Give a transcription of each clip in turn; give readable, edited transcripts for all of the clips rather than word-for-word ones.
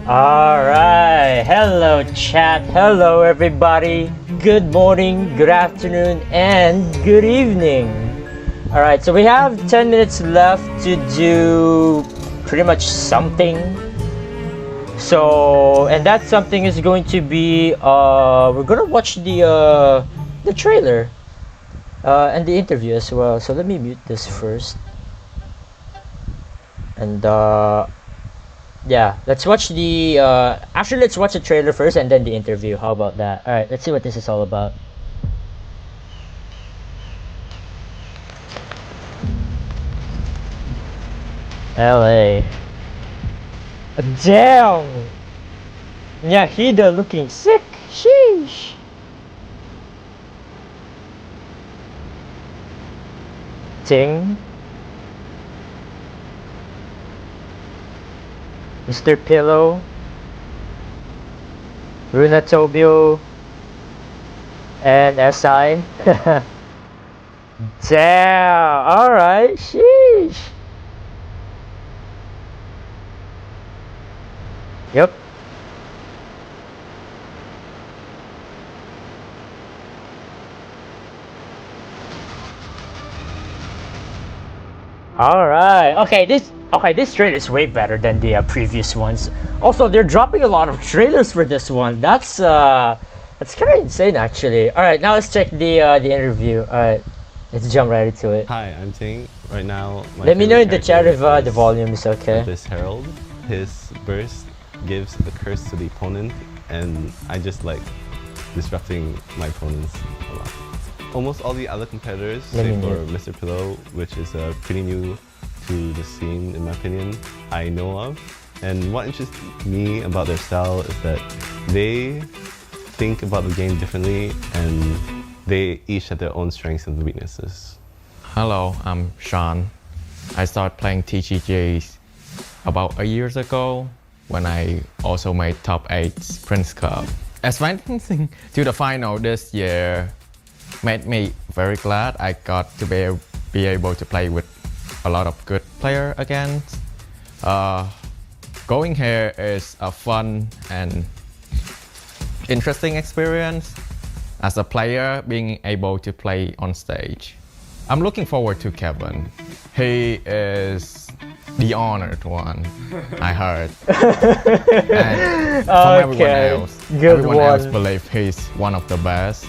Alright, hello chat, hello everybody, good morning, good afternoon, and good evening. Alright, so we have 10 minutes left to do pretty much something. So, and that something is going to be, we're gonna watch the trailer and the interview as well. So let me mute this first. And yeah, let's watch the actually let's watch the trailer first and then the interview. How about that? All right, let's see what this is all about. LA. Damn. Yahida looking sick. Sheesh. Ting. Mr. Pillow, Runa Tobio, and SI. Damn, alright, sheesh. Yep. Alright, okay, this trailer is way better than the previous ones. Also, they're dropping a lot of trailers for this one. That's kind of insane, actually. All right, now let's check the interview. All right, let's jump right into it. Hi, I'm Ting. Right now, let me know in the chat if the volume is okay. This Herald, his burst gives a curse to the opponent, and I just like disrupting my opponents a lot. Almost all the other competitors, save for Mr. Pillow, which is pretty new to the scene in my opinion, I know of. And what interests me about their style is that they think about the game differently and they each have their own strengths and weaknesses. Hello, I'm Sean. I started playing TCGs about a year ago when I also made top 8 Prince Cup. Advancing to the final this year made me very glad. I got to be able to play with a lot of good players again. Going here is a fun and interesting experience as a player being able to play on stage. I'm looking forward to Kevin. He is the honored one, I heard. And from everyone else believes he's one of the best,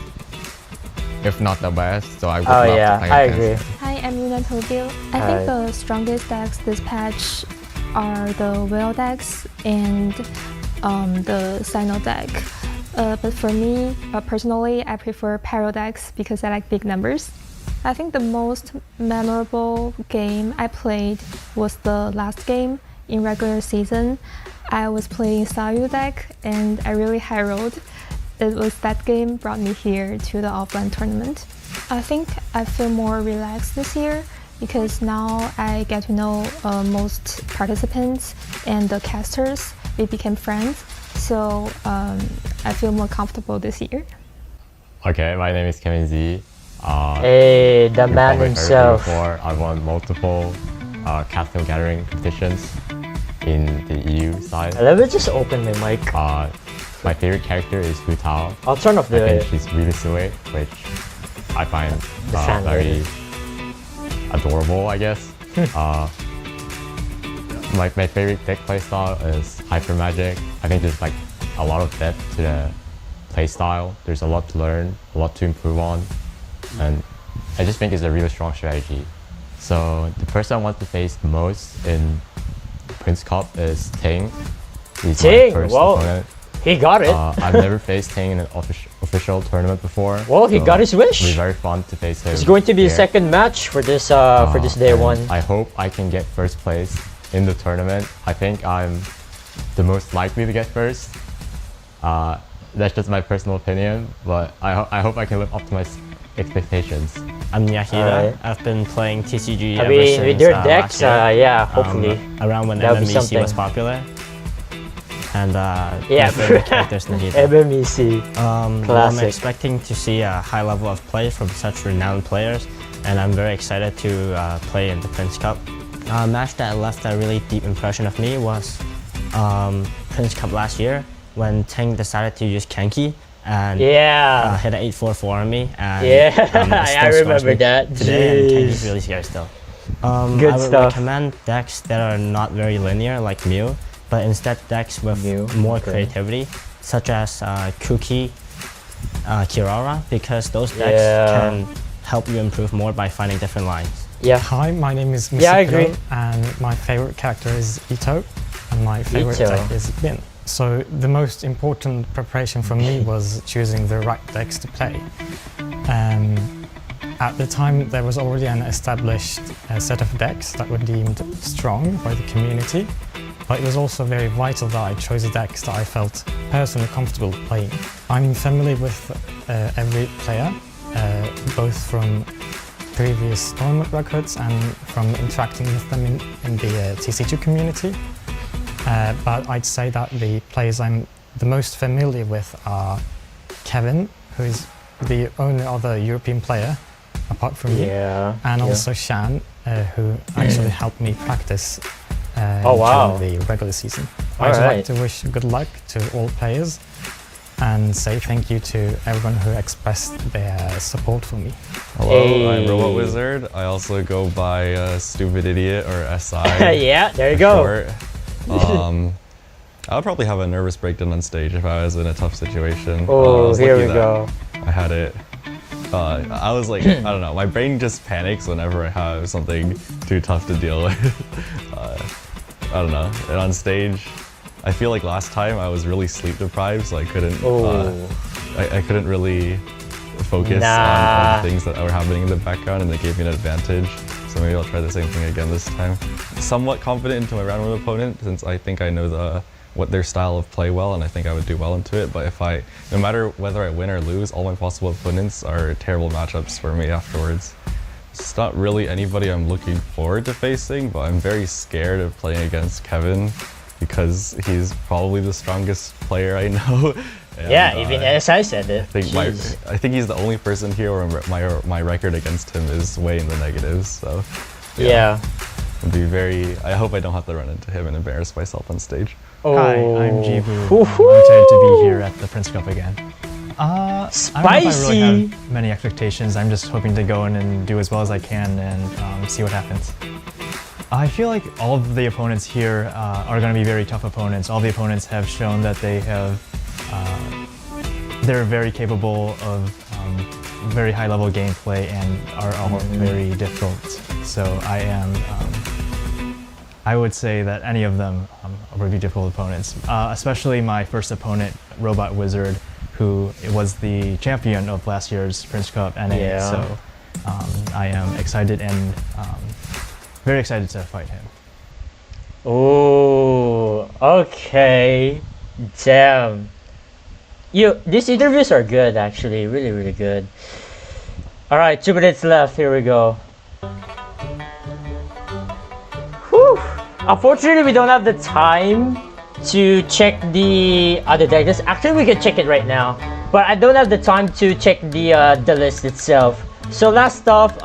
if not the best, so I would love to play against him. Hi, I'm Runa Tobio. I think the strongest decks this patch are the Whale decks and the Sino deck. But for me, personally, I prefer Pyro decks because I like big numbers. I think the most memorable game I played was the last game in regular season. I was playing Sayu deck and I really high rolled. It was that game brought me here to the offline tournament. I think I feel more relaxed this year because now I get to know most participants and the casters. We became friends, so I feel more comfortable this year. Okay, my name is Kevin Z. Hey, the man himself. Before, I won multiple Castle Gathering competitions in the EU side. Let me just open my mic. My favorite character is Hu Tao. I'll turn off the... I think she's really sweet, which I find very adorable, I guess. My favorite deck playstyle is Hyper Magic. I think there's like a lot of depth to the playstyle. There's a lot to learn, a lot to improve on, and I just think it's a really strong strategy. So the person I want to face the most in Prince Cup is Ting. He's my first opponent. He got it. I've never faced Ting in an official tournament before. Well, he got his wish. It'll be very fun to face him. It's going to be the second match for this day one. I hope I can get first place in the tournament. I think I'm the most likely to get first. That's just my personal opinion, but I hope I can live up to my expectations. I'm Yahida. I've been playing TCG ever since with your decks, yeah, hopefully. Around when MMEC was popular. And yeah, my favorite character is Nahida. MMEC, classic. I'm expecting to see a high level of play from such renowned players, and I'm very excited to play in the Prince Cup. A match that left a really deep impression of me was Prince Cup last year when Tang decided to use Kenki and Yeah. hit an 8-4 on me. And, Yeah, it still I scars remember me that. today, and Jeez. Kenki's really scary still. Good I would stuff. recommend decks that are not very linear like Mew, but instead decks with Mew, more okay. creativity, such as Kuki, Kirara, because those decks Yeah. can help you improve more by finding different lines. Yeah. Hi, my name is Yeah, I agree. Musipiro, and my favorite character is Ito, and my favorite Ito. deck is Bin. So the most important preparation for me was choosing the right decks to play. At the time, there was already an established set of decks that were deemed strong by the community, but it was also very vital that I chose decks that I felt personally comfortable playing. I'm familiar with every player, both from previous tournament records and from interacting with them in the TC2 community. But I'd say that the players I'm the most familiar with are Kevin, who is the only other European player apart from me, Yeah. and yeah. also Shan, who actually helped me practice Oh, wow. during the regular season. All I'd like right. to wish good luck to all players and say thank you to everyone who expressed their support for me. Hello, Hey. I'm Robot Wizard. I also go by Stupid Idiot or SI. Yeah, there you for go. short. I would probably have a nervous breakdown on stage if I was in a tough situation. I Oh, was here lucky we that go. I had it. I was like, I don't know, my brain just panics whenever I have something too tough to deal with. I don't know. And on stage, I feel like last time I was really sleep deprived, so I couldn't. Oh. I couldn't really focus Nah. on things that were happening in the background, and they gave me an advantage. So maybe I'll try the same thing again this time. Somewhat confident into my round one opponent, since I think I know what their style of play well, and I think I would do well into it. But no matter whether I win or lose, all my possible opponents are terrible matchups for me afterwards. It's not really anybody I'm looking forward to facing, but I'm very scared of playing against Kevin because he's probably the strongest player I know. And, Yeah, even SI said it. I think he's the only person here where my record against him is way in the negatives. So Yeah. it'd be I hope I don't have to run into him and embarrass myself on stage. Oh. Hi, I'm Jibu. Woohoo! I'm excited to be here at the Prince Cup again. I don't know if I really Spicy! have many expectations. I'm just hoping to go in and do as well as I can and see what happens. I feel like all of the opponents here are going to be very tough opponents. All the opponents have shown that they're very capable of very high level gameplay and are all very difficult. So I would say that any of them would be difficult opponents, especially my first opponent, Robot Wizard, who was the champion of last year's Prince Cup NA. Yeah. So I am excited and very excited to fight him. Oh, okay. Damn. These interviews are good actually, really, really good. All right, 2 minutes left. Here we go. Whew. Unfortunately, we don't have the time to check the other deck. Actually, we can check it right now, but I don't have the time to check the list itself. So last off,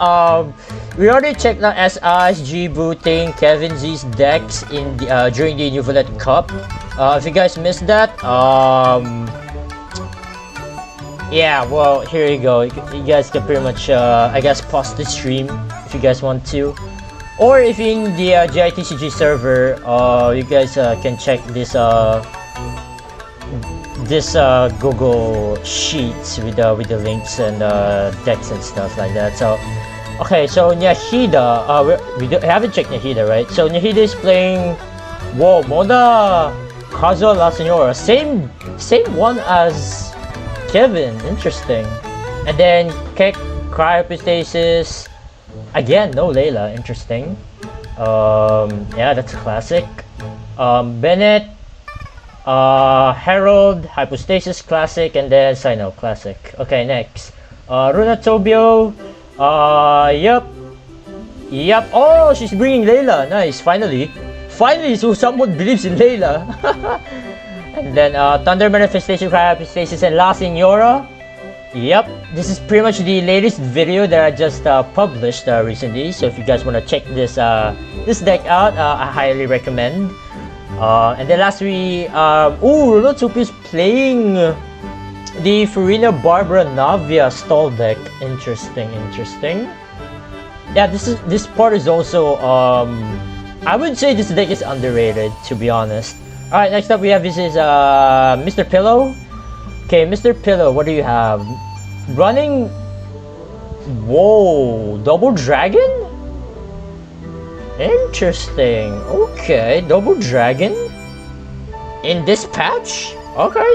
we already checked out SI's, Jibu, Ting, Kevin Z's decks in during the New Violet Cup. If you guys missed that, yeah, well, here you go. You guys can pretty much, I guess, pause the stream if you guys want to. Or if in the GITCG server, you guys can check this Google Sheets with the links and decks and stuff like that. So, okay, so Nyahida, we haven't checked Nyahida, right? So Nyahida is playing, whoa, Moda, Kazuo, La Senora, same one as Kevin, interesting. And then Kek, Cryopistasis, again, no Layla, interesting. Yeah, that's a classic. Bennett, Herald, Hypostasis, classic, and then Sino, classic. Okay, next. Runa Tobio, yep. Oh, she's bringing Layla, nice, finally, so someone believes in Layla. And then Thunder Manifestation, Cryopistasis, and La Senora. Yep, this is pretty much the latest video that I just published recently. So if you guys want to check this deck out, I highly recommend. And then last we Ronotsupi is playing the Farina Barbara Navia stall deck. Interesting. Yeah, this part is also I would say this deck is underrated, to be honest. Alright, next up we have this is Mr. Pillow. Okay, Mr. Pillow, what do you have? Running. Whoa, double dragon? Interesting. Okay, double dragon in this patch? Okay.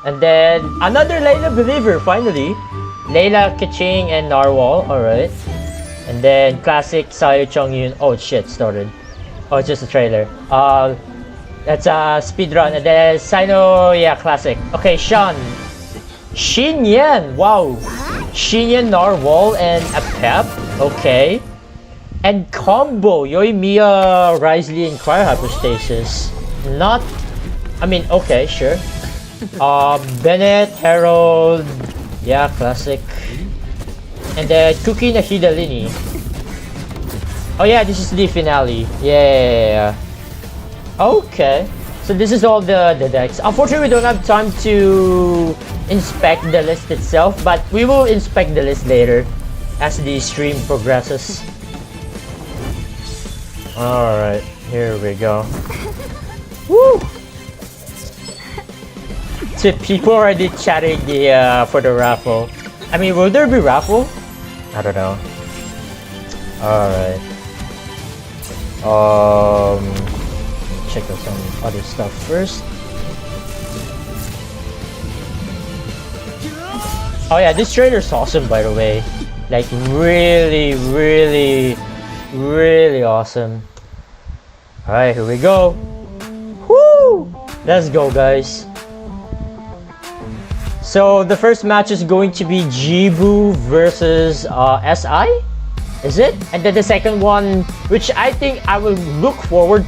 And then another Layla Believer, finally. Layla, Kaching, and Narwhal. Alright. And then classic Sayo Chongyun. Oh shit, started. Oh, it's just a trailer. That's a speedrun. And then Sino, yeah, classic. Okay, Shan. Shin Yan, wow. Shin Yan, Narwhal, and a Pep. Okay. And combo Yoimiya, Risley, and Cryohypostasis. Not, I mean, okay, sure. Bennett, Harold, yeah, classic. And then Kuki Nahidalini. Oh yeah, this is the finale. Yeah. Okay. So this is all the decks. Unfortunately, we don't have time to inspect the list itself, but we will inspect the list later as the stream progresses. Alright, here we go. Woo! So people already chatting for the raffle. I mean, will there be raffle? I don't know. Alright. Check out some other stuff first. Oh yeah, this trailer's awesome, by the way. Like really awesome. Alright, here we go. Woo! Let's go, guys. So the first match is going to be Jibu versus SI, is it? And then the second one, which I think I will look forward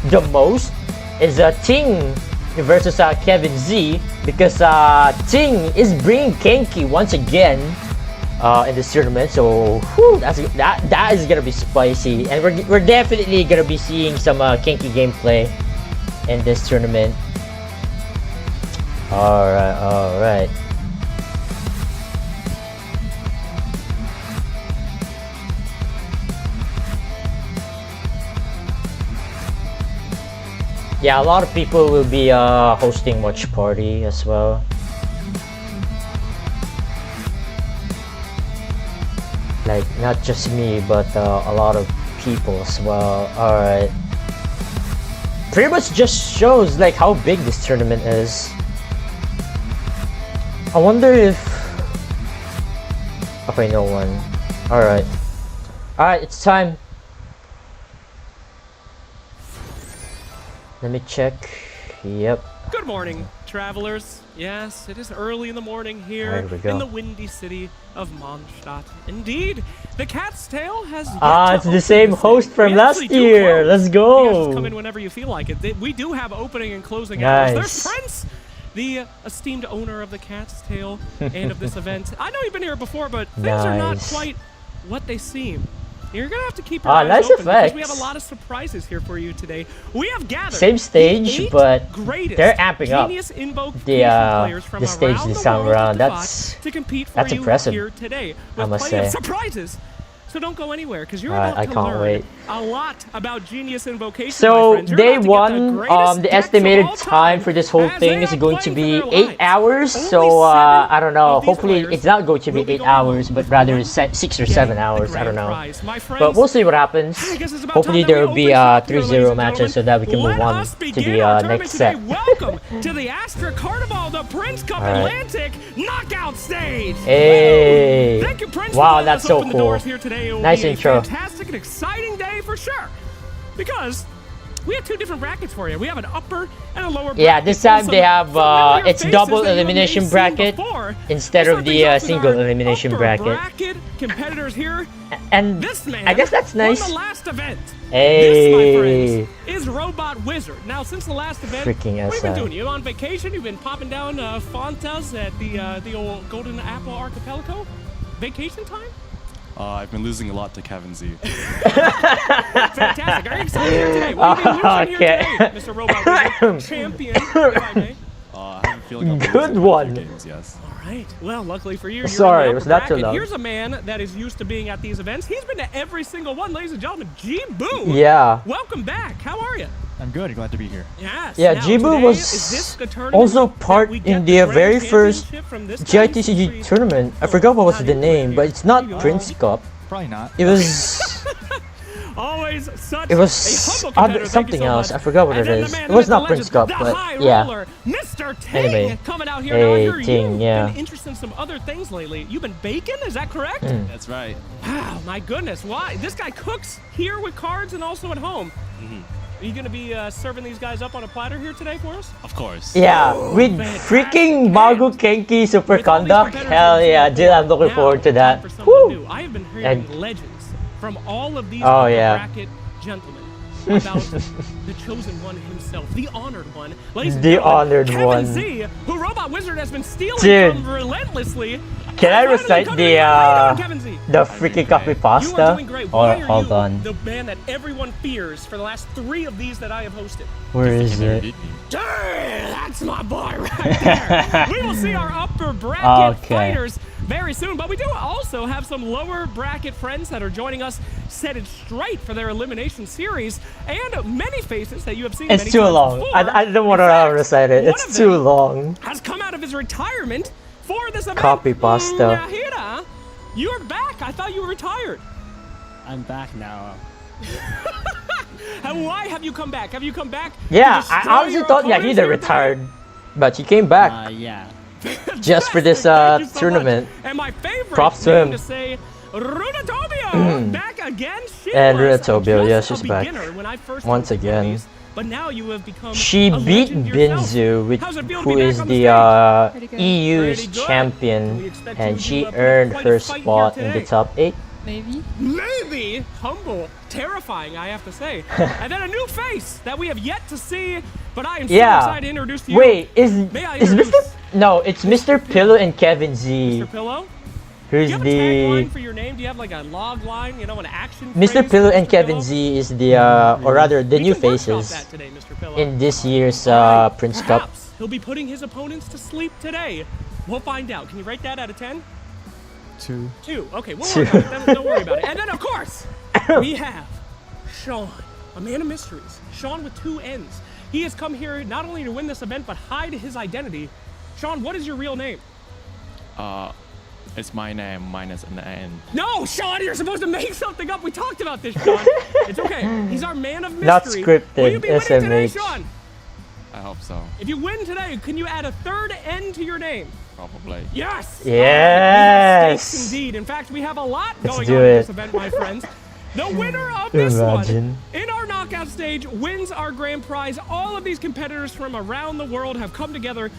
the most, is Ting versus Kevin Z, because Ting is bringing Kenki once again in this tournament. So whew, that is gonna be spicy, and we're definitely gonna be seeing some Kenki gameplay in this tournament. Alright. Yeah, a lot of people will be hosting watch party as well. Like, not just me, but a lot of people as well. Alright. Pretty much just shows like how big this tournament is. I wonder if... Okay, no one. Alright. Alright, it's time. Let me check. Yep. Good morning, travelers. Yes, it is early in the morning here in the windy city of Mondstadt. Indeed, the Cat's Tail has yet it's the same host from last year. Let's go. You just come in whenever you feel like it. We do have opening and closing hours. There's Prince, the esteemed owner of the Cat's Tail and of this event. I know you've been here before, but things are not quite what they seem. You're gonna have to keep your eyes nice open effects. because we have a lot of surprises here for you today. We have gathered same stage, but they're amping up the stage this time around. That's impressive. Here today I must say. Surprises. So don't go anywhere because you're about to learn a lot about Genius Invocation. So day one, the estimated time for this whole thing is going to be 8 hours. So I don't know. Hopefully it's not going to be 8 hours, but rather 6 or 7 hours. I don't know. But we'll see what happens. Hopefully there will be 3-0 matches so that we can move on to the next set. Welcome to the Astra Carnival, the Prince Cup Atlantic knockout stage. Hey! Thank you, Prince. Wow, that's so cool. Nice intro. Fantastic and exciting day for sure. Because we have two different brackets for you. We have an upper and a lower bracket. Yeah, this time they have it's double elimination bracket instead of the single elimination bracket. Competitors here. And this man I guess that's nice. Won the last event. Hey. This, my friends, is Robot Wizard. Now, since the last event, freaking what have you been doing? You on vacation? You've been popping down Fontas at the old Golden Apple Archipelago? Vacation time? I've been losing a lot to Kevin Z. Fantastic. Are you excited here today? What have you been losing here today, Mr. Robot Wizard? Champion, if I may. I have a feeling I'm Good losing one. games, yes. All right. Well, luckily for you, you're Sorry, in the was upper that too bracket. loud? Here's a man that is used to being at these events. He's been to every single one, ladies and gentlemen. G-Boo. Yeah. Welcome back. How are you? I'm good. Glad to be here. Yes. Yeah, Now, Jibu today, was is this the tournament also that part we in get the grand very first championship from this GITCG time? tournament. I forgot what was the name, but it's not Prince Cup. Probably not. It was Always such it a was humble competitor. Thank you something so else. much. I forgot what And it then the is. man, It was the not legend, Prince Cup, the but high yeah. roller, Mr. Ting, Anyway. coming out here. Now, I Hey, hear Ting, you've yeah. been interested in some other things lately. You've been baking, is that correct? That's right. Wow, my goodness. Why? This guy cooks here with cards and also at home. Are you going to be serving these guys up on a platter here today for us? Of course. Yeah, with freaking Mago Kenki Super With all these Conduct. competitors Hell in yeah, Singapore, dude, I'm looking now forward to time that. for someone Woo! new. I have been hearing And- legends from all of these Oh, upper yeah. bracket gentlemen about the chosen one himself, the honored one. Ladies and The gentlemen, honored Kevin one. Z, who Robot Wizard has been stealing Dude. from relentlessly. Can I finally recite come the to you. How you doing, Kevin Z? freaking copy You are pasta? doing great. Why are Hold you on. the man that everyone fears for the last 3 of these that I have hosted? Where is it? That's my boy right there. We will see our upper bracket Okay. fighters very soon, but we do also have some lower bracket friends that are joining us, set it straight for their elimination series, and many faces that you have seen It's many too times long. before. I don't want In to fact, recite it. one It's of too them long. has come out of his retirement for this event. Copy pasta. Yahira, you're back. I thought you were retired. I'm back now. And why have you come back? Have you come back? to Yeah, destroy I honestly your thought opponents Yahida here retired, but he came back Yeah. just for this Thank you so tournament. much. And my favorite Props to name him. to say, Runatobio back again. She And was Runatobio, yeah, just a she's back. beginner when I first Once hosted again. these, but now you have become She a beat legend yourself. Binzu, How's it feel to who be back is on the stage? Pretty good. EU's Pretty good. Can we champion, expect you and to she put up earned quite a her fight here spot in the today? top 8. Maybe. Maybe humble, terrifying, I have to say. And then a new face that we have yet to see, but I am so Yeah. excited to introduce to you. Wait, is introduce Mr. No, it's Mr. Pillow and Kevin Z. Mr. Pillow? Do Who's you have a tagline the for your name? Do you have like a log line, you know, an action Mr. phrase Pillow for and Mr. Kevin Pillow? Z is the or rather the We new can workshop faces that today, Mr. Pillow. in this year's All right, Prince Cup. perhaps he'll be putting his opponents to sleep today. We'll find out. Can you rate that out of 10? 2. 2. Okay, we'll Two. worry about it. Don't worry about it. And then, of course, we have Sean, a man of mysteries. Sean with 2 N's. He has come here not only to win this event, but hide his identity. Sean, what is your real name? It's my name minus an N. No, Sean, you're supposed to make something up. We talked about this, Sean. It's okay. He's our man of mystery. Not scripted, Will you be winning today, SMH. Sean? I hope so. If you win today, can you add a 3rd N to your name? Probably. Yes! Yes! We have stakes indeed. In fact, we have a lot Let's going do on in it. this event, my friends. The winner of this Imagine. one in our knockout stage wins our grand prize. All of these competitors from around the world have come together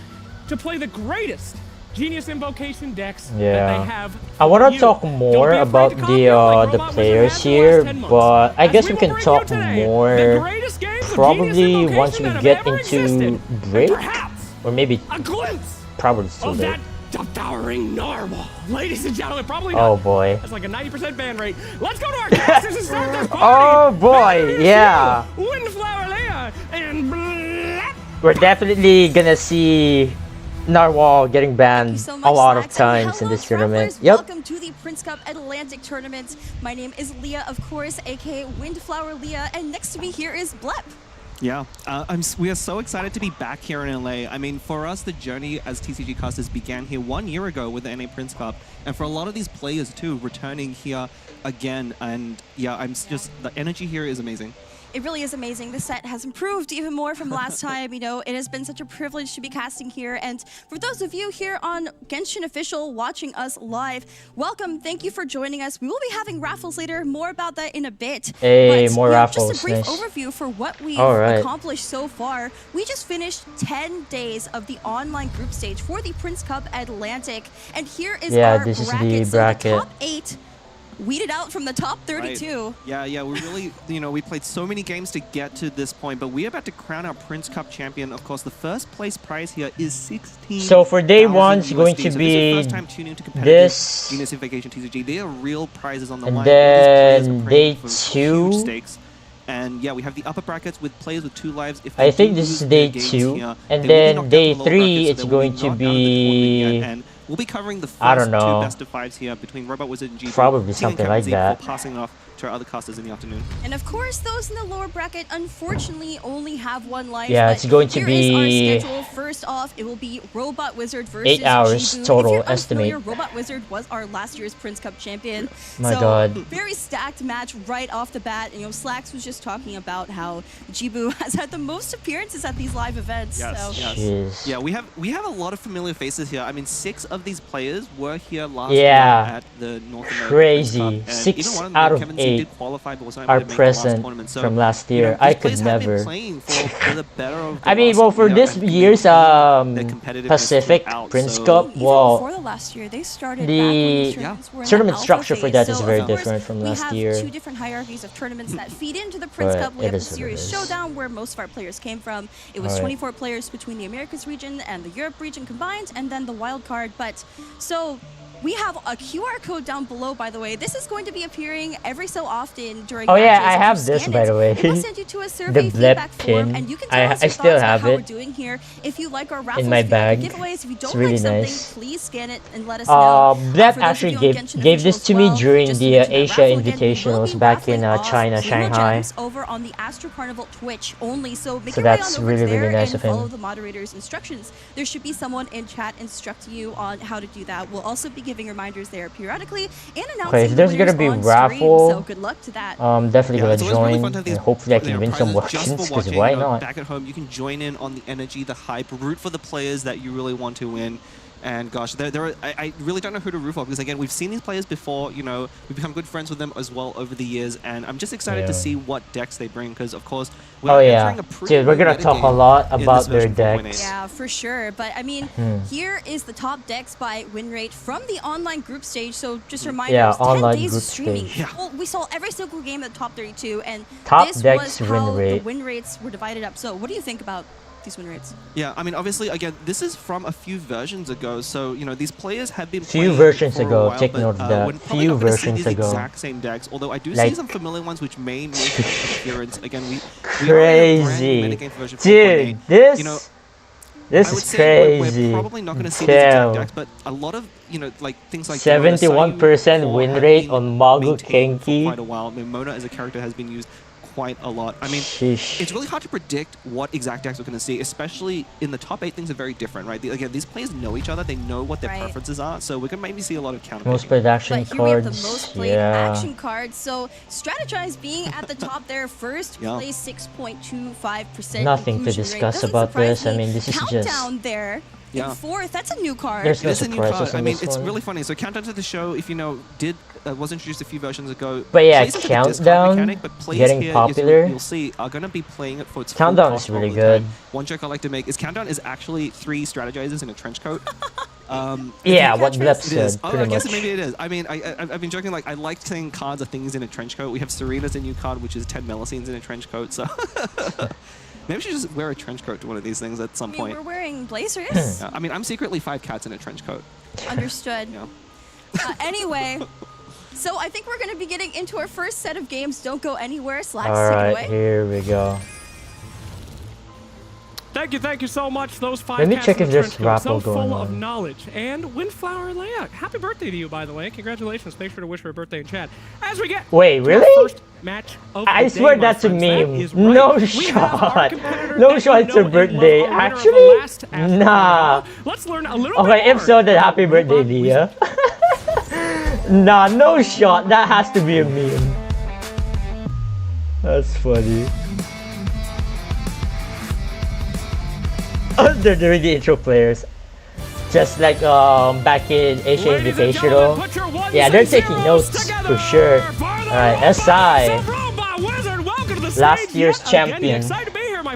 to play the greatest Genius Invocation decks that Yeah. they have. I want for to you. talk Don't more be afraid about to copy them like the Robot Wizard players has the here, last 10 months. but I As guess we we will can bring talk you today more the greatest games of Genius probably Invocation once we that have get ever into existed. break, Perhaps or maybe a glimpse probably it's too of late. that towering narwhal. Ladies and gentlemen, probably not. Oh boy. That's like a 90% ban rate. Let's go to our casters and start this party. Oh boy, yeah. Windflower Leia and Blap. We're definitely gonna see Narwhal getting banned So a much, lot of Slacks. times in Hello, this tournament. travelers. Yep. Welcome to the Prince Cup Atlantic Tournament. My name is Leah, of course, aka Windflower Leah, and next to me here is Blep. Yeah, we are so excited to be back here in LA. I mean, for us, the journey as TCG casters began here 1 year ago with the NA Prince Cup, and for a lot of these players too, returning here again. And yeah, the energy here is amazing. It really is amazing. The set has improved even more from last time. You know, it has been such a privilege to be casting here. And for those of you here on Genshin Official watching us live, welcome. Thank you for joining us. We will be having raffles later. More about that in a bit. Hey, but, more you know, raffles. Just a brief Nice. overview for what we've All right. accomplished so far. We just finished 10 days of the online group stage for the Prince Cup Atlantic. And here is Yeah, our this is the bracket. So bracket. the top 8 weeded out from the top 32. Right. Yeah, we really, we played so many games to get to this point, but we're about to crown our Prince Cup champion. Of course, the first place prize here is 16. So for day one, it's going to be first time tuning to this. Venus Vacation TCG. There are real prizes on the And line. then day Huge 2. stakes. And yeah, we have the upper brackets with players with 2 lives. If I think this is day 2. Here, and then then day 3, it's going to be... and we'll be covering the first I don't know. 2 best of 5s here between Robot Wizard and GG. Probably something like that. Before passing it off to our other casters in the afternoon. And of course, those in the lower bracket unfortunately only have 1 life. Yeah, it's going to here be is our schedule. First off, it will be Robot Wizard versus 8 hours Jibu. total, If you're estimate. unfamiliar, Robot Wizard was our last year's Prince Cup champion. My so, God. very stacked match right off the bat. And, Slacks was just talking about how Jibu has had the most appearances at these live events. Yes, so. yes. Jeez. Yeah, we have a lot of familiar faces here. I mean, 6 of these players were here last Yeah. year at the North American Crazy. Prince Cup. And 6 even one of them, out of Kevin Z, 8 did qualify, but wasn't able are to make the last present tournament. So, from last year. these I players could have been never. playing for the better of the I mean, last well, for year this and year's their competitiveness Pacific throughout, Prince so- Cup, Even well, before the last year, they started the back when these tournaments were in the tournament alpha structure for phase. that is So, very of course, different from last We have year. 2 different hierarchies of tournaments that feed into the Prince But Cup. We it have the is what it Series is. Showdown, where most of our players came from. It was Alright. 24 players between the Americas region and the Europe region combined, and then the wild card. But so we have a QR code down below, by the way. This is going to be appearing every so often during Oh yeah, matches. I If you have this, scan by it, the way. it will send you to a survey The blep feedback form, pin. and you can tell us I your still thoughts about have how we're it doing here. If you like our raffles, my if you like bag. giveaways, if you don't It's really like something, nice. please scan it and let us know. Blep For those of actually you on gave Genshin this Official to as me well, during just to the mention that Asia raffle again, we will Invitationals be back in raffling off China, Gamer Shanghai. Gems over on the Astro Carnival Twitch only. So make So your way that's on over really, there really nice and of him. follow the moderator's instructions. There should be someone in chat instructing you on how to do that. We'll also be giving reminders there periodically and announcing Okay, if the there's winners gonna be on raffle, stream. So good luck to that. definitely Yeah, gonna it's always really join. fun to have these, And hopefully I can win some prizes just for Watkins, because watching, why not? Back at home, you can join in on the energy, the hype, root for the players that you really want to win. And gosh, I really don't know who to root for, because again, we've seen these players before, we've become good friends with them as well over the years, and I'm just excited to Yeah. see what decks they bring, because of course, we're Oh yeah, entering a pretty dude, we're gonna meta talk a game lot in about this their version 4.8. decks. Yeah, for sure. But I mean, here is the top decks by win rate from the online group stage. So just reminders, Yeah, 10 online days group of streaming. stage. Well, we saw every single game at the top 32, and Top this decks was win how rate. the win rates were divided up. So what do you think about these win rates? Yeah, I mean, obviously, again, this is from a few versions ago, so, these players have been Few playing versions for a ago, while, take but, note of that. we're probably Few not gonna see versions these ago. exact same decks, although I do Like- see some familiar ones which may make an appearance. Again, we are in a Crazy. brand new metagame version 4.8. Dude, this I is would say crazy. we're probably not going to see these exact Damn. decks, but a lot of, like things like 71% Sayu win have rate been on Mago maintained for Kenki. quite a while. I mean, Mona as a character has been used quite a lot. I mean, Sheesh. it's really hard to predict what exact decks we're going to see, especially in the top 8. Things are very different, right? Again, these players know each other. They know what their Right. preferences are, so we can maybe see a lot of counter. Most played action But here we have the cards. most played Yeah. action cards. So Strategize being at the top there first, Yeah. plays 6.25%. Nothing to inclusion rate. discuss Doesn't about surprise this. I me. mean, this is just- Countdown there. Yeah. In fourth, that's a new card. There's no It is a new surprises card. I on mean, this it's one. really funny. So Countdown to the Show, if you know, was introduced a few versions ago. But yeah, plays into the discard Countdown, mechanic, but plays getting here, popular. You'll see, are going to be playing it for its full Countdown cost is really all the good. time. One joke I like to make is Countdown is actually 3 strategizers in a trench coat. Yeah, what Blep It is. said, Oh, pretty I guess much. maybe it is. I mean, I've been joking, like, I like saying cards are things in a trench coat. We have Serena's a new card, which is 10 Melusines in a trench coat, so... Maybe we should just wear a trench coat to one of these things at some point. We're wearing blazers. Yeah, I mean, I'm secretly 5 cats in a trench coat. Understood. Yeah. Anyway, so I think we're going to be getting into our first set of games. Don't go anywhere. Slacks, All take it right, away. here we go. Thank you so much. Those 5 Let me cats check in if the there's trench coat, so raffle going full of on. knowledge. And Windflower Leia, happy birthday to you, by the way. Congratulations. Make sure to wish her a birthday in chat. As we get Wait, to our really? first match of I the swear day, my that's a friends. That meme. is right. No We have our shot. competitor No that shot, you it's know her and love, birthday. our winner of the Actually? last Astro Nah. Carnival. Let's learn a little Okay, bit if so, then more happy about birthday, Robot Leah. Nah, no shot. That has to be a meme. That's funny. Oh, they're doing the intro players. Just like back in Asia Ladies and gentlemen, put your Invitational. ones Yeah, they're and taking zeros notes together for sure. for the Alright, Robot SI. Robot Wizard, welcome to the Last stage year's yet again. champion. Excited to be here, my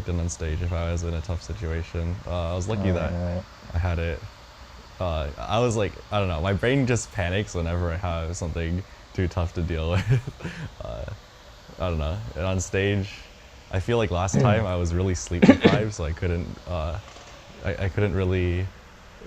right then on stage if I was in a tough situation. I was lucky that I had it. I was like, I don't know, my brain just panics whenever I have something too tough to deal with. I don't know. And on stage, I feel like last time I was really sleep deprived, so I couldn't really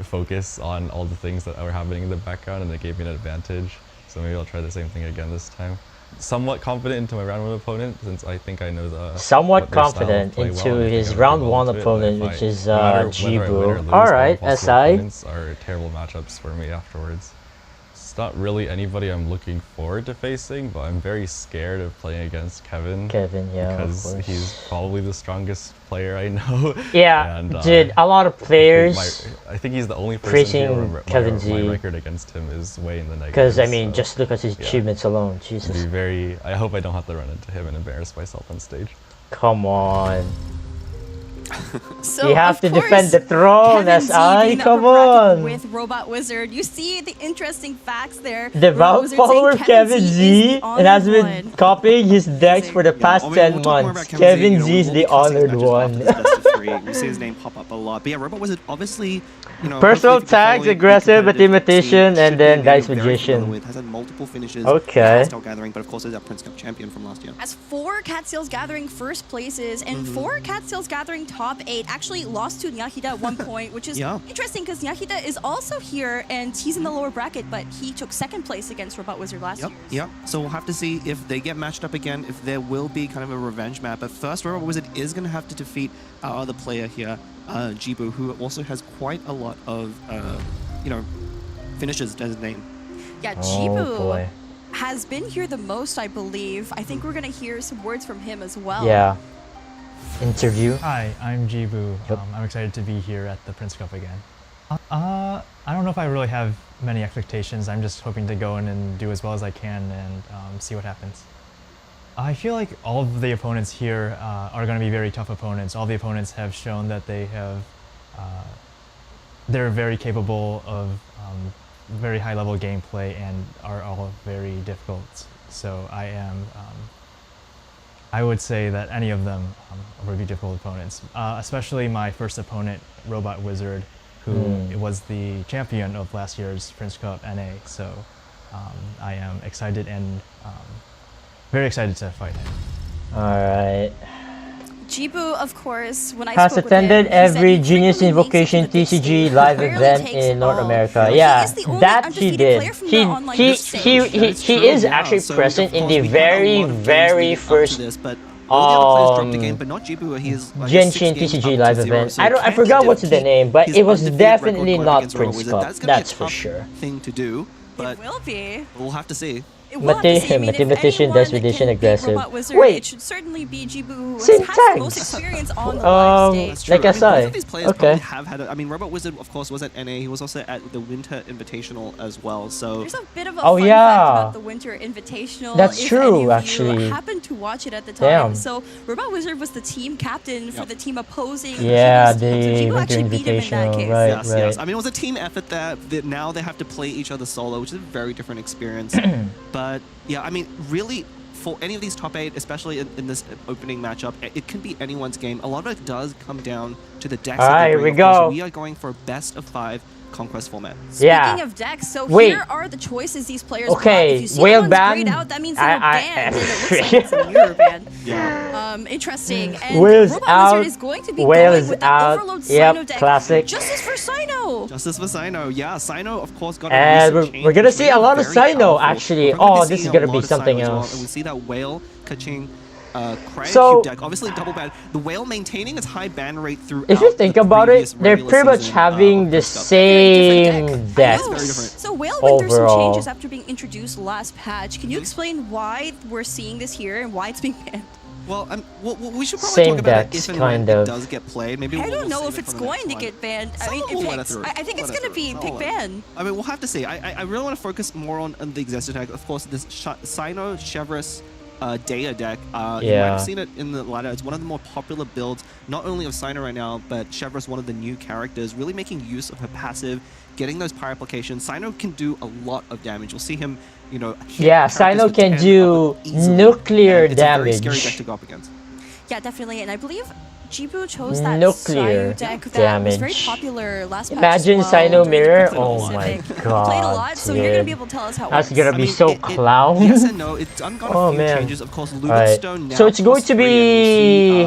focus on all the things that were happening in the background, and it gave me an advantage. So maybe I'll try the same thing again this time. Somewhat confident into my round 1 opponent, since I think I know the somewhat confident into his round 1 opponent, which is Jibu. Alright, SI. Opponents are terrible matchups for me afterwards. It's not really anybody I'm looking forward to facing, but I'm very scared of playing against Kevin. Yeah, because he's probably the strongest player I know. Yeah, and, dude, a lot of players. I think he's the only person praising where Kevin Z. my record against him is way in the negative. Because I mean, just look at his achievements alone. Jesus. I hope I don't have to run into him and embarrass myself on stage. Come on. So you have to course, defend the throne, SI. Come on. With Robot Wizard, you see the interesting facts there. Devout follower of Kevin Z and has been copying his decks for the past 10 months. Kevin Z is the honored one. We see his name pop up a lot. But yeah, Robot Wizard obviously, you know, personal tags, aggressive, but imitation, and then Dice Magician. Has had multiple finishes. Okay. Gathering, but of course is our Prince Cup champion from last year. Has 4 Catseals Gathering first places and 4 Catseals Gathering top 8. Actually lost to Nyahida at one point, which is interesting because Nyahida is also here and he's in the lower bracket, but he took 2nd place against Robot Wizard last year. Yep. So we'll have to see if they get matched up again, if there will be kind of a revenge map. But first, Robot Wizard is going to have to defeat our other player here, Jibu, who also has quite a lot of, you know, finishes to his name. Yeah, Jibu has been here the most, I believe. I think we're going to hear some words from him as well. Yeah. Interview. Hi, I'm Jibu. I'm excited to be here at the Prince Cup again. I don't know if I really have many expectations. I'm just hoping to go in and do as well as I can and see what happens. I feel like all of the opponents here are going to be very tough opponents. All the opponents have shown that they're very capable of very high level gameplay and are all very difficult. So I am I would say that any of them would be difficult opponents, especially my first opponent, Robot Wizard, who was the champion of last year's Prince Cup NA. So I am excited and very excited to fight him. Alright. Jibu, of course, when I Has spoke attended with him, he said every he Genius frequently Invocation makes it to the big TCG stage, live rarely event takes in North all. America. He Yeah, is the only that he undefeated did. player from the online group stage. He is actually So, present of in course, the we had a very, lot of games very leading up to first this, but all the other players dropped the game, but not Jibu. He is like Genshin TCG live event. I forgot what's the name, but it was definitely not Prince Cup. That's for sure. Thing to do, but It will be. we'll have to see. We'll have to see. I mean, if Motivation, anyone Desperation, can beat Aggressive. Robot Wizard, Wait. it should certainly be Jibu, who has Same had the most tags. experience on the live stage. That's true. Like I I mean, both say. of these players Okay. probably have had. I mean, Robot Wizard, of course, was at NA. He was also at the Winter Invitational as well. So There's a bit of a Oh, fun yeah. fact about the Winter Invitational. That's if true, any of you actually. happened to watch it at the time. Damn. So Robot Wizard was the team captain for the team opposing. Yeah, Jibu's the team. So Jibu Winter actually beat him in that Invitational, case. right, yes, right. yes. I mean, it was a team effort that now they have to play each other solo, which is a very different experience. But yeah, I mean, really, for any of these top 8, especially in this opening matchup, it can be anyone's game. A lot of it does come down to the decks. Alright, here we go. We are going for a best of 5 conquest format. Yeah. Speaking of decks, so Wait. here are the choices these players Okay, brought. If you see whale one's ban. grayed out, that means they're banned, and it looks like it's a mirror ban. Interesting. And Whale's Robot out. Wizard is going to be Whale going is with the out. Overload Yep, Sino deck. classic. Justice for Sino. Justice for Sino, yeah. Sino, of course, got a And recent change, we're gonna which see made a him lot of very Sino, powerful. actually. We're going to Oh, be this is seeing gonna a be lot of Sino something as well. else. And we see that Whale, Kaching, Cryo So- Cube deck, obviously double ban. The Whale maintaining its high ban rate throughout. If you think the about previous it, they're regular pretty much season, having the Prince Cup. same I decks. know. So Whale went through some overall. changes after being introduced last patch. Can you explain why we're seeing this here and why it's being banned? Well, we should probably Same talk about decks, it if and when kind it of. does get played. Maybe I we'll don't know save if it it's for the going next to one. get banned. I Someone mean, will it let it picks. through. I think it's We'll let going to it be through. pick Someone will let it ban. I mean, we'll have to see. I really want to focus more on the exhausted deck. Of course, this Sino Chevrolet Daya deck. You might Yeah. have seen it in the ladder. It's one of the more popular builds, not only of Sino right now, but Chevrolet's one of the new characters, really making use of her passive, getting those pyre applications. Sino can do a lot of damage. You'll see him, you know, hit Yeah, characters Sino with can 10 do up easily, nuclear and it's a very scary damage. deck to go up against. Yeah, definitely. And I believe Jibu chose that Nuclear Sayu deck that was very damage. popular last patch Imagine as well, Sino during the Mirror. Pacific. Oh my He played a god. lot, so you're going to dude. be able to tell us how it That's works. gonna I be mean, so clown. Yes and no. It's undergone Oh, a few man. changes. Of course, Alright. Lumenstone now. So it's going to be-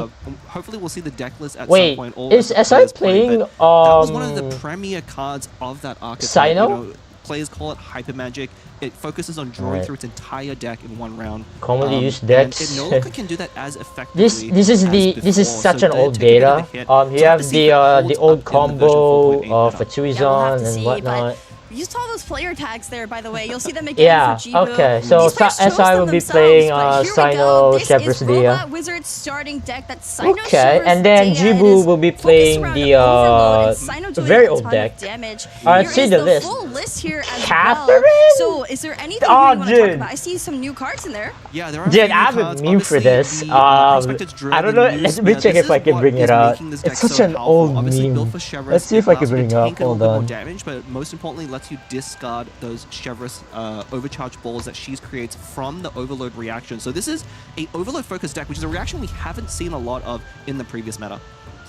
Hopefully, we'll see the deck list at Wait, some point. all is of the SI players play, playing but that was one of the um premier cards of that archetype. Sino? You know, players call it Hyper Magic. It focuses on drawing Right. through its entire deck in one round. Commonly used and decks. It no longer can do that as effectively. This is as this is before, such so an they're old taking a bit of a data. hit. You So we'll have have to see if it the holds old up in the version combo 4.8 of meta. a Tuizon Yeah, we'll have to and see, whatnot. You saw those player tags there, by the way. You'll see them again Yeah, for Jibu. okay. So These players chose SI them will be themselves, playing but here we Sino go. This is Chevrolet Dia. Robot Wizard's starting deck. That's Sino Okay, Chevrolet and then Dia. It Jibu is will be focused playing around the Overload and Sino doing very a old ton deck. of damage. Alright, Here see is the the list. full list here as Catherine? well. So is there anything Oh, you want to talk dude. about? I see some new cards in there. Yeah, there are. Dude, a few I have new a cards. meme for Obviously, this. the, Prospector's Drill, I don't the know. new Let me spear. check This if I is can what bring is it up. making this It's deck such so an powerful. old Obviously, meme. built for Chevrolet, Let's see if it I can allows you bring to it up. tank a little Hold bit more on. damage, but most importantly, lets you discard those Chevrolet overcharge balls that she creates from the Overload reaction. So this is a Overload focused deck, which is a reaction we haven't seen a lot of in the previous meta.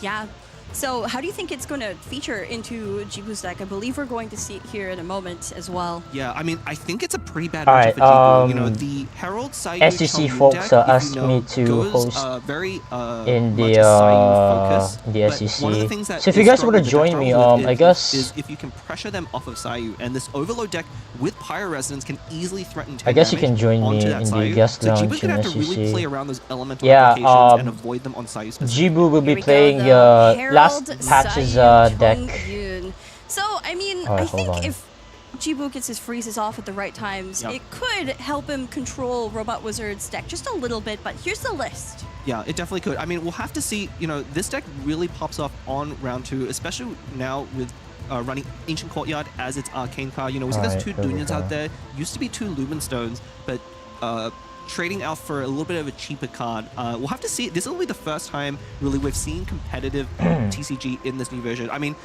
Yeah. So how do you think it's going to feature into Jibu's deck? I believe we're going to see it here in a moment as well. Yeah, I mean, I think it's a pretty bad Alright, matchup for Jibu. You know, the Herald Sayu SEC Chang'e folks deck, if asked you know, me to goes, host very, in much the a Sayu focus, the but SEC. one of the things that So if you is guys strong want to with the join deck me, with I is guess if you can pressure them off of Sayu, and this Overload deck with Pyro Resonance can easily threaten. I guess you can join me onto in that the Sayu. guest So lounge Jibu's gonna in have to really SEC. play around those elemental Yeah, applications and avoid them on Sayu specifically. Jibu will Here be we playing go, the last Herald patch's Sayu deck. Chongyun. So, I mean, Alright, I hold think on. if Jibu gets his freezes off at the right times, Yep. it could help him control Robot Wizard's deck just a little bit, but here's the list. Yeah, it definitely could. I mean, we'll have to see. You know, this deck really pops off on round 2, especially now with running Ancient Courtyard as its arcane card. You know, we see Alright, there's 2 here we Dunyans go. out there. Used to be 2 Lumen Stones, but trading out for a little bit of a cheaper card. We'll have to see. This will be the first time, really, we've seen competitive TCG in this new version. I mean,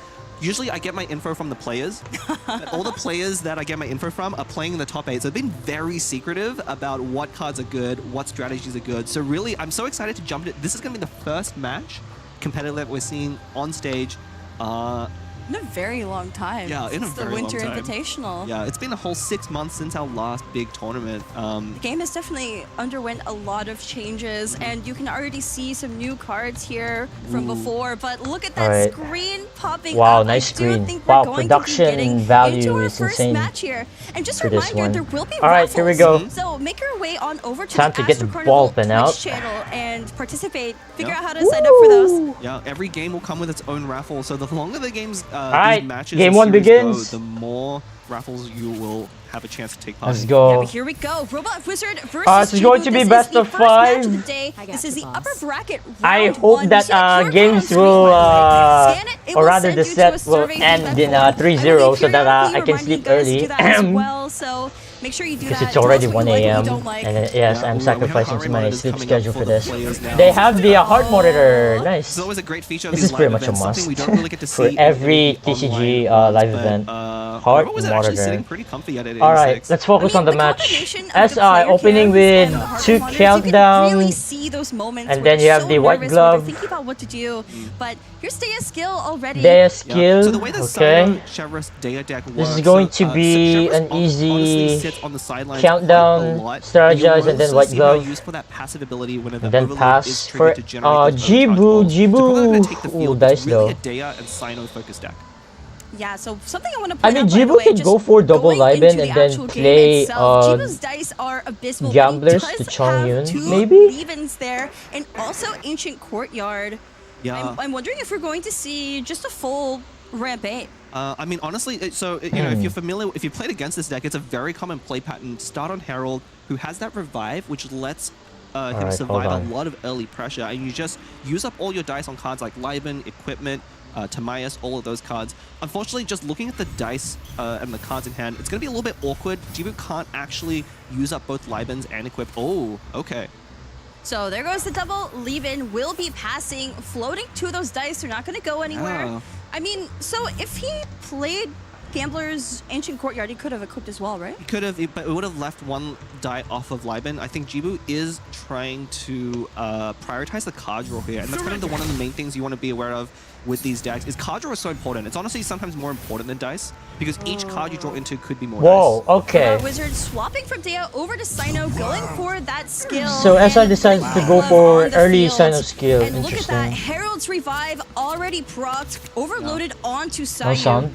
usually I get my info from the players. But all the players that I get my info from are playing in the top 8. So they've been very secretive about what cards are good, what strategies are good. So really, I'm so excited to jump into it. This is going to be the first match competitive that we're seeing on stage. In a very long time. Yeah, in a It's the very long Winter time. Invitational. Yeah, it's been a whole 6 months since our last big tournament. The game has definitely underwent a lot of changes, and you can already see some new cards here from before. But look at that screen popping wow, up. nice I do screen. think we're Wow, going production to be getting value into our is first insane match here. And just a for this reminder, one. there will be All right, here we go. So make your way on over to Time the to get Astro the Carnival ball pin Twitch out. channel and participate. Figure Yep. out how to sign up for those. Yeah, every game will come with its own raffle. So the longer the games, right, these matches game and one series begins. Go, the more raffles you will have a chance to take part Let's in. go. Yeah, but here we go. Robot Wizard versus this is going to be This best is the of first match 5. of the day. This is the upper bracket. I round hope one. that You see the QR games code will, Scan it, it or will rather send the you to a set will survey end feedback in form. 3-0 so that I can Periodically sleep remind you guys to early. do that as well, so make sure you do Because that. it's Tell us already what 1 you like, what you a.m. don't like. and yes, Yeah, I'm we have sacrificing heart to rate my monitors sleep coming schedule up for for the this. players now. They have the heart monitor. Nice. It's always a great feature of This these is pretty live much a events, must something we don't really get to for see every in TCG online live but, event. Robot Heart was actually sitting monitor. pretty comfy at 886. Alright, let's focus on the match. combination of the SI player opening cams with and the heart 2 monitors, you can countdown. really see those moments And where then you you're have so the white nervous when you're glove. thinking about what to do. But here's Dea's skill already. Dea's skill. So the way that Okay. Chevrolet's Dea deck works, This is going to so be Chevrolet an honestly easy sits on the sidelines quite a countdown, lot, strategize, you and then will white see her glove. used for that passive ability when the And then overload pass is for triggered to generate those overcharge Jibu. balls. So probably gonna Jibu. take the Ooh, field. dice It's really though. a Dea and Sino focus deck. Yeah, so something I want to I point mean, out, by the Jibu way, could just go for double going Liben into and the then actual game play itself, Jibu's dice are abysmal. Gamblers But he to does Chongyun, have 2 maybe? Levens there, and also Ancient Courtyard. Yeah. I'm wondering if we're going to see just a full ramp 8. I mean, honestly, you know, if you're familiar, if you played against this deck, it's a very common play pattern. Start on Herald, who has that revive, which lets him Alright, survive hold on. a lot of early pressure, and you just use up all your dice on cards like Liben, Equipment, Timaeus, all of those cards. Unfortunately, just looking at the dice and the cards in hand, it's going to be a little bit awkward. Jibu can't actually use up both Libens and Equip. Oh, okay. So there goes the double. Leben will be passing, floating 2 of those dice. They're not going to go anywhere. Oh. I mean, so if he played Gambler's Ancient Courtyard, he could have equipped as well, right? He could have, but it would have left 1 die off of Liben. I think Jibu is trying to prioritize the card draw here, and that's kind of one of the main things you want to be aware of with these decks. Is card draw is so important. It's honestly sometimes more important than dice, because each card you draw into could be more Whoa, dice. okay. Wizard swapping from Dea over to Sino, going for that skill. So SI decides to go for early Sino skill. And look at that, Interesting. Herald's Revive already procced, overloaded onto No Sino. sound.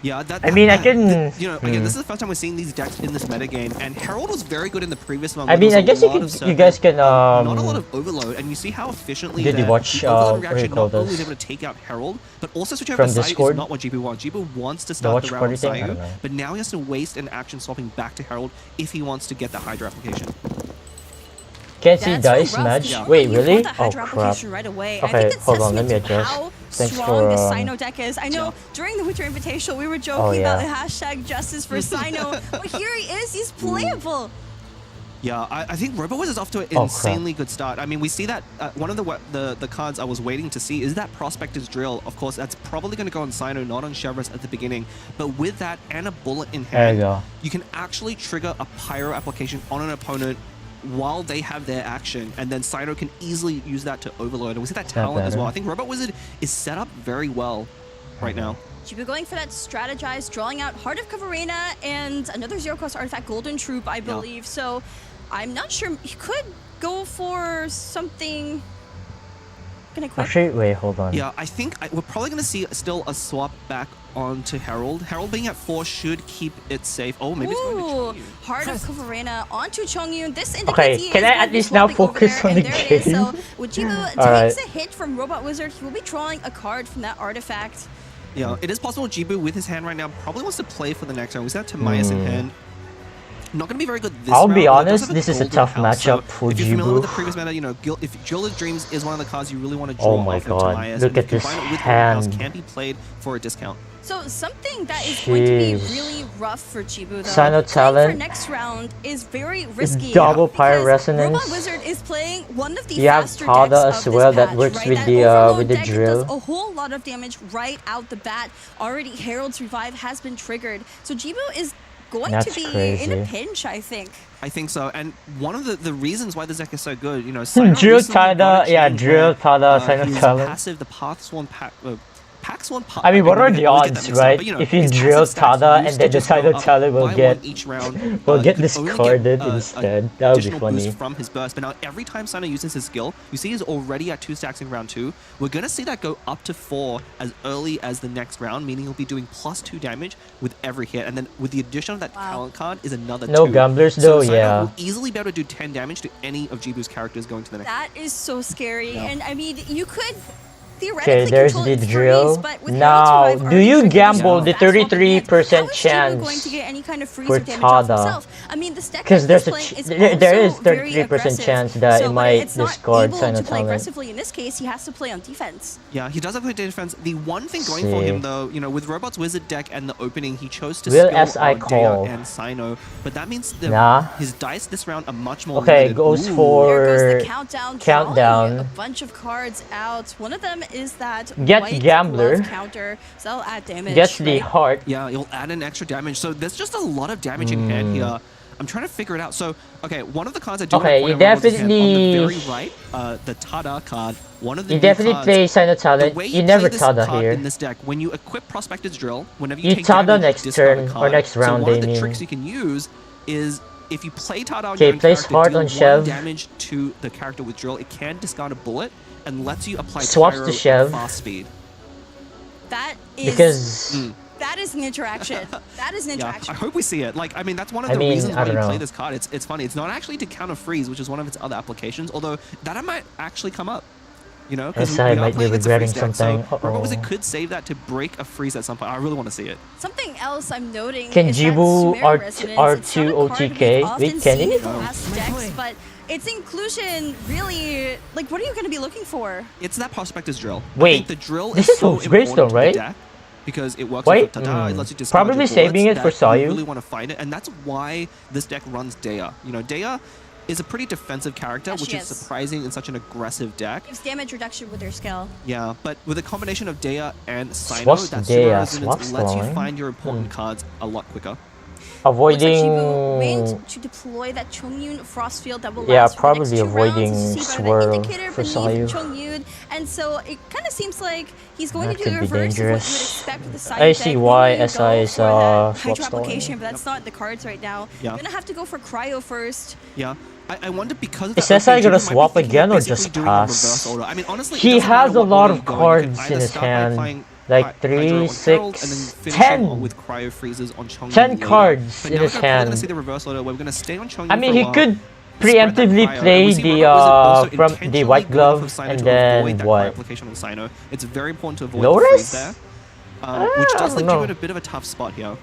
Yeah, I mean, I can. You know, again, this is the first time we're seeing these decks in this metagame, and Herald was very good in the previous one. I where mean, there I was guess a you lot could. of You circuit, guys can. not a lot of overload, and you see how efficiently Did you that watch, the overload what do you reaction call not only this? was able to take out Herald, but also switch over From to Sayu Discord? is not what GP wants. GP wants to The start watch the round party on thing? I don't Sayu, know. but now he has to waste an action swapping back to Herald if he wants to get the Hydra application. Can't see That's dice rough. match. Yeah. Wait, You really? want that Oh Hydra crap. application right away. I Okay, think it's hold on. Let me testament to adjust. how Thanks strong for. this Sino deck is. I know during the Winter Invitational we were joking yeah. about the hashtag justice for Sino, but here he is. He's playable. Yeah, I think RoboWiz is off to an crap. insanely good start. I mean, we see that one of the cards I was waiting to see is that Prospector's Drill. Of course, that's probably going to go on Sino, not on Chevrolet at the beginning. But with that and a bullet in There hand, you go. you can actually trigger a Pyro application on an opponent while they have their action, and then Sino can easily use that to overload. And we see that talent as well. I think Robot Wizard is set up very well right now. Jibu going for that strategize, drawing out Heart of Cavarina and another zero-cost artifact, Golden Troop, I believe. So I'm not sure. He could go for something. Gonna quit. Actually, wait, hold on. Yeah, I think we're probably going to see still a swap back onto Herald. Herald being at 4 should keep it safe. Oh, maybe it's going to Ooh, Heart of Cavarina onto Chongyun. This indicates Okay, he can is I going at to be least now swapping over focus there, on and the there it is. game? So when Jibu Alright. takes a hit from Robot Wizard, he will be drawing a card from that artifact. Yeah, it is possible Jibu with his hand right now probably wants to play for the next round. We said Timaeus in hand. Not going to be very good this I'll round. be but it does honest, have this is a golden tough house, matchup so for if you're familiar with the Jibu. previous meta, you know, if Jeweller's Dreams is one of the cards you really want to draw Oh my off of god, Timaeus, look and at this combine it with Golden House hand. can be played for a discount. So something that is going to be really rough for Jibu though. Sino talent. For next round is very risky. Double Pyre Resonance. Robot Wizard is playing one of the You have faster Tada decks as of well this that patch, works right? with That the overload with the deck, it drill. does a whole lot of damage right out the bat. Already Herald's Revive has been triggered. So Jibu is going That's to be crazy. in a pinch, I think. I think so, and one of the reasons why this deck is so good, you know, Drill Tada, yeah, Drill Tada, Sino talent. Passive, the Pathsworn Pack Swan. I mean, what are the odds, right? If you drill Tada and then the Sino talent will get discarded instead. That would be funny. From his burst, but now every time Sino uses his skill, you see he's already at 2 stacks in round 2. We're gonna see that go up to 4 as early as the next round, meaning he'll be doing +2 damage with every hit, and then with the addition of that talent card is another 2. No gamblers though, so Sino yeah. will easily be able to do 10 damage to any of Jibu's characters going to the next. That is so scary, and I mean, you could. Okay, there's the drill. Now, do you gamble the 33% chance for Tada? Because there is 33% chance that it might discard Sino talent. Aggressively in this case, he has to play on defense. Yeah, he does have to play defense. The one thing going for him though, you know, with Robot's Wizard deck and the opening, he chose to skill on Dea and Sino, but that means his dice this round are much more limited. Goes for There goes the countdown. A bunch of cards out. One of them is that Get Gambler. Counter, so that'll add damage. Gets the heart. Yeah, it'll add an extra damage. So there's just a lot of damage in hand here. I'm trying to figure it out. So, okay, one of the cards I do want to point out on the very right, the Tada card, one of the You definitely cards, play Sino talent. the way You never play this Tada card here. in this deck, when you equip Prospector's Drill, whenever You take Tada damage, next discard a turn, or card. next round, so one I of the mean. tricks you can use is if you play Tada on Okay, your own place character, heart deal on 1 Chev. damage to the character with Drill, it can discard a bullet and lets you apply Swaps Pyro to Chev. at fast speed. That is Because that is an interaction. That is an interaction. I hope we see it. Like, I mean, that's one of the reasons why you play this card. It's funny. It's not actually to counter freeze, which is one of its other applications. Although that might actually come up. You know, because SI might be regretting something. So Robot Wizard could save that to break a freeze at some point. I really want to see it. Something else I'm noting Can is Jibu that Sumer Resonance, R2 OTK? Wait, can he? Past decks, but its inclusion really, like, what are you going to be looking for? It's that Prospector's Drill. Wait, I think the drill this is is so Gravestone, important to the right? deck because it works Wait, with Tada, it lets you discard probably your saving bullets it for that Sayu. You really want to find it, and that's why this deck runs Dea. You know, Dea is a pretty defensive character, which is surprising in such an aggressive deck. Gives damage reduction with their skill. Yeah, but with a combination of Dea and Sino, Swaps that Dea, Sumer Resonance swaps lets you line. find your important cards a lot quicker. Avoiding. Meant to deploy that Chongyun Frost Field that will Yeah, last for the next probably 2 rounds. avoiding You see by Swirl the indicator for beneath Sayu. Chongyun, and so it kind of seems like he's going That to do could the be reverse of what you would dangerous. expect with the Sayu I see deck. why Maybe you SI go is for that swap Hydro stall. application, but that's not in the cards right now. Yeah. You're gonna have to go for Cryo first. Yeah. I wonder because of Is that, SI gonna Jibu might be swap thinking again of or basically just doing a reverse pass? order. I mean, honestly, it He doesn't has matter a what lot order of you go, you can cards either in his start by hand. playing Like Hydro 3, on Herald 6, and then finish 10. on with Cryo freezes on Chongyun 10 later. cards But in now his we're probably gonna hand. see the reverse order where we're gonna stay on Chongyun I mean, for a he while, could spread that preemptively Cryo, play and we see the Robot Wizard also from the intentionally white going glove for Sino and to then avoid that Cryo what? application on Sino. It's very important to avoid the Lotus? freeze there, which does I leave don't you in know. a bit of a tough spot here.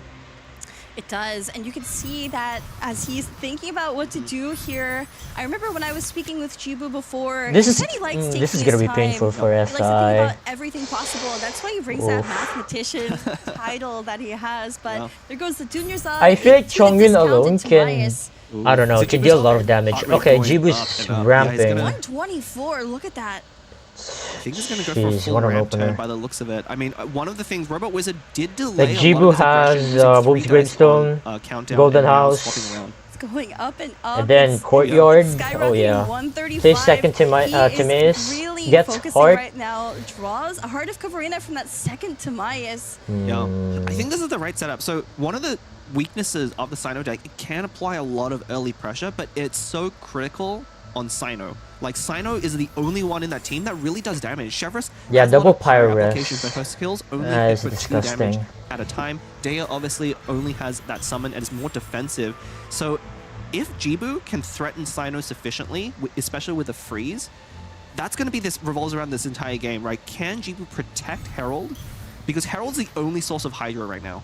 It does, and you can see that as he's thinking about what to do here. I remember when I was speaking with Jibu before, This he is said he likes this is taking gonna his be painful time. for He likes to think SI. about everything possible, and that's why he brings that Oof. mathematician title that he has. But there goes the juniors up. I feel like into the Chongyun discounted alone can, Tobias. I don't know, can deal a lot of damage. Okay, Jibu's ramping. 124, look at that. I think he's going to go for a Jeez, full what an ramp turn opener. by the looks of it. I mean, one of the things, Robot Wizard did delay Like a lot Jibu of his aggression has using Wolf's 3 dice Gravestone, on, countdown Golden and now House, swapping around. It's going up and up. and then It's Courtyard. Oh skyrocketing yeah. 135. Plays second to my He is Timaeus. really Gets focusing heart. right now. Draws a Heart of Kavarina from that second Timaeus. Yeah, I think this is the right setup. So one of the weaknesses of the Sino deck, it can apply a lot of early pressure, but it's so critical on Sino. Like, Sino is the only one in that team that really does damage. Chevrolet Yeah, has a lot double of pyro Pyro application Rest. for her skills, only It's hit for 2 damage disgusting. at a time. Dea obviously only has that summon and is more defensive. So if Jibu can threaten Sino sufficiently, especially with a freeze, that's going to be this revolves around this entire game, right? Can Jibu protect Herald? Because Herald's the only source of Hydra right now.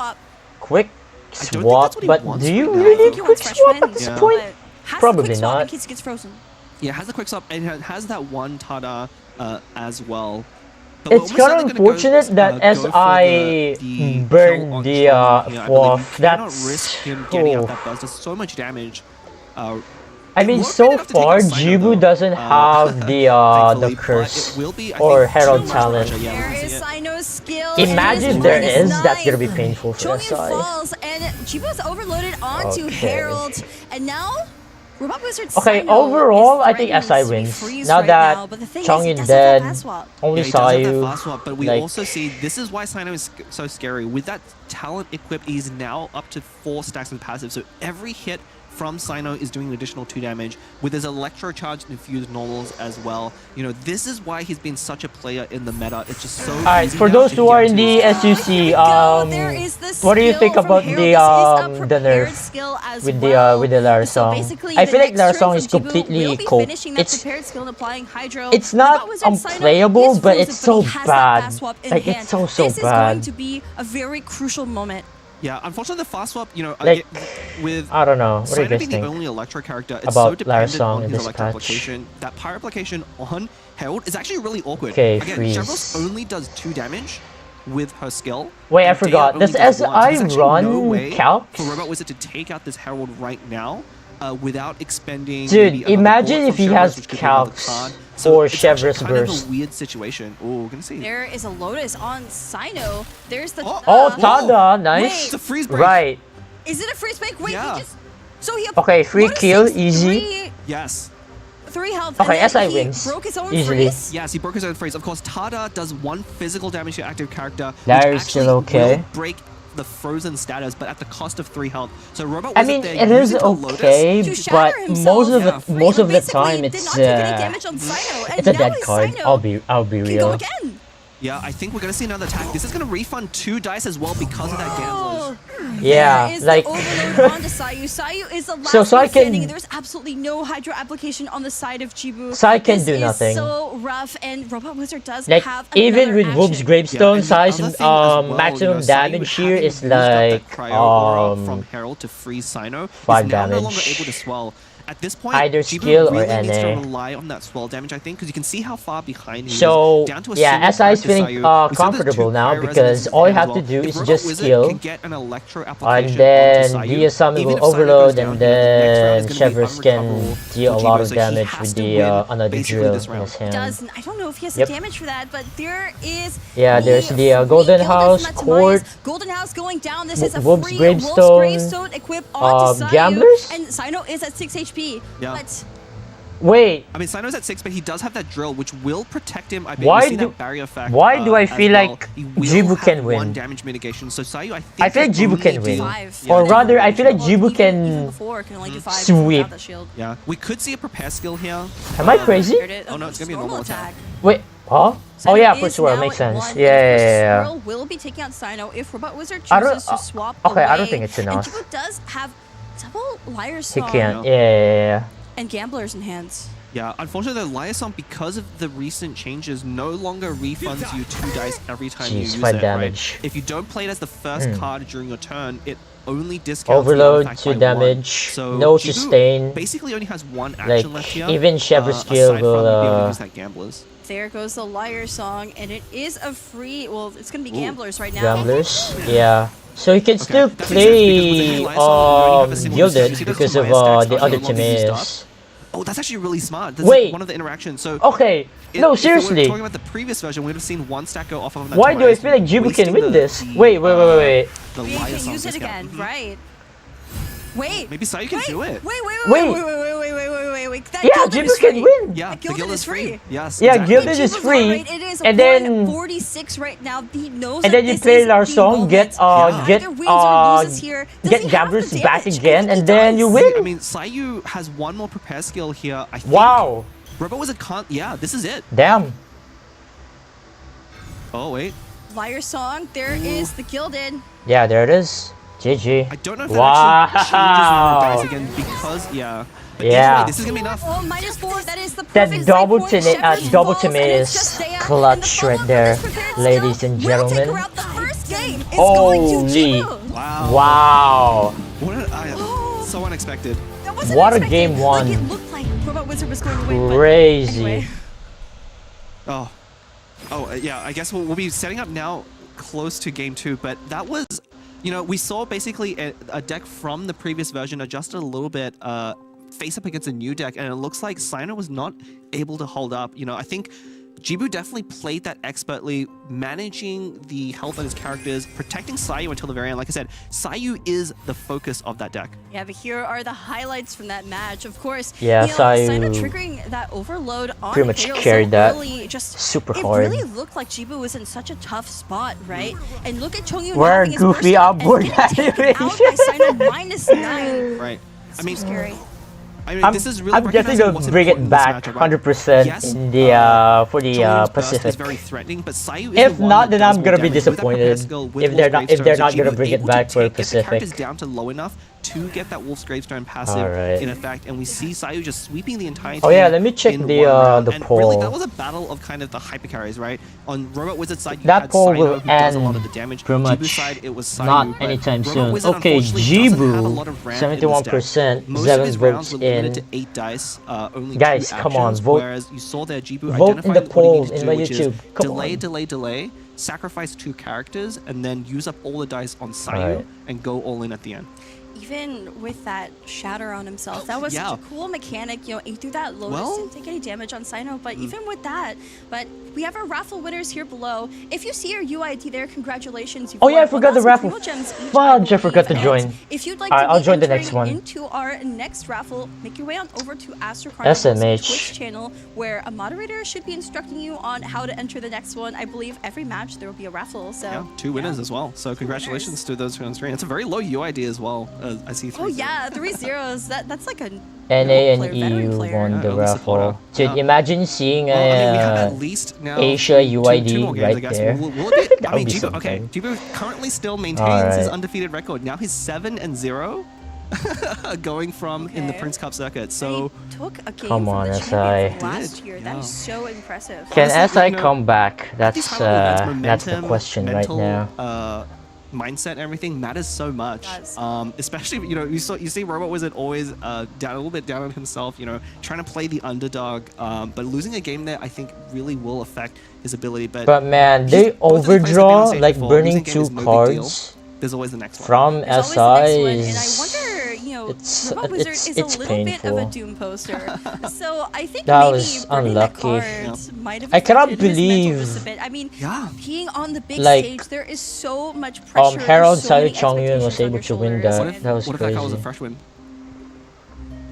swap. Quick I don't think swap, that's what he but wants do you right now, really though. need quick swap at this point? Has Probably the quick swap not. in case it gets frozen. Yeah, has the quick swap and has that one Tada as well. But It's we're almost kind of certainly gonna unfortunate go, that go as for I the burned kill on the Chong here, I believe. Fluff, You cannot that's risk him getting out oof. that burst. There's so much damage. I mean, so far Jibu doesn't have the curse or herald talent. There is Sino's skill. Imagine it there is is, that's gonna be painful for Chongyun SI. falls and Jibu's overloaded onto Okay. Herald, and now Robot Wizard Okay, Sino overall, is I think threatened SI to be wins. freeze Now right that now, but the thing is, Chongyun he does have dead, that fast swap. only Yeah, he does have that Sayu, fast swap, but we like, also see this is why Sino is so scary. With that talent equipped, he's now up to 4 stacks of passive. So every hit from Sino is doing an additional 2 damage with his electro charged infused normals as well. You know, this is why he's been such a player in the meta. It's just so Alright, easy for now those to who get are in to the SUC, what do you think about the nerf with the Lara song? I feel like Lara song is completely cool. It's not unplayable, but it's so bad. Like it's so This is going bad. to be a very crucial moment. Yeah, unfortunately the fast swap, you know, Like, with I don't know. What do you Sino guys being the think only Electro character, it's about so Lara dependent song on in his this Electro patch? application. That Pyro application on Herald is actually really awkward. Okay, Again, freeze. Chevros only does 2 damage with her skill. Wait, I and Dea forgot. only Does does 1. So SI there's actually run no way calcs? for Robot Wizard to take out this Herald right now without expending Dude, maybe another imagine bullet if from he Chevros, has which could be another calcs card. So or it's actually Chevros kind of burst. a weird situation. Oh, we're gonna see. There is a Lotus on Sino. There's the Oh, Tada, nice. It's a freeze break. Right. Is it a freeze break? Wait, Yeah. he just so he Okay, free Lotus kill, takes easy. Yes. 3 health. Okay, and then SI he wins. broke his own Easily. freeze. Yes, he broke his own freeze. Of course, Tada does 1 physical damage to active character, That which is still actually okay. will break the frozen status, but at the cost of 3 health. So Robot I Wizard mean, there it is using the Lotus okay, to shatter but himself. most of the Basically, time did it's not take any damage on Sino, and it's a now dead his card. Sino I'll be can go real. again. Yeah, I think we're gonna see another attack. This is gonna refund 2 dice as well because of that gamblers. Yeah, There is like the overload onto Sayu. Sayu is the last So Sai one standing. can- There's absolutely no hydro application on the side of Jibu. Sai can This do is nothing. so rough, and Robot Wizard does like have even another with action. Wolf's Gravestone, and the Sai's other thing as well, maximum Sayu damage here having is used up that like cryo aura from um Herald to freeze Sino 5 is now no damage. longer able to swell. At this point, Either Jibu skill or really needs to NA. rely on that swell damage, I think, because you can see how far behind he So is. Down to a yeah, single SI is character, feeling Sayu. We said there's comfortable 2 now cryo because resonances all you as have well. to do If is Robot just Wizard skill, can get an electro application and then onto Sayu, DSM even will if Sayu goes overload, down and here, the next round then is gonna be Chevros can unrecoverable deal a for lot Jibu, of so he damage has with to the win another basically drill this in round. his hand. Does I don't know if he has Yep. the damage for that, but there is Yeah, there's the free Golden kill House, from Court, Matsumaya's. Golden House going down. This is a Wolf's free Gravestone, Gravestone equip onto Sayu, Gamblers? and Sino is at 6 HP. Yeah. But Wait, I mean, Sino's at 6, but he does have that drill, which will protect him. I bet Why you see do- that barrier effect. why do I as feel well. like He will Jibu have can 1 win? damage mitigation. So Sayu, I think I feel like can Jibu only can win. do- Or rather, I feel like Well, Jibu even can before can only do 5 sweep. without that shield. Yeah, we could see a prepare skill here. Am I crazy? Oh no, it's gonna be a normal attack. Wait, huh? Sino Oh yeah, for is sure, now makes at sense. 1, Yeah, and of course, yeah, yeah. Swirl will be taking out Sino if Robot Wizard I don't- chooses to swap okay, I don't away. think it's enough. And Jibu does have double Liar He Song can't. Yeah. and Gamblers in hands. Yeah, unfortunately, the Liaison, because of the recent changes, no longer refunds you 2 dice every time you Jeez, use 5 it. damage. Right? If you don't play it as the first Hmm. card during your turn, it only discounts the Overload, artifact 2 by 1. damage, So no Jibu sustain. basically only has 1 action left Like here. even Chevros skill aside will from being able to use that Gamblers. There goes the Liar Song, and it is a free. Well, it's gonna be Gamblers right now. Gamblers. Yeah. So he can still that makes sense, because with play the Liaison, you only have a single Gilded use. You see those because of Tamaya stacks the are other no longer used up. Timaeus. Oh, that's actually really smart. That's Wait. like one of the interactions. So Okay, no, if we seriously. were talking about the previous version, we would have seen 1 stack go off of that. Why do I Tamaya, feel like Jibu wasting can win the- this? the, Wait. The We Liaison can use it discount. again, right? Wait. Maybe Sayu can do it. Wait. Wait. That Yeah, Gilded Jibu is can free. win. Yeah, That the Gilded guild is is free. free. Yes. Yeah, exactly. Gilded is Jibu's free, alright, it is and then 46 right now. He knows and that then you this play is Lar the Song, moment. get Either wins or loses here. Does get he have Gamblers the back damage? again, He and then you does. win. I mean, Sayu has 1 more prepare skill here. I think. Wow. Robot Wizard can't. Yeah, this is it. Damn. Oh wait. Liar Song, there is the Gilded. Yeah, there it is. GG. I don't know if that actually changes Wow. when it dies again because yeah. But Yeah. either way, this is gonna be enough. Oh, -4. That is the That perfect double save point. Chevros double falls, and it's just Timaeus Dea, clutch and the right follow-up there, is prepared ladies still. and Will take gentlemen. her out the first game. It's going to Holy. Jibu. Wow. Wow. What so unexpected. That wasn't What a expecting, game one. Like, it looked like Robot Wizard was going to win. Crazy. But anyway. Yeah, I guess we'll be setting up now close to game 2, but that was, you know, we saw basically a deck from the previous version adjusted a little bit, face up against a new deck, and it looks like Sino was not able to hold up. You know, I think Jibu definitely played that expertly, managing the health of his characters, protecting Sayu until the very end. Like I said, Sayu is the focus of that deck. Yeah, but here are the highlights from that match. Of course, yeah, Sayu Sino triggering that overload on pretty much Halo carried so that early, just, super it hard. It really looked like Jibu was in such a tough spot, right? And look at Chongyun Where having his Goofy burst up and outboard getting taken out by Sino -9. Right. I mean, scary. I mean, this is really I'm guessing they'll bring it back 100% in the for the Pacific. Is very threatening, but Sayu is If the one not, that then does I'm more gonna be damage with that disappointed skill, with if they're not Wolf's gonna Gravestones. bring it Able back to for get the Pacific. characters down to low enough to get that Wolf's Gravestone passive Alright. in effect, and we see Sayu just sweeping the entire team. Oh yeah, let me check the and poll. really, that was a battle of kind of the hyper carries, right? On Robot Wizard side, you That had poll Sino, will who does a lot end of the damage. pretty Jibu much side, it was Sayu, not but anytime Robot soon. Wizard, Okay, unfortunately, doesn't have a lot Jibu, of ramp in this deck. 71%, Most of 7 his rounds votes were limited in. to 8 dice, only Guys, 2 come on, actions, vote. whereas you saw there Jibu Vote in identified the what he polls needed to in my do, which is YouTube. Come delay, on. delay, sacrifice 2 characters, and then use up all the dice on Sayu Alright. and go all in at the end. Even with that shatter on himself, that was such a cool mechanic. You know, he threw that Lotus, didn't take any damage on Sino, but even with that, but we have our raffle winners here below. If you see your UID there, congratulations. You've Oh yeah, I won forgot the 1,000 raffle. real gems each, Fudge, I forgot to believe. join. And if you'd like Alright, to I'll be join the next entering one. into our next raffle, make your way on over to Astro Carnival's SMH. Twitch channel, where a moderator should be instructing you on how to enter the next one. I believe every match there will be a raffle. So Yeah, 2 winners as well. So congratulations to those who are on screen. It's a very low UID as well. I see 3. Oh yeah, 3 zeros. That's like a NA and player, veteran EU player. won the early supporter. raffle. Dude, imagine seeing Well, I mean, we have a at least now Asia two more UID games, I right guess. there. Will it be, That I mean, would be Jibu, okay, something. Jibu currently still maintains his Alright. undefeated record. Now he's 7-0, going from in the Prince Cup circuit. So took a game Come from on, the SI. champion from last year. That is so impressive. Can Honestly, SI you know, come back? at these That's high-level events, that's the momentum, question mental, right now. Mindset and everything matters so much. Especially, you know, you see Robot Wizard always down a little bit down on himself, you know, trying to play the underdog. But losing a game there, I think, really will affect his ability. But man, they both of these players have been on overdraw stage like before. burning Losing a game 2 is no big deal. cards There's always the next one. from There's SI always the next one, and I is wonder, you know, it's- Robot Wizard it's- is it's a little bit of a painful. Doom poster. So I think That maybe was burning the unlucky. cards might have I cannot affected his mental just believe a bit. I mean, being on the big like, stage, there is so much pressure. Harold there's so many Sayu Chongyun was expectations on able your to win shoulders, that. and- That was What if that was a crazy. fresh win?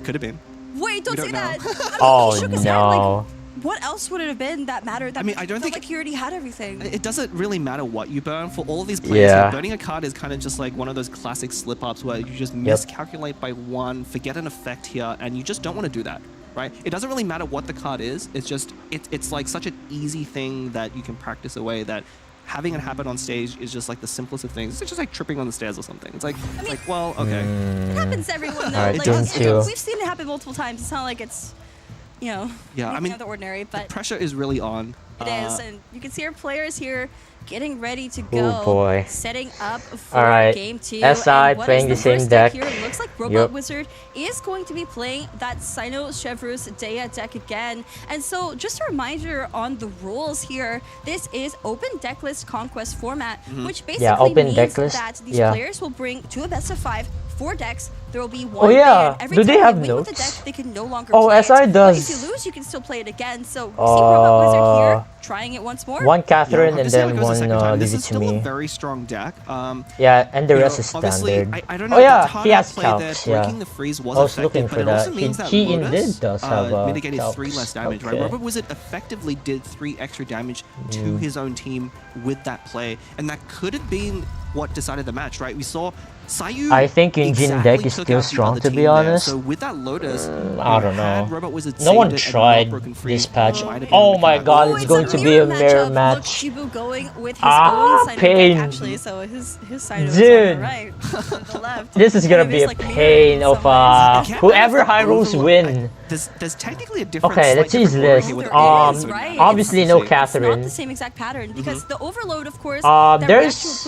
Could have been. Wait, don't We say don't that. know. I mean, Oh he shook his head, like, no. what else would it have been that mattered? That I mean, I don't felt think- like he already had everything. It doesn't really matter what you burn for all of these players. Yeah. Like, burning a card is kind of just like one of those classic slip-ups where you just miscalculate by 1, forget an effect here, and you just don't want to do that, right? It doesn't really matter what the card is. It's just it's like such an easy thing that you can practice away that having it happen on stage is just like the simplest of things. It's just like tripping on the stairs or something. It's like, well, okay. It happens to everyone, though. Alright, Like, Doom it's- 2. we've seen it happen multiple times. It's not like it's, you know, Yeah, I anything mean, out of the ordinary, but Pressure is really on. it is, and you can see our players here getting ready to Oh go, boy. setting up for Alright, game 2. SI and what playing is the same first deck. Here? It looks like Robot Yep. Wizard is going to be playing that Sino Chevrus Dea deck again. And so just a reminder on the rules here, this is open deck list conquest format, which basically open means deck list, that these yeah. players will bring to a best of 5 4 decks. There will be one Oh yeah, ban. Every do time they have win with the notes? deck, they can no longer Oh, play it. SI But does. if you lose, you can still play it again. So we see Robot Wizard here trying it once more. One Catherine Yeah, and we'll have to see how then it goes the one second time. leave This it is to still a me. very strong deck. Yeah, and the You rest know, is obviously, standard. I don't know. Oh yeah, it's hard he to has play calcs. that Yeah, breaking the freeze was I was effective, looking but for it that. also means that He Lotus indeed does have mitigated calcs. 3 less damage. Right, Okay. Robot Wizard effectively did 3 extra damage to his own team with that play, and that could have been what decided the match. Right, we saw Sayu. I think Yunjin deck is took still out the strong, other to be team there. honest. So with that Lotus, I don't know. had Robot Wizard No saved one it and tried not broken free, this patch. it might have been Oh a my comeback. god, Oh, it's going to be a mirror Look, match. Shibu going with his Ah, own side pain. deck, actually, so his side is on Dude. the right, to the left. This is gonna be a Maybe it's like pain mirroring of someone's. whoever Hyros win. there's technically a different. Okay, let's use this. Obviously no Catherine. Not the same exact pattern because the overload, of course. There's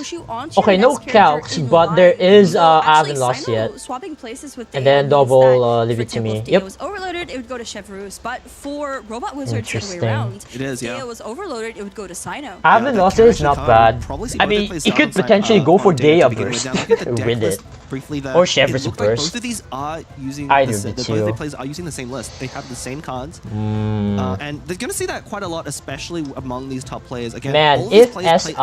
okay, no calcs, but there is I haven't lost yet. Swapping places with and then double leave it to me. Yep. Was overloaded, it would go to Chevreuse, but for Robot Wizard, the other way around. It is, yeah. Deo was overloaded, it would go to Sino. I haven't lost it. It's not bad. I mean, you could potentially go for Dea burst with it. Or Chevreuse burst. Both of these are using either the two. both the players are using the same list. They have the same cards, and they're gonna see that quite a lot, especially among these top players. Again, man, if SI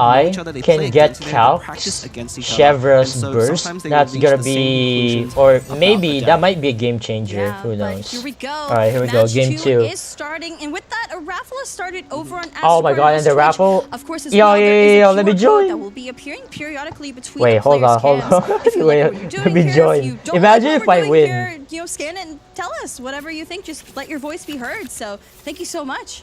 can get calcs, Chevreuse burst, that's gonna be, or maybe that might be a game changer. Who knows? Here we go. All right, here we go. Game 2 is starting, and with that, a raffle has started over on. Oh my god, and the raffle. Of course, yo, let me join. That will be appearing periodically between. Wait, hold on. Wait, let me join. Imagine if I win. Here, you know, scan it and tell us whatever you think. Just let your voice be heard. So, thank you so much.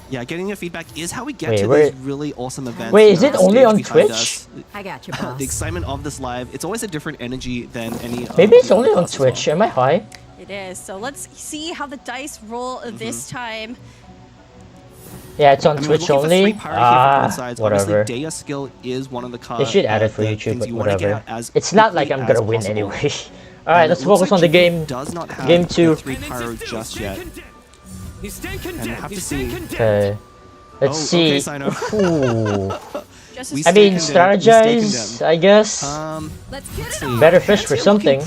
Yeah, getting your feedback is how we get to these really awesome events. Wait, is it only on Twitch? I got you, boss. The excitement of this live, it's always a different energy than any. Maybe it's only on Twitch. Am I high? It is. So let's see how the dice roll this time. Yeah, it's on Twitch only. Whatever. Dea skill is one of the they should add it for YouTube, but whatever. It's not like I'm gonna win anyway. Alright, let's focus on the game. Game 2. Just yet. And I have to see. Okay. Let's see. Ooh. I mean, strategize, I guess. Better fish for something.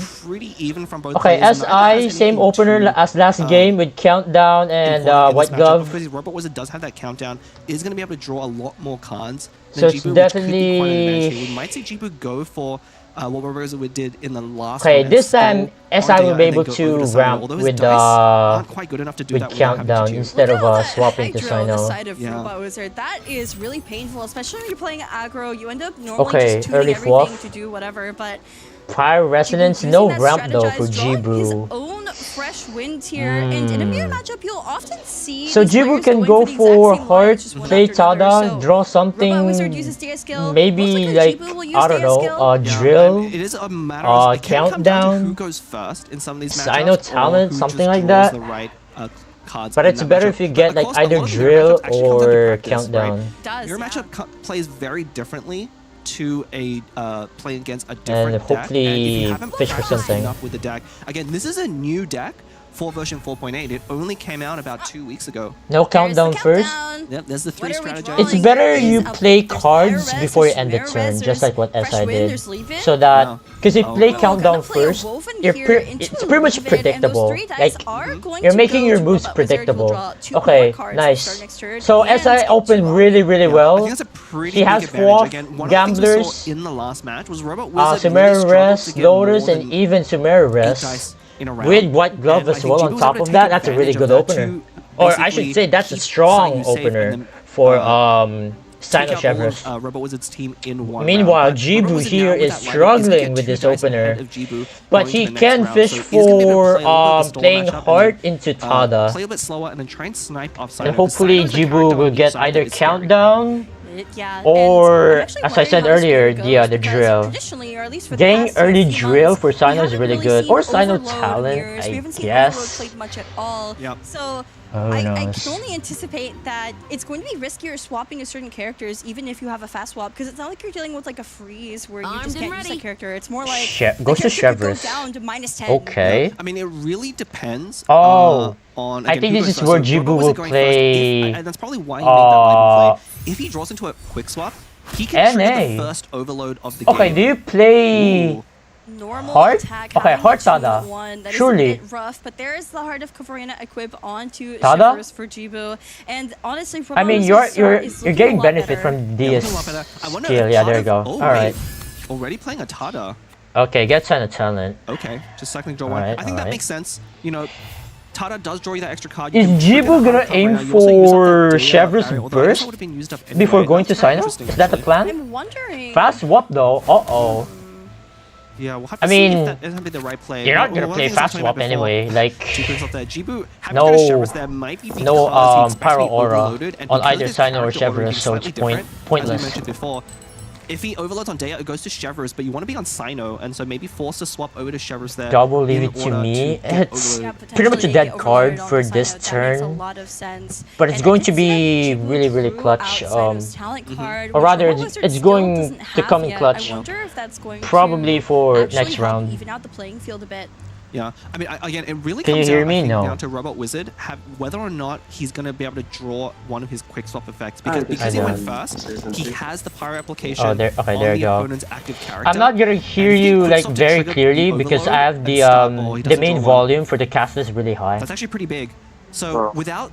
Okay, SI, same opener as last game with Countdown and White Glove. Because Robot Wizard does have that countdown, is going to be able to draw a lot more cards. So it's definitely. We might see Jibu go for what Robot Wizard did in the last. Okay, this time SI will be able to ramp with Countdown instead of swapping to Sino. That is really painful, especially when you're playing aggro. You end up normally just tuning everything to do whatever, but. Fire Resonance, no ramp though for Jibu. Own fresh wind here, and in a mirror matchup, you'll often see. So Jibu can go for Heart, play Tada, draw something. Maybe like I don't know, drill, it is a matter of Countdown, who goes first in some of these matchups, Sino talent, something like that. Cards but it's better if you get like either drill or Countdown. Your matchup plays very differently to a playing against a different and hopefully deck. And fish for something. With the deck. Again, this is a new deck for version 4.8. It only came out about 2 weeks ago. No Countdown first. Yep, there's the 3 strategy. It's better you play cards before you end the turn, just like what SI did. So that, because if you play Countdown first, it's pretty much predictable. Like, you're making your moves predictable. Okay, nice. So SI opened really well. He has 4 Gamblers, Sumeru Rest, Lotus, and even Sumeru Rest. With White Glove as well on top of that, that's a really good opener. Or I should say that's a strong opener for Sino Chevreuse. Meanwhile, Jibu here is struggling with this opener, but he can fish for playing Heart into Tada. And hopefully Jibu will get either Countdown or, as I said earlier, the drill. Getting early drill for Sino is really good. Or Sino talent, I guess. So I can only anticipate that it's going to be riskier swapping to certain characters, even if you have a fast swap, because it's not like you're dealing with like a freeze where you just can't use that character. It's more like goes to Chevreuse. Down to -10. Okay. I mean, it really depends. On again, I think this is where Jibu will play. And that's probably why he made that line play. If he draws into a quick swap, he can trigger the first overload of the game. Okay, do you play Heart? Okay, Heart Tada. Surely. Rough, but there is the Heart of Kavarina equip onto Tada? Chevreuse for Jibu, and honestly, I mean, you're getting benefit from DS skill. Yeah, there you go. All right. Already playing a Tada. Okay, get Sino talent. Okay, just cycling draw one. I think that makes sense. You know, Tada does draw you that extra card. Is Jibu gonna aim for Chevreuse burst before going to Sino? Is that the plan? I'm wondering. Fast swap though. Uh-oh. Yeah, we'll have I to mean, see if that is the right play. you're not gonna play fast swap anyway. Like, Jibu, no Pyro Aura on either Sino or Chevreuse, so it's pointless. As we mentioned before, If he overloads on Dea, it goes to Chevreuse, but you want to be on Sino, and so maybe force to swap over to Chevreuse there. Double leave it to me. It's pretty much a dead card for this turn, but it's going to be really clutch. Or rather, it's going to come in clutch. Probably for next round. Even out the playing field a bit. Yeah, I mean, again, it really Can comes you hear out, me? I think, No. down to Robot Wizard, whether or not he's going to be able to draw one of his quick swap effects. Because he went first, he has the Pyro application Oh, there, okay, on there the you go. opponent's active character. I'm not gonna hear you like very clearly because I have the main volume for the cast is really high. That's actually pretty big. So without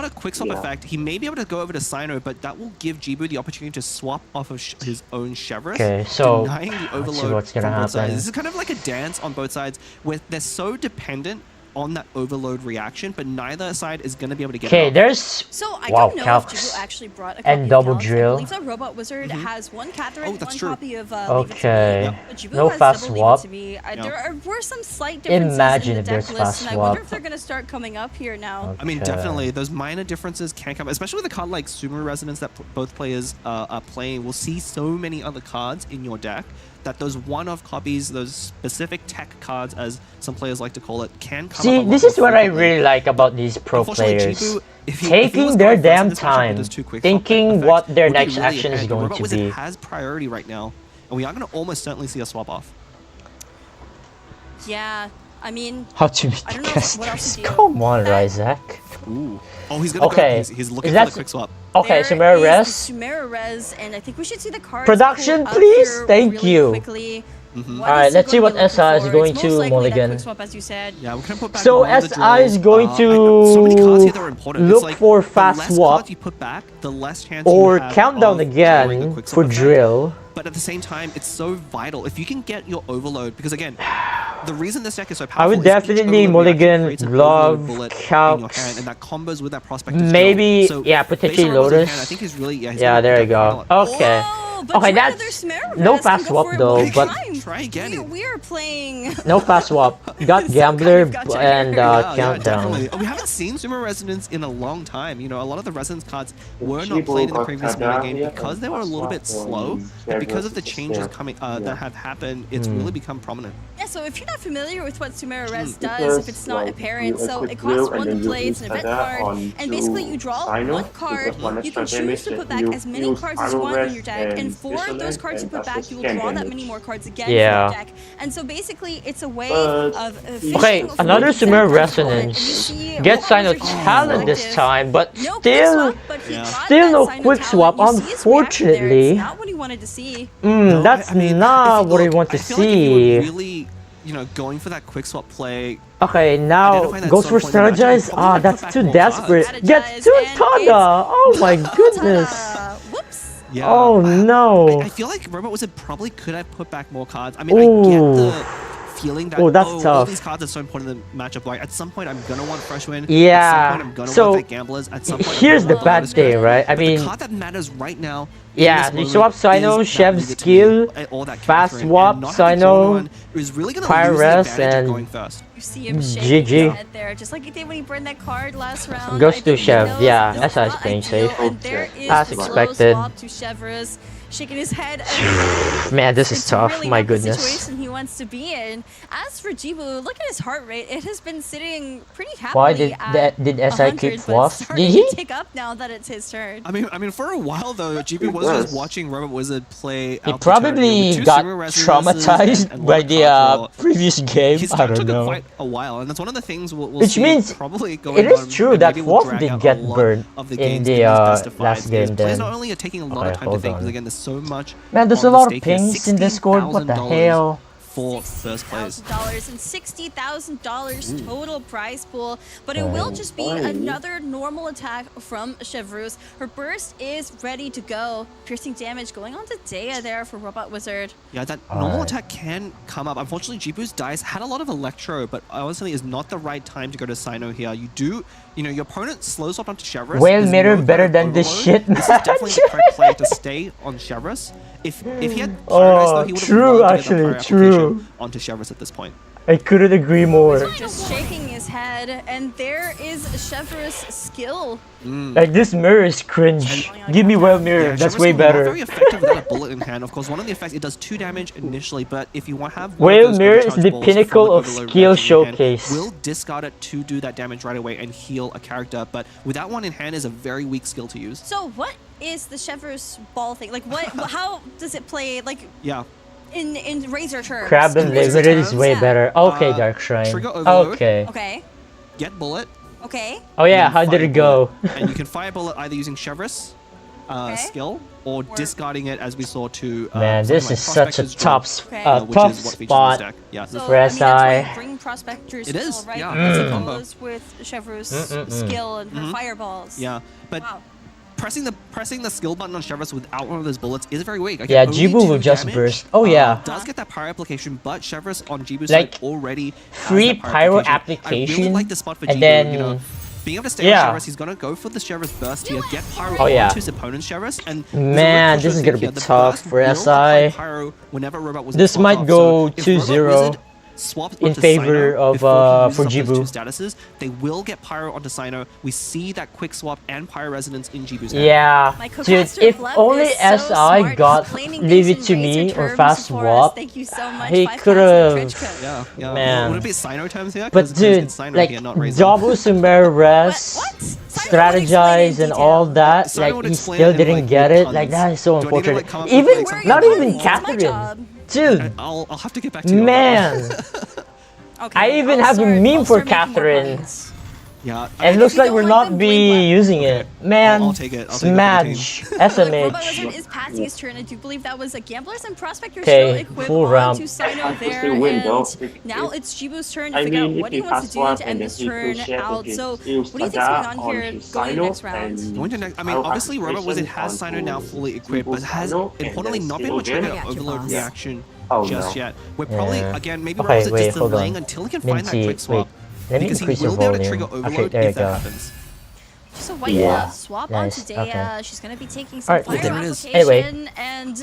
a quick swap effect, he may be able to go over to Sino, but that will give Jibu the opportunity to swap off of his own Chevreuse, Okay, so denying the let's overload see what's gonna from both sides. happen. This is kind of like a dance on both sides where they're so dependent on that overload reaction, but neither side is going to be able to get it Okay, off. there's So I wow, don't know if calcs Jibu actually brought a copy and of double Calcs. I drill. believe that Robot Wizard has one Catherine, one that's true. copy of Okay, But Jibu no has fast double swap. Leave It to Me. There were some slight differences Imagine in if the there's deck fast list, and I wonder swap. if they're going to start coming up here now. I mean, Okay. definitely, those minor differences can come, especially with a card like Sumo Resonance that both players are playing. We'll see so many other cards in your deck that those one-off copies, those specific tech cards, as some players like to call it, can come See, up a this lot is more what I frequently. really like about these pro Unfortunately, players. Jibu, if he was Taking their going first in damn this matchup with time, his two quick swap thinking effects, what their would be next really action is ahead. going Robot to Wizard be. has priority right now, and we are going to almost certainly see a swap off. Yeah, I mean, How to beat I the don't know what else to casters? do. Come on, Ryzak. Ooh. Oh, he's going to Okay, go. He's looking is for that the quick swap. Okay, There Sumera is Res. the Sumera Res, and I think we should see the cards Production, pull up please? here Thank really you. quickly. What Alright, is let's he see going what to be looking SI is for? going It's to most likely that mulligan. quick swap, as you said. Yeah, we're going to put back So more of the SI is drill. going So many cards here that are to important. It's look like, for the fast less swap cards you put back, the less chance or you have countdown of drawing a again quick swap for effect. drill. But at the same time, it's so vital. If you can get your overload, because again, the reason this deck is so powerful I would is each definitely overload reaction mulligan, creates an glove, overload bullet in your hand, calcs. and that combos with that prospect. of Maybe, skill. So yeah, based potentially on Robo's Lotus. hand, I think he's really, he's Yeah, gonna there you pick up go. quite a lot. Okay. But Okay, try that's another Sumera no Res fast and go swap for it though, one but time. Try again. We are playing. no fast swap. Got Gambler gotcha and here. Yeah, Countdown. definitely. We haven't seen Sumo Resonance in a long time. You know, a lot of the Resonance cards were not played in the previous game because they were a little bit slow, and because of the changes coming that have happened, it's really become prominent. Yeah, so if you're not familiar with what Sumera Res does, if it's not apparent, so it costs 1 to play, it's an event card, and basically you draw one card, you can choose to put back as many cards as you want in your deck, and for those cards you put back, you will draw that many more cards again Yeah. from your deck. And so basically, it's a way of Okay, another Sumera Resonance. Get Sino talent this time, but still no quick swap, unfortunately. Not what he wanted to see. That's not what I want to I feel like if you were see. really, you know, going for that quick swap play. Okay, now identifying that goes some for point in the matchup, Strategize. you probably Ah, that's put back too more desperate. cards. Get two Tada! Oh my goodness. Whoops. Yeah, Oh no. I feel like Robot Wizard probably could have put back more cards. I mean, I get the feeling that Oh, that's all tough. these cards are so important in the matchup. Like at some point, I'm gonna want fresh win. Yeah, At some point, I'm gonna so want that gamblers. At some point, I'm here's gonna the want bad Lotus thing, Grid. right? I But mean, the card that matters right now. yeah, in you this swap moment Sino, is Chef that Leave It to skill, Me, or that fast Catherine, swap, and not having drawn Sino, one is really gonna Fire lose the Rest, advantage of and going first. You see him shaking GG. his head there, just like he did when he burned that card last round. Goes I to think he Chev, knows yeah, it's that's not how it's playing ideal, safe. and there is As the slow expected. swap to Chevreuse, shaking his head. Man, this is It's tough. really My not the goodness. situation he wants to be in. As for Jibu, look at his heart rate. It has been sitting pretty happily Why did at did SI 100, keep but it's floss? starting Did he? to tick up now that it's his turn. I mean, for a while though, GP was just watching Robot Wizard play. He out the probably turn, got with 2 Sumo traumatized Resonances and by one the card draw. previous game. He's I don't took know. quite a while, and that's one of the things we'll Which see means probably going it is on, true and that maybe we'll Wolf drag did out get a lot burned of the in games the these best of last fives, game because players then. not only are taking a lot Okay, of time to hold think, on. because again, there's so much. Man, there's on a the lot of stake here. pings in Discord. What the $16,000 hell? For first place. $1,000 and $60,000 total prize pool, but it will just be another normal attack from Chevreuse. Her burst is ready to go. Piercing damage going on to Dea there for Robot Wizard. Yeah, that normal attack can come up. Unfortunately, Jibu's dice had a lot of Electro, but honestly, is not the right time to go to Sino here. You know, your opponent slows up onto Chevreuse. Whale There's mirror no better kind of than this overload. shit This is definitely the correct play to stay on Chevreuse. If he had Paradise, though, he would have true, loved to get actually, the Pyro true. application onto Chevreuse at this point. I couldn't agree more. Just shaking his head, and there is Chevro's skill. Like this mirror is cringe. Give me well mirror. That's way better. Very effective without a bullet in hand. Of course, one of the effects, it does 2 damage initially, but if you want to have whale mirror is the pinnacle of skill showcase. Will discard it to do that damage right away and heal a character, but without one in hand is a very weak skill to use. So what is the Chevro's ball thing? Like what? How does it play? Like in Razor terms. Crab and limited is way better. Okay, Dark Shrine. Trigger overload. Okay. Get bullet. Okay. Oh yeah, how did it go? And you can fire bullet either using Chevro's skill or discarding it, as we saw to. Man, this is such a tough spot So, for SI. that's why bring Prospector's It is, skill, right? yeah. Because it goes with Chevro's skill and her fireballs. Yeah, but pressing the skill button on Chevro's without one of those bullets is very weak. Yeah, Jibu will just burst. Oh yeah. Does get that pyro application, but Chevro's on Jibu's like, side already free pyro application. I really like the spot for and Jibu, then, you know. Being able to stay on Chevro's, he's gonna go for the Chevro's burst here, get pyro onto his opponent's Chevro's, and man, this is gonna be tough for SI. This might go 2-0 in favor of for Jibu. Statuses, they will get pyro onto Sino. We see that quick swap and pyro resonance in Jibu's hand. Yeah, dude, if only SI got leave it to me or fast swap, he could have. Man, would it be Sino terms here? But dude, like double Sumer res, strategize and all that, like he still didn't get it. Like that is so unfortunate. Even not even Catherine. Dude, I'll have to get back to you. Man, I even have a meme for Catherine. Yeah, and it looks like we're not using it. Man, I'll take it. Smash, Robot Wizard SMH. is passing his turn. I do believe that was a Gamblers and Prospectors still Okay, equipped full round. onto Sino there, and now it's Jibu's turn to figure out what he wants to do to end this turn out. So, what do you think's going on here going next round? I mean, obviously, Robot Wizard has Sino now fully equipped, but has importantly not been able to trigger overload reaction just yet. We're probably again maybe Robot Wizard just delaying until he can find that quick swap. Let me increase your volume. Okay, there you go. Just a white swap onto Dea. Okay. She's going to be taking some fire application. Anyway. And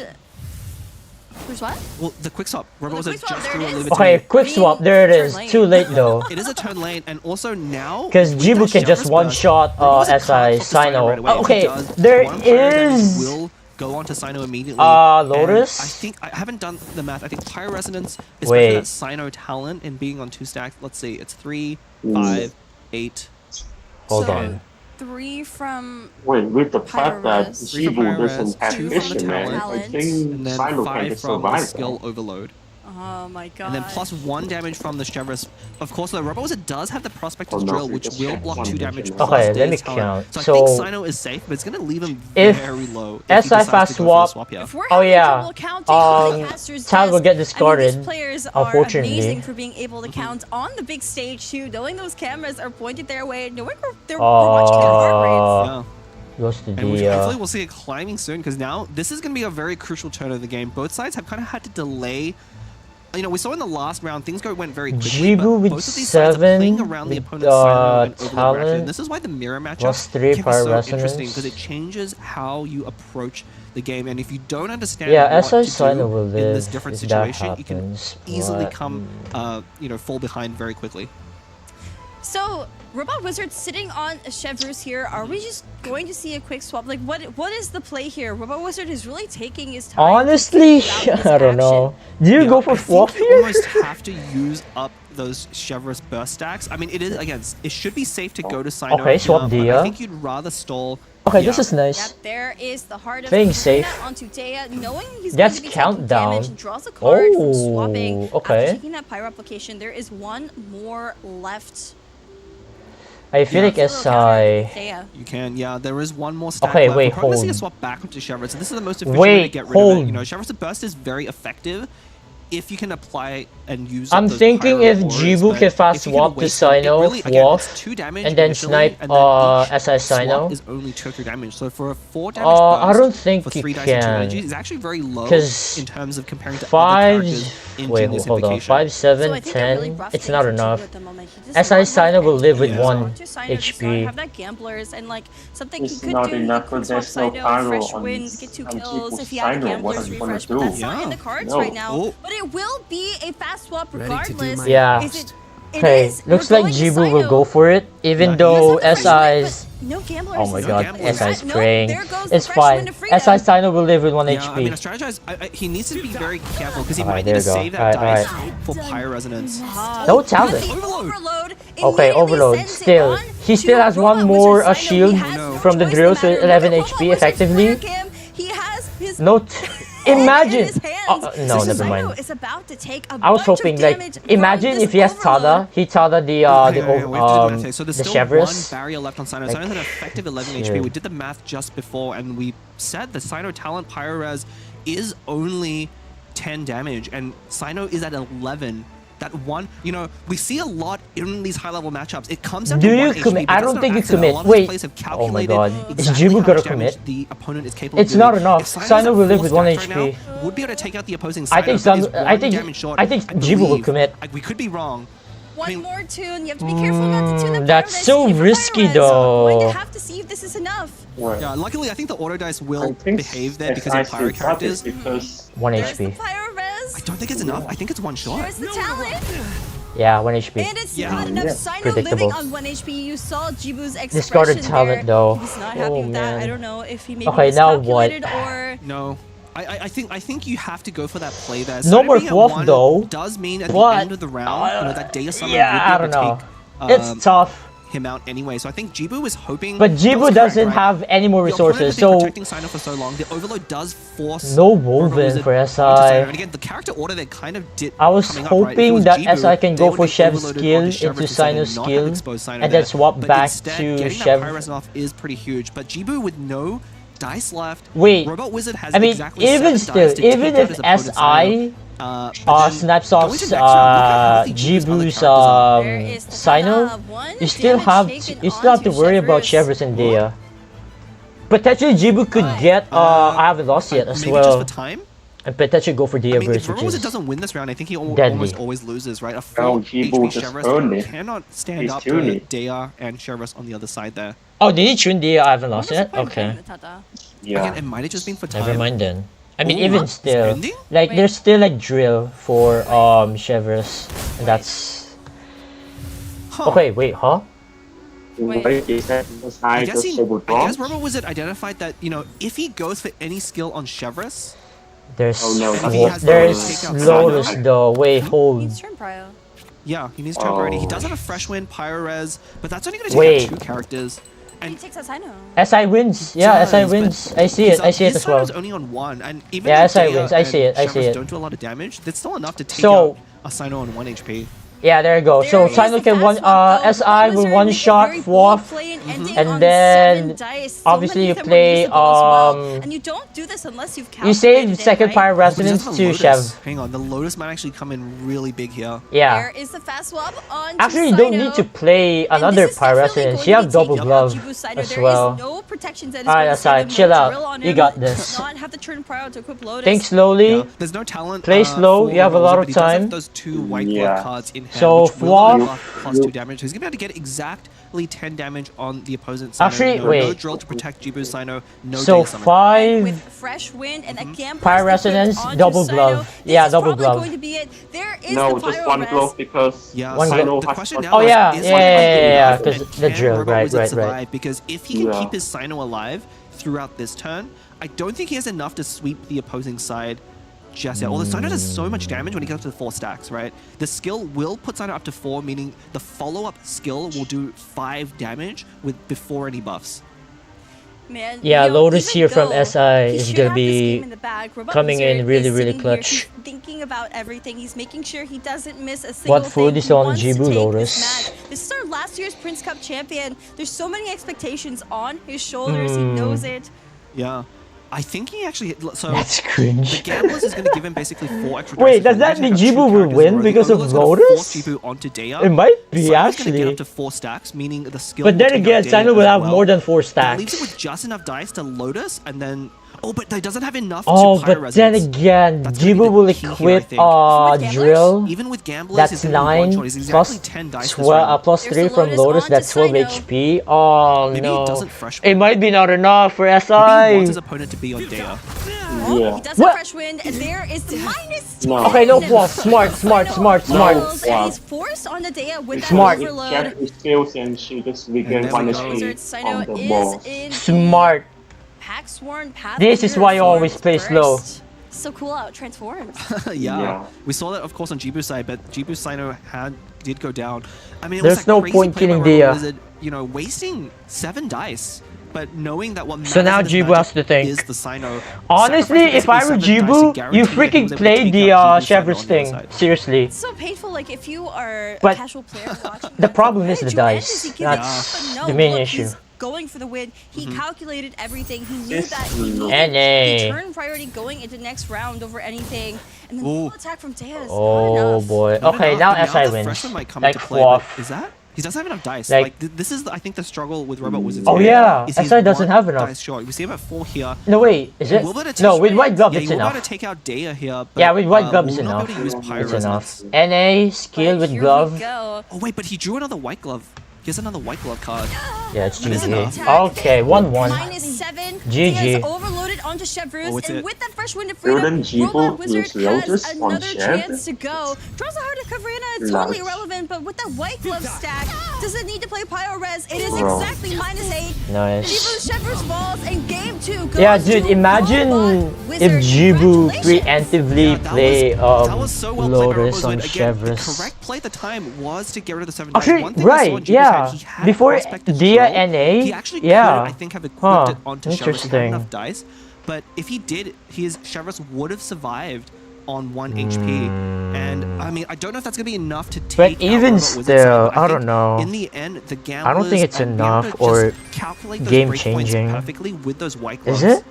there's what? Well, the quick swap. Robot Wizard just threw a leave it to Okay, me. quick swap. There it is. Too late though. It is a turn late, and also now because Jibu can just one shot SI Sino. Okay, there is. Will go on to Sino immediately. Lotus? I think I haven't done the math. I think Pyro Resonance is for that Sino talent and being on 2 stacks. Let's see, it's 3, 5, 8. Hold on. 3 from. Wait, with the fact that Pyro-Res, Jibu doesn't have 2 from the vision, man, I talent, think and then Sino 5 can from the survive. skill overload. Oh my god. And then plus 1 damage from the Chevro's. Of course, the Robot Wizard does have the Prospector's Drill, which will block 2 damage. Okay, let me count. So I think Sino is safe, but it's going to leave him very low. If SI fast swap, oh yeah, Tal will get discarded. These players unfortunately. are amazing for being able to count on the big stage too, knowing those cameras are pointed their way, knowing they're watching their heart rates. Goes to And hopefully we'll see it climbing soon, because now this is going to be a very crucial turn of the game. Both sides have kind of had to delay. You know, we saw in the last round things went very quickly. Jibu with both of these sides are 7 playing around the opponent's silo and overload talent. reaction. And this is why the mirror matchup Plus 3 can be Pyro so interesting, Resonance. because it changes how you approach the game. And if you don't understand Yeah, what SI to Sino do will in live this different if that situation, you can happens, easily but, come, you know, fall behind very quickly. So, Robot Wizard sitting on Chevro's here. Are we just going to see a quick swap? Like, what is the play here? Robot Wizard is really taking his time. Honestly, I don't know. Do you go for swap You here? almost have to use up those Chevro's burst stacks. I mean, it is, again, it should be safe to go to Sino. Okay, swap but Dea. I think you'd rather stall. Okay, this is nice. Yep, there is the heart of Playing Hina safe. onto Dea, knowing he's That's going to be countdown. taking damage, draws a card from swapping. Oh, okay. After taking that pyro application, there is one more left. I feel like SI. You can, yeah. There is one more stack Okay, left. wait, We're probably hold. going to swap back onto Chevro's. So this is the most efficient way to get rid of it. You know, Chevro's burst is very effective if you can apply and use. I'm thinking if Jibu can fast swap to Sino, Wolf, and then snipe SI Sino. Is only 2 or 3 damage. So for a 4 damage burst I don't think for he 3 dice and 2 can. energies is actually very low in terms of comparing to other 5. characters in Wait, Genius hold on. Invocation. 5, 7, 10. It's not enough. SI Sino will live with 1 HP. Have that gamblers and like something It's he could not do. enough Quick because swap there's no Sino, pyro fresh on wins, get 2 on kills Jibu's if he had Sino. gamblers What are you gonna refresh, but that's do? not in the cards No. right now. But it there will be a fast swap regardless. Yeah. Okay, looks like Jibu will go for it, even though SI's... No gamblers. Oh my god, SI's No, praying. there goes It's the freshman fine. to freedom. SI Sino will live with 1 Yeah, HP. I mean, a strategize. He needs to be very careful because he Alright, might need to there you save go. that Alright, dice for Pyro Resonance. No talent. Overload. Okay, Overload. Still, he still has one more shield from the drill, so 11 HP effectively. He has his No, imagine. No, never mind. is about to take a I was bunch of hoping, like, damage imagine from if he has this Overload. Tada, he Tada So there's the still Chevres. one barrier left on Sino. Like, Sino's an effective 11 HP. We did the math just before, and we said the Sino talent Pyro-Res is only 10 damage, and Sino is at 11. That one, you know, we see a lot in these high-level matchups. It comes down Do to you 1 commit? HP, but I that's don't no think you accident. commit. A lot of these Wait. players have Oh my calculated god. Is exactly Jibu how gonna much damage commit? the opponent is capable It's of not doing. enough. If Sino's Sino at will live full with 1 stacks right HP. now, would be able to take out the opposing I Sino, think but he's Sun. one damage short, I think Jibu will believe. commit. We could be wrong. One more tune. You have to be careful not to tune the That's so risky Going though. to have to see if this is enough. Yeah, luckily I think the auto dice will behave there because of Pyro characters. 1 HP. I don't think it's enough. I think it's one shot. There's the talent. Yeah, 1 HP. And it's not enough. Sino Predictable. living on 1 HP. You saw Jibu's expression Discarded talent there. though. He's not happy Oh with that. I man. don't know if he maybe Okay, now what? miscalculated or... No. I think you have to go for that play there. No Sino more being at fluff one though. does mean at the But end of the round, you know, that Data Summon yeah, I would don't be able know. to take It's tough. him out anyway. So I think Jibu is hoping. But that was Jibu correct, doesn't right? have any more The opponent resources, has been so protecting Sino for so long. The Overload does force no Robo movement Wizard for onto Sino. And SI. again, the character order they kind of did. I was coming up, right? If it hoping was that Jibu, SI can they go would for have Chev's overloaded skill onto Chev's into instead and Sino's not skill, have exposed Sino and there. then swap But back instead, to getting Chev. that Pyro Resonance off is pretty huge. But Jibu with no dice left. Wait, Robot Wizard has I mean, exactly even 7 still, dice to take even out if his opponent's SI Sino. snaps off going to next round, look how healthy Jibu's There is the Sino, one you still damage taken have to onto worry about Chevres. Chevres and Dea. Potentially Jibu could get I haven't lost yet as maybe well. just for time. And potentially go for Dea I mean, if burst, Robot which Wizard is doesn't win this round, I think he deadly. almost always loses, right? A full Jibu HP just Chevres earned it. cannot stand He's up tuning. to Dea and Chevres on the other side there. Oh, did he tune Dea? I haven't lost yet? Okay. Again, it might have just been for time. Never mind then. I mean, Ooh, even still, ending? like, there's still like drill for Chevres, and that's. Okay, wait, huh? I guess Robot Wizard identified that, you know, if he goes for any skill on Chevres, There's there's Lotus though. Wait, hold. yeah, he needs turn priority. He does have a fresh win, Pyro-Res, but that's only going to take Wait. out 2 characters. And He takes out Sino. SI wins. Yeah, SI wins. I see it. I see it as well. His only on 1, and even Yeah, if SI Dea wins. I see and it. I see Chevres it. don't do a lot of damage, that's still enough to take So- out a Sino on 1 HP. Yeah, there you go. So Sino can SI with one shot Fwaff, and then obviously you play And you don't do this unless you've you save second Pyro Oh, but he Resonance does have a to Lotus. Chev. Hang on, the Lotus might actually come in really big here. Yeah. There is the fast swap on Actually, you don't need to play another Pyro Resonance. You have double glove as well. No protections that is Alright, going to SI, save him. chill No out. drill on You him. got He this. does not have the turn prior to equip Lotus. Think slowly. There's no talent. Play slow. You have a lot of time. Those 2 white glove cards in hand, So which will Fwaff. debuff plus 2 damage. So he's gonna be able to get exactly 10 damage on the opponent's Sino. Actually, no wait. drill to protect Jibu's Sino. No So Data Summon. 5 Fresh wind and again Pyro Resonance, double glove. Yeah, double glove. going to be it. There is No, the just Pyro one Res. glove because One Sino glove. The has question one now Oh yeah, is yeah, and because the can drill, Robot right, Wizard right, survive? right. Because if he can Yeah. keep his Sino alive throughout this turn, I don't think he has enough to sweep the opposing side just yet. Although Sino does so much damage when he gets to the 4 stacks, right? The skill will put Sino up to 4, meaning the follow-up skill will do 5 damage before any buffs. Man, Yeah, you know, Lotus even here from though SI he is should gonna have this be game in the bag, Robot coming Wizard in really, is really sitting here, clutch. he's thinking about everything. He's making sure he doesn't miss a single What food thing. is He on wants to Jibu take Lotus? This match. This is our last year's Prince Cup champion. There's so many expectations on his shoulders. He knows it. Yeah. I think he actually... So That's cringe. The Gamblers is going to give him basically 4 extra Wait, dice. does that He's mean got 2 Jibu will characters win already. because of Overlord's gonna Lotus? force Jibu onto Dea. It might be Sino's gonna get actually. up to 4 stacks, meaning the skill. But then will take out again, Daya Sino will as have well. more than 4 That leaves it stacks. with just enough dice to Lotus, and then but he doesn't have enough Oh, to Pyro but then Resonance. again, That's gonna be Jibu the will key here, I equip think. drill. Even with Gamblers, That's he's gonna be one 9 shot. He's exactly plus 10 dice this round. plus 3 from Lotus. That's 12 HP. Oh Maybe he no, doesn't fresh it might be not enough for Maybe he wants his SI. opponent to be on Daya. He does have fresh wind, and there is minus 10. Okay, no fault. Smart. And he's forced on the Daya with Smart. that overload. Check the skills and she just regain 1 Wizard HP Sino on the is ball. in Smart. Pack Sworn Path. This is why you always play slow. So cool how it transforms. Yeah. We saw that, of course, on Jibu's side, but Jibu Sino did go down. I mean, it There's was no crazy point play by killing Rebel Dia. Wizard, wasting 7 dice, but knowing that what So matters now in this Jibu matchup has to think. is the Sino. Honestly, if I were Jibu, you freaking play the Chevrolet thing. Seriously. It's so painful, like if you are But a casual player watching. the problem is the Juan, dice. is he giving up? That's But no, the main look, issue. he's going for the win. He calculated everything. He knew Yes. that he needed NA. the turn priority going into next round over anything. And then the Ooh. full attack from Daya is not Oh enough. boy. Not Okay, enough, now but SI the wins. freshman might come Like into play, but fluff. is that? He doesn't have enough dice. Like- This is, I think, the struggle with Robot Wizards. Oh here, yeah, is he's SI doesn't one have enough. dice short. We see him at 4 here. No wait, is it? Will be able to No, take- with white glove yeah, it's he will be able enough. to take out Daya here. But, Yeah, with white glove it's will not be enough. able to use Pyro It's enough. Resonance. NA skill But with here glove. we go. Oh wait, but he drew another white glove. He has another white glove card. Yeah, it's That is GG. enough. Okay, 1-1. -7. GG. Dia's overloaded onto Chevreuse, Oh, it's and it. with that fresh wind of freedom, Shouldn't Jibu Robot Wizard use Lotus has on another Chev? chance to go. Draws a heart of Cavarina, it's totally Nice. irrelevant, but with that white glove stack, does it need to play Pyro Res? It is Bro. exactly -8. Nice. Jibu Chevreuse falls, and game 2 goes Yeah, dude, to imagine Robot if Wizard. Jibu Congratulations. preemptively Yeah, play that was so well played by Lotus Robot on Wizard. Again, the Chevrolet. correct play at the time was to get rid of the 7 dice. Actually, One thing I saw right, in Jibu's yeah. hand, he had Before prospected Dia control. NA, he actually yeah. could, I think, have equipped Huh, it onto Chevrolet. He had interesting. enough dice, but if he did, his Chevrolet would have survived on 1 HP. And I mean, I don't know if that's gonna be enough to take. But out even Robot Wizard's side, still, but I think don't know. In the end, the gamblers. I don't think it's and being able enough to or just calculate those game breakpoints changing. perfectly with those white Is gloves. it?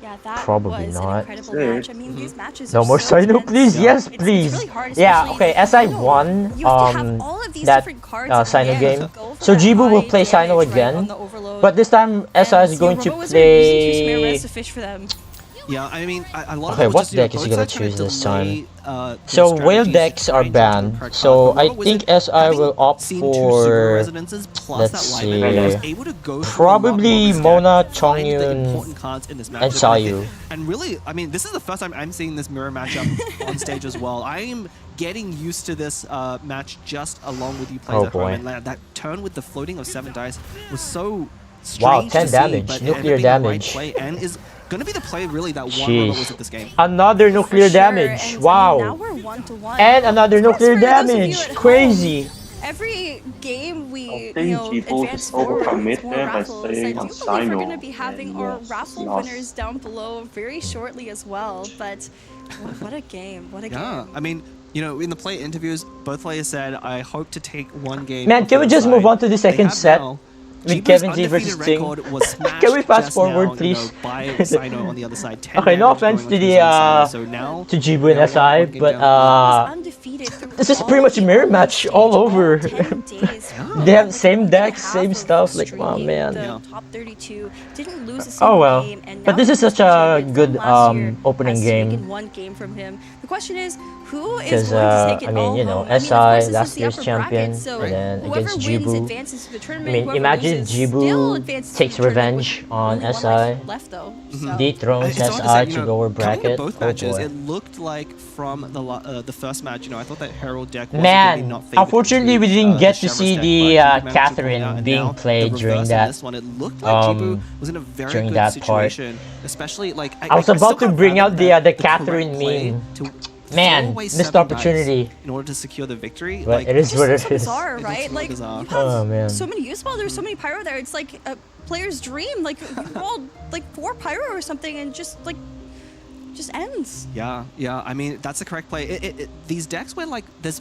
Yeah, that Probably was not. an incredible match. I mean, these matches No are more so Sino, intense. please. Yes, It's please. really hard, Yeah, especially okay. in SI Sino. won You have to have all of these that different cards Sino in game. hand. Go for So that Jibu will high play Sino damage right again, on the overload. but this time SI is And, going yeah, to Robot Wizard using two Chimera play. Res to fish for them. Yeah, I mean, a lot of Okay, it was what just, you know, deck is he both gonna sides trying choose to this delay, time? their So whale strategies to decks try are and get them banned. per So card. But I Robot think Wizard, SI having will opt seen 2 super for. residences plus Let's that see. linebacker, was able to go through a lot Probably more of his Mona, deck, find the Chongyun, important cards in this and matchup, I think. Sayu. And really, I mean, this is the first time I'm seeing this mirror matchup on stage as well. I am getting used to this match just along with you players Oh, at home. boy. And that turn with the floating of 7 dice was so strange Wow, 10 to see, damage, but nuclear ended up being the damage. right play and is going to be the play really that won Robot Jeez. Wizard this game. Another nuclear damage. And, Wow. now we're 1-1. And another Of course, nuclear for those of you damage. at home, Crazy. Every game we I think Jibu advance is forward with overcommit more there by raffles. I staying do on believe we're Sino, going to be having and our yes, raffle lost. winners down below very shortly as well. But what a game! What a Yeah, game! I mean, you know, in the play interviews, both players said, I hope to take one game. Man, off can we the just side." move on to the They second have set? now. With Jibu's Kevin Z undefeated versus Ting. record was smashed Can we fast just forward, now, please? by Sino on the other side. 10 Okay, no damage offense going to onto the his own side. So now, to Jibu and now SI, one game but down. Undefeated through this is all pretty much a the mirror early match stages, all over. 10 days. They have same Over decks, half same of stuff. Like, streaking, oh man. the top 32 didn't lose a single Oh well. game, and But now this is the such a champion good from last year opening has game. taken one game from him. The question is, who is Because going to take it I mean, all you know, home? I mean, of SI course, this is last the year's upper champion, bracket, so and then whoever against wins Jibu. advances to the I tournament. mean, whoever imagine loses still Jibu advances to takes the tournament revenge with on only one SI, match left though. So. dethrones It's hard SI to say, to you know, lower coming bracket. to both Oh matches, boy. it looked like from the first match, you know, I thought that Herald deck was Man, not favored unfortunately to, we didn't get the to Chevrolet see deck, the but Jibu managed to pull it out, Catherine and being now played the during reverse that. on this one, it looked like Jibu was in a very during good that part. situation, especially like I was still about to can't bring out fathom the that Catherine correct play meme. to Man, throw away missed 7 dice opportunity. in order to secure the victory. But like, it is what it so is. bizarre, It right? looks Like bizarre. you have Oh man. so many use balls. There's so many pyro there. It's like a player's dream. Like you rolled like 4 pyro or something, and just ends. Yeah, I mean, that's the correct play. These decks where, like, there's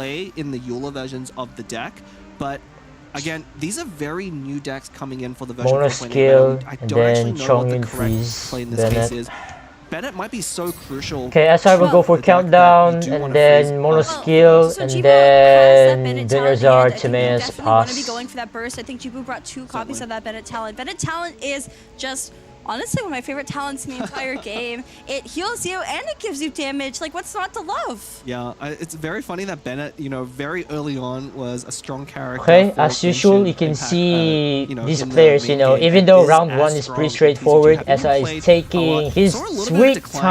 play in the Eula versions of the deck, but Again, these are very new decks coming in for the version Mona 4.8 skill, meta. I and don't actually then know what the Chongin correct freeze play in this case Bennett. is. Bennett might be so crucial. Okay, SI will go for the deck that countdown, you do and wanna then freeze. Mono skill, So and Jibu has that then Bennett talent Dunyarzad, hand. I think you Timaeus, definitely want to be pass. going for that burst. I think Jibu brought 2 copies of that Bennett talent. Bennett talent is just honestly one of my favorite talents in the entire game. It heals you and it gives you damage. Like, what's not to love? Yeah, it's very funny that Bennett, you know, very early on was a strong character. Okay, for as usual, Genshin you can Impact, see you know, these in the players, you main know, game, even and though is round as 1 is strong pretty as TCG straightforward, have. Even SI is played a taking lot. his Saw a little bit of sweet decline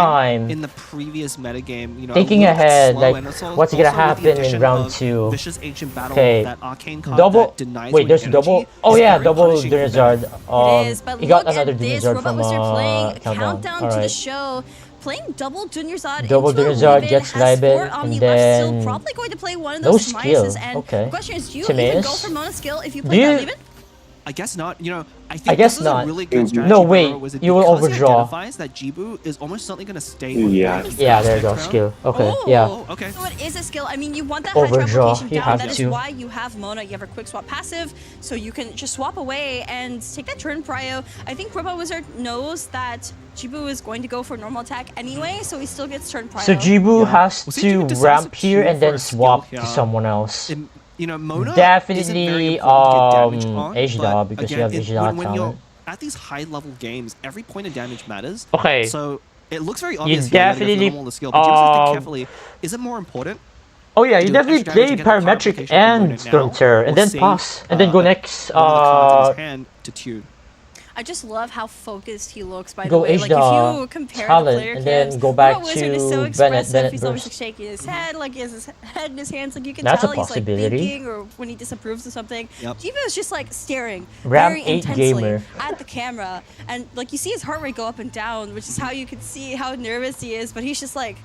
time. in the previous metagame, you know, Thinking a little bit ahead, slow, like, and also what's gonna with the happen in addition round of 2? Vicious Ancient Battle, Okay, that arcane card double. that denies Wait, you there's energy double. Oh is yeah, very double punishing for Dunyarzad. Bennett. It is, but He got look another at this. Dunyarzad Robot from Wizard playing countdown. countdown to the Alright. show. Playing double Dunyarzad Double into a Dunyarzad Leaven, gets has 4 Leaven, Omni and left, still then probably going to play one of no those skill. Timaeuses. And Okay. the question is, do you even Timaeus? go for Mona skill if you Do play that you- Leaven? I guess not. You know, I I think guess this is not. a really good strategy. No, by wait, Robot Wizard you will because he overdraw. identifies that Jibu is almost certainly going to stay on Yeah. the Yeah, there you go, background. skill. Okay, Oh, yeah. Okay. So it is a skill. I mean, you want that hydro Overdraw, application you down. have That is to. why you have Mona. You have her quick swap passive, so you can just swap away and take that turn prio. I think Robot Wizard knows that Jibu is going to go for normal attack anyway, so he still gets turn prio. So Jibu has Well, see, Jibu to decides ramp to here queue and for then a skill swap here. to someone else. You know, Mona Definitely, isn't very important to get damage on, H-Da, but because you again, have H-Da when you're talent. at these high-level games, every point of damage matters. Okay. So it looks very obvious here, definitely, the normal the skill, but you have to think carefully. Is it more important? Oh yeah, you do definitely extra damage play and get the power parametric application from Mona and Storm now, Terror, and or then save, pass, and then go next. one of the cards in his hand to tune? I just love how focused he looks, by the Go way. Like, H-Da if you compare talent, the player and then cams, go back Robot Wizard is so to expressive. Bennett He's always burst. like shaking his head, like he has his head in his hands. Like, you can That's a tell he's like possibility. thinking, or when he disapproves of something. Yep. Jibu is just like staring Ram very 8 intensely gamer. at the camera. And like, you see his heart rate go up and down, which is how you can see how nervous he is. But he's just like,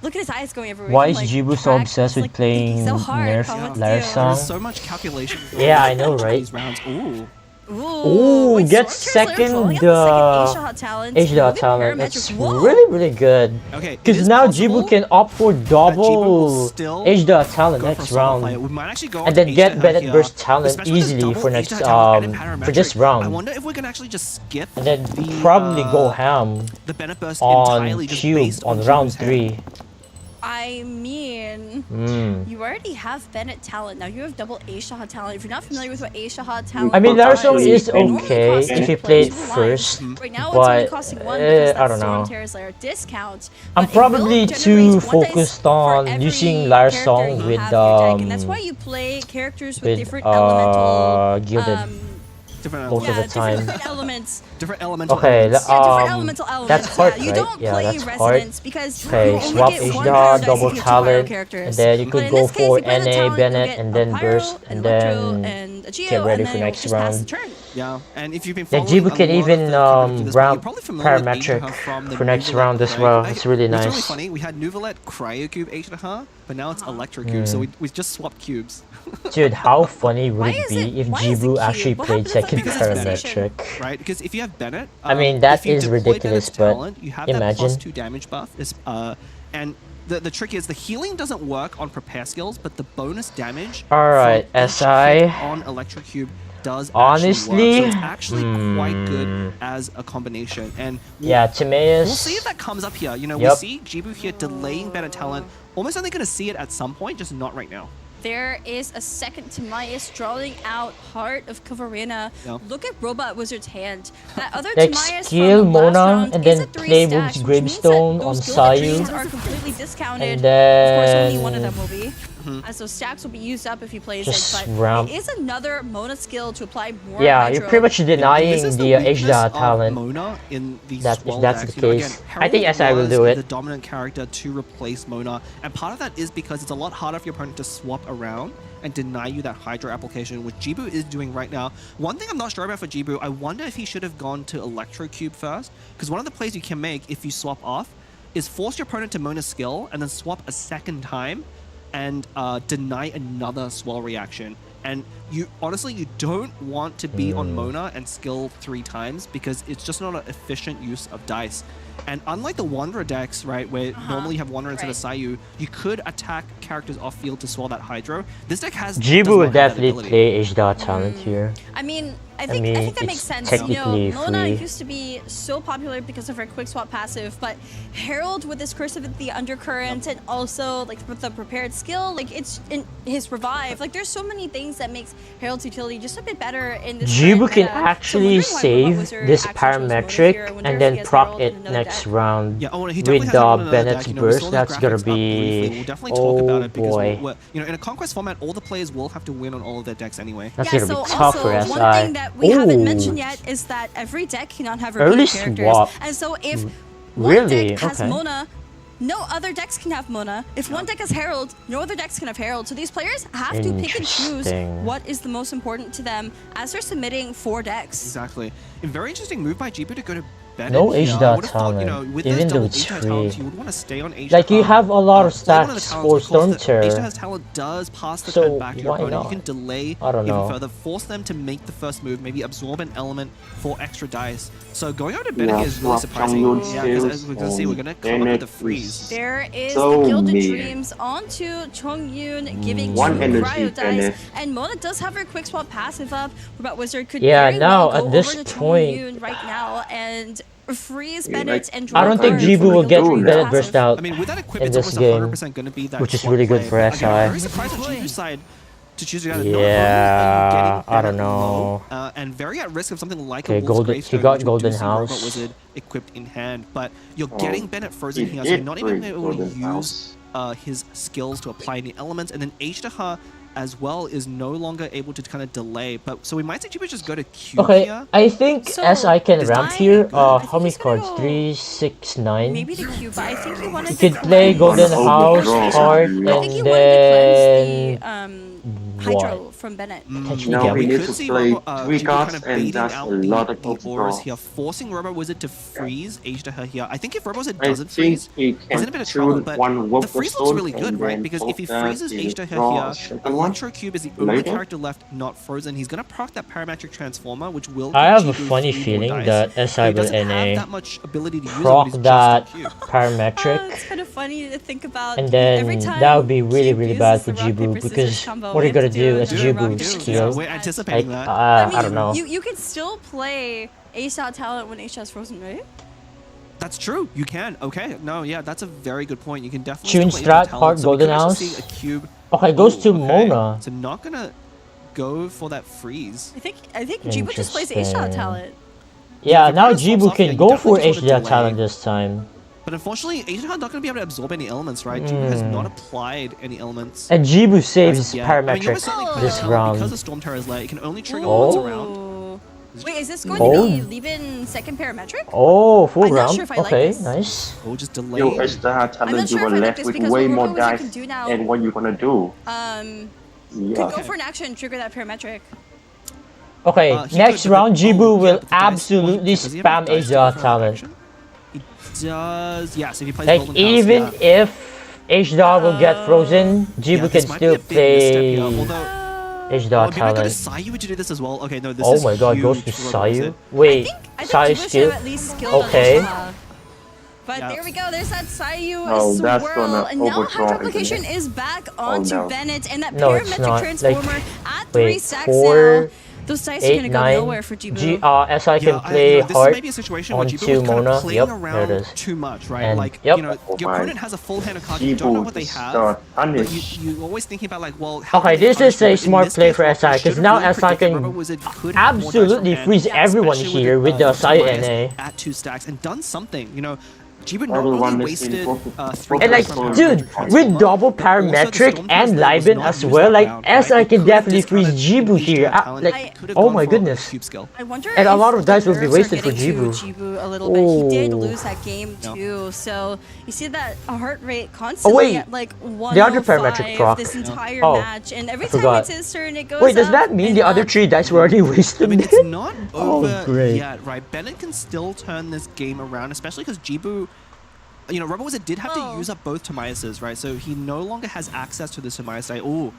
look at his eyes going everywhere. Why He is can, like, Jibu so track- obsessed with like, playing thinking so hard Nerf about what to Lair do. Song? There's so much calculation. Yeah, I know, right? These rounds. Ooh. Ooh, wait, gets Storm Terror's Lair second Asia talent. H-Da Look at talent. parametric. That's Whoa. really, really good. Okay, it Because is now possible Jibu can opt for Jibu will double still H-Da talent go for next solo play. round, We might actually go and on to then get H-Da Bennett here, burst talent especially with this easily double for next H-Da talent and for this parametric. round. I wonder if we can actually just skip And then the, probably go ham the Bennett burst on entirely just cube based on Jibu's round hand. 3. I mean, you already have Bennett talent. Now you have double Asia talent. If you're not familiar with what Asia talent I mean, does, Larsong is normally okay costs if two you play it points. first, Right now, it's only but costing 1 because I that's don't Storm know. Terror's Lair discount. I'm But it will probably generate too one dice focused for on every using character Larsong you with have in your deck, and that's why you play characters with different elemental gilded Different most of the yeah, time. different elements. Different elemental Okay, elements. Yeah, different elemental elements. that's hard, yeah, you right? don't Yeah, play that's Residence hard. because Okay, you only swap get one H-Da, pyro dice double if you have two pyro talent, and characters. then you But could in go this case, for if you have the NA talent, you'll Bennett get and a then pyro, burst, an and electro, then and a Geo, get ready and for then next just pass the round. turn. Yeah, and if you've been Yeah, following Jibu can a lot of even the coverage of this, ramp you're probably familiar with parametric H-Da from the for next Nuvalet round as Cryo- well. I- It's really It's really nice. funny. We had Nuvalet Cryocube H-Da, but now it's Electrocube, so we just swapped cubes. Dude, how funny would Why it is be it- if why is it Jibu cute? actually What played happens if second it's parametric? Right, because if you have Bennett, I mean, that if you is deploy ridiculous, Bennett's but talent, you have imagine. that +2 damage buff. And the trick is the healing doesn't work on prepare skills, but the bonus damage Alright, from each SI. hit on Electrocube does Honestly, actually work. So it's actually quite good as a combination. And Yeah, Timaeus. we'll see if that comes up here. You know, Yep. we see Jibu here delaying Bennett talent. Almost only going to see it at some point, just not right now. There is a second Timaeus drawing out Heart of Kavarina. Yeah. Look at Robot Wizard's hand. That other Like Timaeus skill from last Mona round and is then at 3 play stacks, Wood's which means that Gravestone those on gilded Sayu. trees are completely discounted. And Of course, only one of then them will be. As those stacks will be used up if he plays Just it, but ramp. it is another Mona skill to apply more Yeah, hydro. you're pretty much denying This is the weakness H-Da of talent. Mona in these If Swell that's decks. the You know, case. again, I think Herald SI will was do it. the dominant character to replace Mona, and part of that is because it's a lot harder for your opponent to swap around and deny you that Hydra application, which Jibu is doing right now. One thing I'm not sure about for Jibu, I wonder if he should have gone to Electrocube first, because one of the plays you can make if you swap off is force your opponent to Mona skill and then swap a second time, and deny another swell reaction. And you honestly, you don't want to be on Mona and skill 3 times because it's just not an efficient use of dice. And unlike the Wanderer decks, right, where normally you have Wanderer instead of Sayu, you could attack characters off field to swell that Hydro. This deck has Jibu would definitely play H-Dot talent here. I mean, I think that makes sense. You know, Mona used to be so popular because of her quick swap passive, but Herald with this Curse of the Undercurrent and also like with the prepared skill, like it's in his revive. Like there's so many things that makes Herald's utility just a bit better in this. Jibu can actually save this parametric and then proc it next round with Bennett's burst. That's gonna be boy. You know, in a conquest format, all the players will have to win on all of their decks anyway. That's gonna be tough for SI. One thing that we haven't mentioned yet is that every deck cannot have repeated characters. Swap. And so if one deck has Mona, no other decks can have Mona. If one deck has Herald, no other decks can have Herald. So these players have to pick and choose what is the most important to them as they're submitting 4 decks. Exactly. A very interesting move by Jibu to go to Bennett. No H-Dot talent, even though it's free. You would want to stay on H-Dot. Like you have a lot of stacks for Storm Terror. H-Dot's talent does pass the turn back to your opponent. Not? You can delay even further, force them to make the first move, maybe absorb an element for extra dice. So going out to Bennett is really surprising. Yeah, because as we can see, we're going to come up with the freeze. There is the Gilded Dreams onto Chongyun, giving 2 Cryo dice. And Mona does have her quick swap passive up. But Wizard could very well go at this over to point, Chongyun right now and freeze Bennett and I don't think Jibu will get Bennett burst out I mean, with that equip, in it's this almost game, 100% going to be that which is really good for SI. I'm very surprised on Jibu's side to choose to I don't know. And very at risk of something like a Wolf's Gravestone, he got Golden House. Robot Wizard equipped in hand, but you're getting Bennett frozen here, so you're not even able to use his skills to apply any elements, and then H-Dot as well is no longer able to kind of delay. But so we might see Jibu just go to Q here. I think SI can ramp here. How many cards? 3, 6, 9. Maybe the Q, but I think he wanted to play Golden House card and then Hydro from Bennett. No, we need to play 3 cards and that's a lot of overdraw here, forcing Robot Wizard to freeze H-Dot here. I think if Robot Wizard doesn't freeze, he's in a bit of trouble, but the freeze looks really good, right? Because if he freezes H-Dot here, Electro Cube is the only character left not frozen. He's gonna proc that parametric transformer, which will. I have a funny feeling that SI will NA proc that parametric. It's kind of funny to think about. And then that would be really bad for Jibu because what are you gonna do as Jibu's skill? We're anticipating that. I don't know. You can still play H-Dot talent when H-Dot's frozen, right? That's true. You can. Okay. No. Yeah. That's a very good point. You can definitely. Tune Strat part Golden House. See a cube. Okay, goes to Mona. So not gonna go for that freeze. I think Jibu just plays H-Dot talent. Yeah. Now Jibu can go for H-Dot talent this time. But unfortunately, H-Dot not going to be able to absorb any elements, right? Jibu has not applied any elements. And Jibu saves parametric this round. Because the Storm Terror's lair, it can only trigger once around. Wait, is this going to be leaving second parametric? Oh, full round. Sure okay, nice. We'll just delay. Yo, H-Dot talent, you were left with way more dice. And what you gonna do? Could go for an action and trigger that parametric. Okay, next round, Jibu will absolutely spam H-Dot talent. He does, yes, if he plays like Golden even House, if H-Dot will get frozen, Jibu can still play H-Dot talent. Sayu to do this as well. Okay, no, this oh is my god, goes to Sayu. Wait, Sayu skill? Okay. But there we go, there's that Sayu that's swirl. gonna And now overdraw, Hydro Application is back onto Bennett, and that parametric transformer at 3 stacks now. Those dice are gonna go nowhere for Jibu. SI can play hard may be a situation onto where Jibu Mona. Kind of Yep, around there it is. too much, right? And like, you know, your opponent has a full hand of cards, you don't know what they have, but you're always thinking about like, well, how okay, this is a smart play for SI, because now SI can absolutely freeze everyone here with the Sayu NA. At 2 stacks and done something, you know. Jibu not only wasted 3 and like, dude, with double parametric and Liben as well, like, SI can definitely freeze Jibu here. Like, oh my goodness. I wonder and a lot of dice will be wasted for Jibu. A little bit. He did lose that game too, so you see that heart rate constantly at like 105 the other parametric proc. This entire match, and every time it's his turn, it goes Wait, does that mean the other 3 dice were already wasted? I mean, it's not over great. yet, right? Bennett can still turn this game around, especially because Jibu you know, Robot Wizard did have to use up both Timaeus's, right? So he no longer has access to the Timaeus die. Ooh.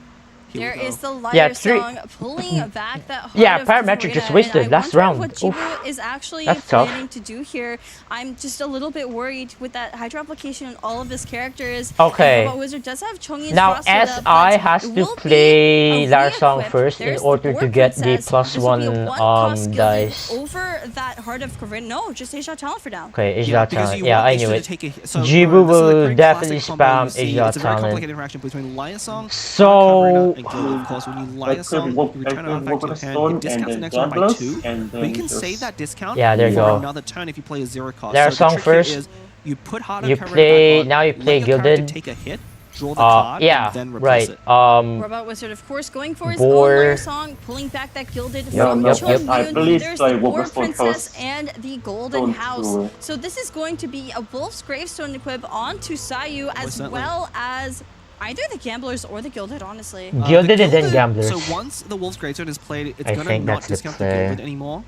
There is the lighter song pulling back that heart of Parametric just Karina, wasted and I last wonder round. what Jibu is actually planning to do here. I'm just a little bit worried with that Hydra application and all of his characters. Okay. Robot Wizard does have Chongyun's Now Frostwood SI up, has to play Lara Song first in order to get the +1 dice. Over that heart of Karina. No, just Asia Talent for now. Okay, Asia Talent. Yeah, I knew it. Jibu will definitely spam Asia It's a very Talent. complicated interaction between Lia Song, So and Gilda, of course, when you Lia Song, you return an artifact to your hand, it discounts the next one by 2, but you can save that discount for another turn if you play a 0 cost. Lara Song first. Is you put you play now. You play Gilded. Take a hit, draw the card, and then replace it. Robot Wizard, of course, going for his own Lara Song, pulling back that Gilded from Chongyun. There's the War Princess and the Golden House. So this is going to be a Wolf's Gravestone equip onto Sayu, as well as either the Gamblers or the Gilded, honestly. Gilded and then Gamblers. So once the Wolf's Gravestone is played, it's going to not discount the Gilded anymore.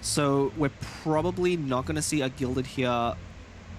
So we're probably not going to see a Gilded here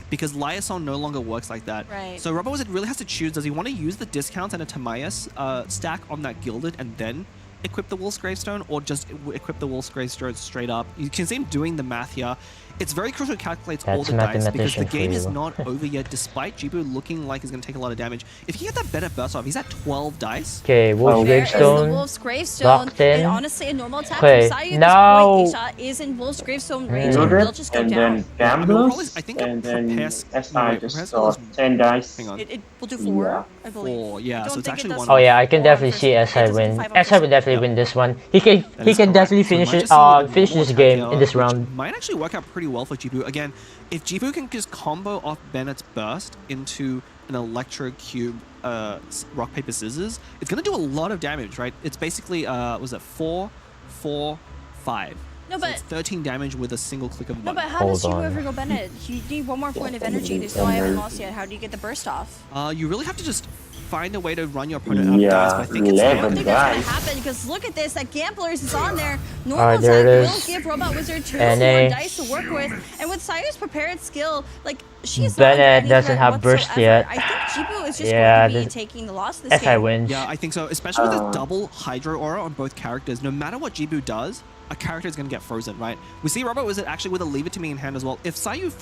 because Liaison no longer works like that. Right. So Robot Wizard really has to choose, does he want to use the discount and a Timaeus stack on that Gilded and then equip the Wolf's Gravestone, or just equip the Wolf's Gravestone straight up? You can see him doing the math here. It's very crucial to calculate all the dice because the game is not over yet, despite Jibu looking like he's going to take a lot of damage. If he get that better burst off, he's at 12 dice. Okay, Wolf's Gravestone. Wolf's Gravestone. Locked in. And honestly, a normal attack Okay, from Sayu now at this point, is in Wolf's Gravestone range, and he'll just go down. Gamblers, I think and then SI wait, just got 10 dice. Hang on. It will do 4, I believe. 4, yeah, so it's actually 1. Oh yeah, I can definitely see SI win. SI will definitely win this one. He can definitely finish it. Finish this game in this round. Might actually work out pretty well for Jibu. Again, if Jibu can just combo off Bennett's burst into an Electro Cube Rock Paper Scissors, it's gonna do a lot of damage, right? It's basically was it 4, 4, 5. No, so but it's 13 damage with a single click of a no, button. but how does Jibu ever go Bennett? You need one more point of energy. They still haven't lost yet. How do you get the burst off? You really have to just find a way to run your opponent out of dice. But I think it's I don't think that's gonna happen because look at this. That Gamblers is on there. Normal there it attack is. will give Robot Wizard 2 more dice to work with, and with Sayu's prepared skill, like she's Bennett doesn't have burst yet. I think Jibu is just going to be taking the loss this game. wins. Yeah, I think so. Especially with a double Hydro Aura on both characters. No matter what Jibu does, a character is going to get frozen, right? We see Robot Wizard actually with a Leave It To Me in hand as well. If Sayu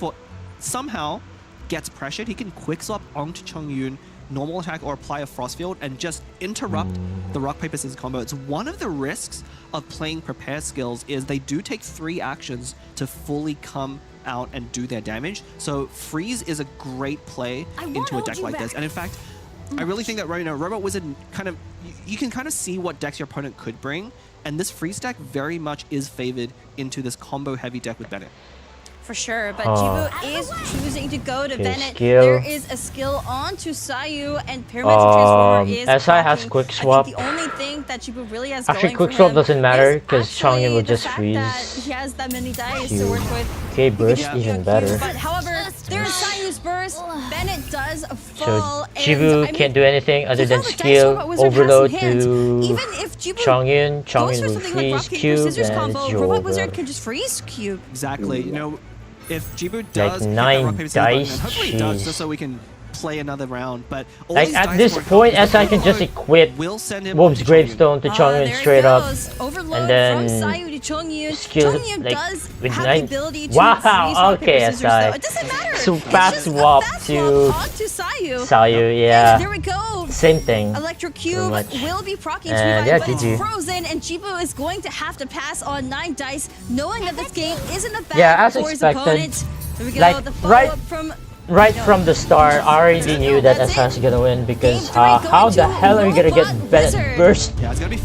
somehow gets pressured, he can quick swap onto Chongyun, normal attack, or apply a Frost Field and just interrupt the Rock Paper Scissors combo. It's one of the risks of playing Prepare skills is they do take 3 actions to fully come out and do their damage. So Freeze is a great play into a deck like this. And in fact, I really think that right now, Robot Wizard you can kind of see what decks your opponent could bring. And this Freeze deck very much is favored into this combo-heavy deck with Bennett. For sure, but Jibu is choosing to go to Bennett. Skill. There is a skill onto Sayu, and Parametric Transformer is SI has quick swap. I think the only thing that Jibu really has Actually, going quick for swap him doesn't matter because actually Chongyun will the just fact freeze. that he has that many dice to work with. Okay, burst even better. But however, there's Sayu's burst. Bennett does fall. So Jibu can't do anything other than skill overload to Chongyun. Chongyun will freeze cube, and it's Robot Wizard can just freeze cube. Exactly. You know, if Jibu does like 9 rock, paper, dice, and hopefully it does, just so we can play another round. But all like at this point, SI can just equip Wolf's Gravestone to Chongyun straight up, and then skill like with 9. Wow, okay, SI. So fast swap to Sayu, yeah. There we go. Same thing. Electro Cube will be proccing and but it's frozen, and Jibu is going to have to pass on 9 dice, knowing that this game isn't a bad for his opponent. There we go. Like the follow-up from from the start, I already knew that SI's gonna win because how the hell are you gonna get Bennett burst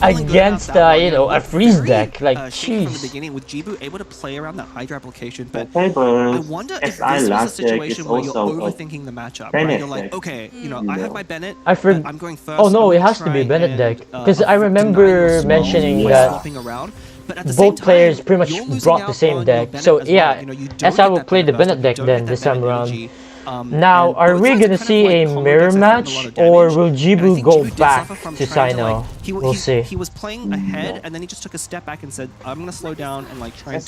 against a freeze deck? Like, jeez. From the beginning with Jibu able to play around the Hydra application, but I wonder if this was a situation where you're overthinking the matchup. Right? You're like, okay, I have my Bennett. I'm going first. Oh no, it has to be Bennett deck because I remember mentioning that both players pretty much brought the same deck. So yeah, SI will play the Bennett deck then this time around. Now, are we gonna see a mirror match, or will Jibu go back to Sino? We'll see. He was playing ahead, and then he just took a step back and said, "I'm gonna slow down and like try to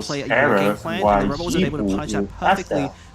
play your game plan." And the Rebel was able to punish that perfectly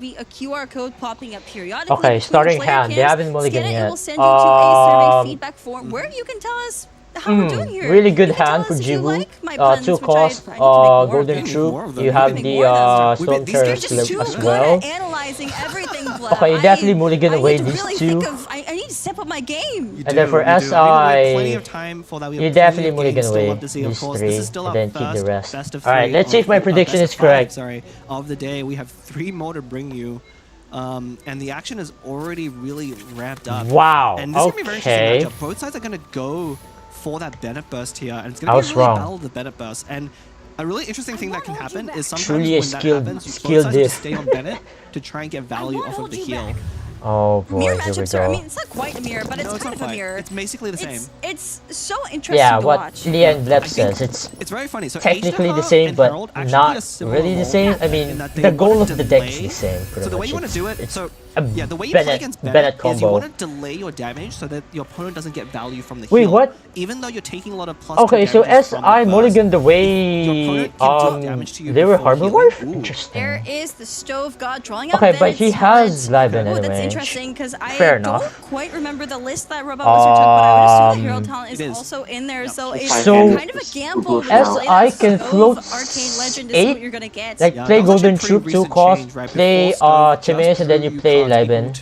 be a QR code popping up periodically. Okay, between starting player hand. They cams. haven't mulligan Scan it, yet. it will send you to a survey feedback form where you can tell us how we're doing here. Really good You can tell hand us for if you Jibu. like my puns, 2 which cost, I need to make more of Golden them. Troop. You have the Storm Terror Slip as well. Analyzing everything, Okay, you definitely mulligan away I need to these really two. think of, I need to step up my my game. And then for SI, plenty of time for that. you definitely mulligan away these three, and then keep the rest. Alright, let's see if my prediction is correct. Sorry, of the day. We have 3 more to bring you. And the action is already really ramped up. Wow, and this is gonna be a very interesting matchup. Both sides are going to go for that Bennett burst here, and it's going to be a really battle of the Bennett burst. And a really interesting thing that can happen is sometimes when that happens, both sides just stay on Bennett to try and get value off of the heal. Oh boy, mirror here we matchups are, I go. mean, it's not quite a mirror, but it's kind of a mirror. It's basically the same. It's so interesting Yeah, to what watch. Lian Lep says, it's very funny. So technically the same, but not really the same. I mean, the goal of the deck is the same, pretty So the way much. you want to do it, so yeah, the way you Bennett, play against Bennett Bennett is you combo. want to delay your damage so that your opponent doesn't get value from the heal. Wait, what? Even though you're taking a lot of plus. Okay, so SI mulligan the way they were Harbor Wife? Interesting. There is the Stove God drawing out Okay, but he Bennett's has Liven Oh, anyway. that's interesting because I Fair don't enough. quite remember the list that Robot Wizard took, but I would assume the Hero Talent is also in there, so it's So, kind of a gamble. When you play SI that can Stove float Arcane Legend to see what 8, you're gonna get. like play Golden Troop 2 cost, play Timaeus, and then you play Liven. That's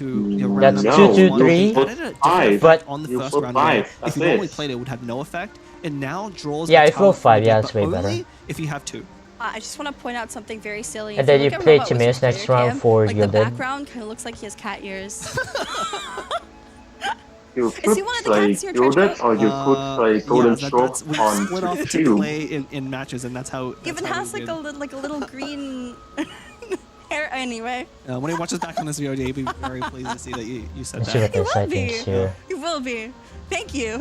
2-2-3, but on the first round, if you normally played it, would have no effect, and now draws. yeah, the I float talent 5, yeah, from it's the way deck, but better. only if you have 2. I just want to point out something very silly. And If then you look at play Robot Wizard's Timaeus next player round cam, for like the Gilded. background kind of looks like he has cat ears. You Is he could one of the play cats in your trench Gilded, coat? or you could play Golden Stroke We on split off to 2. play in matches, and that's how. Even has like a little green hair. Anyway. When he watches back on this video, he'll be very pleased to see that you said Let's see what that. this I think here. You will be. Thank you.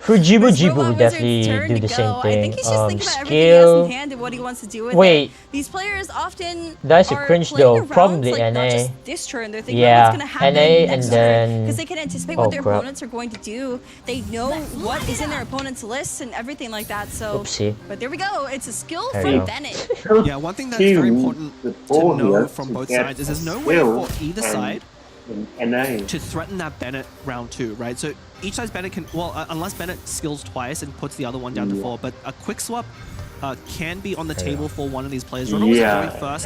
For Jibu, It's Jibu Robot would Wizard's definitely turn do to the go. same I thing. think he's just thinking about everything he has Skill. in hand and what he wants to do with Wait. it. These players often That's a are cringe playing though. their rounds, Probably like, not NA. just this turn. They're thinking Yeah, about what's going to happen NA next and then. because they can anticipate Oh, what their crap. opponents are going to do. They know what is in their opponent's lists and everything like that. So, Oopsie. but there we go. It's a skill There from you go. Bennett. Yeah, one thing that's very important to know from both sides is there's no way for either side to threaten that Bennett round 2, right? So each side's Bennett can, well, unless Bennett skills twice and puts the other one down to 4, but a quick swap can be on the table for one of these players. Ronald was going first, always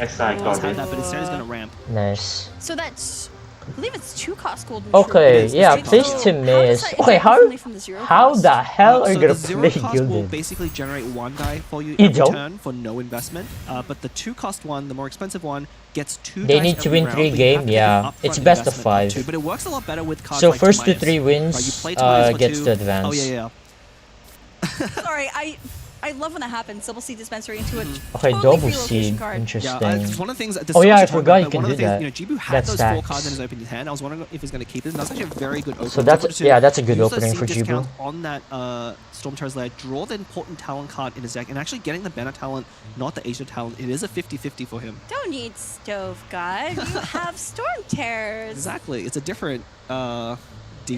had that, but instead he's going to ramp. Nice. So that's, I believe it's 2 cost golden. Okay, Troop. yeah, So place how Timaeus. does that Okay, differ differently from the zero how cost? the hell are you So gonna the zero play cost will Gilded? basically generate 1 die for you You every don't? turn for no investment, but the 2 cost one, the more expensive one, gets 2 They dice need to every win round, 3 but you have game, to get yeah. an upfront It's best of investment on 5. 2, but it works a lot better with cards So like first to Timaeus. 3 You wins play Timaeus for gets 2. to advance. Oh yeah. Sorry, I love when that happens. Double seed dispensary into a Okay, totally double free location seed. card. Interesting. Yeah, it's one of the things. Oh yeah, I forgot you can do that. You know, Jibu had That those 4 stacks. cards in his opening hand. I was wondering if he's going to keep it. And that's actually a very good opening. So that's yeah, that's a good Use the opening seed for Jibu. discount on that Storm Terror's Lair, draw the important talent card in his deck, and actually getting the Bennett talent, not the Asia talent. It is a 50-50 for him. Don't need Stove God. You have Storm Terrors. Exactly. It's a different deity.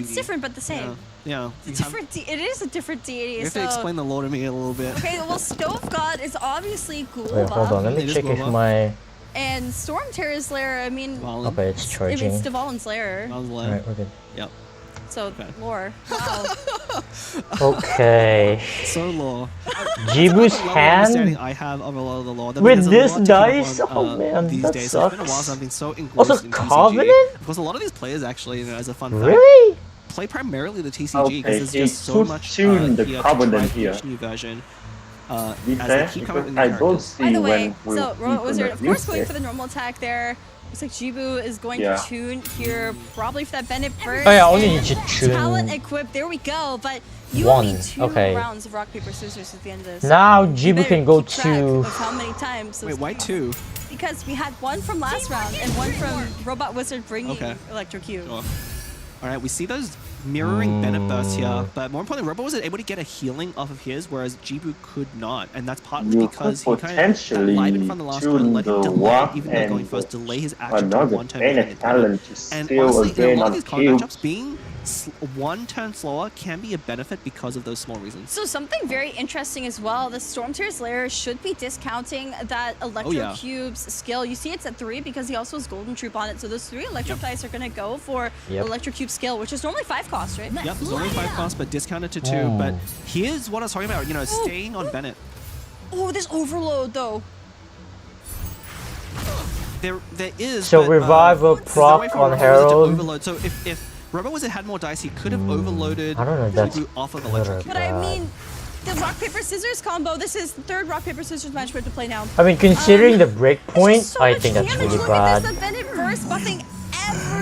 It's different but the same. Yeah. It's a different it is a different deity. You have so to explain the lore to me a little bit. okay, well, Stove God is obviously Wait, hold on. Gulba, Let me check if my. and Storm Terror's Lair. I mean, Okay, it's if charging. it's Dvalin's Lair. Alright, we're good. Yep. So lore. Wow. Okay. So lore. Jibu's Understanding hand I have of a lot of the lore. with this dice. Oh man, these that days. So it's been a while sucks. since I've been so engrossed Also, in Covenant? TCG. Because a lot of these players actually, you know, as a fun fact, Really? play primarily the TCG because Okay, there's he just so should much tune the here to Covenant try here. each new version. Be As fair, they keep coming with because new I don't characters. see By the way, when so we'll Robot Wizard, of course, use going it. for the normal attack there. Looks like Jibu is going Yeah. to tune here, probably for that Bennett burst. Oh yeah, only and need to tune talent equipped. There we go. But you one. only 2 Okay. rounds of rock paper scissors at the end of this. Now You Jibu better can go keep track to. of how many times. Wait, why 2? Because we had 1 from last round and 1 from Robot Wizard bringing Okay. Electrocute. Sure. All right, we see those mirroring Bennett bursts here, but more importantly, Robo was able to get a healing off of his, whereas Jibu could not, and that's partly You because could he kind of potentially lied in front of the last tune one, let him the delay, walk even though going and first, delay his action to another 1 turn. Bennett talent to And steal honestly, in a again lot of on these card cube. matchups, being 1 turn slower can be a benefit because of those small reasons. So something very interesting as well, the Storm Tear's Lair should be discounting that Electro yeah. Cube's skill. You see it's at 3 because he also has Golden Troop on it. So those 3 Electro dice are going to go for Electro Cube skill, which is normally 5 cost, right? Yep, it's only 5 costs, but discounted to 2. But here's what I was talking about, you know, staying on Bennett. Oh, this overload though. There is. So but, revive a there's no proc way for on Robo Wizard to Herald. overload. So if Robot Wizard had more dice. He could have overloaded I don't know, that's Jibu off of Electrocute. But I mean, the rock paper scissors combo. This is the third rock paper scissors match we have to play now. I mean, considering the break point, So I much think that's damage. really Look bad. at this, the Bennett burst buffing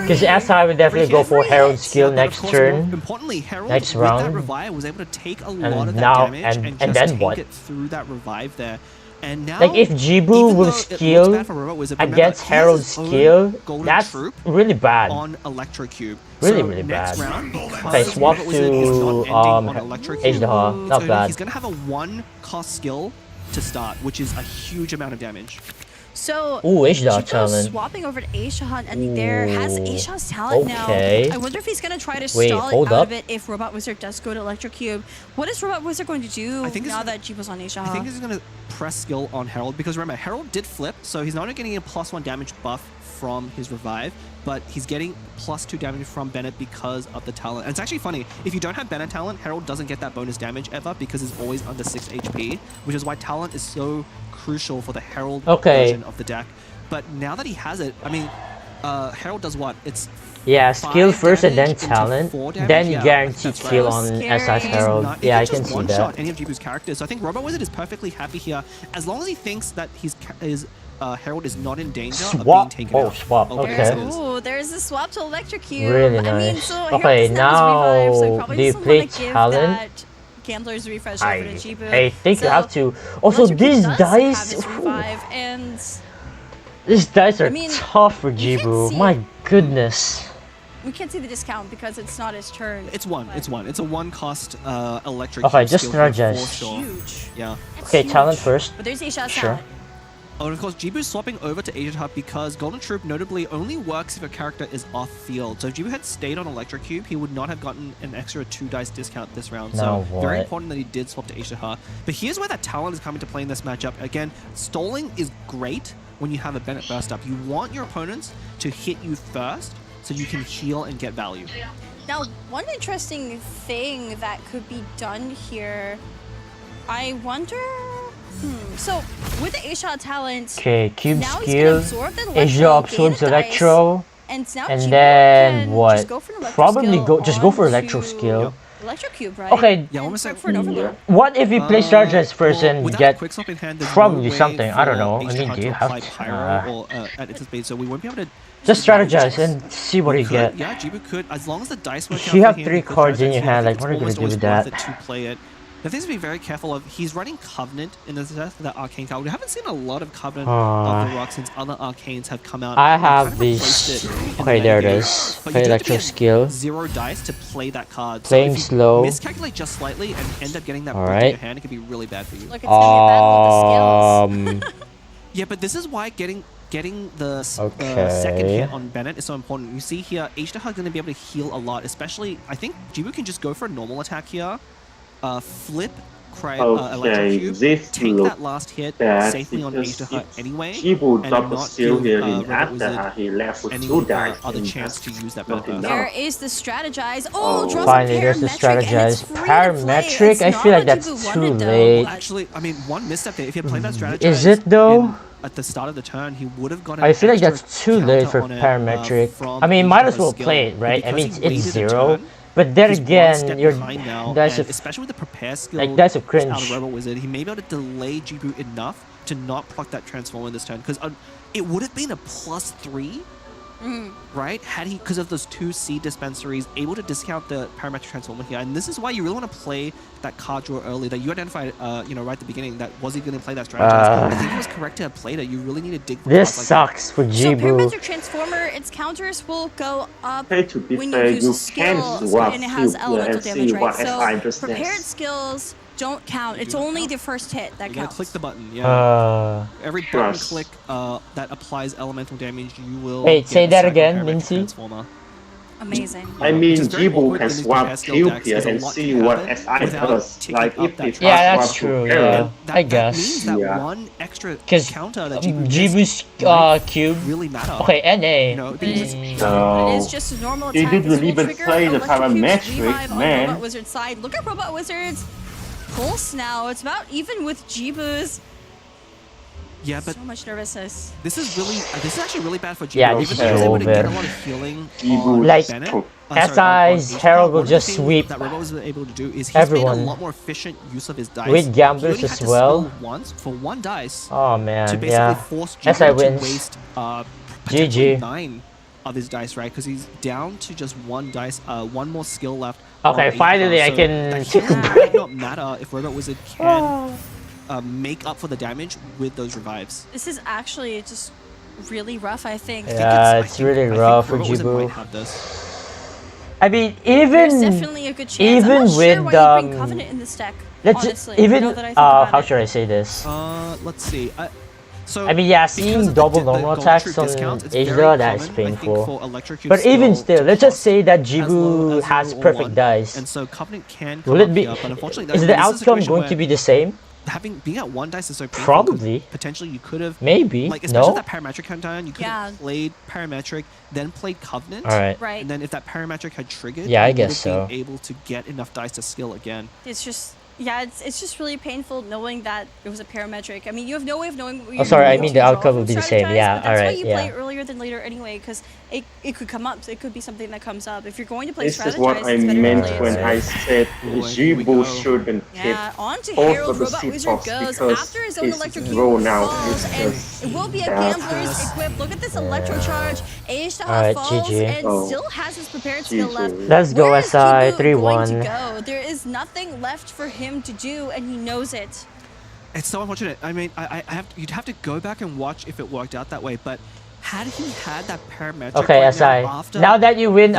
Because SI would definitely go for Herald skill next turn, Importantly, Herald next with that round, revive was able to take a and lot of that now damage and just then take what? it through that revive there. And now, Like if Jibu even will though it skill looks bad for Robot Wizard, remember, against he has Herald his own skill, golden that's troop really bad. on Electrocube. Really, So really next bad. round, Okay, because swap Robot Wizard is not to ending on Age the Haw. Electrocube, Not so bad. he's going to have a 1 cost skill to start, which is a huge amount of damage. So, Ooh, Aisha Jibu talent. swapping over to Aisha, and there has Aisha's talent okay. now. I wonder if he's going to try to Wait, stall it hold out up. of it if Robot Wizard does go to Electrocube. What is Robot Wizard going to do now that Jibu's on Aisha? I think he's going to press skill on Herald, because remember, Herald did flip, so he's not only getting a +1 damage buff from his revive, but he's getting +2 damage from Bennett because of the talent. And it's actually funny, if you don't have Bennett talent, Herald doesn't get that bonus damage ever because it's always under 6 HP, which is why talent is so crucial for the Herald version of the deck. But now that he has it, I mean, Herald does what? It's Yeah, skill first and then damage into talent, 4 damage? then Yeah, guaranteed that's right. kill on SI's Herald. Yeah, I can see one that. shot any of Jibu's characters. So I think Robot Wizard is perfectly happy here, as long as he thinks that his Herald is not in danger of being Swap. taken Oh, out. swap. Okay. Ooh, there's a swap to Electrocube. Really I mean, nice. so Okay, Herald doesn't have his revive, so he now probably do you doesn't play want to give talent? that Gambler's refresh over to Jibu. I think you So, have to. Also, Electrocube these does dice. have his revive, and These dice are I mean, tough for you can't Jibu. see My it. goodness. we can't see the discount because it's not his turn. It's one. It's one. It's a 1 cost electric. Okay, just skill here strategize. for sure. Huge. Yeah. Okay, talent first. But there's Aisha's Sure. talent. Oh, and of course, Jibu's swapping over to Agent Hub because Golden Troop notably only works if a character is off field. So if Jibu had stayed on Electrocube, he would not have gotten an extra 2 dice discount this round. Now So very what? important that he did swap to Agent Hub. But here's where that talent is coming to play in this matchup. Again, stalling is great when you have a Bennett burst up. You want your opponents to hit you first so you can heal and get value. Now, one interesting thing that could be done here, I wonder. So with the Aisha talent, Okay, cube now he's skill. gonna absorb the Asia electro, absorbs gain the dice, electro. and now And Jibu then can what? just go for an electro Probably skill just go for onto electro skill. Electrocube, right? Okay. Yeah, one more sec. For an overload. What if you play strategize first and Without get quick swap in hand, there's probably no way something? I don't for know. I Agent mean, Hub do to you have apply to? Pyro or at its speed, so we won't be able to Just strategize and see what you could, get. Yeah, Jibu could, as long as the dice work out. If you for have him, 3 he could cards in strategize your here. hand, I like think what are you it's gonna do with always that? worth it to play it. The thing to be very careful of, he's running Covenant in the set for that Arcane card. We haven't seen a lot of Covenant of the Rock since other Arcanes have come out. I and have kind of these. replaced it in Okay, the there it game. is. But Play you do have to be electro at skill. 0 dice to play that card. Playing so if you slow. miscalculate just slightly and end up getting that All brick in right. your hand, it could be really bad for you. Look, it's gonna be a battle with the skills. Yeah, but this is why getting the second Okay. hit on Bennett is so important. You see here, H2 going to be able to heal a lot, especially, I think Jibu can just go for a normal attack here, flip Electrocube, this take look that last hit bad safely on because H2 anyway, Jibu and dropped the not skill give here in Robot after Wizard he left with any 2 dice. other and chance to that's use that not buff. enough. There is the strategize. Oh, draws a Finally, there's the parametric, and it's strategize. free to play. Parametric? It's I not feel like what that's Jibu too wanted, though. late. Well, actually, I mean, one misstep there. If he had played that strategy, Is it though? At the start of the turn, he would have gotten. I feel like that's too late counter for on it, parametric. from I mean, might as H2's well skill, play it, right? I because mean, he it's waited a 0. turn. But then He's one again, step you're behind now, that's and a especially with the prepare skill like that's a out cringe. of Robot Wizard, he may be able to delay Jibu enough to not proc that transformer this turn, because it would have been a +3, right? Had he, because of those 2 seed dispensaries, able to discount the parametric transformer here. And this is why you really want to play that card draw early that you identified, right at the beginning, that was he going to play that strategy? I think it was correct to have played it. You really need to dig for This cards like sucks for So Jibu. parametric transformer, its counters will go up To be when fair, you use you a skill, can swap and it has skill elemental and see damage, right? what SI So just prepared does. skills don't count. It's only the first hit that You gotta counts. click the button, yeah. Every button Trust. click that applies elemental damage, you will. Wait, get say a that second again, parametric Mincy. transformer. Amazing. I mean, Which is very Jibu awkward can in these swap prepare skill cube decks, here because a and lot see can what happen SI without does. ticking Like up if that they transformer. Yeah, that's swap to true. Herald, Yeah, I guess. That means that Yeah. one extra Because counter that Jibu Jibu's might cube. really matter. Okay, NA. You know, because So, It is just a normal he attack. didn't This will even trigger play the Electrocute's parametric, revive on man. Robot Wizard's side. Look at Robot Wizard's pulse now. It's about even with Jibu's. Yeah, but so much nervousness. This is actually really bad for Jibu. Yeah, this is able to get a over. lot of healing Jibu, Like, took SI's Herald will just sweep that Robo was able to do is he's everyone. made a lot more efficient use of his dice. With gamblers He only as had to well. spill once for one dice Oh to man, basically yeah. force SI Jibu to wins. waste potentially GG. 9 of his dice, right? Because he's down to just one dice, one more skill left. Okay, on finally I so can that take a healing break. might not matter if Robot Wizard can make up for the damage with those revives. This is actually just really rough, I think. Yeah, it's really rough for Robot Wizard might Jibu. have this. I mean, There's even definitely a good chance. I'm even not sure with why you bring Covenant in this deck. let's Honestly, even now that I think about how it. should I say this? Let's see. So I mean, yeah, because seeing of the double the normal Golden attacks Troop on discounts, it's Asia, very that is common, I think, painful. for Electric Cube But even skill still, to let's just cost say that as low Jibu as has 0 or perfect 1. dice. And so Covenant can Will come it up be? here, but unfortunately, Is the this a outcome situation going where to be the same? being at one dice is so painful. 'Cause Probably. Potentially, you could have Maybe. like especially No? that parametric count down. You could have played parametric, then played Covenant. Alright. Right. And then if that parametric had triggered, Yeah, I you would guess have been so. able to get enough dice to skill again. It's just, yeah, it's just really painful knowing that it was a parametric. I mean, you have no way of knowing what Oh, you're sorry, I going mean to the draw outcome from will be the same. strategize, Yeah, but that's why alright, you yeah. play it earlier than later anyway, because it could come up. It could be something that comes up. If you're going to play This strategize, is what I it's better to meant play it when soon. I said Jibu shouldn't Yeah, get on to both Herald, of the Robot seat Wizard box goes because after his own his electric row cube now falls, is and just it will be a bad. gambler's equip. Look at this electro charge. Aishtaha Alright, falls GG. and Oh. still has his prepared skill GG. left. Let's go, Where is SI, Jibu going 3-1. to go? There is nothing left for him to do, and he knows it. It's so unfortunate. I mean, you'd have to go back and watch if it worked out that way, but had he had that parametric Okay, right SI. after Now that you win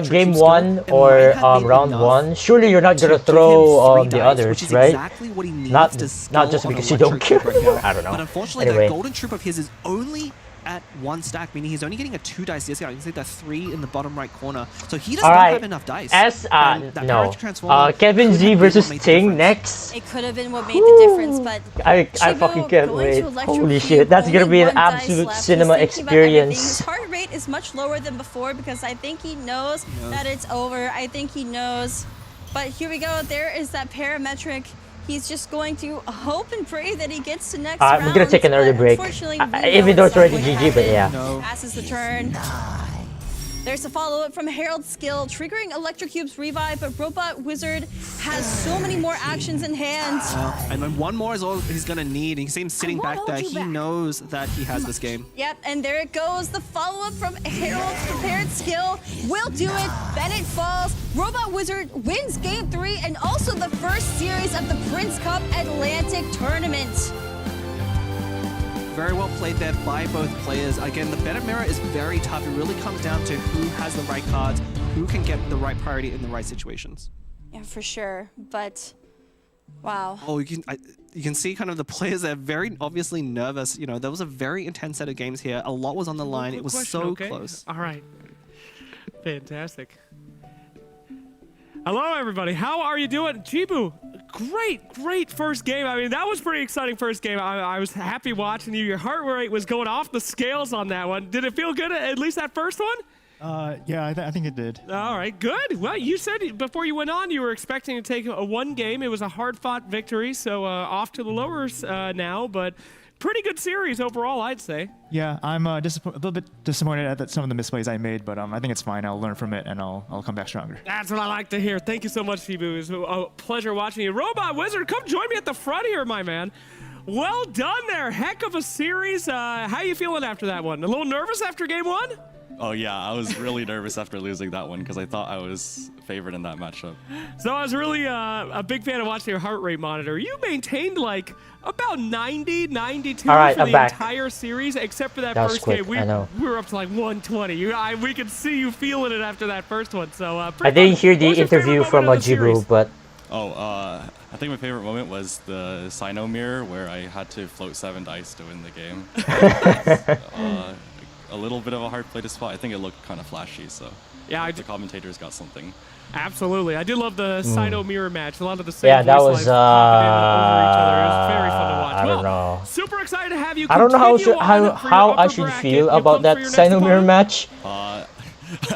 game skill, 1 it or might have been round enough 1, surely you're not to gonna give him throw 3 the dice, others, which is right? exactly what he needs Not to not skill just on because you don't Electric care. Cube right now. I don't know. But unfortunately, Anyway. that golden troop of his is only at 1 stack, meaning he's only getting a 2 dice discount. You can see that 3 in the bottom right corner. So he does not Alright, have enough dice. S And that no. parametric transformer Kevin could Z have been versus what made the Ting difference. next. It could have been what made the difference, but I Jibu fucking can't going wait. to Electric Holy Cube, shit, that's gonna only be an 1 dice absolute left. He's cinema thinking about everything. His experience. heart rate is much lower than before because I think he knows that it's over. I think he knows. But here we go. There is that parametric. He's just going to hope and pray that he gets to next round. We're gonna take an early but break. unfortunately, we know Even though it's not already going to GG, but happen. yeah. Passes the turn. There's a follow-up from Herald's skill, triggering Electrocube's revive, but Robot Wizard has so many more actions in hand. And then one more is all he's going to need. You can see him sitting back there. He knows that he has this game. Yep, and there it goes. The follow-up from Herald's prepared skill will do it. Bennett falls. Robot Wizard wins Game 3 and also the first series of the Prince Cup Atlantic Tournament. Very well played there by both players. Again, the better mirror is very tough. It really comes down to who has the right cards, who can get the right priority in the right situations. Yeah, for sure. But wow. Oh, you can see kind of the players that are very obviously nervous. You know, there was a very intense set of games here. A lot was on the line. It was so close. All right. Fantastic. Hello, everybody. How are you doing? Jibu, great first game. I mean, that was pretty exciting first game. I was happy watching you. Your heart rate was going off the scales on that one. Did it feel good, at least that first one? Yeah, I think it did. All right, good. Well, you said before you went on you were expecting to take one game. It was a hard-fought victory, so off to the lowers now, but pretty good series overall, I'd say. Yeah, I'm a little bit disappointed at some of the misplays I made, but I think it's fine. I'll learn from it, and I'll come back stronger. That's what I like to hear. Thank you so much, Jibu. It's a pleasure watching you. Robot Wizard, come join me at the front here, my man. Well done there. Heck of a series. How you feeling after that one? A little nervous after game 1? Oh yeah, I was really nervous after losing that one because I thought I was favored in that matchup. So I was really a big fan of watching your heart rate monitor. You maintained like about 90, 92 All right, for I'm the back. entire series, except for that That was first quick, game. I know. We were up to like 120. We could see you feeling it after that first one. So I pretty didn't fun. hear What the was your favorite interview moment from of the series? Jibu, but Oh, I think my favorite moment was the Sino mirror where I had to float 7 dice to win the game. A little bit of a hard play to spot. I think it looked kind of flashy, so yeah, the commentators got something. Absolutely. I did love the Sino mirror match. A lot of the same yeah, that voice was lines popping in over each other. It was very fun to watch. I don't Well, know. super excited to have you. I don't know continue on for your how I upper should bracket. feel You'll about come that for your next Sino mirror opponent? match.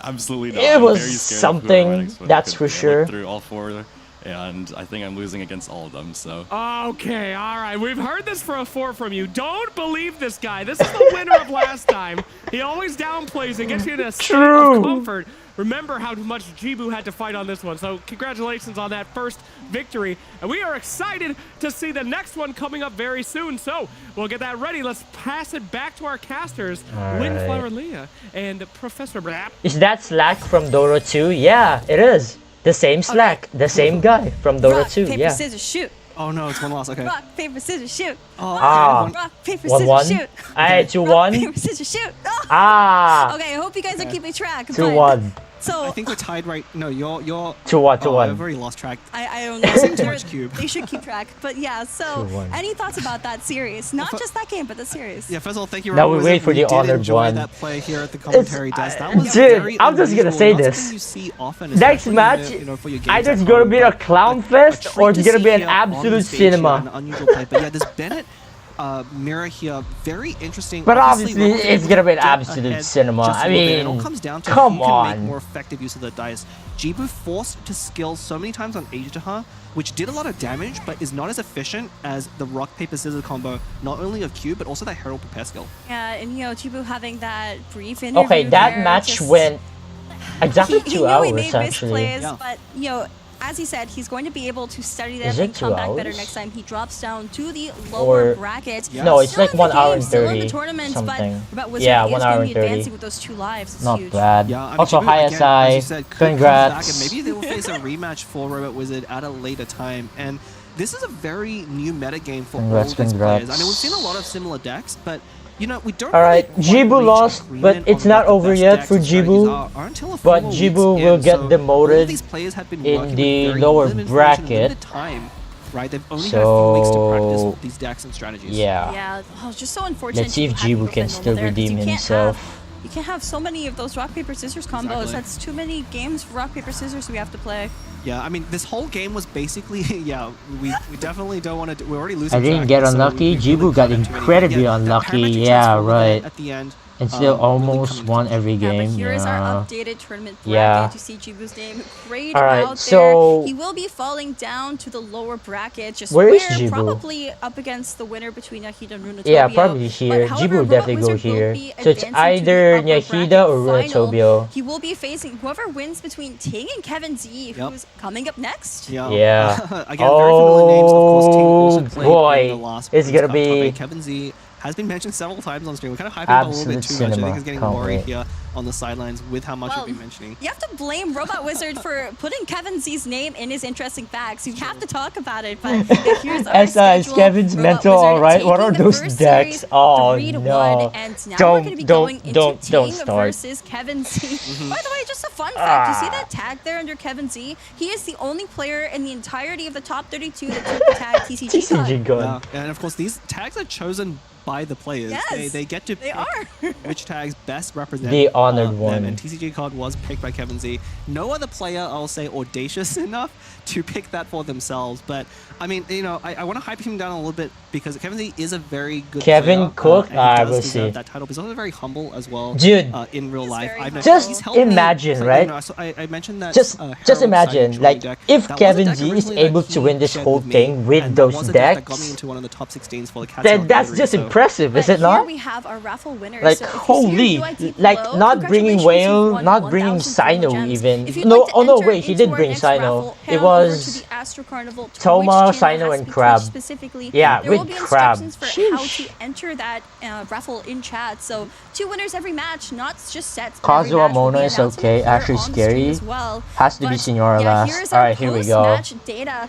Absolutely not. It I'm was very scared of something, Heretics, but I that's could for look sure. through all 4 and I think I'm losing against all of them, so. Okay, all right. We've heard this for a 4 from you. Don't believe this guy. This is the winner of last time. He always downplays it, gets you in a state of comfort. Remember how much Jibu had to fight on this one, so congratulations on that first victory. And we are excited to see the next one coming up very soon, so we'll get that ready. Let's pass it back to our casters, Windflower Leah and Professor Brap. Is that Slack from Dota 2? Yeah, it is. The same Slack, the same guy from Dota 2, paper, yeah. scissors, shoot. Oh no, it's one loss, okay. Rock, paper, scissors, shoot. Ah. Rock, paper, 1-1. scissors, shoot. Alright, 2-1. Rock, paper, scissors, shoot. Oh. Ah. Okay, I hope you guys are keeping track. 2-1. So I think we're tied right. No, you're 2-1, 2-1. I've already lost track. I don't know. Too much cube. They should keep track. But yeah, so 2-1. any thoughts about that series? Not just that game, but the series. Yeah, first of all, thank you. Now we wait for the did honored enjoy one. that play here at the commentary desk. That was dude, very I'm just gonna unusual, say not this. something you see often, Next especially match, in the, for your games either at it's gonna home, be a but clown a fest treat or it's to gonna see be an here on the absolute stage here, cinema. an unusual play. But yeah, this Bennett mirror here, very interesting. But obviously, Rocket it's able gonna be to an get absolute ahead cinema. just a I little bit. It mean, all comes down to come who can make on. more effective use of the dice. Jibu forced to skill so many times on Ajaha, which did a lot of damage, but is not as efficient as the rock, paper, scissors combo, not only of Q, but also that Herald Prepare skill. Yeah, and you know, Jibu having that brief interview. Okay, that there, match just, went exactly he 2 knew hours he made actually. misplays, but you know, as he said, he's going to be able to study them Is it and come 2 back better hours? next time. He drops down to the lower bracket. No, it's Still like in the 1 hour game, and still in 30 the tournament, something. But Wizard Yeah, is 1 going hour to and be 30. advancing with those 2 lives. It's Not huge. bad. Yeah, I mean, Also, Jibu, hi again, as you SI. said, could come Congrats. back and maybe they will face a rematch for Robot Wizard at a later time. And this is a very new meta game for all these players. I mean, we've seen a lot of similar decks, but you know, we don't. Alright, Jibu lost, but it's not over yet for Jibu. But Jibu will get demoted in the lower bracket. Right, they've only had a few weeks to practice these decks and strategies. Yeah. Yeah, oh, just so unfortunate. Let's see if Jibu can still redeem himself. You can't have so many of those rock, paper, scissors combos. Exactly. That's too many games for rock, paper, scissors we have to play. Yeah, I mean, this whole game was basically, yeah, we definitely don't want to, we're already losing I didn't track, get so unlucky. we Jibu really got can't have too many. incredibly Yeah, that unlucky. parametric Yeah, transfer right. at the end. And still really almost won every Yeah, game. but here is our Yeah. updated tournament bracket. Yeah. You see Jibu's name grayed Alright, out so- there. He will be falling down to the lower bracket, just Where is Jibu? probably up against the winner between Nahida and Runatobio. Yeah, probably here. But, Jibu however, will definitely go Robot Wizard will here. be So it's advancing to either the upper Nahida or bracket final. Runatobio. He will be facing whoever wins between Ting and Kevin Z, who's coming up next. Yeah. Yeah. Again, very familiar names. Of course, Ting also played boy. in the last It's gonna Cup be tournament. Kevin Z has been mentioned several times on stream. We're kind of hyping up a little bit too absolute much. I cinema. think he's getting Can't worried wait. here on the sidelines with how much Well, we've been mentioning. You have to blame Robot Wizard for putting Kevin Z's name in his interesting facts. You have to talk about it, but here's our SI, is schedule. Kevin's Robot mental Wizard alright? What are taking the those first decks? series Oh 3-1, no. and now we're going to be going into don't Ting start. versus Kevin Z. By the way, just a fun fact. You see that tag there under Kevin Z? He is the only player in the entirety of the top 32 that took the tag TCG TCG gun. gun. Yeah. And of course, these tags are chosen by the players. Yes, they get to pick which tags best represent The honored them. one. And TCG card was picked by Kevin Z. No other player, I'll say, audacious enough to pick that for themselves. But I mean, you know, I want to hype him down a little bit because Kevin Z is a very good Kevin player. Cook? And he I does will deserve see. that title. But he's also very humble as well. Dude, in real life, I've noticed just he's helped me- imagine, so, right? You know, so I mentioned that. Just Herald imagine, Side like, deck. if That was a Kevin deck Z is originally that able to he win this shared whole with me, thing with and those that was a deck that got decks, me into one of the top 16s for the Cats then that's Gallery, just so- impressive, is But it not? Here we have our raffle winners. Like, So if you see holy, your UID like, below, not bringing congratulations, Whale, you've won not bringing 1,000 Sino gems. even. If you'd No, like to oh no, enter wait, he into did our bring next Sino. raffle, It head over to was the Astro Carnival Twitch Toma, channel. Sino, Has and to be Crab. Twitch specifically. Yeah, there will with be Crab. instructions for how to enter that raffle in chat. So 2 winners every match, not just sets. but every Kazuha match. We'll Mona be is announcing okay, it here actually on the scary. stream as well. Has to be But, Senora yeah, last. here's our Alright, here we go. post-match data.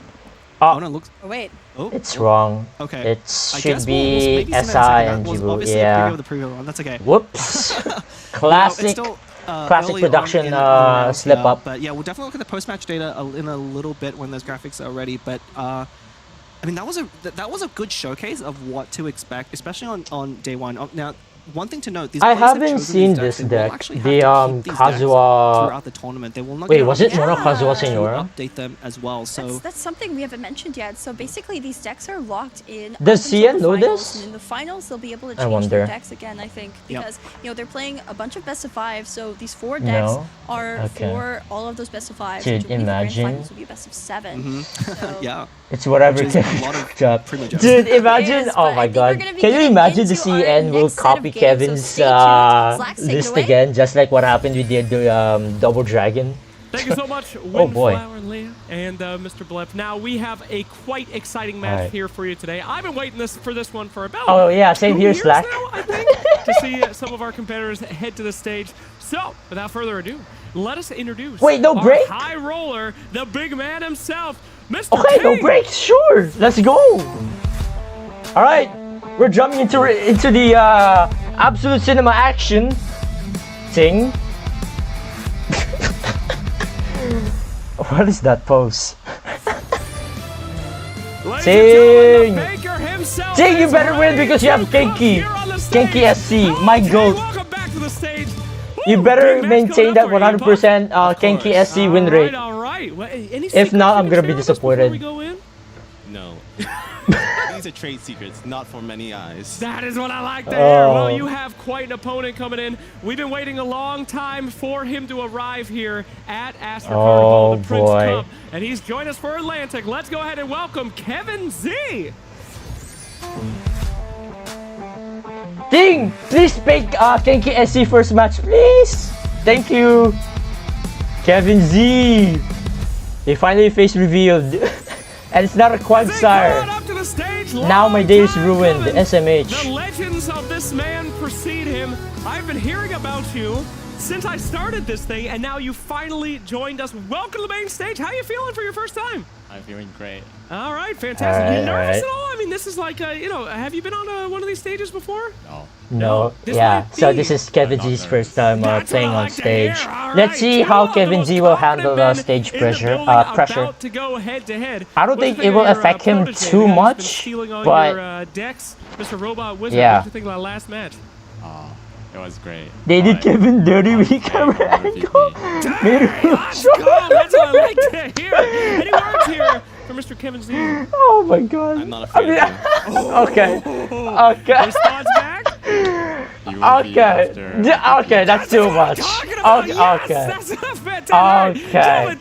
Oh, looks. Oh wait. it's wrong. Okay. It I should guess we'll be maybe see that in a SI second. and That was Jibu. obviously a preview Yeah. of the preview one. That's okay. Whoops. You know, Classic. it's still, Classic early on production in the round slip here, up. But yeah, we'll definitely look at the post-match data in a little bit when those graphics are ready. But I mean, that was a good showcase of what to expect, especially on day one. Now, one thing to note, these I players have haven't chosen seen these decks, this they will deck. actually have The to keep these decks Kazuha. throughout the tournament. They will not Wait, get was an it Mono opportunity Kazuha to Senora? update them as well. So That's something we haven't mentioned yet. So basically, these decks are locked in. Does up until CN the know finals, this? And in the finals, they'll be able to I change wonder. their decks again. I think because they're playing a bunch of best of 5. So these 4 decks No? are Okay. for all of those best of 5s. Dude, which will be the grand imagine. finals will be best of 7. So yeah. It's whatever Which is a Kevin lot of job. privileges. Dude, imagine. It is, Oh but I my think we're god. gonna be Can you getting imagine the into our CN will next set of copy games, so Kevin's stay tuned. Slack, take it list away. again, just like what happened with the Double Dragon? Thank you so much, Oh, boy. Windflower and Leah and Mr. Blep. Now we have a quite exciting match Alright. here for you today. I've been waiting for this one for about Oh yeah, same 2 here, years Slack. now, I think, to see some of our competitors head to the stage. So, without further ado, let us introduce Wait, no our break? high roller, the big man himself, Mr. Okay, King. no break. Sure, let's go. All right, we're jumping into the absolute cinema action thing. What is that pose? Ting! Ting, you better win because you have Genki. Genki SC, my goat. You better maintain that 100% Genki SC win rate. If not, I'm gonna be disappointed. No. These are trade secrets, not for many eyes. That is what I like to hear. Well, you have quite an opponent coming in. We've been waiting a long time for him to arrive here at Astor Carnival, the Prince Cup. And he's joined us for Atlantic. Let's go ahead and welcome Kevin Z. Ding! Please pick Genki SC first match, please! Thank you! Kevin Z! He finally face revealed. And it's not a Quagsire. Now my day is ruined. SMH. The legends of this man precede him. I've been hearing about you since I started this thing, and now you finally joined us. Welcome to the main stage. How are you feeling for your first time? I'm feeling great. All right, fantastic. You nervous at all? I mean, this is like, have you been on one of these stages before? No, yeah. So this is Kevin Z's first time playing on stage. Let's see how Kevin Z will handle the stage pressure. About to go head to head. I don't think it will affect him too much, but Mr. Robot Wizard, yeah. what did you think of that last match? It was great. They did Kevin dirty with the camera angle. Let's go! That's what I like to hear. Any words here for Mr. Kevin Z? Oh my god. I'm not afraid of him. Okay. Okay. Response back? Okay. Okay, that's too much. Okay. That's fantastic. Okay.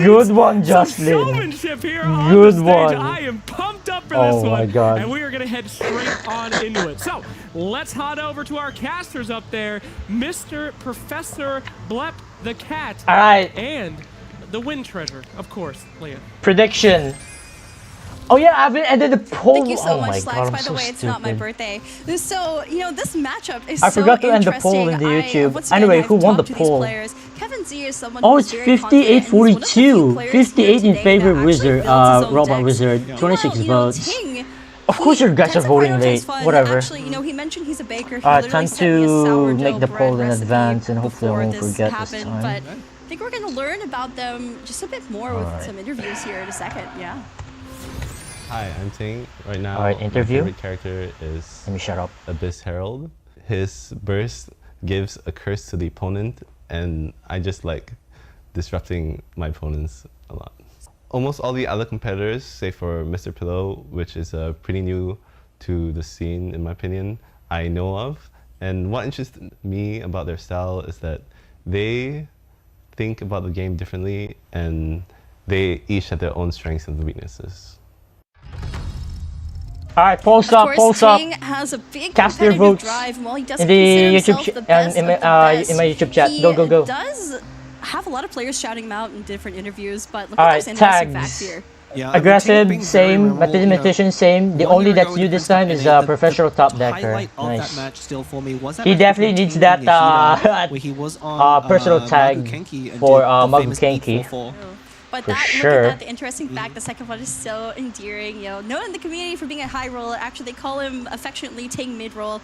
Good one, Jocelyn. Good one. I am pumped up for Oh this one. my god. And we are going to head straight on into it. So, let's head over to our casters up there, Mr. Professor Blep the Cat. All right. And the Wind Treasure, of course, Leah. Prediction. Oh yeah, I haven't ended the poll. Thank you so oh much, my Slacks. god, I'm By the so way, stupid. it's not my birthday. So, this matchup is I so forgot to end the poll in the YouTube. Anyway, who won the poll? Kevin Z is someone Oh, who's it's very confident, and he's one of the few 58-42. players 58 here in today favor that Wizard, actually builds his own Robot decks. Wizard, 26 votes. Ting, Of course, you guys are Tens of voting Pyro late. Tens Fun, Whatever. Actually, he mentioned he's a baker. He Time literally sent me a to sourdough make the bread poll in recipe advance, and hopefully I before won't this forget happened, this time. But I think we're going to learn about them just a bit more with some interviews here in a second. Yeah. Hi, I'm Ting. Right now, Alright, interview. my favorite character is Let me shut up. Abyss Herald. His burst gives a curse to the opponent, and I just like disrupting my opponents a lot. Almost all the other competitors, save for Mr. Pillow, which is pretty new to the scene in my opinion, I know of. And what interests me about their style is that they think about the game differently, and they each have their own strengths and weaknesses. Alright, polls up, polls up. Ting has a big Cast your competitive votes drive, and while he doesn't in the consider YouTube himself the best in of the best, my YouTube chat. he Go. does have a lot of players shouting him out in different interviews, but look Alright, at those interesting tags. facts here. Yeah, Aggressive, same. Mathematician, same. The only that's new this time is Professional Top Decker. Highlight of that Nice. match still for me was that He match definitely between needs Ting that and Yoshida, where he was on personal tag Magu Kenki and for did the Magu famous Kenki. 844. But For look sure. at that, the interesting fact, the second one is so endearing, known in the community for being a high roller. Actually, they call him affectionately Ting mid-roll.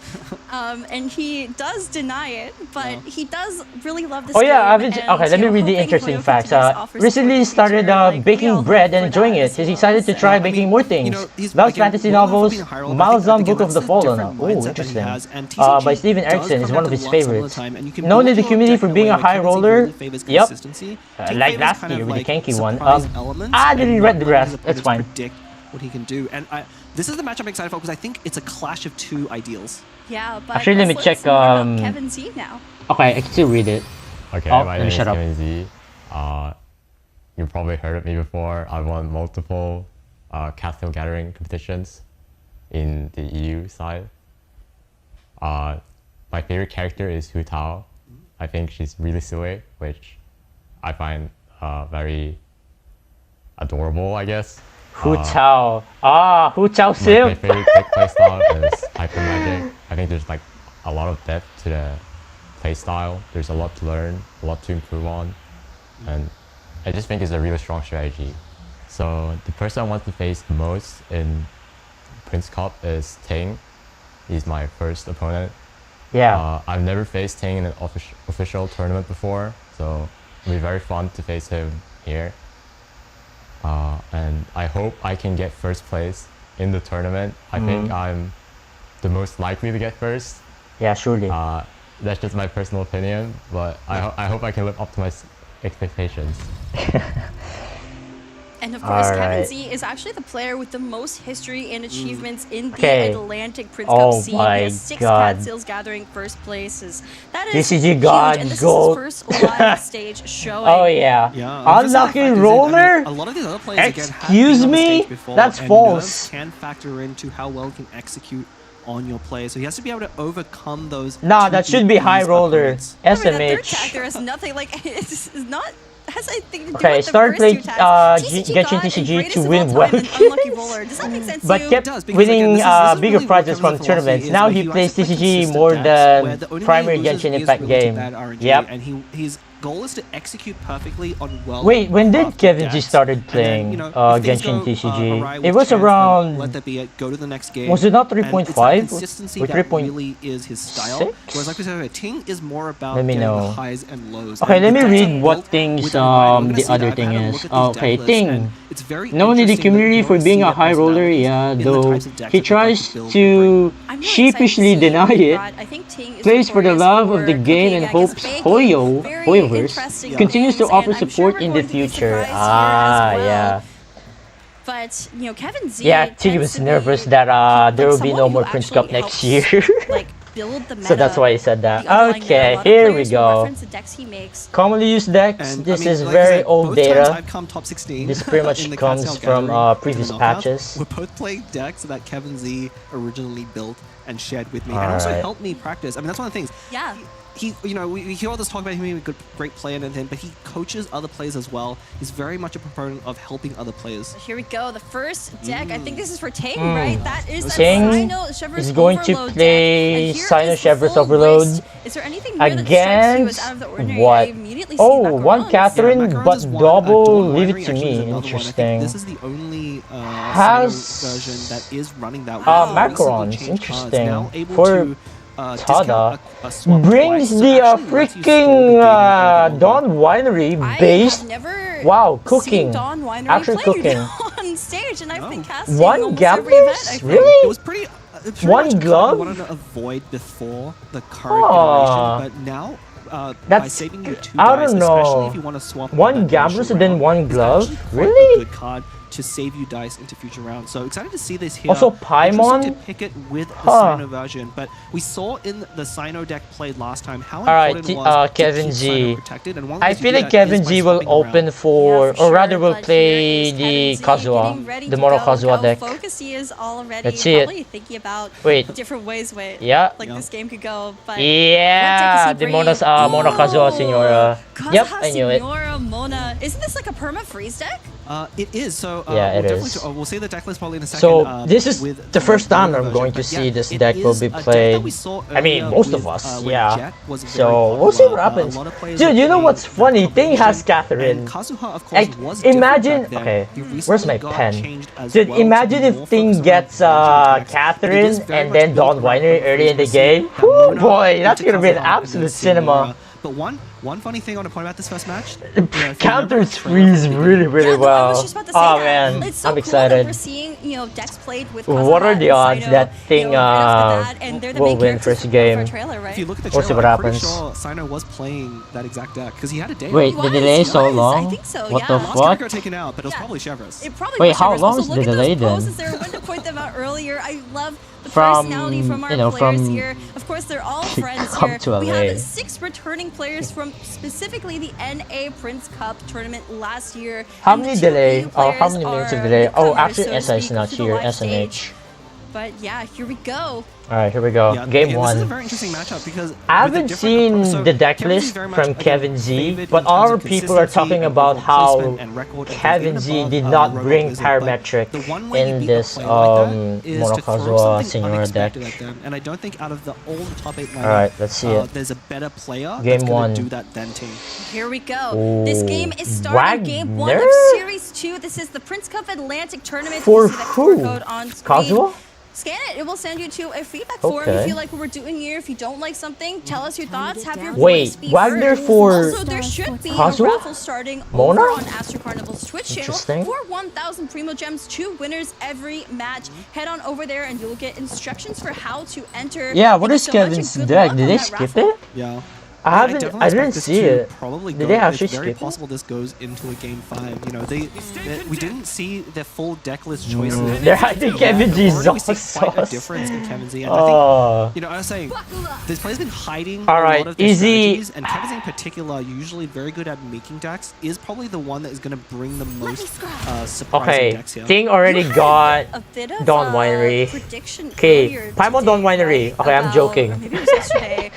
And he does deny it, but he does really love this Oh yeah, game. okay, let me read the interesting facts. Recently started baking bread and enjoying it. He's excited to try baking more things. Loves fantasy novels. Malazan Book of the Fallen. Oh, interesting. By Steven Erickson is one of his favorites. Known in the community for being a high roller. Yep. Like last year with the Kenki one. I didn't read the rest. That's fine. Predict what he can do, and this is the match I'm excited for because I think it's a clash of two ideals. Yeah, but actually, let me check. Kevin Z now. Okay, I can still read it. Okay, oh, my name is shut up. Kevin Z. You've probably heard of me before. I've won multiple Cathedral Gathering competitions in the EU side. My favorite character is Hu Tao. I think she's really silly, which I find very adorable, I guess. Hu Tao. Hu Tao Sim. My favorite deck playstyle is Hyper Magic. I think there's like a lot of depth to the playstyle. There's a lot to learn, a lot to improve on, and I just think it's a really strong strategy. So the person I want to face most in Prince Cup is Ting. He's my first opponent. Yeah. I've never faced Ting in an official tournament before, so it'll be very fun to face him here. And I hope I can get first place in the tournament. I think I'm the most likely to get first. Yeah, surely. That's just my personal opinion, but I hope I can live up to my expectations. And of course, Kevin Z is actually the player with the most history and achievements in the Atlantic Prince Cup scene. He has 6 Cattails gathering first places. That is huge, and this is his first live stage showing. Oh yeah. Unlucky roller? A lot of these other players Excuse me? That's false. Can factor into how well he can execute on your play, so he has to be able to overcome those. Nah, that should be high roller. SMH. There is nothing like it's not. Has anything to do Okay, with start the playing first 2 tasks. Genshin TCG to win well, but kept winning bigger prizes from tournaments. Now he plays TCG more than primary Genshin Impact game. Yep. And his goal is to execute perfectly on well. Wait, when did Kevin G started playing Genshin TCG? It was around. Let that be it. Go to the next game. Was it not 3.5 or 3.6? really is his style. Whereas like we said, Ting is more about let me getting know. the highs and lows. Okay, let me read what things the other thing is. Okay, Ting. Known in the community for being a high roller, yeah, though he tries to sheepishly deny it, plays for the love of the game and hopes Hoyoverse continues to offer support in the future. Yeah. But Kevin Z. Yeah, T was nervous that there will be no more Prince Cup next year. Build the meta, so that's why he said that. Okay, here we go. Commonly used decks. This is very old data. This pretty much comes from previous patches. We're both playing decks that Kevin Z originally built and shared with me, and also helped me practice. I mean, that's one of the things. Yeah. He, we hear all this talk about him being a great player and everything, but he coaches other players as well. He's very much a proponent of helping other players. Here we go, the first deck. I think this is for Ting, right? That is Ting is going to play Sino Shevers Overload is there anything against what? Oh, one Catherine, but double. Leave it to me. Interesting. This is the only version that is running that way. Macarons. Interesting. For Tada brings the freaking Dawn Winery based. Wow, cooking. Actually cooking. On stage, and I've been casting one Gambus? Really? It was pretty. One glove? I wanted to avoid before the current iteration, but now. By saving your 2 dice, especially if you want to swap one Gambus and then one glove. Really? Really? Good card to save you dice into future rounds. So excited to see this here. Also Paimon. To pick it with the Sino version, but we saw in the Sino deck played last time how important it was Kevin to keep G. Sino protected. And one I feel like Kevin G will open for, or rather will play the Kazuha, the Mono Kazuha deck. Is already Let's see probably thinking about different ways this game could go. But yeah, the Mono Kazuha Senora. Yep, I knew it. Senora Mona. Isn't this like a perma freeze deck? It is. So yeah, we'll it is. We'll see the deck list probably in a second. So this is the first time I'm going to see this deck will be played. I mean, most of us, yeah. So we'll see what happens. Dude, you know what's funny? Thing has Catherine. Imagine. Okay, where's my pen? Dude, imagine if Thing gets Catherine and then Dawn Winery early in the game. Woo, boy, that's gonna be an absolute cinema. But one funny thing I want to point about this first match, counters freeze really well. Oh man, it's so I'm cool excited. That we're seeing, decks played with What are the odds that Thing will win first game? If you look at the We'll see what trailer, I'm pretty happens. sure Sino was playing that exact deck because he had a day. Wait, the delay so long? I think so, What yeah. the Monster fuck? taken out, but it was probably Chevrolet. It probably Wait, was how Chevrolet. long Also, is look the at those delay then? poses there. I wanted to point them out earlier. I love the From, personality from our you know, players from here. Of course, they're all friends come here. to We LA. have 6 returning players from specifically the NA Prince Cup tournament last year. How And the many 2 delay? EU Oh, how players many minutes of are delay? Oh, newcomers, actually, so to SI is speak, not to the here. live SMH. stage. But yeah, here we go. Alright, here we go. Yeah, Game This is a 1. very interesting matchup because I with a haven't different seen so the deck Kevin Z list very much, from again, Kevin Z, favored but in a lot terms of people are consistency talking and about overall how placement and record, and Kevin even Z above, did not Robot bring Blizzard, but parametric the one way you in beat a this player like that is to throw Monokazuha something Senora deck. unexpected at them, and I don't think out of the old top 8 lineup, Alright, let's see it. there's a better player Game that's going 1. to do that than Team. Here we go. This Ooh, game is starting game 1 of Wagner? Series 2. This is the Prince Cup Atlantic Tournament. For You see that who? QR code on screen. Kazuha? Scan it. It will send you to a feedback form Okay. if you like what we're doing here. If you don't like something, tell us your thoughts. Have your Wait, voice be Wagner heard. for Also, there should be Kazuha? a raffle starting Mona? over on Astro Carnival's Twitch channel Interesting. for 1,000 Primo Gems, 2 winners every match. Head on over there and you'll get instructions for how to enter. Yeah, what Thank is you so much Kevin's and good deck? luck Did on they that skip raffle. it? Yeah. I definitely didn't expect see this to it. Probably Did go, they actually it's very skip it? possible this goes into a game 5. You know, we didn't see the full deck list choices. They're hiding Kevin G's We see sauce. quite a difference in Kevin Z. And I Oh. think, I was saying, this player's been hiding All a right, lot of their is he- strategies, and Kevin Z in particular, usually very good at making decks, is probably the one that is going to bring the most surprising Okay, decks here. Thing already got A bit of Dawn Winery. prediction Okay, earlier Paimon today, Dawn Winery. right, Okay, I'm about- joking. or maybe it was yesterday.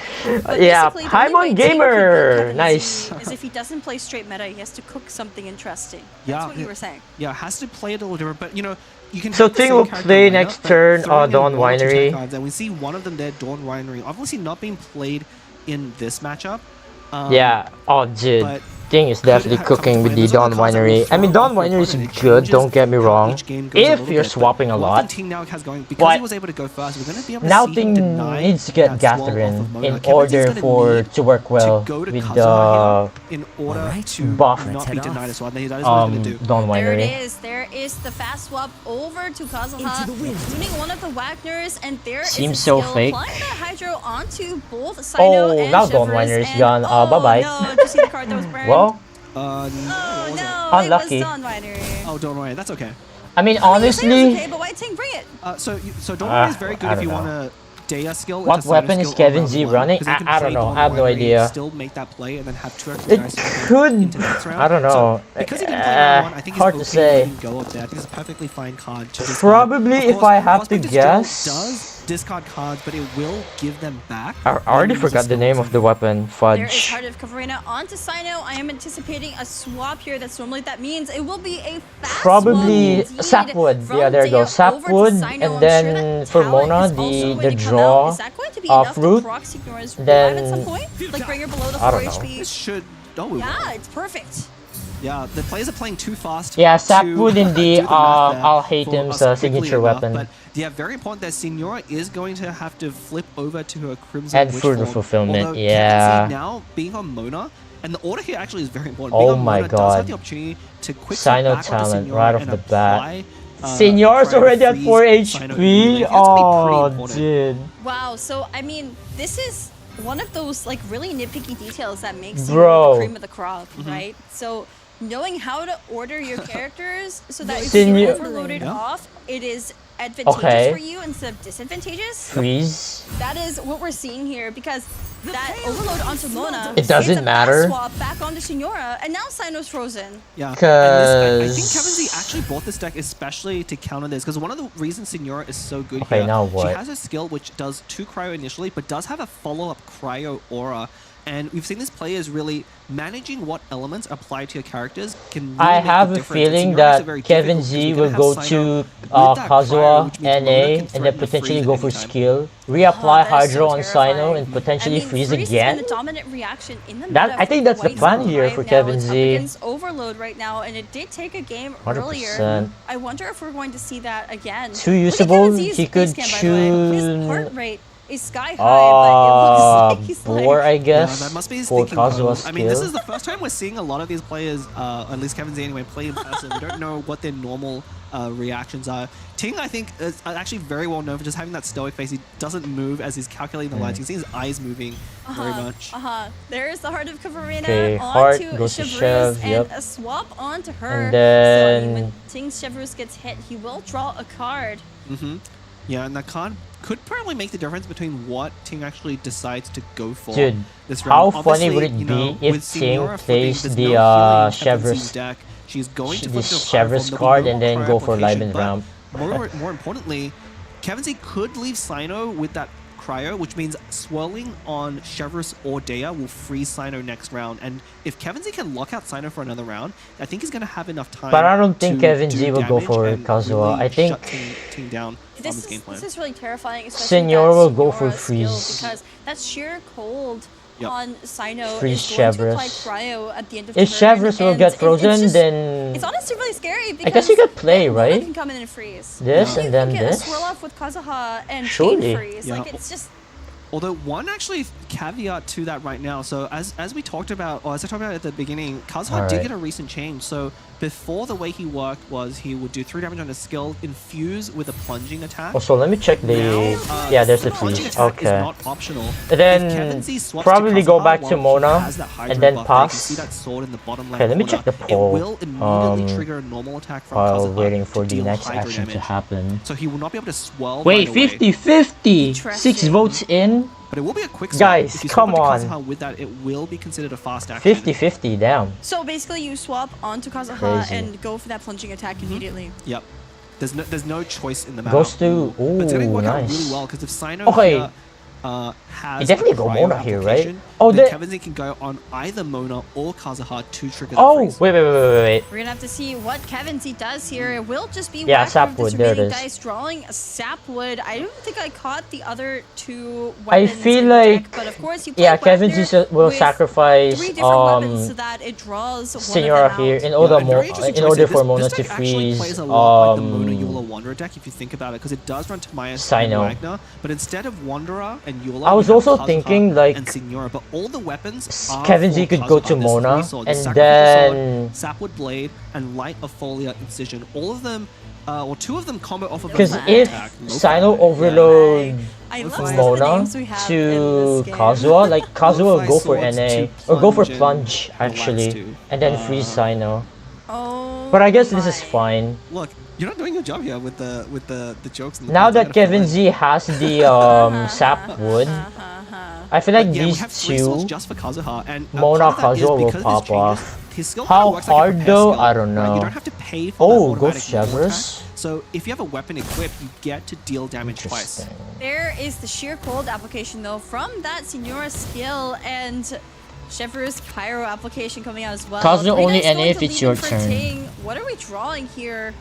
But Yeah, basically, the only way Paimon Ting could beat Gamer. Kevin Z Nice. Is if he doesn't play straight meta, he has to cook something interesting. That's Yeah, what you were saying. Yeah, has to play it a little different, but you can So have the Ting same will character play lineup, next but turn, throwing in Dawn one or two tech Winery. cards, and we see one of them there, Dawn Winery, obviously not being played in this matchup. Yeah. Oh, dude. but Thing is definitely cooking with the Dawn Winery. I mean, Dawn Winery is good, don't get me wrong, if you're swapping a lot. Ting now has going, because But he was able to go first, we're going to be able to now see him Thing deny needs to get that swap off Catherine of Mona. in Kevin Z's order gonna for need to work well to go to with Kazuha the here in order to buff not be denied a swap. That is what he's going to do. Dawn There it Winery. is. There is the fast swap over to Kazuha, tuning one of the Wagners, and there is Seems a so skill fake. applying that Hydro onto both Sino Oh, and now Dawn Shivers, Winery is and- gone. Oh, Bye-bye. no, did you see the card that was burned? Well, no, Unlucky. it was Dawn Winery. Oh, don't worry, that's okay. I mean, It's honestly, okay, but why Ting bring it? So Dawn Winery is very good I if you don't want to Daya skill. What into Sino weapon is skill on Kevin round Z one, running? 'cause you can I don't play know. Dawn I have no Winery, idea. Still make that play and then have 2 extra it dice to could. into next round. I don't know. So, because he didn't play round 1, I think Hard he's to okay say. letting go of that. I think it's a perfectly fine card to discard. Probably, Of if course, I have to Prospector still guess. does discard cards, but it will give them back. I already forgot the name of the weapon. There is Fudge. Heart of Kavarina onto Sino. I am anticipating a swap here. That's normally that means it will be a fast Probably swap Sapwood. from Yeah, there you go. Daya over to Sapwood, Sino. and I'm then sure that for talent Mona, is also the going to come draw out. Is that going to be enough fruit. to proc Signora's Then revive at some point? Like bring her below the I 4 don't know. HP? This should. Oh, it Yeah, will. it's perfect. Yeah, the players are playing too fast. Yeah, to Sapwood in the do math there I'll hate for him's us quickly signature enough, weapon. But yeah, very important that Signora is going to have to flip over to her Crimson And Witch further form, fulfillment, although yeah. Kevin Z now being on Mona, and the order here actually is very important. Oh Being on my Mona does have god. the opportunity to quick Sino back onto talent Signora right off and the bat. apply, Signor's try to already at freeze 4 Sino HP. immediately. That's gonna be pretty Oh, important. dude. Wow, so I mean, this is one of those like really nitpicky details that makes you Bro. the cream of the crop, right? So knowing how to order your characters so that if Senior- you're overloaded Yeah. off, it is advantageous Okay. for you instead of disadvantageous. Freeze. That is what we're seeing here because that overload onto Mona. It doesn't is a matter. fast swap back onto Signora, and now Sino's frozen. Yeah, and this, I think Kevin Z Cause- actually bought this deck especially to counter this, because one of the reasons Signora is so good Okay, here, now what? she has a skill which does 2 cryo initially, but does have a follow-up cryo aura And we've seen these players really managing what elements apply to your characters can really I make have a a difference. feeling And that very Kevin difficult Z because will you're go gonna have to Sino with that Kazuha, cryo, which means Mona NA, can and then threaten to potentially freeze go for anytime. skill, reapply that is Hydro so on Sino, terrifying. and potentially freeze Freeze again. has been a dominant reaction in the That- meta I think for that's the quite plan some here time for now. Kevin It's Z. up against Overload right now, and it did take a game 100%. earlier. I wonder if we're going to see that again. Too Look at usable, Kevin Z's he could face cam, by the way. His tune heart rate is sky high, but it looks like he's Bore, I guess, Yeah, that must be his for thinking Kazuha's mode. I mean, this skill. is the first time we're seeing a lot of these players, at least Kevin Z anyway, play in person. We don't know what their normal reactions are. Ting, I think, is actually very well known for just having that stoic face. He doesn't move as he's calculating the lines. You can see his eyes moving very much. There's the Heart of Kavarina Okay, Heart onto goes to Chevrus, Chev, and yep. a swap onto her. And then- So, I mean, when Ting's Chevrus gets hit, he will draw a card. Yeah, and that card could probably make the difference between what Ting actually decides to go for. Dude, this how round. funny would Obviously, it you know, be if with Ting Signora plays flipping, the there's no healing in Kevin Chevrus, Z's deck. She's going to this flip the fire Chevrus bomb. card There'll and be then no go for application, Live and but Ramp. more importantly, Kevin Z could leave Sino with that cryo, which means swirling on Chevrus or Dea will freeze Sino next round. And if Kevin Z can lock out Sino for another round, I think he's going to have enough time. But I don't think to Kevin do Z will go damage for and Kazuha. really I think shut Ting down on this game plan. This is really terrifying, especially Senor with that will go for Signora skill, freeze. because that sheer cold on Sino Freeze is going to apply Chevrus. cryo at the end of If the turn. Chevrus will and get it's frozen, just- then It's honestly really scary because I guess you could play, Mona right? can come in and freeze. This You and then can get this. a swirl off with Kazuha and Surely. chain freeze. Yeah. Like it's just Although one actually caveat to that right now. So as we talked about, or as I talked about at the beginning, Kazuha did Alright. get a recent change. So before, the way he worked was he would do 3 damage on his skill, infuse with a plunging attack. Also, let me check the. Now, Yeah, there's the plunging freeze. attack is Okay. not optional. And If Kevin then Z swaps probably to go Kazuha back to while he Mona has that Hydro and then buff there, you can pass. see that sword in the bottom Okay, let me left check the corner. poll. It will immediately trigger a normal attack from While Kazuha waiting for to the deal next Hydro action to damage. happen. So he will not be able to swell Wait, right away. 50-50! 6 votes in? But it will be a quick swap. Guys, If you come swap on. to Kazuha with that, it will be considered a fast action. 50-50, damn. so basically you swap onto Kazuha Crazy. and go for that plunging attack immediately. Yep. There's no choice in the matter. Goes to. But it's going to Ooh, work out nice. really well because if Sino Okay. here, has You definitely a go cryo Mona here, right? application, Oh, then the- Kevin Z can go on either Mona or Kazuha to trigger the Oh, freeze. wait. We're gonna have to see what Kevin Z does here. It will just be Yeah, whack of Sapwood, this there it remaining is. dice drawing a Sapwood. I don't think I caught the other two I weapons feel in the like. deck, but of course you play Yeah, Kevin Wagner Z will with sacrifice 3 different weapons so that it draws one Senora of them here out. in order, and very interesting in choice order here. for Mona this to deck actually freeze plays a lot like the Mona Eula Wanderer deck if you think about it, because it does run Timaeus and Sino. Wagner, but instead of Wanderer and Eula, I was you have also Kazuha thinking, like, and Signora, but all the weapons are Kevin Z for could go Kazuha. to There's Mona, 3 swords, and the Sacrificial then- Sword, Sapwood Blade, and Light of Folia Incision. All of them, or 2 of them combo off of Because the if attack. Sino overload I love some of the Mona names we have in to this game. Kazuha, like Kazuha will go for swords NA to or go for plunge plunge and actually, relax to. and then freeze Sino. Oh, But I guess this is fine. Look, you're not doing your job here with the jokes. And the Now puns. I that gotta fill Kevin in. Z has the Sapwood, I feel like Yeah, we these have 3 swords two, just for Kazuha, and Mona part of that is Kazuha will because of pop these changes, off. his skill How kinda works like a hard repair though? skill, I don't right? know. You don't have to pay for Oh, that go automatic normal Chevrus. attack. So if you have a weapon equipped, you get to deal damage twice. There is the sheer cold application though from that Signora skill, and Chevrus Pyro application coming out as well. Kazuha Rina only is going NA if to it's lead your in for turn. Ting. What are we drawing here?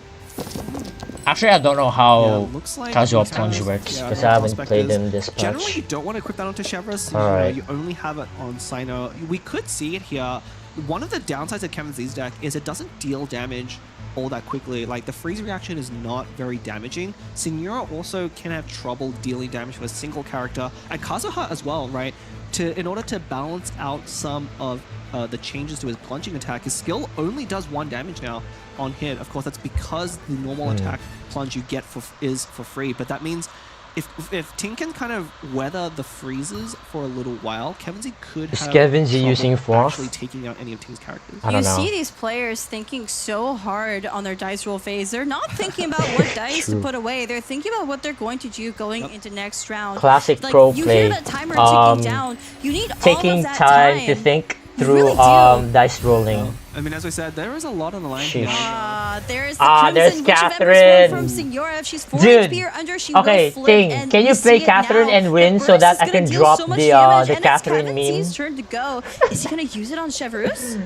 Actually, I don't know how looks like Kazuha we plunge have- works yeah, because our I haven't prospect played is- him this Generally, much. you don't want to equip that onto Chevrus. Alright. You only have it on Sino. We could see it here. One of the downsides of Kevin Z's deck is it doesn't deal damage all that quickly. Like, the freeze reaction is not very damaging. Signora also can have trouble dealing damage with a single character, and Kazuha as well, right? In order to balance out some of the changes to his plunging attack, his skill only does 1 damage now on hit. Of course, that's because the normal attack plunge you get is for free. But that means if Ting can kind of weather the freezes for a little while, Kevin Z could Is have Kevin Z trouble using Frost? actually taking out any of Ting's characters. I don't You know. see these players thinking so hard on their dice roll phase. They're not thinking about what dice to True. put away. They're thinking about what they're going to do going into next round. Classic like, pro you play. hear that timer ticking down. You need all Taking of that time to think through dice rolling. I mean, as we said, there is a lot on the line Sheesh. here. There's the there's Crimson, which Catherine. from Signora. If she's 4 Dude, HP or under, she okay, will flip, Ting, and can we you see play it Catherine now. and win The so burst that is I gonna can deal drop so much the damage, the and Catherine it's Kevin meme? Z's turn to go. Is he gonna use it on Chevreuse?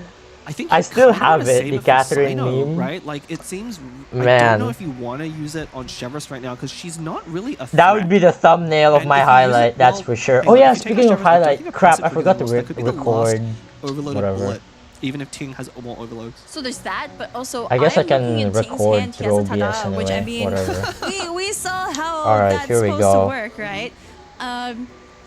I think I you still kinda have wanna it, save the for Catherine Sino, meme. right? Like it seems. I Man. don't know if you want to use it on Chevreuse right now because she's not really a. That would be the thumbnail of And my if you use highlight, it, that's well, for sure. hang Oh on, yeah, if you take speaking a of Chevreuse, I don't highlight, think a crap, passive I would be forgot the to most- that could be the last record. Overloaded Whatever. bullet, even if Ting has more overloads. So there's that, but also I guess I I'm can looking in Ting's record hand, he through has a OBS tada, which I anyway, mean, whatever. we saw how Alright, that's here we supposed go. to work, right?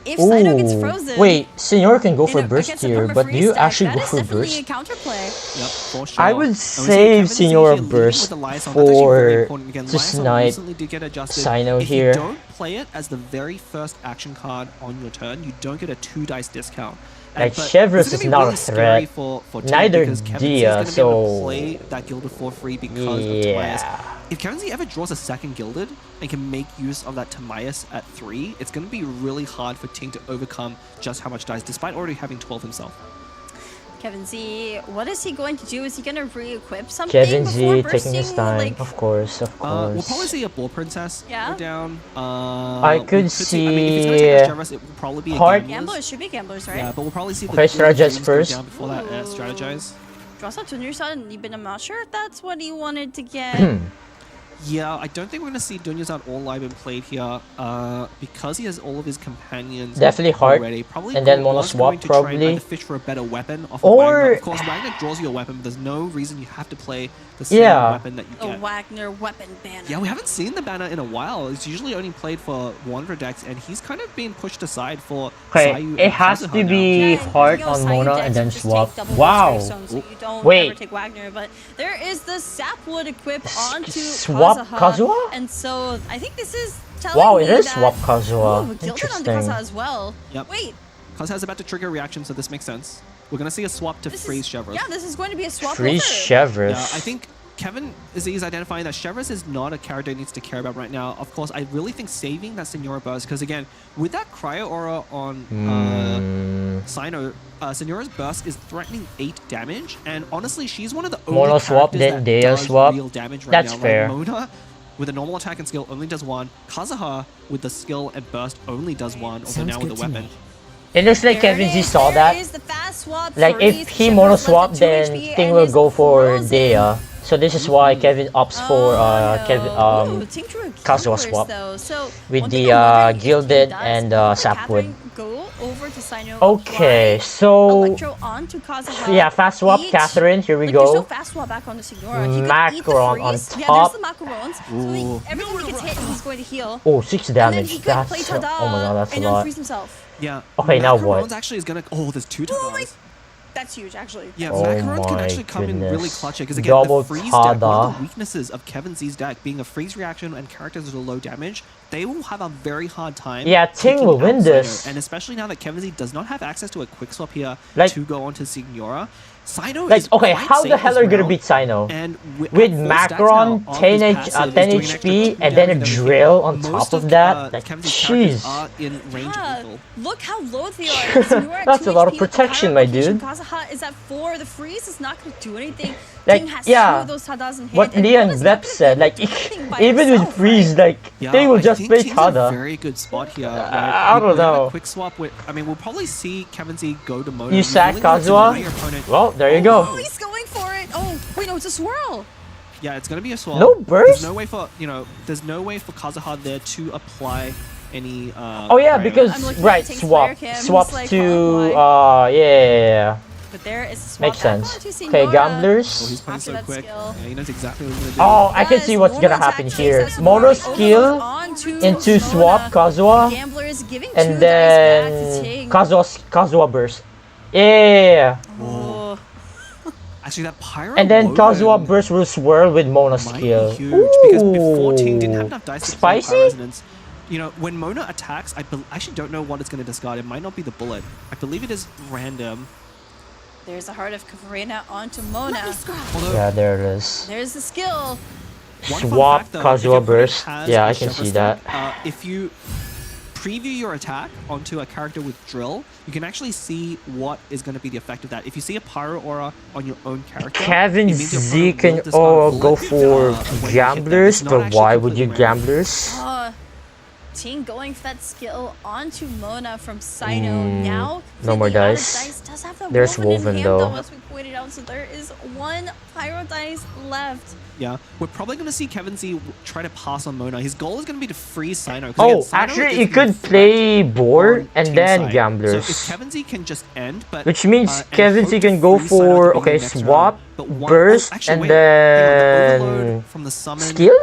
If Sino gets Ooh, frozen, wait, Senor can go for burst against a here, but do perma-freeze you deck, actually that go is for definitely a burst? counterplay. Yep, for sure. I would And we see save Kevin Z's Senor here leading burst with the Lysol. That's actually very for important. Again, to Lysol snipe recently did get adjusted. Sino if here. you don't play it as the very first action card on your turn, you don't get a 2 dice discount. Like, but Chevreuse this is gonna be not really a scary threat. for Ting Neither because Kevin Z Dia, is going to be able to so play that Gilded for free because of Timaeus. If Kevin Z ever draws a second Gilded and can make use of that Timaeus at 3, it's going to be really hard for Ting to overcome just how much dice, despite already having 12 himself. Kevin Z, what is he going to do? Is he going to re-equip something Kevin before Z bursting? taking his time, Like, of course, of course. We'll probably see a Ball Princess Yeah. go down. I could I mean, if it's going to take a Chevreuse, it will probably be a Heart- Gamblers should be gamblers, right? Yeah, but we'll probably see the Okay, Gilded strategize Dreams go first. down before that strategize. Draws out to your side, but I'm not sure if that's what he wanted to get. Yeah, I don't think we're going to see Dunyazad or Liben played here because he has all of his companions Definitely Heart, already. Probably and then was Mono Swap going to try and probably. either fish for a better weapon off Or- of Wagner. Of course, Wagner draws you a weapon, but there's no reason you have to play the same Yeah. weapon that you A get. Wagner weapon banner. Yeah, we haven't seen the banner in a while. It's usually only played for Wanderer decks, and he's kind of being pushed aside for Okay, Sayu it and has Kazuha to now. be Heart You on know, Mona side and then decks just swap. take double Wow. Gravestone, so you don't Wait. ever take Wagner, but there is the Sapwood equip onto swap Kazuha? and so I think this is telling Wow, me it is that, swap Kazuha. Ooh, Gilded onto Interesting. Kazuha as well. Yep. Wait, Kazuha's about to trigger a reaction, so this makes sense. We're going to see a swap to freeze Chevreuse. yeah, this is going to be a swap Freeze over. Chevreuse. Yeah, I think Kevin is identifying that Chevreuse is not a character he needs to care about right now. Of course, I really think saving that Senora burst, because again, with that Cryo Aura on Sino, Senora's burst is threatening 8 damage, and honestly, she's one of the only Mono swap, characters then that Deo does swap. real damage right That's now. fair. Like Mona, with a normal attack and skill, only does 1. Kazuha, with the skill and burst, only does 1, although now with the weapon. It looks like Kevin Z saw that. Is the fast swap Like, freeze, if he Chevreuse mono left swap, at 2 then HP Ting and will is go for frozen. Dea. So this is why Kevin opts for Kevin Ooh, Ting drew a Kazuha Gamblers, swap though. So, with one the thing I'm wondering if Gilded Ting and does, Sapwood. go over to Sino, Okay, apply so Electro onto Kazuha, yeah, fast swap eat- Catherine. Here we like, there's no go. fast swap back onto Signora. He could eat the Macaron on freeze. Yeah, top. there's the macarons. So Ooh. everything he gets hit, he's going to heal. Oh, 6 And then damage. he could That's play Tada oh my god, that's a and lot. unfreeze himself. Yeah. Okay, now Macarons what? actually is going to... Oh, there's 2 Tadas. That's huge, actually. Yeah, Oh Macarons can my actually come in really goodness. clutch because again, Double the freeze deck, one of Tada. the weaknesses of Kevin Z's deck being a freeze reaction and characters that are low damage, they will have a very hard time. Yeah, Ting taking will win out Sino. this. And especially now that Kevin Z does not have access to a quick swap here Like- to go onto Signora. Sino Like, is okay, quite how the safe hell this are you gonna round, beat Sino? And With at 4 stacks Macaron, now, 10, his H, passive 10 is doing an extra HP, 2 and damage then a than everything. drill on Most top of of, that? Like, Kevin Z's characters jeez. are in range of lethal. Look how low they are. Signora at That's 2 a lot of HP with the protection, power my location. dude. Kazuha is at 4. The freeze is not going to do anything. Like, Ting has yeah, 2 of those Tadas in hand. what and Leon Mona's not Gleb gonna said, be like, able to do anything by even with himself, freeze, like, Yeah, they will I just think play Ting's a Tada. very good spot here. Right? I don't We have a know. quick swap with. I mean, we'll probably see Kevin Z go to Mona. You sack really want to deny your Kazuha? opponent. Well, there you go. Oh, he's going for it. Oh, wait, no, it's a swirl. Yeah, it's gonna be a swap. No burst? There's no way for there's no way for Kazuha there to apply any. Oh yeah, cryo. because right, Ting's swap, player cam, swap he's like, to yeah. But there is a swap makes back sense. onto Okay, Signora. gamblers. Oh, he's playing After so that quick. skill. Yeah, he knows exactly what he's gonna do. Oh, I can see what's gonna happen here. Mono skill into swap Kazuha, Gamblers giving 2 and dice then back to Ting. Kazuha burst. Yeah. Oh. Actually, that pyro. And then Woden Kazuha burst will swirl with Mono might skill. be huge because before Ting didn't have enough dice to play Spicy? Pyro Resonance. You know, when Mona attacks, I actually don't know what it's going to discard. It might not be the bullet. I believe it is random. There's the Heart of Kavarena onto Mona. Although, Yeah, there it is. There's the skill. one fun Swap fact, though, if your Kazuha opponent burst. has Yeah, a I can Chevreuse see that. deck, if you preview your attack onto a character with drill, you can actually see what is going to be the effect of that. If you see a pyro aura on your own character, Kevin Z can go for gamblers, but why would you gamblers? Ting going for that skill onto Mona from Sino. Now, no more dice. Does have the There's woven in woven hand, though. as we pointed out, so there is one pyro dice left. Yeah, we're probably going to see Kevin Z try to pass on Mona. His goal is going to be to freeze Sino. Oh, actually, he could play board and then gamblers. So if Kevin Z can just end, but which means Kevin Z can go for swap, burst, and then from the summon. Skill.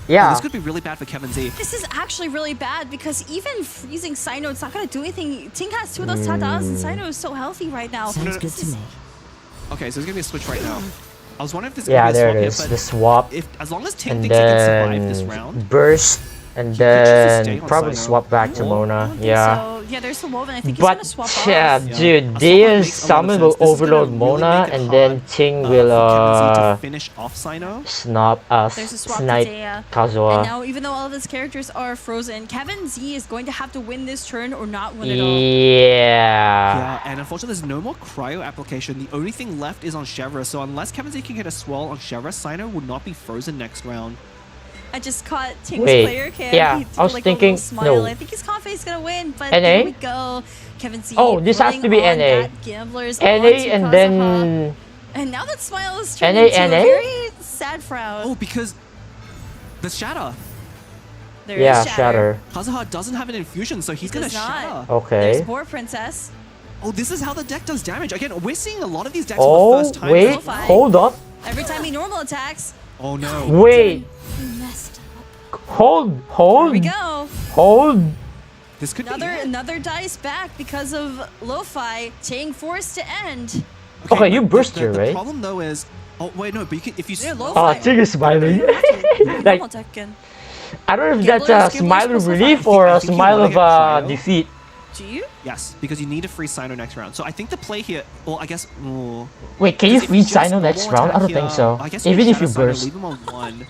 Yeah. This could be really bad for Kevin Z. This is actually really bad because even freezing Sino, it's not going to do anything. Ting has 2 of those tadas, and Sino is so healthy right now. Sounds good to me. Okay, so there's going to be a switch right now. I was wondering if this is yeah, going to be there a it swap is. The swap. As long as Ting thinks he can survive this round. Burst, and then probably swap back to Mona. Yeah. So, yeah, there's the woven. I think he's going to swap off. Yeah, dude, Dia's summon will overload Mona, and then Ting will finish off Sino. Snipe Kazuha. And now, even though all of his characters are frozen, Kevin Z is going to have to win this turn or not win at all. Yeah, and unfortunately, there's no more cryo application. The only thing left is on Chevra. So unless Kevin Z can get a swirl on Chevra, Sino would not be frozen next round. I just caught Ting's player cam. Yeah, I was thinking, smile. no. I think his confident is gonna win, but NA? here we go. Kevin Z. Oh, this has to be NA. Gamblers NA and Kazuha. then. And now that smile is turned NA, into a NA? very sad frown. Oh, because the Shatter. There is Shatter. Kazuha doesn't have an infusion, so he's gonna shatter. Okay. There's Boar Princess. Oh, this is how the deck does damage. Again, we're seeing a lot of these decks Oh, for the first time. wait, hold up. Every time he normal attacks. Oh no. Wait. He messed up. Hold. Here we go. Hold. This could another dice back because of Lo-Fi. Ting forced to end. Okay, you burst here, The right? problem though is, oh wait, no, but you can if you. Ting is smiling. Like, I don't know if that's a smile of relief or a smile of defeat. Do you? Yes, because you need to freeze Sino next round. So I think the play here, well, I guess. Wait, can you freeze Sino next round? I don't think so. Even if you burst. Leave him on 1.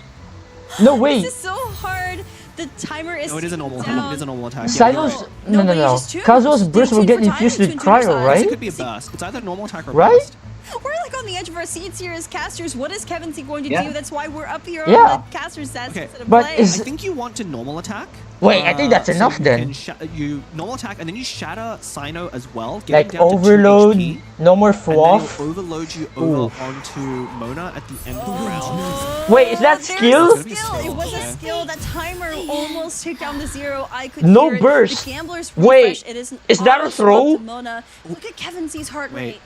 No, wait. This is so hard. The timer is. No, it is a normal attack. It is a normal attack. Sino's. No. Kazuha's burst will get infused with cryo, right? It could be a burst. It's either normal attack or right? burst. We're like on the edge of our seats here as casters. What is Kevin Z going to Yeah. do? That's why we're up here Yeah. on the caster stats Okay, instead of but playing. I think you want to normal attack. Wait, I think that's enough you then. can you normal attack and then you shatter Sino as well. Get Like him down to 2 overload, HP, no more and then fluff. it'll overload you over onto Mona at the end of the round. Wait, is that skill? It was a skill. That timer almost hit down to 0. I could No hear it. burst. The gamblers Wait, refresh. It is that a throw? Mona. Look at Kevin Z's heart rate.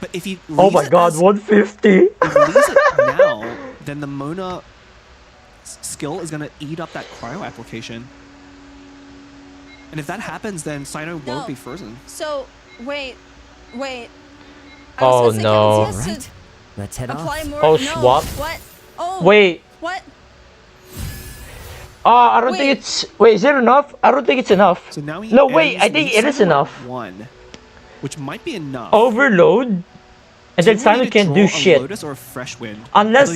But if he Oh my god, 150. if he leaves it now, then the Mona skill is going to eat up that cryo application. And if that happens, then Sino won't be frozen. So, wait. Oh no. Let's head Apply more. Oh, no. swap. What? Oh. Wait. What? I don't think it's. Wait, is it enough? I don't think it's enough. So now he No, wait, ends I think the it is Sino at enough. 1, which might be enough. Overload? And then Sino can't do shit. Lotus or a fresh wind. Unless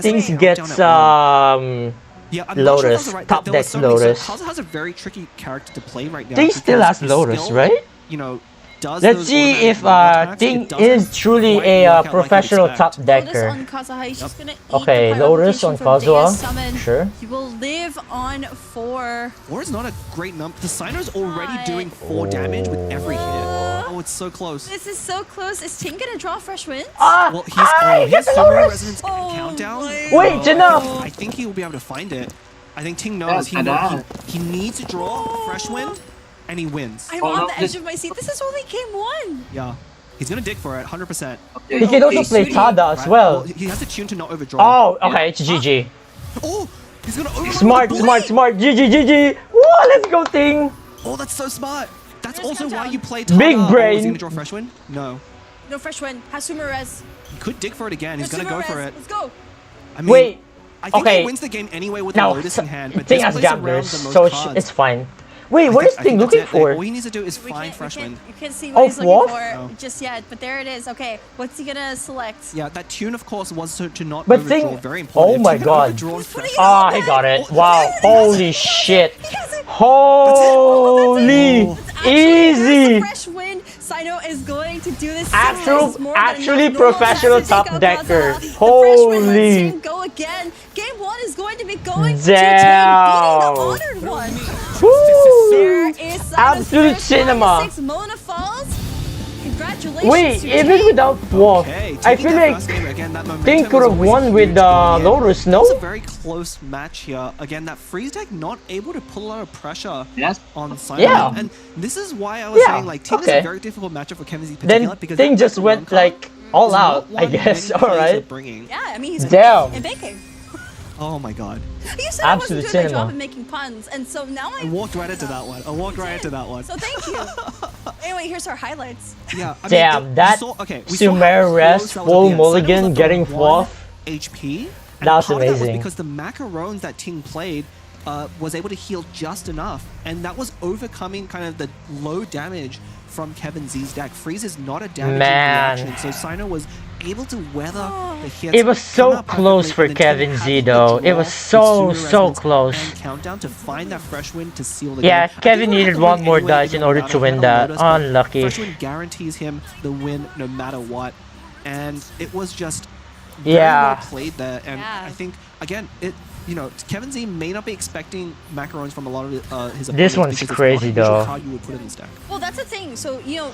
things gets Yeah, I'm not sure if Lotus, that's right. top There was decks so many- so Lotus. Kazuha has a very tricky character to play right now. Ting still because has his Lotus, skill, right? You know, does Let's those see automatic if normal attacks. Ting It doesn't is truly quite a work out like you'd professional expect. top Lotus decker. on Kazuha. He's just gonna eat Okay, the Lotus pyro on from Dea's Kazuha. summon. Sure. He will live on 4. 4 is not a great number. The Sino's already doing 4 damage with every hit. Oh, it's so close. This is so close. Is Ting gonna draw fresh winds? Well, he's he gets the Summoner Lotus! Resonance countdown. Wait, it's enough! I think he will be able to find it. I think Ting knows he needs to draw fresh wind, and he wins. I'm on the edge of my seat. This is only game 1. Yeah. He's gonna dig for it, 100%. He can also play Tada as well. He has to tune to not overdraw. Oh, okay, it's GG. Oh, he's gonna overdraw. Smart. GG. Woo, let's go, Ting. Oh, that's so smart. That's also why you play Big Tada. brain. Oh, is he gonna draw fresh wind? No. No fresh wind. Hasuma res. He could dig for it again. He's gonna go for it. Let's go. I mean, Wait. I think Okay. he wins the game anyway with No, the Lotus in hand, but Ting this has plays around gamblers, the most so cards. it's fine. Wait, what is I Ting think that's looking it. for? All he needs to do is find fresh wind. You can't see Oh, what he's looking fluff? for No. just yet, but there it is. Okay, what's he gonna select? Yeah, that tune, of course, was to not But overdraw. Ting, very important. oh my If Ting had god. overdrawn fresh Ah, he got it. Wow, holy shit. Holy! Easy! Fresh win. Sino is going to do this. Actually professional top decker. Holy! Holy! Go again. Game 1 is going to be going Damn. to Team beating the honored one. Woo! There is Sino's Absolute first cinema. 26 Mona Falls. Congratulations. Wait, to even Ting. without Wolf, I feel like Ting could have won with Lotus, no? It's a very close match here. Again, that freeze deck not able to put a lot of pressure on Sino. Yeah. And this is why I was saying like Ting is a very difficult matchup for Kevin Z Then because Ting just went like all out, I guess. Alright. Yeah, I mean he's Damn. and baking. Oh my god. You said I wasn't Absolute doing my job cinema. in making puns, and so now I walked right into that one. I walked right into that one. So thank you. Anyway, here's our highlights. Yeah. I Damn, mean, that Sumer Rest full mulligan getting Wolf. HP. That's part of that was amazing. because the macarons that Ting played was able to heal just enough, and that was overcoming kind of the low damage from Kevin Z's deck. Freeze is not a damaging reaction, so Sino was able to weather the hits. It was so close for Kevin Z though. It was so close. Countdown to find that fresh win to seal the Yeah, game. Kevin needed one more dice in order to win that. Unlucky. Fresh win guarantees him the win no matter what, and it was just very well played there. And I think again, Kevin Z may not be expecting macarons from a lot of his opponents. This one's crazy though. Card you would put in this deck. Well, that's the thing. So Yeah,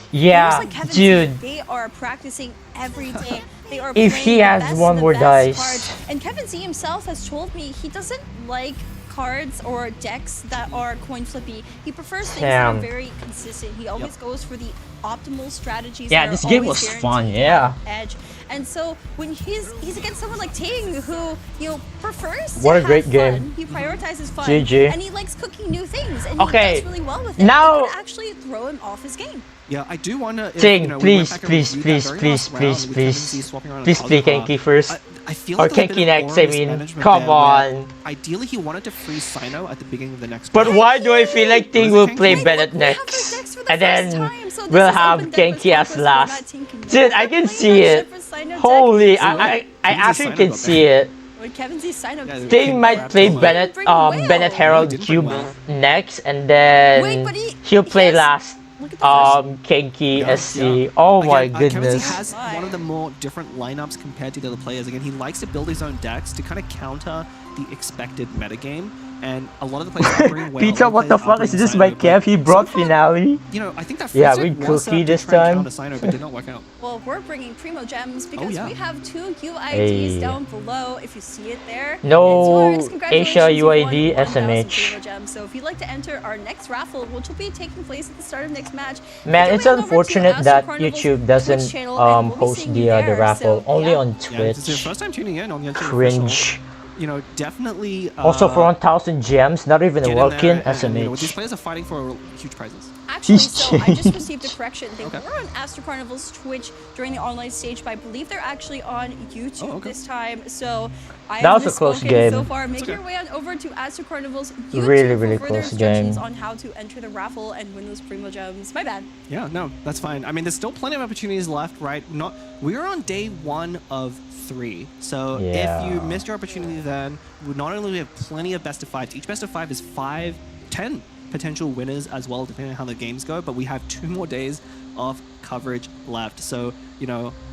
players like Kevin dude. Z, they are practicing every day. They are If playing he the has best one of the more best dice. cards. And Kevin Z himself has told me he doesn't like cards or decks that are coin flippy. He prefers things that are Damn. very consistent. He always goes for the optimal strategies. Yeah, that this are game always was guaranteed fun, to yeah. have edge. And so when he's against someone like Ting, who prefers to What a have great fun. game. He prioritizes fun, GG. and he likes cooking new things, and Okay, he does really well with it. now- It could actually throw him off his game. Yeah, I do wonder if, Ting, we went please, back and please, reviewed please, that very please, last round please, with Kevin Z please. swapping around Please a play Kazuha. Kenki first. I feel Or like there's a bit Kenki of next, I aura mean. mismanagement Come there where on. Ideally, he wanted to freeze Sino at the beginning of the next But round. why do I feel like Ting will play Bennett next? And then we'll have Kenki as last. Dude, I can see it. Holy, I actually can see it. When Kevin Z Sino Ting might play Bennett Herald Cube next, and then he'll play last. Kenki SC. Oh my Kevin Z goodness. has one of the more different lineups compared to the other players. Again, he likes to build his own decks to kind of counter the expected metagame. And a lot of the players are bringing well. Peter, what the fuck is this, my Kev? He brought finale. I think that Yeah, freeze we deck was set cookie up to this try and time. counter Sino, but did not work out. Well, we're bringing Primo Gems because yeah. we have 2 UIDs Hey. down below, if you see it there. No And Zorgs, congratulations, Asia you won UID 1,000 SMH. Primo Gems. So if you'd like to enter our next raffle, which will be taking place at the start of next match, Man, you it's can head over to unfortunate Astro that Carnival's YouTube Twitch doesn't channel and we'll be host seeing the you the there. raffle, So, only yeah. on Yeah, if it's your Twitch. first time tuning in on Genshin Cringe. Official, definitely. Also for 1,000 gems, not even a get in Welkin there and, these SMH. players are fighting for huge prizes. Actually, He's so I just changed. received a correction. They were on Astro Carnival's Twitch during the online stage, but I believe they're actually on YouTube this time. So I That have was a close misspoken game. so far. Make your way on over to Astro Carnival's YouTube Really for further close instructions game. on how to enter the raffle and win those Primo Gems. My bad. Yeah, no, that's fine. I mean, there's still plenty of opportunities left, right? We're on day 1 of 3. So Yeah. if you missed your opportunity then, not only do we have plenty of best of 5s, each best of 5 is 10 potential winners as well, depending on how the games go, but we have 2 more days of coverage left. So,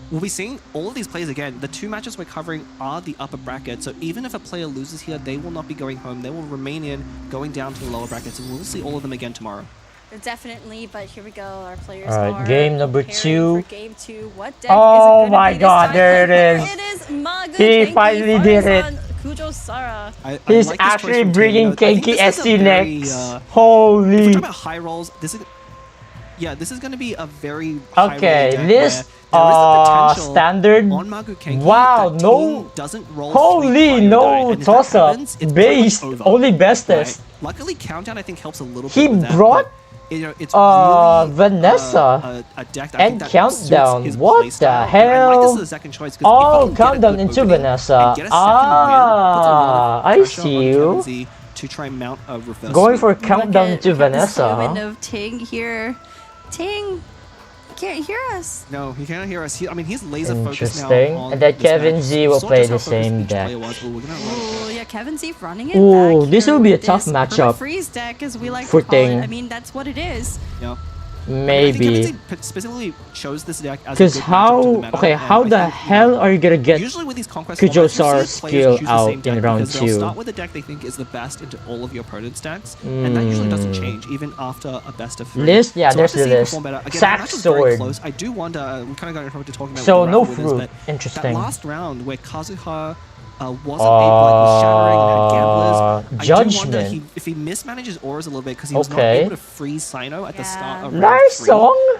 we'll be seeing all of these players again. The 2 matches we're covering are the upper bracket, so even if a player loses here, they will not be going home. They will remain in, going down to the lower brackets, and we'll see all of them again tomorrow. Definitely, but here we go. Our players Alright, are game number preparing 2. for game 2. What deck Oh is it my gonna be god, this there it time? is. It is Magu He Kenki finally did it. Farzan Kujo Sara. He's like this choice actually from Ting. bringing I think Kenki this is a SC very, next. if we're Holy. talking about high rolls, this is going to be a very high Okay, roll deck this where there is the potential standard. on Magu Kenki Wow, that no. Ting doesn't roll Holy, 3 prior no die, and if that toss up. happens, it's pretty Based, much over, only bestest. right? Luckily, countdown I think helps a little He bit with that. brought but, it's really Vanessa a deck that I and think that countdown. suits his What playstyle, the and I like hell? this as a second choice 'cause if he Oh, can get a countdown good into opening Vanessa. and get a second win, puts a lot of I pressure see on you. Kevin Z to try and mount a reverse Going sweep. for countdown into The Vanessa. summon Huh? of Ting here. Ting can't hear us. No, he cannot hear us. I mean, he's laser focused now. Interesting. And then Kevin Z will play the same deck. Ooh, yeah, Kevin Z running it Ooh, back this here will be a with tough this matchup. Freeze deck, as we like for to call it. Ting. I mean, that's what it is. Yeah. Maybe. I think Kevin Z specifically chose this deck as Because a good matchup to the meta, okay, and how I the think, hell are you gonna get usually with these conquest Kujosar's formats, skill you'll see players choose the out same deck in round because they'll 2? start with a deck they think is the best into all of your opponent's decks, and that usually doesn't change even after a best of 3. List? Yeah, so there's after the seeing it list. perform better, again, Sack the match was very sword. close. I do wonder, we kind of got into talking about So what the no round winners, fruit. but Interesting. that last round where Kazuha wasn't able, was shattering and had gamblers. I do wonder Judgment. if he mismanages auras a little bit because he was not Okay. able to freeze Sino at the start of round Nice 3. song.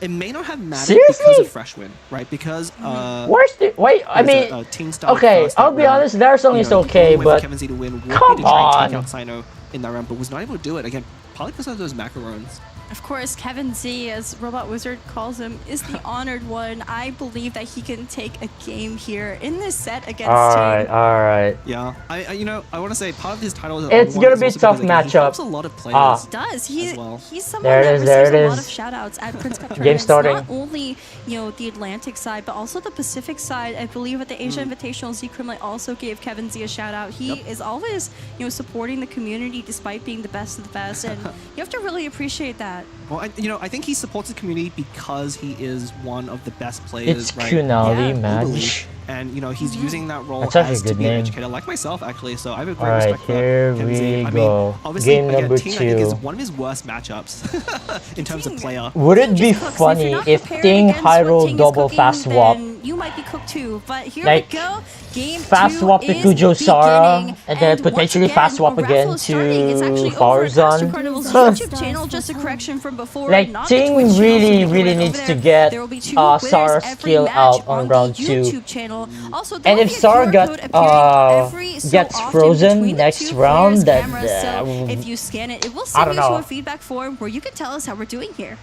It may not have mattered Seriously? because of Fresh Win, right? Because Where's the wait? I there's mean, Ting started okay. first that I'll be round. honest. Their song You is know, okay, the only way for but Kevin Z to win would be come to try and take on. out Sino in that round, but was not able to do it again. Probably because of those macarons. Of course, Kevin Z, as Robot Wizard calls him, is the honored one. I believe that he can take a game here in this set against Alright, Ting. alright. Yeah, I want to say part of his title is It's gonna be a tough matchup. He helps a lot of players. Does as well. He's someone There that it is, there receives it a lot is. of shout outs at Prince Cup Game tournaments. starting. Not only the Atlantic side, but also the Pacific side. I believe at the Asia Invitational, Z Crimley also gave Kevin Z a shout out. He is always supporting the community despite being the best of the best, and you have to really appreciate that. Well, I think he supports the community because he is one of the best players. It's right? Kunali globally. match. And he's using that role That's actually as a to good be an name. educator, like myself actually. So I have a great Alright, respect here for Kevin Z. we I go. mean, obviously, Game again, number Ting, I think, is 2. one of his worst matchups in terms of player. Would it be funny if Ting Hyrule double fast swap? You might be cooked too, but here Like, we go. Game fast 2 swap to is Kujosara beginning, and then once potentially again, fast swap a raffle again is starting. It's to actually over at Astro Farzan. Carnival's YouTube channel, just a correction from before. Like not the Ting Twitch channel, so really you can really head needs over to there. get There will be 2 Sarah's winners every skill match out on the round 2. YouTube channel. Also, And there will if be a Sarah QR got code appearing every so gets often frozen between the next 2 round, players' then cameras. So if you scan it, it will I send don't you to know. a feedback form where you can tell us how we're doing here.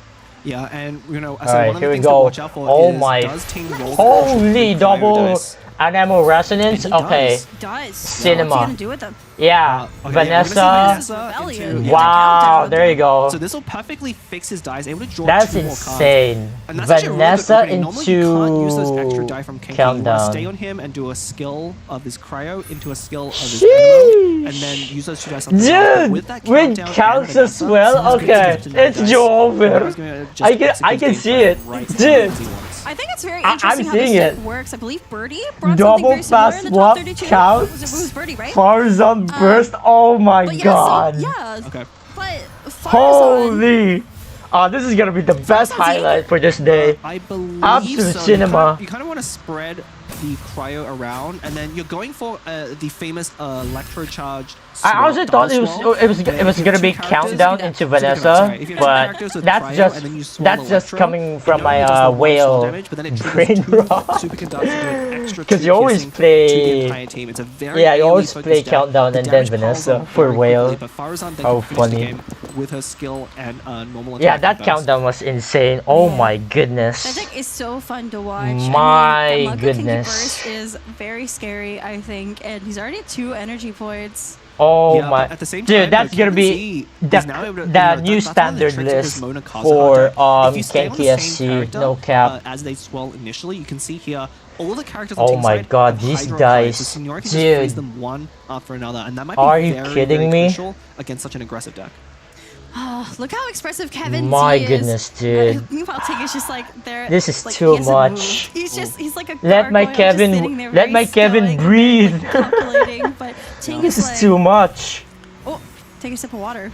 Yeah, and I Alright, said one of the here we things to go. watch out for Oh is my! does Ting roll Holy cryo double dice? Anemo resonance. And he Okay. does. Does. Cinema. What's he gonna do with them? Yeah, Okay, yeah, Vanessa. into- Wow, there you go. So this will perfectly fix his dice, able to draw That's 2 more cards. insane. And that's actually a really good Vanessa opening. Normally you can't use those extra die from Kenki. You want to countdown. stay on him and do a skill of his cryo into a skill of his Anemo, and then use those 2 dice on the top. Dude, With that with countdown counts and as well. Okay, it's Joe over. I can see it, dude. I think it's very I'm interesting how this seeing deck it. works. I believe Birdie brought Double something very similar fast in the top swap 32. counts. It was Birdie, right? Farzan burst. Oh my But yeah, god. So, yeah. Okay. But Farzan, Holy. This is gonna be the best highlight for this day. I believe Absolute so. cinema. You kind of want to spread the cryo around, and then you're going for the famous electrocharged. I also thought it was gonna be countdown into Vanessa, but that's just coming from my whale brain rot. Because you always play, yeah, you always play countdown and then Vanessa for whale. How funny! With her skill and normal. Yeah, that countdown was insane. Oh my goodness! that deck is so fun to watch. My I mean, that Muggle Kinky goodness. Burst is very scary, I think, and he's already at 2 energy points. Oh Yeah, my, but at the same dude, time, that's gonna Kevin be Z the is now able to- new that's one of the standard tricks of his list Mona Kazuha for deck. If you stay on the Kenki same SC, character, no cap. as they swell initially, you can see here all the characters on Oh Team my side god, have these Hydro and dice. Cryo, so Seniority just frees Dude. them one after another, and that might be Are you very, kidding very me? crucial against such an aggressive deck. Oh, look how expressive Kevin My Z is. goodness, dude. Meanwhile, Ting is just like there. This is like, too he hasn't much. moved. He's like a Let my gargoyle just sitting Kevin, there let very my Kevin stoic, breathe. calculating, but Ting This is is like, too much. oh, take a sip of water.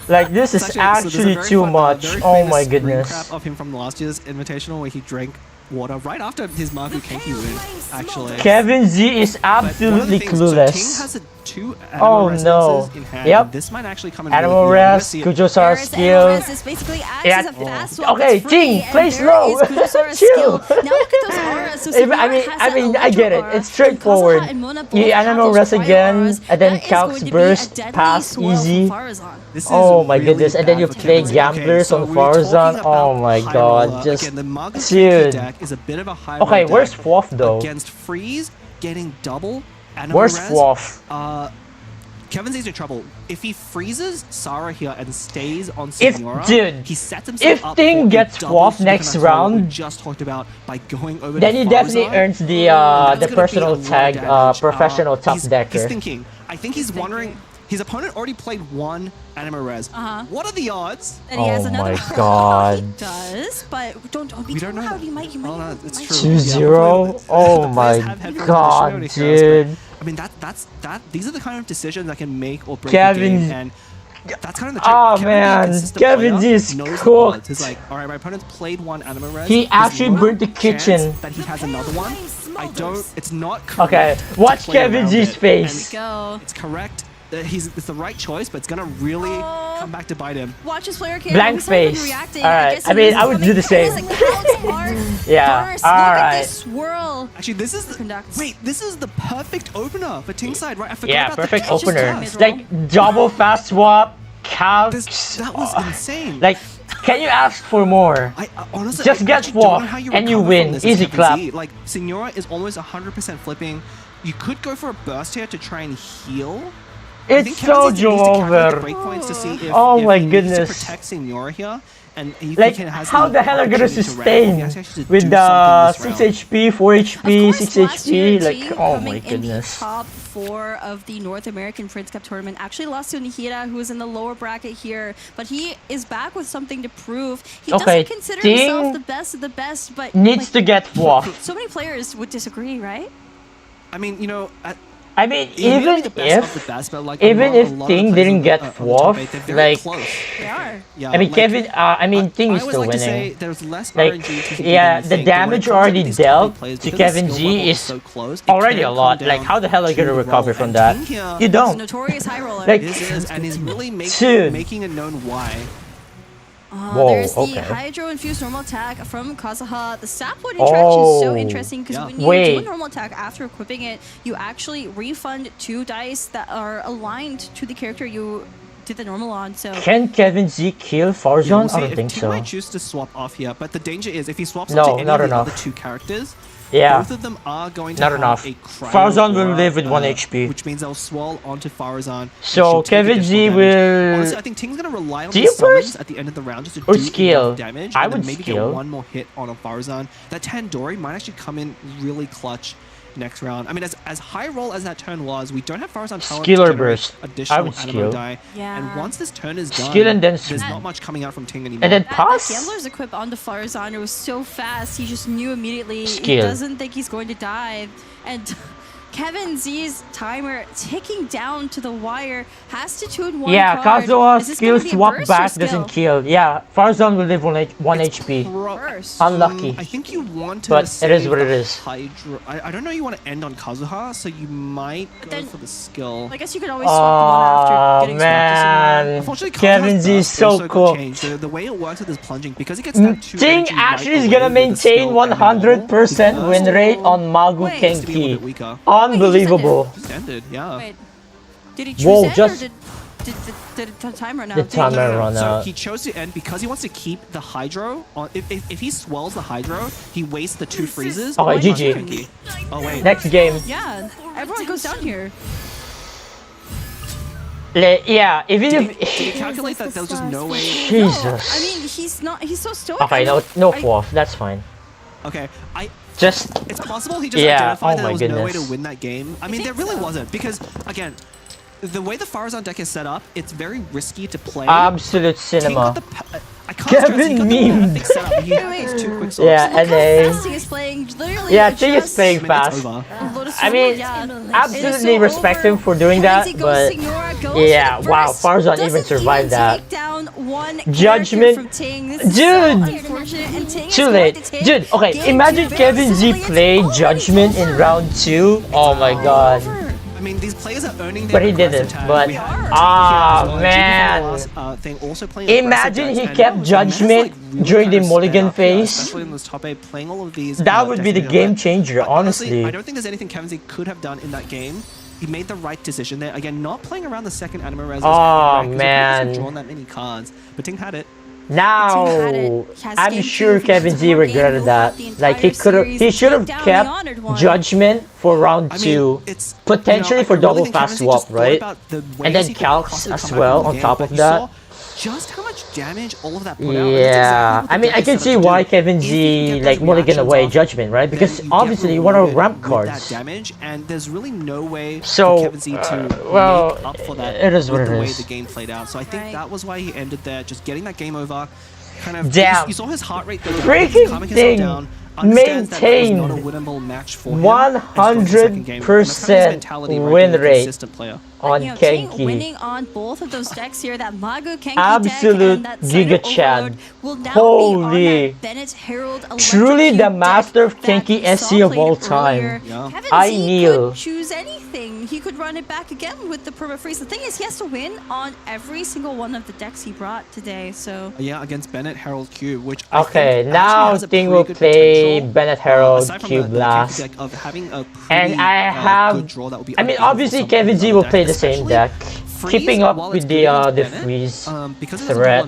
Like this It's is so there's a actually very too fun, much. very Oh famous my screen goodness. grab of him from last year's Invitational where he drank water right after his Magu Kenki win, actually. Kevin Z is absolutely Ting clueless. has 2 Oh animal no. residences in hand. Yep. This might actually come in Animal really Res, handy. Kujosara skill. This basically acts Yeah. as a fast swap. Okay, that's free, Ting, and play there slow. is Kujosara's Chill. skill. Now look at those auras. So I Senior mean, has that I get it. Electro It's straightforward. aura, and Kazuha and Mona both You have animal those rest cryo again, auras. and then That is Calx going to be a burst, deadly pass swirl easy. from Farzan. This is Oh my really goodness, and then bad you for play Kevin Z. gamblers so on we're talking Farzan. about Oh my high god, roller. just Again, the Magu dude. deck is a bit of a high Okay, roll where's deck Fwaf though? against freeze, getting double. Animal Where's res, Fwaf? Kevin Z's in trouble. If he freezes Sarah here and stays on Senora, he sets himself if up Ting for gets double off sweep next and that's what we round, just talked about by going over then to he definitely Farzad, earns the and that's gonna personal be a lot of tag damage. professional top He's decker. thinking. I think he's wondering. His opponent already played one Anima Res. What are the odds? And he has another. my god. He does, but we don't know how he might. It's true. 2-0? Oh my god, dude. I mean, these are the kind of decisions that can make or break Kevin- a game, and that's kind of the trick. Oh Kevin, man, Kevin Z is knows the cooked. odds. He's like, all right, my opponent's played one Anima Res. He There's actually no burnt the chance kitchen. that he has another one. I don't. It's not. Okay, correct to watch play Kevin around Z's it, face. and It's correct. It's the right choice, but it's gonna really come back to bite him. Watch his player cam. Blank He's not even face. reacting. Alright, guess I he mean, was I would do the coming- same. It was like, hard Yeah, burst. Look at alright. this swirl. Actually, this is wait. This is the perfect opener for Ting side, right? I forgot Yeah, about perfect the opener. It's like double fast swap, couch. That was insane. Like, can you ask for more? I honestly, Just I get actually don't know swap how you and you recover win. from this Easy as clap. KPZ. Like, Senora is almost 100% flipping. You could go for a burst here to try and heal. I It's think Kevin so Z's needs to calculate the over. breakpoints to see if, Oh if my he needs goodness. to protect Senora here. And if Like, he has how the hell are gonna opportunity to sustain wreck, he has to with do the something this 6 round. HP, 4 HP, 6 Last year, HP? Like, Team oh coming my in the goodness. top 4 of the North American Prince Cup tournament actually lost to Nihira, who is in the lower bracket here, but he is back with something to prove. He Okay, doesn't consider Ting himself the best of the best, but Needs to get WAF. so many players would disagree, right? I mean, you know, I mean, he may be even the best of the if best, but like even a if lot of Ting the didn't players get on the top eight, they're WAF, very like, close. They are. Yeah, I mean, like, Kevin, I mean, Ting I is always still like to winning. say there's less Like, RNG to yeah, than the you think, but when damage it comes to already these top dealt eight players, to because the Kevin skill G level is so close, it already can a lot. come Like, down how the hell are you gonna to recover roll. from And that? Ting here You He's a don't. notorious high roller. Like, and he's really Dude. making it known why. Whoa, There's the okay. Hydro Infused normal attack from Kazuha. The Sapwood interaction is so Oh, interesting because when you wait. do a normal attack after equipping it, you actually refund 2 dice that are aligned to the character you did the normal on. So Can Kevin Z kill Yeah, Farzan? we'll I see don't if think Ting so. might choose to swap off here, but the danger is if he swaps No, onto any not of the enough. other 2 characters, Yeah. both of them are going to Not have enough. a cryo Farzan will aura, live with 1 HP. which means they'll swirl onto Farzan. So Kevin Z will. Honestly, I think Ting's gonna rely on Do the you summons burst at the end of the round just to or do skill? enough damage. I and then would maybe skill. get one more hit on a Farzan. That Tandoori might actually come in really clutch next round. I mean, as high roll as that turn was, we don't have Farzan talent Skill to or generate burst? additional I would animo skill. die. Yeah. And once this turn is done, Skill and then there's sm- not much coming out from Ting anymore. And then that pass? Gambler's equip onto Farzan, it was so fast, he just knew immediately he Skill. doesn't think he's going to die. And Kevin Z's timer ticking down to the wire has to tune one Yeah, card. Kazuha Is this skill gonna be a swap burst or back skill? doesn't kill. Yeah, Farzan will live 1 HP. Burst. Unlucky. I think you want to But it is save what it the is. Hydro. I don't know you want to end on Kazuha, so you might go then- for the skill. I guess you could always swap the one after Oh getting swapped to Sonora. man, Unfortunately, Kevin Kazuha's Z is burst so also cool. could change. The way it works with his plunging, because he gets that 2 Ting energy actually right is away gonna with the maintain skill and the 100% normal, win rate on Magu Wait. has to be a little bit Kenki. weaker. Unbelievable. Just ended, yeah. Wait, did he choose Whoa, it just- or did the timer run out? The timer run So out. he chose to end because he wants to keep the Hydro on. If he swells the Hydro, he wastes the 2 freezes. Okay, on GG. Kenki. Oh wait. Next game. Yeah, everyone goes down here. Yeah, even Did if he calculate that there was just no way? Jesus. I mean, he's so stoic. Okay, no FWAF, that's fine. Okay, Just it's possible he just Yeah, identified oh that my there was no way to goodness. win that game. I mean, there really wasn't because again, the way the Farzan deck is set up, it's very risky to play. absolute Ting cinema. got the I can't stress, he Kevin got the memed. perfect setup. He had those 2 quick swaps. Yeah, Look how NA. fast he is playing. Literally, Yeah, it Ting is just- playing I mean, it's fast. over. Lotus I mean, yeah. It is absolutely so respect over. him for doing that, Kevin Z but goes Signora, goes yeah, for the wow, burst, Farzan doesn't even survived that. take down one Judgment. character from Ting. This is Dude. so unfortunate, and Ting is Too going late. to take Dude, okay, game imagine 2 Kevin Z very simply. played It's Judgment in over. round 2. Oh my god. I mean, these players are earning their But he aggressive didn't, tags. but- We have Ah, Ting here as well. man. GPL last, thing also playing Imagine aggressive he tags, kept and Judgment Gomez, like, really during the trying to mulligan sped up here, phase. especially in this top 8, playing all of these. That would be the decks game together. changer, But honestly. I don't think there's anything Kevin Z could have done in that game. He made the right decision there. Again, not playing around the second anima res. Oh, Drawn man. that many cards, but Ting had it. Now, I'm sure Kevin Z regretted that. Like he should have kept Judgment for round 2, potentially for double fast swap, right? And then Calcs as well on top of that. Just how much damage all of that put out. Yeah, I mean, I can see why Kevin Z like mulligan away Judgment, right? Because obviously you want to ramp cards. That damage, and there's really no way so, for Kevin Z to well, make up for that it is what with it the way is. the game played out. So I think that was why he ended there, just getting that game over. Kind of, damn. you saw his heart rate go down, freaking calming himself thing down. maintained 100% win rate on Kenki. Winning on both of those decks here, that Magu Kenki Absolute deck and that Giga Chan. Holy, truly the master of Kenki SC of all time. I kneel. Choose anything. He could run it back again with the perma freeze. The thing is, he has to win on every single one of the decks he brought today. So yeah, against Bennett Herald Cube, which okay, now Ting will play Bennett Herald Cube last, and I have. I mean, obviously Kevin Z will play the same deck, keeping up with the freeze threat,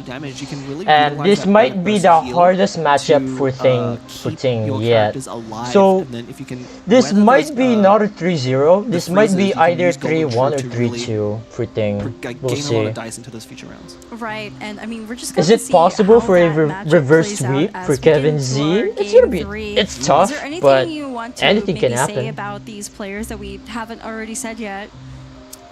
and this might be the hardest matchup for Ting yet. So this might be not a 3-0. This might be either 3-1 or 3-2 for Ting. We'll see. Right, and I mean, we're just. Is it possible for a reverse sweep for Kevin Z? It's gonna be. It's tough, but anything can happen. Say about these players that we haven't already said yet.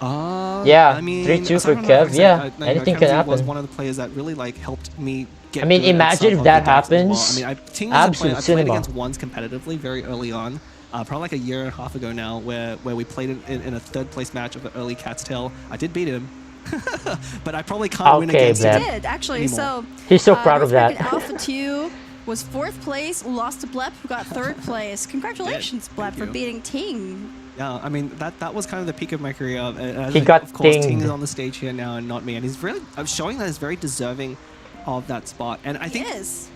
Yeah, I mean, 3-2 for Kev. Yeah, anything can happen. Was one of the players that really like helped me get. I mean, imagine if that happens. Well. I mean, Ting absolute I played against ones competitively very early on, probably like a year and a half ago now, where we played in a third place match of an early Cat's Tail. I did beat him. But I probably can't win against him. He did actually. Anymore. So he's so proud of that. Alpha 2 was 4th place, lost to Blep, who got 3rd place. Congratulations, Blep, for beating Ting. Yeah, I mean that was kind of the peak of my career. He got of course, dinged. Ting is on the stage here now, and not me, and he's really. I'm showing that he's very deserving of that spot. And I think it's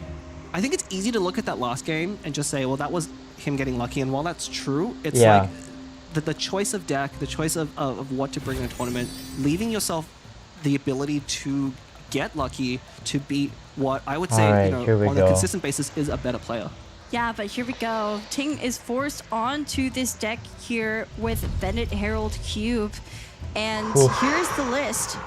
easy to look at that last game and just say, well, that was him getting lucky. And while that's true, it's like the choice of deck, the choice of what to bring in a tournament, leaving yourself the ability to get lucky to beat what I would say, right, on a consistent basis is a better player. Yeah, but here we go. Ting is forced onto this deck here with Bennett Herald Cube. And here's the list.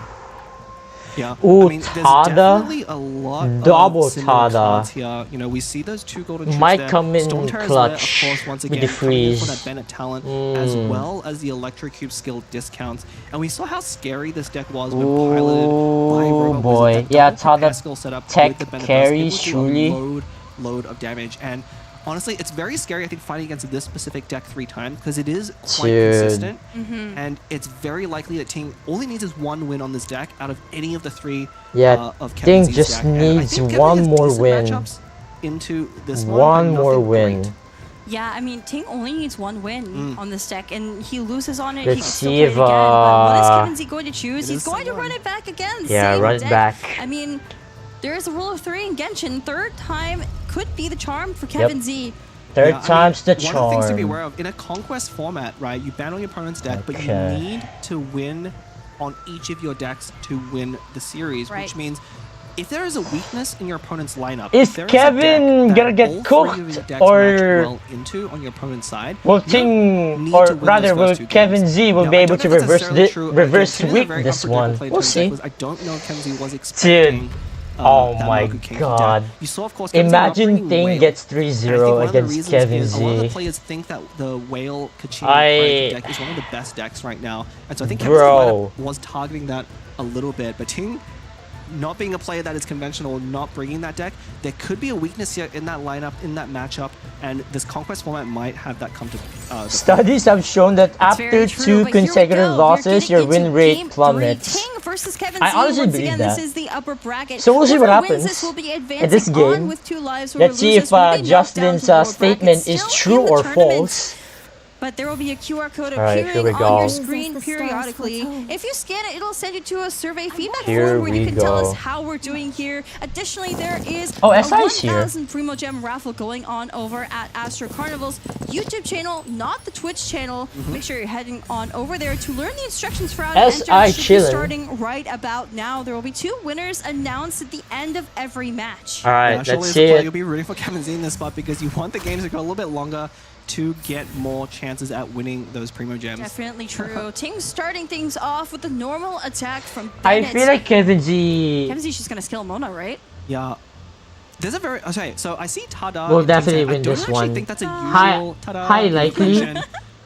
Yeah, Ooh, I mean, there's Tada, definitely a lot double of similar Tada. cards here. You know, we see those 2 golden chips Might there. come in Storm Terror's clutch there, of course, once with again, the coming in for freeze. that Bennett talent, as well as the Electrocube skill discounts. And we saw how scary this deck was when piloted by Robot boy. Wizard. Yeah, Tada Tada setup tech with the Bennett carry, burst, able to surely. load of damage. And honestly, it's very scary, I think, fighting against this specific deck 3 times, because it is quite consistent. And it's very likely that Ting only needs is 1 win on this deck out of any of the 3 of Kevin Ting Z's just deck. needs and I think one Kevin has more decent win. matchups into this One more nothing win. great. Yeah, I mean, Ting only needs 1 win on this deck, and he loses on it. Let's He can still see play it if, again. But what is Kevin Z going to choose? He's going to run it back again. Yeah, Same run it deck. back. I mean, there's a rule of 3 in Genshin. 3rd time could be the charm for Kevin Z. Third time's the One of the things to be charm. aware of, in a Conquest format, right, you ban on your opponent's deck, but you need to win on each of your decks to win the series, which means if there is a weakness in your opponent's lineup, Is if there Kevin a deck gonna that get all 3 of cooked, your decks or- match well into on your opponent's side, Will you Ting, need or to win rather, those will first 2 Kevin games. Z will Now, be I able don't to know if that's necessarily true. reverse Ting is a sweep very this unpredictable one? player We'll to see. deck, I don't know if Kevin Z was expecting. Oh that my Magu Kenki god. deck. You saw, of course, Kevin Z not Imagine bringing Ting Whale. gets And I think 3-0 one of the against reasons Kevin is a lot of the Z. players think that the Whale Kachina I- deck is one of the best decks right now. And so I think Bro. Kevin Z was targeting that a little bit. But Ting, not being a player that is conventional, not bringing that deck, there could be a weakness here in that lineup, in that matchup, and this Conquest format might have that come to Studies have shown that after very 2 true, but here we consecutive go. losses, We're your getting win into rate game 3. plummets. Ting versus Kevin I Z. honestly Once believe again, that. this is the upper bracket. So we'll see what Whoever wins happens this will be in advancing this on game. with 2 lives. Let's see if Justin's statement is true or false. but there will be a QR code Alright, here appearing we on go. your screen periodically. If you scan it, it'll send you to a survey feedback Here form where you we can tell us go. how we're doing here. Additionally, there is Oh, a SI is here. 1,000 Primo Gem raffle going on over at Astro Carnival's YouTube channel, not the Twitch channel. Make sure you're heading on over there to learn the instructions for how to enter. It should be starting right about now. There will be 2 winners announced at the end of every match. Alright, surely let's as a see player, it. You'll be rooting for Kevin Z in this spot because you want the games to go a little bit longer to get more chances at winning those Primo Gems. Definitely true. Ting starting things off with a normal attack from I Bennett. feel like Kevin Z Kevin Z's just gonna skill Mona, right? Yeah. There's a very okay. So I see Tada. will in definitely Team Ten. win this I don't actually one. think that's a High, usual Tada high likely version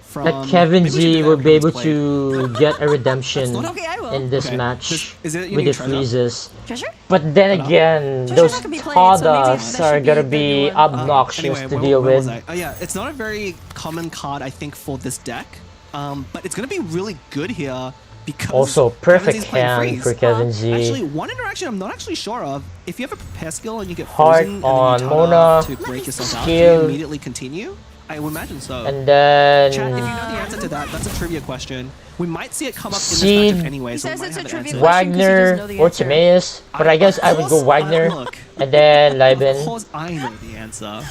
from- that Kevin maybe we should Z do that will when be we able play. to get a redemption Okay, I will. in this Okay. match Is it you with need the treasure? freezes. Treasure? But then again, Treasure's those not gonna be played, so maybe Tadas that are should gonna be the be new one. obnoxious Anyway, to where- deal where was with. I? Yeah, it's not a very common card, I think, for this deck. But it's going to be really good here because Also, Kevin perfect Z's playing hand freeze. for Kevin Z. Actually, one interaction I'm not actually sure of. If you have a prepare skill and you get Heart frozen on and then you Mona, to break yourself out, do skill. you immediately continue? I would imagine so. And then Chat, if you know the answer to that, that's a trivia question. We might see it come up in this Seed, matchup anyway, so we says might it's have a an trivia answer. question. Wagner the or answer. Timaeus, but I guess I would go Wagner Look, and then of Liben. course I know the answer.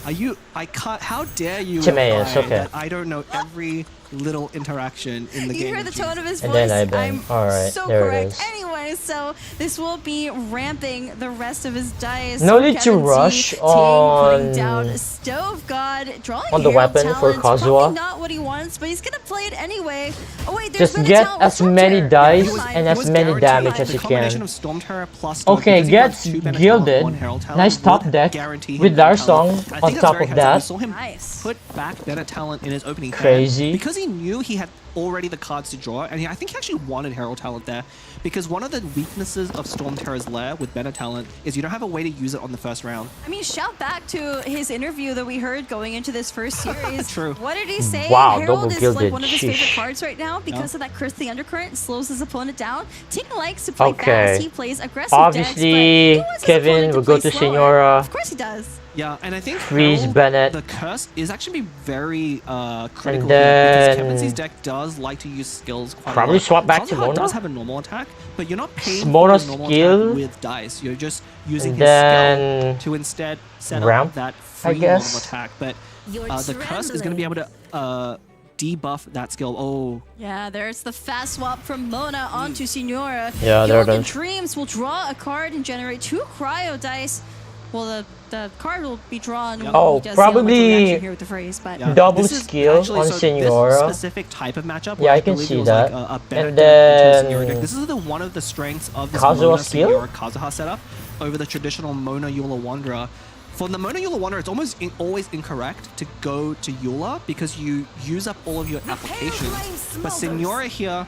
Are you? I can't. How dare you? Timaeus, imply okay. that I don't know every little interaction in the game. You hear the tone of his And voice. then Liben. I'm Alright, so there it correct. is. Anyway, so this will be ramping the rest of his dice. No So need to Kevin Z, rush Ting putting on- down Stove God, drawing on the hero weapon for talent. Probably Kazuha. not what he wants, but he's gonna play it anyway. Oh wait, there's Just been a get talent with as many Storm dice Terror. and It as was many guaranteed. damage as The you combination can. of Storm Terror plus Stone, Okay, because he get runs 2 Bennett gilded. talent, 1 Herald talent, Nice top would deck guarantee him with Bennett Darsong talent. I on think that's top very of handsome. that. We saw him Nice. put back Bennett talent in his opening Crazy. hand because he knew he had already the cards to draw, and I think he actually wanted Herald talent there because one of the weaknesses of Storm Terror's lair with Bennett talent is you don't have a way to use it on the first round. I mean, shout back to his interview that we heard going into this first series. True. What did he say? Wow, Herald double is gilded. like one of his favorite Sheesh. cards right now because Yeah. of that curse the undercurrent, slows his opponent down. Ting likes to play Okay. fast. He plays aggressive Obviously, decks, but he wants his Kevin opponent will go play to slower. Senora. Of course he does. Yeah, and I think Freeze Herald, Bennett. the curse is actually very critical And here because then- Kevin Z's deck does like to use skills quite Probably a lot. swap back to Kazuha Mona? does have a normal attack, but you're not paying Mona's for a normal skill. attack with dice. You're just using And his then skill to instead set ramp, up that I free guess. normal attack. But the curse is going to be able to debuff that skill. Oh, Yeah, there's the fast swap from Mona onto Senora. Yeah, there it Gilded is. Dreams will draw a card and generate 2 cryo dice. Well, the card will be drawn when Oh, he does probably the reaction here with the phrase, but yeah. double This is skill actually- on so Senora. This specific type of matchup. Yeah, where I can believe see it was that. Like a better And deck into a Senora then- deck. This is one of the strengths of this Kazuha Mona skill? Senora Kazuha setup over the traditional Mona Eula Wanderer. For the Mona Eula Wanderer, it's almost always incorrect to go to Eula because you use up all of your applications. But Senora here,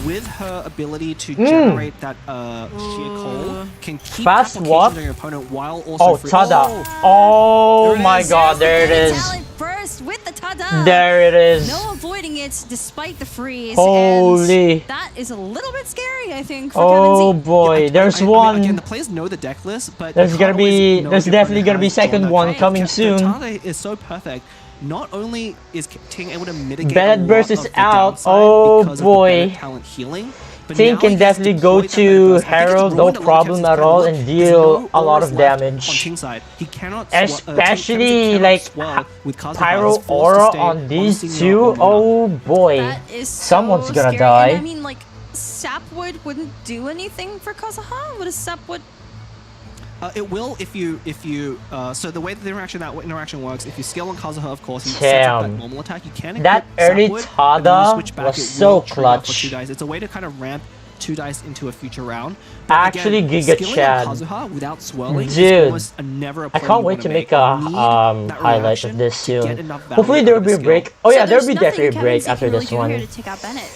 with her ability to generate that sheer coal, can keep Fast applications swap? on your opponent while also Oh, free. Tada. Oh, Oh There it my is. god, there it There's the is. talent burst with the Tada. There it is. No avoiding it despite the freeze. Holy. And that is a little bit scary, I think, for Oh Kevin Z. boy, there's I mean, one. again, the players know the deck list, but There's you gonna can't always be, know there's if your definitely opponent gonna be has drawn second that one card. coming The soon. Tada is so perfect. Not only is Ting able to mitigate Bennett a lot versus of the out. downside Oh because of the boy. Bennett talent healing, but Ting now can he has definitely go deployed that to Bennett burst. I think it's Herald, no ruined a lot of problem Kevin's at card all, look. and There's deal no a lot auras of left damage. On Ting's side. He cannot Especially Kevin like swell with Kazuha. Pyro He's forced to Aura stay on these Senora two. or Mona. Oh boy. That is Someone's so gonna scary. die. And I mean, like, Sapwood wouldn't do anything for Kazuha? Would a Sapwood... It will if you so the way that the interaction works, if you skill on Kazuha, of course, he sets up that Damn. normal attack. You can That equip early Sapwood, and then when you switch Tada back, was it so will trigger for clutch. 2 dice. It's a way to kind of ramp 2 dice into a future round. But Actually, again, Giga skilling Chad. on Kazuha without swelling is Dude, almost never a I play can't you wait wanna to make You a need that highlight reaction of this to get soon. enough value Hopefully there will out be a of the break. skill. Oh yeah, So there will there's be definitely a nothing break Kevin Z after can really this do one. here to take out Bennett.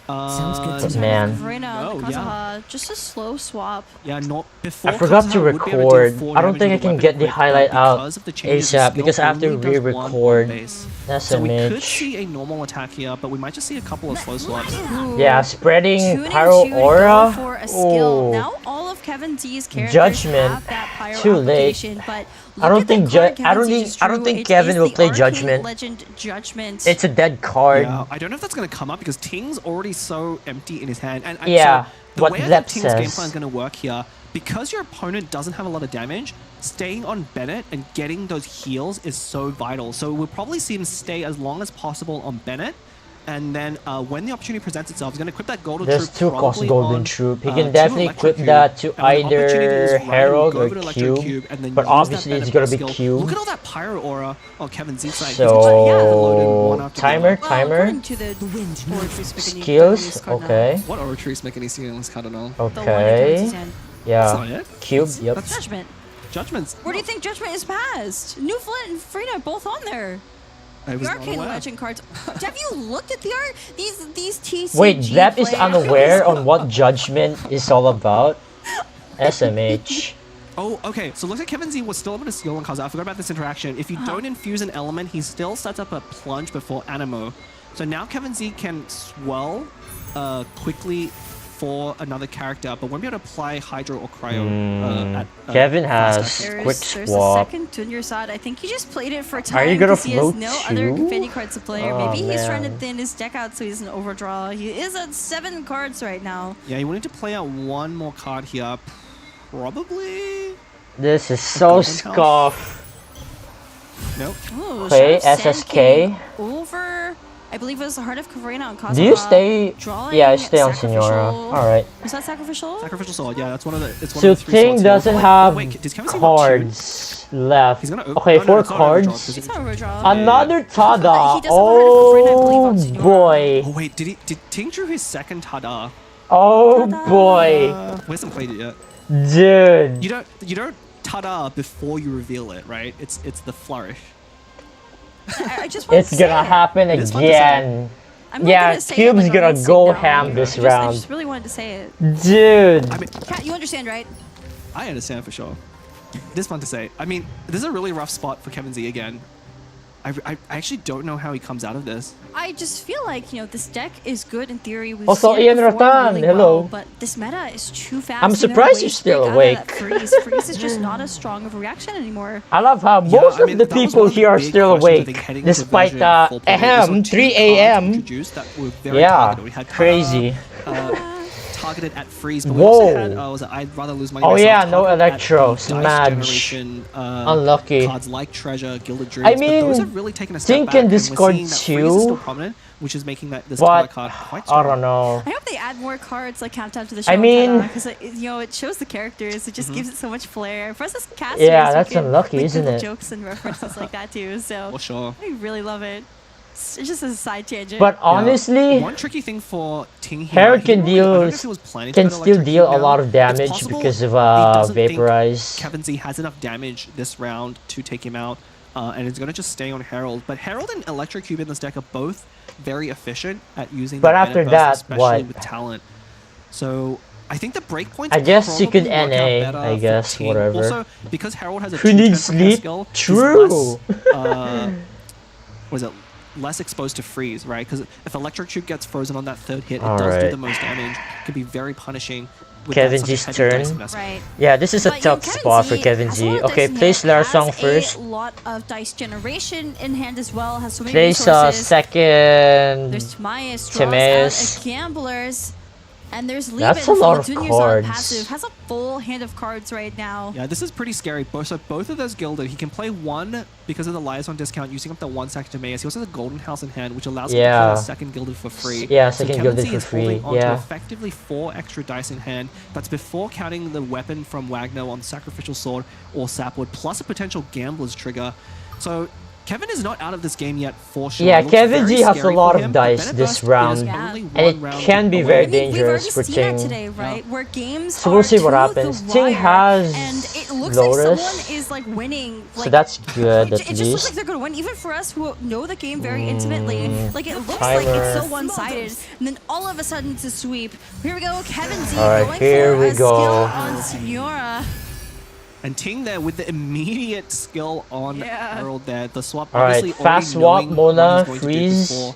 Sounds good So to me. Man. Right now, No, Kazuha, just a slow swap. Yeah, not before. I forgot to Kazuha would be able do record. 4 I don't damage think I with the can weapon get the quick, highlight but out because of the changes, the ASAP skill because I have to only does one re-record. base. That's So a we could mitch. see a normal attack here, but we might just see a couple of slow swaps. Yeah, spreading Tuning Pyro to go Aura. for a skill. Ooh. Now all of Kevin D's characters Judgment. have that pyro Too late. application, but I don't think I don't think Kevin will play Judgment. Judgment. It's a dead card. Yeah, I don't know if that's going to come up because Ting's already so empty in his hand. And Yeah, so the what way Zep that Ting's says. game plan is going to work here, because your opponent doesn't have a lot of damage, staying on Bennett and getting those heals is so vital. So we'll probably see him stay as long as possible on Bennett. And then when the opportunity presents itself, he's going to equip that golden There's troop. two cost probably golden on, troop. He to can definitely Electric equip that to Cube. And when the opportunity is either right, Herald go or over to Electric Cube. and then But use that obviously it's Bennett gonna burst be skill. Cube. Look at all that pyro aura on Kevin Z's side. So timer. Skills. Okay. What aura trees make any sense? I don't know. Okay. Yeah. That's not it? Cube. Yep. That's Judgment. Judgment's. Where do you think Judgment is passed? New Flint and Frida both on there. I was The not Arcane aware. Legend cards. Have you looked at the art? These TCG Wait, Zep is players- unaware on what Judgment is all about. SMH. Oh, okay. So looks like Kevin Z was still able to steal on Kaza. I forgot about this interaction. If you don't infuse an element, he still sets up a plunge before Animo. So now Kevin Z can swell quickly for another character, but won't be able to apply Hydro or Cryo. Kevin has fast quick There's a swap. second Junior side. I think he just played it for time. Are you gonna 'cause he has float no other too? companion cards to play. Or Oh, maybe he's trying to man. thin his deck out so he doesn't overdraw. He is at 7 cards right now. Yeah, he wanted to play out one more card here. Probably. This is so Golden scuff. Nope. Ooh, Okay, Sharp Sand SSK. King over. I believe it was the Heart of Kavarina on Kaza. Do you stay? Drawing, Yeah, I stay on sacrificial. Senora. Alright. Was that sacrificial? Sacrificial Sword, yeah, that's one of the. It's one So of the 3 Ting slots here. doesn't Oh, wait, have wait, does Kevin Z not cards left. He's gonna Okay, oh, no, 4 it's not overdraw, cards. 'cause It's not overdraw. Another Tada. He does have a Heart of Kavarina, I believe, on Oh Senora. boy. Oh wait, did Ting drew his second Tada? Oh boy. We hasn't played it yet. Dude. You don't Tada before you reveal it, right? It's the flourish. I just want It's to say gonna it. happen It is fun to say. again. I'm not Yeah, gonna say it, Cube's like, on gonna Instinct go now. ham this I round. just really wanted to say it. Dude. I mean, Kat, you understand, right? I understand for sure. It is fun to say. I mean, this is a really rough spot for Kevin Z again. I actually don't know how he comes out of this. I just feel like, this deck is good in theory. We've Also, seen it Ian perform Ratan, really hello. well, but this meta is too fast. I'm You have surprised ways you're to still break out of awake. that Freeze. Freeze is just not as strong of a reaction anymore. I love how Yeah, most I mean, of the that was people one of the here are big still questions, I awake, think, heading into despite version full play. There was 3 two cards a.m. introduced that were very Yeah, targeted. We had crazy. targeted at freeze, but we also had was it I'd rather lose money. Oh myself, yeah, no targeted at electro, the dice smash. generation, Unlucky. Cards like Treasure, Gilded Dreams. I but those mean, have really taken a step Ting back, can and we're discard seeing that freeze is still too, prominent, which is making that this but card quite I strong. don't know. I hope they add more cards like Countdown to the Show. I mean- because it shows the characters. It just gives it so much flair. For us as casters, Yeah, we that's can unlucky, make isn't little it? Jokes and references like that too. So For sure. I really love it. It's just a side tangent. But honestly, One tricky thing for Ting here, Herald he can really- I don't know deal if he was planning to can go to still Electric deal Cube a now. lot of It's damage possible because of he doesn't think Vaporize. Kevin Z has enough damage this round to take him out, and it's going to just stay on Herald. But Herald and Electric Cube in this deck are both very efficient at using But the after Bennett burst, that, especially what? with talent. So I think the breakpoints I guess you could probably work out NA, better I for guess, Ting. whatever. Also, because Herald has a Who 2-turn needs protect sleep? skill, he's True. less exposed to freeze, right? Because if Electric Cube gets frozen on that third hit, it All does do right. the most damage. It can be very punishing. With Kevin that such a G's heavy turn. dice investment. Right. Yeah, this is a But, tough Kevin spot for Z Kevin has a Z. lot of Okay, dice in play hand, Slayer has Song first. a lot of dice generation in hand as well. Has so many Plays resources. second There's Timaeus, draws Timaeus. out a Gamblers, and there's That's Lieben a lot from of the Junior's cards. passive. Has a full hand of cards right now. Yeah, this is pretty scary. So both of those gilded, he can play one because of the liaison discount, using up the 1 sack Timaeus. He also has a Golden House in hand, which allows him to Yeah. play a second gilded for free. Yeah, So second Kevin gilded Z for is holding free, on to yeah. effectively 4 extra dice in hand. That's before counting the weapon from Wagner on Sacrificial Sword or Sapwood, plus a potential Gambler's trigger. So Kevin is not out of this game yet for sure. Yeah, It looks Kevin very Z has a scary lot for of him, dice but Bennett this Burst is round, only and one it round can be away. very We've already dangerous for seen that Ting. today, right? Where games So we'll are see what to happens. the Ting wire, has and it looks like Lotus, someone is like winning. so Like, that's good it at just looks like least. they're gonna win, even for us who know the game very intimately. Like it looks like Timer. it's so one-sided, and then all of a sudden it's a sweep. Here we go, Kevin Z All right, going here for we a skill go. on Senora. And Ting there with the immediate skill on Yeah. Herald there. The swap All right, obviously fast already swap, knowing what Mona, he's going to do freeze. before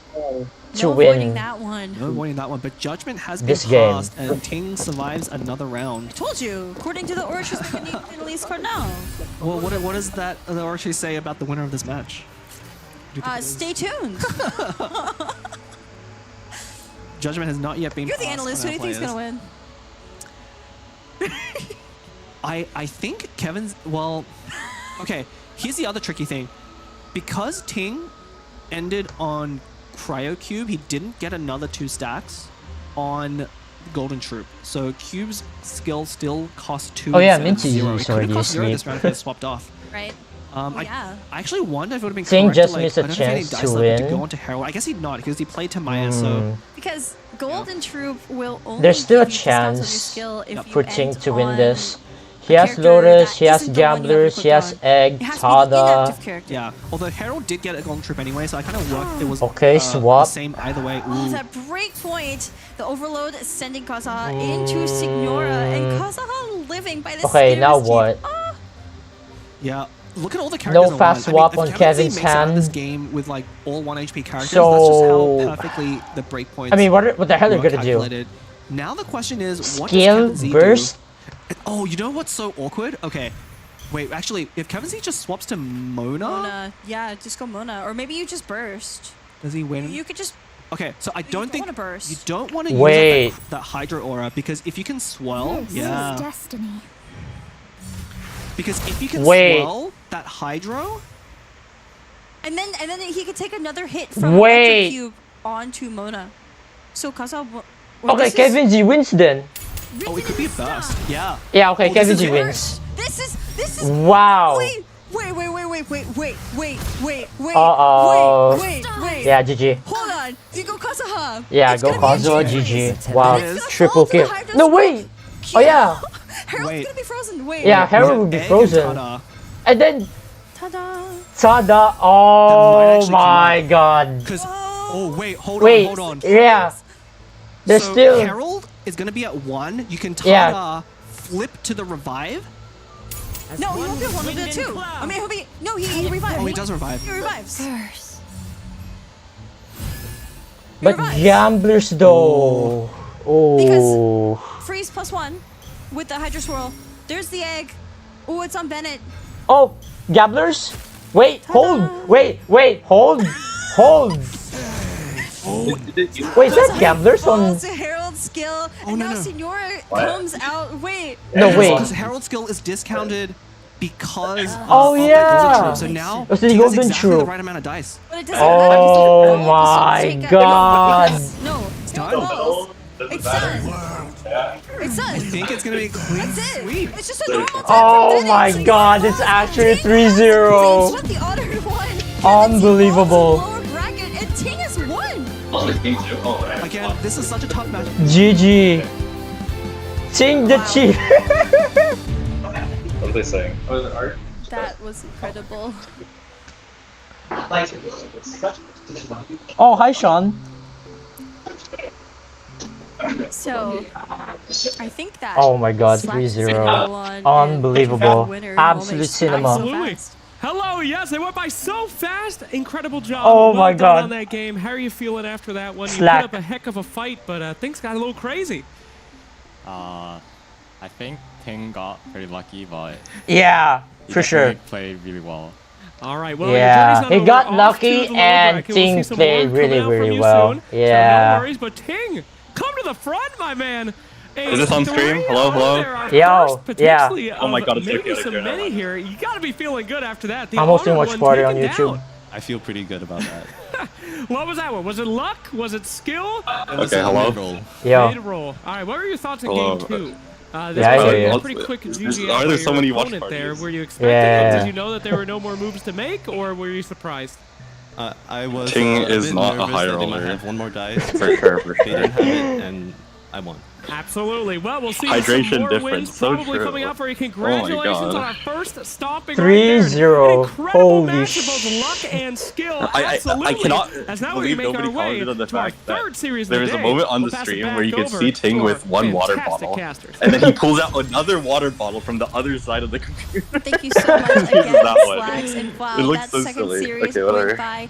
guys. to no win avoiding that one. No avoiding that one, but judgment has been this game. passed, and Ting survives another round. Told you, according to the Orchis, we're going to release Cardinal. Well, what does that the Orchis say about the winner of this match? Stay tuned. Judgment has not yet been You're the passed analyst. by Who do you our think's going to win? I think Kevin's, well, okay, here's the other tricky thing. Because Ting ended on Cryo Cube, he didn't get another 2 stacks on Golden Troop. So Cube's skill still costs 2. Oh yeah, instead of Minty 0. used It could have already cost 0 this round if it Snape. had swapped off. Right. I actually wonder if it would have been Ting correct just to, like, missed a I don't know if he had any chance dice to left, but to win. go on to Herald. I guess he'd not because he played Tamaya, so... Because Golden Troop will only There's still a give you discounts on your chance skill if you for Ting end to win on this. a He has character Lotus, that he has isn't the one you have Gamblers, he equipped has on. Egg, It has to be the Tada. inactive character. Yeah, although Herald did get a Golden Troop anyway, so I kind of worked. It was Okay, swap. the same either way. Oh, Ooh. that break point. The Overload sending Kazaha into Signora, and Kazaha living by the Okay, skin now of his teeth. what? Yeah, look at all the characters. No on fast one. swap I mean, on if Kevin Z Kevin's makes it out of this hand. game with like all 1 HP characters. So- That's just how perfectly the breakpoints. I mean, what the hell are were they gonna do? calculated. Now the question is, what does Skill Kevin Z burst? do? Oh, you know what's so awkward? Okay, wait. Actually, if Kevin Z just swaps to Mona, Mona, yeah, just go Mona, or maybe you just burst. does he win? You could just. Okay, so I don't think want to burst. you don't want to Wait. use that Hydra Aura because if you can swell, yeah. Destiny. Because if you can Wait. swell that Hydro, And then he could take another hit from Wait. Electrocube onto Mona. So Kazaha. Okay, Kevin Z wins then. oh, it could be a burst. Yeah. Yeah, okay, Oh, Kevin this Z is wins. This is. Wow. Wait. Uh-oh. Wait. Yeah, GG. Hold on. You go Kazaha. Yeah, It's go gonna be a Kazuha, GG. GG. Wow, It is. triple kill. No, wait. Oh yeah. Harold's Wait. gonna be frozen. Wait. Yeah, Harold would be Egg and frozen. Tada. And then Ta-da. Tada. might Oh actually my god. Because oh wait, Wait. hold on. Yeah. There's So still. Herald is gonna be at 1. You can Yeah. flip to the revive. No, he won't be one of the 2. I mean, he'll be. No, he revives. Oh, he does revive. He revives. But gamblers though. Oh. Freeze +1 with the Hydra Swirl. There's the egg. Oh, it's on Bennett. Oh, gamblers. Wait, hold. Wait, hold. Hold. Wait, is that gamblers on? It's a Herald skill. Oh, and no, now no. Signora comes out. Wait. No, wait. Because Herald skill is discounted because Oh, of that yeah. Golden Troop. So now Oh, so the he has Golden exactly the Troop. right amount of dice. But it doesn't matter. Oh Just my take a- god. No, It's don't done. balls. It's done. It's done. I think it's gonna be a clean That's it. sweep. It's just a normal time Oh for my Bennett. god, it's actually 3-0. Swept the honored one. Unbelievable. Lower bracket, and Ting has won. Again, this is such a tough match. GG. Ting the chief. What are they saying? Oh, is it art? That was incredible. Oh, hi Sean. So, I think that. Oh my god, Slack 3-0. won, and Unbelievable. winner Absolute almost cinema. Absolutely. Hello, yes, they went by so fast. Incredible job. Oh well my done God. on that game. How are you feeling after that one? Slack. You put up a heck of a fight, but things got a little crazy. I think Ting got pretty lucky, but Yeah, he for sure. definitely played really well. All right, well, Yeah, your journey's not he over. got Off lucky to the lower and bracket. We'll see Ting some played more really, coming out from really you well. soon. Yeah. So no worries, but Ting, come to the front, my man. Is this on stream? Hello, hello? Yo, yeah. Oh my god, it's so maybe chaotic some right now. many here. You got to be feeling good after that. The I'm hosting honored Watch one Party on taken YouTube. down. I feel pretty good about that. What was that one? Was it luck? Was it skill? Okay, hello? Yo. Mid-roll. All right, what were your thoughts on Hello. game 2? This Yeah, I was hear a you. pretty quick Why GG are there so many watch opponent there. parties? Were you expecting Yeah. it? Did you know that there were no more moves to make, or were you surprised? I was Ting a is bit not a nervous high that they might roller. have one more dice. For sure, for They didn't have it, and I won. Absolutely. Well, we'll see Hydration some more difference, wins so probably true. coming up for you. Oh my Congratulations God. on our first stomping 3-0. Incredible Holy match of both luck and skill. I Absolutely. cannot As now we believe make our nobody way commented on the to our fact that third series of there the was a day. moment on We'll the pass it stream back where you could over see Ting to with our one water fantastic bottle, casters. and then he pulls out another water bottle from the other side of the computer. Thank you so much again, That one. Slacks. And wow, It looks that so second silly. series Okay, whatever. went by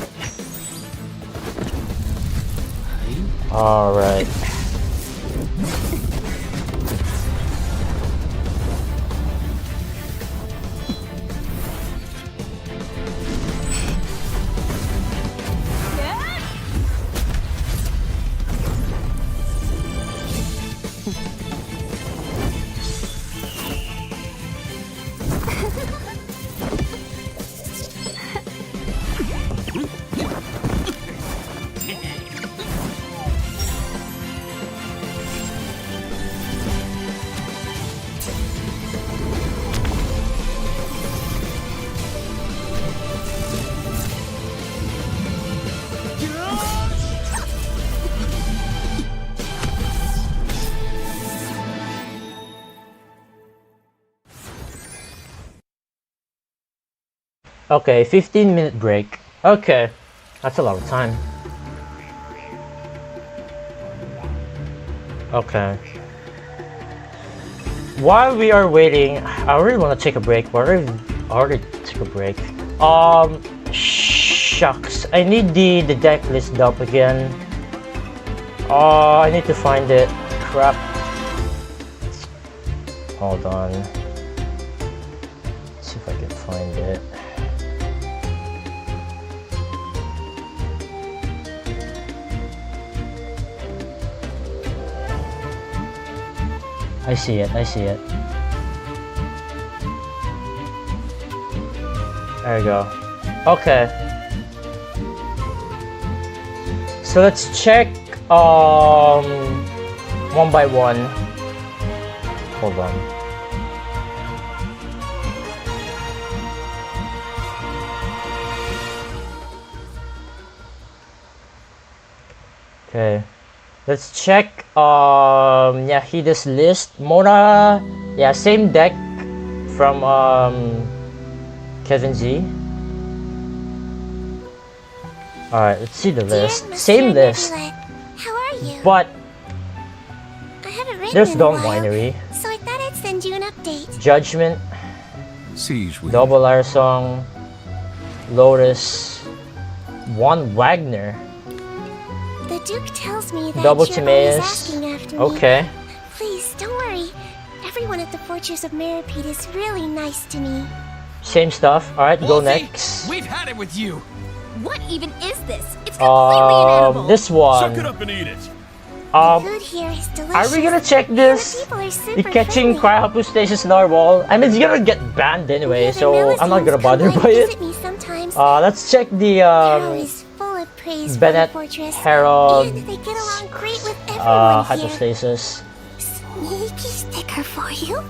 All right. Okay, 15-minute break. Okay, that's a lot of time. Okay. While we are waiting, I really want to take a break. I already took a break. Shucks. I need the deck list up again. I need to find it. Crap. Hold on. Let's see if I can find it. I see it, I see it. There we go. Okay. So let's check one by one. Hold on. Okay. Let's check Yahida's list. Mona, yeah, same deck from Kevin Z. Alright, let's see the list. Same list. How are you? But I haven't written there's in a Dawn while, Winery. so I thought I'd send you an update. Judgment. Double Air Song. Lotus. One Wagner. The Duke tells me that Double you're Timaeus. always asking after me. Okay. Please, don't worry. Everyone at the Fortress of Meripede is really nice to me. Same stuff. Alright, go next. We've had it with you. What even is this? It's completely inedible. This one. Suck it up and eat it. The food here is delicious. Are we gonna check this? People are The super catching friendly. cryostasis narwhal. I mean, it's gonna get banned anyway, so I'm not gonna bother by it. Visit me sometimes. Let's check the They're always full of praise Bennett, for the fortress. Herald, And they get along great with everyone here. hypostasis. Sneaky sticker for you.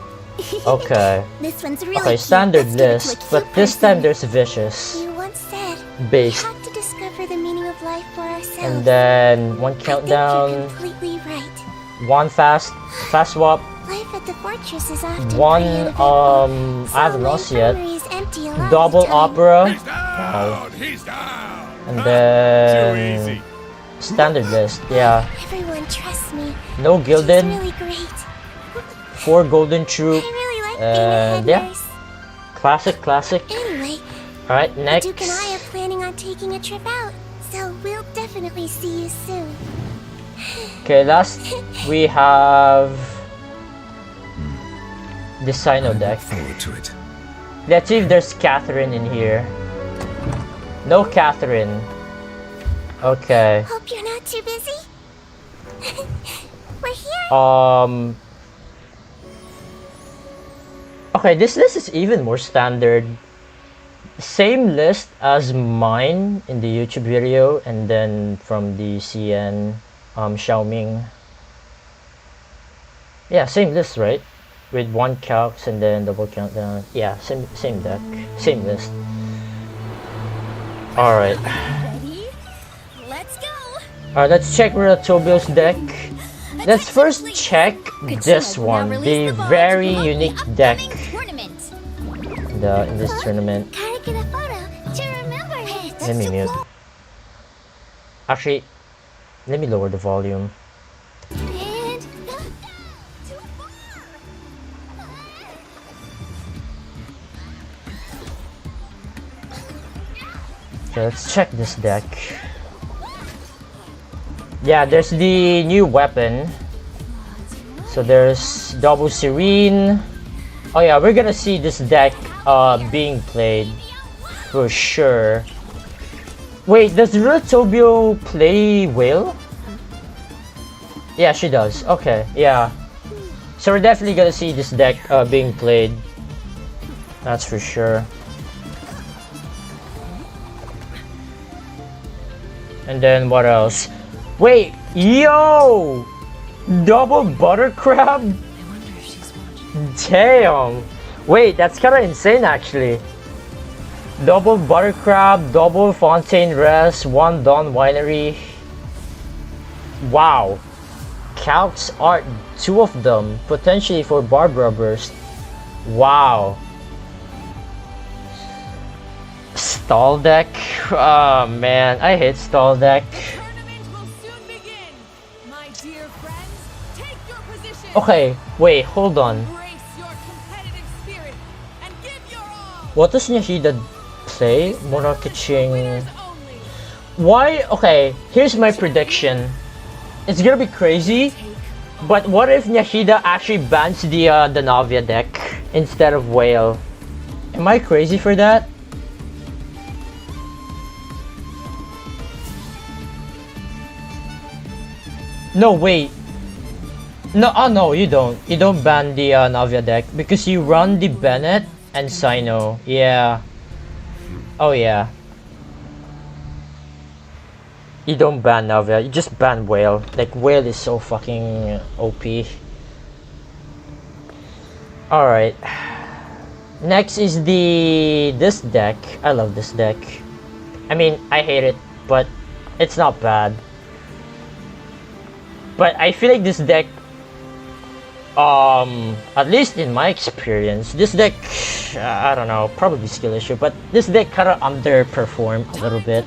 Okay. This one's really Okay, cute. standard Let's give it to a list, cute but this person. time there's vicious. You once said Based. we have to discover the meaning of life for ourselves. And then one I think countdown, you're completely right. one fast swap, Life at the fortress is often one pretty uneventful. I haven't lost yet. Memories empty a lot of Double the time. opera. Wow. And then standard list, yeah. Everyone trusts me. No Which is gilded. really great. 4 golden troop. I really like And being a head yeah. nurse. Classic. Anyway, Alright, the next. Duke and I are planning on taking a trip out, so we'll definitely see you soon. Okay, last we have the Sino deck. Let's see if there's Catherine in here. No Catherine. Okay. Hope you're not too busy. We're here. Okay, this list is even more standard. Same list as mine in the YouTube video, and then from the CN Xiaoming. Yeah, same list, right? With one calcs and then double countdown. Yeah, same deck, same list. All right. Ready? Let's go. All right, let's check Ratobio's deck. Let's first check this one, the very unique deck in this tournament. Gotta get a photo to remember it. Let me mute. Actually, let me lower the volume. And Okay, let's check this deck. Yeah, there's the new weapon. So there's double serene. Oh yeah, we're gonna see this deck being played for sure. Wait, does Ratobio play whale? Yeah, she does. Okay, yeah. So we're definitely gonna see this deck being played. That's for sure. And then what else? Wait, yo! Double butter crab? Damn! Wait, that's kinda insane actually. Double butter crab, double fontaine rest, one Dawn Winery. Wow. Calcs art, 2 of them, potentially for Barbara Burst. Wow. stall deck. Oh man, I hate stall deck. Okay, wait, hold on. What does Nahida play? Monokiching. Why? Okay, here's my prediction. It's gonna be crazy, but what if Nahida actually bans the Navia deck instead of Whale? Am I crazy for that? No, wait. No, oh no, you don't. You don't ban the Navia deck because you run the Bennett and Sino. Yeah. Oh yeah. You don't ban Navia, you just ban Whale. Like, Whale is so fucking OP. Alright. Next is this deck. I love this deck. I mean, I hate it, but it's not bad. But I feel like this deck, at least in my experience, this deck, I don't know, probably skill issue, but this deck kinda underperformed a little bit.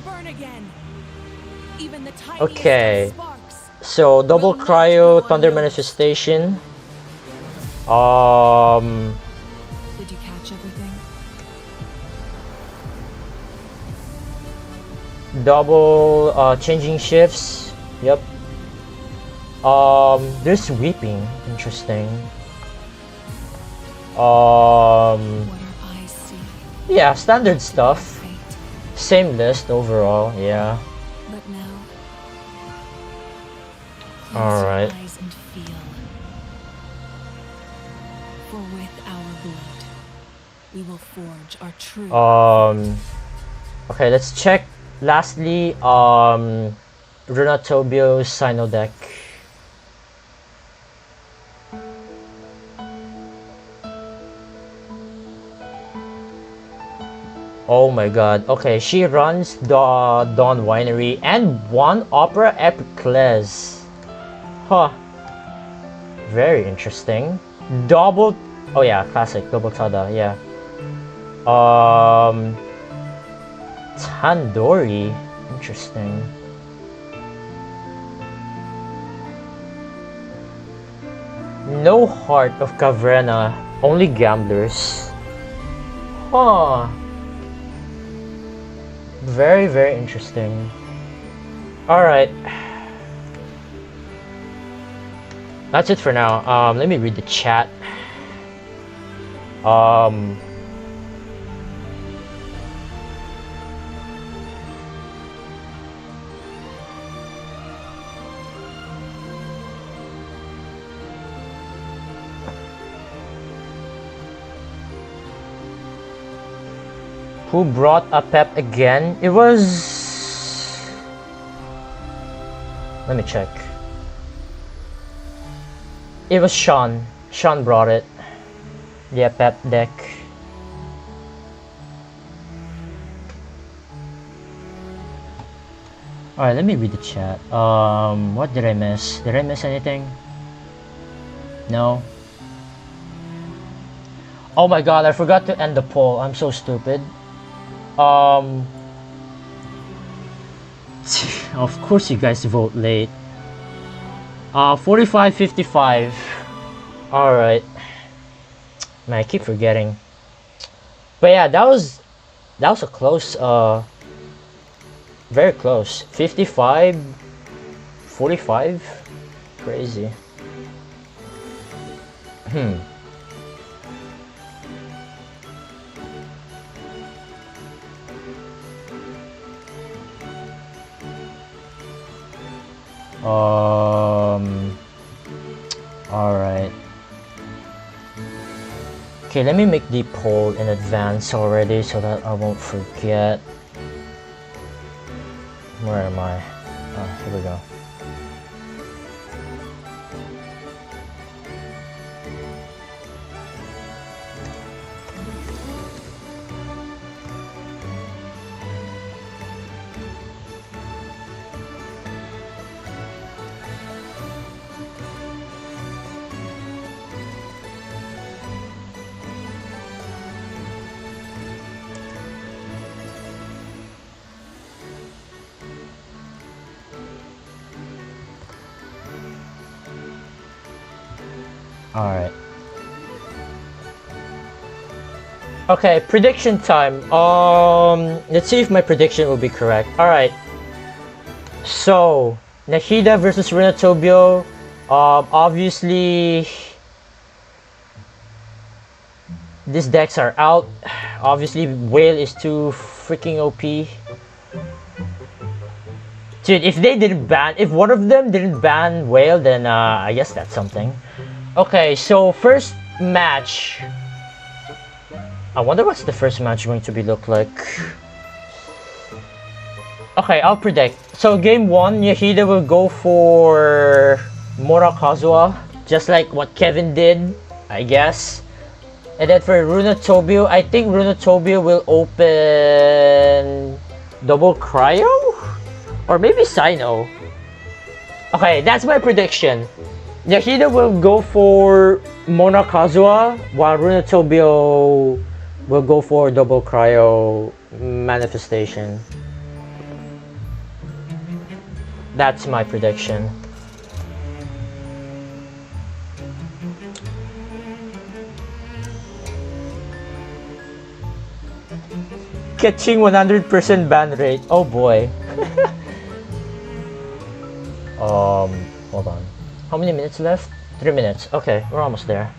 Okay, so double cryo, thunder manifestation. Did you catch everything? Double changing shifts. Yep. There's sweeping. Interesting. Yeah, standard stuff. Same list overall. Yeah. All right. For with our blood, we will forge our true. Okay, let's check. Lastly, Runatobio's Sino deck. Oh my god. Okay, she runs the Dawn Winery and one Opera Epicles. Huh. Very interesting. Double. Oh yeah, classic. Double Tada, yeah. Tandoori. Interesting. No Heart of Caverna. Only Gamblers. Huh. Very, very interesting. Alright. That's it for now. Let me read the chat. Who brought a pep again? It was... Let me check. It was Sean. Sean brought it. Yeah, pep deck. Alright, let me read the chat. What did I miss? Did I miss anything? No? Oh my god, I forgot to end the poll. I'm so stupid. Of course you guys vote late. 45-55. Alright. Man, I keep forgetting. But yeah, that was a close, very close. 55-45. Crazy. Alright. Okay, let me make the poll in advance already so that I won't forget. Where am I? Oh, here we go. Alright. Okay, prediction time. Let's see if my prediction will be correct. Alright. So, Nahida versus Renatobio. Obviously, these decks are out. Obviously, Whale is too freaking OP. Dude, if one of them didn't ban Whale, then I guess that's something. Okay, so first match. I wonder what's the first match going to look like. Okay, I'll predict. So game 1, Yahida will go for Morakazuha, just like what Kevin did, I guess. And then for Runatobio, I think Runatobio will open double Cryo? Or maybe Sino. Okay, that's my prediction. Yahida will go for Monakazuha, while Runatobio will go for double Cryo Manifestation. That's my prediction. Catching 100% ban rate. Oh boy. Hold on. How many minutes left? 3 minutes. Okay, we're almost there.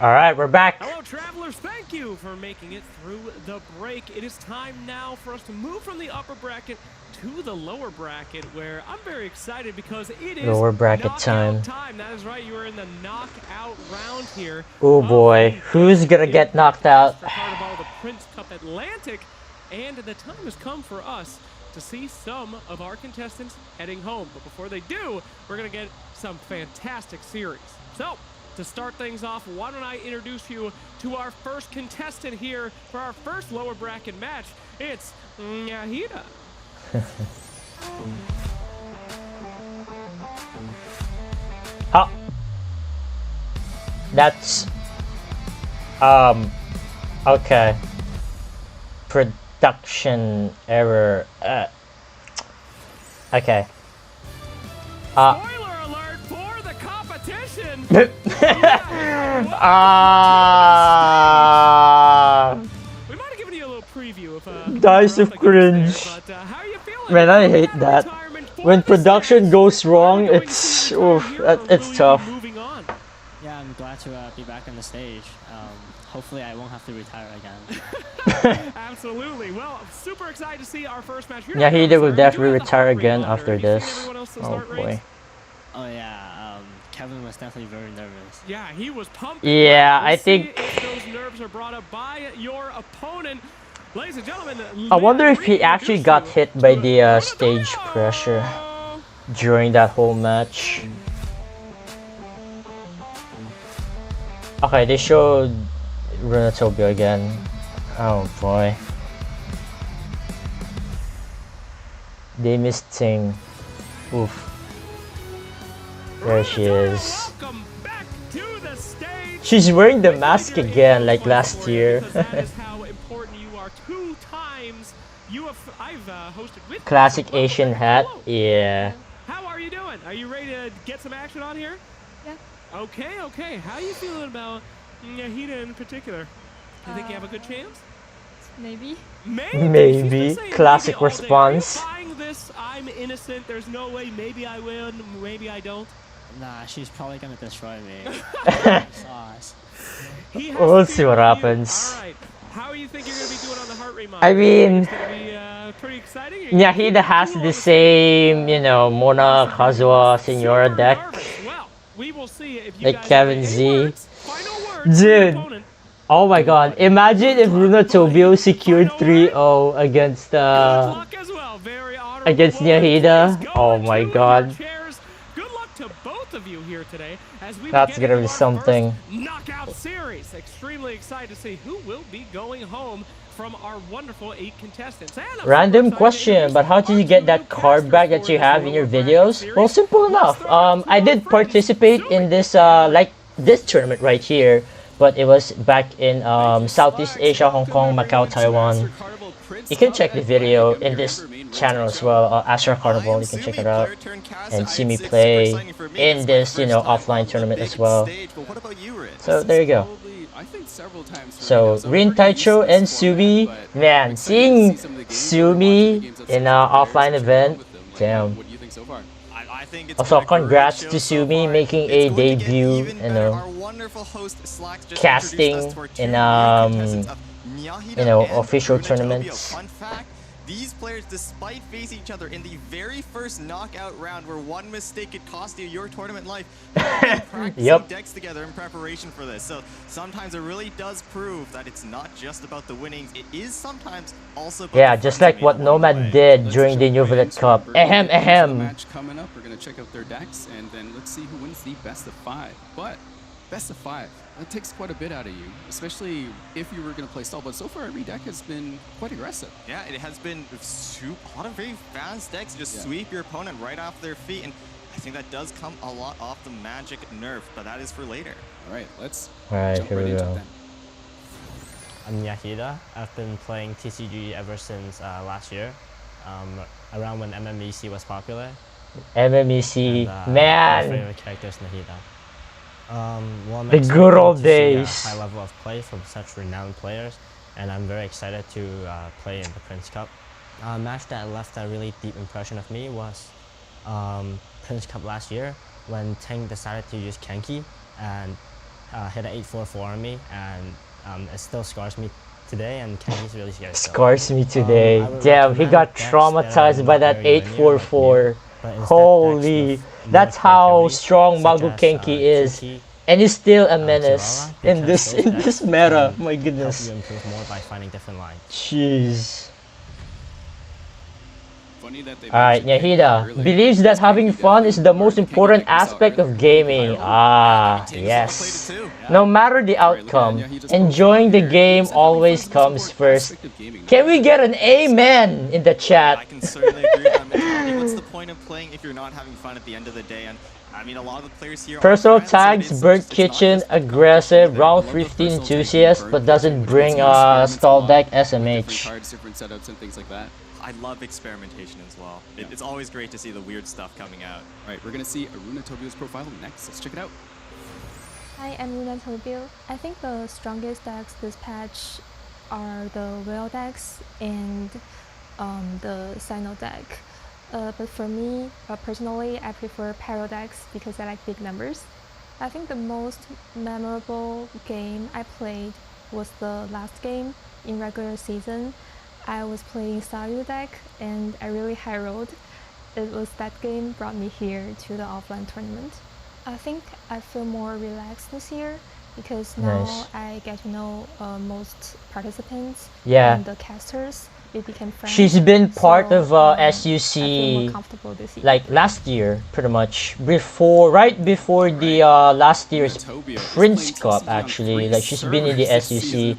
Alright, we're back. Hello, travelers. Thank you for making it through the break. It is time now for us to move from the upper bracket to the lower bracket, where I'm very excited because it is lower bracket time. That is right. You are in the knockout round here. Oh boy, who's gonna get knocked out? Part of all the Prince Cup Atlantic, and the time has come for us to see some of our contestants heading home. But before they do, we're gonna get some fantastic series. So, to start things off, why don't I introduce you to our first contestant here for our first lower bracket match. It's Nahida. Oh, that's okay. Production error. Okay. Spoiler alert for the competition. We might have given you a little preview of Dice of cringe. How are you feeling? Man, I hate that. When production goes wrong, it's it's tough. Yeah, I'm glad to be back on the stage. Hopefully, I won't have to retire again. Absolutely. Well, I'm super excited to see our first match here. Yeah, he will definitely retire again after this. Oh boy. Oh yeah, Kevin was definitely very nervous. Yeah, he was pumped. Yeah, I think. Those nerves are brought up by your opponent. Ladies and gentlemen, I wonder if he actually got hit by the stage pressure during that whole match. Okay, they showed Runatopia again. Oh boy. They missed Ting. Oof. There she is. She's wearing the mask again, like last year. Classic Asian hat, yeah. How are you doing? Are you ready to get some action on here? Yeah. Okay. How are you feeling about Nahida in particular? Do you think you have a good chance? Maybe. Maybe. Classic response. Buying this, I'm innocent. There's no way. Maybe I win. Maybe I don't. Nah, she's probably gonna destroy me. Sauce. We'll see what happens. Alright. How do you think you're gonna be doing on the heart rate monitor? I mean, It's gonna be pretty exciting. Nahida has the same, you know, Mona, Kazuha, Senora deck. Well, we will see if you like guys Kevin have Z. any words, Dude, oh my god, imagine if Runatopia secured 3-0 against Nahida. Oh my god. Good luck to both of you here today as we That's gonna be something. knockout series. Extremely excited to see who will be going home from our wonderful 8 contestants. And Random question, but how did you get that card back that you have in your videos? Well, simple enough. I did participate in this like this tournament right here, but it was back in Southeast Asia, Hong Kong, Macau, Taiwan. You can check the video in this channel as well, Astro Carnival. You can check it out and see me play in this, you know, offline tournament as well. So there you go. So Rin Taicho and Sumi, man, seeing Sumi in an offline event, damn. Also, congrats to Sumi making a debut, you know, casting in you know, official tournaments. These players, despite facing each other in the very first knockout round where one mistake could cost you your tournament life, practicing decks together in preparation for this. So sometimes it really does prove that it's not just about the winnings, it is sometimes also about yeah, just like what Nomad did during the New Villette Cup. Ahem, ahem. Match coming up, we're going to check out their decks and then let's see who wins the best of 5. But best of 5, that takes quite a bit out of you, especially if you were going to play stall. But so far, every deck has been quite aggressive. Yeah, it has been a lot of very fast decks. Just sweep your opponent right off their feet. And I think that does come a lot off the magic nerf, but that is for later. All right, let's jump right into it then. I'm Yahida. I've been playing TCG ever since last year, around when MMEC was popular. MMEC, and, man! My favorite character is Nahida. Well, I'm the good old days. See a high level of play from such renowned players, and I'm very excited to play in the Prince Cup. A match that left a really deep impression of me was Prince Cup last year when Tang decided to use Kenki and hit an 844 on me, and it still scars me today, and Kenny's really scared. Scars me today. Damn, he got traumatized by that 844. Holy, that's how strong Magu Kenki is. And he's still a menace in this meta. My goodness. Help you improve more by finding different lines. Jeez. Alright, Nyahida believes that having fun is the most important aspect of gaming. Ah, yes. No matter the outcome, enjoying the game always comes first. Can we get an amen in the chat? I can certainly agree with that. What's the point of playing if you're not having fun at the end of the day? And I mean, a lot of the players here Personal tags, Bird Kitchen, aggressive, round 15 enthusiast, but doesn't bring stall deck SMH. Different setups and things like that. I love experimentation as well. It's always great to see the weird stuff coming out. Right, we're gonna see Aruna Tobio's profile next. Let's check it out. Hi, I'm Aruna Tobio. I think the strongest decks this patch are the whale decks and the Sino deck. But for me, personally, I prefer Pyro decks because I like big numbers. I think the most memorable game I played was the last game in regular season. I was playing Sayu deck and I really high rolled. It was that game brought me here to the offline tournament. I think I feel more relaxed this year because now I get to know most participants and the casters. We became friends. She's been part of SUC like last year, pretty much. Right before the last year's Prince Cup, actually. Like she's been in the SUC.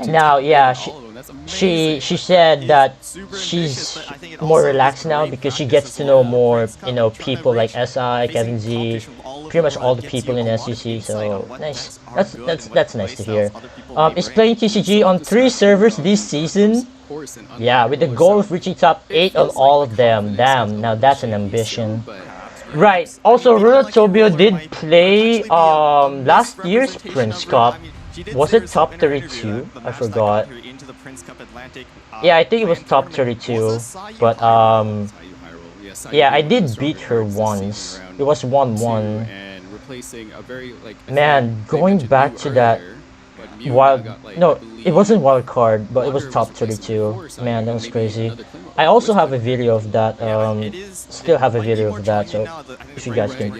Now, yeah, she said that she's more relaxed now because she gets to know more, people like SI, Kevin Z, pretty much all the people in SUC. So nice. That's nice to hear. Is playing TCG on 3 servers this season. Yeah, with the goal of reaching top 8 on all of them. Damn, now that's an ambition. Right, also Aruna Tobio did play last year's Prince Cup. Was it top 32? I forgot. Yeah, I think it was top 32. But yeah, I did beat her once. It was 1-1. Man, going back to that it wasn't wild card, but it was top 32. Man, that was crazy. I also have a video of that. Still have a video of that, so if you guys can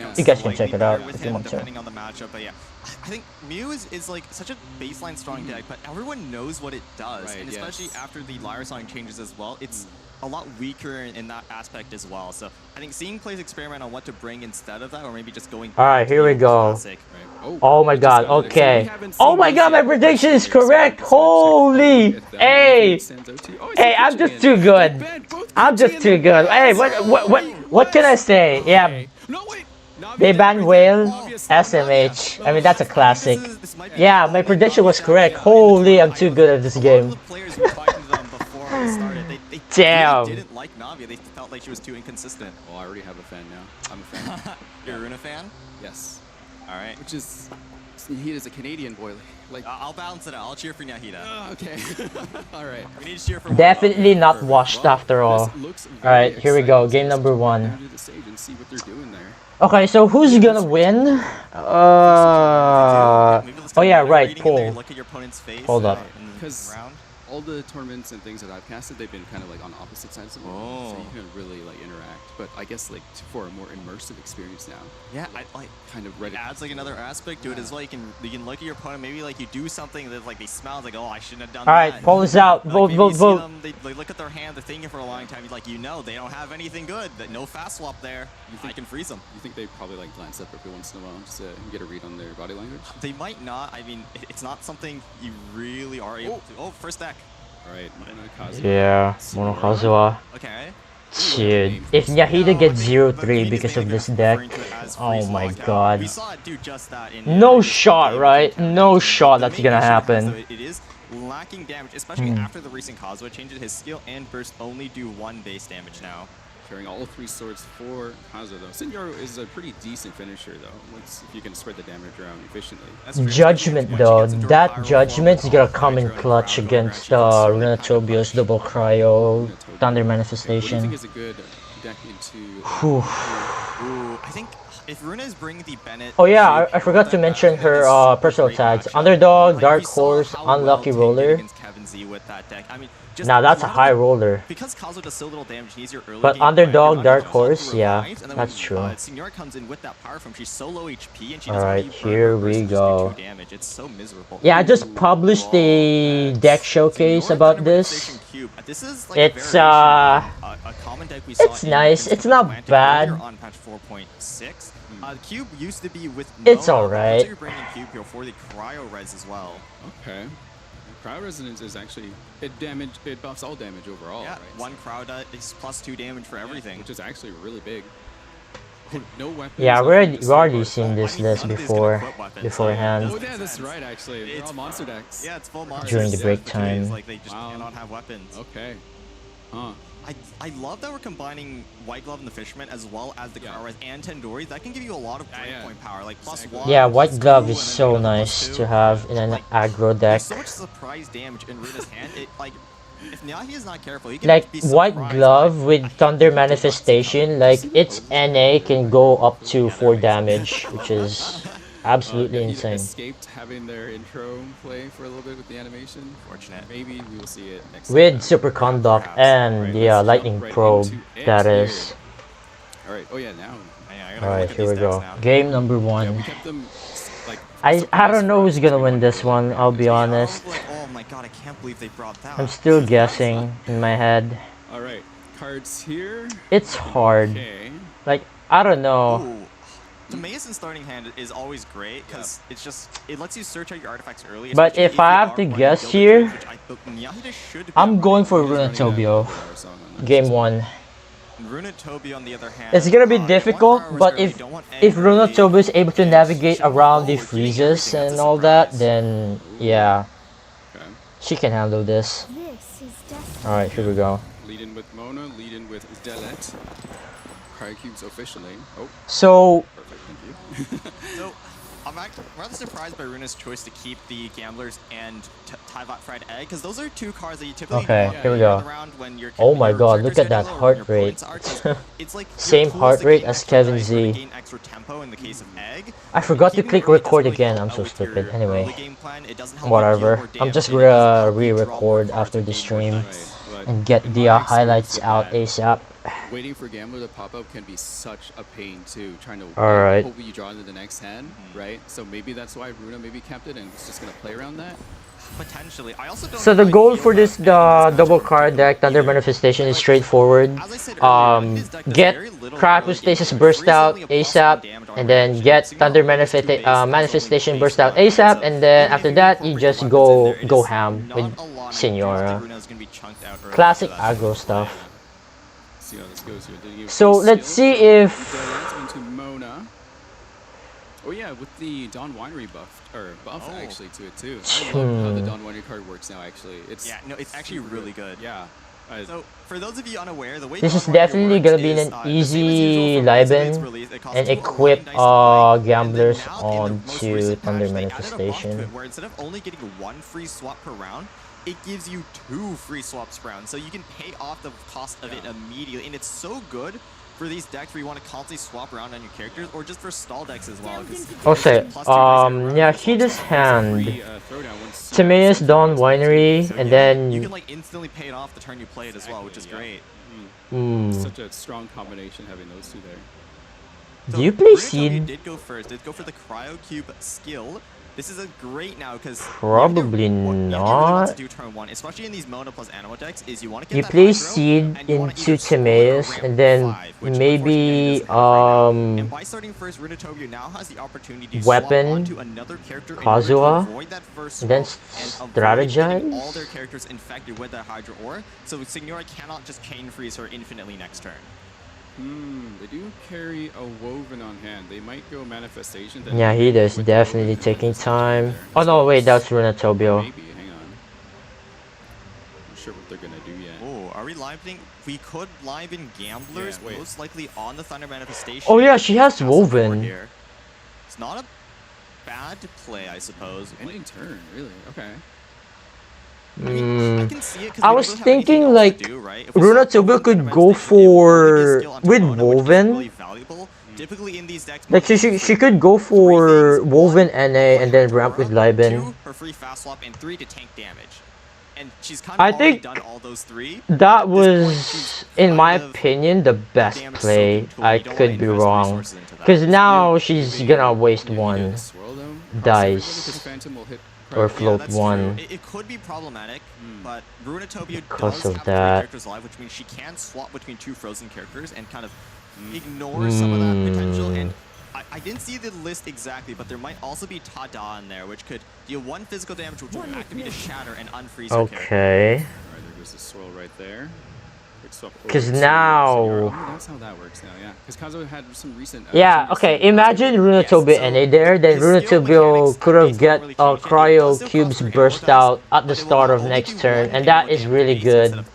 check it out if you want to. I think Mew is like such a baseline strong deck, but everyone knows what it does, and especially after the Lyra song changes as well, it's a lot weaker in that aspect as well. So I think seeing players experiment on what to bring instead of that, or maybe just going. All right, here we go. Oh my God. Okay. Oh my God, my prediction is correct. Holy. Hey, I'm just too good. I'm just too good. Hey, what can I say? Yeah. They banned Whale, SMH. I mean, that's a classic. Yeah, my prediction was correct. Holy, I'm too good at this game. Damn. They didn't like Navia. They felt like she was too inconsistent. Well, I already have a fan now. I'm a fan. You're a Runa fan? Yes. All right. Which is, he is a Canadian boy. Like I'll balance it out. I'll cheer for Nyahida. Okay. All right. We need to cheer for. Definitely not washed after all. All right, here we go. Game number 1. Okay, so who's gonna win? Oh yeah, right. Poll. Hold up. Because all the tournaments and things that I've casted, they've been kind of like on opposite sides of the world, so you can really like interact. But I guess like for a more immersive experience now. Yeah, I like kind of ready. It adds like another aspect to it as well. You can look at your opponent. Maybe like you do something that like they smell like, oh, I shouldn't have done that. All right, poll is out. Vote, vote, vote. They look at their hand. They're thinking for a long time. Like they don't have anything good. That no fast swap there. I can freeze them. You think they probably like glance up every once in a while just to get a read on their body language? They might not. I mean, it's not something you really are able to. Oh, first deck. All right, yeah, Mono Kazuha. Okay. Shit. If Nyahida gets 0-3 because of this deck, oh my God. We saw it do just that no shot, right? No shot that's gonna happen. It is lacking damage, especially after the recent Kazuha changes. His skill and burst only do 1 base damage now. carrying all 3 swords for Kazuo though. Senor is a pretty decent finisher though, once if you can spread the damage around efficiently. Judgment though, that Judgment's gonna come in clutch against Runatobio's double cryo Thunder Manifestation. What do you think is a good deck into I think if Runa is bringing the Bennett... Oh yeah, I forgot to mention her personal tags. Underdog, Dark Horse, Unlucky Roller. Now that's a high roller. Because Kazuo does so little damage, he's your early But game Underdog, player, Dark Horse, yeah, that's true. Senor comes in with that power from she's so low HP and she Alright, here we go. damage. It's so miserable. Yeah, I just published a deck showcase about this. It's it's nice. It's not bad. On patch 4.6. Cube used to be with It's Mona, alright. You're bringing Cube here for the Cryo Res as well. Okay. Cryo Resonance is actually, it buffs all damage overall, Yeah, right? one crowd is +2 damage for everything. Which is actually really big. No weapons. Yeah, we've already seen this list beforehand. Oh yeah, that's right actually. They're all monster decks. Yeah, it's full monsters. During the break time. Like they just cannot have weapons. Okay. Huh. I love that we're combining White Glove and the Fisherman as well as the Cryo Res and Tendori. That can give you a lot of breakpoint power, like +1. Yeah, White Glove is so nice to have in an aggro deck. There's so much surprise damage in Runa's hand. If Nyahi is not careful, he can Like be White Glove with Thunder Manifestation, like its NA can go up to 4 damage, which is absolutely insane. Escaped having their intro play for a little bit with the animation. Fortunate. Maybe we will see it next With time. Super Conduct and the Lightning Probe, that is. Alright, oh yeah, now. Alright, here we go. Game number 1. We kept them, like, I don't know who's gonna win this one, I'll be honest. Oh my god, I can't believe they brought that. I'm still guessing in my head. Alright, cards here. It's hard. Okay. Like, I don't know. The Mason starting hand is always great because it lets you search out your artifacts early. But if I have to guess here, I'm going for Runatobio. Game 1. Runatobio, on the other hand, it's gonna be difficult, but if Runatobio is able to navigate around the freezes and all that, then yeah, she can handle this. Alright, here we go. Lead in with Mona, lead in with Delet. Cryocubes officially. Oh. So. Perfect, thank you. So, I'm rather surprised by Runa's choice to keep the Gamblers and Taivat Fried Egg, because those are 2 cards that you typically here we go. Oh my god, look at that heart rate. It's like same heart rate as Kevin Z. I forgot to click record again, I'm so stupid. Anyway, whatever. I'm just gonna re-record after the stream and get the highlights out ASAP. Waiting for Gambler to pop up can be such a pain too, trying to hope you draw into the next hand, right? So maybe that's why Runa maybe kept it and was just going to play around that. Potentially. I also don't so the goal for this double card deck, Thunder Manifestation, is straightforward. Get Cryostasis Burst out ASAP, and then get Thunder Manifestation Burst out ASAP, and then after that you just go ham with Senora. Classic aggro stuff. See how this goes here. So let's see if into Mona. Oh yeah, with the Dawn Winery buff actually to it too. I love how the Dawn Winery card works now. Actually, it's actually really good. Yeah. So for those of you unaware, the way this is definitely gonna be an easy Liben and equip Gamblers onto Thunder Manifestation. Where instead of only getting 1 free swap per round, it gives you 2 free swaps per round, so you can pay off the cost of it immediately, and it's so good for these decks where you want to constantly swap around on your characters, or just for stall decks as well. Okay, yeah, see this hand. Timaeus Dawn Winery, and then you can like instantly pay it off the turn you play it as well, which is great. Such a strong combination having those 2 there. Do you play Seed? Did go first. Did go for the Cryo Cube skill. This is a great now because probably not. To do turn 1, especially in these Mona plus Animo decks, is you want to get you play Seed into Timaeus, and then maybe and by starting first, Runatobio now has the opportunity to weapon onto another character Kazuha, and then strategize. All their characters infected with that Hydra Ore, so Signora cannot just chain freeze her infinitely next turn. They do carry a Woven on hand. They might go Manifestation. Yeah, he is definitely taking time. Oh no, wait, that's Runatobio. Maybe, hang on. sure what they're gonna do yet. Oh, are we livening? We could live in Gamblers, most likely on the Thunder Manifestation. Oh yeah, she has Woven. Here. It's not a bad play, I suppose. Ending turn, really? Okay. I was thinking like Runatobio could go for with Woven. Typically in these decks, Like she could go for Woven NA and then ramp with Liben. Her free fast swap and 3 to tank damage. And she's kind of already done all those 3. That was, in my opinion, the best play. I could be wrong. Because now she's gonna waste 1 dice. Or float 1. It could be problematic, but Runatobio because does of have that. 3 characters live, which means she can swap between 2 frozen characters and kind of ignore some of that potential. And I didn't see the list exactly, but there might also be Tada in there, which could deal 1 physical damage, which will activate a shatter and unfreeze her character. Okay. Alright, there goes the swirl right there. Because now... That's how that works now, yeah. Because Kazuo had some recent... yeah, okay, imagine Runatobio NA there, then Runatobio could have get Cryo Cubes burst out at the start of next turn, and that is really good.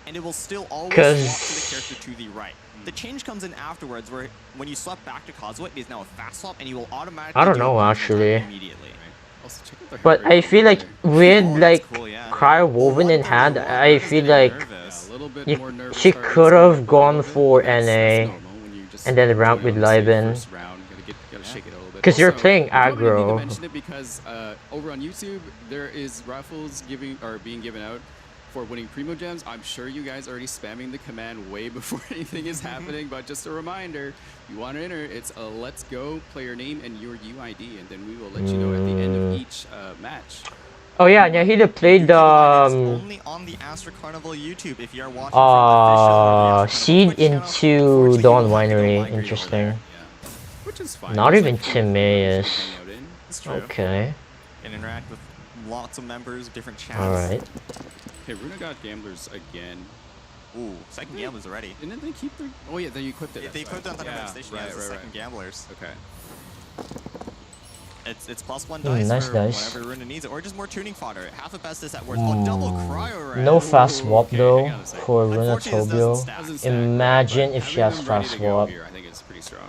And it will still always swap to the character to the right. The change comes in afterwards, where when you swap back to Kazuo, it is now a fast swap, and you will automatically... I don't know, actually. Immediately. But I feel like with like Cryo Woven in hand, I feel like she could have gone for NA and then ramp with Liben. Because you're playing aggro. I mentioned it because over on YouTube there is raffles being given out for winning Primo Gems. I'm sure you guys are already spamming the command way before anything is happening, but just a reminder, you want to enter, it's a let's go, player name and your UID, and then we will let you know at the end of each match. Oh yeah, Nyahida played only on the Astra Carnival YouTube if you are watching Seed into Dawn Winery. Interesting. Which is fine. Not even Timaeus. Okay. And interact with lots of members of different chats. Alright. Okay, Runa got Gamblers again. Ooh, second Gamblers already. And then they keep their... oh yeah, they equipped it. Yeah, they equipped it on the Manifestation as the second Gamblers. Okay. It's +1 dice nice for dice. whenever Runa needs it, or just more tuning fodder. Half the best is at worst. Oh, double cryo red. No fast swap though for Runatobio. Imagine if she has fast swap. I think it's pretty strong.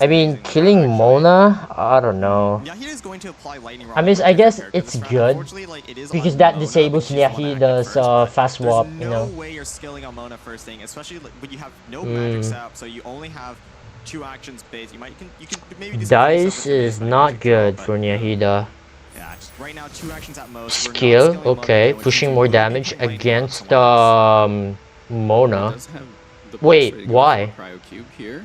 I mean, killing Mona, I don't know. I mean, I guess it's good because that disables Nyahida's fast swap, you know. No way you're skilling on Mona first thing, especially when you have no magic set up, so you only have 2 actions based. You can maybe do Dice is not good for Nyahida. Yeah, just right now 2 actions at most. Skill, okay, pushing more damage against Mona. Wait, why? Cryo Cube here.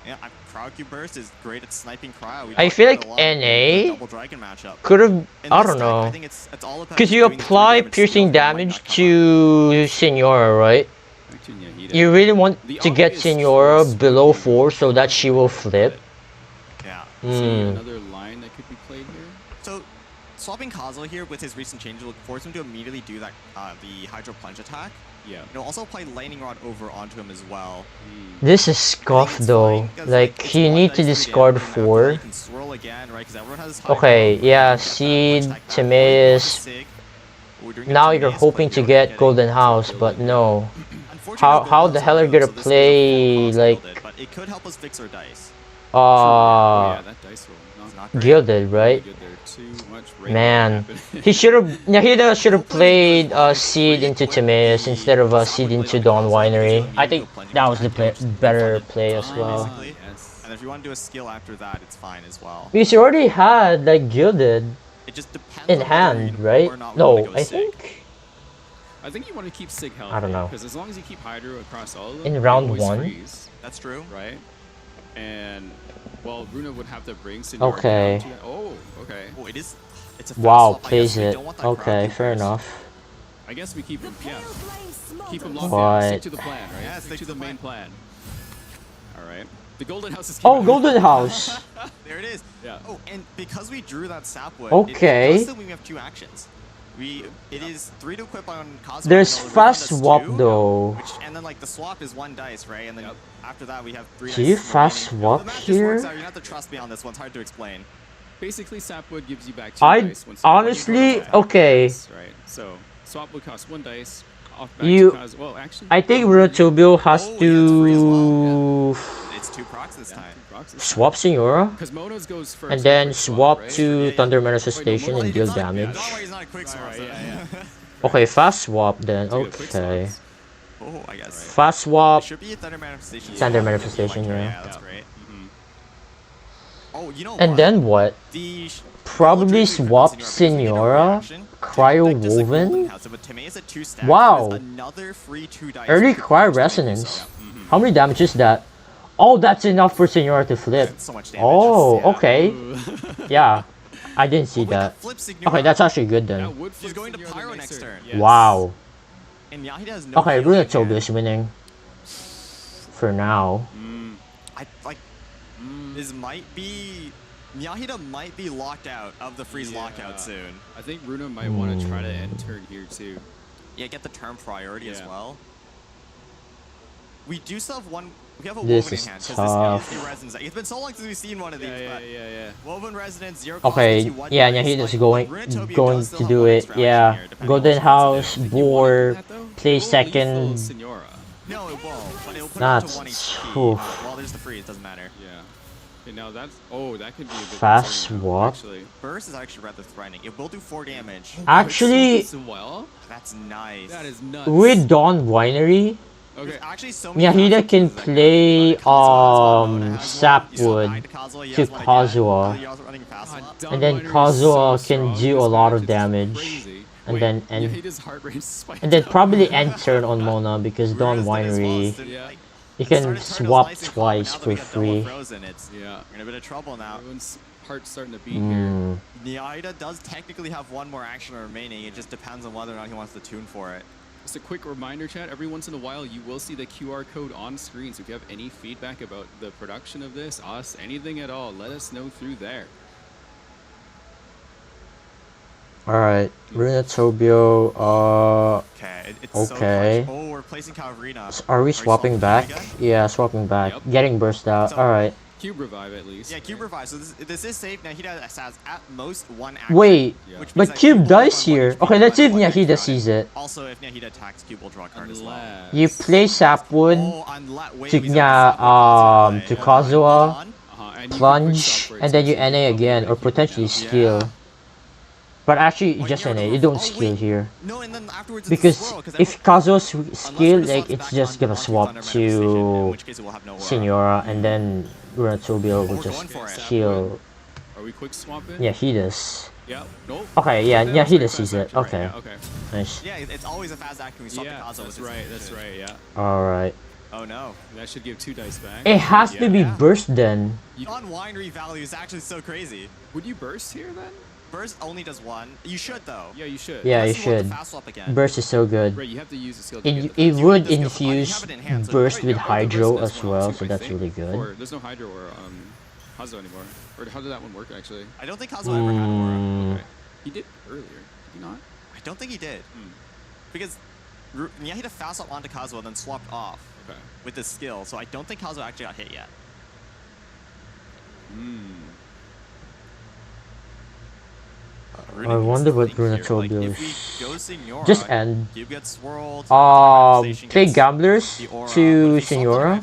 Yeah, Cryo Cube Burst is great at sniping Cryo. I feel like NA could have, I don't know, because you apply piercing damage to Senora, right? You really want to get Senora below 4 so that she will flip. Yeah. Another line that could be played here. So, swapping Kazuo here with his recent change will force him to immediately do that the Hydro Plunge attack. Yeah. It'll also apply Lightning Rod over onto him as well. This is scuff though. Like you need to discard 4. Okay, yeah, Seed, Timaeus. Now you're hoping to get Golden House, but no. How the hell are you gonna play like it could help us fix our dice. Gilded, right? Man, Nahida should have played Seed into Timaeus instead of Seed into Dawn Winery. I think that was the better play as well. And if you want to do a skill after that, it's fine as well. Because you already had like Gilded in hand, right? No, I think. I think you want to keep Sig healthy. I don't know. Because as long as you keep Hydro across all of them, in round 1. Freeze, that's true. Right? And well, Runa would have to bring Senora okay. Okay. Oh, okay. Oh, it's a wow, plays it. Okay, fair enough. I guess we keep him, keep him locked in. Stick to the plan, right? Yeah, stick to the main plan. All right. The Golden House is. Oh, Golden House. There it is. Yeah. Oh, and because we drew that sapwood, okay. we have 2 actions. It is 3 to equip on Cosmo. There's fast swap though. And then like the swap is 1 dice, right? And then after that we have 3 dice. Do you fast swap here? You have to trust me on this one. It's hard to explain. Basically, sapwood gives you back 2 dice. Honestly, okay. Right. So Swap will cost 1 dice. Off back You, to Kazuo. Well, actually, I think Runatobio has to It's 2 procs this time. swap Senora, Because Mono's goes first. and then swap to Thunder Manifestation and deal damage. That's why he's not a quick swap. Okay, fast swap then. Okay. Oh, I guess. Fast swap. Should be a Thunder Manifestation. Thunder Manifestation, yeah. Yeah, that's great. Oh, you know And what? then what? The Probably swap Senora, Cryo Woven. Wow. Early Cryo Resonance. How many damage is that? Oh, that's enough for Senora to flip. Oh, okay. Yeah, I didn't see that. Okay, that's actually good then. She's going to Pyro next turn. Wow. And Yahida has no Okay, healing Runatobio yet. is winning. For now. This might be... Yahida might be locked out of the freeze lockout soon. I think Runa might want to try to end turn here too. Yeah, get the turn priority as well. We do still have one... We have a This Woven is in hand, 'cause tough. this Resonance. It's been so long since we've seen one of these, but... Woven Resonance, 0 Okay, yeah, Nahida's going to do it. Yeah, Golden House, Boar, play second. No, it won't, but it'll put Not. it to 1 HP. Well, there's the freeze, doesn't matter. Yeah. Okay, now that's... Oh, that could be a bit Fast concerning, swap. actually. Burst is actually rather threatening. It will do 4 damage. Actually, That's nice. That is nuts. with Dawn Winery, Okay. Actually, so many Yahida can play Sapwood to Kazuha, and then Kazuha can do a lot of damage, and then probably end turn on Mona because Dawn Winery, you can swap twice for free. Yeah. We're in a bit of trouble now. Everyone's heart's starting to beat here. Yahida does technically have 1 more action remaining. It just depends on whether or not he wants to tune for it. Just a quick reminder, chat, every once in a while you will see the QR code on screen, so if you have any feedback about the production of this, us, anything at all, let us know through there. Alright, Runatobio, Okay, it's okay. so oh, we're placing Kavrina. Are we swapping back? Yeah, swapping back. Getting burst out, alright. Cube revive at least. Yeah, Cube revive, so this is safe. Now he has at most 1 action. Wait, which means but that Cube will dies have 1 here. HP Okay, let's see if one Yahida HP sees it. Also, if Yahida attacks, Cube will draw a card as well. You play Sapwood to Kazuha, plunge, and then you NA again, or potentially skill. But actually, just NA, you don't skill here. Because if Kazuha's skill, like, it's just gonna swap to Senora, and then Runatobio will just kill. Are we quick swapping? Yeah, he does. Yeah, nope. Okay, yeah, he does sees it. Okay. Yeah, okay. Nice. Yeah, it's always a fast action when we swap to Kazuha. That's right, yeah. Alright. Oh no. That should give 2 dice back. It has to be burst then. On winery value is actually so crazy. Would you burst here then? Burst only does 1. You should though. Yeah, you should. Yeah, you should. Burst is so good. Right, you have to use the skill to get It would infuse burst with Hydro as well, so that's really Or good. there's no Hydro or Kazuha anymore. Or how did that one work actually? I don't think Kazuha ever had Aura. Okay. He did earlier. Did he not? I don't think he did. Because Yahida fast swap onto Kazuha, then swapped off with this skill, so I don't think Kazuha actually got hit yet. I wonder what Runatobio is. Just end. Cube gets swirled. Play Gamblers to Senora.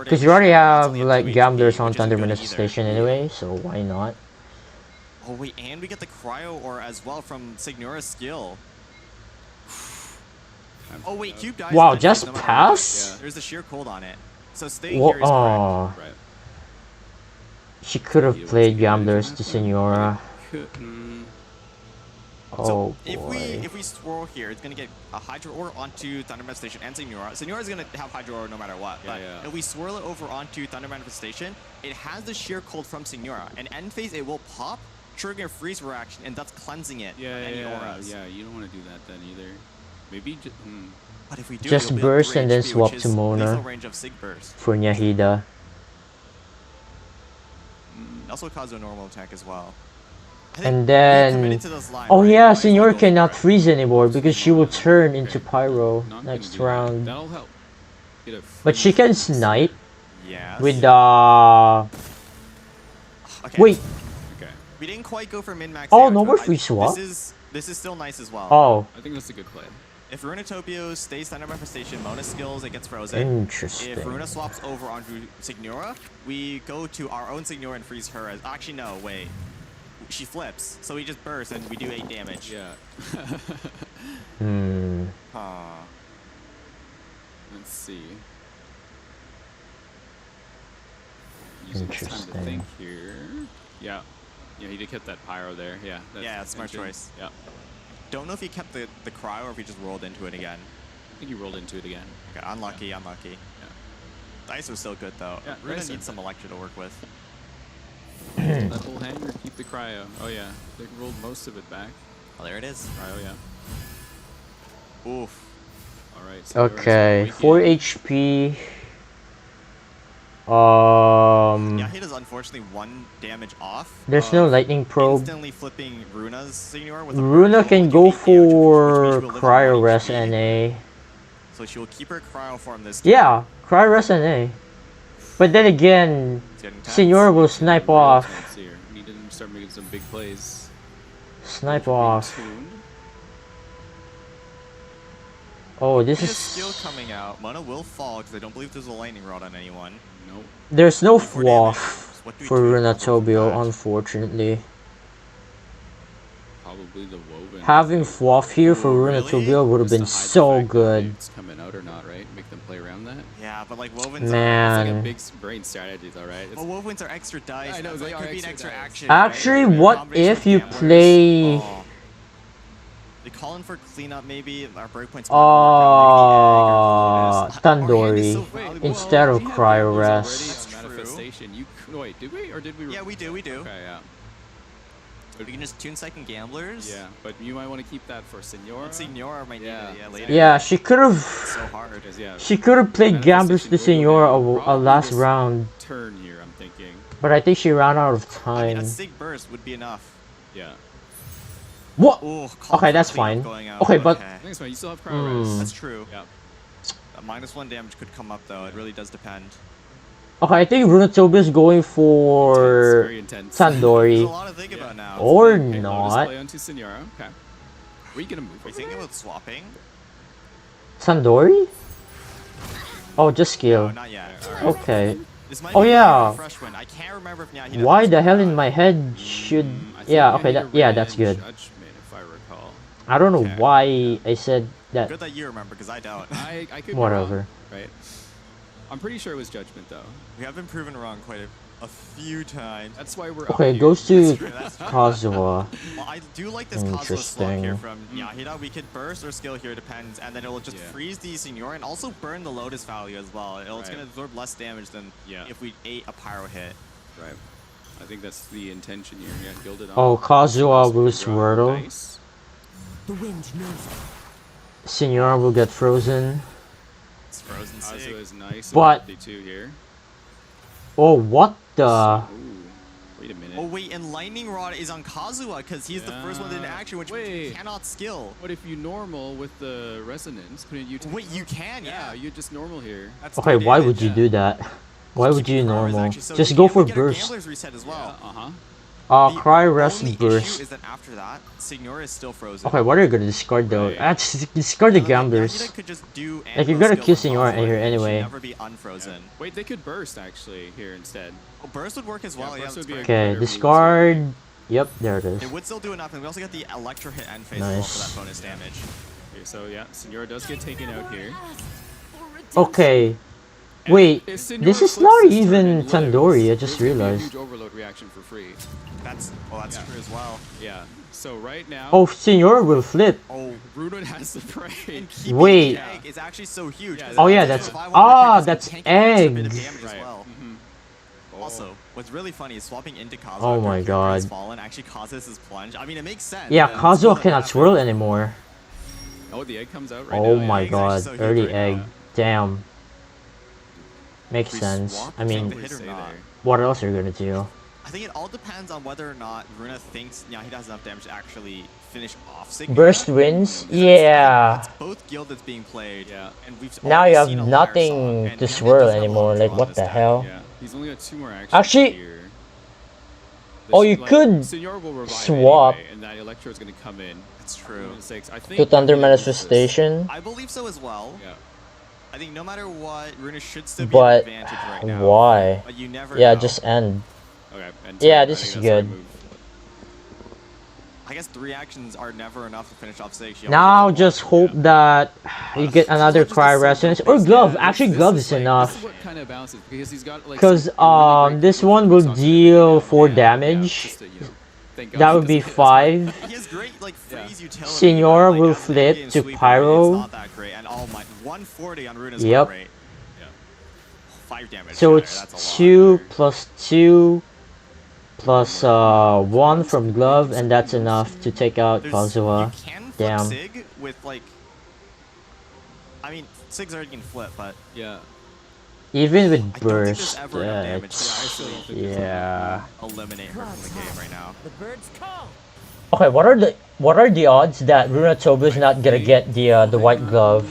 Because you already have like Gamblers on Thunder Manifestation anyway, so why not? Oh wait, and we get the Cryo Aura as well from Signora's skill. Oh wait, Cube dies. Wow, just pass? There's the sheer cold on it. So staying here is Oh. correct. She could have played Gamblers to Senora. Oh if we swirl here, it's gonna get a Hydro Aura onto Thunder Manifestation and Senora. Senora is gonna have Hydro Aura no matter what. But if we swirl it over onto Thunder Manifestation, it has the sheer cold from Senora. And end phase, it will pop, triggering a freeze reaction, and that's cleansing it of any auras. Yeah, you don't want to do that then either. Maybe just. But if we do, Just burst and then swap to Mona range of Sig Burst. for Yahida. Also Kazuha normal attack as well. And then, oh yeah, Senora cannot freeze anymore because she will turn into Pyro next round. That'll help. But she can snipe with Okay. Wait. We didn't quite go for min-max. Oh, no more free swap. This is This is still nice as well. Oh. I think that's a good play. If Runatopio stays center manifestation, Mona skills, it gets frozen. Interesting. If Runa swaps over onto Signora, we go to our own Signora and freeze her. Actually, no, wait. She flips, so we just burst and we do 8 damage. Yeah. Let's see. Using time to think here. Yeah. Yeah, he did keep that pyro there. Yeah. That's smart choice. Yeah. Don't know if he kept the cryo or if he just rolled into it again. I think he rolled into it again. Okay, unlucky. Yeah. Dice was still good though. Yeah, Runa needs some Electro to work with. That whole hanger, keep the cryo. Oh yeah, they rolled most of it back. Oh, there it is. Cryo, yeah. Oof. All right. So okay, 4 HP. Yeah, he does unfortunately 1 damage off. There's no lightning probe. Instantly flipping Runa's Signor with Runa can go for Cryo Rest NA. So she will keep her cryo form this. Yeah, Cryo Rest NA. But then again, Signor will snipe off. We need to start making some big plays. Snipe off. Oh, this is skill coming out. Mona will fall because I don't believe there's a lightning rod on anyone. Nope. There's no fluff for Runatopio, unfortunately. Probably the woven. Having fluff here for Runatopio would have been so good. It's coming out or not, right? Make them play around that. Yeah, but like wovens Man. It's like a big brain strategy, though, right? Well, wovens are extra dice. I know they could are be an extra dice. action. Actually, right? what if you play? They call in for cleanup, maybe our breakpoints. Tandoori instead of Cryo Rest. Manifestation. Wait, did we or did we? Yeah, we do. Okay, yeah. We can just tune second gamblers. Yeah, but you might want to keep that for Signora. Signora might need it later. Yeah, she could have. So hard. She could have played gamblers to Signora a last round. Turn here, I'm thinking. But I think she ran out of I mean, time. a Sig burst would be enough. Yeah. What? Ooh, okay, that's fine. Okay, but I think it's fine. You still have cryo rest. That's true. Yeah. -1 damage could come up though. It really does depend. Okay, I think Runatopio is going for Tandoori. Or not. Play onto Signora. Okay. Are you gonna move? Are you thinking about swapping? Tandoori? Oh, just skill. No, not yet. Okay. Oh yeah. I can't remember if Why the hell in my head should? Yeah. Okay. That's good. If I recall. I don't know why I said that. Good that you remember, because I don't. I could Whatever. Be wrong, right. I'm pretty sure it was judgment though. We have been proven wrong quite a few times. That's why we're okay. Up It goes to That's true. Kazuha. Well, I do like this Kazuha swap here from Yahida. We could burst or skill here, depends, and then it will just freeze the Signora and also burn the Lotus value as well. It's going to absorb less damage than if we ate a pyro hit. Right. I think that's the intention here. Yeah, gilded on. Oh, Kazuha will Swirtle. Nice. The wind knows. Signora will get frozen. It's frozen. Kazuha is nice. But 52 here. Oh, what the? Ooh, wait a minute. Oh wait, and Lightning Rod is on Kazuha because he's the first one in action, which we cannot skill. What if you normal with the resonance? Couldn't you? Wait, you can, yeah. You just normal here. That's okay, why would you do that? Why would you normal? Just go for burst. Gambler's reset as well. Cryo Rest burst. Issue is that after that, Signora is still frozen. Okay, what are you gonna discard though? Discard the gamblers. Could just do like you're gonna kill Signora here anyway. Never be unfrozen. Wait, they could burst actually here instead. Oh, burst would work as well. Yeah, okay, discard. Yep, there it is. It would still do enough, and we also get the Electro hit end phase as well for that bonus damage. Okay, so yeah, Signora does get taken out here. Okay. Wait, this is not even Tandoori, I just realized. Huge overload reaction for free. That's true as well. Yeah. So right now. Oh, Signora will flip. Oh, Rudon has the prey. Wait. Egg is actually so huge. Oh yeah, that's that's egg. Also, what's really funny is swapping into Kazuha. Oh my god. Fallen actually causes his plunge. I mean, it makes sense. Yeah, Kazuha cannot swirl anymore. Oh, the egg comes out right now. Oh yeah, my god, so early right egg. Now. Damn. Makes sense. I mean, what else are you gonna do? I think it all depends on whether or not Runa thinks he has enough damage to actually finish off Signora. Burst wins? Yeah. That's both guild that's being played. Yeah. And we've now you have nothing to swirl anymore. Like, what the hell? Yeah. He's only got 2 more actions actually, here. Oh, you could swap. Anyway, and that Electro is going to come in. That's true. I think Two Thunder Manifestation. I believe so as well. Yeah. I think no matter what, Runa should still be But an advantage right now. why? But you never Yeah, know. just end. Okay. Yeah, this is good. I guess 3 actions are never enough to finish off 6. Now just hope that you get another Cry Resonance or Glove. Actually, Glove is enough. What kind of balances because he's got like Because this one will deal 4 damage. That would be 5. He has great like freeze utility. Signora will flip to Pyro. Not that great, and all my 140 on Runa's Yep. rate. Yeah. 5 damage. So it's 2 plus 2 plus 1 from Glove, and that's enough to take out Kazuha. Damn. Sig with like, I mean, Sig's already can flip, but yeah. Even with Burst, yeah. Eliminate her from the game right now. Okay, what are the odds that Runatobu is not gonna get the white glove?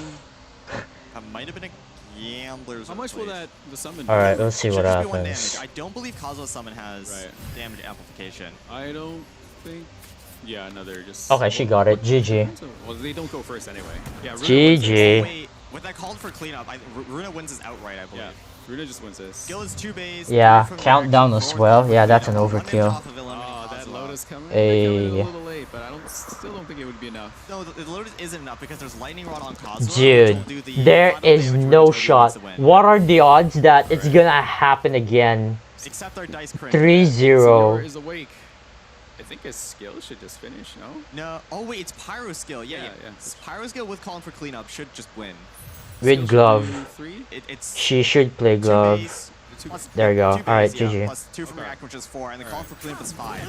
That might have been a gambler's. How much will that the summon? All right, let's see what Should just be 1 happens. damage. I don't believe Kazuha's summon has damage amplification. I don't think. Yeah, no, they're just. Okay, she got it. GG. Well, they don't go first anyway. Yeah. Runa GG. Wait, with that call for cleanup, Runa wins this outright, I believe. Yeah. Runa just wins this. Skill is 2 base. Yeah, countdown as well. Yeah, that's an overkill. Oh, that Lotus coming. Hey. A little late, but still don't think it would be enough. No, the Lotus isn't enough because there's Lightning Rod on Kazuha. Dude, there is no shot. What are the odds that it's gonna happen again? Except our dice crit. 3-0. Is awake. I think his skill should just finish, no? No. Oh wait, it's Pyro skill. Yeah. This Pyro skill with calling for cleanup should just win. With Glove. It's She should play Glove. There you go. Alright, GG. Plus 2 from react, which is 4, and the call for cleanup is 5.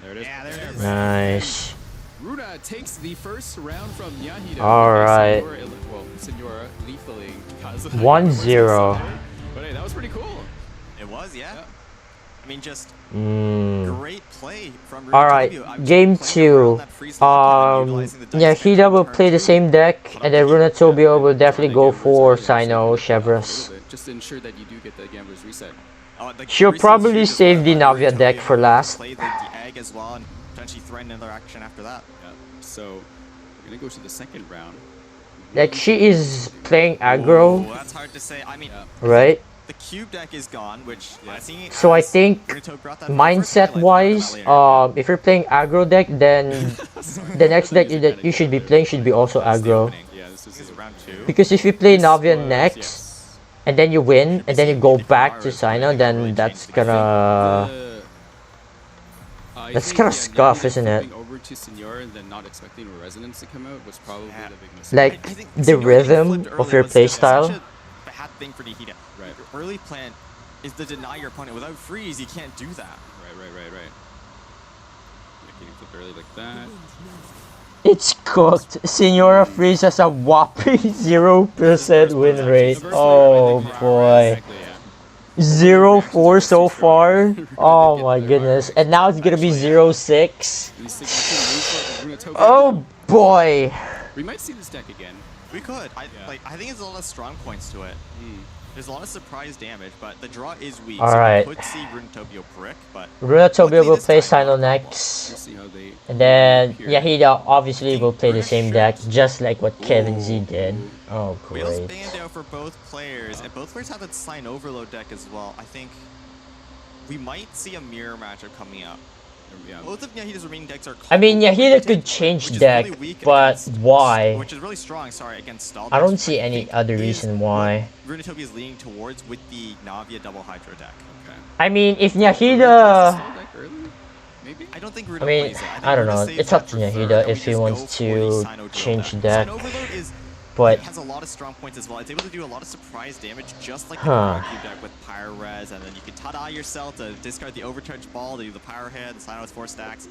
There it is. Yeah, there it is. Nice. Runa takes the first round from Yahida. Alright. Senora lethaling Kazuha. 1-0. But hey, that was pretty cool. It was, yeah. I mean, just Mm. great play from Alright, game 2. Yahida will play the same deck, and then Runatobio will definitely go for Sino Chevrolet. Just to ensure that you do get the Gambler's Reset. She'll probably save the Navia deck for last. Play the egg as well and potentially threaten another action after that. Yeah. So we're gonna go to the second round. Like, she is playing aggro. Ooh, that's hard to say. I mean, right? The cube deck is gone, which So I think mindset-wise, if you're playing aggro deck, then the next deck that you should be playing should be also aggro. Yeah, this is round 2. Because if you play Navia next, and then you win, and then you go back to Sino, then that's gonna scuff, isn't it? Over to Senora and then not expecting a resonance to come out was probably the big mistake. Like the rhythm of your playstyle. Bad thing for Nihida. Right. Your early plan is to deny your opponent. Without freeze, you can't do that. Right. Getting flipped early like that. It's cooked. Senora Freeze has a whopping 0% win rate. Oh boy. 0-4 so far. Oh my goodness. And now it's gonna be 0-6. Oh boy. We might see this deck again. We could. I think there's a lot of strong points to it. There's a lot of surprise damage, but the draw is weak. Alright. So we could see Runatobio brick, but Runatobio will play Sino next. And then Yahida obviously will play the same deck, just like what Kevin Z did. Oh Wheels great. banned out for both players, and both players have that Sign Overload deck as well. I think we might see a mirror matchup coming up. Both of Yahida's remaining decks are I mean, Yahida could change deck, but why? which is really strong, against stall I decks. don't see any other reason why. Runatobia is leaning towards with the Navia double Hydro deck. I mean, if Yahida... I don't think I mean, I don't know. It's up to Yahida if he wants to change deck. But it has a lot of strong points as well. It's able to do a lot of surprise damage, just like the Cube deck with Pyro Res, and then you can Tada yourself to discard the Overcharge Ball to do the Pyro Head. The Sino has 4 stacks.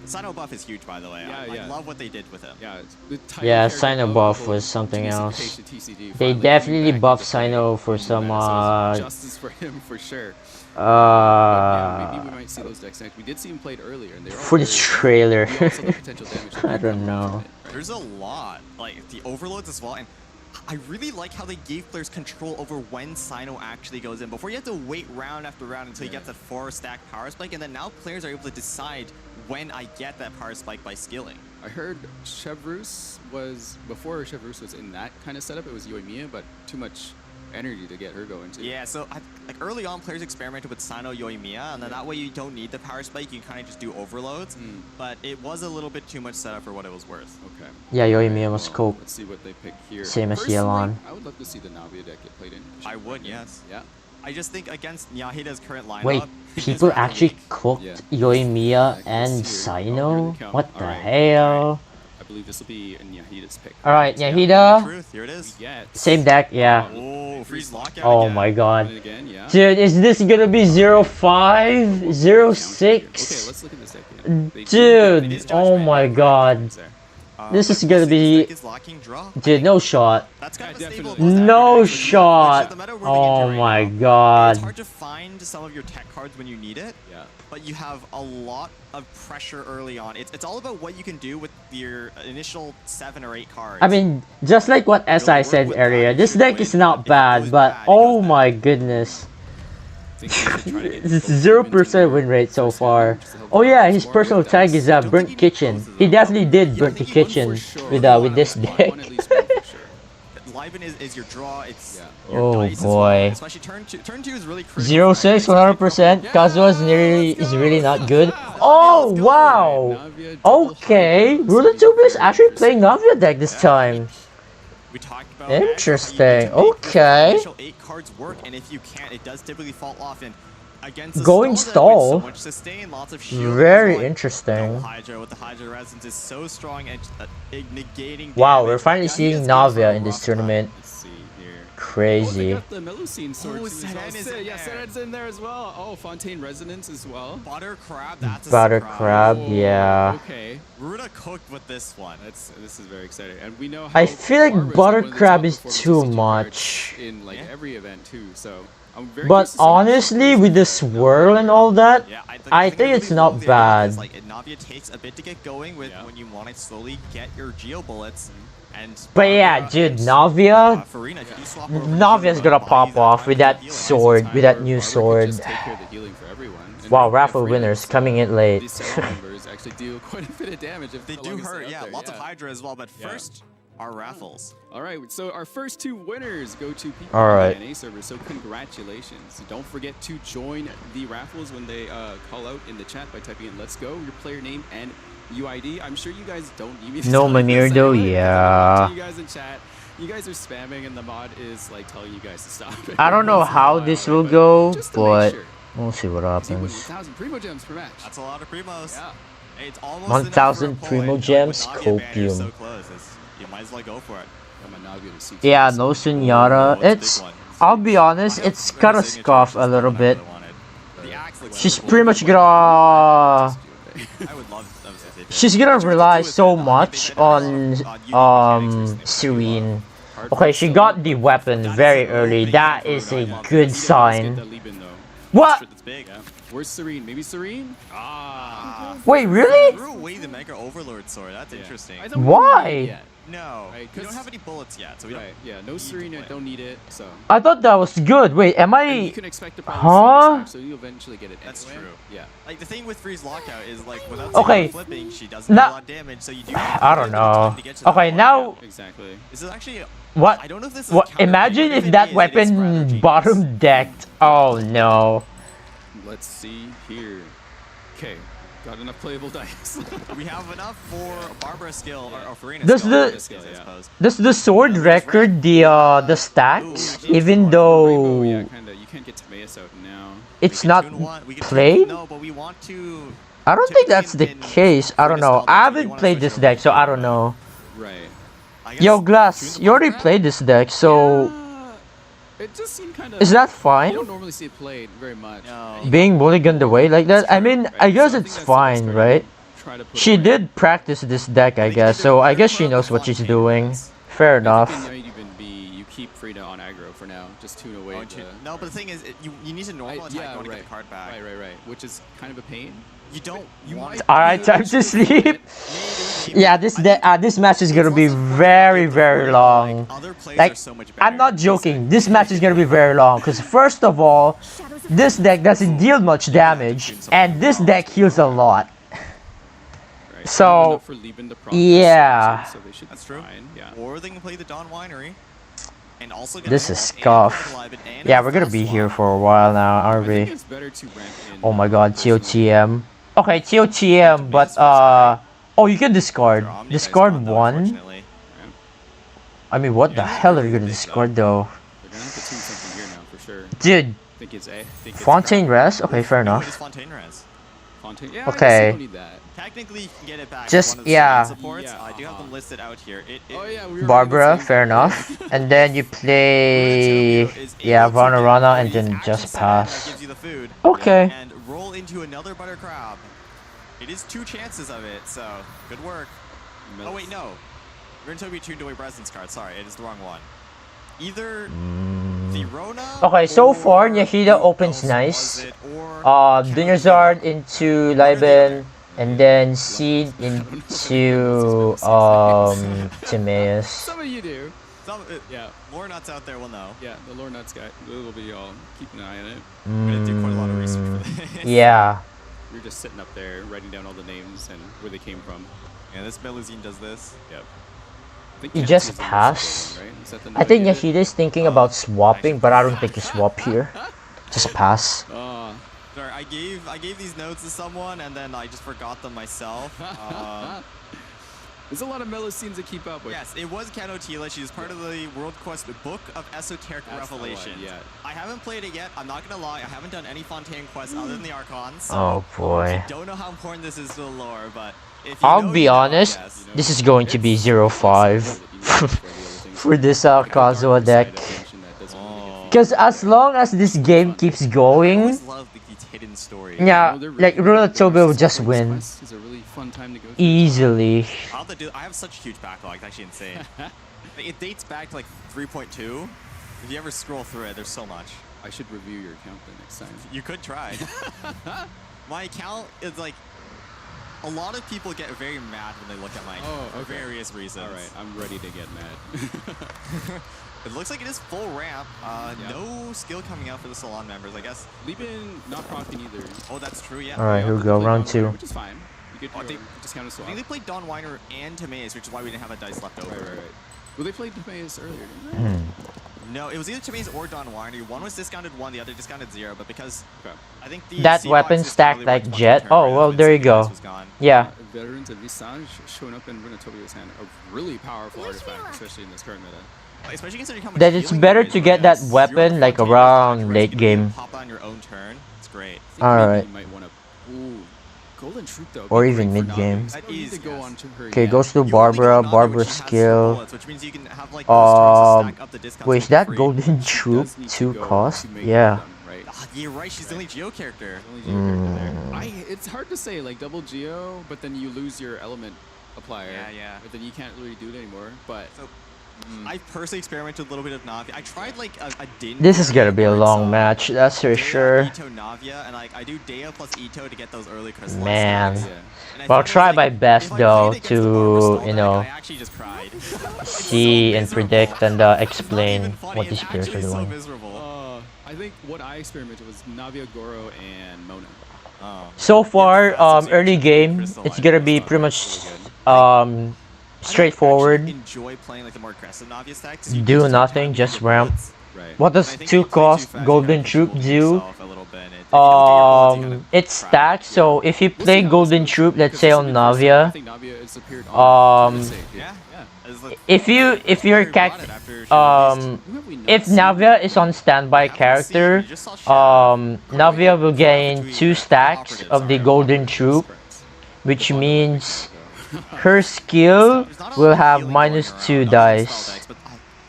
The Sino buff is huge, by the way. I love what they did with him. yeah, Sino buff was something else. They definitely buffed Sino for some justice for him for sure. Maybe we might see those decks next. We did see him played earlier, and they were all for the trailer. potential damage. I don't know. There's a lot, like the overloads as well, and I really like how they gave players control over when Sino actually goes in. Before you have to wait round after round until you get that 4-stack power spike, and then now players are able to decide when I get that power spike by skilling. I heard Chevreuse was, before Chevreuse was in that kind of setup, it was Yoimiya, but too much energy to get her going too. Yeah, so like early on, players experimented with Sino Yoimiya, and then that way you don't need the power spike, you can kind of just do overloads. But it was a little bit too much setup for what it was worth. Okay. Yeah, Yoimiya was cool. Let's see what they pick here. Same as Personally, Yelan. I would love to see the Navia deck get played in. I would, yes. Yeah. I just think against Yahida's current lineup. Wait, people actually cooked Yoimiya and Sino? What the hell? I believe this will be in Yahida's pick. Alright, Yahida. Here it is. Same deck, yeah. Oh, freeze lockout. Oh my god. Dude, is this gonna be 05? 06? Dude, oh my god. This is gonna be... Dude, no shot. No shot. Oh my god. It's hard to find some of your tech cards when you need it. Yeah. But you have a lot of pressure early on. It's all about what you can do with your initial 7 or 8 cards. I mean, just like what SI said earlier, this deck is not bad, but oh my goodness. It's 0% win rate so far. Oh yeah, his personal tag is Burnt Kitchen. He definitely did Burnt the Kitchen with this deck. Liven is your draw. It's oh boy. Especially turn two is really crazy. 06, 100%. Kazuha is really not good. Oh wow. Okay, Ruletube is actually playing Navia deck this time. We talked about interesting. Okay. Initial 8 cards work, and if you can't, it does typically fall off. And against going stall. so much sustain, lots of shield, very interesting. Hydra with the Hydra resistance is so strong and negating. Wow, we're finally seeing Navia in this tournament. Crazy. Oh, the Melusine sword. Seren's in there as well. Oh, Fontaine Resonance as well. Butter Crab, that's a Butter surprise. Crab, yeah. Okay. Ruda cooked with this one. This is very exciting, and we know. How I feel like Butter Crab is too much. In like every event too, so. I'm very But honestly, with the swirl and all that, I think it's not bad. Like Navia takes a bit to get going with when you want to slowly get your Geo bullets. But yeah, dude, Navia, Navia's gonna pop off with that sword, with that new sword. Wow, raffle winners coming in late. Actually do quite a bit of damage if they do hurt. Yeah, lots of Hydra as well. But first, our raffles. All right, so our first 2 winners go to people on the NA server. So congratulations! Don't forget to join the raffles when they call out in the chat by typing in "Let's go," your player name and UID. I'm sure you guys don't need me to No Manir though, yeah. You guys in chat, you guys are spamming and the mod is like telling you guys to stop. I don't know how this will go, but we'll see what happens. 1,000 Primo Gems per match. That's a lot of Primos. Yeah. It's almost 1,000 Primo Gems, copium. So close. You might as well go for it. Yeah, no Sunyata. It's, I'll be honest, it's kinda scuff a little bit. She's pretty much gonna... She's gonna rely so much on Serene. Okay, she got the weapon very early. That is a good sign. What? Where's Serene? Maybe Serene? Wait, really? Threw away the Mega Overlord sword. That's interesting. Why? No, we don't have any bullets yet, so we don't. Yeah, no Serena, don't need it. So. I thought that was good. Wait, am I? And you can expect to probably so you eventually get it. That's anyway. true. Yeah. Like the thing with freeze lockout is like without flipping, she doesn't do a lot of damage. So you do. I don't know. Okay, now. Exactly. This is actually. What? I don't know if this is. What? Imagine if that weapon bottom decked. Oh no. Let's see here. Okay. Got enough playable dice. We have enough for Barbara skill or Farina does skill. Does the sword record the stacks even though you can't get Timaeus out now. It's not played? No, but we want to. I don't think that's the case. I don't know. I haven't played this deck, so I don't know. Right. Yo, Glass, you already played this deck, so. It just seemed kind of. Is that fine? You don't normally see it played very much. No. Being mulliganed away like that? I mean, I guess it's fine, right? She did practice this deck, I guess, so I guess she knows what she's doing. Fair enough. You keep Frida on aggro for now. Just tune away. No, but the thing is, you need to normal attack going to get the card back. Right. Which is kind of a pain. You don't. Alright, time to sleep. Yeah, this match is gonna be very, very long. Like, I'm not joking. This match is gonna be very long because first of all, this deck doesn't deal much damage, and this deck heals a lot. So, yeah. So they should That's true. Yeah. Or they can play the Dawn Winery. And also This is scuff. Yeah, we're gonna be here for a while now, aren't we? Oh my god, TOTM. Okay, TOTM, but oh, you can discard. Discard one. I mean, what the hell are you gonna discard though? They're gonna have to tune something here now for sure. Dude. I think it's A. Fontaine Res? Okay, fair enough. Fontaine Res. Fontaine. Yeah, okay. I don't need that. Technically, you can get it back. Just one of the yeah. Supports. I do have them listed out here. Oh yeah, we were Barbara, fair enough. And then you play yeah, Rana and then just pass. Gives you the food. Okay. And roll into another butter crab. It is 2 chances of it, so good work. Oh wait, no. We're going to be tuned away presence card. Sorry, it is the wrong one. Either the Rona. Okay, so far Yahida opens nice. Dunyarzad into Liben, and then Seed into Timaeus. Some of you do. Yeah. Lore nuts out there will know. Yeah, the lore nuts guy will be all keeping an eye on it. We're gonna do quite a lot of research for this. Yeah. You're just sitting up there writing down all the names and where they came from. Yeah, this Melusine does this. Yep. You just pass. I think Yahida is thinking about swapping, but I don't think you swap here. Just pass. Sorry, I gave these notes to someone and then I just forgot them myself. There's a lot of Melusines to keep up with. Yes, it was Kano Tila. She's part of the World Quest Book of Esoteric Revelation. I haven't played it yet. I'm not gonna lie. I haven't done any Fontaine quests other than the Archons. So oh boy. I don't know how important this is to the lore, but if I'll be honest. This is going to be 0-5 for this Kazuha deck. Because as long as this game keeps going, yeah, like Rulatobi will just win easily. I have such a huge backlog, it's actually insane. It dates back to like 3.2. If you ever scroll through it, there's so much. I should review your account the next time. You could try. My account is like, a lot of people get very mad when they look at my account for various reasons. Alright, I'm ready to get mad. It looks like it is full ramp. No skill coming out for the Salon members, I guess. Leapin not proccing either. Oh, that's true, yeah. Alright, here we go, round 2. Which is fine. You get discounted swap. I think they played Dawn Winer and Timaeus, which is why we didn't have that dice left over. Right. Well, they played Timaeus earlier, didn't they? No, it was either Timaeus or Dawn Winer. One was discounted 1, the other discounted 0, but because I think the that weapon stacked like Jet. Oh, well, there you go. Yeah. Veterans of Visage showing up in Runatobi's hand. A really powerful artifact, especially in this current meta. Especially considering how much That it's better to get that weapon like around late game. Pop on your own turn. It's great. Alright. Golden Troop though. Or even mid game. Okay, goes to Barbara. Barbara skill. Wait, is that Golden Troop 2 cost? Yeah. You're right, she's the only Geo character. It's hard to say, like double Geo, but then you lose your element applier. Yeah. But then you can't really do it anymore. But I personally experimented with a little bit of Navia. I tried like a Din. This is gonna be a long match, that's for sure. Ito Navia, and like I do Dea plus Ito to get those early crystals. Man. But I'll try my best though to, you know, see and predict and explain what these players are doing. I think what I experimented was Navia, Goro, and Mona. So far, early game, it's gonna be pretty much straightforward. Enjoy playing like the more aggressive Navia stacks. Do nothing, just ramp. What does 2 cost Golden Troop do? It's stacked, so if you play Golden Troop, let's say on Navia, if Navia is on standby character, Navia will gain 2 stacks of the Golden Troop, which means her skill will have -2 dice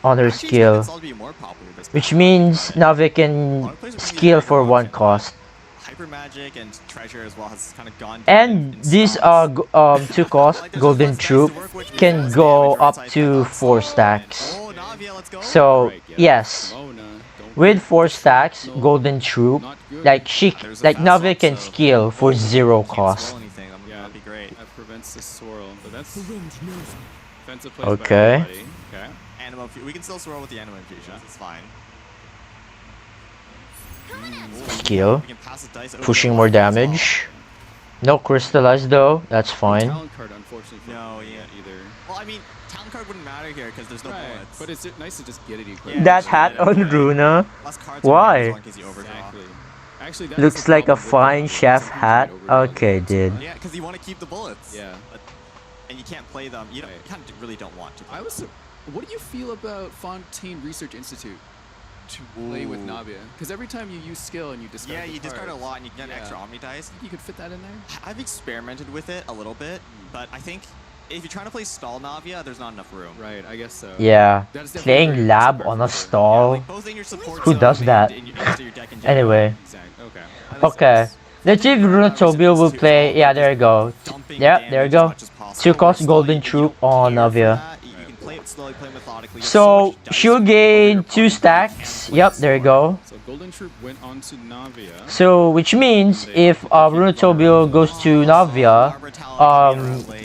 on her skill, which means Navia can skill for 1 cost. Hyper Magic and Treasure as well has kind of gone. And these 2 cost Golden Troop can go up to 4 stacks. So yes, with 4 stacks Golden Troop, like Navia can skill for 0 cost. The swirl, but that's defensive plays okay. By everybody. Okay. Anima, we can still swirl with the Anima infusion. It's fine. Skill, pushing more damage. No crystallized though. That's fine. Talent card, unfortunately. No, yeah, either. Well, I mean, talent card wouldn't matter here because there's no bullets. But it's nice to just get it equipped. Yeah, That hat on Runa. Why? Exactly. Actually, that Looks like a fine chef hat. Okay, dude. Yeah, because you want to keep the bullets. Yeah. And you can't play them. You kind of really don't want to. What do you feel about Fontaine Research Institute to play with Navia? Because every time you use skill and you discard you discard a lot and you get extra Omni dice. You could fit that in there? I've experimented with it a little bit, but I think if you're trying to play stall Navia, there's not enough room. Right, I guess so. Yeah, playing lab on a stall. Who does that? Anyway. Okay. Let's see if Runatobio will play. Yeah, there you go. Yeah, there you go. 2 cost Golden Troop on Navia. So she'll gain 2 stacks. Yep, there you go. So Golden Troop went on to Navia. So which means if Runatobio goes to Navia,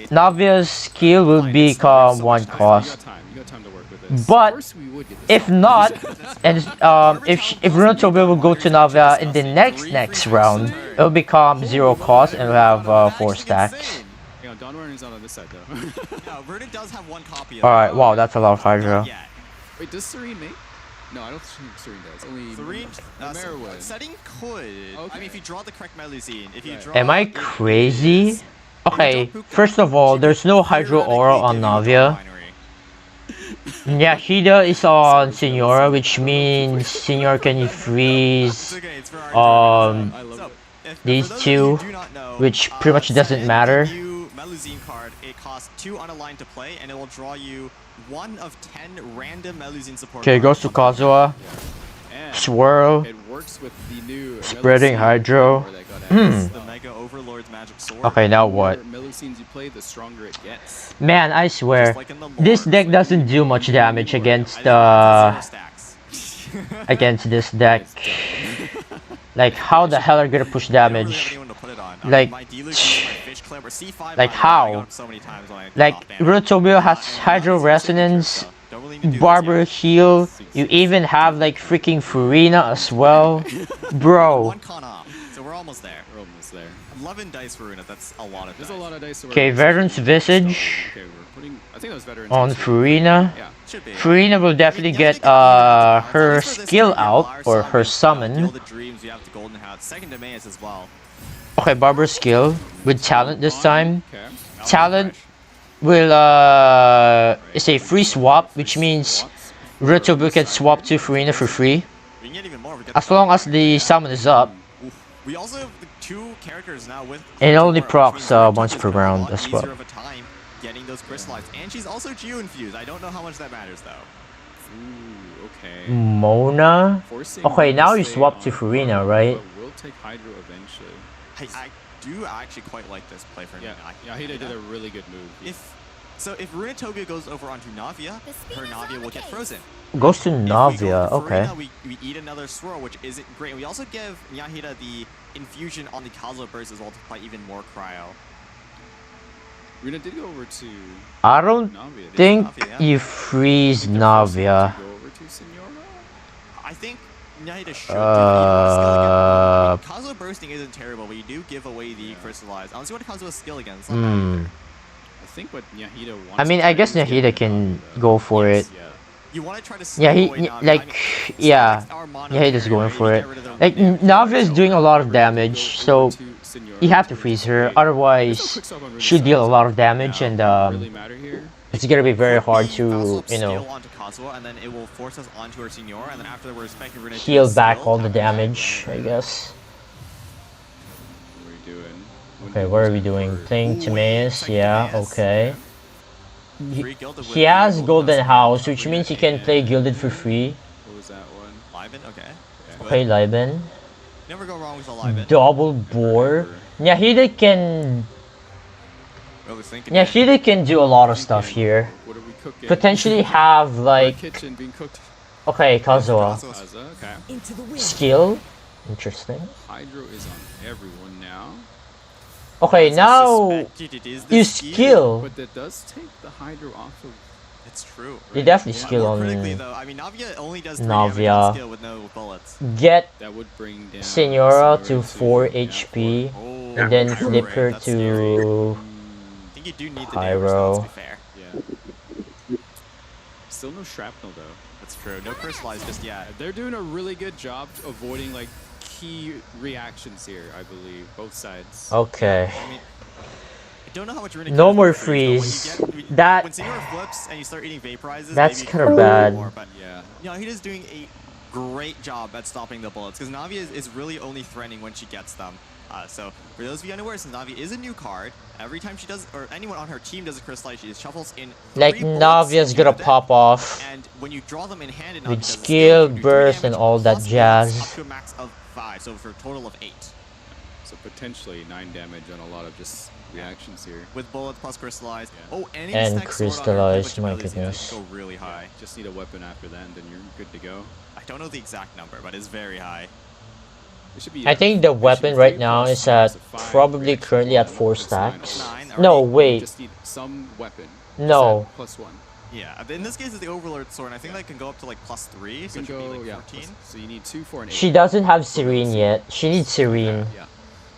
Navia's skill will become 1 cost. But if not, and if Runatobio will go to Navia in the next round, it will become 0 cost and we'll have 4 stacks. Donwarden's not on this side though. No, Vernon does have 1 copy of Alright, wow, that's a lot of Hydra. Wait, does Serene make? No, I don't think Serene does. Only Serene, would. Setting could. Okay. I mean, if you draw the correct Melusine, if you draw. Am I crazy? Okay, first of all, there's no Hydro Aura on Navia. Yashida is on Senora, which means Senora can freeze these 2, which pretty much doesn't matter. Melusine card, it costs 2 unaligned to play, and it will draw you 1 of 10 random Melusine support. Okay, goes to Kazuha. Swirl. It works with the new Spreading Hydro. The Mega Overlord's magic sword. Okay, now what? The more Melusines you play, the stronger it gets. Man, I swear, this deck doesn't do much damage against against this deck. Like, how the hell are you gonna push damage? Like how? Like, Runatobio has Hydro Resonance, Barber Heal, you even have like freaking Furina as well. Bro. So we're almost there. 11 dice Furina, that's a lot of dice. There's a lot of dice. Okay, Veteran's Visage I think that was Veteran's on Furina. Yeah, should be. Furina will definitely get her skill out, or her summon. Second domain as well. Okay, Barber skill with talent this time. Talent will is a free swap, which means Runatobio can swap to Furina for free. As long as the summon is up. We also have 2 characters now with. And it only procs once per round as well. Getting those crystallized, and she's also Geo infused. I don't know how much that matters though. Ooh, okay. Mona. Okay, now you swap to Furina, right? We'll take Hydro eventually. I do actually quite like this play for Yahida did a really good move. If Runatobio goes over onto Navia, her Navia will get frozen. Goes to Navia, okay. Furina, we eat another swirl, which isn't great. We also give Yahida the infusion on the Kazuha burst as well to apply even more cryo. Runa did go over to I don't think you freeze Navia. I think Yahida should Kazuha bursting isn't terrible, but you do give away the crystallized. I don't see what Kazuha's skill again. It's not bad either. I think what Yahida wants. I mean, I guess Yahida can go for it. You want to try to Yahida's going for it. Like, Navia is doing a lot of damage, so you have to freeze her, otherwise she'll deal a lot of damage, and it's gonna be very hard to, you know, heal back all the damage, I guess. Okay, what are we doing? Playing Timaeus, yeah, okay. He has Golden House, which means he can play Gilded for free. What was that one? Liben, okay. Play Liben. Never go wrong with a Liben. Double Boar. Yahida can do a lot of stuff here. What are we cooking? Potentially have like kitchen being cooked. Okay, Kazuha. Okay. Skill? Interesting. Hydro is on everyone now. Okay, now you skill. But that does take the Hydro off of. It's true. Right? You definitely skill on Navia. Skill with no bullets. Get that would bring down Senora to 4 HP. Oh, and then flip her to I think you do need the Pyro. to be fair. Yeah. Still no shrapnel though. That's true. No crystallize just yet. They're doing a really good job avoiding like key reactions here, I believe, both sides. Okay. I mean, I don't know how much Runa No more freeze. freeze. That when Senior flips and you start eating vaporizes, that's maybe kind of bad. More, but yeah, you know, he is doing a great job at stopping the bullets because Navi is really only threatening when she gets them. So for those of you unaware, since Navi is a new card, every time she does, or anyone on her team does a crystallize, she shuffles in like Navia's gonna pop off and when you draw them in hand, with skill, burst, and all that jazz. Up to a max of 5, so for a total of 8. So potentially 9 damage on a lot of just reactions here. With bullets plus crystallize. Yeah. Oh, and crystallize, my goodness. Go really high. Yeah, just need a weapon after that, and then you're good to go. I don't know the exact number, but it's very high. It should be, I think the weapon right now is at probably currently at 4 stacks. No, wait. Just need some weapon. No. +1. Yeah, in this case it's the Overlord Sword, and I think that can go up to like +3, so it should be like 14. So you need 2, 4, and 8. She doesn't have Serene yet. She needs Serene. Yeah.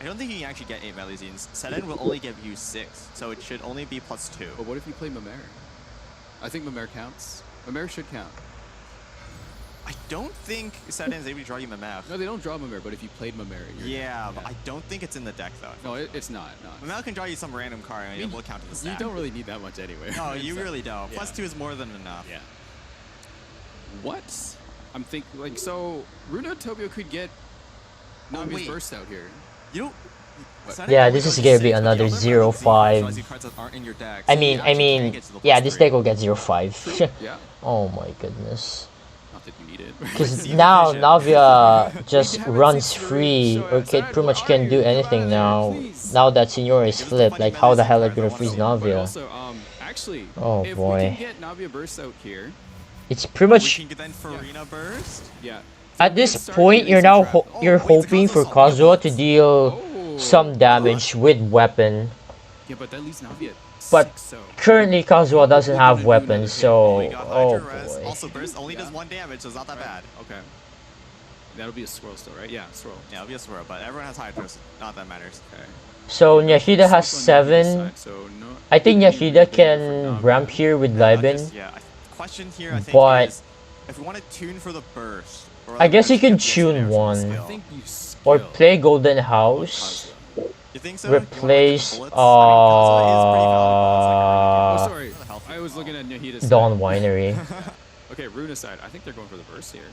I don't think you can actually get 8 Melusines. Seren will only give you 6, so it should only be +2. But what if you play Mimir? I think Mimir counts. Mimir should count. I don't think Seren is able to draw you Mimir. No, they don't draw Mimir, but if you played Mimir, yeah, but I don't think it's in the deck though. No, it's not. No. Mimir can draw you some random card and it will count to the stack. You don't really need that much anyway. No, you really don't. Yeah. +2 is more than enough. Yeah. What? I'm thinking like so. Runa Tobio could get Navi's burst out here. You. Yeah, this is gonna be another 0-5. I mean, yeah, this deck will get 0-5. Yeah. Oh my goodness. Not that you need it. Because now Navia just runs free, or pretty much can't do anything now. Now that Senior is flipped, like how the hell are you gonna freeze Navia? Also, actually, oh if boy. we can get Navia burst out here, it's pretty much. We can then Farina burst. Yeah. At this point, you're now you're hoping for Kazuha to deal some damage with weapon. Yeah, but that leaves Navi at 6, but so. Currently Kazuha doesn't have weapons, so oh boy. Also burst only does 1 damage, so it's not that bad. Okay. That'll be a swirl still, right? Yeah, swirl. Yeah, it'll be a swirl, but everyone has Hydras. Not that matters. Okay. So Nyahida has 7. I think Nyahida can ramp here with Libin. Yeah, question here I think is if we want to tune for the burst. I guess you can tune 1. Or play Golden House. You think so? Replace Oh, sorry. I was looking at Nahida's Dawn Winery. Okay, Runa side. I think they're going for the burst here.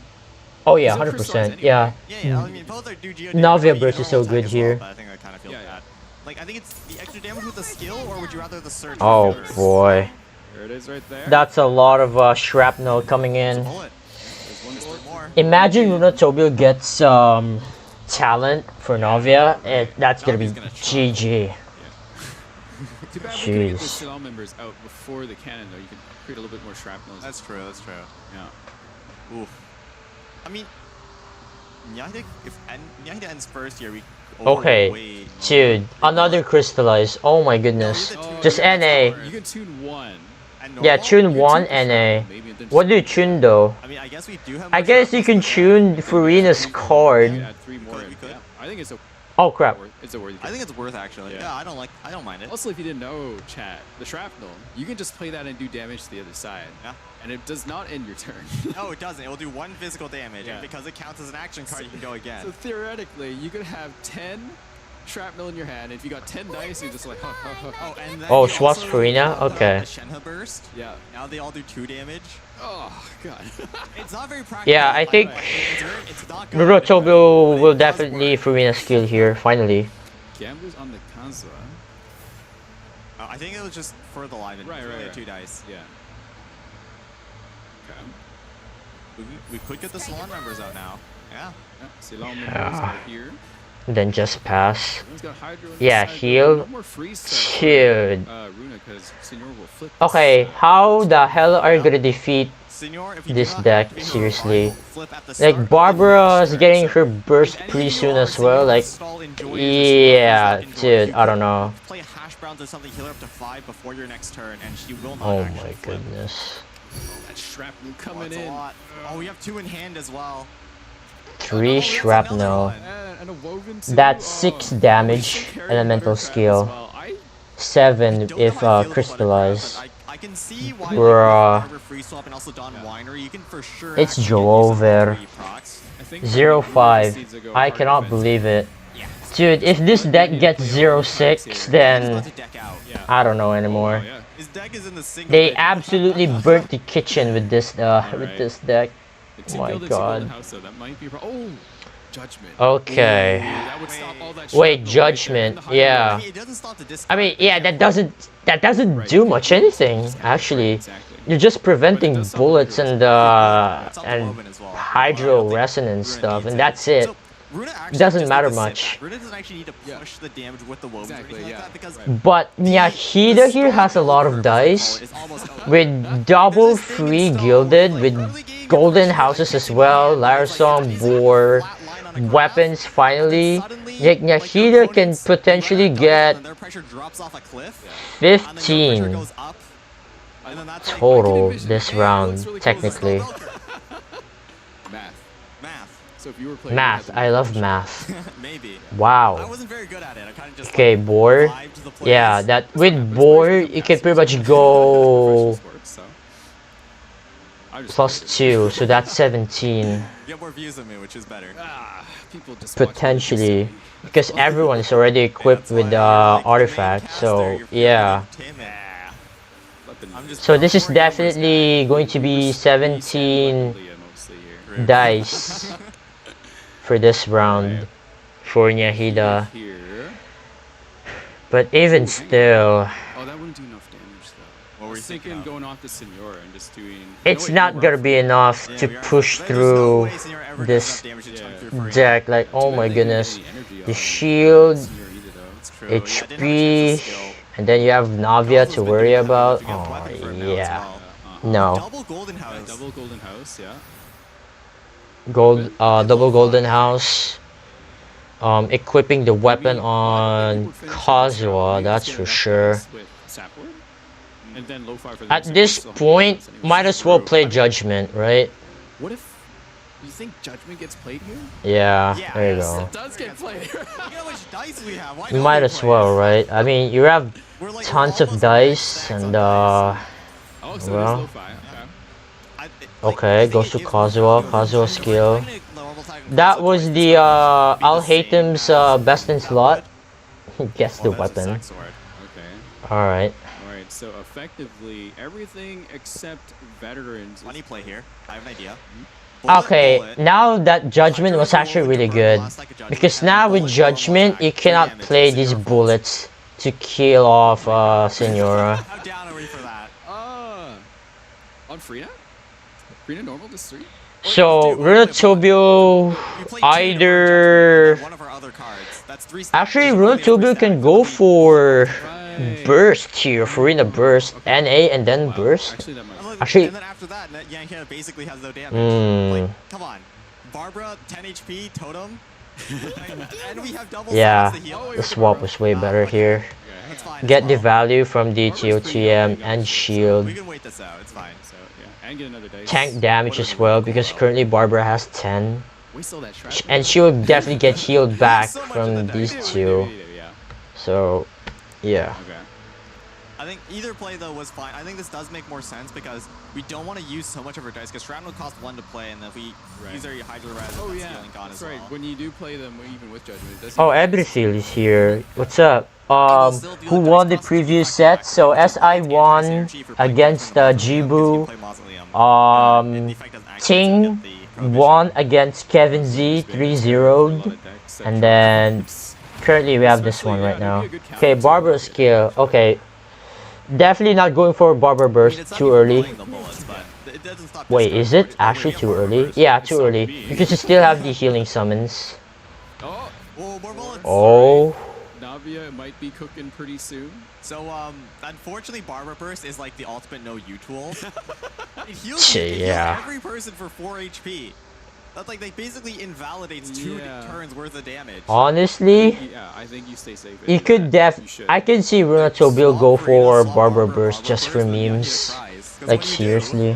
Oh yeah, 100%. Yeah. Yeah, I mean both are Navia burst is so good here. But I think I kind of feel bad. Like I think it's the extra damage with the skill, or would you rather the surge? Oh boy. There it is right there. That's a lot of shrapnel coming in. Imagine Runa Tobio gets talent for Navia, and that's gonna be GG. Too bad we couldn't get the Silal members out before the cannon though. You could create a little bit more shrapnel. That's true, that's true. Yeah. Oof. I mean, if Nyahida ends first here, we okay, dude, another crystallize. Oh my goodness. Just NA. You can tune 1. Yeah, tune 1 NA. What do you tune though? I mean, I guess we do have. I guess you can tune Farina's card. Add 3 more. Yeah. I think it's a. Oh crap. It's a worthy. I think it's worth actually. Yeah, I don't mind it. Also, if you didn't know, chat, the shrapnel, you can just play that and do damage to the other side. Yeah. And it does not end your turn. No, it doesn't. It will do 1 physical damage, and because it counts as an action card, you can go again. So theoretically, you could have 10 shrapnel in your hand. If you got 10 dice, you're just like, Oh, and then oh, Schwartz Farina? Okay. The Shenhe burst. Yeah. Now they all do 2 damage. Oh, God. It's not very practical. Yeah, I think it's Runa Tobio will definitely Farina skill here, finally. Gamblers on the Kazuha. I think it was just for the live. Right. 2 dice. Yeah. Okay. We could get the Salon members out now. Yeah. Salon members are here. Then just pass. Yeah, heal. Dude. Okay, how the hell are you gonna defeat this deck? Seriously. Like, Barbara's getting her burst pretty soon as well. Like, yeah, dude, I don't know. Play hash browns or something, heal her up to 5 before your next turn, and she will not. Oh my goodness. That shrapnel coming in. Oh, we have 2 in hand as well. 3 shrapnel. and a woven too. That's 6 damage, elemental skill. 7 if crystallized. I can see why Bruh. free swap and also Don Weiner, you can for sure It's Joe over. 0-5. I cannot believe it. Dude, if this deck gets 0-6, then I don't know anymore. They absolutely burnt the kitchen with this deck. Oh my god. Judgment. Okay. Wait, judgment. Yeah. I mean, yeah, that doesn't do much anything actually. You're just preventing bullets and hydro resonance stuff, and that's it. It doesn't matter much. Runa doesn't actually need to push the damage with the woven because But Nyahida here has a lot of dice with double free gilded, with golden houses as well, Lyre Song, Boar, weapons finally. Nyahida can potentially get 15 total this round, technically. So if you were playing Math, I love math. Maybe. Wow. I wasn't very good at it. I kind of just Okay, Boar. Yeah, that with Boar you can pretty much go +2, so that's 17. You get more views than me, which is better. Potentially, because everyone is already equipped with artifact. So yeah. So this is definitely going to be 17 dice for this round for Nyahida. But even still, Oh, that wouldn't do enough damage though. What were you thinking? Going off the Senora and just doing. it's not gonna be enough to push through this deck. Like, oh my goodness, the shield, HP, and then you have Navia to worry about. Oh yeah, no. Double golden house, yeah. Double golden house. Equipping the weapon on Kazuha, that's for sure. At this point, might as well play Judgment, right? What if you think Judgment gets played here? Yeah, there you go. It does get played here. Look at how much dice we have. Why You might as well, right? I mean, you have tons of dice and well. Okay, goes to Kazuha skill. That was the Alhatem's best in slot. Guess the weapon. Okay. Alright. Alright, so effectively everything except veterans. Why do you play here? I have an idea. Okay, now that Judgment was actually really good. Because now with Judgment, you cannot play these bullets to kill off Senora. How down are we for that? On Frida? Frida normal to 3? So, Runatobio either... Actually, Runatobio can go for Burst here, Furina Burst, NA and then Burst. Actually... And then after that, Yankana basically has no damage. Like, come on. Barbara, 10 HP, Totem. And we have double Yeah, to heal. the swap was way better here. Get the value from the TOTM and shield. We can wait this out, it's fine. So, yeah, and get another dice. Tank damage as well, because currently Barbara has 10. We saw that trap. And she will definitely get healed back from these two. So, yeah. Okay. I think either play though was fine. I think this does make more sense because we don't want to use so much of our dice because Shrapnel costs 1 to play, and if we use our Hydro Res, Oh that's yeah, healing gone that's as right. well. When you do play them, even with Judgment, it does. Oh, Ebrithil is here. What's up? Who won the previous set? So SI won against Jibu. Ting won against Kevin Z 3-0'd. And then currently we have this one right now. Okay, Barber skill. Okay. Definitely not going for Barber Burst too early. Wait, is it actually too early? Yeah, too early. Because you still have the healing summons. Oh. Navia might be cooking pretty soon. So, unfortunately, Barber Burst is like the ultimate no-you tool. It heals Yeah. every person for 4 HP. That's like, they basically invalidates 2 turns worth of damage. Honestly, Yeah, I think you stay safe. you could I can see Runatobio go for Barber Burst just for memes. Like, seriously.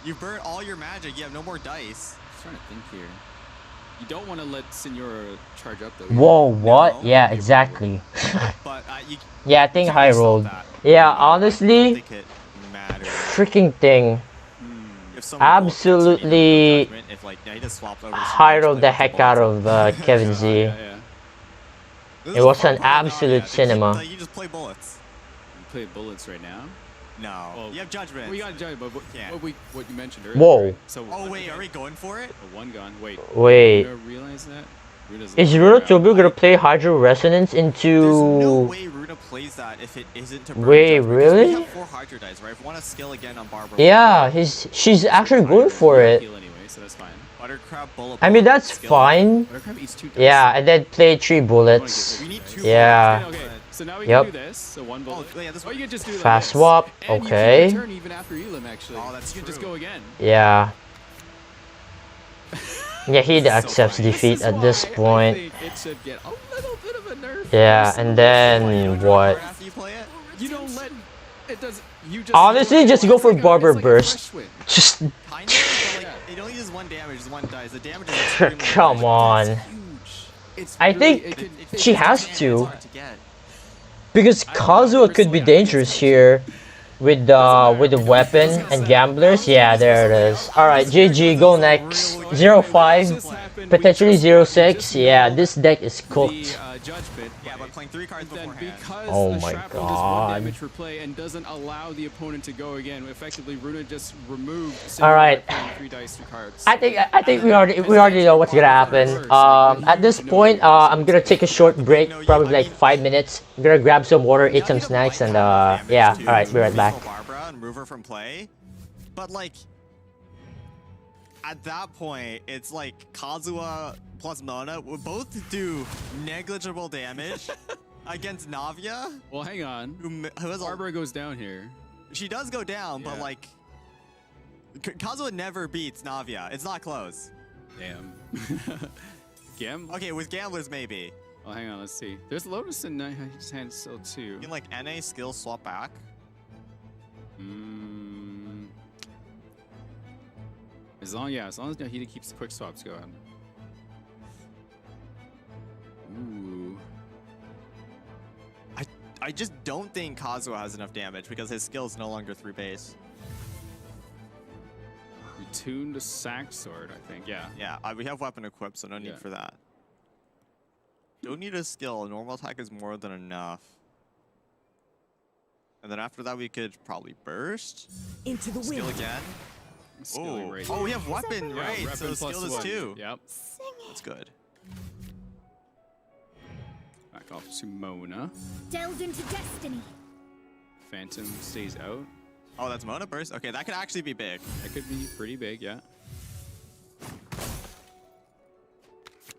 You burn all your magic, you have no more dice. I'm trying to think here. You don't want to let Senora charge up though. Whoa, what? No, yeah, exactly. But, yeah, I think high rolled. Yeah, honestly, freaking thing. Absolutely high rolled the heck out of Kevin Z. It was an absolute cinema. You just play bullets. You play bullets right now? No. Well, you have judgment. We got judgment, but what you mentioned earlier. Whoa. Right? So, oh wait, are we going for it? A one gun. Wait. Wait. Realize that? Is Runatobio gonna play Hydro Resonance into? There's no way Runa plays that if it isn't to burn. Wait, really? We have 4 Hydro dice, right? If we want to skill again on Barbara. Yeah, she's actually going for it. Anyway, so that's fine. Buttercrab bullet. I mean that's fine. Yeah, and then play 3 bullets. Yeah. Okay, so now we can do this. So 1 bullet. Oh, yeah, this you can just do fast swap. Okay. You can return even after Elim, actually. Oh, that's true. You can just go again. Yeah. Yeah, he accepts defeat at this point. I think it should get a little bit of a nerf. Yeah, and then what? You don't let it does. You just honestly just go for Barber Burst. Just. It only uses 1 damage, 1 dice. The damage is come on. I think she has to. Because Kazuha could be dangerous here. With the weapon and gamblers, yeah, there it is. All right, GG, go next. 0-5, potentially 0-6. Yeah, this deck is cooked. Yeah, but playing 3 cards beforehand. Oh my god. Damage for play and doesn't allow the opponent to go again. Effectively, Runa just removed. All right. 3 dice, 2 cards. I think we already know what's gonna happen. At this point, I'm gonna take a short break, probably like 5 minutes. I'm gonna grab some water, eat some snacks, and yeah. All right, be right back. Barbara and remove her from play, but like at that point, it's like Kazuha plus Mona would both do negligible damage against Navia. Well, hang on. Barbara goes down here. She does go down, but like Kazuha never beats Navia. It's not close. Damn. Gam? Okay, with gamblers maybe. Oh, hang on. Let's see. There's Lotus in his hand still too. You can like NA skill swap back. As long as he keeps quick swaps going. Ooh. I just don't think Kazuha has enough damage because his skill is no longer 3 base. We tuned a sack sword, I think. Yeah. Yeah. We have weapon equipped, so no need for that. Don't need a skill. Normal attack is more than enough. And then after that, we could probably burst. Into the skill wind. again. Right. Oh, we have weapon, right? Weapon so skill is 2. Yep. That's good. Back off to Mona. Delved into destiny. Phantom stays out. Oh, that's Mona burst? Okay, that could actually be big. That could be pretty big, yeah.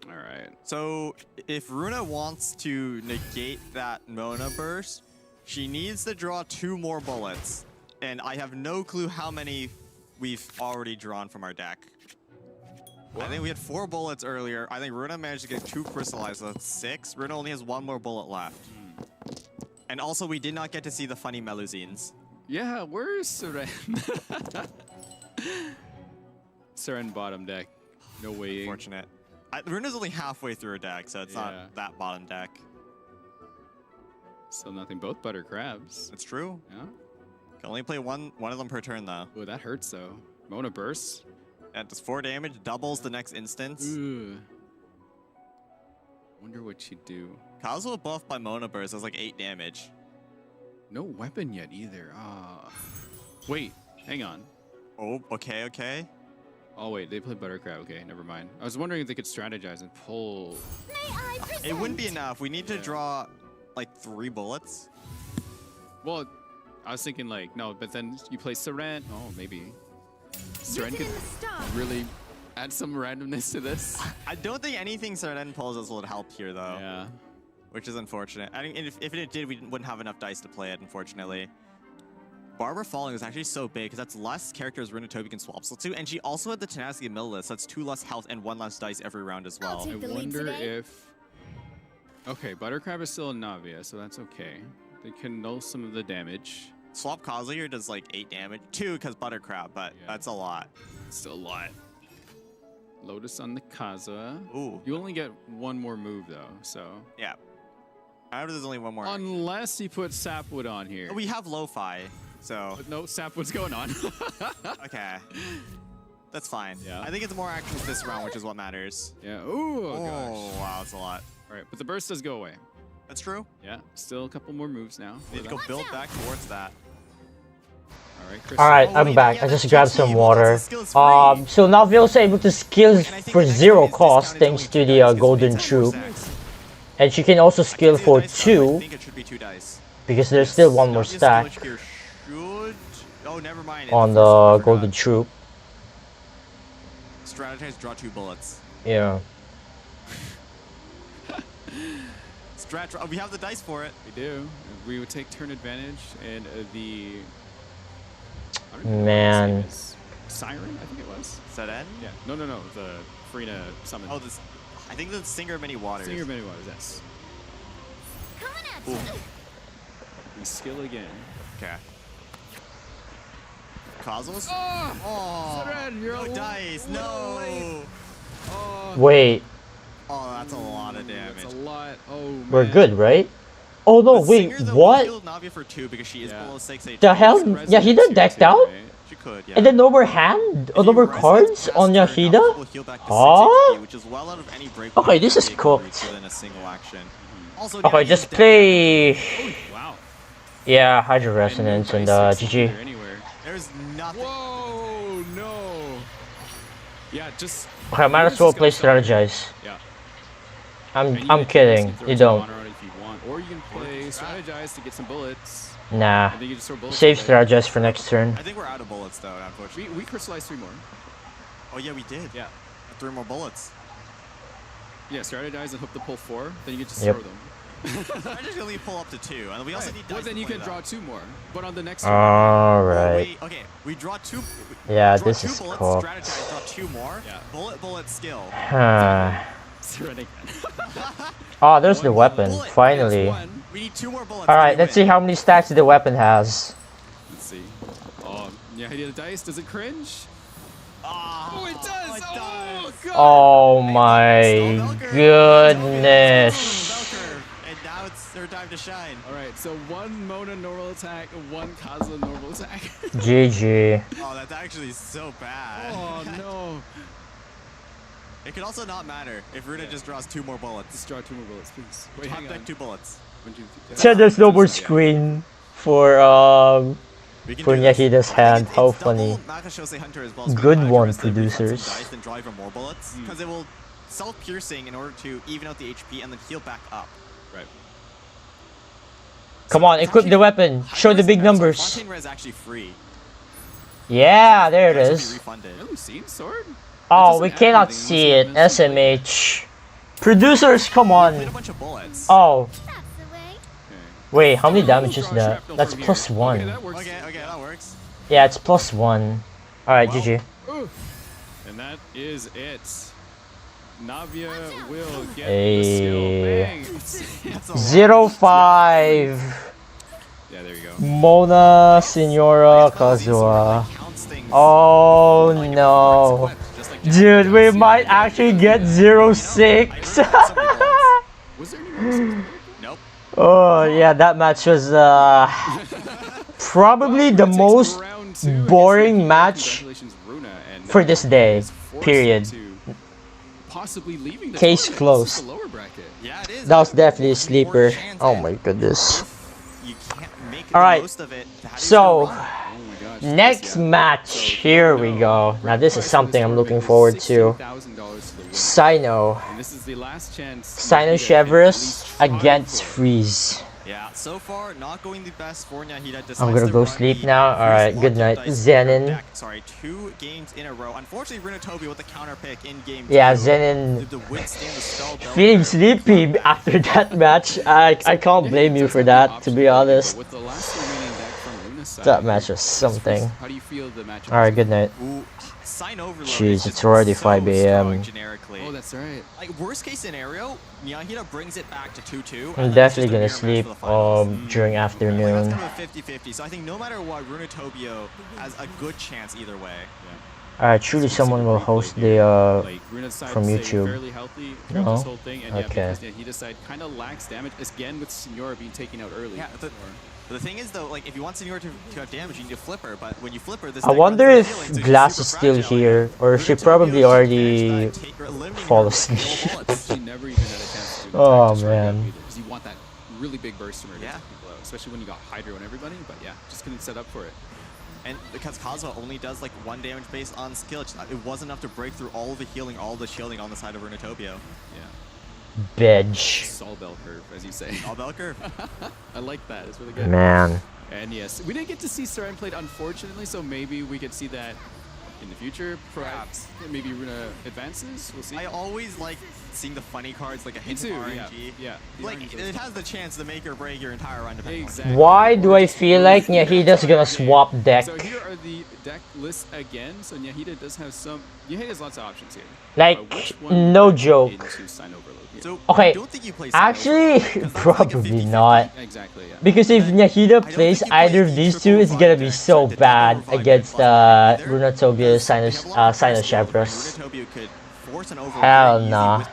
All right. So if Runa wants to negate that Mona burst, she needs to draw 2 more bullets. And I have no clue how many we've already drawn from our deck. I think we had 4 bullets earlier. I think Runa managed to get 2 crystallized, so that's 6. Runa only has 1 more bullet left. And also, we did not get to see the funny Melusines. Yeah, where is Seren? Seren bottom deck. No way. Unfortunate. Runa's only halfway through her deck, so it's not that bottom deck. Still nothing. Both butter crabs. It's true. Yeah. Can only play one of them per turn, though. Oh, that hurts, though. Mona bursts. That does 4 damage, doubles the next instance. Ooh. Wonder what she'd do. Kazuha buffed by Mona burst does like 8 damage. No weapon yet either. Ah. Wait, hang on. Oh, okay. Oh wait, they play Buttercrab. Okay, never mind. I was wondering if they could strategize and pull. It wouldn't be enough. We need to draw like 3 bullets. Well, I was thinking like no, but then you play Seren. Oh, maybe Seren could really add some randomness to this. I don't think anything Seren pulls us would help here though. Yeah. Which is unfortunate. I mean, if it did, we wouldn't have enough dice to play it, unfortunately. Barbara falling is actually so big because that's less characters Runatobi can swap to, and she also had the tenacity of Middle, so that's 2 less health and 1 less dice every round as well. I wonder if. Okay, Buttercrab is still in Navia, so that's okay. They can null some of the damage. Swap Kazuha here does like 8 damage. 2 because Buttercrab, but that's a lot. Still a lot. Lotus on the Kazuha. Ooh. You only get one more move though, so. Yeah. I know there's only one more. Unless he puts Sapwood on here. We have Lo-Fi, so. But no, Sapwood's going on. Okay. That's fine. Yeah. I think it's more actions this round, which is what matters. Yeah. Ooh, oh gosh. Wow, that's a lot. All right, but the burst does go away. That's true. Yeah. Still a couple more moves now. Need to go build back towards that. All right, I'm back. I just grabbed some water. So now Ville's able to skill for 0 cost thanks to the golden troop, and she can also skill for 2 because there's still one more stack on the golden troop. Strategize, draw 2 bullets. Yeah. Oh, we have the dice for it. We do. We would take turn advantage, and the. Man. Siren, I think it was. Seren? Yeah. No. The Farina summon. Oh, this. I think the Singer of Many Waters. Singer of Many Waters, yes. We skill again. Okay. Cosmos? Oh! Seren, you're no dice. No! Oh. Wait. Oh, that's a lot of damage. That's a lot. Oh, man. We're good, right? Oh no, wait, Singer, though, what? Navia for 2 because she is below 6 HP. The hell? Yeah, he did decked out? She could, yeah. And then no more hand? Or no more cards on Yahida? Huh? Okay, this is cooked. Okay, just play... Wow. Yeah, Hydro Resonance and GG. There's nothing. Whoa, no. Yeah, just... Okay, I might as well play Strategize. Yeah. I'm kidding, you don't. Or you can play Strategize to get some bullets. Nah. And then you just throw bullets Save away. Strategize for next turn. I think we're out of bullets though, unfortunately. We crystallized 3 more. Oh yeah, we did. Yeah. 3 more bullets. Yeah, Strategize and hope to pull 4. Then you can just Yep. throw them. I just only pull up to 2, and we also need dice. Well, then to you play can that. draw 2 more. But on the next turn. Alright. Okay, we draw 2. Yeah, draw this 2 is bullets, cool. Strategize, draw 2 more. Yeah. Bullet, skill. Oh, there's the weapon, finally. We need 2 more bullets. Alright, let's see how many stacks the weapon has. Let's see. Yeah, he did a dice. Does it cringe? Oh, it does! Oh, God! Oh my goodness. And now it's their time to shine. Alright, so 1 Mona normal attack, 1 Kazuha normal attack. GG. Oh, that's actually so bad. Oh, no. It could also not matter if Runa just draws 2 more bullets. Just draw 2 more bullets, please. Wait, top deck 2 bullets. So there's no more screen for Yahida's hand. How funny. Good one, producers. Then draw even more bullets because it will self-piercing in order to even out the HP and then heal back up. Right. Come on, equip the weapon. Show the big numbers. Fontaine Res actually free. Yeah, there it is. Really seen sword? Oh, we cannot see it. SMH. Producers, come on. Oh. Wait, how many damage is that? That's +1. Okay, that works. Yeah, it's +1. Alright, GG. And that is it. Navia will get Hey. the skill. 0-5. Yeah, there you go. Mona Senora Kazuha. Oh no. Dude, we might actually get 0-6. Nope. Oh yeah, that match was probably the most boring match for this day. Period. Possibly leaving the Case tournament. closed. This is the lower bracket. Yeah, it is. That was definitely a sleeper. Oh my goodness. Alright, so next match, here we go. Now this is something I'm looking forward to. Sino. And this is the last chance. Sino Chevrolet against Freeze. Yeah, so far not going the best for Yahida. I'm gonna go sleep now. Alright, good night. Zenin. Sorry, 2 games in a row. Unfortunately, Runatobia with the counter pick in game 2. Yeah, Zenin feeling sleepy after that match. I can't blame you for that, to be honest. That match was something. How do you feel the match? Alright, good night. Jeez, it's already 5 a.m. Oh, that's right. Like worst case scenario, Yahida brings it back to 2-2. I'm definitely gonna sleep during afternoon. That's kind of a 50-50. So I think no matter what, Runatobia has a good chance either way. Alright, truly someone will host the like Runa's side from staying YouTube. fairly healthy throughout No? this whole thing, and yeah, Okay. because Yahida's side kind of lacks damage again with Senora being taken out early. Yeah, but the thing is though, like if you want Senora to have damage, you need to flip her. But when you flip her, this I deck wonder runs if for healing, so she's Glass super is still fragile. here, or she probably already fall asleep. She never even had a chance to do Oh, attack, man. because you want that really big burst from her to Yeah. take people out, especially when you got Hydro and everybody. But yeah, just couldn't set up for it. And because Kazuha only does like 1 damage based on skill, it wasn't enough to break through all the healing, all the shielding on the side of Runatobio. Yeah. Bedge. Saul bell curve, as you say. Saul bell curve. I like that. It's really good. Man. And yes, we didn't get to see Saran played, unfortunately, so maybe we could see that in the future. Perhaps maybe Runa advances. We'll see. I always like seeing the funny cards, like a hint of too, RNG. yeah. Like it has the chance to make or break your entire run. Exactly. Why do I feel like Yahida's gonna swap deck? So here are the deck lists again. So Yahida does have some. Yahida has lots of options here. Like, no joke. So Okay, I don't think you play actually, probably not. Exactly, yeah. Because if Yahida plays either of these two, it's gonna be so bad against Runatobio, Sino-Shabras. Hell nah.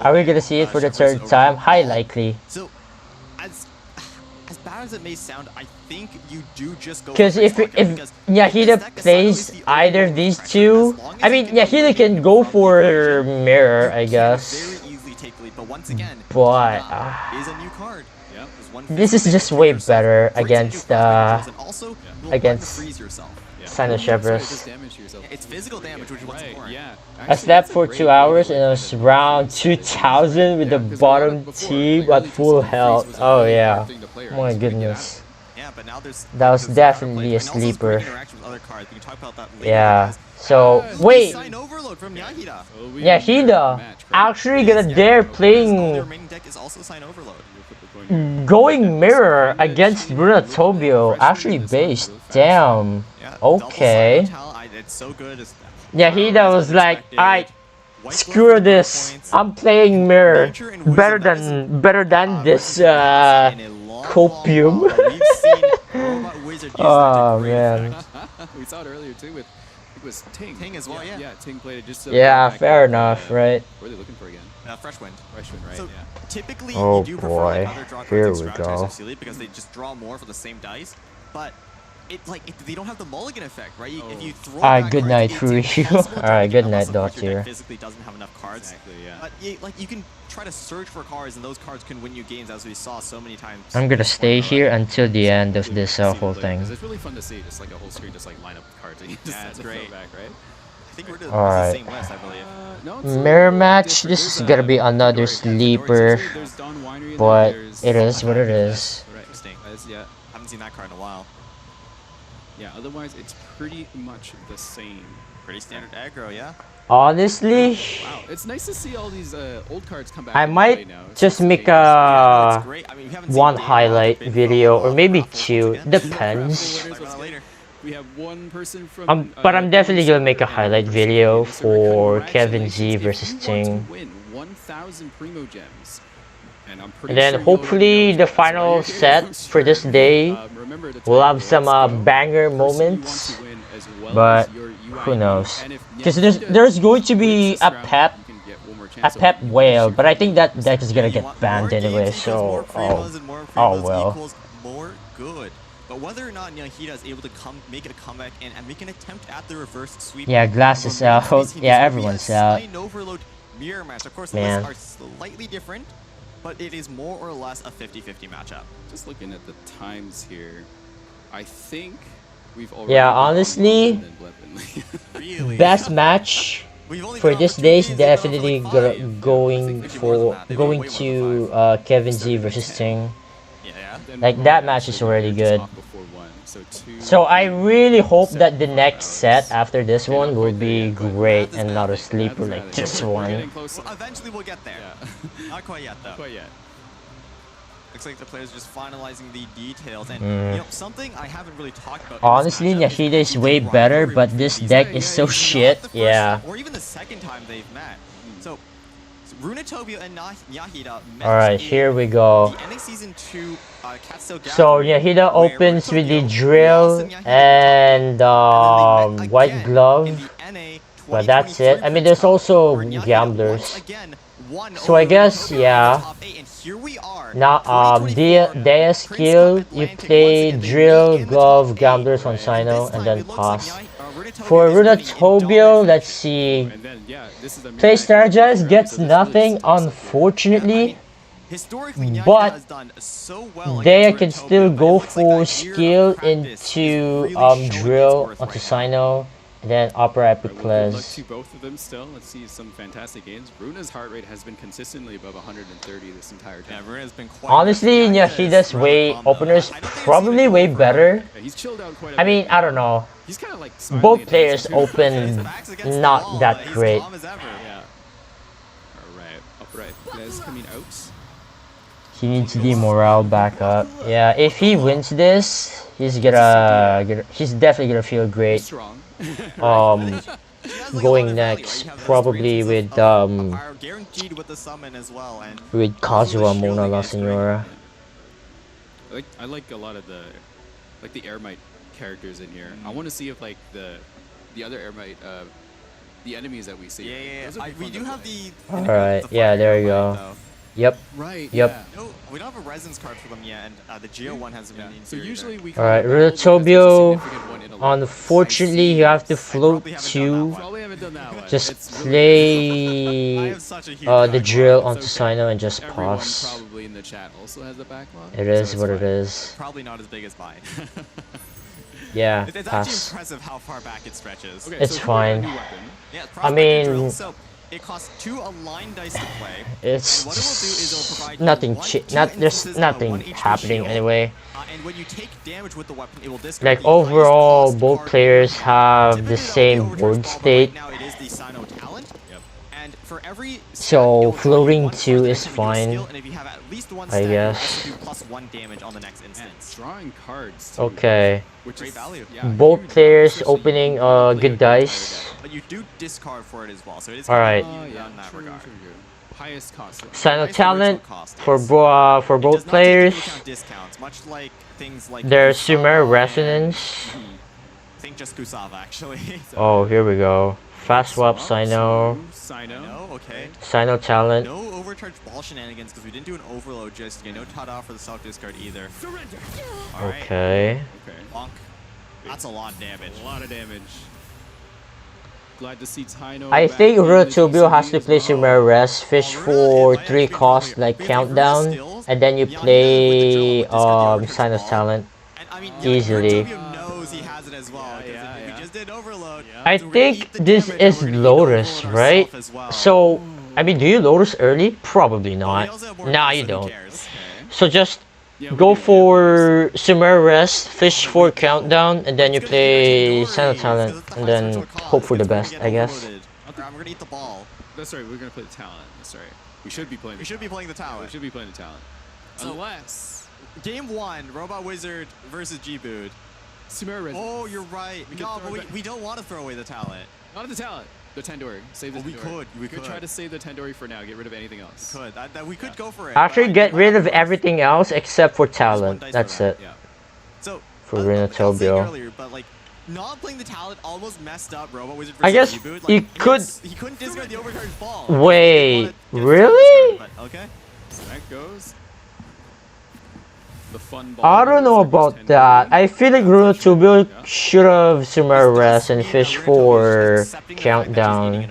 Are we gonna see it for the third time? High likely. So, as bad as it may sound, I think you do just go. Because if Yahida plays either of these two, I mean Yahida can go for Mirror, I guess. But once again, But is a new card. this is just way better against freeze yourself. Sino-Shabras. It's physical damage, which is what's important. Yeah. I slept for 2 hours and it was around 2000 with the bottom team at full health. Oh yeah. My goodness. Yeah, but now there's That was definitely a sleeper. interaction with other cards. We can talk about that later. Yeah. So wait, Sign overload from Yahida. Yahida actually gonna dare playing Their main deck is also sign overload. going Mirror against Runatobio. Actually based. Damn. Okay. It's so good. Yahida was like, alright, screw this. I'm playing Mirror. Better than this copium. Oh man. We saw it earlier too with it was Ting. Ting as well, yeah. Yeah, Ting played it just. Yeah, fair enough, right? What are they looking for again? Fresh Wind. Fresh Wind, right? So yeah. typically, Oh you do prefer boy, like, other draw here cards we like go. because they just draw more for the same dice, but. They don't have the mulligan effect, right? If you throw Alright, good night, Furishu. Alright, good night, Doctor. Physically doesn't have enough cards. Exactly, yeah. But you can try to search for cards, and those cards can win you games, as we saw so many times. I'm gonna stay here until the end of this whole thing. It's really fun to see, just like a whole screen, just like line up cards and you just Yeah, it's throw great. back, right? I think we're doing Alright. the same list, I believe. No, it's a Mirror little match, different. this is There's gonna a be another category sleeper, categories. There's Don Winery and but then there's it is what it is. Right. Interesting. Yeah. Haven't seen that card in a while. Yeah, otherwise it's pretty much the same. Pretty standard aggro, yeah. Honestly, Wow, it's nice to see all these old cards come back. I into play might now. It's just make Yeah, a it's great. I mean, we haven't seen one Dave highlight Rabbit video or maybe Raffles two, again. depends. Winners, let's get- We have one person from. But I'm definitely gonna make a and highlight one video person from Mr. for Rick. Kevin Z Congratulations. versus If you want Ting. to win 1,000 Primo Gems, and I'm pretty And then sure you'll hopefully know the that, so final you're set for this day remember the will time have some rules go. banger Person you want moments, to win as well but as your who UI. knows? And if Because Yahida there's going to be wins this a round, pep you can get one more chance. So whale, but I think that deck is gonna You get want banned more anyway. games equals more So Primos and more oh Primos well. equals more good. But whether or not Yahida is able to make a comeback and make an attempt at the reverse sweep. Yeah, Glass is out. Yeah, everyone's out. Sign overload mirror match. Of course, the Man. lists are slightly different, but it is more or less a 50-50 matchup. Just looking at the times here, I think we've already. Yeah, been on honestly, longer than Blevin. Really? best match for this day is definitely going to Kevin Z versus Ting. Like that match is already good. So I really hope that the next set after this one will be great and not a sleeper like this one. Well, eventually we'll get there. Not quite yet, though. Not quite yet. Looks like the players are just finalizing the details, and Mm. you know something I haven't really talked about. Honestly, Yahida is way better, but this deck is so shit. Yeah. Or even the second time they've met. So, Runatobio and Yahida met. Alright, here we go. The ending season 2 Catstail So Yahida opens with the drill and white glove But that's it. I mean, there's also gamblers. So I guess, yeah. Now, Dia skill, you play drill, glove, gamblers on Sino, and then pass. For Runatobio, let's see. Play strategize, gets nothing, unfortunately. But they can still go for skill into drill onto Sino, and then Opera Epic Class. Both of them still. Let's see some fantastic gains. Runa's heart rate has been consistently above 130 this entire time. Yeah, Runa's been quite Honestly, Yashida's openers probably way better. Yeah, he's chilled out quite a I mean, I don't know. He's kind of like both players open not that great. Yeah. Alright, upright players coming out. He needs the morale back up. Yeah, if he wins this, he's definitely gonna feel great. Going next, probably with Kazuha, Mona La Senora. I like a lot of the Airmite characters in here. I want to see if like the other Airmite the enemies that we see. Yeah. We do have the. All right. Yeah, there you go. Yep. Right. Yep. Yeah. No, we don't have a resonance card for them yet, and the Geo one hasn't been. So usually we. All right, Runatobio. Unfortunately, you have to float to. Just play the drill onto Sino and just pass. Probably in the chat also has a backlog. It is what it is. Probably not as big as mine. Yeah, it's pass. actually impressive how far back it stretches. Okay, it's fine. Yeah, I mean, so it costs 2 aligned dice to play. It's and what it will do is it will provide nothing. There's nothing happening anyway. And when you take damage with the weapon, it will discard. Like overall, both players have the same board state. Now it is the Sino talent. And for every so floating 2 is fine. I guess. +1 damage on the next instance. Drawing cards. Okay. Which is value. Both players opening good dice. But you do discard for it as well, so it is alright. in that regard. Highest cost. Sino talent for both players. Discounts, much like things like there's Sumer Resonance. Think just Kusava actually. Oh, here we go. Fast swap Sino. Okay. Sino talent. No overcharge ball shenanigans because we didn't do an overload just yet. No Tada for the self discard either. Surrender. Okay. Bonk. That's a lot of damage. A lot of damage. Glad to see Taino. I think Runatobio has to play Sumer Rest, fish for 3 cost like countdown, and then you play Sino's talent easily. I think this is Lotus, right? So, I mean, do you Lotus early? Probably not. Nah, you don't. So just go for Sumer Rest, fish for countdown, and then you play Sino talent, and then hope for the best, I guess. I'm gonna eat the ball. That's right. We're gonna play the talent. That's right. We should be playing. We should be playing the talent. We should be playing the talent. Unless game 1, Robot Wizard versus G-Boot. Sumer Rest. Oh, you're right. No, but we don't want to throw away the talent. Not the talent. The Tendori. Save the Tendori. We could try to save the Tendori for now. Get rid of anything else. We could go for it. Actually, get rid of everything else except for talent. That's it. Yeah. So for Runatobio. Earlier, but like not playing the talent almost messed up Robot Wizard versus I guess G-Boot. Like, he couldn't discard the overcharge ball. Wait, really? Okay. So that goes. The fun ball. I don't know about that. I feel like Runatobio should have Sumer Rest and fish for countdown.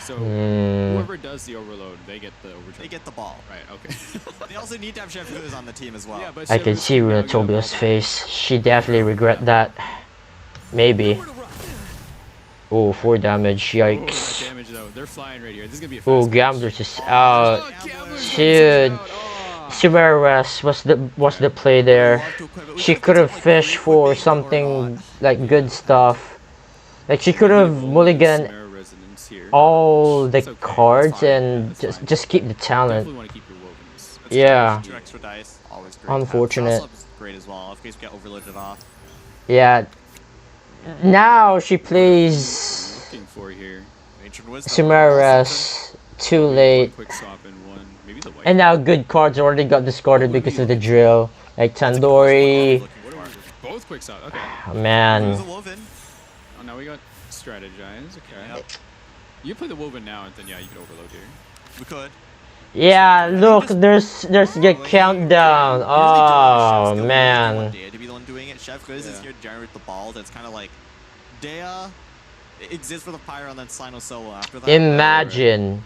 So whoever does the overload, they get the overcharge. They get the ball. Right, okay. They also need to have Chef Luz on the team as well. Yeah, but I can see Runatobio's face. She definitely regret that. Maybe. Oh, 4 damage. Yikes. Damage though. They're flying right here. This is gonna be a Oh, Gambler's just out. Dude. Sumer Rest was the play there. She could have fished for something like good stuff. Like she could have mulliganed all the cards and just keep the talent. Yeah. Unfortunate. Great as well. In case we get overloaded off. Yeah. Now she plays Sumer Rest too late. And now good cards already got discarded because of the drill. Like Tandori. Both quick shot. Okay. Man. Oh, now we got strategize. Okay. Yep. You play the woven now, and then yeah, you could overload here. We could. Yeah, look, there's a countdown. Oh man. Dea to be the one doing it. Chef Grizz is here to generate the balls. It's kind of like Dea exists for the pyro and then Sino solo after that. Imagine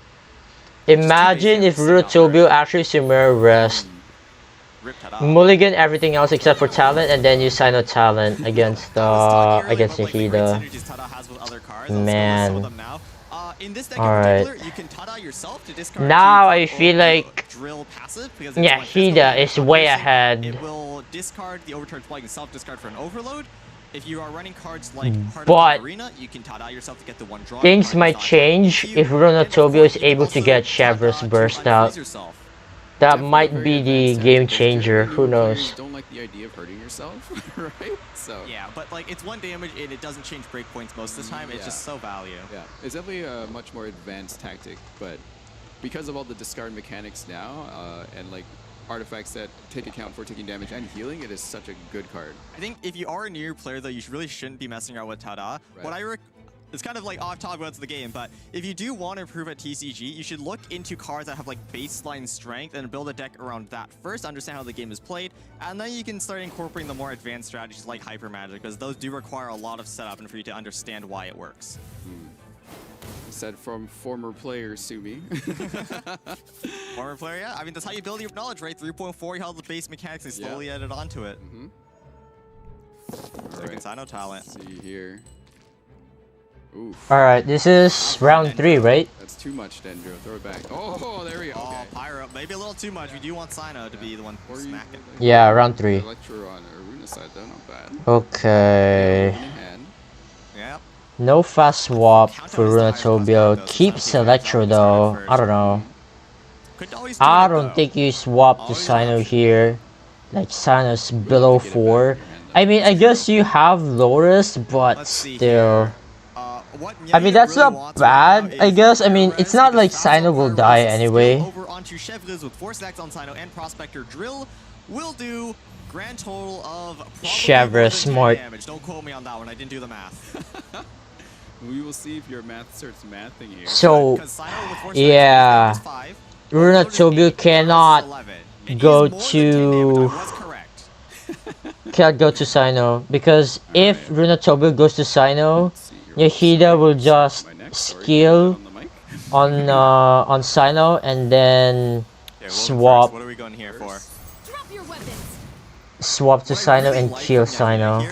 if Rutobio actually Sumer rest, mulligan everything else except for talent, and then you Sino talent against Yahida. Man. Alright. Now I feel like Yahida is way ahead. It will discard the overcharged plug and self-discard for an overload. If you are running cards like Heart But of Arena, you can Tada yourself to get the one draw. Things might change if Runatobio is able to get Chevro's burst out. That might be the game changer. Who knows? Don't like the idea of hurting yourself, right? So yeah, but like it's 1 damage and it doesn't change breakpoints most of the time. It's just so value. Yeah, it's definitely a much more advanced tactic, but because of all the discard mechanics now and like artifacts that take account for taking damage and healing, it is such a good card. I think if you are a new player though, you really shouldn't be messing around with Tada. Right. It's kind of like off topic about the game, but if you do want to improve at TCG, you should look into cards that have like baseline strength and build a deck around that first, understand how the game is played, and then you can start incorporating the more advanced strategies like Hyper Magic, because those do require a lot of setup and for you to understand why it works. Said from former player Sumi. Former player, yeah. I mean, that's how you build your knowledge, right? 3.4, you held the base mechanics and slowly added onto it. Second Sino talent. Let's see here. Alright, this is round 3, right? That's too much, Dendro. Throw it back. Oh, there we go. Oh, Pyro. Maybe a little too much. We do want Sino to be the one smacking. Yeah, round 3. Electro on Aruna side, though, not bad. Okay. Yep. No fast swap for Runatobio. Keeps Electro though. I don't know. I don't think you swap to Sino here. Like Sino's below 4. I mean, I guess you have Loris, but still. I mean, that's not bad, I guess. I mean, it's not like Sino will die anyway. Over onto Chevriz with 4 stacks on Sino and Prospector Drill will do grand total of Chevriz smart. Damage. Don't quote me on that one. I didn't do the math. We will see if your math starts mathing here. So, yeah, Runatobio cannot go to Sino, because if Runatobio goes to Sino, Yahida will just skill on Sino and then swap. What are we going here for? Swap to Sino and kill Sino.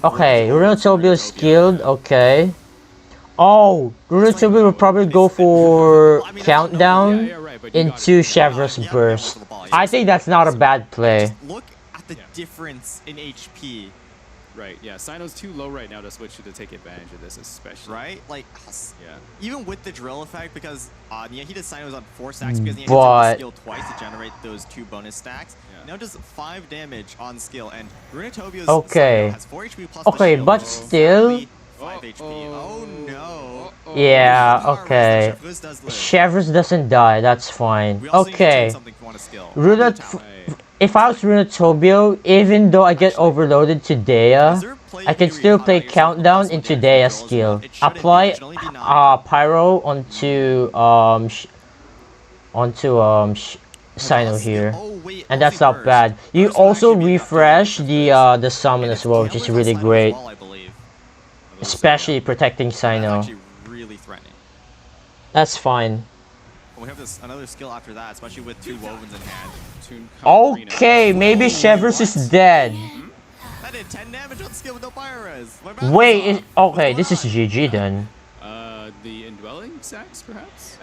Okay, Runatobio is skilled, okay. Oh, Runatobio will probably go for countdown into Chevro's burst. I think that's not a bad play. Look at the difference in HP. Right, yeah, Sino's too low right now to switch to take advantage of this, especially. Right? Like, yeah. Even with the drill effect, because Yahida Sino's on 4 stacks because he needs to skill twice to generate those 2 bonus stacks. Now does 5 damage on skill, and Runatobio's okay. has 4 HP plus okay, the but still. 5 HP. Oh no. Yeah, okay. Chevro's doesn't die, that's fine. Okay. If I was Runatobio, even though I get overloaded to Dea, I can still play countdown into Dea's skill. Apply Pyro onto Sino here, and that's not bad. You also refresh the summon as well, which is really great, especially protecting Sino. Really threatening. That's fine. We have another skill after that, especially with 2 wovens in hand. Okay, maybe Chevro's is dead. That did 10 damage on skill with no pyro res. Wait, okay, this is GG then. The indwelling sacks, perhaps?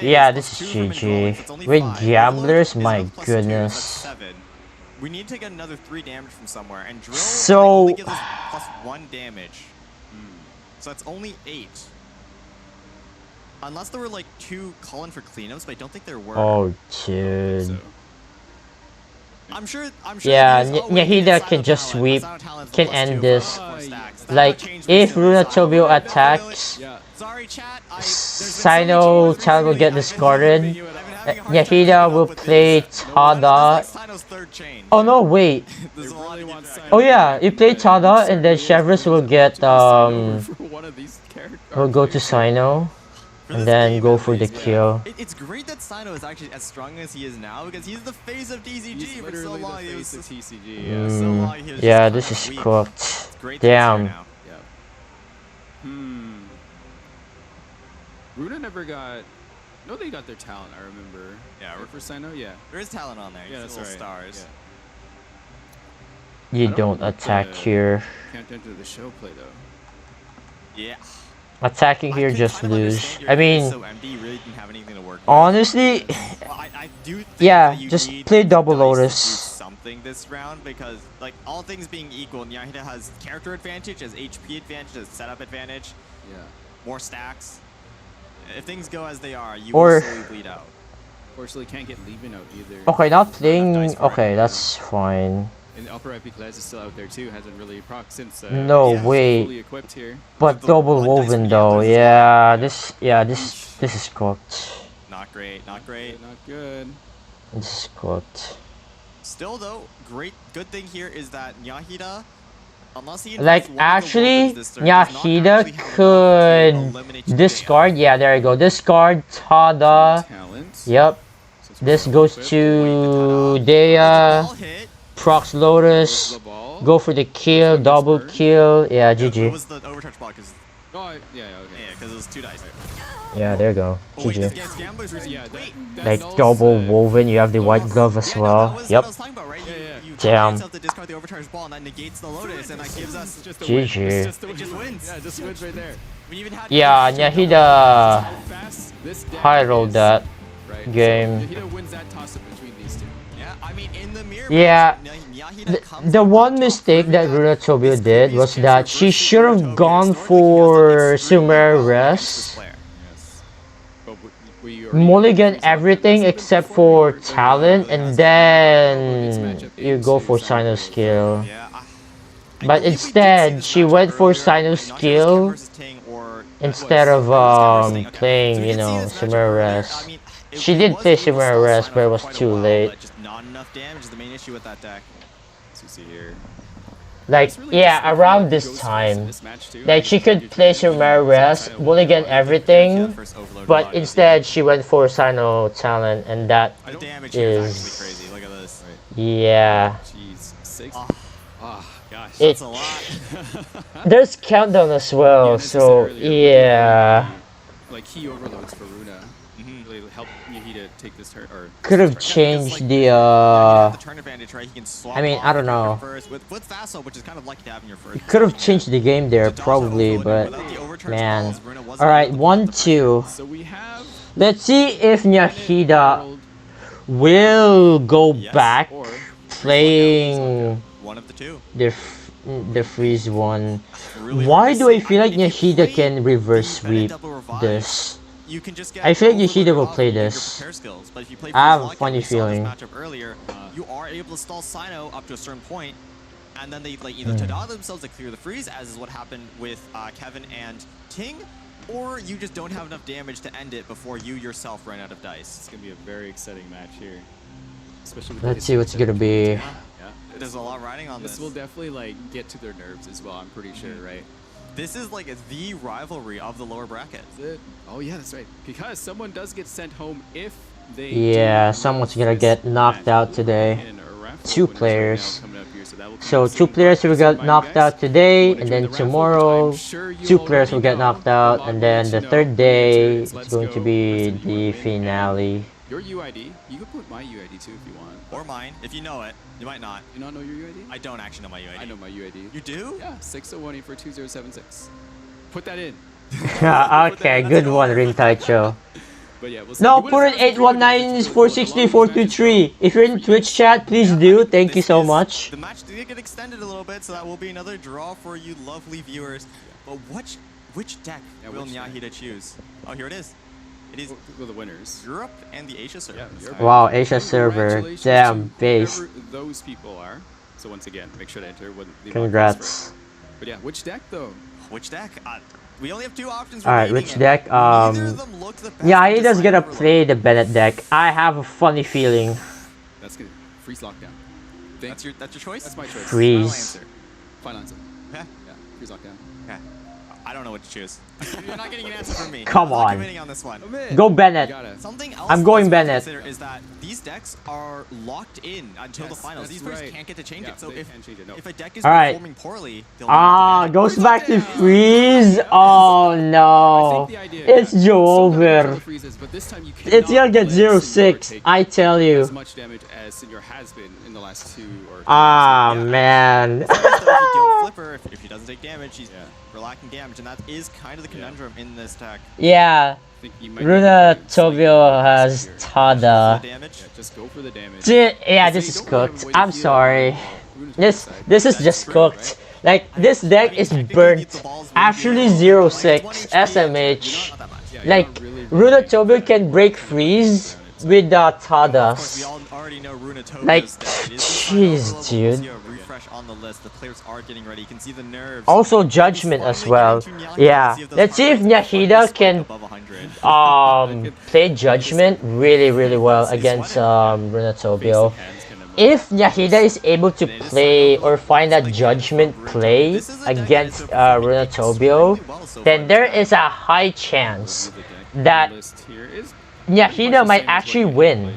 Yeah, this is GG. With gamblers, my goodness. We need to get another 3 damage from somewhere, and drill so gives us plus 1 damage. So that's only 8. Unless there were like 2 calling for cleanups, but I don't think there were. Oh, dude. I'm sure yeah, Yahida can just sweep, can end this. Like, if Runatobio attacks, Sino talent will get discarded, Yahida will play Tada. Oh no, wait. Oh yeah, you play Tada and then Chevrolet will get will go to Sino and then go for the kill. It's great that Sino is actually as strong as he is now because he's the face of TCG for so long. He was TCG. Yeah, this is cooked. Damn. Runa never got. No, they got their talent. I remember. Yeah, for Sino. Yeah, there is talent on there. Yeah, that's right. Stars. Yeah. You don't attack here. Can't enter the show play though. Yeah. Attacking here just lose. I mean, so MD really didn't have anything to work honestly, I do think yeah, you just need play double Dice to do Lotus. something this round because, like, all things being equal, Nyahida has character advantage, has HP advantage, has setup advantage. Yeah. More stacks. If things go as they are, you Or- will slowly bleed out. Unfortunately, can't get leaving out either. Okay, not playing. Okay, that's fine. And the upper IP class is still out there too. Hasn't really proc since. No he's way. fully equipped here. But double woven though, yeah, this is cooked. Not great. Not great. Not good. This is cooked. Still though, good thing here is that Nyahida, unless he Like actually, Nyahida could discard. Yeah, there you go. Discard Tada. Yep. This goes to Dea. Procs Lotus. Go for the kill. Double kill. Yeah, What GG. was the overcharge block? Oh, yeah, okay. Yeah, because it was 2 dice. Yeah, there you go. Oh, wait, this GG. guy's Gamblers was- wait, Like double woven. You have the white glove as well. Yep. You Damn. yourself to discard the overcharge ball and that negates the Lotus and that gives us just GG. It just wins. Yeah, just wins right there. We even had Yeah, Nyahida high rolled that game. Yahida wins that toss-up between these two. Yeah, I mean, in the mirror. Yeah, the one mistake that Runa Tobio did was that she should have gone for Sumer Res. Mulligan everything except for talent, and then you go for Sino skill. But instead, she went for Sino skill instead of playing, you know, Sumer Res. She did play Sumer Res, but it was too late. Just not enough damage is the main issue with that deck. As you see here. Like, yeah, around this time. Like, she could play Sumer Res, mulligan everything, but instead she went for Sino talent, and that is... crazy. Look at this. Yeah. Jeez, 6. Oh, gosh. That's a lot. There's countdown as well, so yeah. Like key overloads for Runa. Really help Yahida take this turn. Or Could have changed the turn advantage, right? He can swap I mean, I don't know. first with Vassal, which is kind of lucky to have in your first. Could have changed the game there, probably, but man. Alright, 1-2. So we have Let's see if Nyahida will go back playing one of the two. The freeze one. Why do I feel like Nyahida can reverse sweep this? I feel like Yahida will play this. I have a funny feeling. Earlier, you are able to stall Sino up to a certain point, and then they like either Tada themselves to clear the freeze, as is what happened with Kevin and Ting, or you just don't have enough damage to end it before you yourself run out of dice. It's gonna be a very exciting match here. Especially with Let's see what's gonna be. Yeah, there's a lot riding on this. This will definitely like get to their nerves as well. I'm pretty sure, right? This is like the rivalry of the lower bracket. Oh yeah, that's right. Because someone does get sent home if they. Yeah, someone's gonna get knocked out today. 2 players. So 2 players will get knocked out today, and then tomorrow 2 players will get knocked out, and then the 3rd day it's going to be the finale. Your UID, you can put my UID too if you want. Or mine, if you know it. You might not. You not know your UID? I don't actually know my UID. I know my UID. You do? Yeah, 601842076. Put that in. Okay, good one, Rin Taicho. But yeah, we'll No, put it 819-463-423. If you're in Twitch chat, please do. Thank you so much. The match did get extended a little bit, so that will be another draw for you lovely viewers. But which deck will Nyahida choose? Oh, here it is. It is the winners. Europe and the Asia server. Yeah, wow, Asia server. Damn, base. Those people are. So once again, make sure to enter what the Congrats. But yeah, which deck though? Which deck? We only have 2 options. Alright, which deck? Yeah, he does gonna play the Bennett deck. I have a funny feeling. That's good. Freeze lockdown. That's your choice? That's my choice. Freeze. Final answer. Okay. Yeah, freeze lockdown. Okay. I don't know what to choose. You're not getting an answer from me. Come I'm on. not committing on this one. Go Bennett. Something else I'm going to Bennett. consider is that these decks are locked in until the finals. These players can't get to change it. So if a deck is performing poorly, they'll goes back to freeze. Oh no. It's Jover. It's gonna get 0-6. I tell you. As much damage as Senior has been in the last 2 or man. Flipper, if he doesn't take damage, he's lacking damage, and that is kind of the conundrum in this deck. Yeah. Runa Tobio has Tada. Just go for the damage. Yeah, this is cooked. I'm sorry. This is just cooked. Like, this deck is burnt. Actually 0-6 SMH. Like, Runa Tobio can break freeze with the Tadas. Like, jeez, dude. On the list, the players are getting ready. You can see the nerves. Also Judgment as well. Yeah. Let's see if Nyahida can play Judgment really well against Runa Tobio. If Nyahida is able to play or find a Judgment play against Runa Tobio, then there is a high chance that Nyahida might actually win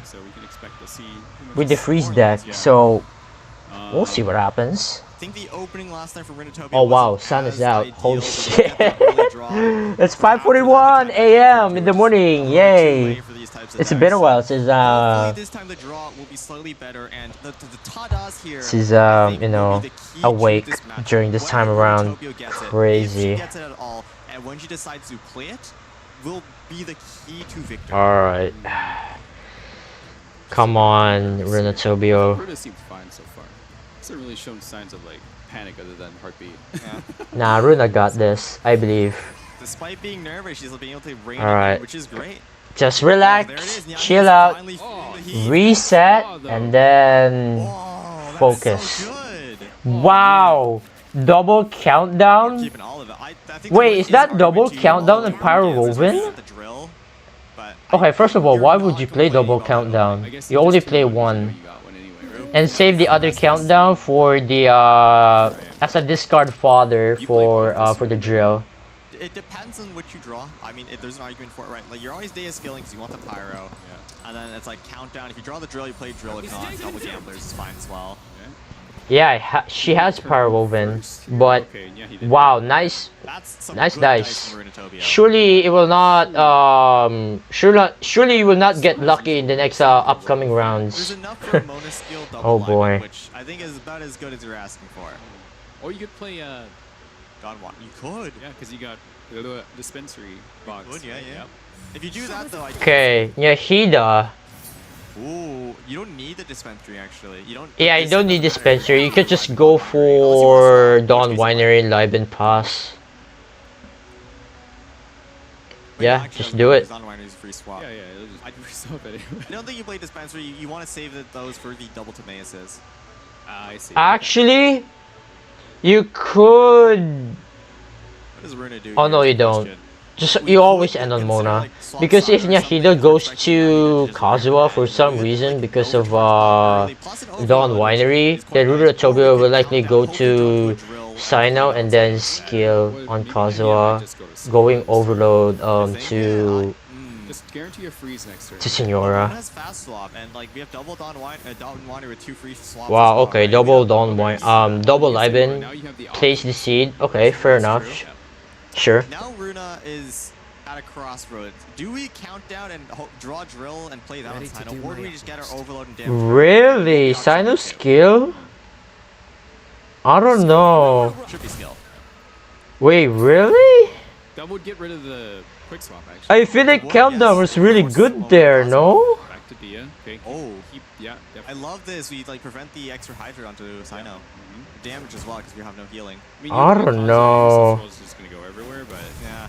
with the freeze deck. So we'll see what happens. I think the opening last time for Rinatobia. Oh wow, sun is out. Holy shit. It's 5:41 a.m. in the morning. Yay. It's been a while since this time the draw will be slightly better, and the Tadas here. She's you know, awake during this time around. Crazy. Gets it at all, and when she decides to play it, will be the key to victory. Alright. Come on, Rinatobio. Runa seems fine so far. Hasn't really shown signs of like panic other than heartbeat. Nah, Runa got this, I believe. Despite being nervous, she's being able to rein it Alright. in, which is great. Just relax, chill out, reset, and then focus. Wow! Double countdown? Wait, is that double countdown and Pyro Woven? Okay, first of all, why would you play double countdown? You only play one. And save the other countdown for the as a discard fodder for the drill. It depends on what you draw. I mean, there's an argument for it, right? Like, you're always Day of Scaling because you want the Pyro. And then it's like countdown. If you draw the drill, you play drill. If not, double gamblers is fine as well. Yeah, she has Power Woven, but wow, nice dice. Surely it will not. Surely you will not get lucky in the next upcoming rounds. Oh boy. Which I think is about as good as you're asking for. Or you could play God, what? You could. Yeah, because you got the dispensary box. You could, yeah. Yep. If you do that though, okay, Nyahida. Ooh, you don't need the dispensary actually. You don't. Yeah, you don't need dispensary. You could just go for Dawn Winery, Liben Pass. Yeah, just do it. Dawn Winery's free swap. Yeah, I'd free swap it. I don't think you play dispensary. You want to save those for the double Timaeuses. I see. Actually, you could. What does Runa do? Oh no, you don't. Just you always end on Mona, because if Nyahida goes to Kazuha for some reason because of Dawn Winery, then Runa Tobio will likely go to Sino and then skill on Kazuha, going overload to Just guarantee a freeze next turn. to Signora. Has fast swap, and like we have double Dawn Winery with 2 free swaps. Wow, okay, double Dawn Wine, double Liben, place the seed. Okay, fair enough. Sure. Now Runa is at a crossroads. Do we count down and draw drill and play that on Sino, or do we just get our overload and damage? Really? Sino skill? I don't know. Should be skill. Wait, really? That would get rid of the quick swap actually. I feel like countdown was really good there, no? Back to Dia. Okay. Oh. Yeah. I love this. We like prevent the extra Hydra onto Sino. Damage as well because we have no healing. I don't know. It's just gonna go everywhere, but yeah.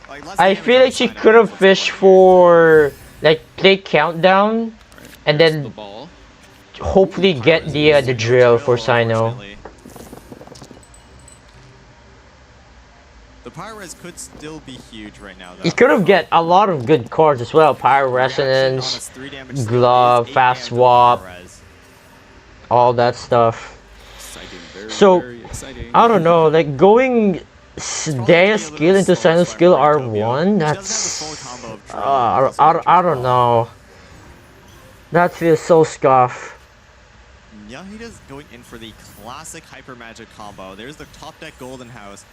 Like, I feel like she could have fished for like play countdown, and then hopefully get the drill for Sino. The Pyro-Res could still be huge right now, though. You could have get a lot of good cards as well. Pyro Resonance, Glove, Fast Swap, all that stuff. So, I don't know, like going Dea skill into Sino skill R1, that's... I don't know. That feels so scuff. Yahida's going in for the classic Hyper Magic combo. There's the top deck Golden House.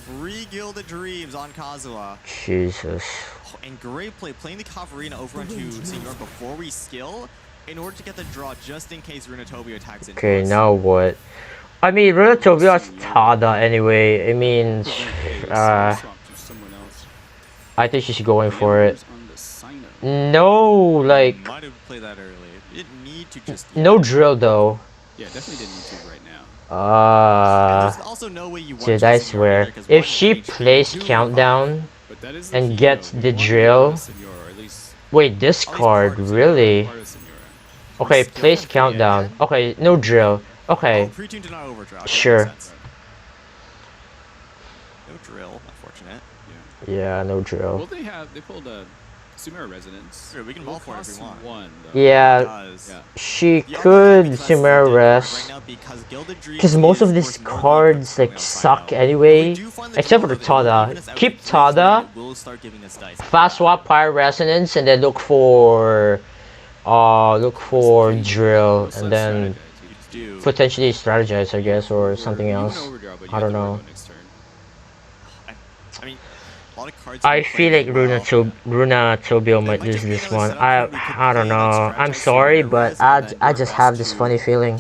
Free Gilded Dreams on Kazuha. Jesus. Oh, and great play, playing the Kavarina over onto Senor before we skill in order to get the draw just in case Runatobio attacks into Okay, us. now what? I mean, Runatobio has Tada anyway. I mean, I think she's going for it. No, like... Might have played that early. It didn't need to just... No drill though. Yeah, definitely didn't need to right now. There's also no way you dude, I swear, if she plays countdown and gets the drill, wait, this card really? Okay, place countdown. Okay, no drill. Okay, sure. No drill, unfortunate. Yeah, no drill. Well, they pulled a Sumeru Resonance. Sure, we can roll for it if we want. One, yeah, she could Sumeru Res. Because most of these cards like suck anyway, except for the Tada. Keep Tada, Fast Swap, Pyro Resonance, and then look for drill, and then potentially strategize, I guess, or something else. I don't know. I feel like Runatobio might lose this one. I don't know. I'm sorry, but I just have this funny feeling.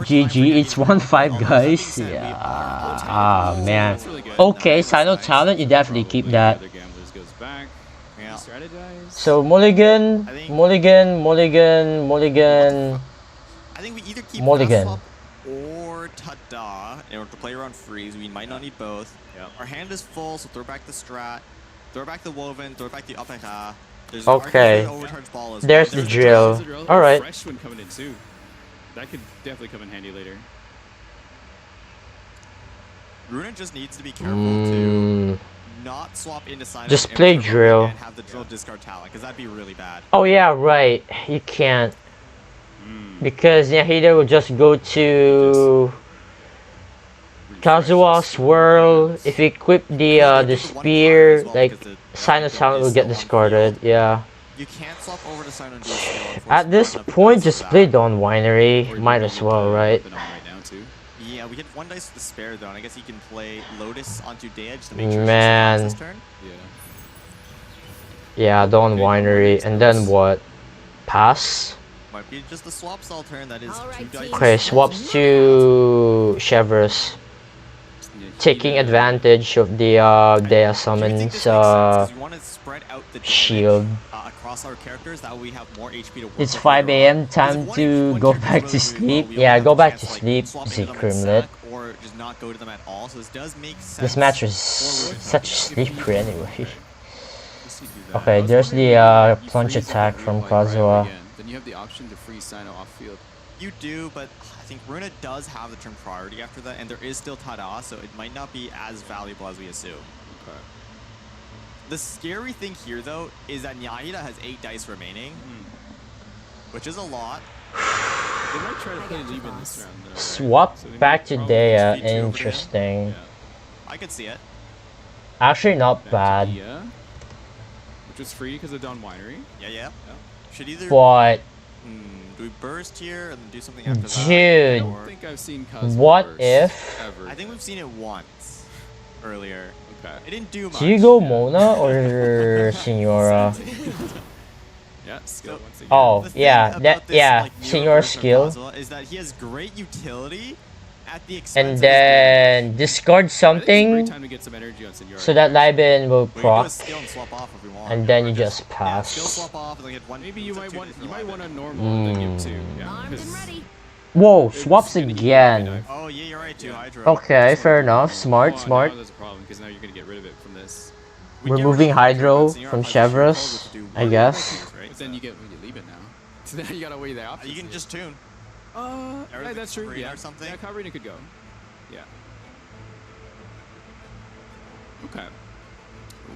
GG, it's 1-5 guys. Yeah. Ah man. Okay, Sino talent, you definitely keep that. So Mulligan. I think we either keep Mulligan. Or Tada in order to play around freeze. We might not need both. Yep. Our hand is full, so throw back the strat, throw back the woven, throw back the upeka. Okay. There's the drill. All right. Fresh one coming in too. That could definitely come in handy later. Runa just needs to be careful to not swap into Sino. Just play drill. And have the drill discard talent, because that'd be really bad. Oh yeah, right. You can't. Because Yahida will just go to Kazuha Swirl. If you equip the spear, like Sino talent will get discarded. Yeah. You can't swap over to Sino. At this point, just play Dawn Winery. Might as well, right? Yeah, we get one dice to spare though, and I guess you can play Lotus onto Deage to make sure Man. this turn. Yeah, Dawn Winery, and then what? Pass. Might be just a swap stall turn that is 2 dice. Okay, swaps to Chevrolet. Taking advantage of the Dea summons shield. Across our characters, that we have more HP to work. It's 5 AM, time to go back to sleep. Yeah, go back to sleep, Z-Crimlet. Or just not go to them at all, so this does make sense. This match was such a sleeper anyway. Okay, there's the plunge attack from Kazuha. Then you have the option to free Sino off field. You do, but I think Runa does have the turn priority after that, and there is still Tada, so it might not be as valuable as we assume. Okay. The scary thing here, though, is that Nyahida has 8 dice remaining, which is a lot. They might try to play it even this round, though, right? Swap back to Dea, interesting. I could see it. Actually, not bad. Which was free because of Dawn Winery. Yeah. Should either. But do we burst here and do something after that? Dude, I don't think I've seen Cosmo what burst if? Ever. I think we've seen it once earlier. Okay. It didn't do much. Do you go Mona or Senora? Yeah, skill once again. Oh, yeah, Senora skill. Is that he has great utility at the expense And then discard something so that Liben will proc, and then you just pass. Maybe you might want a normal and then give 2. Yeah, whoa, swaps again. Oh yeah, you're right too, Hydro. Okay, fair enough. Smart. Now there's a problem because now you're gonna get rid of it from this. Removing Hydro from Chevrolet, I guess. But then you leave it now. So now you gotta weigh the options. You can just tune. Yeah, that's true. Or something. Yeah, Katarina could go. Yeah. Okay.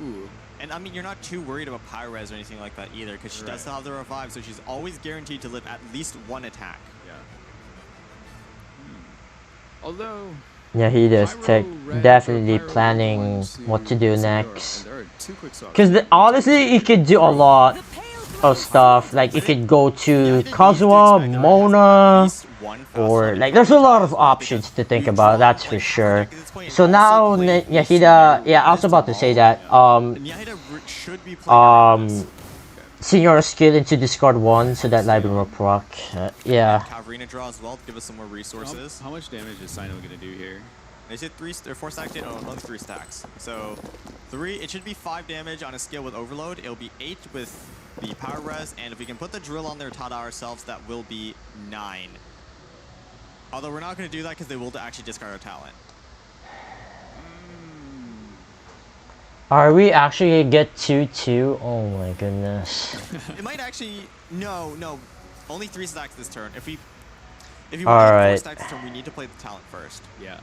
Ooh. And I mean, you're not too worried about Pyres or anything like that either, because she does still have the revive, so she's always guaranteed to live at least one attack. Yeah. Although... Yahida's definitely planning what to do next. Because honestly, he could do a lot of stuff. Like, he could go to Kazuha, Mona, or like, there's a lot of options to think about, that's for sure. So now, Yahida, yeah, I was about to say that, Senior skill into discard 1 so that Libin will proc. Yeah. Cavalrina draw as well to give us some more resources. How much damage is Sino going to do here? They said 4 stacks, only 3 stacks. So 3, it should be 5 damage on a scale with Overload. It'll be 8 with the Power Res, and if we can put the drill on there Tada ourselves, that will be 9. Although we're not going to do that because they will actually discard our talent. Are we actually gonna get 2-2? Oh my goodness. It might actually... No. Only 3 stacks this turn. If you want to get 4 stacks this turn, we need to play the talent first. Yeah.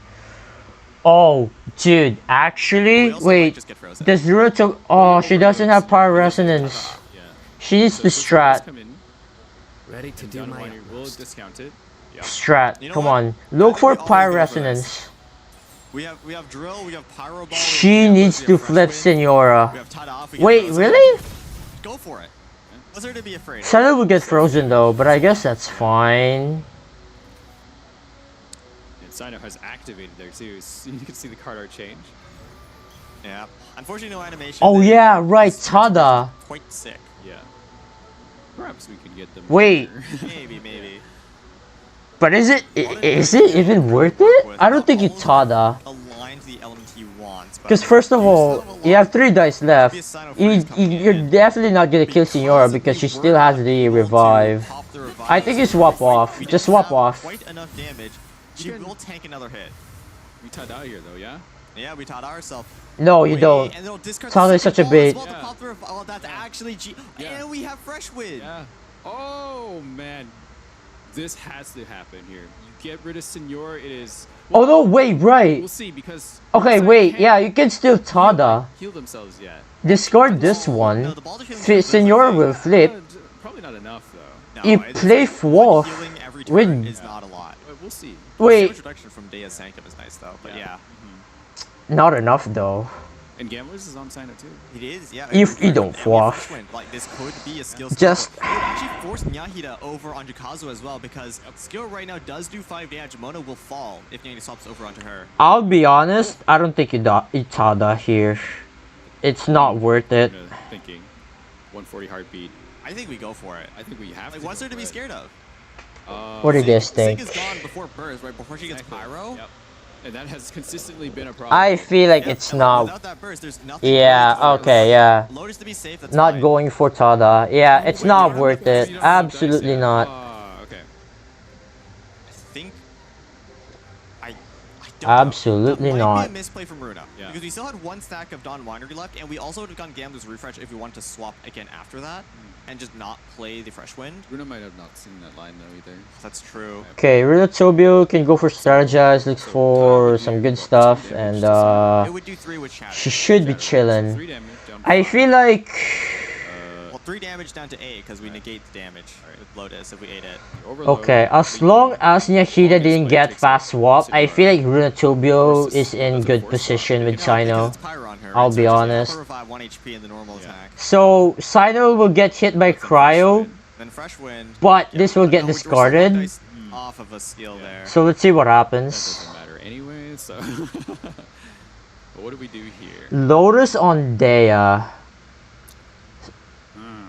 Oh, dude, actually, wait. Does Ruto... Oh, she doesn't have Power Resonance. Yeah. She needs the strat. Ready to do my... We'll discount it. Yeah. Strat, come on. Look for Power Resonance. We have drill, we have pyro ball. She needs to flip Senora. Wait, really? Go for it. What's there to be afraid of? Shadow will get frozen though, but I guess that's fine. And Sino has activated there too, so you can see the card art change. Yeah. Unfortunately, no animation. Oh yeah, right, Tada. Quite sick. Yeah. Perhaps we could get them. Wait. Maybe. But is it even worth it? I don't think it's Tada. Because first of all, you have 3 dice left. You're definitely not gonna kill Senora because she still has the revive. I think you swap off. Just swap off. Quite enough damage. She will tank another hit. We Tada here though, yeah? Yeah, we Tada ourselves. No, you don't. Tada is such a bait. Oh, that's actually and we have Fresh Wind. Yeah. Oh man. This has to happen here. You get rid of Senor, it is... Well, oh no, wait, right. We'll see, because... Okay, wait, yeah, you can still Tada. Heal themselves yet. Discard this one. Senor will flip. Probably not enough, though. You play Wolf with... is not a lot. We'll see. Wait. Introduction from Dea Sanctum is nice, though, but yeah. Not enough, though. And Gamblers is on Sino too. It is, yeah. If you don't fluff. Like, this could be a skill. Just... It would actually force Nyahida over onto Kazuha as well, because skill right now does do 5 damage. Mona will fall if Nyahida swaps over onto her. I'll be honest, I don't think you Tada here. It's not worth it. Thinking 140 heartbeat. I think we go for it. I think we have to. What's there to be scared of? What do you guys think? Sig is gone before burst, right? Before she gets pyro. Yep. And that has consistently been a problem. I feel like it's not. Without that burst, there's nothing. Yeah, okay, yeah. Lotus to be safe, that's not fine. Going for Tada. Yeah, it's not worth it. Absolutely not. Okay. I think I don't Absolutely know. That not. might be a misplay from Runa. Yeah. Because we still had 1 stack of Dawn Winery left, and we also would have gone Gambler's Refresh if we wanted to swap again after that. And just not play the Fresh Wind. Runa might have not seen that line though either. That's true. Okay, Runa Tobio can go for Strategize, looks for some good stuff, and it would do 3 with Shadow. she should be chilling. I feel like... Well, 3 damage down to A, because we negate the damage with Lotus if we ate it. Okay, as long as Nyahida didn't get fast swap, I feel like Runa Tobio is in good position with Sino. I'll be honest. So Sino will get hit by Cryo, but this will get discarded. Off of a skill there. So let's see what happens. Doesn't matter anyway, so... But what do we do here? Lotus on Dea.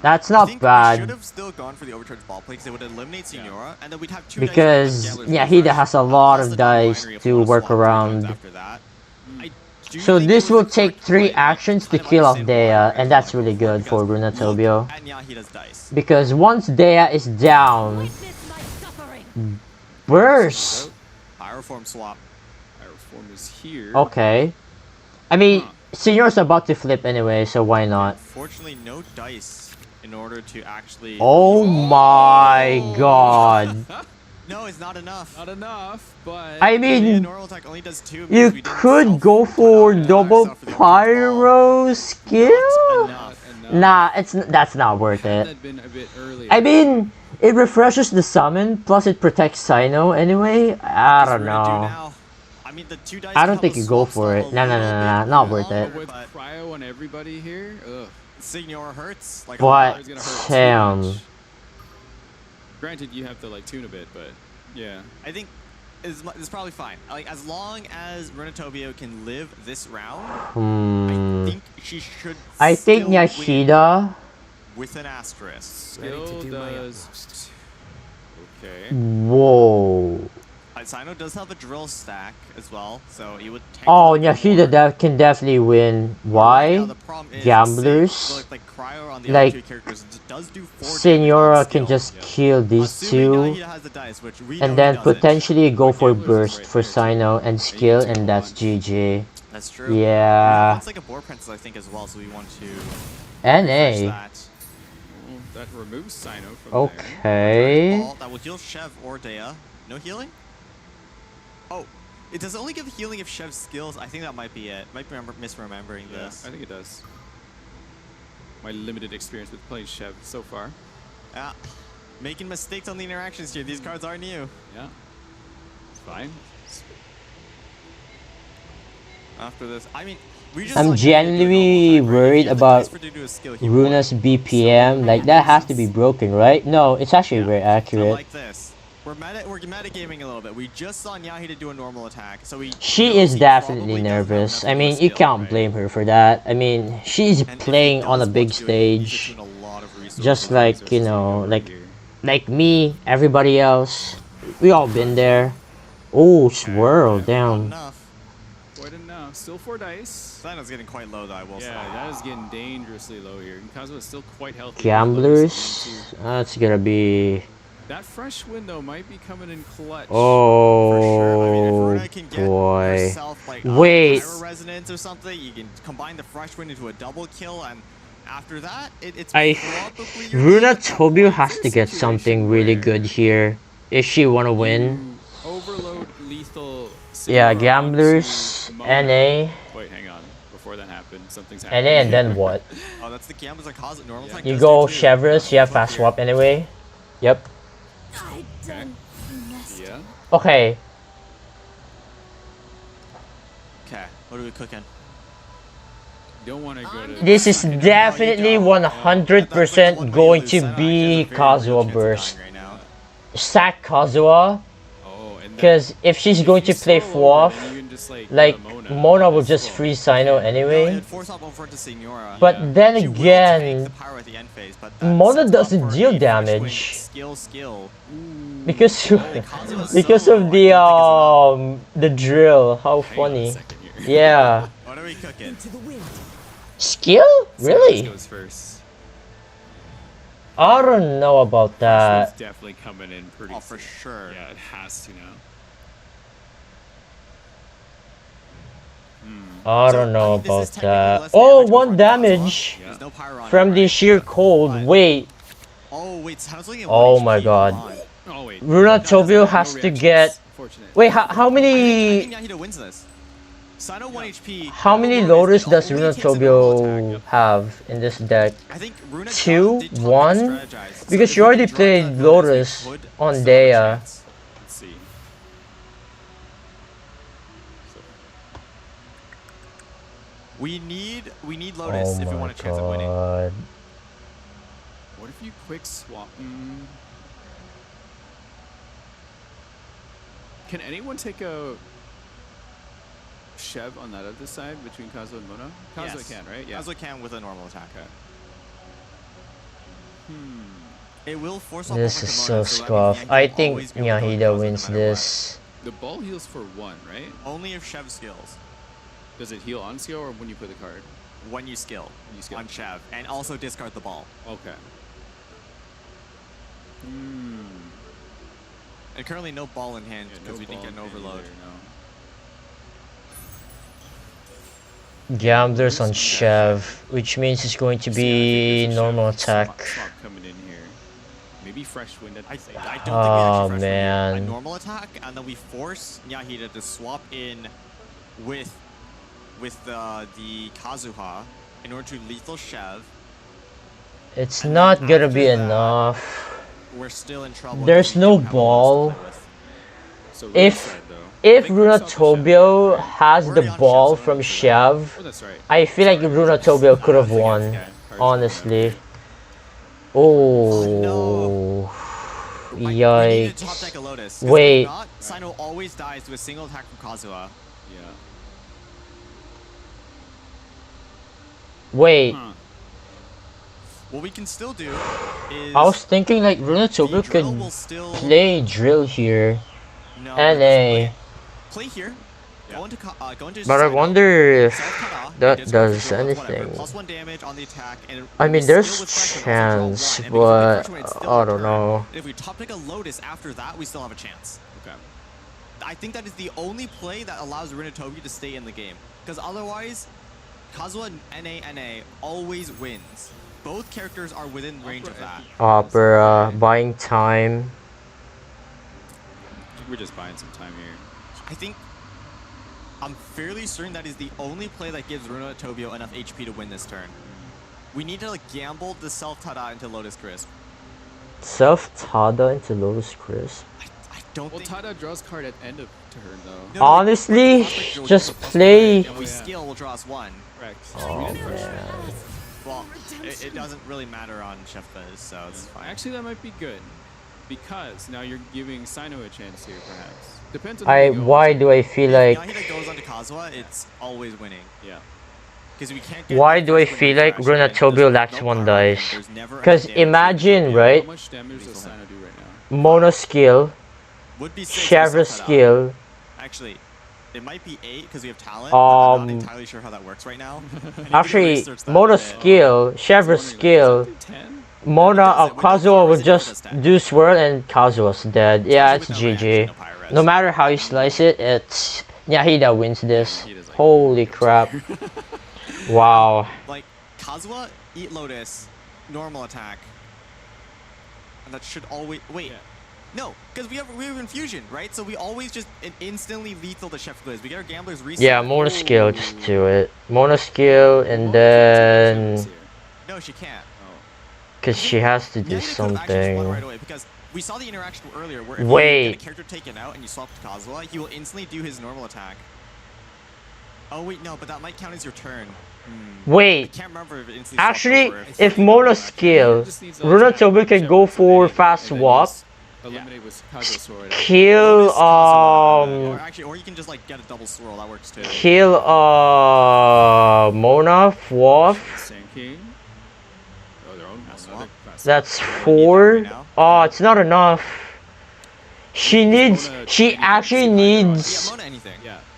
That's not bad. We should have still gone for the overcharge ball play because it would eliminate Senora, and then we'd have 2 because Nyahida has a lot of dice to work around. So this will take 3 actions to kill off Dea, and that's really good for Runa Tobio. Because once Dea is down, burst. Pyroform swap. Pyroform is here. Okay. I mean, Senior's about to flip anyway, so why not? Unfortunately, no dice in order to actually. Oh my god. No, it's not enough. Not enough, but I mean, normal attack only does 2 because you we didn't could go for double pyro skill. Nah, that's not worth it. that been a bit earlier. I mean, it refreshes the summon, plus it protects Sino anyway. I don't know. I mean, the 2 dice I don't think you go for it. No, not worth it. With cryo on everybody here, ugh. Signora hurts. Like, But it's gonna hurt too damn. much. Granted, you have to like tune a bit, but yeah. I think it's probably fine. Like, as long as Runatobio can live this round, I think she should. I think still win Yashida. with an asterisk. Skill does. Okay. Whoa. Sino does have a drill stack as well, so he would. Oh, Yashida can definitely win. Why? Gamblers. Like, Senora can just kill these two, and then potentially go for burst for Sino and skill, and that's GG. That's true. Yeah. It's like a boar princess, I think, as well. So we want to. NA. That removes Sino from Okay. There. That will heal Chev or Dea. No healing? Oh, it does only give healing if Chev skills. I think that might be it. Might be misremembering this. I think it does. My limited experience with playing Chev so far. Yeah. Making mistakes on the interactions here. These cards are new. Yeah. It's fine. After this, I mean, I'm genuinely worried about Runa's BPM. Like, that has to be broken, right? No, it's actually very accurate. Like this. We're metagaming a little bit. We just saw Nyahida do a normal attack, so She is definitely nervous. I mean, you can't blame her for that. I mean, she's playing on a big stage, just like, you know, like me, everybody else. We all been there. Oh, swirl down. Quite enough. Still 4 dice. Sino's getting quite low, though, I will say. Yeah, that is getting dangerously low here. Kazuha is still quite healthy. Gamblers. That's gonna be. That fresh window might be coming in clutch. Oh, boy. Wait. Resonance or something, you can combine the fresh wind into a double kill, and after that, it's Runatobio has to get something really good here if she wanna win. Overload lethal. Yeah, Gamblers, NA. Wait, hang on. Before that happened, something's NA, happening. and then what? Oh, that's the Gamblers that cause it. Normal attack. You go Chevrolet, you have fast swap anyway. Yep. Okay. Yeah. Okay. Okay, what are we cooking? Don't want to go to. This is definitely 100% going to be Kazuha burst. Sack Kazuha. Because if she's going to play Fluff, like, Mona will just free Sino anyway. But then again, Mona doesn't deal damage. Because of the drill. How funny. Yeah. What are we cooking? Skill? Really? Goes first. I don't know about that. It's definitely coming in pretty. Oh, for sure. Yeah, it has to now. I don't know about that. Oh, 1 damage from the sheer cold. Wait. Oh my god. Runatobio has to get. Wait, how many? How many Lotus does Runatobio have in this deck? 2? 1? Because she already played Lotus on Dea. We need Lotus if we want a chance at winning. What if you quick swap? Can anyone take a Chev on that other side between Kazuha and Mona? Kazuha can, right? Yeah. Kazuha can with a normal attack. It will force this is so scuffed. I think Nyahida wins this. The ball heals for 1, right? Only if Chev skills. Does it heal on skill or when you play the card? When you skill. On Chev. And also discard the ball. Okay. And currently no ball in hand because we didn't get an overload. Gamblers on Chev, which means it's going to be normal attack. Coming in here. maybe Fresh Wind at the same time. I don't think we actually Fresh man. Wind a normal attack, and then we force Nyahida to swap in with the Kazuha in order to lethal Chev. It's not gonna be enough. We're still in trouble. There's no ball. So if Runatobio has the ball from Chev, I feel like Runatobio could have won, honestly. Oh, yikes. Wait. Sino always dies to a single attack from Kazuha. Yeah. Wait. What we can still do is... I was thinking like Runatobio could play drill here. NA. Play here. Go into But I wonder if that does anything. +1 damage on the attack, and I mean, there's chance, but I don't know. If we top deck a Lotus after that, we still have a chance. Okay. I think that is the only play that allows Runatobio to stay in the game. Because otherwise, Kazuha NA always wins. Both characters are within range of that. Opera, buying time. We're just buying some time here. I think I'm fairly certain that is the only play that gives Runatobio enough HP to win this turn. We need to like gamble the self-tada into Lotus Crisp. Self-tada into Lotus Crisp? I don't think... Tada draws card at end of turn though. No, honestly, just play... If we skill, we'll draw us 1. Correct. Oh man. Well, it doesn't really matter on Chef Fizz, so it's fine. Actually, that might be good. Because now you're giving Sino a chance here, perhaps. Depends on why do I feel like... If goes onto Kazuha, it's always winning. Yeah. Because we can't why do I feel like Runatobio lacks 1 dice? Because imagine, right? How much damage does Sino do right now? Mono skill, Chevra skill. Actually, it might be 8 because we have talent, but I'm not entirely sure how that works right now. Actually, Mono skill, Chevra skill, Kazuha would just do swirl and Kazuha's dead. Yeah, it's GG. No matter how you slice it, it's Nyahida wins this. Holy crap. Wow. Like, Kazuha, eat Lotus, normal attack. And that should always... Wait. No, because we have Infusion, right? So we always just instantly lethal the Chef Gliz. We get our Gamblers reset. Yeah, Mono skill, just do it. Mono skill and then... No, she can't. Because she has to do something. Right away because we saw the interaction earlier where if you get a character taken out and you swap to Kazuha, he will instantly do his normal attack. Oh wait, no, but that might count as your turn. Wait, I can't remember if it instantly actually, if Mono skill, Runatobio can go for fast swap, kill, or you can just like get a double swirl, that works too. Kill, Mona, Waff. That's 4. Oh, it's not enough. She actually needs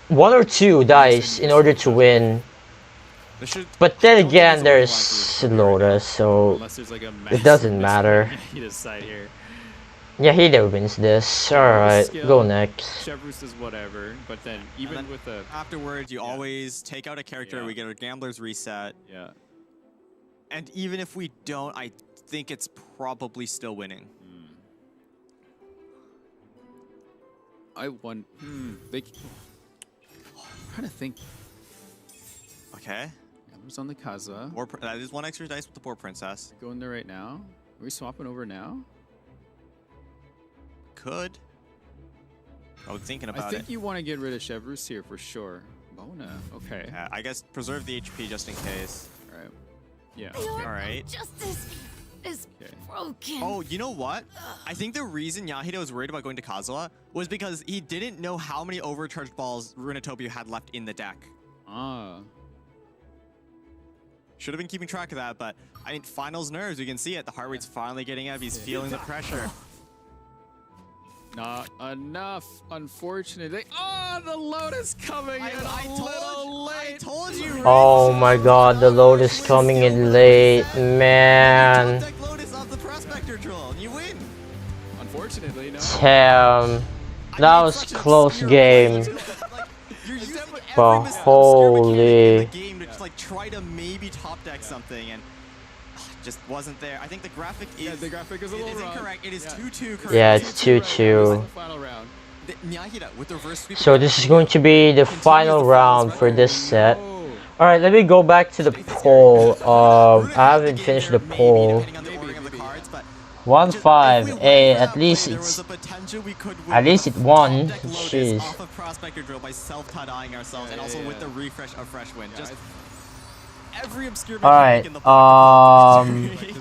1 or 2 dice in order to win. But then again, there's Lotus, so it doesn't matter. Yeah, he wins this. Alright, go next. Chevrus is whatever, but then even with the... Afterwards, you always take out a character, we get our Gamblers reset. Yeah. And even if we don't, I think it's probably still winning. I won. I'm trying to think. Okay. Gamblers on the Kazuha. That is 1 extra dice with the poor princess. Going there right now. Are we swapping over now? Could. I was thinking about it. I think you want to get rid of Chevrus here for sure. Bona. Okay. Yeah, I guess preserve the HP just in case. All right. Yeah. Alright. Justice is broken. Oh, you know what? I think the reason Nyahida was worried about going to Kazuha was because he didn't know how many overcharged balls Runatobio had left in the deck. Should have been keeping track of that, but I mean, finals nerves, you can see it. The heart rate's finally getting up. He's feeling the pressure. Not enough, unfortunately. Oh, the Lotus coming in I told you. Oh my god, the Lotus coming in late, man. Lotus off the Prospector Troll, and you win. Unfortunately, no. Damn, that was close game. But holy. Game to just like try to maybe top deck something, and just wasn't there. I think the graphic is... Yeah, the graphic is a little wrong. Incorrect. It is 2-2 correct. Yeah, it's 2-2. Final round. Nyahida with the reverse sweep. So this is going to be the final round for this set. Alright, let me go back to the poll. I haven't finished the poll. 1-5. Hey, at least it won. Jeez. Off of prospector drill by self-tie-dyeing ourselves, and also with the refresh of fresh wind. Just every obscure Alright, the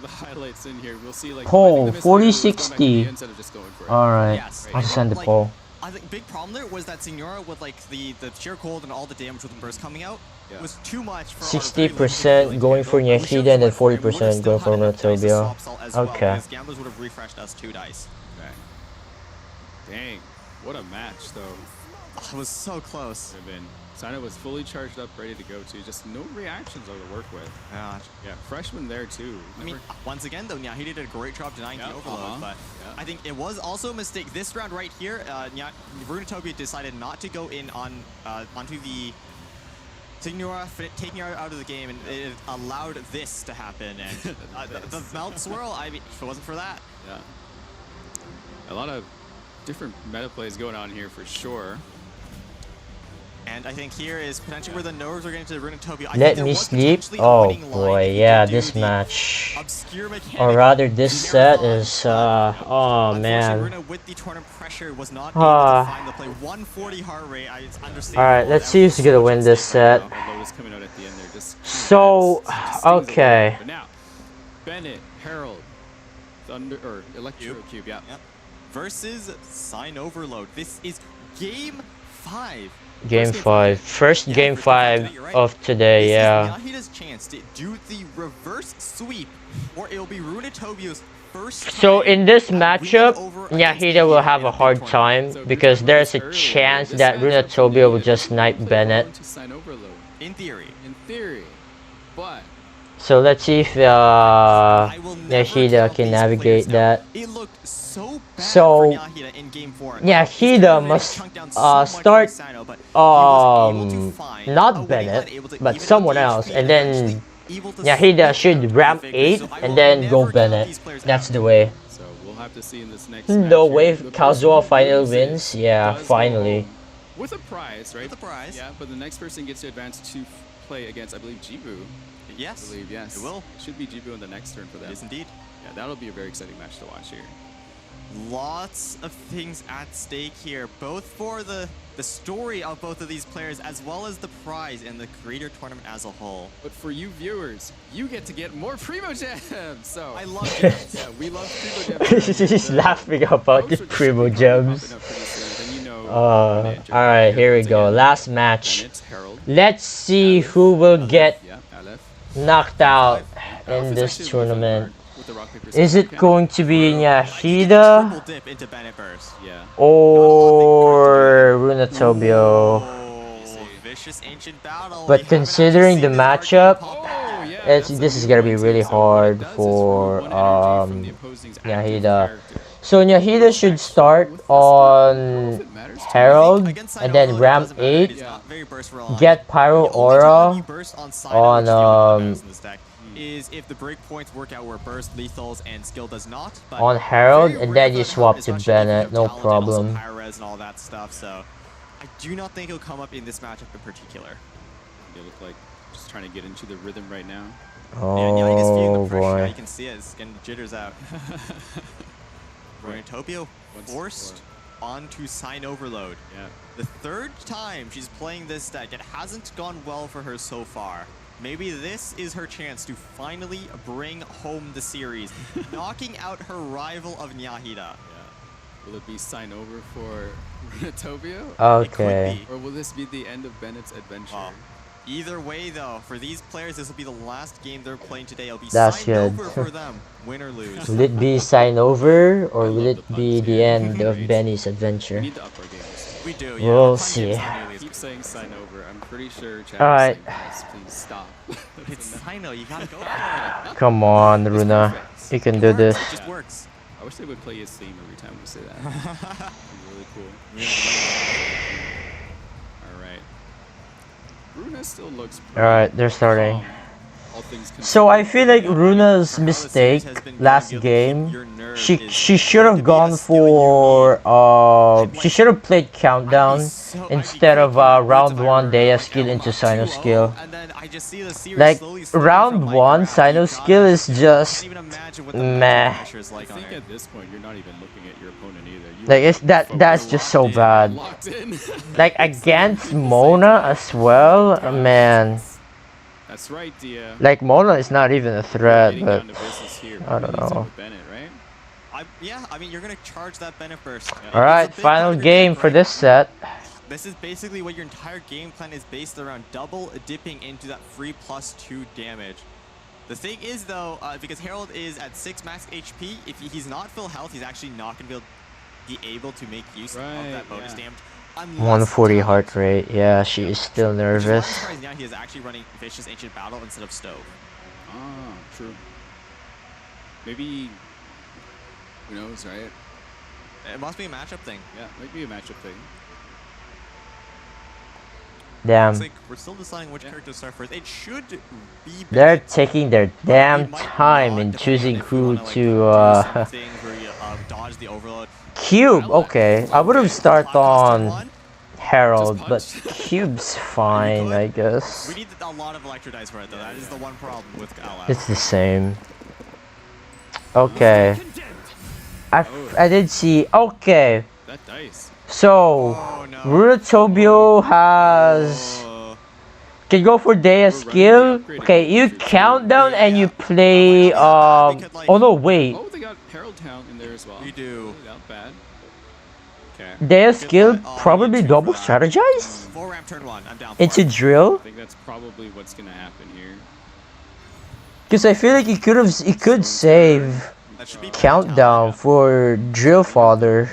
highlights in here. We'll see, like, poll 4060. Alright, I'll send the poll. I think big problem there was that Signora with like the sheer cold and all the damage with the burst coming out was too much for 60% going for Nyahida and then 40% going for Runatobio. Okay. Gamblers would have refreshed us 2 dice. Okay. Dang, what a match though. Oh, it was so close. Sino was fully charged up, ready to go too. Just no reactions to work with. Yeah, freshman there too. I mean, once again though, Nyahida did a great job denying the overload, but I think it was also a mistake. This round right here, Runatobia decided not to go in on onto the Signora, taking her out of the game, and it allowed this to happen. And the melt swirl, I mean, if it wasn't for that. Yeah. A lot of different meta plays going on here for sure. And I think here is potentially where the nerves are getting to Runatobia. Let me sleep. Oh boy, yeah, this match, or rather this set is, oh man. Alright, let's see who's gonna win this set. So, okay. Now, Bennett, Herald, Thunder, or Electro Cube, yeah. Versus Sign Overload. This is game 5. Game 5. First game 5 of today, yeah. Nyahida's chance to do the reverse sweep, or it'll be Runatobia's first time. So in this matchup, Nyahida will have a hard time because there's a chance that Runatobia will just snipe Bennett. In theory. In theory. But so let's see if Nyahida can navigate that. So Nyahida must start not Bennett but someone else, and then Nyahida should ramp 8 and then go Bennett. That's the way. So we'll have to see in this next the way Kazuha finally wins. Yeah, finally. With a prize, right? With a prize. Yeah, but the next person gets to advance to play against, I believe, Jibu. Yes. I believe, yes. It will. Should be Jibu in the next turn for them. Yes, indeed. Yeah, that'll be a very exciting match to watch here. Lots of things at stake here, both for the story of both of these players as well as the prize and the greater tournament as a whole. But for you viewers, you get to get more Primo Gems. So I love it. Yeah, we love Primo Gems. She's laughing about the Primo Gems. Alright, here we go. Last match. Let's see who will get knocked out in this tournament. Is it going to be Nyahida or Runatobio? But considering the matchup, this is gonna be really hard for Nyahida. So Nyahida should start on Herald and then ramp 8, get Pyro Aura on is if the breakpoints work out where burst, lethals, and skill does not. But on Herald, and then you swap to Bennett, no problem. And all that stuff, so I do not think he'll come up in this matchup in particular. They look like just trying to get into the rhythm right now. Oh boy! You can see it; it's getting the jitters out. Runatobia forced onto Sign Overload. Yeah. The 3rd time she's playing this deck. It hasn't gone well for her so far. Maybe this is her chance to finally bring home the series, knocking out her rival of Nyahida. Yeah. Will it be Sign Over for Runatobia? Okay. Or will this be the end of Bennett's adventure? Either way, though, for these players, this will be the last game they're playing today. It'll be That's Sign good. Over for them, win or lose. Will it be Sign Over or will it be the end of Benny's adventure? We need to up our games. We do, yeah. We'll see. Keep saying Sign Over. I'm pretty sure chat Alright. please stop. It's Sino, you gotta go for it. Come on, Runa. You can do this. It just works. I wish they would play his theme every time we say that. It'd be really cool. Alright. Runa still looks Alright, they're starting. So I feel like Runa's mistake last game, she should have gone for she should have played countdown instead of round 1 Dea skill into Sino skill. Like round 1 Sino skill is just meh. I think at this point you're not even looking at your opponent either. Like that's just so bad. Like against Mona as well, man. That's right, Dia. Like Mona is not even a threat, but I don't know. Yeah, I mean you're gonna charge that Bennett burst. All right, final game for this set. This is basically what your entire game plan is based around, double dipping into that free +2 damage. The thing is though, because Herald is at 6 max HP, if he's not full health, he's actually not gonna be able to make use of that bonus damage. 140 heart rate. Yeah, she is still nervous. Now he is actually running Vicious Ancient Battle instead of Stove. Ah, true. Maybe, who knows, right? It must be a matchup thing. Yeah, might be a matchup thing. Damn. Like we're still deciding which character to start first. It should be. They're taking their damn time in choosing who to dodge the overload. Cube, okay. I would have started on Herald, but Cube's fine, I guess. We need a lot of Electro Dice for it though. That is the one problem with Ally. It's the same. Okay. I did see. Okay. That dice. So, Runatobio has. Can go for Dea skill. Okay, you countdown and you play. Oh no, wait. Oh, they got Herald Town in there as well. We do. Not bad. Okay. Dea skill probably double strategize. 4 ramp turn 1. I'm down. Into drill. I think that's probably what's gonna happen here. Because I feel like he could save countdown for drill fodder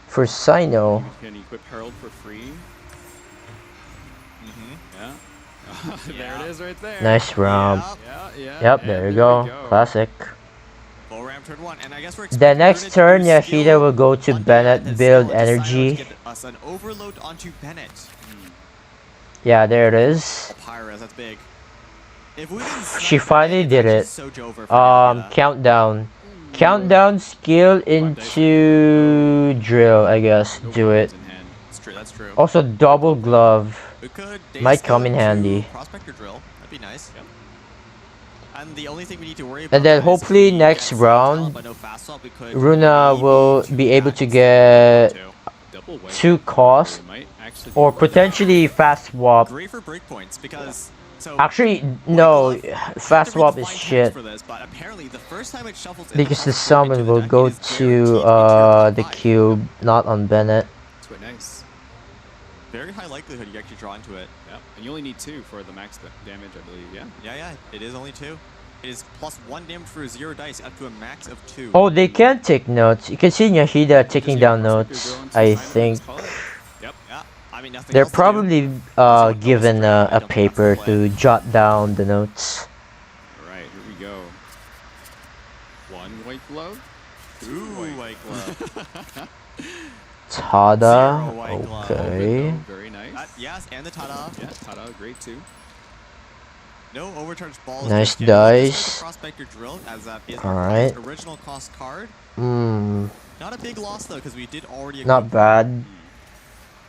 for Sino. Can equip Herald for free. Yeah. There it is right there. Nice romp. Yep, there you go. Classic. Full ramp turn 1, and I guess we're The next turn, Yahida will go to Bennett, build energy. Get us an overload onto Bennett. Yeah, there it is. Pyros, that's big. She finally did it. Countdown. Countdown skill into drill, I guess. Do it. That's true. Also, double glove might come in handy. Prospector drill, that'd be nice. And the only thing we need to worry about. And then hopefully next round, Runa will be able to get 2 cost or potentially fast swap. Great for breakpoints because. Actually, no, fast swap is shit. Because the summon will go to the cube, not on Bennett. That's quite nice. Very high likelihood you actually draw into it. Yeah, and you only need 2 for the max damage, I believe. Yeah. Yeah, it is only 2. It is +1 damage for 0 dice up to a max of 2. Oh, they can take notes. You can see Yahida taking down notes, I think. They're probably given a paper to jot down the notes. Alright, here we go. 1 white glove. 2 white glove. Tada. Okay. Very nice. Yes, and the Tada. Yeah, Tada, great too. No overcharge balls. Nice dice. Prospector drill, as that is Alright. original cost card. Not a big loss though, because we did already. Not bad.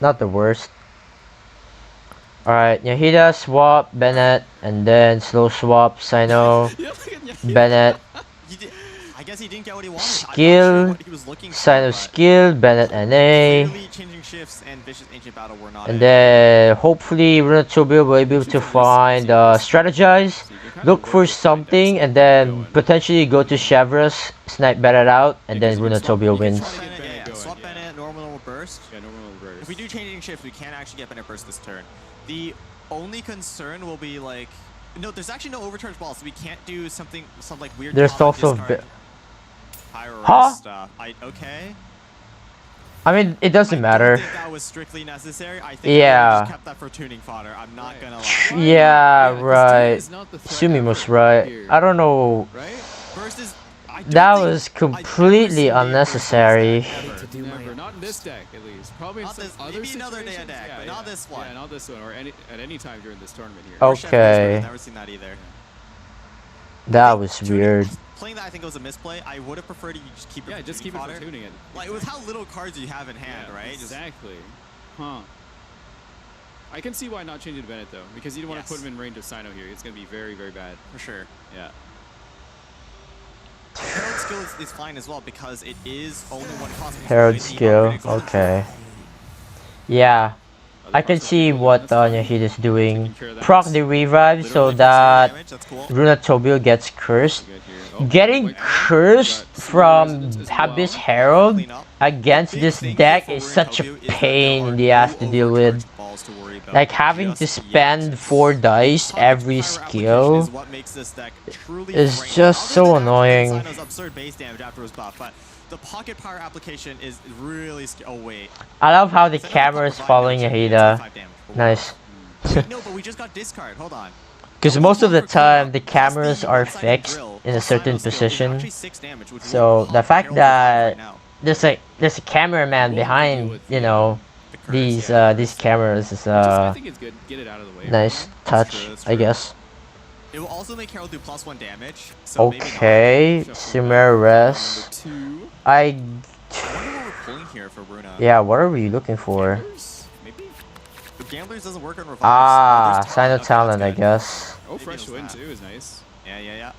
Not the worst. Alright, Yahida swap Bennett, and then slow swap Sino Bennett. I guess he didn't get what he wanted. Skill, Sino skill, Bennett NA. And then hopefully Runatobio will be able to find strategize, look for something, and then potentially go to Chevrolet, snipe Bennett out, and then Runatobio wins. Swap Bennett, normal burst. Yeah, normal burst. If we do changing shifts, we can't actually get Bennett burst this turn. The only concern will be like, no, there's actually no overcharge balls, so we can't do some like weird. There's also okay. I mean, it doesn't matter. I don't think that was strictly necessary. I think yeah. I just kept that for tuning fodder. I'm not gonna lie. Yeah, right. Sumi was right. I don't know. Burst is. That was completely unnecessary. Never. Not in this deck, at least. Probably in some other maybe another situations. deck, but not this one. Yeah, not this one, or at any time during this tournament here. Okay. I've never seen that either. That was weird. Playing that, I think it was a misplay. I would have preferred you just keep it. Yeah, just keep it for tuning it. Like with how little cards you have in hand, right? Exactly. Huh. I can see why not changing to Bennett though, because you don't want to put him in range of Sino here. It's going to be very, very bad. For sure. Yeah. Herald skill is fine as well because it is only one cost. Herald skill, okay. Yeah, I can see what Yahid is doing. Proc the revive so that Runatobio gets cursed. Getting cursed from Abyss Herald against this deck is such a pain in the ass to deal with. Like having to spend 4 dice every skill is just so annoying. The pocket power application is really oh wait. I love how the camera is following Yahida. Nice. No, but we just got discard. Hold on. Because most of the time the cameras are fixed in a certain position. So the fact that there's a cameraman behind, you know, these cameras is nice touch, I guess. It will also make Herald do +1 damage. So okay, Sumeres. I wonder what we're pulling here for Bruna. Yeah, what are we looking for? Maybe the Gamblers doesn't work on revives. Ah, Sino Talent, I guess. Oh, Fresh Wind too is nice. Yeah.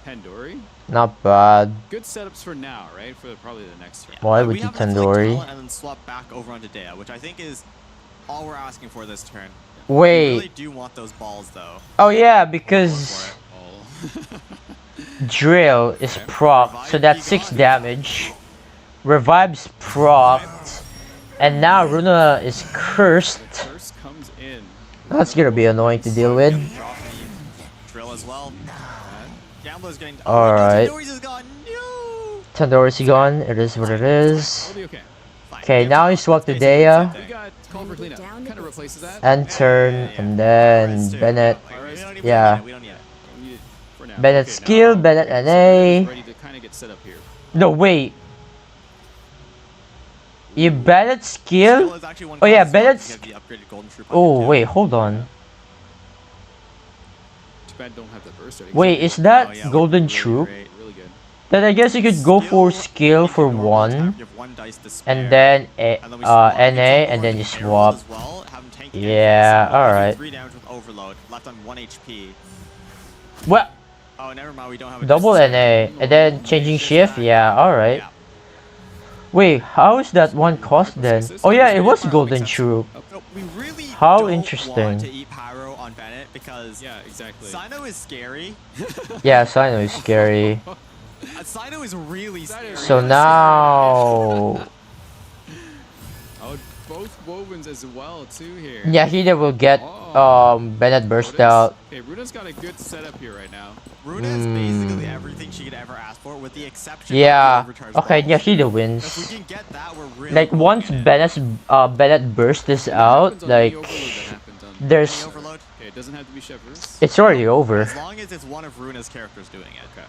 Pandori. Not bad. Good setups for now, right? For probably the next turn. Why would you Tandori? And then swap back over onto Dea, which I think is all we're asking for this turn. Wait. We really do want those balls though. Oh yeah, because Drill is proc, so that's 6 damage. Revive's procced, and now Runa is cursed. Curse comes in. That's gonna be annoying to deal with. Drill as well. Gambler's getting. Alright. Tandori's is gone. Tandori's gone. It is what it is. Okay, now he swapped to Dea. And turn, and then Bennett. Yeah. Bennett skill, Bennett NA. No, wait. You Bennett skill? Oh yeah, Bennett. Oh wait, hold on. Wait, is that Golden Troop? Then I guess you could go for skill for 1, and then NA, and then you swap. Yeah, alright. What? Oh, never mind, we don't have a double NA, and then changing shift? Yeah, alright. Wait, how is that 1 cost then? Oh yeah, it was Golden Troop. How interesting. To eat Pyro on Bennett because exactly. Sino is scary. Yeah, Sino is scary. Sino is really scary. So now... Oh, both Wovens as well too here. Yeah, he will get Bennett burst out. Okay, Runa's got a good setup here right now. Runa is basically everything she could ever ask for, with the exception of the okay, Yahida wins. If we can get that, we're really like once Bennett burst this out, like there's okay, it doesn't have to be Chevrolet. It's already over. As long as it's one of Runa's characters doing it. Okay.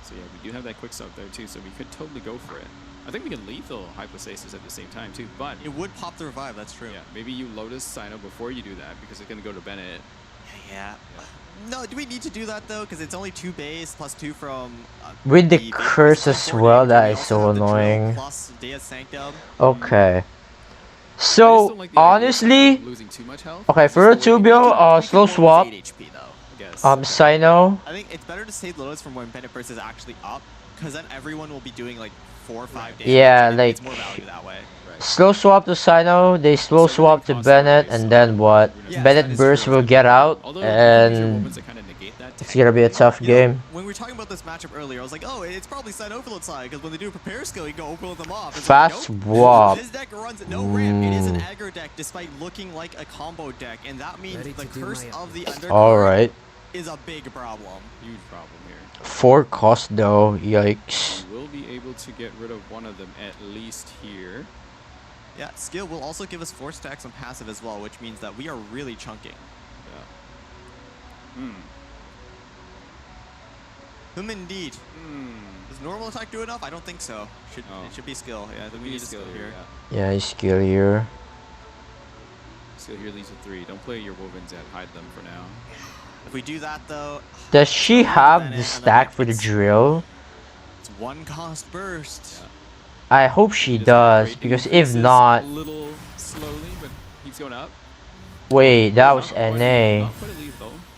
So yeah, we do have that quick stop there too, so we could totally go for it. I think we can lethal Hypostasis at the same time too, but it would pop the revive. That's true. Yeah, maybe you Lotus Sino before you do that because it's gonna go to Bennett. Yeah. No, do we need to do that though? Because it's only 2 base plus 2 from. With the curse as well, that is so annoying. Plus Dea's Sanctum. Okay. So honestly, okay, for a 2-bill, slow swap. Sino. I think it's better to save Lotus from when Bennett burst is actually up, because then everyone will be doing like 4 or 5 days. Yeah, like more value that way. slow swap to Sino, they slow swap to Bennett, and then what? Bennett burst will get out, and it's gonna be a tough game. When we were talking about this matchup earlier, I was like, oh, it's probably Sino Overload side, because when they do a prepare skill, you can go overload them off. It's Fast like, swap. This deck runs no ramp. It is an aggro deck, despite looking like a combo deck, and that means the curse of the undercard is a big problem. Huge problem here. 4 cost though, yikes. We'll be able to get rid of one of them at least here. Yeah, skill will also give us 4 stacks on passive as well, which means that we are really chunking. Yeah. Indeed. Does normal attack do enough? I don't think so. It should be skill. Yeah, I think we need a skill here. Yeah, he's skill here. Skill here leads to 3. Don't play your Wovens yet. Hide them for now. If we do that though... Does she have the stack for the drill? It's 1 cost burst. Yeah. I hope she does, because if not... A little slowly, but he's going up. Wait, that was NA.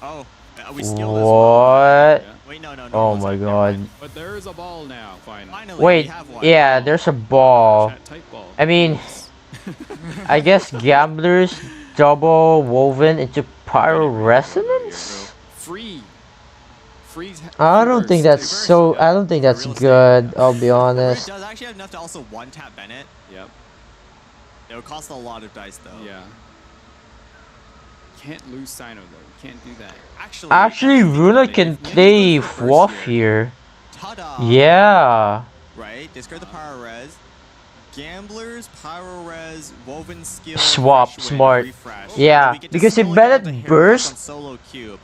Oh, we what? Well. Wait, no, oh my god. But there is a ball now, finally. Wait, yeah, there's a ball. I mean, I guess gamblers double woven into pyro resonance? I don't think that's so. I don't think that's good. I'll be honest. It does actually have enough to also one-tap Bennett. Yep. It would cost a lot of dice though. Yeah. Can't lose Sino though. Can't do that. Actually, Runa can play Fluff here. Yeah. Right. Discard the Pyro Res. Gamblers, Pyro Res, Woven Skill. Swap, smart. Yeah, because if Bennett bursts, solo cube.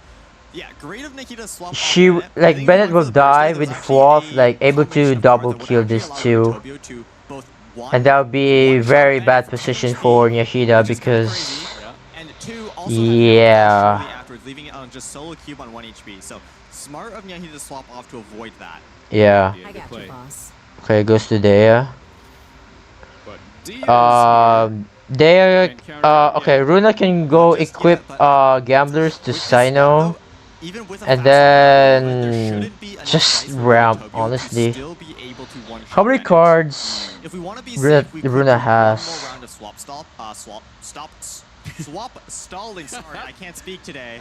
Yeah, great of Nikita swap. She like Bennett will die with Fluff, like able to double kill this too. And that would be a very bad position for Nyahida because. Yeah. Afterwards, leaving it on just solo cube on 1 HP. So smart of Nyahida to swap off to avoid that. Yeah. I got you, boss. Okay, goes to Dea. Dea. Okay, Runa can go equip gamblers to Sino. And then just ramp, honestly. How many cards Runa has? Swap stalling. Sorry, I can't speak today.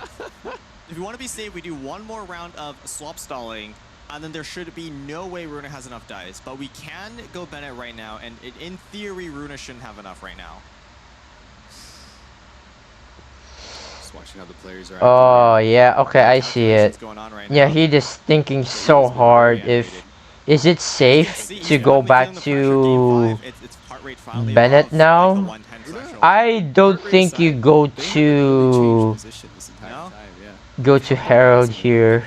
If we want to be safe, we do 1 more round of swap stalling, and then there should be no way Runa has enough dice. But we can go Bennett right now, and in theory, Runa shouldn't have enough right now. Just watching how the players are. Oh yeah, okay, I see it. Yeah, he just thinking so hard. Is it safe to go back to Bennett now? I don't think you go to Herald here.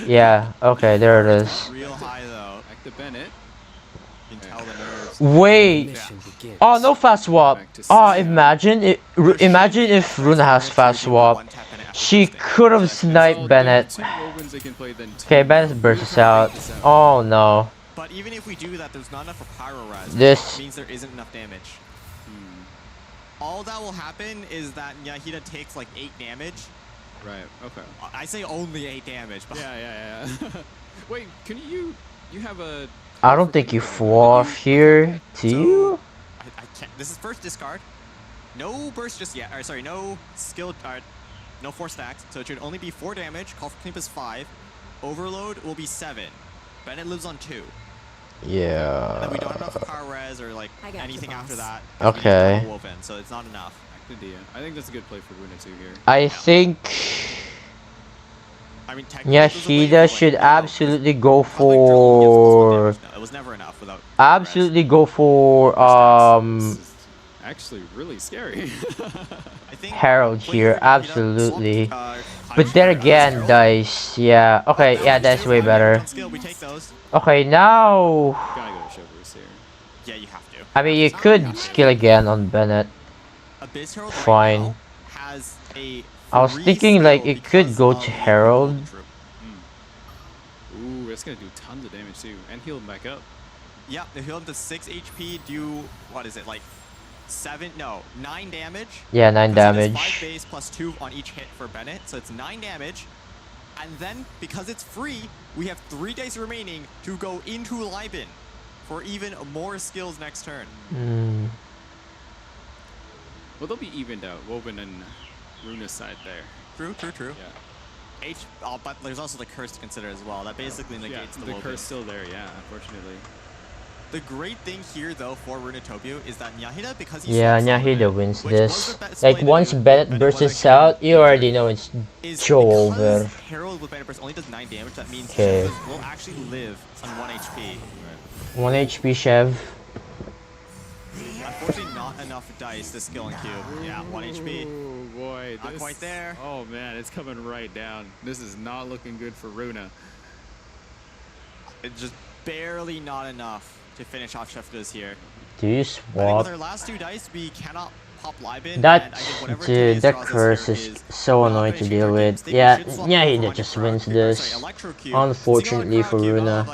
Yeah, okay, there it is. Real high though. Back to Bennett. Wait. Oh, no fast swap. Oh, imagine if Runa has fast swap. She could have sniped Bennett. Okay, Bennett bursts out. Oh no. But even if we do that, there's not enough for Pyro Res. This means there isn't enough damage. All that will happen is that Nyahida takes like 8 damage. Right, okay. I say only 8 damage. But Yeah. Wait, can you have a... I don't think you fluff here, do you? I can't. This is first discard. No burst just yet. Or sorry, no skill, no 4 stacks. So it should only be 4 damage. Call for Clean is 5. Overload will be 7. Bennett lives on 2. Yeah. And then we don't have enough Power Res or like anything after that. Okay. Woven, so it's not enough. Good idea. I think that's a good play for Runa 2 here. I think Nyahida should absolutely go for it was never enough without absolutely go for actually really scary. Herald here, absolutely. But then again, dice, yeah. Okay, yeah, that's way better. Okay, now. Yeah, you have to. I mean, you could skill again on Bennett. Fine. I was thinking like it could go to Herald. Ooh, that's gonna do tons of damage too, and heal him back up. Yeah, they heal him to 6 HP. Do what is it like? 9 damage. Yeah, 9 damage. 5 base plus 2 on each hit for Bennett, so it's 9 damage. And then because it's free, we have 3 dice remaining to go into Liben for even more skills next turn. Well, they'll be evened out. Woven and Runa's side there. True. Yeah. But there's also the curse to consider as well. That basically negates the Woven. Curse still there, yeah, unfortunately. The great thing here, though, for Runatopio is that Nyahida, because he's Nyahida wins this. Like, once Bennett bursts out, you already know it's Joe over. Herald with Bennett burst only does 9 damage, that means he will actually live on 1 HP. 1 HP, Chev. Unfortunately, not enough dice to skill and cube. Yeah, 1 HP. Oh boy, not quite there. Oh man, it's coming right down. This is not looking good for Runa. It's just barely not enough to finish off Chef Does here. Do you I think swap? with our last 2 dice, we cannot pop Libin. That dude, that curse is so annoying to deal with. Yeah, he just wins this. Unfortunately for Runa.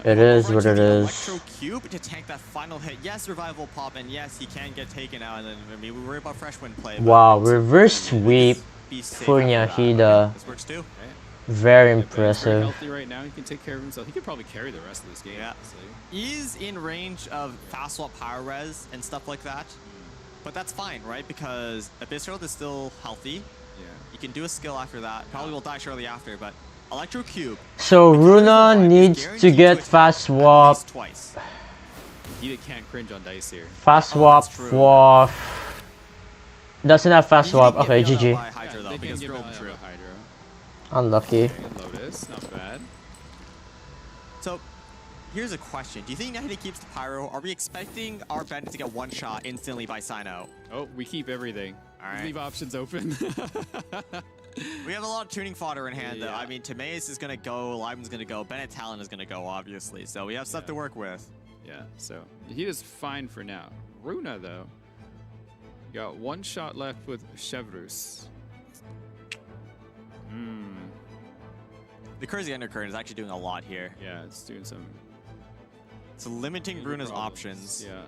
It is what it is. Electro Cube to tank that final hit. Yes, revival pop, and yes, he can get taken out. And then we worry about fresh wind play. Wow, reverse sweep for Nyahida. This works too. Very Very impressive. healthy right now. He can take care of himself. He could probably carry the rest of this game. Yeah. He's in range of fast swap power res and stuff like that. But that's fine, right? Because Abyss Herald is still healthy. Yeah. You can do a skill after that. Probably will die shortly after, but Electro Cube. So Runa needs to get fast swap. Twice. He can't cringe on dice here. Fast swap for. Doesn't have fast swap. Okay, GG. Hydra though, because true. Unlucky. Lotus, not bad. So, here's a question. Do you think Nyahida keeps the Pyro? Are we expecting our Bennett to get one shot instantly by Sino? Oh, we keep everything. All right. Leave options open. We have a lot of tuning fodder in hand, though. I mean, Timaeus is going to go, Lyman's going to go, Bennett Talon is going to go, obviously. So we have stuff to work with. Yeah, so he is fine for now. Runa, though, got 1 shot left with Chevrus. The Cursey Undercurrent is actually doing a lot here. Yeah, it's doing some... It's limiting Runa's options. Yeah.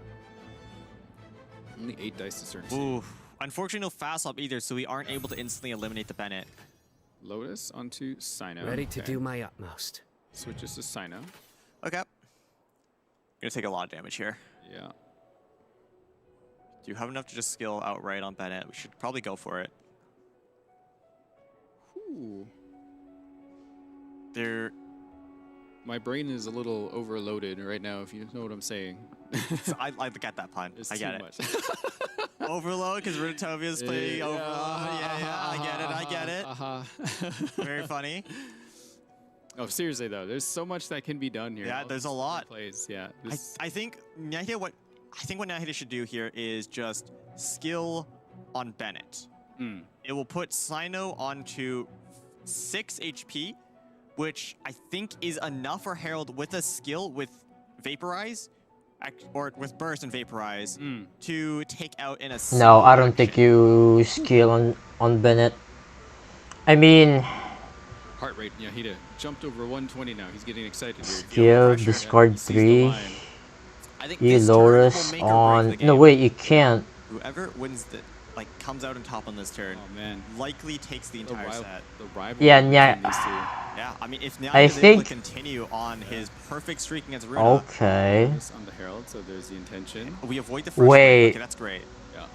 Only 8 dice to turn. Ooh. Unfortunately, no fast swap either, so we aren't able to instantly eliminate the Bennett. Lotus onto Sino. Ready to do my utmost. Switches to Sino. Okay. Gonna take a lot of damage here. Yeah. Do you have enough to just skill outright on Bennett? We should probably go for it. Ooh. There. My brain is a little overloaded right now, if you know what I'm saying. I get that pun. It's I get too it. much. Overload, because Runatovia's playing Overload. Yeah, I get it. Very funny. Oh, seriously though, there's so much that can be done here. Yeah, there's a lot. Plays, yeah. I think Nyahida, what Nyahida should do here is just skill on Bennett. It will put Sino onto 6 HP, which I think is enough for Herald with a skill with Vaporize, or with Burst and Vaporize, to take out in a No, I don't think you skill on Bennett. I mean... Heart rate, Nyahida jumped over 120 now. He's getting excited here. Skill, discard 3. You Lotus on... No, wait, you can't. Whoever wins the... comes out on top on this turn, likely takes the entire set. Yeah, Yeah, I mean, if Nyahida is able to continue on his perfect streak against Runa. Okay. On the Herald, so there's the intention. We avoid the first Wait. Okay, that's great. Yeah.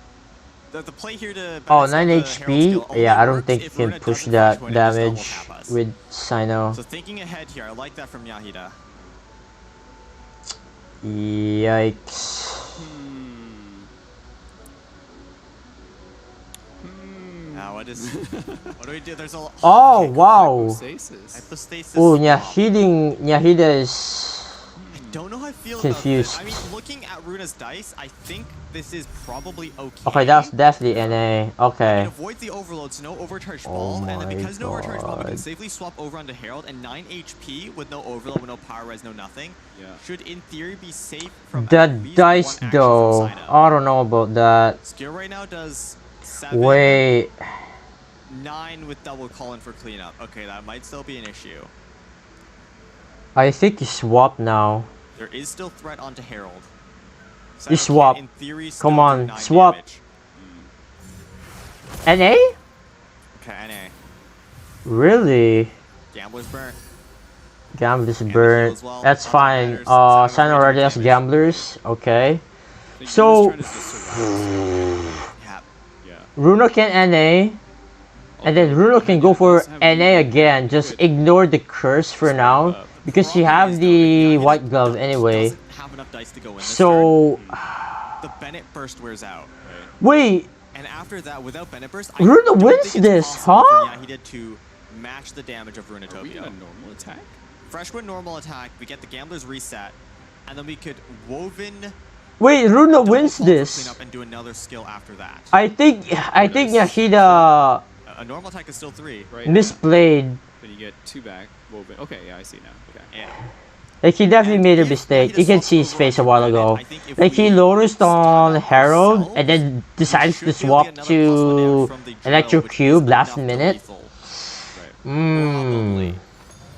The play here to... Oh, 9 HP? Yeah, I don't think you can push that damage with Sino. So thinking ahead here, I like that from Nyahida. Yikes. Now what do we do? There's a... Oh, wow. Hypostasis. Oh, Nyahida is... I don't know how I feel confused. about this. I mean, looking at Runa's dice, I think this is probably okay. Okay, that's definitely NA. Okay. It avoids the overload, so no overcharge ball. And then because no overcharge ball, we can safely swap over onto Herald. And 9 HP with no overload, with no power res, no nothing, should in theory be safe from The dice though, I don't know about that. Skill right now does 7. Wait. 9 with double call-in for cleanup. Okay, that might still be an issue. I think you swap now. There is still threat onto Herald. You swap. In theory, Come on, swap. NA? Okay, NA. Really? Gambler's burnt. Gamblers burnt. That's fine. Sign already has gamblers. Okay. So Runa can NA. And then Runa can go for NA again. Just ignore the curse for now. Because you have the white glove anyway. So the Bennett burst wears out. Wait. And after that, without Bennett burst, Runa wins this, huh? He did to match the damage of Runatopia. Are we gonna normal attack? Freshwood normal attack. We get the Gambler's reset, and then we could Woven. Wait, Runa wins this. Clean up and do another skill after that. I think Nyahida a normal attack is still 3. misplayed. Then you get 2 back. Woven. Okay, yeah, I see now. Okay. Yeah. Like, he definitely made a mistake. You can see his face a while ago. Like, he lotused on Herald and then decides to swap to Electro Cube last minute.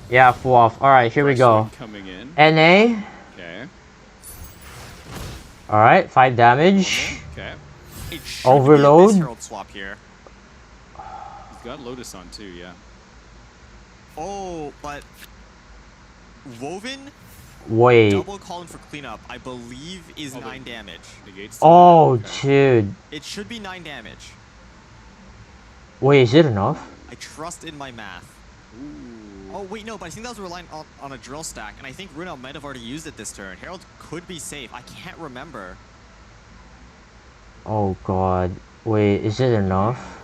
Yeah, fluff. Alright, here we go. NA. Okay. Alright, 5 damage. Okay. Overload. Herald swap here. He's got Lotus on too, yeah. Oh, but Woven. Wait. Double calling for cleanup, I believe, is 9 damage. Oh, dude. It should be 9 damage. Wait, is it enough? I trust in my math. Ooh. Oh, wait, no, but I think that was relying on a drill stack, and I think Runa might have already used it this turn. Herald could be safe. I can't remember. Oh, God. Wait, is it enough?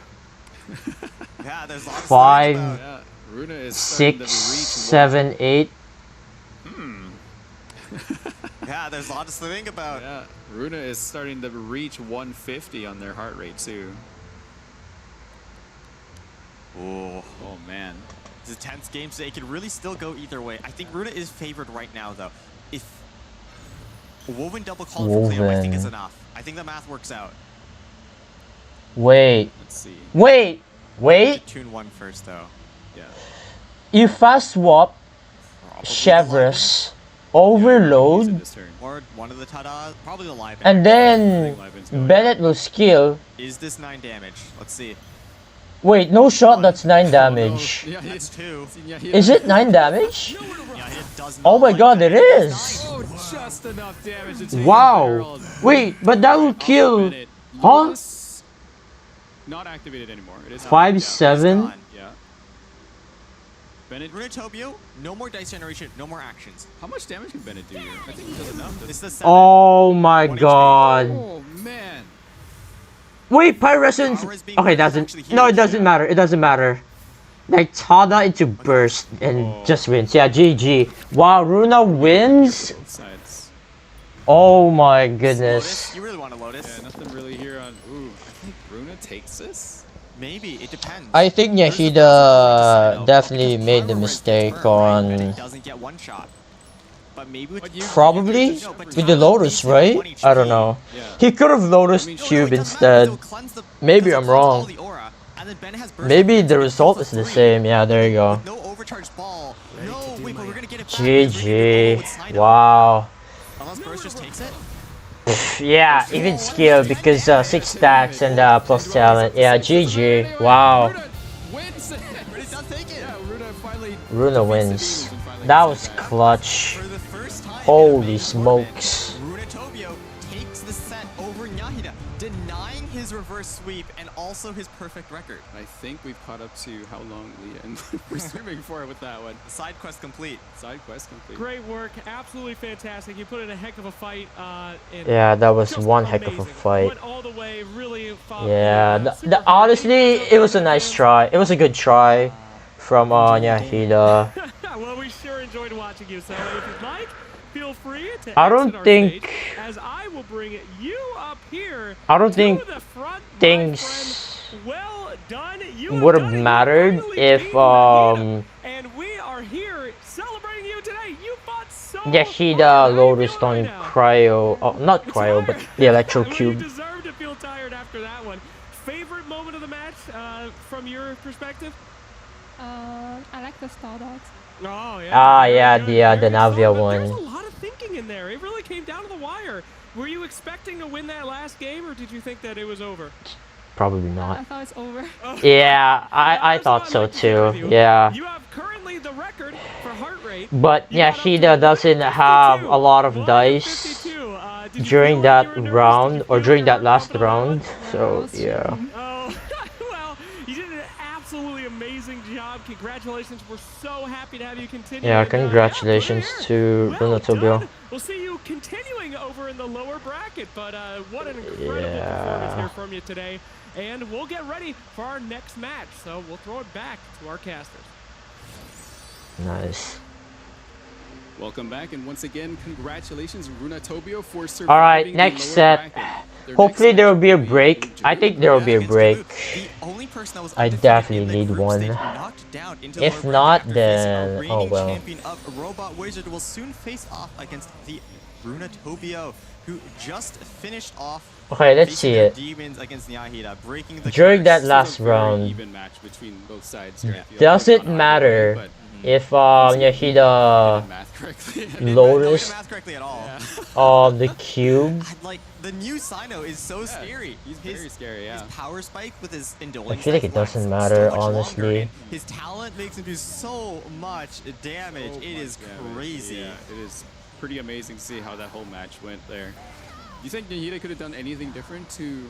Yeah, there's lots 5, of 6, 7, 8. Yeah, there's lots to think about. Yeah, Runa is starting to reach 150 on their heart rate too. Oh man. It's a tense game, so it could really still go either way. I think Runa is favored right now, though. If Woven double call for cleanup, I think is enough. I think the math works out. Wait. Let's see. Wait. Tune 1 first, though. Yeah. You fast swap Chevrolet, Overload, or one of the Tada, probably the live. and then Bennett will skill. Is this 9 damage? Let's see. Wait, no shot, that's 9 damage. Yeah, that's 2. Is it 9 damage? Yeah, it does Oh my god, it is! Oh, just enough damage to take Wow! Wait, but that will kill... Huh? Not activated anymore. It is 5, 7? Yeah. Bennett. Runatobio, no more dice generation, no more actions. How much damage can Bennett do here? I think he does enough. It's the 7. Oh my god. Oh man. Wait, Pyrescence... Okay, doesn't... No, it doesn't matter. It doesn't matter. Like, Tada into burst and just wins. Yeah, GG. Wow, Runa wins? Oh my goodness. You really want to Lotus? Yeah, nothing really here on... Ooh, I think Runa takes this? Maybe, it depends. I think Yahida definitely made the mistake on... Doesn't get one shot. But maybe with Probably with the Lotus, right? I don't know. He could have Lotus Cube instead. Maybe I'm wrong. Maybe the result is the same. Yeah, there you go. GG. Wow. Unless Burst just takes it? Yeah, even skill because 6 stacks and plus talent. Yeah, GG. Wow. Runa wins. That was clutch. Holy smokes. Runatobio takes the set over Nyahida, denying his reverse sweep and also his perfect record. I think we've caught up to how long we're swimming for with that one. Side quest complete. Side quest complete. Great work. Absolutely fantastic. You put in a heck of a fight. Yeah, that was one heck of a fight. Went all the way, really fought. Yeah, honestly, it was a nice try. It was a good try from Nyahida. Well, we sure enjoyed watching you, so if you'd like, feel free to I don't think stage, as I will bring you up here. I don't think things well done. would have mattered if and we are here celebrating you today. You fought so Yahida Lotus on Cryo, not Cryo, but the Electro Cube. You deserve to feel tired after that one. Favorite moment of the match from your perspective? I like the Stardust. Oh, yeah. Ah, yeah, the Navia one. There's a lot of thinking in there. It really came down to the wire. Were you expecting to win that last game, or did you think that it was over? Probably not. I thought it's over. Yeah, I thought so too. Yeah. You have currently the record for heart rate. But Yahida doesn't have a lot of dice during that round or during that last round. So yeah. Well, you did an absolutely amazing job. Congratulations. We're so happy to have you continue. Yeah, congratulations to Runatobio. We'll see you continuing over in the lower bracket, but what an incredible performance here from you today. And we'll get ready for our next match, so we'll throw it back to our casters. Nice. Welcome back, and once again, congratulations, Runatobio, for surviving. All right, next set. Hopefully there will be a break. I think there will be a break. I definitely need one. If not, then oh well. Champion of Robot Wizard will soon face off against the Runatobio, who just finished off. Okay, let's see it. During that last round, does it matter if Yahida lowers the cube? Like the new Sino is so scary. He's very scary. Yeah. His power spike with his indolence. I feel like it doesn't matter, honestly. His talent makes him do so much damage. It is crazy. Yeah, it is pretty amazing to see how that whole match went there. You think Nahida could have done anything different to?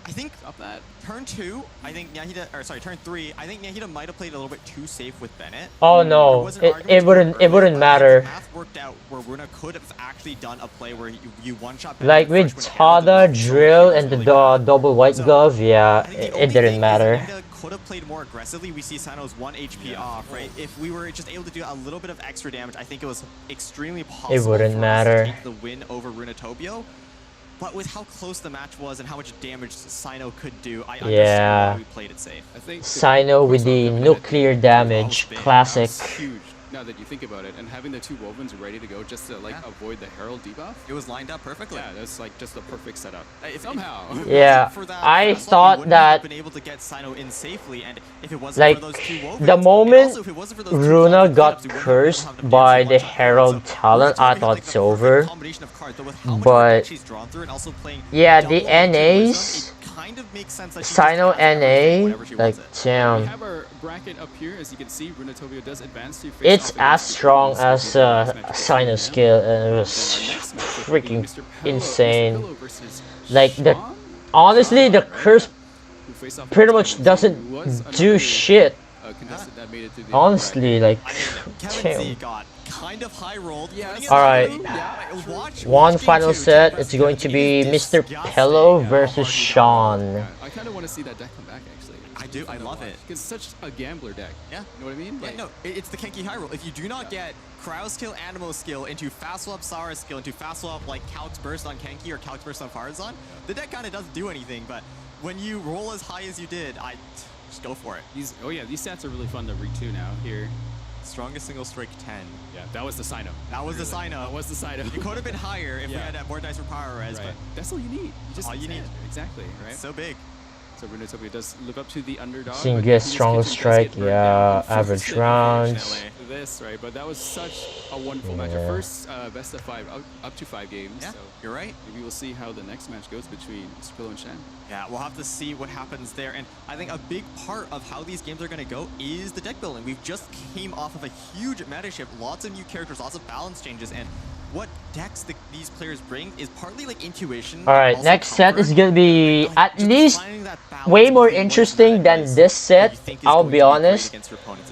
I think stop that. Turn 2, I think Nahida, or sorry, turn 3, I think Nahida might have played a little bit too safe with Bennett. Oh no, it wouldn't matter. Math worked out where Runa could have actually done a play where you one-shot Bennett. Like with Tada, Drill, and the double white glove, yeah, it didn't matter. Nahida could have played more aggressively. We see Sino's 1 HP off, right? If we were just able to do a little bit of extra damage, I think it was extremely possible it wouldn't for matter. us to take the win over Runatobio. But with how close the match was and how much damage Sino could do, I understand why we played it safe. I think Sino with the nuclear damage, classic. Huge. Now that you think about it, and having the 2 Wovens ready to go just to like avoid the Herald debuff. It was lined up perfectly. Yeah, that's like just the perfect setup. Somehow. Yeah, I thought that been able to get Sino in safely, and if it wasn't like for those 2 Wovens, the moment Runa got cursed by the Herald talent, I thought it's over. But yeah, the NAs, Sino NA, like damn. We have our bracket up here, as you can see. Runatobio does advance to face It's as strong as Sino skill, and it was freaking insane. Like honestly, the curse pretty much doesn't do shit. Honestly, like damn. Kind of high rolled. Alright, one final set. It's going to be Mr. Pillow versus Sean. I kind of want to see that deck come back, actually. I do. I love it. It's such a gambler deck. Yeah. You know what I mean? Yeah, no, it's the Kenki high roll. If you do not get Cryo skill, Animo skill into fast swap Sara skill into fast swap like Calx burst on Kenki or Calx burst on Farazan, the deck kind of doesn't do anything. But when you roll as high as you did, just go for it. These stats are really fun to read too now here. Strongest single strike 10. Yeah, that was the Sino. That was the Sino. That was the Sino. It could have been higher if we had more dice for power res, but that's all you need. You just all you need. Exactly, right? So big. So Runatobio does look up to the underdog. Seeing good strongest strike, yeah, average rounds. This, right? But that was such a wonderful match. Our first best of 5, up to 5 games. Yeah, so you're right. Maybe we'll see how the next match goes between Mr. Pillow and Shan. Yeah, we'll have to see what happens there. And I think a big part of how these games are going to go is the deck building. We've just came off of a huge meta shift, lots of new characters, lots of balance changes, and what decks these players bring is partly like intuition. Alright, next set is gonna be at least way more interesting than this set, I'll be honest.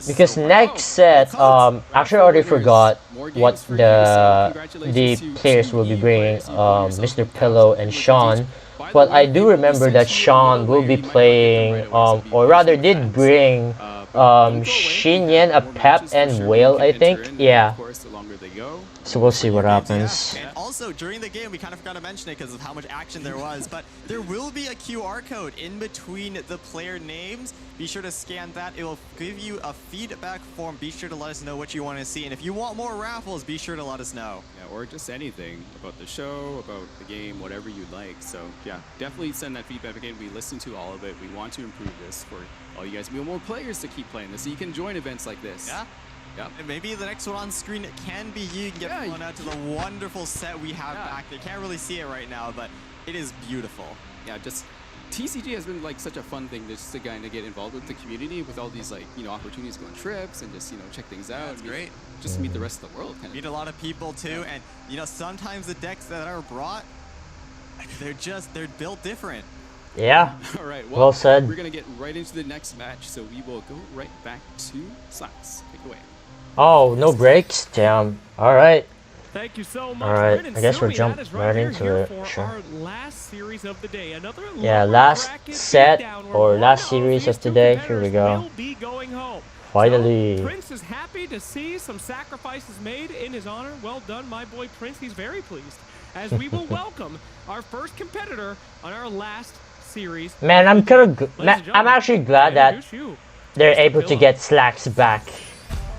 Because next set, actually I already forgot what the players will be bringing, Mr. Pillow and Sean. But I do remember that Sean will be playing, or rather did bring Shinyan, a Pep, and Whale, I think. Yeah. So we'll see what happens. And also, during the game, we kind of forgot to mention it because of how much action there was, but there will be a QR code in between the player names. Be sure to scan that. It will give you a feedback form. Be sure to let us know what you want to see. And if you want more raffles, be sure to let us know. Yeah, or just anything about the show, about the game, whatever you'd like. So yeah, definitely send that feedback again. We listen to all of it. We want to improve this for all you guys. We want more players to keep playing this so you can join events like this. Yeah. Yep. And maybe the next one on screen can be you. You can get flown out to the wonderful set we have back. They can't really see it right now, but it is beautiful. Yeah, just TCG has been like such a fun thing just to kind of get involved with the community with all these like, opportunities to go on trips and just, check things out. It's great. Just to meet the rest of the world. Meet a lot of people too. And, sometimes the decks that are brought, they're built different. Yeah. All right. Well said. We're going to get right into the next match, so we will go right back to Slacks. Take it away. Oh, no breaks? Damn. Alright. Thank you so much. Alright, I guess we'll jump right into it. Sure. Our last series of the day. Yeah, last set or last series of today. Here we go. Finally. Prince is happy to see some sacrifices made in his honor. Well done, my boy Prince. He's very pleased. as we will welcome our first competitor on our last series. Man, I'm I'm actually glad that they're able to get Slacks back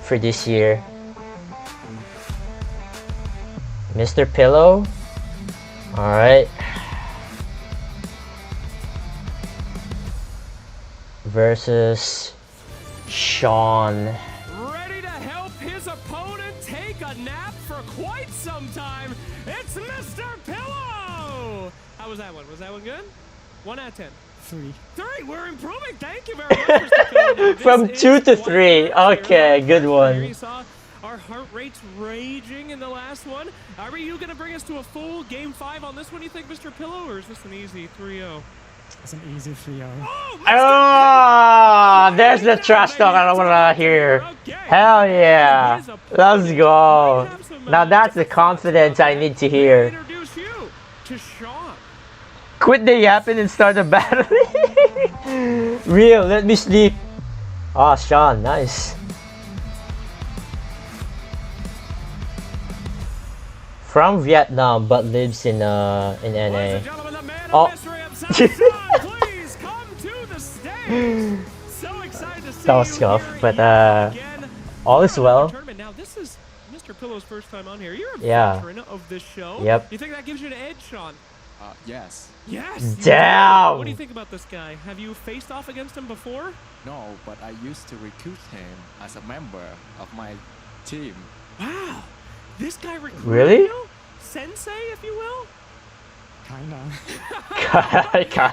for this year. Mr. Pillow. Alright. Versus Sean. Ready to help his opponent take a nap for quite some time. It's Mr. Pillow! How was that one? Was that one good? 1 out of 10. 3. 3! We're improving! Thank you very much, Mr. Pillow. From 2 to 3. Okay, good one. You saw our heart rates raging in the last one. Are you going to bring us to a full Game 5 on this one, you think, Mr. Pillow, or is this an easy 3-0? It's an easy 3-0. Oh, there's the trash talk I don't want to hear. Hell yeah. Let's go. Now that's the confidence I need to hear. Introduce you to Sean. Quit the yapping and start the battle. Real, let me sleep. Oh, Sean, nice. From Vietnam but lives in NA. Oh. Please come to the stage. So excited to see that was tough, but all is well. Now this is Mr. Pillow's first time on here. You're a veteran of this show. Yep. You think that gives you an edge, Sean? Yes. Yes. Damn. What do you think about this guy? Have you faced off against him before? No, but I used to recruit him as a member of my team. Wow. This guy recruited Really? you? Sensei, if you will? Kinda.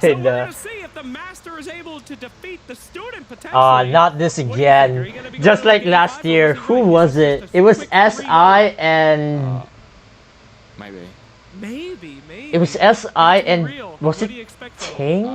So we're gonna see if the master is able to defeat the student potentially. Not this again. Just like last year. Who was it? It was SI and... Maybe. It was SI and... Was it Ting?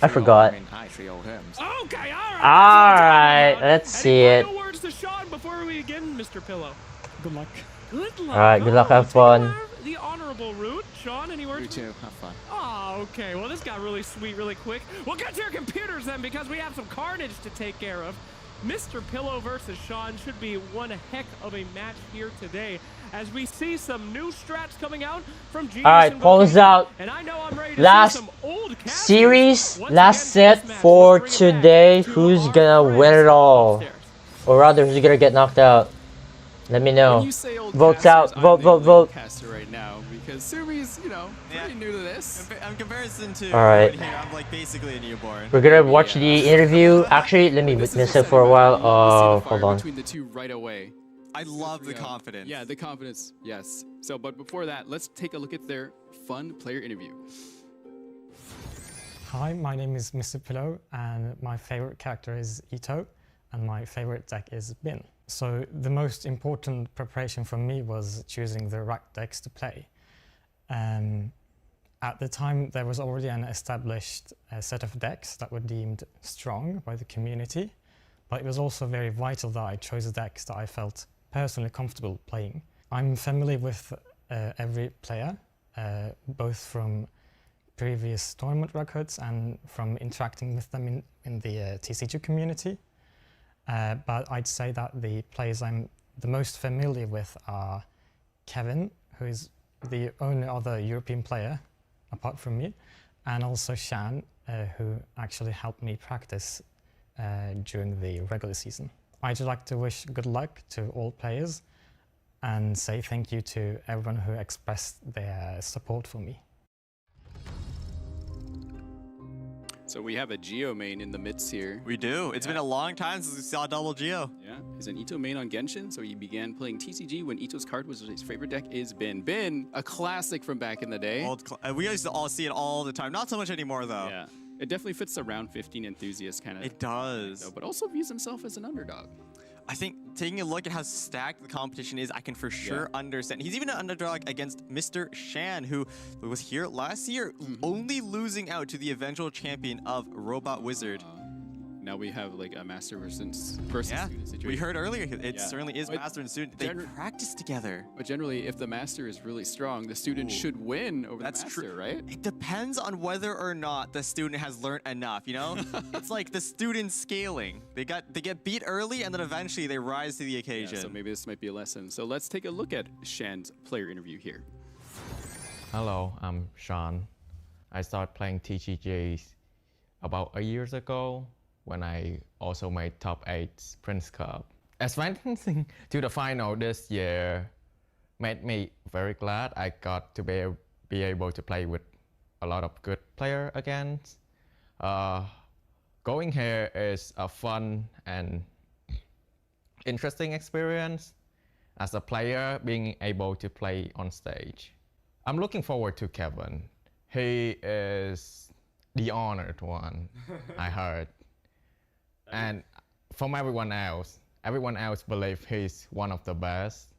I forgot. Okay, Alright, let's see it. Final words to Sean before we begin, Mr. Pillow. Good luck. Good luck. Alright, good luck, have fun. The honorable route. Sean, any words? You too, have fun. Oh, okay. Well, this got really sweet really quick. We'll get to your computers then because we have some carnage to take care of. Mr. Pillow versus Sean should be one heck of a match here today as we see some new strats coming out from Genius. Alright, poll is out. And I know I'm ready to Last see some old series, last set for today. Who's gonna win it all? Or rather, who's gonna get knocked out? Let me know. Votes out. Vote. Caster right now because Sumi's, pretty new to this. In comparison to Alright. here, I'm like basically a newborn. We're gonna watch the interview. Actually, let me witness it for a while. Hold on. Between the two right away. I love the confidence. Yeah, the confidence. Yes. So, but before that, let's take a look at their fun player interview. Hi, my name is Mr. Pillow, and my favorite character is Ito, and my favorite deck is Bin. So the most important preparation for me was choosing the right decks to play. At the time, there was already an established set of decks that were deemed strong by the community, but it was also very vital that I chose decks that I felt personally comfortable playing. I'm familiar with every player, both from previous tournament records and from interacting with them in the TCG community. But I'd say that the players I'm the most familiar with are Kevin, who is the only other European player apart from me, and also Shan, who actually helped me practice during the regular season. I'd like to wish good luck to all players and say thank you to everyone who expressed their support for me. So we have a Geo main in the midst here. We do. It's been a long time since we saw double Geo. Yeah, he's an Ito main on Genshin, so he began playing TCG when Ito's card was his favorite deck is Bin. Bin, a classic from back in the day. We used to all see it all the time. Not so much anymore, though. Yeah, it definitely fits the round 15 enthusiast kind of. It does. Though, but also views himself as an underdog. I think taking a look at how stacked the competition is, I can for sure understand. He's even an underdog against Mr. Shan, who was here last year, only losing out to the eventual champion of Robot Wizard. Now we have like a master versus student situation. We heard earlier, it certainly is master and student. They practice together. But generally, if the master is really strong, the student should win over the master, right? It depends on whether or not the student has learned enough, you know? It's like the student scaling. They get beat early and then eventually they rise to the occasion. Yeah, so maybe this might be a lesson. So let's take a look at Shan's player interview here. Hello, I'm Sean. I started playing TCG about a year ago when I also made top 8 Prince Cup. Advancing to the final this year made me very glad. I got to be able to play with a lot of good players again. Going here is a fun and interesting experience as a player being able to play on stage. I'm looking forward to Kevin. He is the honored one, I heard. And from everyone else believes he's one of the best,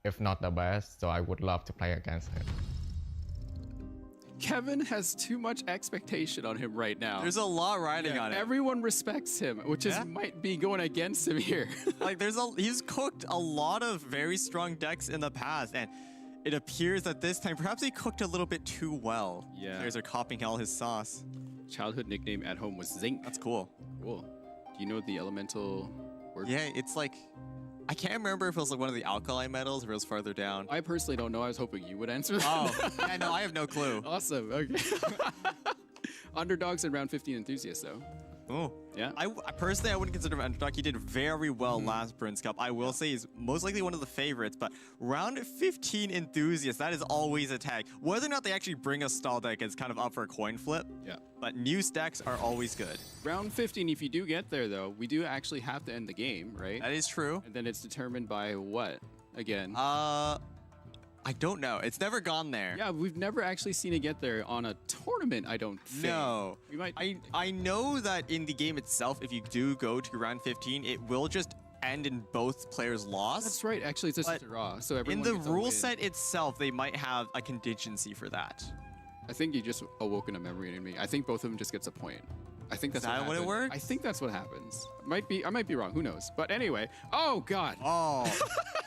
if not the best, so I would love to play against him. Kevin has too much expectation on him right now. There's a lot riding on him. Everyone respects him, which might be going against him here. Like he's cooked a lot of very strong decks in the past, and it appears that this time perhaps he cooked a little bit too well. Yeah. Players are copying all his sauce. Childhood nickname at home was Zinc. That's cool. Cool. Do you know the elemental word? Yeah, it's like, I can't remember if it was like one of the alkali metals or it was farther down. I personally don't know. I was hoping you would answer that. Oh, yeah, no, I have no clue. Awesome. Okay. Underdogs in round 15 enthusiasts, though. Oh, yeah. I personally, I wouldn't consider him an underdog. He did very well last Prince Cup. I will say he's most likely one of the favorites, but round 15 enthusiasts, that is always a tag. Whether or not they actually bring a stall deck is kind of up for a coin flip. Yeah. But new stacks are always good. Round 15, if you do get there, though, we do actually have to end the game, right? That is true. And then it's determined by what, again? I don't know. It's never gone there. Yeah, we've never actually seen it get there on a tournament, I don't think. No. We might. I know that in the game itself, if you do go to round 15, it will just end in both players' loss. That's right. Actually, it's just a draw. So everyone in the gets a rule win. set itself, they might have a contingency for that. I think you just awoken a memory in me. I think both of them just gets a point. I think that's what it works? I think that's what happens. I might be wrong. Who knows? But anyway. Oh God. Oh,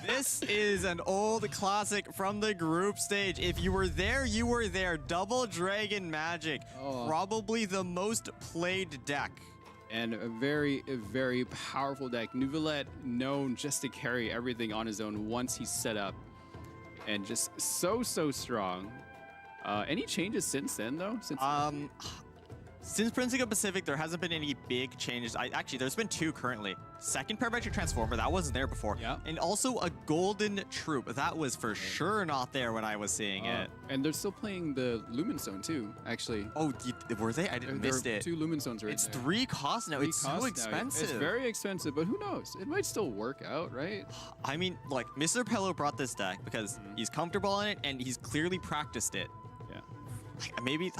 this is an old classic from the group stage. If you were there, you were there. Double Dragon Magic, probably the most played deck. And a very, very powerful deck. Neuvillette known just to carry everything on his own once he's set up, and just so strong. Any changes since then, though? Since Prince Cup Pacific, there hasn't been any big changes. Actually, there's been 2 currently. Second Parametric Transformer, that wasn't there before. Yeah. And also a Golden Troop. That was for sure not there when I was seeing it. And they're still playing the Lumen Zone, too, actually. Oh, were they? I didn't miss it. 2 Lumen Zones right It's there. 3 costs now. It's so expensive. It's very expensive, but who knows? It might still work out, right? I mean, like, Mr. Pello brought this deck because he's comfortable in it and he's clearly practiced it. Yeah. Maybe...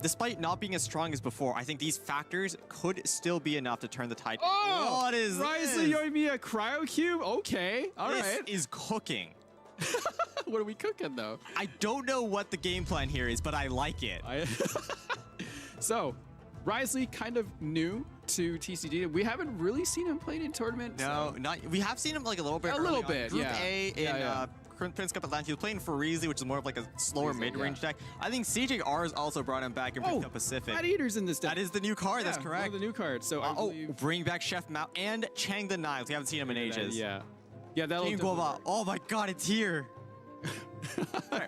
Despite not being as strong as before, I think these factors could still be enough to turn the tide. Oh! What is Wriothesley this? Yoimiya Cryo Cube? Okay, all right. This is cooking. What are we cooking, though? I don't know what the game plan here is, but I like it. So, Wriothesley kind of new to TCG. We haven't really seen him played in tournament. No, not. We have seen him like a little bit. A little bit, Group yeah. A in Prince Cup Atlanta. He was playing Farizi, which is more of like a slower mid-range deck. I think CJR has also brought him back in Prince Cup Pacific. Fat Eater's in this deck. That is the new card. That's correct. One of the new cards. So I believe... bring back Chef Mao and Chang the Knives. We haven't seen him in ages. Yeah, that'll. King Guava. Oh my God, it's here.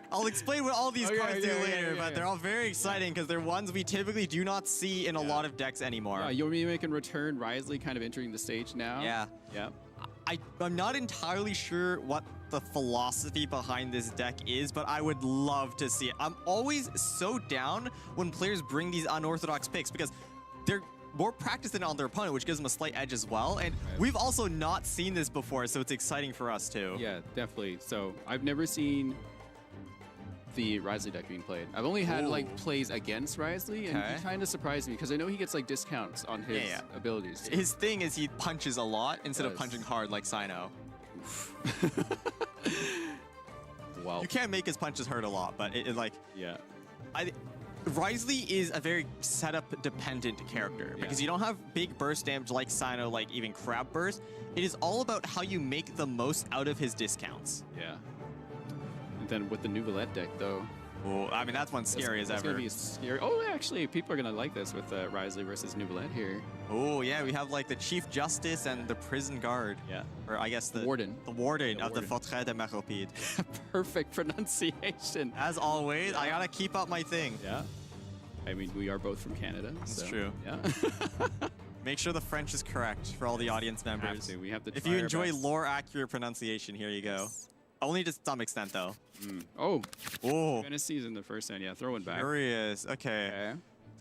I'll explain what all these cards do later, but they're all very exciting because they're ones we typically do not see in a lot of decks anymore. Yoimiya can return. Wriothesley kind of entering the stage now. Yeah. I'm not entirely sure what the philosophy behind this deck is, but I would love to see it. I'm always so down when players bring these unorthodox picks because they're more practiced than on their opponent, which gives them a slight edge as well. And we've also not seen this before, so it's exciting for us too. Yeah, definitely. So I've never seen the Wriothesley deck being played. I've only had like plays against Wriothesley, and he kind of surprised me because I know he gets like discounts on his abilities. His thing is he punches a lot instead of punching hard like Sino. Wow. You can't make his punches hurt a lot, but Wriothesley is a very setup-dependent character because you don't have big burst damage like Sino, like even Crab Burst. It is all about how you make the most out of his discounts. Yeah. And then with the Neuvillette deck, though, Oh, I mean, that's one scary as ever. It's going to be scary. Oh, actually, people are going to like this with Wriothesley versus Neuvillette here. Oh, yeah, we have like the Chief Justice and the Prison Guard. Yeah. Or I guess the Warden. The Warden of the Fortret de Meropide. Perfect pronunciation. As always, I got to keep up my thing. Yeah. I mean, we are both from Canada. That's so, true. Yeah. Make sure the French is correct for all the audience members. We have to if you enjoy lore-accurate pronunciation, here you go. Only to some extent, though. Oh. Oh. NSC is in the first hand. Yeah, throwing back. Curious. Okay.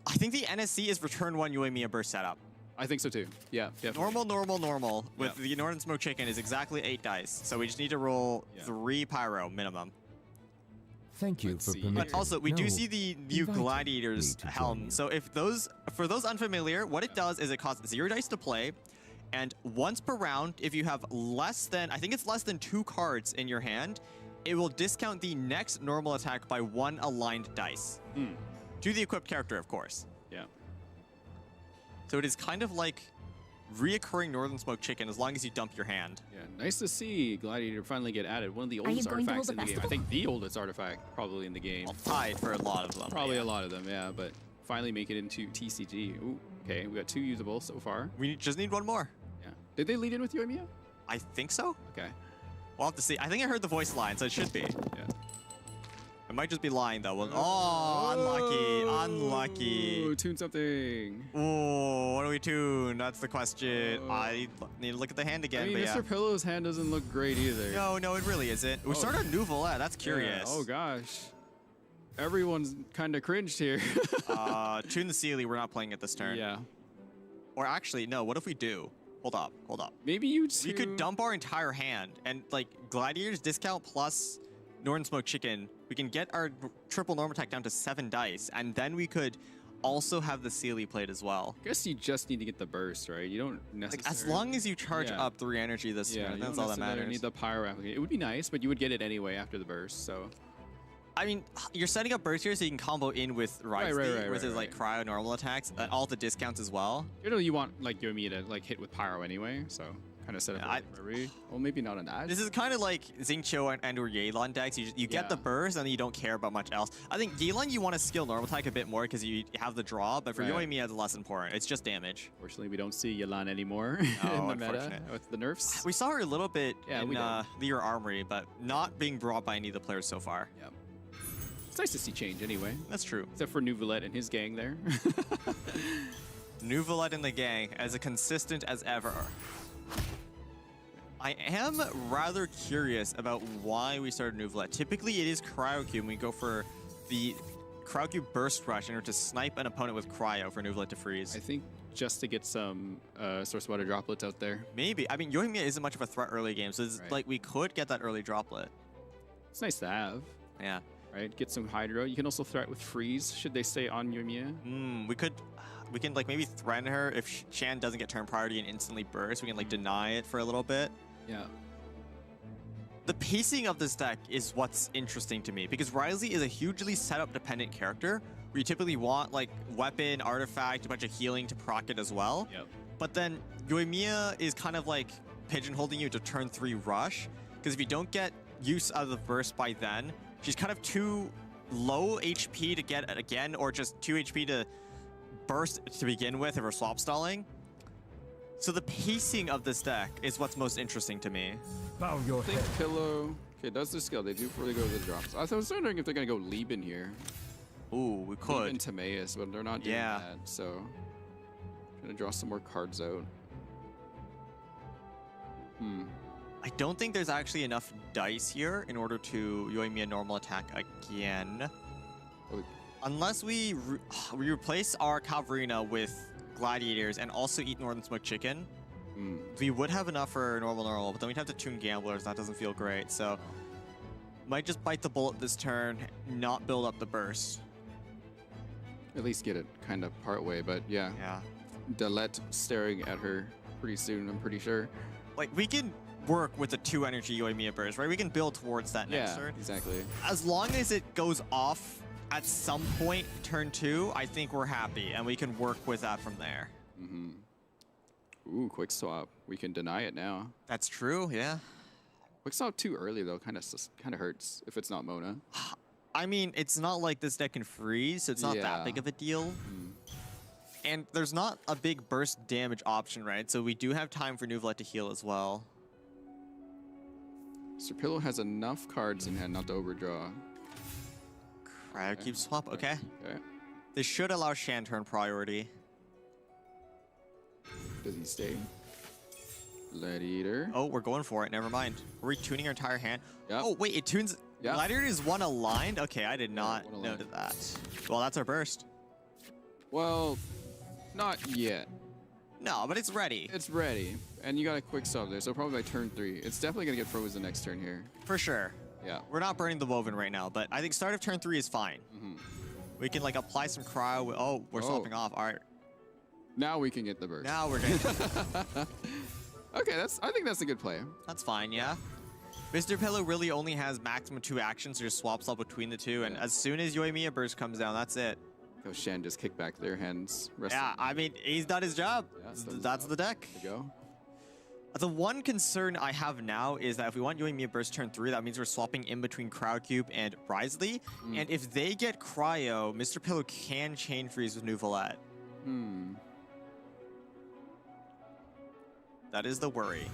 I think the NSC is return 1 Yoimiya burst setup. I think so, too. Yeah, definitely. Normal. With the Northern Smoke Chicken is exactly 8 dice. So we just need to roll 3 pyro minimum. Thank you for permitting. But also, we do see the new Gladiator's helm. So if for those unfamiliar, what it does is it costs 0 dice to play. And once per round, if you have less than 2 cards in your hand, it will discount the next normal attack by 1 aligned dice. To the equipped character, of course. Yeah. So it is kind of like reoccurring Northern Smoke Chicken as long as you dump your hand. Yeah, nice to see Gladiator finally get added. One of the oldest artifacts in the game. I think the oldest artifact probably in the game. Well, tied for a lot of them. Probably a lot of them, yeah, but finally make it into TCG. Ooh, okay, we got 2 usable so far. We just need 1 more. Yeah. Did they lead in with Yoimiya? I think so. Okay. We'll have to see. I think I heard the voice line, so it should be. Yeah. It might just be lying, though. Oh, unlucky. Ooh, tune something. Oh, what do we tune? That's the question. I need to look at the hand again. I mean, Mr. Pillow's hand doesn't look great either. No, it really isn't. We started a Neuvillette. That's curious. Yeah. Oh, gosh. Everyone's kind of cringed here. Tune the Sealy. We're not playing it this turn. Yeah. Or actually, no. What if we do? Hold up. Maybe you two... We could dump our entire hand and, like, Gladiator's discount plus Northern Smoke Chicken. We can get our triple normal attack down to 7 dice, and then we could also have the Sealy played as well. I guess you just need to get the burst, right? You don't necessarily... Like, as long as you charge up 3 energy this turn, that's all that matters. You need the pyro application. It would be nice, but you would get it anyway after the burst, so... I mean, you're setting up burst here so you can combo in with Wriothesley, which is like cryo normal attacks, and all the discounts as well. Generally, you want like Yoimiya to like hit with pyro anyway, so kind of set up well, maybe not on that. This is kind of like Xingqiu and or Yelan decks. You get the burst and then you don't care about much else. I think Yelan you want to skill normal attack a bit more because you have the draw, but for Yoimiya it's less important. It's just damage. Fortunately, we don't see Yelan anymore in the meta with the nerfs. We saw her a little bit in Lear Armory, but not being brought by any of the players so far. Yep. It's nice to see change anyway. That's true. Except for Neuvillette and his gang there. Neuvillette and the gang, as consistent as ever. I am rather curious about why we started Neuvillette. Typically, it is Cryo-Cube, and we go for the Cryo-Cube Burst Rush in order to snipe an opponent with Cryo for Neuvillette to freeze. I think just to get some Source Water droplets out there. Maybe. I mean, Yoimiya isn't much of a threat early game, so it's like we could get that early droplet. It's nice to have. Yeah. Right, get some Hydro. You can also threat with Freeze, should they stay on Yoimiya. We can like maybe threaten her if Shan doesn't get turn priority and instantly burst. We can like deny it for a little bit. Yeah. The pacing of this deck is what's interesting to me because Wriothesley is a hugely setup dependent character where you typically want like weapon, artifact, a bunch of healing to proc it as well. Yep. But then Yoimiya is kind of like pigeonholing you to turn 3 rush because if you don't get use out of the burst by then, she's kind of too low HP to get it again, or just 2 HP to burst to begin with if we're swap stalling. So the pacing of this deck is what's most interesting to me. Bow your head. Pillow. Okay, that's the skill. They do before they go to the drops. I was wondering if they're going to go Lieben here. Ooh, we could. Lieben Timaeus, but they're not doing that, so... Trying to draw some more cards out. I don't think there's actually enough dice here in order to Yoimiya normal attack again. Unless we replace our Cavalrina with Gladiators and also eat Northern Smoke Chicken, we would have enough for normal, but then we'd have to tune Gamblers. That doesn't feel great, so might just bite the bullet this turn, not build up the burst. At least get it kind of part way, but yeah. Dalette staring at her pretty soon, I'm pretty sure. Like, we can work with the 2 energy Yoimiya burst, right? We can build towards that next turn. Exactly. As long as it goes off at some point, turn 2, I think we're happy, and we can work with that from there. Ooh, quick swap. We can deny it now. That's true, yeah. Quick swap too early though, kind of hurts if it's not Mona. I mean, it's not like this deck can freeze, so it's not that big of a deal. And there's not a big burst damage option, right? So we do have time for Nuvalet to heal as well. Mr. Pillow has enough cards in hand not to overdraw. Keep swap, okay. This should allow Shan turn priority. Does he stay? Lead Eater. Oh, we're going for it. Never mind. We're retuning our entire hand. Oh, wait, it tunes... Lead Eater is one aligned? Okay, I did not notice that. Well, that's our burst. Well, not yet. No, but it's ready. It's ready. And you got a quick stop there, so probably by turn 3. It's definitely going to get frozen next turn here. For sure. Yeah. We're not burning the Woven right now, but I think start of turn 3 is fine. We can, like, apply some cryo. Oh, we're swapping off. All right. Now we can get the burst. Now we're getting Okay, I think that's a good play. That's fine, yeah. Mr. Pillow really only has maximum 2 actions, so just swaps up between the 2, and as soon as Yoimiya burst comes down, that's it. Go Shan just kick back their hands. Yeah, I mean, he's done his job. Yeah, that's the deck. There you go. The one concern I have now is that if we want Yoimiya burst turn 3, that means we're swapping in between Crowd Cube and Risley. And if they get Cryo, Mr. Pillow can chain freeze with Nuvalet. That is the worry.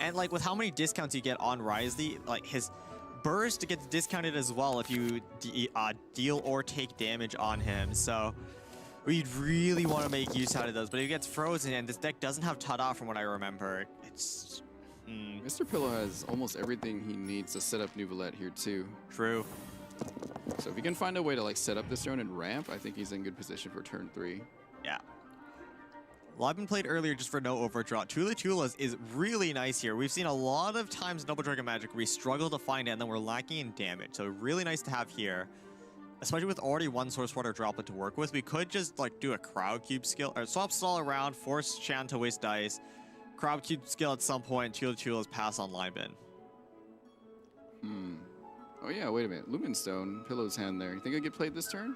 And like with how many discounts you get on Risley, like his burst gets discounted as well if you deal or take damage on him. So we'd really want to make use out of those. But if he gets frozen, and this deck doesn't have Tada from what I remember, it's... Mr. Pillow has almost everything he needs to set up Nuvalet here too. True. So if he can find a way to like set up this turn and ramp, I think he's in good position for turn 3. Yeah. Libin played earlier just for no overdraw. Tula Tulas is really nice here. We've seen a lot of times in Double Dragon Magic we struggle to find it and then we're lacking in damage. So really nice to have here. Especially with already one Source Water Droplet to work with. We could just like do a Crowd Cube skill, or swap stall around, force Shan to waste dice. Crowd Cube skill at some point, Tula Tulas pass on Libin. Oh yeah, wait a minute. Lumenstone, Pillow's hand there. You think it get played this turn?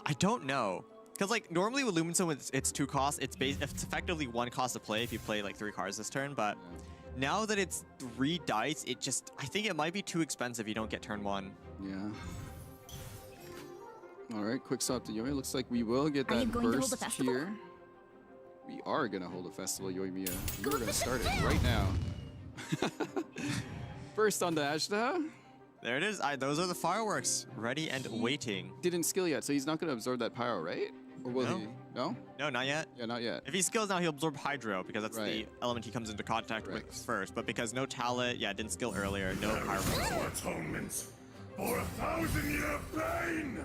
I don't know. Because like normally with Lumenstone, it's 2 costs. It's effectively 1 cost to play if you play like 3 cards this turn. But now that it's 3 dice, I think it might be too expensive if you don't get turn 1. Yeah. All right, quick stop to Yoimiya. Looks like we will get that burst here. We are going to hold a festival, Yoimiya. We're going to start it right now. First on the Ashta. There it is. Those are the fireworks. Ready and waiting. Didn't skill yet, so he's not going to absorb that pyro, right? Or will he? No? No, not yet. Yeah, not yet. If he skills now, he'll absorb Hydro, because that's the element he comes into contact with first. But because no Talent, didn't skill earlier, no Pyro. Atonement for 1,000-year pain!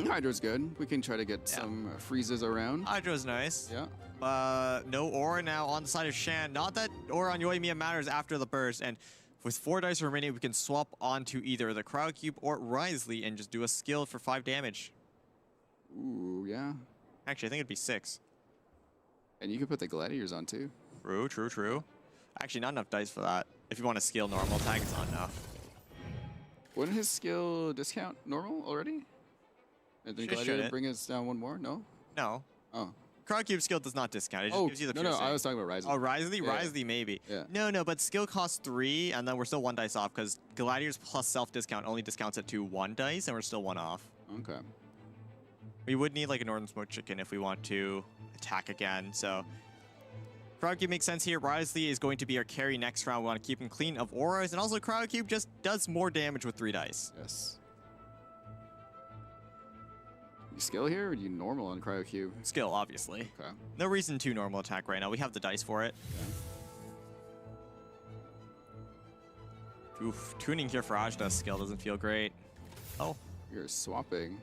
Hydro's good. We can try to get some freezes around. Hydro's nice. Yeah. No Aura now on the side of Shan. Not that Aura on Yoimiya matters after the burst, and with 4 dice remaining, we can swap onto either the Crowd Cube or Risley and just do a skill for 5 damage. Ooh, yeah. Actually, I think it'd be 6. And you could put the Gladiators on too. True. Actually, not enough dice for that. If you want to skill normal attack, it's not enough. Wouldn't his skill discount normal already? And then Gladiator bring us down 1 more? No? No. Oh. Crowd Cube skill does not discount. It just gives you the No, I was talking about Risley. Oh, Risley? Yeah. Risley, maybe. Yeah. No, but skill costs 3, and then we're still 1 dice off, because Gladiators plus self-discount only discounts it to 1 dice, and we're still 1 off. Okay. We would need like a Northern Smoke Chicken if we want to attack again, so... Crowd Cube makes sense here. Risley is going to be our carry next round. We want to keep him clean of auras, and also Crowd Cube just does more damage with 3 dice. Yes. You skill here, or do you normal on Cryo Cube? Skill, obviously. Okay. No reason to normal attack right now. We have the dice for it. Yeah. Oof, tuning here for Ajda's skill doesn't feel great. Oh. You're swapping.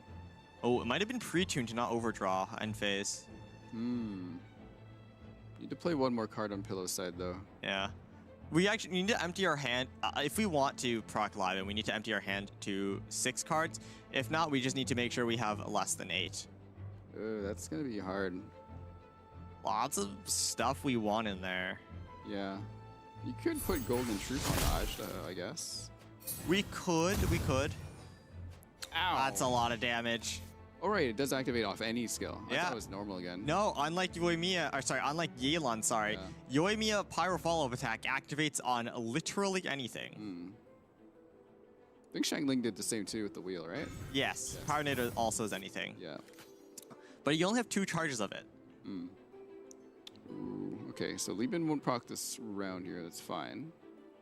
Oh, it might have been pre-tuned to not overdraw end phase. Need to play 1 more card on Pillow's side, though. Yeah. We actually need to empty our hand. If we want to proc Libin, we need to empty our hand to 6 cards. If not, we just need to make sure we have less than 8. That's going to be hard. Lots of stuff we want in there. Yeah. You could put Golden Truth on Ajda, I guess. We could. Ow. That's a lot of damage. Oh, right. It does activate off any skill. I Yeah. thought it was normal again. No, unlike Yoimiya, unlike Yelan, Yoimiya Pyro Follow-Up Attack activates on literally anything. I think Shangling did the same too with the wheel, right? Yes. Power Tornado also is anything. Yeah. But you only have 2 charges of it. Ooh, okay, so Lieben won't proc this round here. That's fine.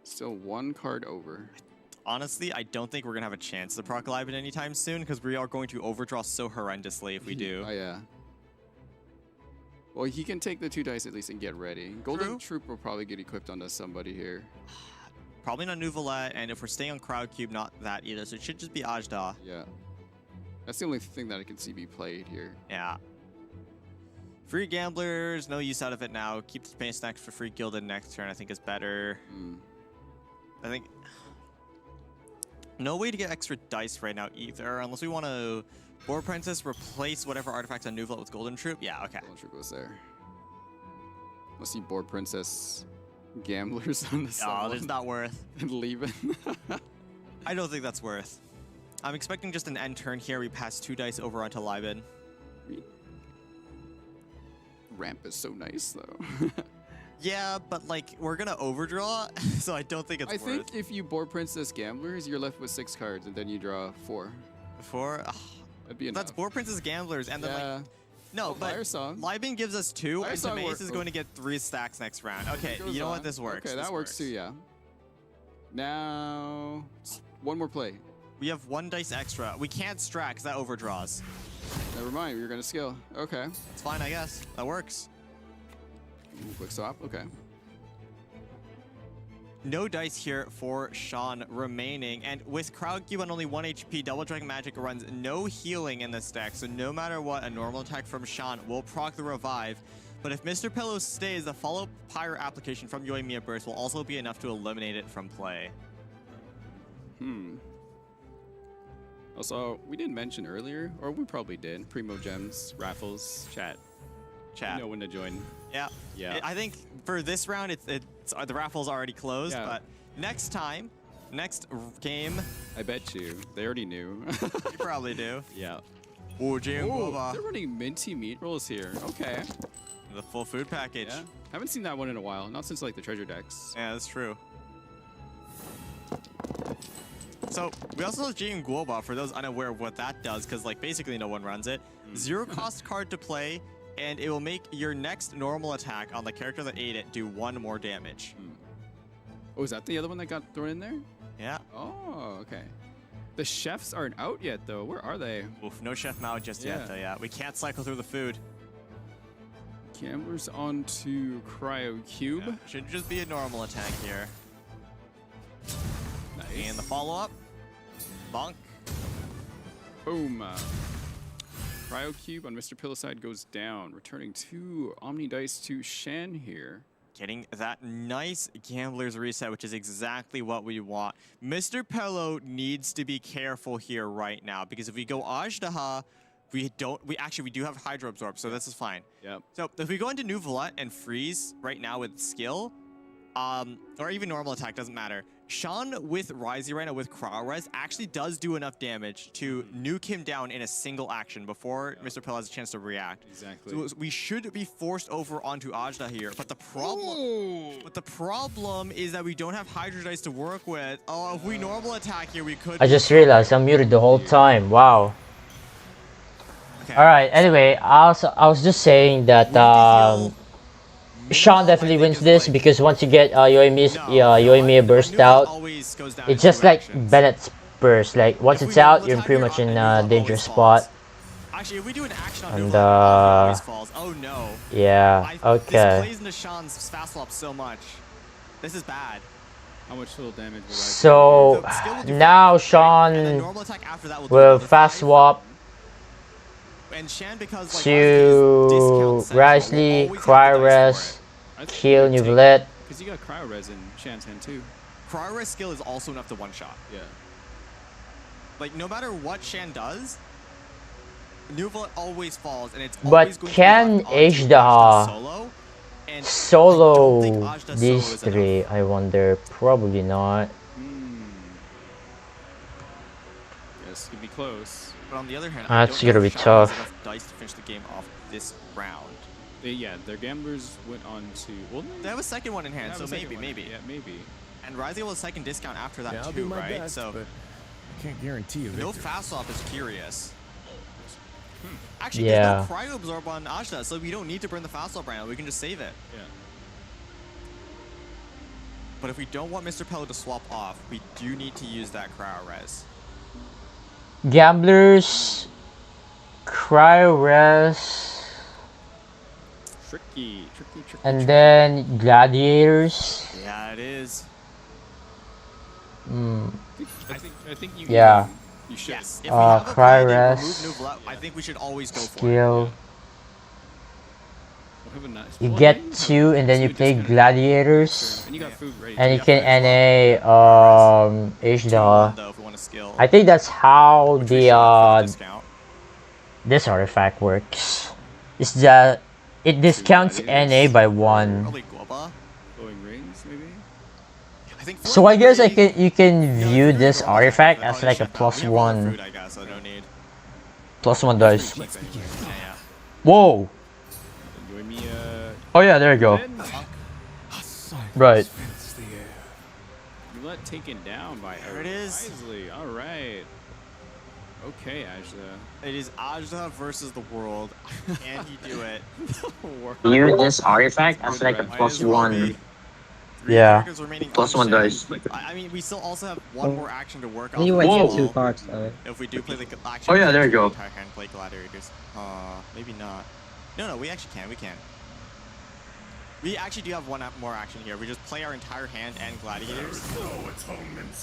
Still 1 card over. Honestly, I don't think we're going to have a chance to proc Lieben anytime soon because we are going to overdraw so horrendously if we do. Oh, yeah. Well, he can take the 2 dice at least and get ready. Golden Troop will probably get equipped onto somebody here. Probably not Nouvelette, and if we're staying on Crowd Cube, not that either. So it should just be Ajda. Yeah. That's the only thing that I can see be played here. Yeah. Free Gamblers, no use out of it now. Keep the Pain Snacks for free Gilded next turn, I think is better. I think... No way to get extra dice right now either, unless we want to Boar Princess, replace whatever artifacts on Nouvelette with Golden Troop. Yeah, okay. Golden Troop goes there. Let's see Boar Princess Gamblers on the side. Oh, it's not worth. And leaving. I don't think that's worth. I'm expecting just an end turn here. We pass 2 dice over onto Lieben. Ramp is so nice, though. Yeah, but like, we're going to overdraw, so I don't think it's worth. I think if you Boar Princess Gamblers, you're left with 6 cards, and then you draw 4. 4? Oh, that'd be enough. That's Boar Princess Gamblers, and then like... No, but Lieben gives us 2, and Mace is going to get 3 stacks next round. Okay, you know what? This works. Okay, that works too, yeah. Now, 1 more play. We have 1 dice extra. We can't stack because that overdraws. Never mind, you're going to skill. Okay. It's fine, I guess. That works. Ooh, quick swap, okay. No dice here for Sean remaining. And with Crowd Cube on only 1 HP, Double Dragon Magic runs no healing in this deck. So no matter what, a normal attack from Sean will proc the revive. But if Mr. Pillow stays, the follow Pyre application from Yoimiya Burst will also be enough to eliminate it from play. Also, we didn't mention earlier, or we probably did, Primo Gems, Raffles, chat. You know when to join. Yeah. Yeah. I think for this round, it's the raffle's already closed, but next time, next game. I bet you. They already knew. You probably do. Yeah. Ooh, Guava. They're running minty meat rolls here. Okay. The full food package. Yeah. Haven't seen that one in a while. Not since like the treasure decks. Yeah, that's true. So we also have Guava for those unaware of what that does, because like basically no one runs it. 0 cost card to play, and it will make your next normal attack on the character that ate it do 1 more damage. Oh, is that the other one that got thrown in there? Yeah. Oh, okay. The chefs aren't out yet, though. Where are they? Oof, no chef out just yet, though, yeah. We can't cycle through the food. Gamblers onto Cryo Cube. Yeah. Should just be a normal attack here. Nice. And the follow-up. Bonk. Boom. Cryo Cube on Mr. Pillow side goes down, returning 2 Omni Dice to Shan here. Getting that nice Gambler's Reset, which is exactly what we want. Mr. Pillow needs to be careful here right now, because if we go Ajdaha, we do have Hydro Absorb, so this is fine. Yep. So if we go into Nouvelette and freeze right now with skill, or even normal attack, doesn't matter. Sean with Risey right now with Cryo Res actually does do enough damage to nuke him down in a single action before Mr. Pill has a chance to react. Exactly. So we should be forced over onto Ajda here, but the problem is that we don't have Hydro Dice to work with. Oh, if we normal attack here, we could. I just realized I'm muted the whole time. Wow. Okay. All right. Anyway, I was just saying that Sean definitely wins this because once you get Yoimiya burst out, it's just like Bennett's burst. Like once it's out, you're pretty much in a dangerous spot. Actually, if we do an action on And always falls. Oh no. Yeah. Okay. This plays into Sean's fast swap so much. This is bad. How much total damage will So now Sean will fast swap to Risley, Cryo Res, kill Nouvelette. Because you got Cryo Res in Shan's hand too. Cryo Res skill is also enough to one-shot. Yeah. Like, no matter what Shan does, Nouvelette always falls, and it's always going to be Ajda solo these 3? I wonder. Probably not. Yes, could be close. But on the other hand, that's gonna be tough. Enough dice to finish the game off this round. Their gamblers went on to. Well, they have a second one in hand, so maybe. Yeah, maybe. And Rising will have a second discount after that too, right? So I can't guarantee a victory. No fast swap is curious. Actually, Yeah. there's no cryo absorb on Ashta, so we don't need to burn the fast swap right now. We can just save it. Yeah. But if we don't want Mr. Pello to swap off, we do need to use that cryo res. Gamblers, cryo res, Tricky. and then gladiators. Yeah, it is. I think you. Yeah. You should. Yes. If we have a Cryo plan to res, remove Nuvla, I think we should always go for it. skill. We'll have a nice You well, get yeah, two, and then you play gladiators, and you got food ready. and you got can fresh NA Ishda. Though, if we want to skill. I think that's how Which we should have for the discount. this artifact works. It's that it discounts NA by 1. Probably Guoba. Glowing rings, maybe. I think So I guess you can view this artifact as like a +1. Food, I guess. I don't need. +1 dice. Yeah, yeah. Whoa! Enjoy me. Oh yeah, there you go. Right. You let taken down by There it is. Wisely. All right. Okay, Ajda. It is Ajda versus the world. Can he do it? View this artifact as like a +1. Yeah. +1 dice. I mean, we still also have one more action to work on. You went to 2 cards though. If we do play the action. Oh, yeah, there you go. Entire hand play gladiators. Maybe not. No, we actually can. We can. We actually do have one more action here. We just play our entire hand and gladiators. No atonement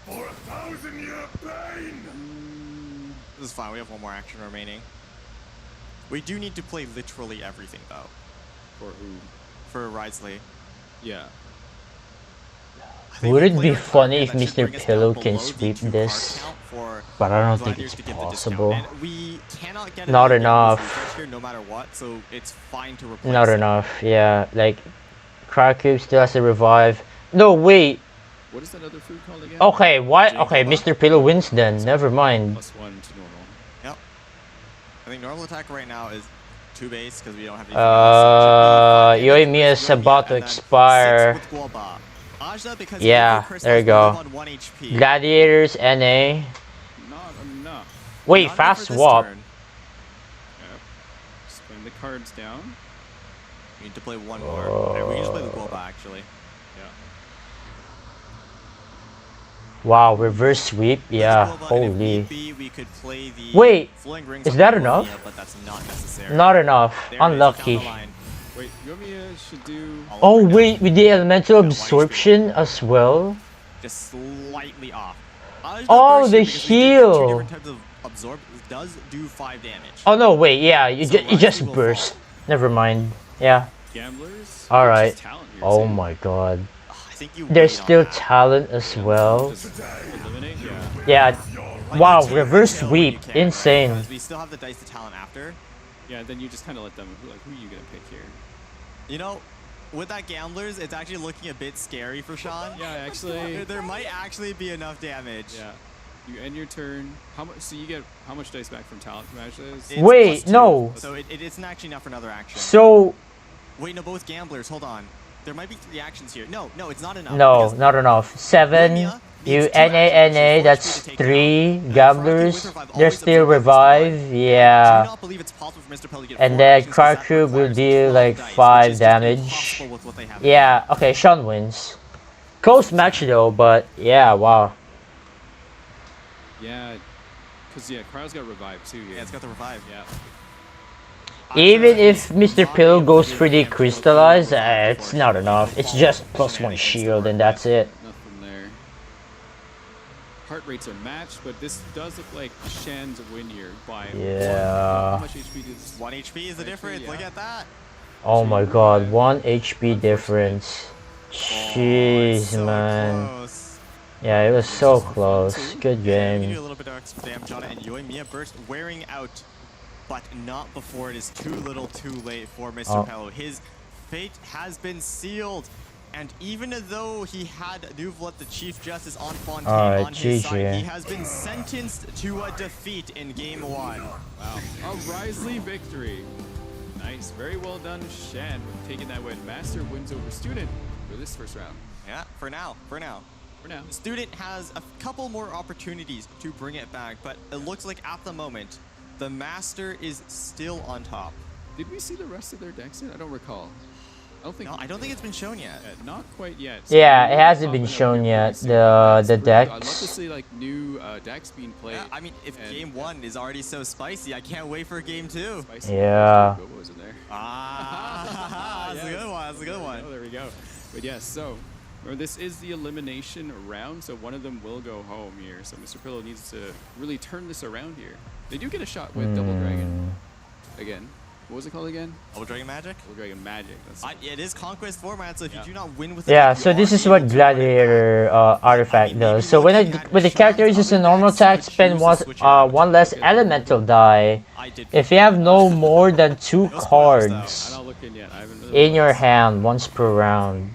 for 1,000-year pain. This is fine. We have one more action remaining. We do need to play literally everything though. For who? For Risley. Yeah. Would it be funny if Mr. Pillow can sweep this? But I don't think it's possible. We cannot get Not enough. Here no matter what, so it's fine to replace Not it. enough, yeah. Like, Cryo still has to revive. No, wait. What is that other food called again? Okay, why? Okay, Mr. Pillow wins then. Never mind. +1 to normal. Yep. I think normal attack right now is 2 base because we don't have Yoimiya is about to expire. Yeah, there you go. Gladiators, NA. Not enough. Wait, fast swap. Yep. Just putting the cards down. We need to play one more. We can just play the Guoba actually. Yeah. Wow, reverse sweep. Yeah, holy. We could play the Wait, flowing rings is on that Yoimiya, enough? But that's not necessary. Not enough. There it is, Unlucky. down the line. Wait, Yoimiya should do. Oh wait, with the elemental absorption as well. Just slightly off. Oh, the heal. 2 different types of absorb does do 5 damage. Oh no, wait, yeah, you just burst. Never mind. Yeah. Gamblers. All right. Talent here, Oh too. my god. I think you There's wait on still that. talent as well. Just eliminate. Yeah. Yeah. Wow, reverse sweep. Insane. Because we still have the dice to talent after. Yeah. Then you just kind of let them. Like, who are you gonna pick here? You know, with that gamblers, it's actually looking a bit scary for Sean. Yeah, actually. There might actually be enough damage. Yeah. You end your turn. How much? So you get how much dice back from talent matches? It's Wait, +2, no. So it isn't actually enough for another action. So Wait, no, both gamblers. Hold on. There might be 3 actions here. No, it's not enough. no, because not enough. 7. Yoimiya You needs 2 actions. NA, She's that's forced to take it 3 out. gamblers. With revive, There's always still absorb revive. this. I do Yeah. not believe it's possible for Mr. Pello to get And 4 then actions, 'cause that Cryo will requires deal 12 like dice, which 5 is just damage. impossible with what they have. Yeah, okay, Sean wins. Close match though, but yeah, wow. Yeah. Cause Cryo's got revive too. Yeah, it's got the revive. Yeah. Even if Mr. Pill goes for the crystallized, it's not enough. It's just +1 shield and that's it. Nothing there. Heart rates are matched, but this does look like Shen's win here by Yeah. How much HP does 1 HP is the difference. Look at that. Oh my god, 1 HP difference. Jeez, So man. close. Yeah, it was so close. Good You do a game. little bit of extra damage on it, and Yoimiya burst wearing out, but not before it is too little too late for Mr. Oh. Pello. His fate has been sealed, and even though he had Nuvlet, the Chief Justice on Fontaine Alright, on his GG. side, he has been sentenced to a defeat in Game 1. Wow. A Risley victory. Nice. Very well done, Shen, with taking that win. Master wins over Student for this first round. Yeah, for now. Student has a couple more opportunities to bring it back, but it looks like at the moment, the Master is still on top. Did we see the rest of their decks yet? I don't recall. I don't think it's been shown yet. Not quite yet. Yeah, it hasn't been shown yet. The decks. I'd love to see like new decks being played. Yeah, I mean, if game 1 is already so spicy, I can't wait for game 2. Yeah. In there. That's a good one. That's a good one. Oh, there we go. But yes, so remember, this is the elimination round, so one of them will go home here. So Mr. Pillow needs to really turn this around here. They do get a shot with Double Dragon again. What was it called again? Double Dragon Magic? Double Dragon Magic. It is Conquest format, so if you do not win with so this is what Gladiator artifact does. So when the character uses a normal attack, spend one less elemental die. If you have no more than 2 cards in your hand once per round.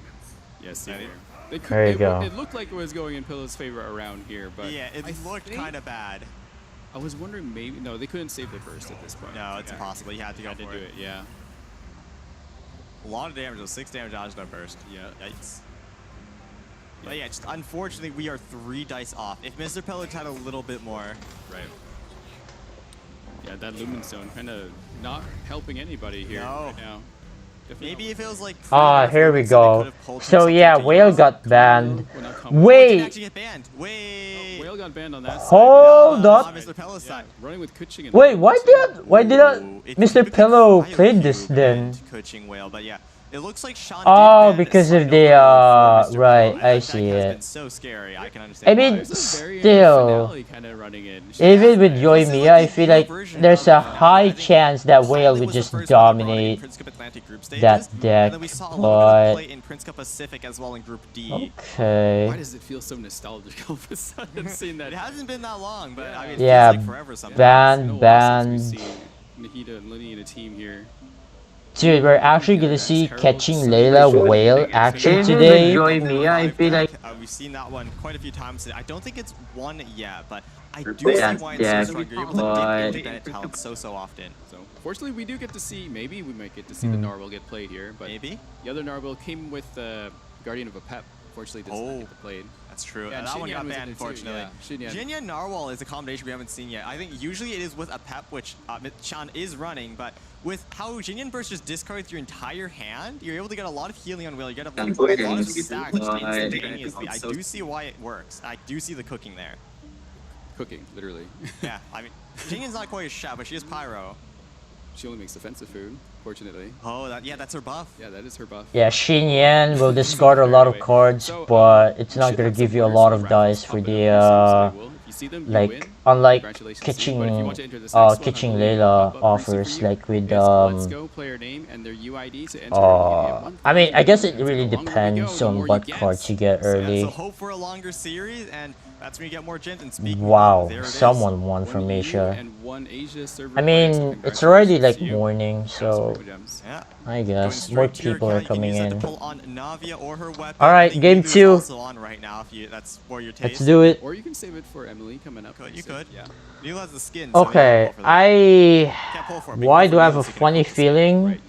Yes, there you go. It looked like it was going in Pillow's favor around here, but yeah, it looked kind of bad. I was wondering maybe they couldn't save the burst at this point. No, it's impossible. You had to go for it. Yeah. A lot of damage. 6 damage on no burst. Yeah. Yikes. But yeah, just unfortunately we are 3 dice off. If Mr. Pellet had a little bit more. Right. Yeah, that Lumen Stone kind of not helping anybody here right now. Maybe if it was like. Here we go. So yeah, Whale got banned. Wait. Whale got banned on that side. Hold up. Mr. Pillow's side. Running with Kuching. Wait, why did Mr. Pillow play this then? Kuching Whale, but yeah. It looks like Sean because of the right, I see it. So scary, I can understand. I mean, still, even with Yoimiya, I feel like there's a high chance that Whale would just dominate that deck, but okay. Why does it feel so nostalgic all of a sudden seeing that? It hasn't been that long, but I mean, yeah, it feels like forever sometimes. banned. Nahida and Linny in a team here. Dude, we're actually gonna see Catching Layla Whale action today. I feel like we've seen that one quite a few times today. I don't think it's won yet, but I do see why it's so strong. You're able to dip into talent so often. So fortunately, we do get to see. Maybe we might get to see the Narwhal get played here, but maybe the other Narwhal came with the Guardian of a Pep. Fortunately, does not get played. That's true. Yeah, and that one got banned, unfortunately. Jinyan Narwhal is a combination we haven't seen yet. I think usually it is with a Pep, which Shan is running, but with how Jinyan Burst just discards your entire hand, you're able to get a lot of healing on Whale. You get a lot of stacks instantaneously. I do see why it works. I do see the cooking there. Cooking, literally. Yeah, I mean, Jinyan's not quite a chef, but she is Pyro. She only makes defensive food, fortunately. Oh, that's her buff. Yeah, that is her buff. Yeah, Xinyan will discard a lot of cards, but it's not gonna give you a lot of dice for the like, unlike Kitching Layla offers, like with I mean, I guess it really depends on what cards you get early. So hope for a longer series, and that's when you get more gems. And speaking wow, someone won from Asia. I mean, it's already like morning, so I guess more people are coming in. Alright, game 2. Let's do it. Or you can save it for Emily coming up. You could. Yeah. Neil has the skin. Okay, why do I have a funny feeling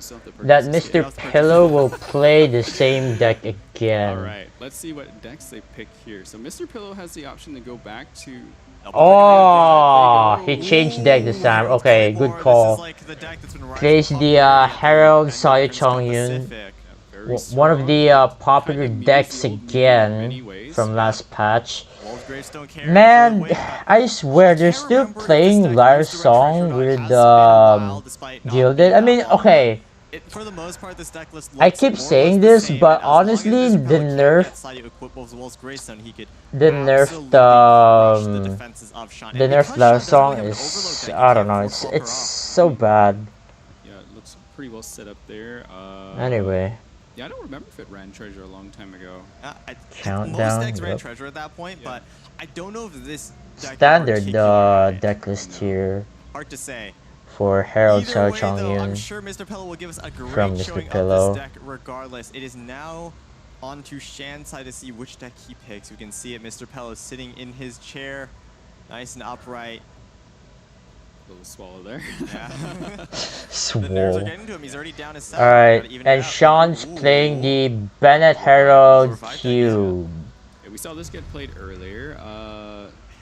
that Mr. Pillow will play the same deck again? Alright, let's see what decks they pick here. So Mr. Pillow has the option to go back to... Oh, he changed deck this time. Okay, good call. Plays the Herald Sayu Chongyun. One of the popular decks again from last patch. Man, I swear they're still playing Lyre Song with Gilded. I mean, okay. For the most part, this deck list I keep saying this, but honestly, the nerfed Lyre Song is, I don't know, it's so bad. Yeah, it looks pretty well set up there. Anyway. Yeah, I don't remember if it ran Treasure a long time ago. Countdown. Most decks ran Treasure at that point, but I don't know if this deck standard deck list here. Hard to say. For Herald Sayu Chongyun. I'm sure Mr. Pillow will give us a great from showing Mr. Pillow. Of this deck regardless. It is now on to Shan's side to see which deck he picks. We can see it, Mr. Pillow sitting in his chair, nice and upright. A little swallow there. Yeah. Swole. The nerves are getting to him. He's already down his side. Alright, and Sean's playing the Bennett Herald Cube. Yeah, we We saw this get played earlier.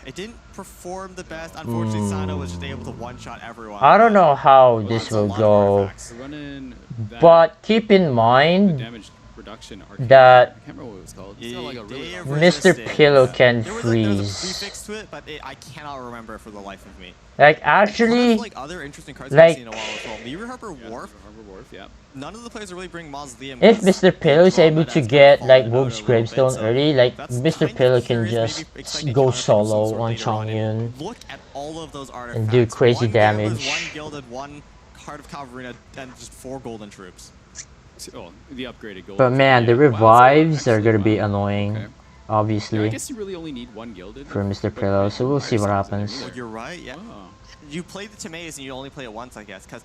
It didn't perform the best. Unfortunately, Sano was just able to one-shot everyone. I don't know how this will go, but keep in mind that Mr. Pillow can freeze. Prefix to it, but I cannot remember for the life of me. Like actually, like other interesting cards like, we've seen in a while as well. Mirror Harper Wharf. Yeah. None of the players are really bring Mausoleum. if Mr. Pillow is able to get like Wolf's Gravestone early, like Mr. Pillow can just go solo on Chongyun Look at all of those artifacts. and do crazy one Gambit, damage. one Gilded, one Heart of Cavalry, and just 4 golden troops. Oh, the upgraded gold. But man, the revives are gonna be annoying, obviously, Yeah, I guess you really only need 1 gilded for Mr. Pillow. So we'll see what happens. Well, you're right, yeah. You play the Timaeus and you only play it once, I guess, because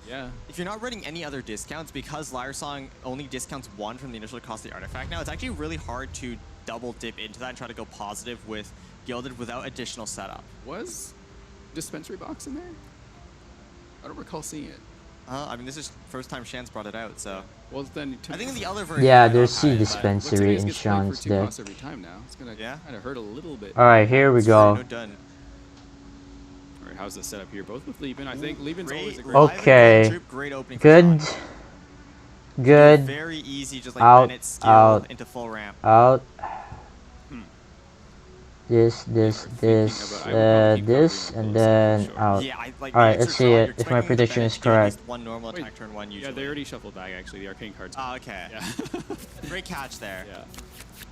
if you're not running any other discounts, because Lyre Song only discounts 1 from the initial cost of the artifact now, it's actually really hard to double dip into that and try to go positive with Gilded without additional setup. Was dispensary box in there? I don't recall seeing it. I mean, this is first time Shan's brought it out, so. Well, then I think in the other version. Yeah, there's C dispensary in Sean's deck. Every time now. It's gonna kind of hurt a little bit. All right, here we go. Done. All right, how's the setup here? Both with Lieben. I think Lieben's always a great. Okay. Good. Good. Very easy, just like out. Bennett's skill Out. into full ramp. Out. This, and then out. Alright, let's see it, if my prediction is correct. One normal attack turn 1 usually. Yeah, they already shuffled back actually, the arcane cards. Oh, okay. Yeah. Great catch there. Yeah.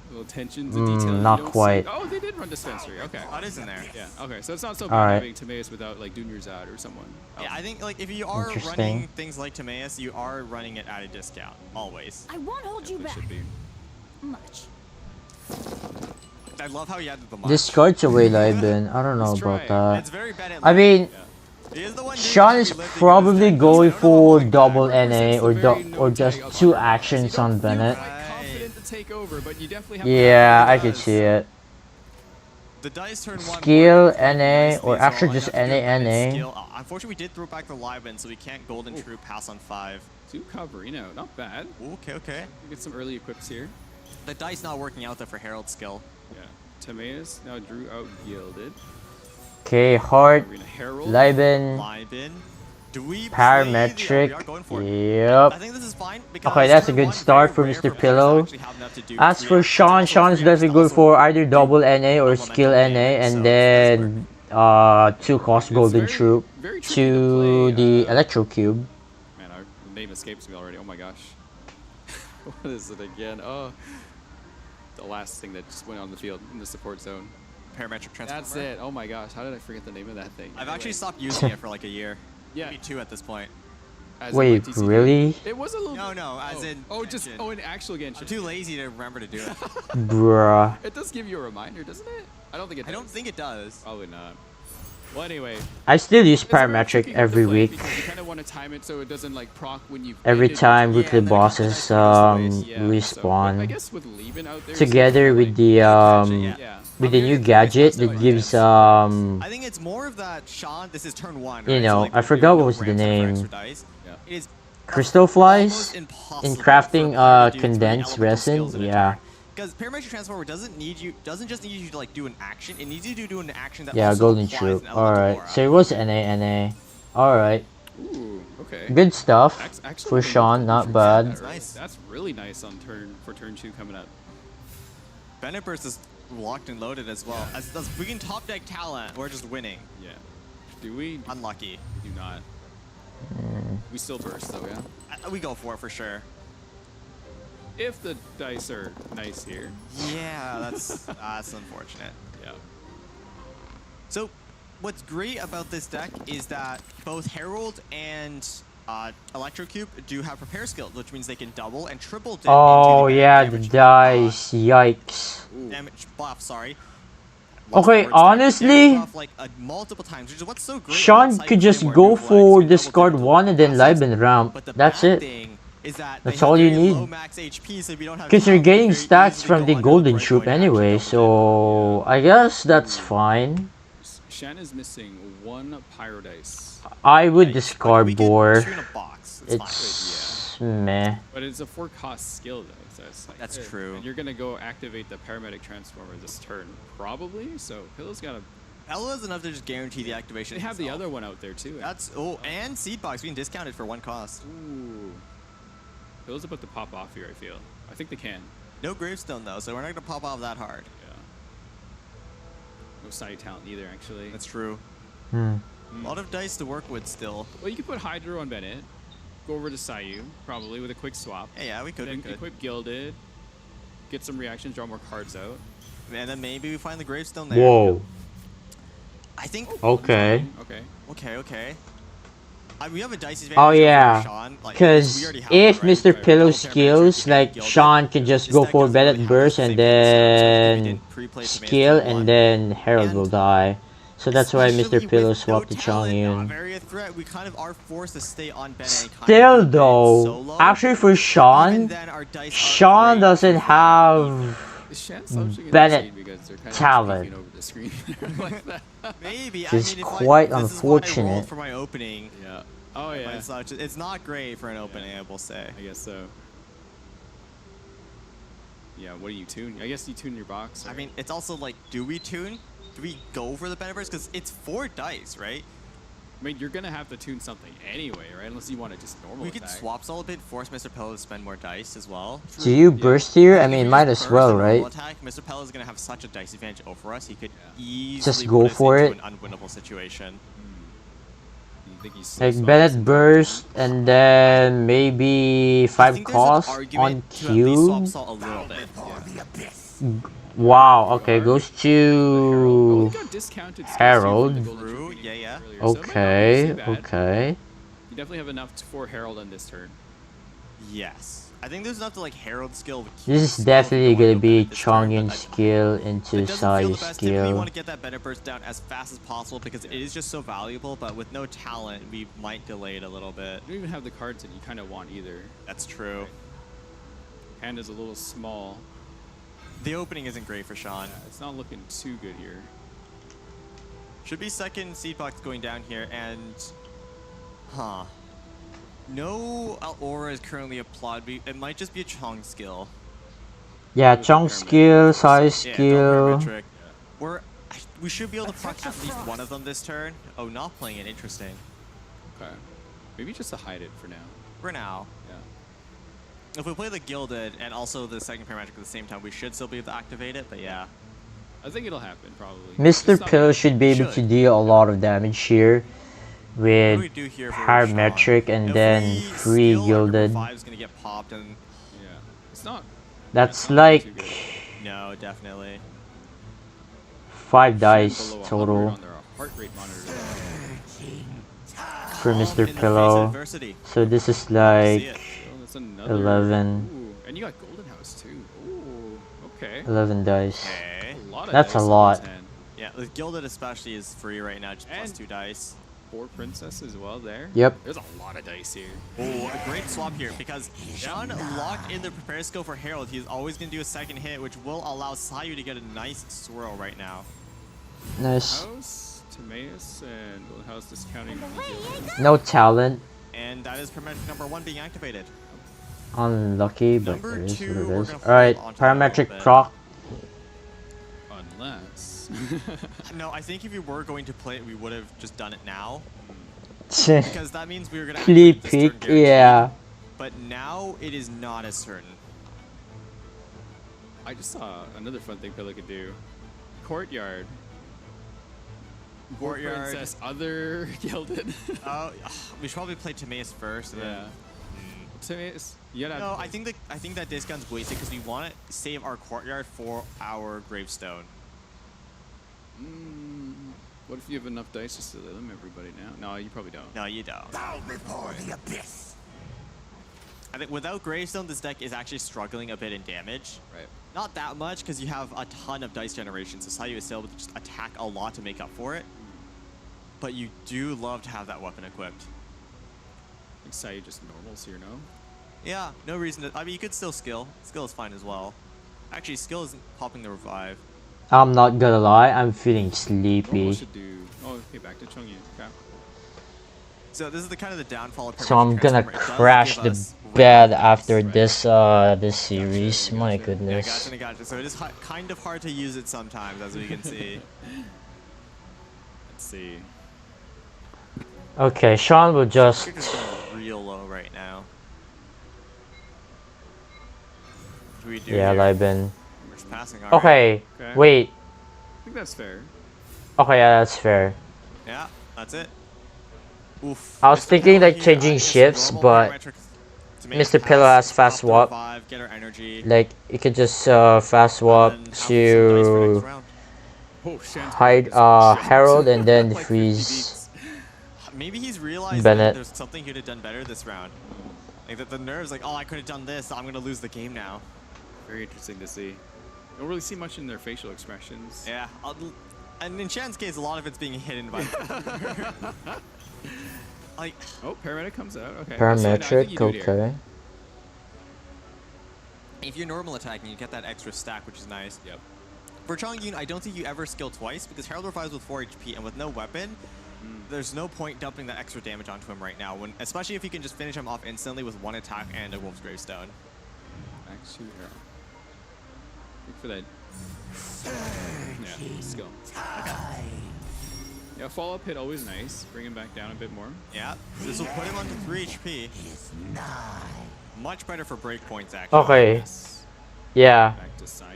Little attention to detail. Not quite. Oh, they did run dispensary. Okay. Oh, it is in there. Yeah. Okay, so it's not so All bad right. having Timaeus without like Dunyarzad or someone. Yeah, I think like if you are running things like Timaeus, you are running it at a discount always. I won't hold you back. Much. I love how he added the much. Discards away Liben. I don't know about that. I mean, Sean is probably going for double NA or just 2 actions on Bennett. Yeah, I could see it. The dice turn 1 Skill NA or actually just NA. Unfortunately, we did throw back the Liben, so we can't golden troop pass on 5. 2 cover, you know, not bad. Okay. Get some early equips here. The dice not working out there for Herald skill. Yeah. Timaeus now drew out Gilded. Okay, Heart, Liben, Parametric. Yep. I think this is fine. Okay, that's a good start for Mr. Pillow. As for Sean, Sean's definitely good for either double NA or skill NA, and then 2 cost golden troop to the Electro Cube. Man, our name escapes me already. Oh my gosh. What is it again? Oh, the last thing that just went on the field in the support zone. Parametric transformer. That's it. Oh my gosh, how did I forget the name of that thing? I've actually stopped using it for like a year. Yeah. Maybe 2 at this point. Wait, really? It was a little. No, as in. Oh, just in actual Genshin. I'm too lazy to remember to do it. Bruh. It does give you a reminder, doesn't it? I don't think it does. I don't think it does. Probably not. Well, anyway. I still use Parametric every week. You kind of want to time it so it doesn't like proc when you. Every time weekly bosses respawn. I guess with Lieben out there. Together with the new gadget that gives I think it's more of that Sean. This is turn 1. You know, I forgot what was the name. It is Crystal flies in crafting condensed resin. Yeah. Because Parametric Transformer doesn't just need you to like do an action. It needs you to do an action that Yeah, also golden applies troop. an All right, so it was NA. All right. Ooh, okay. Good stuff for Sean. Not bad. That's really nice on turn 2 coming up. Bennett Burst is locked and loaded as well. As we can top deck talent, we're just winning. Yeah. Do we? Unlucky. We do not. We still burst though, yeah. We go for it for sure. If the dice are nice here. Yeah, that's unfortunate. Yeah. So, what's great about this deck is that both Herald and Electrocube do have prepare skills, which means they can double and triple dip Oh yeah, the dice. Yikes. Damage buff, sorry. Okay, honestly, multiple times, which is what's so great Sean could just go for discard 1 and then Liben ramp. That's it. That's all you need. Because you're getting stats from the golden troop anyway, so I guess that's fine. Shan is missing 1 pyro dice. I would discard Boar. It's meh. But it's a 4-cost skill though, so it's like that's true. And you're gonna go activate the paramedic transformer this turn, probably. So Pillow's got a. Ella is enough to just guarantee the activation. They have the other one out there too. That's and seed box being discounted for 1 cost. Ooh. Pillow's about to pop off here. I feel. I think they can. No gravestone though, so we're not gonna pop off that hard. Yeah. No side talent either, actually. That's true. Hmm. A lot of dice to work with still. Well, you could put Hydro on Bennett. Go over to Sayu, probably with a quick swap. Yeah, we could. Then equip Gilded. Get some reactions, draw more cards out. And then maybe we find the gravestone there. Whoa. I think. Okay. Okay. We have a dice advantage. Oh yeah, Like, because if Mr. Pillow skills, like Sean can just go for Bennett Burst and then skill and then Herald will die. So that's why Mr. Pillow swapped to Chongyun. We kind of are forced to stay on Bennett. Still though, actually for Sean doesn't have Bennett talent. Maybe. It's quite unfortunate. For my opening. Yeah. Oh yeah. It's not great for an opening, I will say. I guess so. Yeah. What do you tune? I guess you tune your box. Right? I mean, it's also like, do we tune? Do we go for the Bennett Burst? Because it's 4 dice, right? I mean, you're gonna have to tune something anyway, right? Unless you want to just normal. We could swap all a bit, force Mr. Pillow to spend more dice as well. Do you burst here? I mean, might as well, right? Attack, Mr. Pillow is gonna have such a dice advantage over us. He could easily just go for it. An unwinnable situation. Like Bennett burst and then maybe 5 cost on Q. Wow, okay, goes to Herald. Okay, okay. You definitely have enough for Herald on this turn. Yes. I think there's enough to like Herald skill. This is definitely gonna be Chongyun skill into Sayu skill. We want to get that Bennett Burst down as fast as possible because it is just so valuable, but with no talent, we might delay it a little bit. You don't even have the cards that you kind of want either. That's true. Hand is a little small. The opening isn't great for Sean. Yeah, it's not looking too good here. Should be second seed box going down here, and no aura is currently applied. It might just be a Chong skill. Yeah, Chong skill, Sayu skill. We should be able to proc at least one of them this turn. Oh, not playing it. Interesting. Okay. Maybe just to hide it for now. For now. Yeah. If we play the Gilded and also the second Paramedic at the same time, we should still be able to activate it, but yeah. I think it'll happen, probably. Mr. Pill should be able to deal a lot of damage here with Parametric and then 3 Gilded. Gonna get popped and yeah. It's not. That's like... No, definitely. 5 dice total for Mr. Pillow. So this is like 11. Ooh, and you got Golden House too. Ooh, okay. 11 dice. Okay. That's a lot. Yeah, the Gilded especially is free right now, just plus 2 dice. 4 Princess as well there. Yep. There's a lot of dice here. Oh, a great swap here because Sean locked in the prepare skill for Herald. He's always going to do a second hit, which will allow Sayu to get a nice swirl right now. Nice. House, Timaeus, and Golden House discounting. No talent. And that is Parametric number 1 being activated. Unlucky, but it is what it is. Alright, Parametric proc. Unless. No, I think if we were going to play it, we would have just done it now. Because that means we were going to flea pick, yeah. But now it is not as certain. I just saw another fun thing Pillow could do. Courtyard. Princess, other Gilded. We should probably play Timaeus first. Yeah. Timaeus. No, I think that discount's wasted because we want to save our Courtyard for our Gravestone. What if you have enough dice just to limit everybody now? No, you probably don't. No, you don't. Bow before the abyss. I think without Gravestone, this deck is actually struggling a bit in damage. Right. Not that much because you have a ton of dice generation, so Sayu is still able to just attack a lot to make up for it. But you do love to have that weapon equipped. I think Sayu just normals here, no? Yeah, no reason to. I mean, you could still skill. Skill is fine as well. Actually, skill isn't popping the revive. I'm not gonna lie, I'm feeling sleepy. Should do. Oh, okay, back to Chongyun. Okay. So this is the kind of the downfall of. So I'm gonna crash the bad after this this series. My goodness. Yeah, gotcha. So it is kind of hard to use it sometimes, as we can see. Let's see. Okay, Sean will just real low right now. What do we do yeah, here? Liben. We're just passing. Okay, wait. I think that's fair. Okay, yeah, that's fair. Yeah, that's it. Oof. I was thinking like changing shifts, but Mr. Pillow has fast swap. Like you could just fast swap to hide Herald and then freeze. Maybe he's realized Bennett. that there's something he could have done better this round. Like that the nerves, like, oh, I could have done this. I'm gonna lose the game now. Very interesting to see. Don't really see much in their facial expressions. Yeah, and in Shan's case, a lot of it's being hidden by. Like, oh, paramedic comes out. Okay. Parametric, okay. If you're normal attacking, you get that extra stack, which is nice. Yep. For Chongyun, I don't think you ever skill twice because Herald revives with 4 HP, and with no weapon, there's no point dumping that extra damage onto him right now. Especially if you can just finish him off instantly with 1 attack and a Wolf's Gravestone. Actually, look for that. Yeah, skill. Okay. Yeah, follow-up hit always nice. Bring him back down a bit more. Yeah, this will put him onto 3 HP. Much better for breakpoints, actually. Okay. Yeah.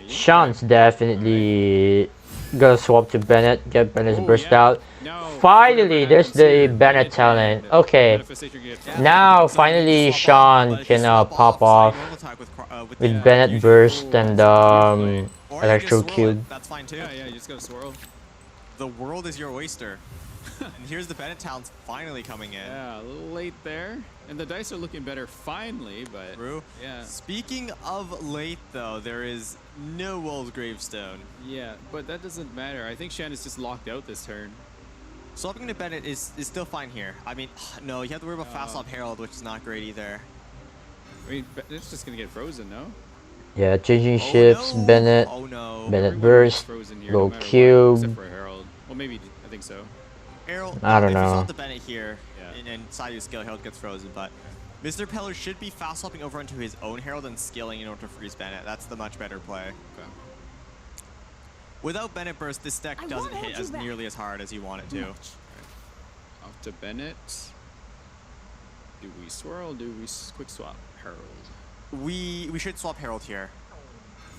Sean's definitely gonna swap to Bennett, get Bennett's burst out. Finally, there's the Bennett talent. Okay. Now, finally, Sean can pop off with Bennett burst and electrocute. That's fine too. Yeah, you just gotta swirl. The world is your oyster. And here's the Bennett talents finally coming in. Yeah, a little late there. And the dice are looking better finally, but true. Yeah. Speaking of late though, there is no Wolf's Gravestone. Yeah, but that doesn't matter. I think Shan is just locked out this turn. Swapping to Bennett is still fine here. I mean, no, you have to worry about fast swap Herald, which is not great either. I mean, it's just gonna get frozen, no? Yeah, changing shifts, no. Bennett, No. Bennett burst, low cube. Except for Herald. Well, maybe, I think so. Herald, I don't if you know. swap the Bennett here, and Sayu skill, Herald gets frozen, but Mr. Peller should be fast swapping over into his own Herald and skilling in order to freeze Bennett. That's the much better play. Okay. Without Bennett burst, this deck doesn't hit as nearly as hard as you want it to. Off to Bennett. Do we swirl? Do we quick swap Herald? We should swap Herald here.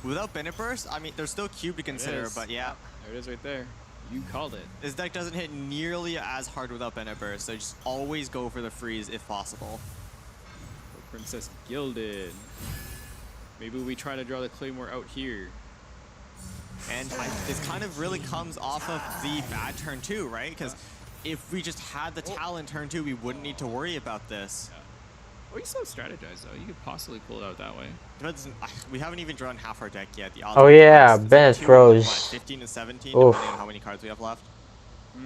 Without Bennett burst, I mean, there's still cube to consider, but yeah. There it is right there. You called it. This deck doesn't hit nearly as hard without Bennett burst, so just always go for the freeze if possible. Princess Gilded. Maybe we try to draw the Claymore out here. And this kind of really comes off of the bad turn 2, right? Because if we just had the talent turn 2, we wouldn't need to worry about this. Yeah. Well, you still strategize though. You could possibly pull it out that way. We haven't even drawn half our deck yet. The odds Oh yeah, Bennett froze. What, 15 to 17, Oof. depending on how many cards we have left. Who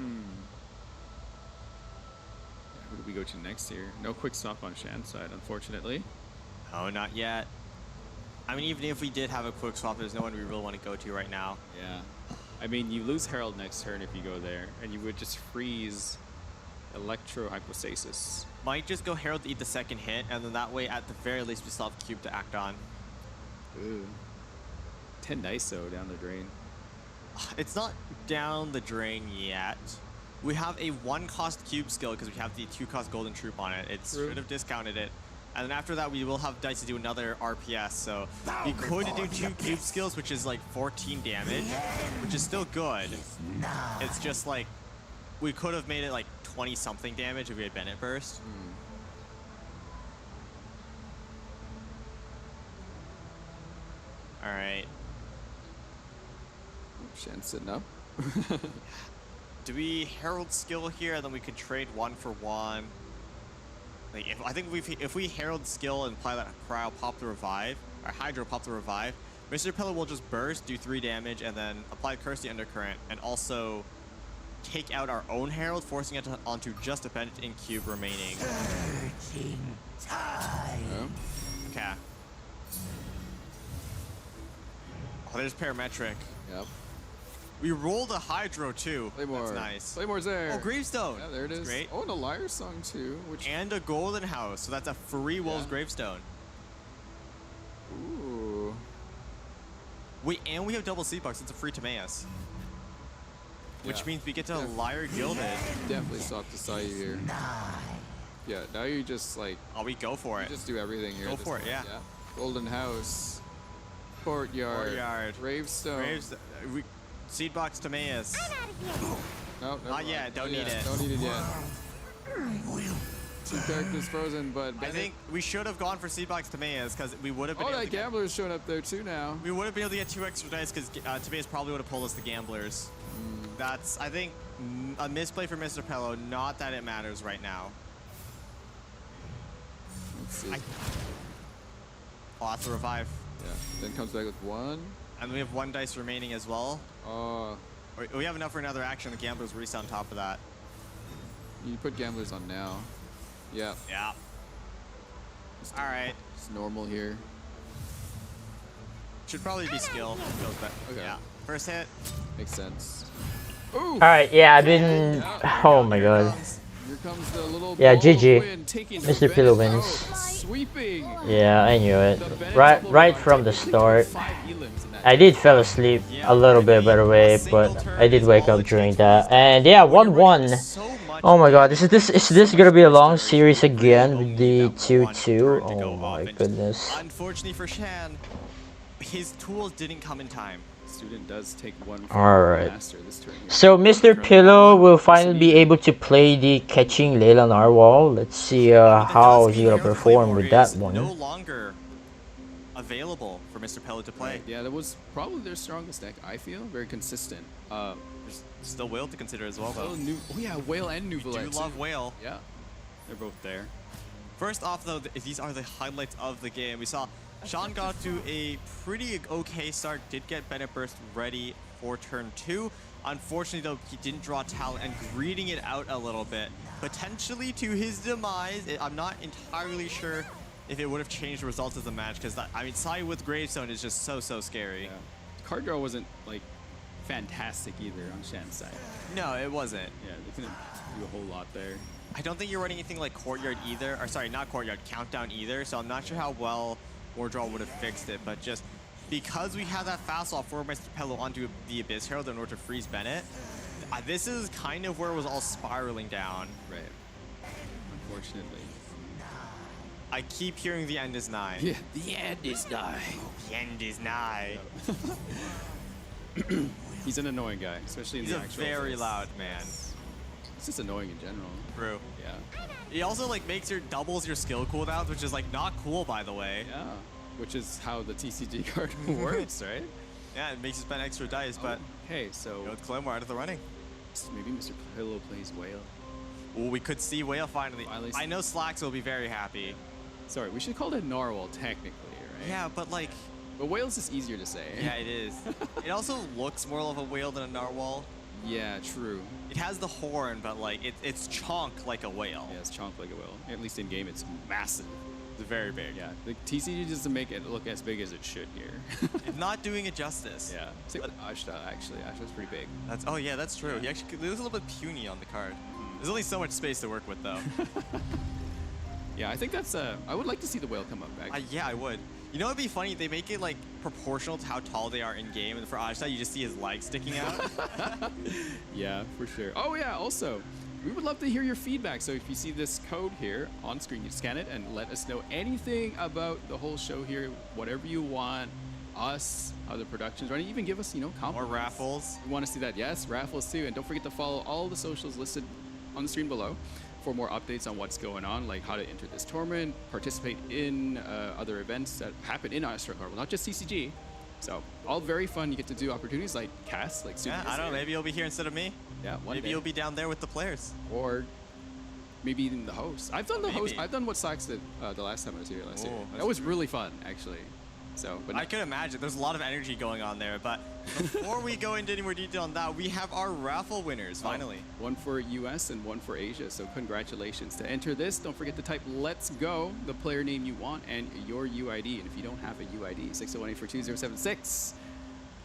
do we go to next here? No quick swap on Shan's side, unfortunately. Oh, not yet. I mean, even if we did have a quick swap, there's no one we really want to go to right now. Yeah. I mean, you lose Herald next turn if you go there, and you would just freeze Electro Hypostasis. Might just go Herald to eat the second hit, and then that way, at the very least, we still have Cube to act on. Ooh. 10 dice though, down the drain. It's not down the drain yet. We have a 1-cost Cube skill because we have the 2-cost Golden Troop on it. It should have discounted it. And then after that, we will have dice to do another RPS. So we could do 2 Cube skills, which is like 14 damage, which is still good. It's just like, we could have made it like 20-something damage if we had Bennett burst. All right. Shan's sitting up. Do we Herald skill here, and then we could trade 1 for 1? Like, I think if we Herald skill and apply that Cryo, pop the revive, or Hydro, pop the revive, Mr. Pillar will just burst, do 3 damage, and then apply Curse the Undercurrent, and also take out our own Herald, forcing it onto just a Bennett in cube remaining. Okay. Oh, there's Parametric. Yep. We rolled a Hydro too. Claymore. That's nice. Claymore's there. Oh, Gravestone. Yeah, there it is. That's great. Oh, and a Liar Song too. And a Golden House. So that's a free Wolves Gravestone. Ooh. And we have double C-Bucks. It's a free Timaeus. Which means we get to Liar Gilded. Definitely swap to Sayu here. Yeah, now you just like... Oh, we go for it. Just do everything here. Go for it, yeah. Golden House. Courtyard. Gravestone. Seed Box Timaeus. No, not yet. Don't need it. Don't need it yet. Two characters frozen, but I think we should have gone for Seed Box Timaeus because we would have been. Oh, that Gambler's showing up there too now. We would have been able to get 2 extra dice because Timaeus probably would have pulled us the Gamblers. That's, I think, a misplay for Mr. Pello. Not that it matters right now. Let's see. Oh, that's a revive. Yeah. Then comes back with 1. And we have 1 dice remaining as well. We have enough for another action. The Gamblers reset on top of that. You put Gamblers on now. Yeah. Yeah. All right. It's normal here. Should probably be skill. Goes back. Okay. Yeah. First hit. Makes sense. All right. Yeah, I've been. Oh my god. Here comes the little GG. Mr. Pillow wins. Sweeping. Yeah, I knew it. Right from the start. I did fell asleep a little bit, by the way, but I did wake up during that. And yeah, 1-1. Oh my god, is this gonna be a long series again with the 2-2? Oh my goodness. Unfortunately for Shan, his tools didn't come in time. Student does take 1 Alright. master this turn. So Mr. Pillow will finally be able to play the catching Layla Narwhal. Let's see how he's gonna perform with that one. No longer available for Mr. Pillow to play. Yeah, that was probably their strongest deck, I feel. Very consistent. There's still Whale to consider as well, though. Oh yeah, Whale and Nuvolette. We do love Whale. Yeah, they're both there. First off, though, these are the highlights of the game. We saw Sean got to a pretty okay start, did get Bennett Burst ready for turn 2. Unfortunately, though, he didn't draw talent and greeting it out a little bit. Potentially to his demise. I'm not entirely sure if it would have changed the results of the match because, I mean, Sai with Gravestone is just so scary. Yeah. Card draw wasn't, like, fantastic either on Shan's side. No, it wasn't. Yeah, they couldn't do a whole lot there. I don't think you're running anything like Courtyard either. Or sorry, not Courtyard, Countdown either. So I'm not sure how well Wardraw would have fixed it. But just because we had that fast off for Mr. Pello onto the Abyss Herald in order to freeze Bennett, this is kind of where it was all spiraling down. Right. Unfortunately. I keep hearing the end is nigh. Yeah, the end is nigh. The end is nigh. He's an annoying guy, especially in the actual. He's a very loud man. It's just annoying in general. True. Yeah. He also like doubles your skill cooldowns, which is like not cool, by the way. Yeah. Which is how the TCG card works, right? Yeah, it makes you spend extra dice, but hey, so go with Claymore out of the running. Maybe Mr. Pillow plays Whale. Oh, we could see Whale finally. I know Slacks will be very happy. Sorry, we should call it Narwhal technically, right? Yeah, but like. But Whale's just easier to say. Yeah, it is. It also looks more of a whale than a narwhal. Yeah, true. It has the horn, but like it's chonk like a whale. Yeah, it's chonk like a whale. At least in game, it's massive. It's very big. Yeah, the TCG doesn't make it look as big as it should here. It's not doing it justice. Yeah. Same with Ashta, actually. Ashta's pretty big. Oh yeah, that's true. Yeah. He actually looks a little bit puny on the card. There's only so much space to work with, though. Yeah, I think that's. I would like to see the whale come up back. Yeah, I would. You know, it'd be funny. They make it like proportional to how tall they are in game, and for Ashta, you just see his legs sticking out. Yeah, for sure. Oh yeah. Also, we would love to hear your feedback. So if you see this code here on screen, you scan it and let us know anything about the whole show here. Whatever you want. Us, how the production's running. Even give us, compliments. More raffles. We want to see that. Yes, raffles too. And don't forget to follow all the socials listed on the screen below for more updates on what's going on, like how to enter this tournament, participate in other events that happen in Astro Carnival, not just CCG. So all very fun. You get to do opportunities like cast, like yeah, I don't know. Maybe you'll be here instead of me. Yeah, maybe you'll be down there with the players, or maybe even the host. I've done the host. I've done what Sykes did the last time I was here last year. That was really fun, actually. So, but I can imagine there's a lot of energy going on there. But before we go into any more detail on that, we have our raffle winners finally. One for US and one for Asia. So congratulations. To enter this, don't forget to type "Let's Go," the player name you want, and your UID. And if you don't have a UID, 601-842-076.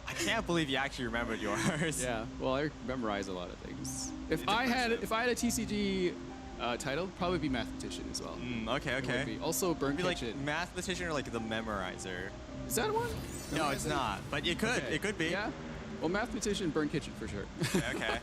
I can't believe you actually remembered yours. Yeah, well, I memorize a lot of things. If I had a TCG title, probably be Mathematician as well. Okay. Also Burn Kitchen. Like Mathematician or like the Memorizer. Is that one? No, it's not. But it could. Okay. It could be. Yeah. Well, Mathematician, Burn Kitchen for sure. Okay.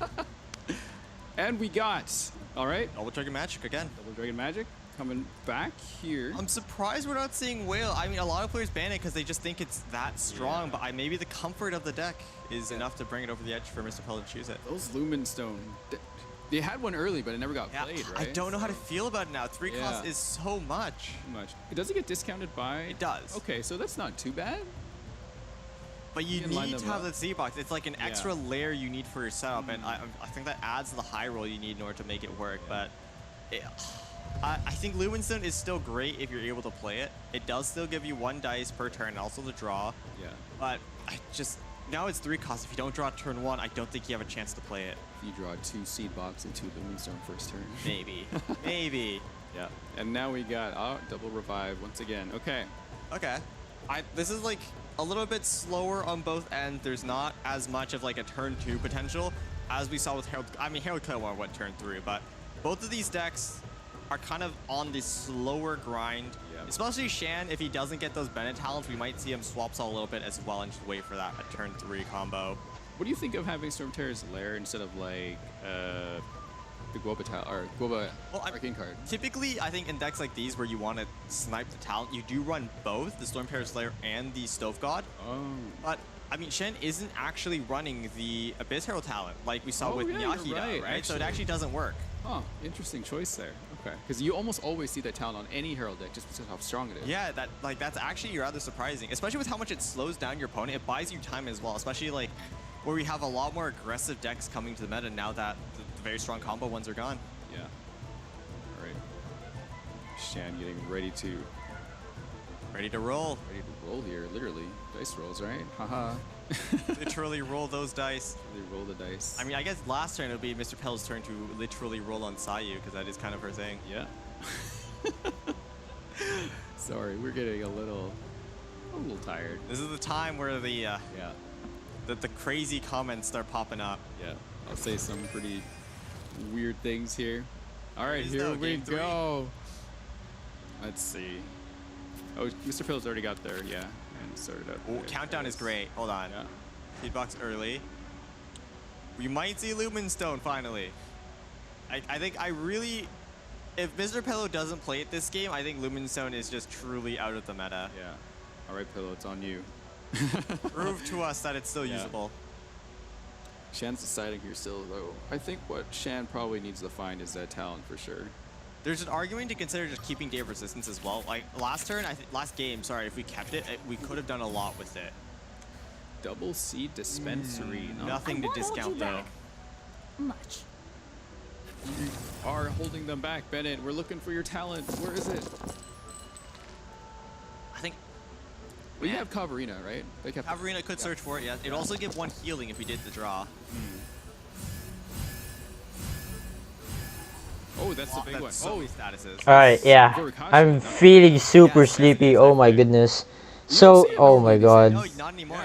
And we got, all right. Double Dragon Magic again. Double Dragon Magic coming back here. I'm surprised we're not seeing Whale. I mean, a lot of players ban it because they just think it's that strong, but maybe the comfort of the deck is enough to bring it over the edge for Mr. Pell to choose it. Those Lumenstone, they had one early, but it never got played, right? I don't know how to feel about it now. 3 cost is so much. Too much. Does it get discounted by? It does. Okay, so that's not too bad. But you need to have the Z-Box. It's like an extra layer you need for your setup, and I think that adds the high roll you need in order to make it work. But I think Lumenstone is still great if you're able to play it. It does still give you 1 dice per turn, also the draw. Yeah. But now it's 3 costs. If you don't draw turn 1, I don't think you have a chance to play it. If you draw 2 Seed Box and 2 Lumenstone first turn. Maybe. Maybe. Yeah. And now we got double revive once again. Okay. Okay. This is like a little bit slower on both ends. There's not as much of like a turn 2 potential as we saw with Herald. I mean, Herald Claymore went turn 3, but both of these decks are kind of on this slower grind. Especially Shan, if he doesn't get those Bennett talents, we might see him swap saw a little bit as well and just wait for that a turn 3 combo. What do you think of having Storm Terror's Lair instead of like the Guoba Arcane card? Typically, I think in decks like these where you want to snipe the talent, you do run both the Storm Terror's Lair and the Stove God. Oh. But I mean, Shen isn't actually running the Abyss Herald talent like we saw with Miyahida, right? So it actually doesn't work. Huh, interesting choice there. Okay, because you almost always see that talent on any Herald deck just because of how strong it is. Yeah, that's actually rather surprising, especially with how much it slows down your opponent. It buys you time as well, especially like where we have a lot more aggressive decks coming to the meta now that the very strong combo ones are gone. Yeah. All right. Shan getting ready to roll. Ready to roll here, literally. Dice rolls, right? Haha. Literally roll those dice. Literally roll the dice. I mean, I guess last turn it would be Mr. Pell's turn to literally roll on Sayu, because that is kind of her thing. Yeah. Sorry, we're getting a little tired. This is the time where the crazy comments start popping up. Yeah, I'll say some pretty weird things here. All right, here we go. Let's see. Oh, Mr. Phil's already got there, yeah, and started up. Oh, countdown is great. Hold on. Yeah. Feedbox early. We might see Lumenstone finally. I think if Mr. Pillow doesn't play it this game, I think Lumenstone is just truly out of the meta. Yeah. All right, Pillow, it's on you. Prove to us that it's still usable. Shan's deciding here still, though. I think what Shan probably needs to find is that talent for sure. There's an argument to consider just keeping Day of Resistance as well. Like last game, sorry, if we kept it, we could have done a lot with it. Double Seed Dispensary. Nothing to discount though. Much. You are holding them back, Bennett. We're looking for your talent. Where is it? I think. Well, you have Kavarina, right? Kavarina could search for it, yeah. It'd also give 1 healing if we did the draw. Oh, that's the big one. So many statuses. Alright, yeah. I'm feeling super sleepy. Oh my goodness. So, oh my god.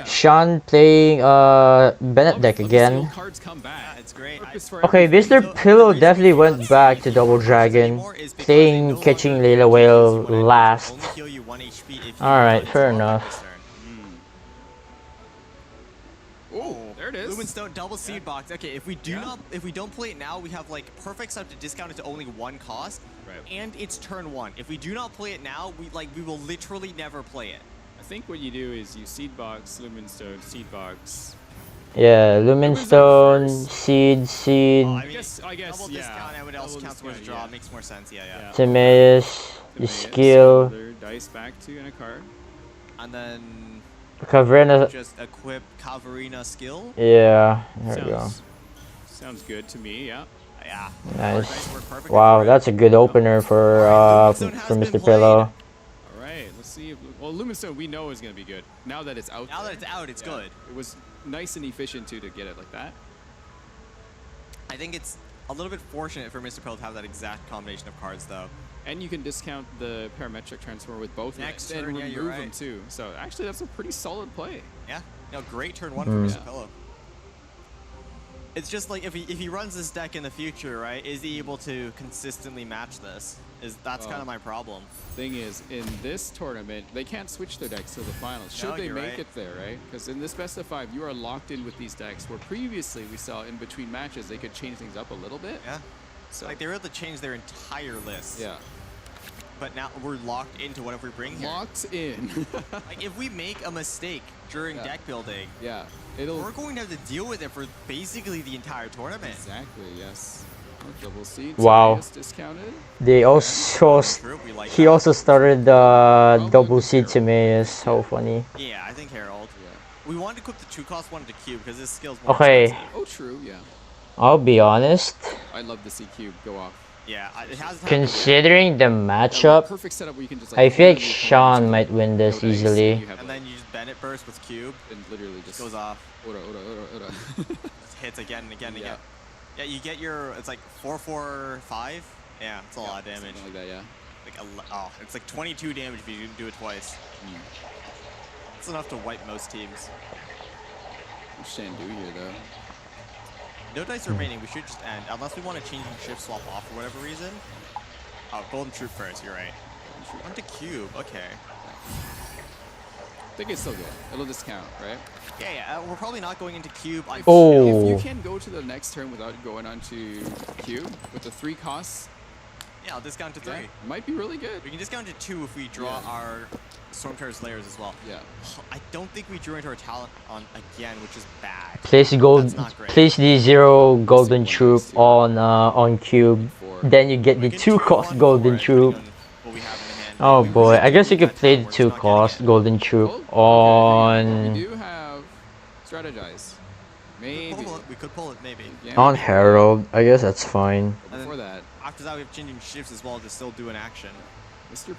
Sean playing Bennett deck again. Okay, Mr. Pillow definitely went back to Double Dragon, playing Catching Layla Whale last. Alright, fair enough. Oh, there it is. Lumenstone double seed box. Okay, if we don't play it now, we have like perfect stuff to discount it to only 1 cost, and it's turn 1. If we do not play it now, we will literally never play it. I think what you do is you seed box, Lumenstone, seed box. Yeah, Lumenstone, seed. Well, I guess double discount, everyone else counts towards draw. Makes more sense. Yeah. Timaeus, the skill. Dice back to in a card. And then Kavarina. Just equip Kavarina skill. Yeah, there we go. Sounds good to me. Yeah. Yeah. Nice. Wow, that's a good opener for Mr. Pillow. All right, let's see. Well, Lumenstone we know is going to be good. Now that it's out. Now that it's out, it's good. It was nice and efficient too to get it like that. I think it's a little bit fortunate for Mr. Pillow to have that exact combination of cards, though. And you can discount the parametric transfer with both next and turn, remove them too. So actually, that's a pretty solid play. Yeah. You know, great turn one for Mr. Pillow. It's just like if he runs this deck in the future, right? Is he able to consistently match this? That's kind of my problem. Thing is, in this tournament, they can't switch their decks to the finals. Should they make it there, right? Because in this best of 5, you are locked in with these decks. Where previously we saw in between matches they could change things up a little bit. Yeah. So like they were able to change their entire list. Yeah. But now we're locked into whatever we bring here. Locked in. Like if we make a mistake during deck building, we're going to have to deal with it for basically the entire tournament. Exactly. Yes. Double C. Wow. Discounted. They also he also started double C Timaeus. So funny. Yeah, I think Herald. Yeah. We wanted to cook the 2-cost one to cube because his skills. Okay. Oh, true. Yeah. I'll be honest. I'd love to see cube go off. Yeah, it has. Considering the matchup, perfect setup where you can just, I feel like Sean might win this easily. And then you just Bennett burst with cube. And literally just goes off. Ora. Just hits again and again and again. Yeah, you get your, it's like 4-4-5. Yeah, it's a lot of damage. Like that, yeah. Like it's like 22 damage if you do it twice. It's enough to wipe most teams. What's Shan do here though? No dice remaining. We should just end unless we want to change and shift swap off for whatever reason. Oh, golden troop first. You're right. One to cube. Okay. I think it's still good. It'll discount, right? Yeah, we're probably not going into cube. If you can go to the next turn without going onto cube with the 3 costs. Yeah, I'll discount to 3. Yeah, might be really good. We can discount to 2 if we draw our Stormterror's layers as well. Yeah. I don't think we drew into our talent on again, which is bad. Place the 0 golden troop on cube. Then you get the 2-cost golden troop. Oh boy, I guess you could play the 2-cost golden troop on. We do have strategize. Maybe we could pull it. Maybe on Herald. I guess that's fine. Before that, after that we have changing shifts as well to still do an action.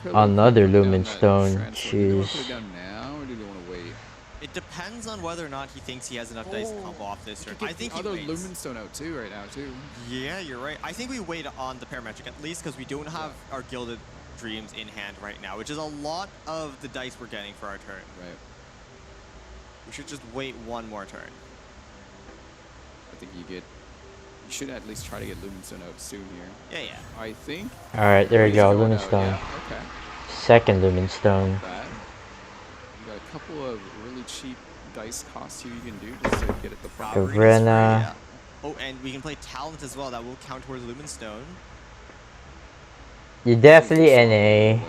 Another Lumen Stone. Jeez. Do you want to put it down now, or do you want to wait? It depends on whether or not he thinks he has enough dice to combo off this turn. I think he waits. Lumen Stone out too right now too. Yeah, you're right. I think we wait on the parametric at least because we don't have our Gilded Dreams in hand right now, which is a lot of the dice we're getting for our turn. Right. We should just wait one more turn. I think you should at least try to get Lumen Stone out soon here. Yeah. I think. All right, there we go. Lumen Stone. Yeah, okay. Second Lumen Stone. You got a couple of really cheap dice costs here you can do just to get it the proper. Gavrena. Oh, and we can play Talent as well. That will count towards Lumen Stone. You definitely NA.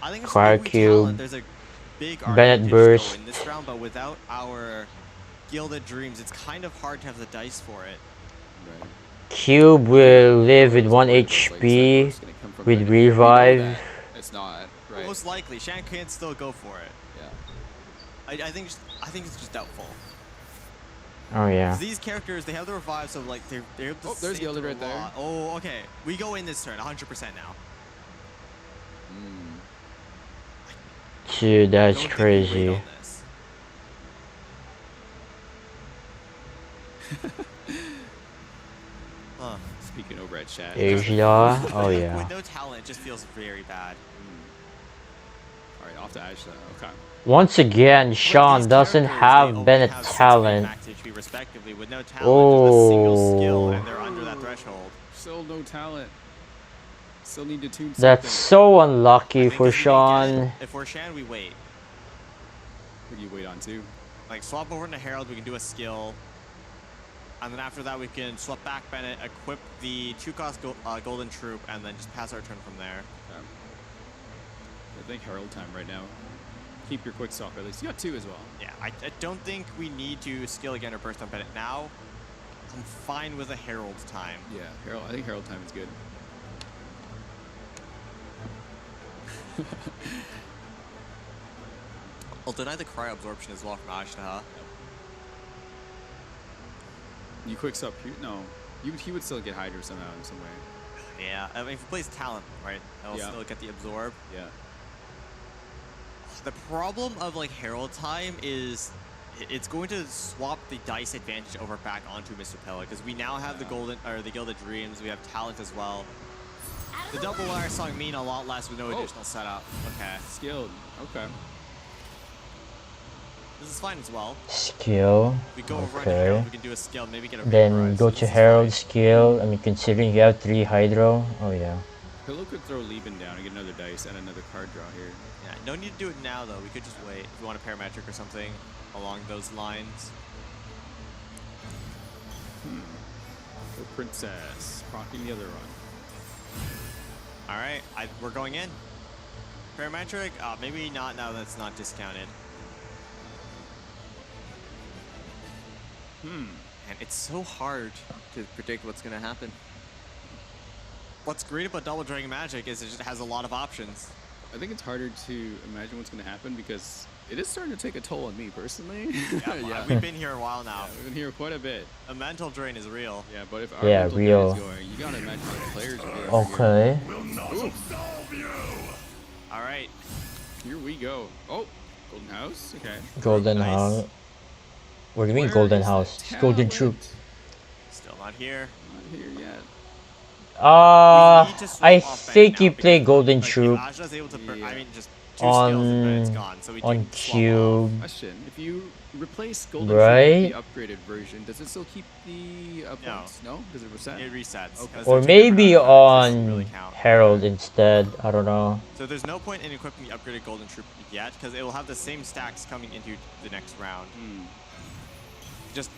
I think Choir Cube. There's a big Bennett Burst. in this round, but without our Gilded Dreams, it's kind of hard to have the dice for it. Right. Cube will live with 1 HP with revive. It's not, right? Most likely, Shan can still go for it. Yeah. I think it's just doubtful. Oh yeah. These characters, they have the revive, so like they're able to there's Gilded right there. Oh, okay. We go in this turn, 100% now. Dude, that's crazy. Speaking over at chat. Asia? Oh yeah. With no talent, it just feels very bad. All right, off to Asia. Okay. Once again, Sean doesn't have Bennett talent. Respectively, with no talent, just a single skill, and they're under that threshold. Still no talent. Still need to tune something. That's so unlucky for Sean. If we're Shan, we wait. What do you wait on to? Like swap over into Herald, we can do a skill. And then after that, we can swap back Bennett, equip the 2-cost Golden Troop, and then just pass our turn from there. Okay. I think Herald time right now. Keep your quick swap at least. You got 2 as well. Yeah, I don't think we need to skill again or burst on Bennett now. I'm fine with a Herald time. Yeah, Herald. I think Herald time is good. I'll deny the Cryo Absorption as well from Ashtaha. You quick swap? No, he would still get Hydra somehow in some way. Yeah, I mean, if he plays Talent, right, he'll still get the Absorb. Yeah. The problem of like Herald time is it's going to swap the dice advantage over back onto Mr. Pella because we now have the Gilded Dreams. We have Talent as well. The double wire song mean a lot less with no additional setup. Okay. Skilled. Okay. This is fine as well. Skill. We go over Okay. on Herald, we can do a skill, maybe get a Then vaporize, go so to this is Herald fine. skill. I mean, considering you have 3 Hydro. Oh yeah. Pillow could throw Lieben down and get another dice and another card draw here. Yeah, no need to do it now though. We could just wait if we want a parametric or something along those lines. The princess procking the other one. All right, we're going in. Parametric, maybe not now that it's not discounted. And it's so hard to predict what's gonna happen. What's great about Double Dragon Magic is it just has a lot of options. I think it's harder to imagine what's going to happen because it is starting to take a toll on me personally. Yeah, we've been here a while now. Yeah, we've been here quite a bit. The mental drain is real. Yeah, but if our Yeah, mental real. drain is going, you gotta imagine the players are going. Okay. All right. Here we go. Oh, Golden House. Okay. Golden House. What do you mean Golden House? It's Golden Troop. Still not here. Not here yet. I think you play Golden Troop Ajna's able to I mean, just 2 skills and then it's gone. So we on can swap Cube. Question: if you replace Golden Right? Troop with the upgraded version, does it still keep the points? No. Does it reset? It resets. Okay. Or maybe on Herald instead. I don't know. So there's no point in equipping the upgraded Golden Troop yet because it will have the same stacks coming into the next round. Just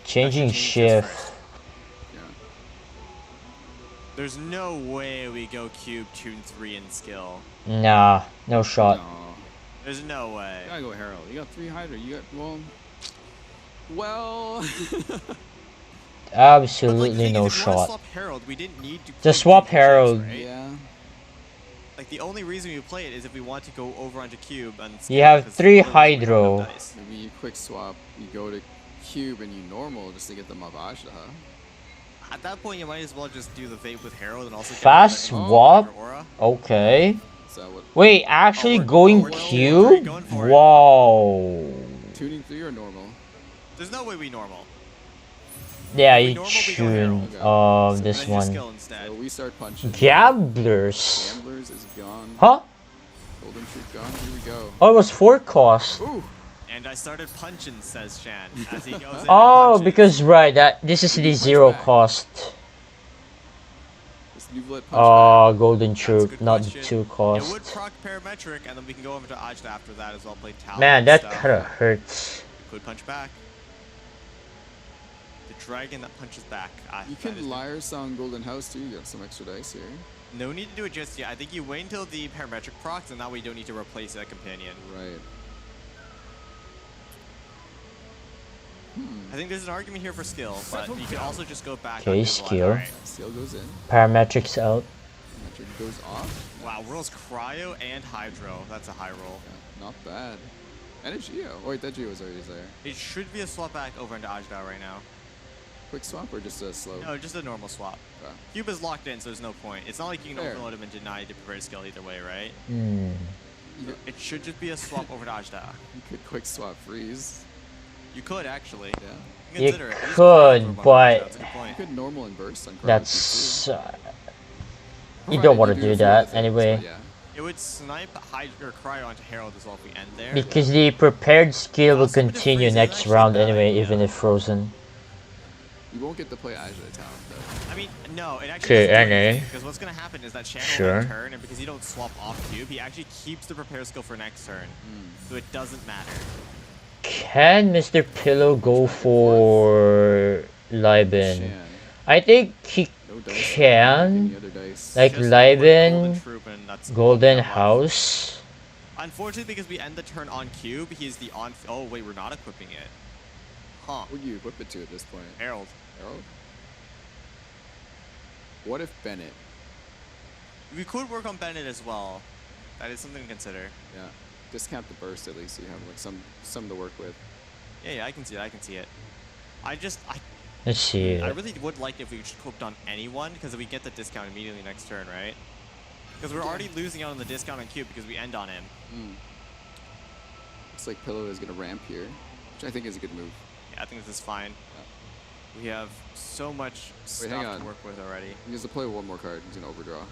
Changing shift. There's no way we go Cube 2 and 3 in skill. Nah, no shot. No. There's no way. You gotta go Herald. You got 3 Hydra. You got well. Absolutely no if you wanna shot. swap Herald, we didn't need to Just swap Herald. right? Yeah. Like the only reason we play it is if we want to go over onto Cube and You have 3 Hydro. Maybe you quick swap. You go to Cube and you normal just to get them up Ajda. At that point, you might as well just do the vape with Herald and also Fast swap? Okay. Wait, actually going Cube? Whoa. Tuning 3 or normal? There's no way we normal. Yeah, you tune this one. So we start punching. Gamblers. Gamblers is gone. Huh? Golden Troop gone. Here we go. Oh, it was 4 cost. Ooh. And I started punching, says Shan, as he goes in. Oh, because right, this is the 0 cost. Golden Troop, not the 2 cost. It would proc parametric, and then we can go over to Ajda after that as well. Play Talon. Man, that kind of hurts. Could punch back. The dragon that punches back. You can Liar Song Golden House too. You got some extra dice here. No need to do it just yet. I think you wait until the parametric procs, and that way you don't need to replace that companion. Right. I think there's an argument here for skill, but you can also just go back. Okay, skill. Right. Skill goes in. Parametrics out. Parametric goes off. Wow, rolls Cryo and Hydro. That's a high roll. Yeah, not bad. And a Geo. Oh wait, that Geo was already there. It should be a swap back over into Ajda right now. Quick swap or just a slow? No, just a normal swap. Okay. Cube is locked in, so there's no point. It's not like you can Fair. overload him and deny the prepared skill either way, right? It should just be a swap over to Ajda. You could quick swap freeze. You could actually. Yeah. You Consider it. could, but That's a good point. You could normal and burst on Cryo that's you don't want to do that anyway. It would snipe Hydra or Cryo onto Herald as well if we end there. Because the prepared skill will continue next round anyway, even if frozen. You won't get to play Ajda Talon though. I mean, no, it actually Okay, because what's going to happen is that Shan Sure. will turn, and because you don't swap off Cube, he actually keeps the prepare skill for next turn. So it doesn't matter. Can Mr. Pillow go for Liben? I think he can. Like Liben, Golden House. Unfortunately, because we end the turn on Cube, he's the on. Oh wait, we're not equipping it. Huh? What would you equip it to at this point? Herald. Herald. What if Bennett? We could work on Bennett as well. That is something to consider. Yeah. Discount the burst at least, so you have like some to work with. Yeah, I can see it. I can see it. Let's see. I really would like if we just equipped on anyone, because we get the discount immediately next turn, right? Because we're already losing out on the discount on Cube because we end on him. Looks like Pillow is gonna ramp here, which I think is a good move. Yeah, I think this is fine. We have so much stuff to work with already. He has to play one more card. He's gonna overdraw.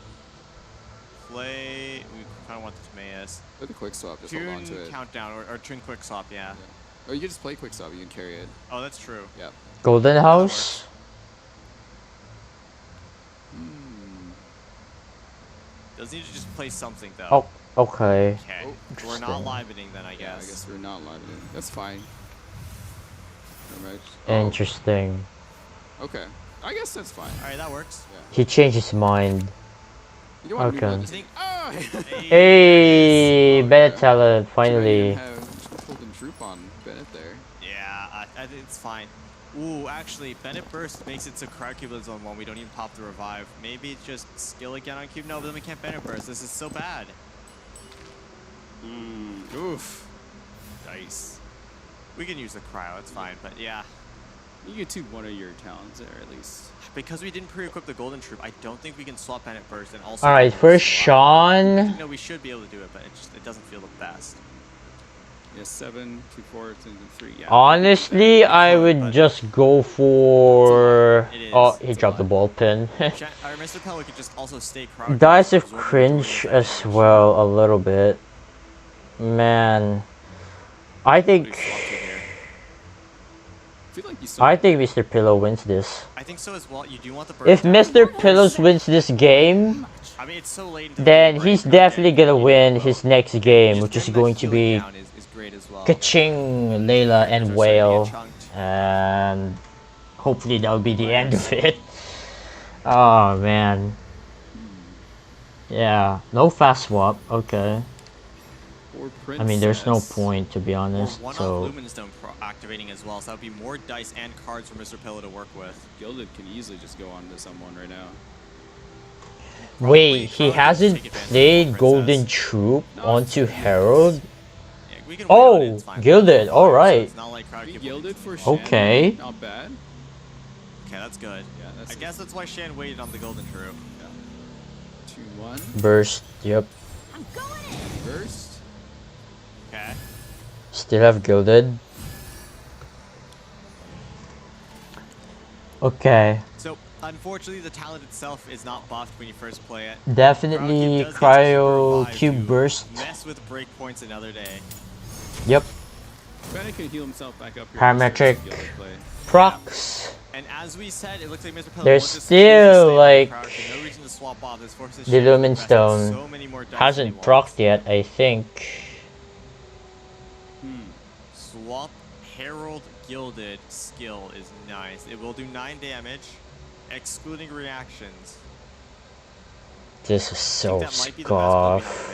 Play. We kind of want the Timaeus. Play the quick swap. Just hold on to it. Countdown or Tune quick swap. Yeah. Or you can just play quick stop. You can carry it. Oh, that's true. Yeah. Golden House. Does need to just play something though. Oh, okay. Okay. We're not livening then, I guess. Yeah, I guess we're not livening. That's fine. Alright. Interesting. Okay. I guess that's fine. Alright, that works. Yeah. He changed his mind. You don't want to Okay. this thing. Oh! Hey, Benetella, finally. Golden Troop on Bennett there. Yeah, I think it's fine. Ooh, actually, Bennett Burst makes it so Crowd Cube lives on 1. We don't even pop the revive. Maybe it's just skill again on Cube. No, but then we can't Bennett Burst. This is so bad. Oof. Nice. We can use the cryo, it's fine, but yeah. You get to one of your talents there at least. Because we didn't pre-equip the Golden Troop, I don't think we can swap Bennett Burst and also... Alright, first Sean. No, we should be able to do it, but it doesn't feel the best. Yeah, 7, 2, 4, 2, 3. Yeah. Honestly, I would just go for... Oh, he dropped the ball pin. Mr. Pell, we could just also stay crowd. Dice of cringe as well, a little bit. Man. I think Mr. Pillow wins this. I think so as well. You do want the If Mr. Pillows wins this game, I mean, it's so late then he's definitely gonna win his next game, which is going to be Kaching, Layla, and Whale. And hopefully that'll be the end of it. Oh man. Yeah, no fast swap, okay. I mean, there's no point, to be honest. One So on Luminstone activating as well, so that would be more dice and cards for Mr. Pillow to work with. Gilded can easily just go on to someone right now. wait, he hasn't played Golden Troop onto Herald? Oh, Gilded, alright. Gilded for Shan, Okay. not bad. Okay, that's good. Yeah, I guess that's why Shan waited on the Golden Troop. Yeah. 2-1. Burst, yep. Burst. Okay. Still have Gilded. Okay. So, unfortunately, the talent itself is not buffed when you first play it. Definitely Cryo Cube Burst. Mess with breakpoints another day. Yep. Bennett can heal himself back up here. Parametric procs. And as we said, it looks like Mr. Pillow There's wants to still like no reason to swap off. This forces the Shan to Lumen invest Stone so many more dice hasn't than he procced yet, I think. Swap Herald Gilded skill is nice. It will do 9 damage, excluding reactions. This is so scoff.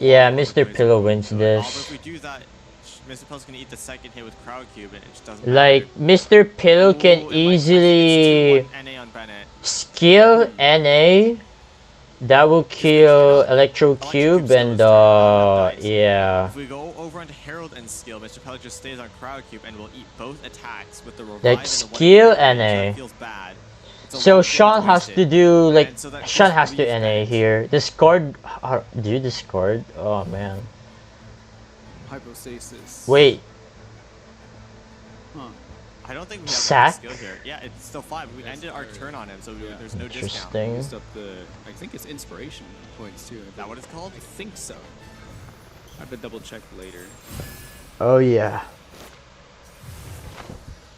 Yeah, Mr. Pillow wins this. Although if we do that, Mr. Pillow's gonna eat the second hit with Crowd Cube, and it just doesn't Like, Mr. Pillow can easily skill NA. That will kill Electro Cube and yeah. If we go over onto Herald and skill, Mr. Pillow just stays on Crowd Cube and will eat both attacks with the revive Like and the skill 1 NA. feels bad. So Sean has to do like Sean has to NA here. Discard, do you discard? Oh man. Hypostasis. Wait. Huh. I don't think we have Sack? skill here. Yeah, it's still 5. We ended our turn on him, so there's no discount. Interesting. Used up the, I think it's inspiration points too. Is that what it's called? I think so. I have to double check later. Oh yeah.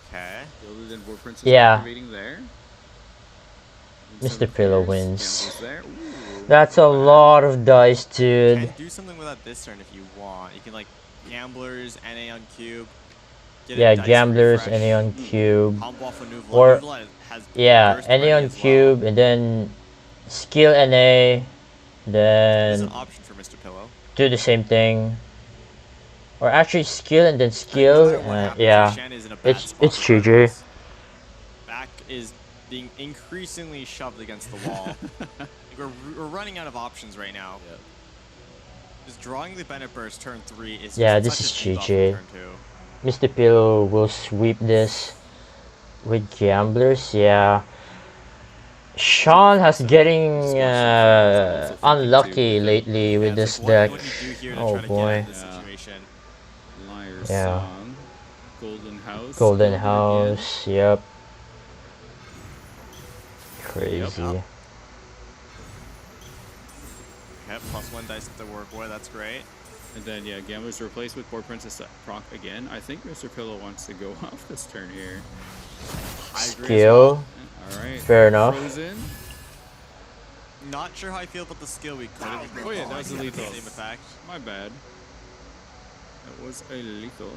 Okay. Gilded and War Princess Yeah. activating there. Mr. Pillow wins. That's a lot of dice, dude. You can do something with that this turn if you want. You can like Gamblers, NA on Cube. Yeah, Gamblers, NA on Cube. Combo off of Nuvola. Or Nuvola has yeah, burst NA ready on as well. Cube and then skill NA, There's then an option for Mr. Pillow. do the same thing. Or actually skill and then skill. Yeah, it's GG. Back is being increasingly shoved against the wall. we're running out of options right now. Yep. Just drawing the Bennett Burst turn 3 is Yeah, just this such is a debuff GG. on turn 2. Mr. Pillow will sweep this with Gamblers. Yeah. Sean has getting unlucky lately with this deck. Oh boy. Liar Yeah. Song. Golden House. Golden Gilded House. Yep. Crazy. Yep, +1 dice to work with, that's great. And then, yeah, Gambler's replaced with Boar Princess proc again. I think Mr. Pillow wants to go off this turn here. Skill. Alright. Fair enough. Frozen. Not sure how I feel about the skill. We could have. Oh yeah, that was a lethal. Same effect. My bad. That was a lethal.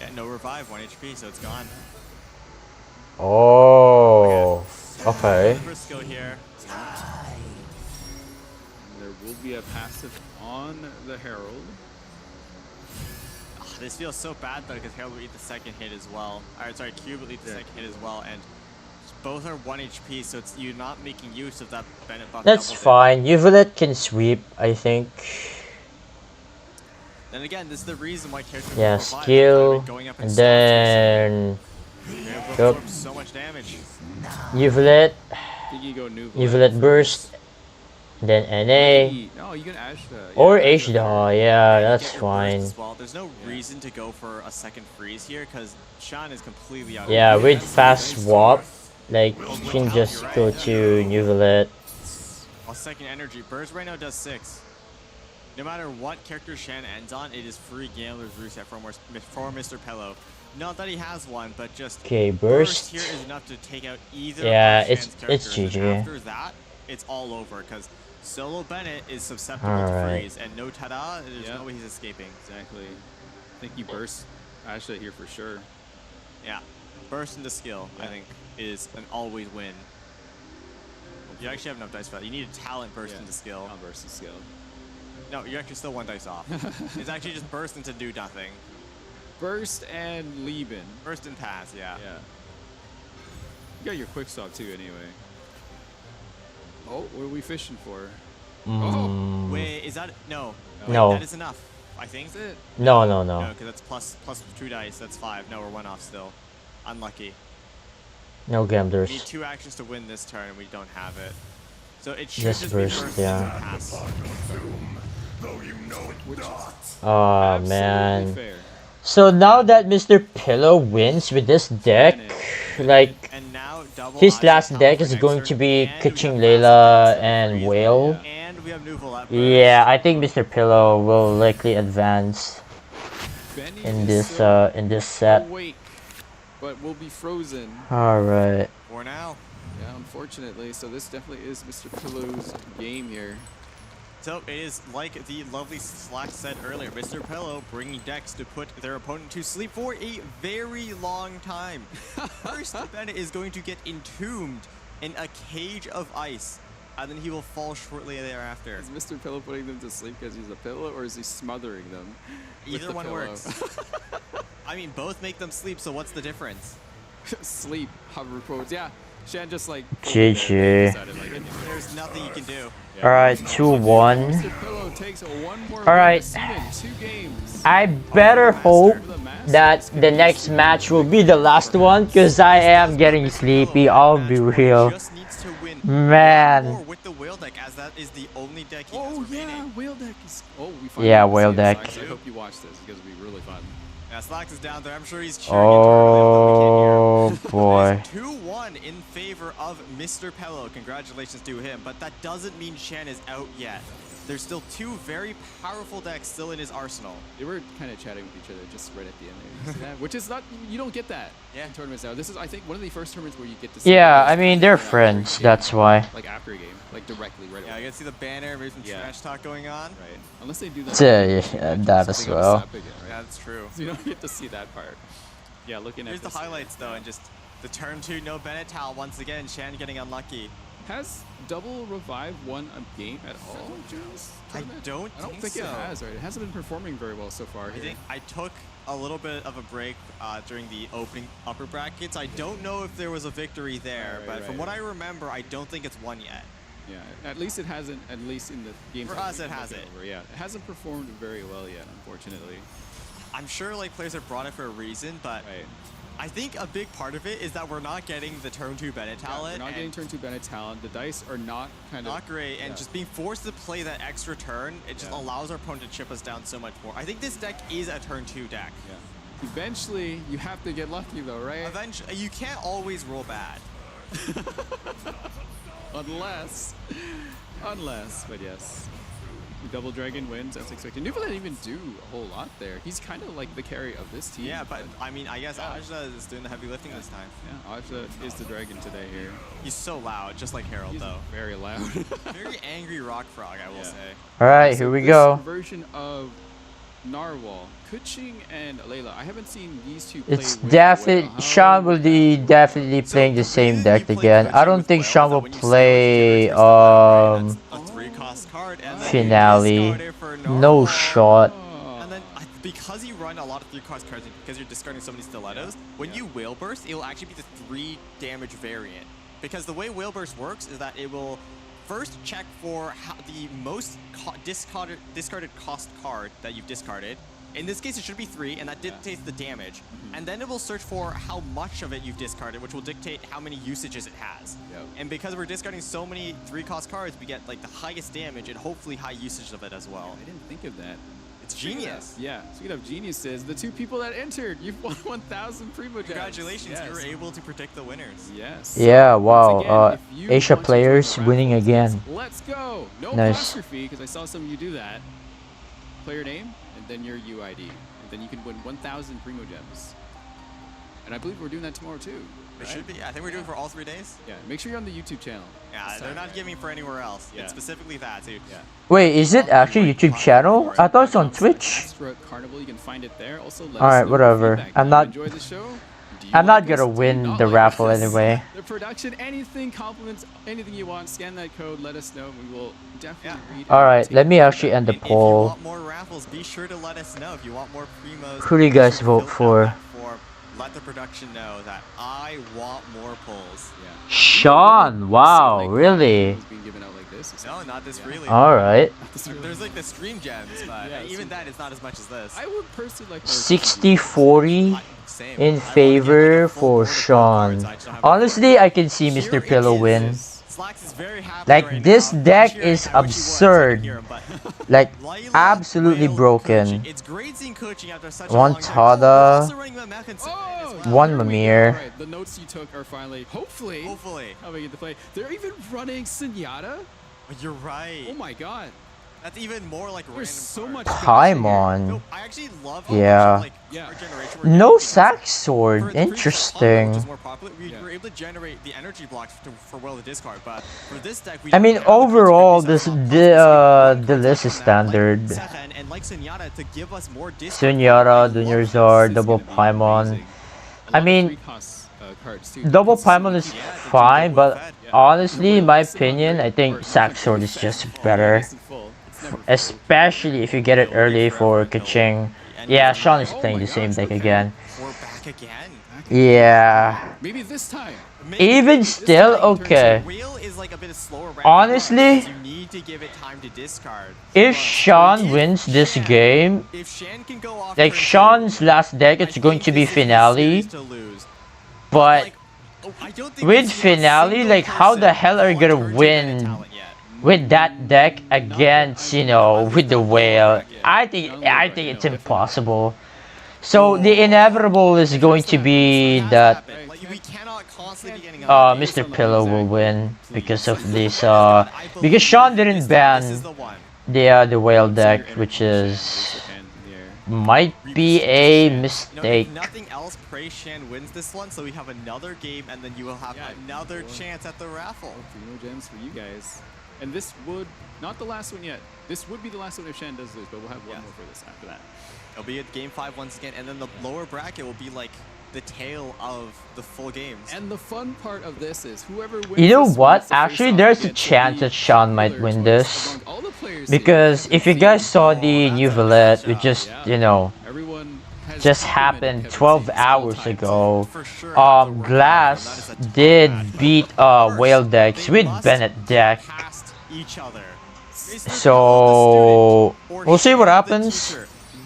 Yeah, no revive, 1 HP, so it's gone. Oh. Okay. First skill here. There will be a passive on the Herald. This feels so bad though, because Herald will eat the second hit as well. Alright, sorry, Cube will eat the second hit as well, and both are 1 HP, so it's you're not making use of that Bennett buff. That's fine. Uvulet can sweep, I think. Then again, this is the reason why characters yeah, skill, and then yep. So much damage. Uvulet, Uvulet burst, then NA, no, you can or Ashda, yeah, that's fine. Well, there's no reason to go for a second freeze here, because Shan is completely out. Yeah, with fast swap, like you can just go to Uvulet. A second energy burst right now does 6. No matter what character Shan ends on, it is free Gambler's reset for Mr. Pillow. Not that he has one, but just burst here is enough to take out either. Yeah, of Shan's it's characters. GG. After that, it's all over because solo Bennett is susceptible to freeze, and no tada, there's no way he's escaping. Exactly. I think you burst Ashla here for sure. Yeah, burst into skill, I think, is an always win. You actually have enough dice for that. You need a talent burst into skill. Burst into skill. No, you're actually still 1 dice off. It's actually just burst into do nothing. Burst and Lieben. Burst and pass, yeah. Yeah. You got your quick stop too, anyway. Oh, what are we fishing for? Oh, wait, is that no? No. That is enough. I think. Is it? No. No, because that's plus 2 dice. That's 5. No, we're 1 off still. Unlucky. No gamblers. We need 2 actions to win this turn, and we don't have it. So it should Just just burst, be first yeah. pass. Oh man. So now that Mr. Pillow wins with this deck, like his last deck is going to be Kuching Layla and Whale. Yeah, I think Mr. Pillow will likely advance in this set. Awake, but will be frozen. All right. For now. Yeah, unfortunately. So this definitely is Mr. Pillow's game here. So it is like the lovely Slack said earlier, Mr. Pillow bringing decks to put their opponent to sleep for a very long time. First, Bennett is going to get entombed in a cage of ice, and then he will fall shortly thereafter. Is Mr. Pillow putting them to sleep because he's a pillow, or is he smothering them? Either one works. I mean, both make them sleep, so what's the difference? Sleep, hover pose, yeah. Shan just like GG. There's nothing you can do. All right, 2-1. All right. I better hope that the next match will be the last one, because I am getting sleepy. I'll be real. Man. With the whale deck, as that is the only deck he has remaining. Whale deck is. Oh, we whale deck. I hope you watch this because it'll be really fun. Yeah, Slacks is down there. I'm sure he's cheering. Oh boy. 2-1 in favor of Mr. Pillow. Congratulations to him. But that doesn't mean Shan is out yet. There's still 2 very powerful decks still in his arsenal. They were kind of chatting with each other just right at the end there. See that? Which is not, you don't get that in tournaments now. This is, I think, one of the first tournaments where you get to see. Yeah, I mean, they're friends, that's why. Like after a game, like directly, right away. Yeah, I get to see the banner, maybe some trash talk going on. Right. Unless they do that. Yeah, that as well. Yeah, that's true. So you don't get to see that part. Yeah, looking at the highlights, though, and just the turn 2, no Benetal once again. Shan getting unlucky. Has double revive won a game at all, Jones? I don't think it has. Right, it hasn't been performing very well so far. I think I took a little bit of a break during the opening upper brackets. I don't know if there was a victory there, but from what I remember, I don't think it's won yet. Yeah, at least it hasn't. At least in the games for us, it hasn't. Yeah, it hasn't performed very well yet, unfortunately. I'm sure like players have brought it for a reason, but. I think a big part of it is that we're not getting the turn 2 Bennett talent. We're not getting turn 2 Bennett talent. The dice are not not great, and just being forced to play that extra turn, it just allows our opponent to chip us down so much more. I think this deck is a turn 2 deck. Yeah. Eventually, you have to get lucky though, right? Eventually, you can't always roll bad. Unless, but yes. Double Dragon wins as expected. Nuva didn't even do a whole lot there. He's kind of like the carry of this team. Yeah, but I mean, I guess Ajda is doing the heavy lifting this time. Yeah, Ajda is the dragon today here. He's so loud, just like Harold, though. Very loud. Very angry rock frog, I will say. All right, here we go. Version of Narwhal, Kuching and Layla. I haven't seen these two play. It's definitely Sean will be definitely playing the same deck again. I don't think Sean will play Finale. No shot. And then because you run a lot of 3-cost cards, because you're discarding so many stilettos, when you Whale Burst, it will actually be the 3 damage variant. Because the way Whale Burst works is that it will first check for the most discarded cost card that you've discarded. In this case, it should be 3, and that dictates the damage. And then it will search for how much of it you've discarded, which will dictate how many usages it has. And because we're discarding so many 3-cost cards, we get like the highest damage and hopefully high usage of it as well. I didn't think of that. It's genius. Yeah, speaking of geniuses, the 2 people that entered, you've won 1,000 Primo Gems. Congratulations, you were able to predict the winners. Yes. Yeah, wow. Asia players winning again. Let's go. No Nice. apostrophe, because I saw some of you do that. Player name, and then your UID. And then you can win 1,000 Primo Gems. And I believe we're doing that tomorrow too. It should be. I think we're doing it for all 3 days. Yeah, make sure you're on the YouTube channel. Yeah, they're not giving for anywhere else. Yeah. It's specifically that too. Yeah. Wait, is it actually YouTube channel? I thought it's on Twitch. Carnival, you can find it there. Also, All right, whatever. I'm not gonna win the raffle anyway. The production, anything, compliments, anything you want, scan that code, let us know, and we will definitely read it. All right, let me actually end the If you poll. want more raffles, be sure to let us know. If you want more primos, Who do you guys vote for? let the production know that I want more polls. Sean, wow, really? No, not this really. All right. There's like the stream gems, but even that is not as much as this. I would personally like 60-40 in favor for Sean. Honestly, I can see Mr. Pillow win. Like, this deck is absurd. Like, absolutely broken. One Tada, one Mimir. The notes you took are finally, hopefully coming into play. They're even running Senyatta. You're right. Oh my god. That's even more like There's so much Paimon. I actually love Yeah. No Sack Sword. Interesting. We were able to generate the energy blocks for Will to discard, but for this deck, we I mean, overall, the list is standard. and like Senyatta to give us more Senyatta, Dunyarzar, Double Paimon. I mean, Double Paimon is fine, but honestly, in my opinion, I think Sack Sword is just better. Especially if you get it early for Kaching. Yeah, Sean is playing the same deck again. Yeah. Maybe this time. Even still, okay. Honestly, if Sean wins this game, like Sean's last deck, it's going to be Finale. But with Finale, like how the hell are you gonna win with that deck against, you know, with the Whale? I think it's impossible. So the inevitable is going to be that Mr. Pillow will win because of this. Because Sean didn't ban the Whale deck, which is might be a mistake. If nothing else, pray Shan wins this one, so we have another game, and then you will have another chance at the raffle. Primo Gems for you guys. And this would, not the last one yet, this would be the last one if Shan does lose, but we'll have one more for this after that. It'll be at game 5 once again, and then the lower bracket will be like the tail of the full games. And the fun part of this is whoever wins. You know what? Actually, there's a chance that Sean might win this. Because if you guys saw the new Valette, it just, you know, just happened 12 hours ago. Glass did beat Whale decks with Bennett deck. So we'll see what happens.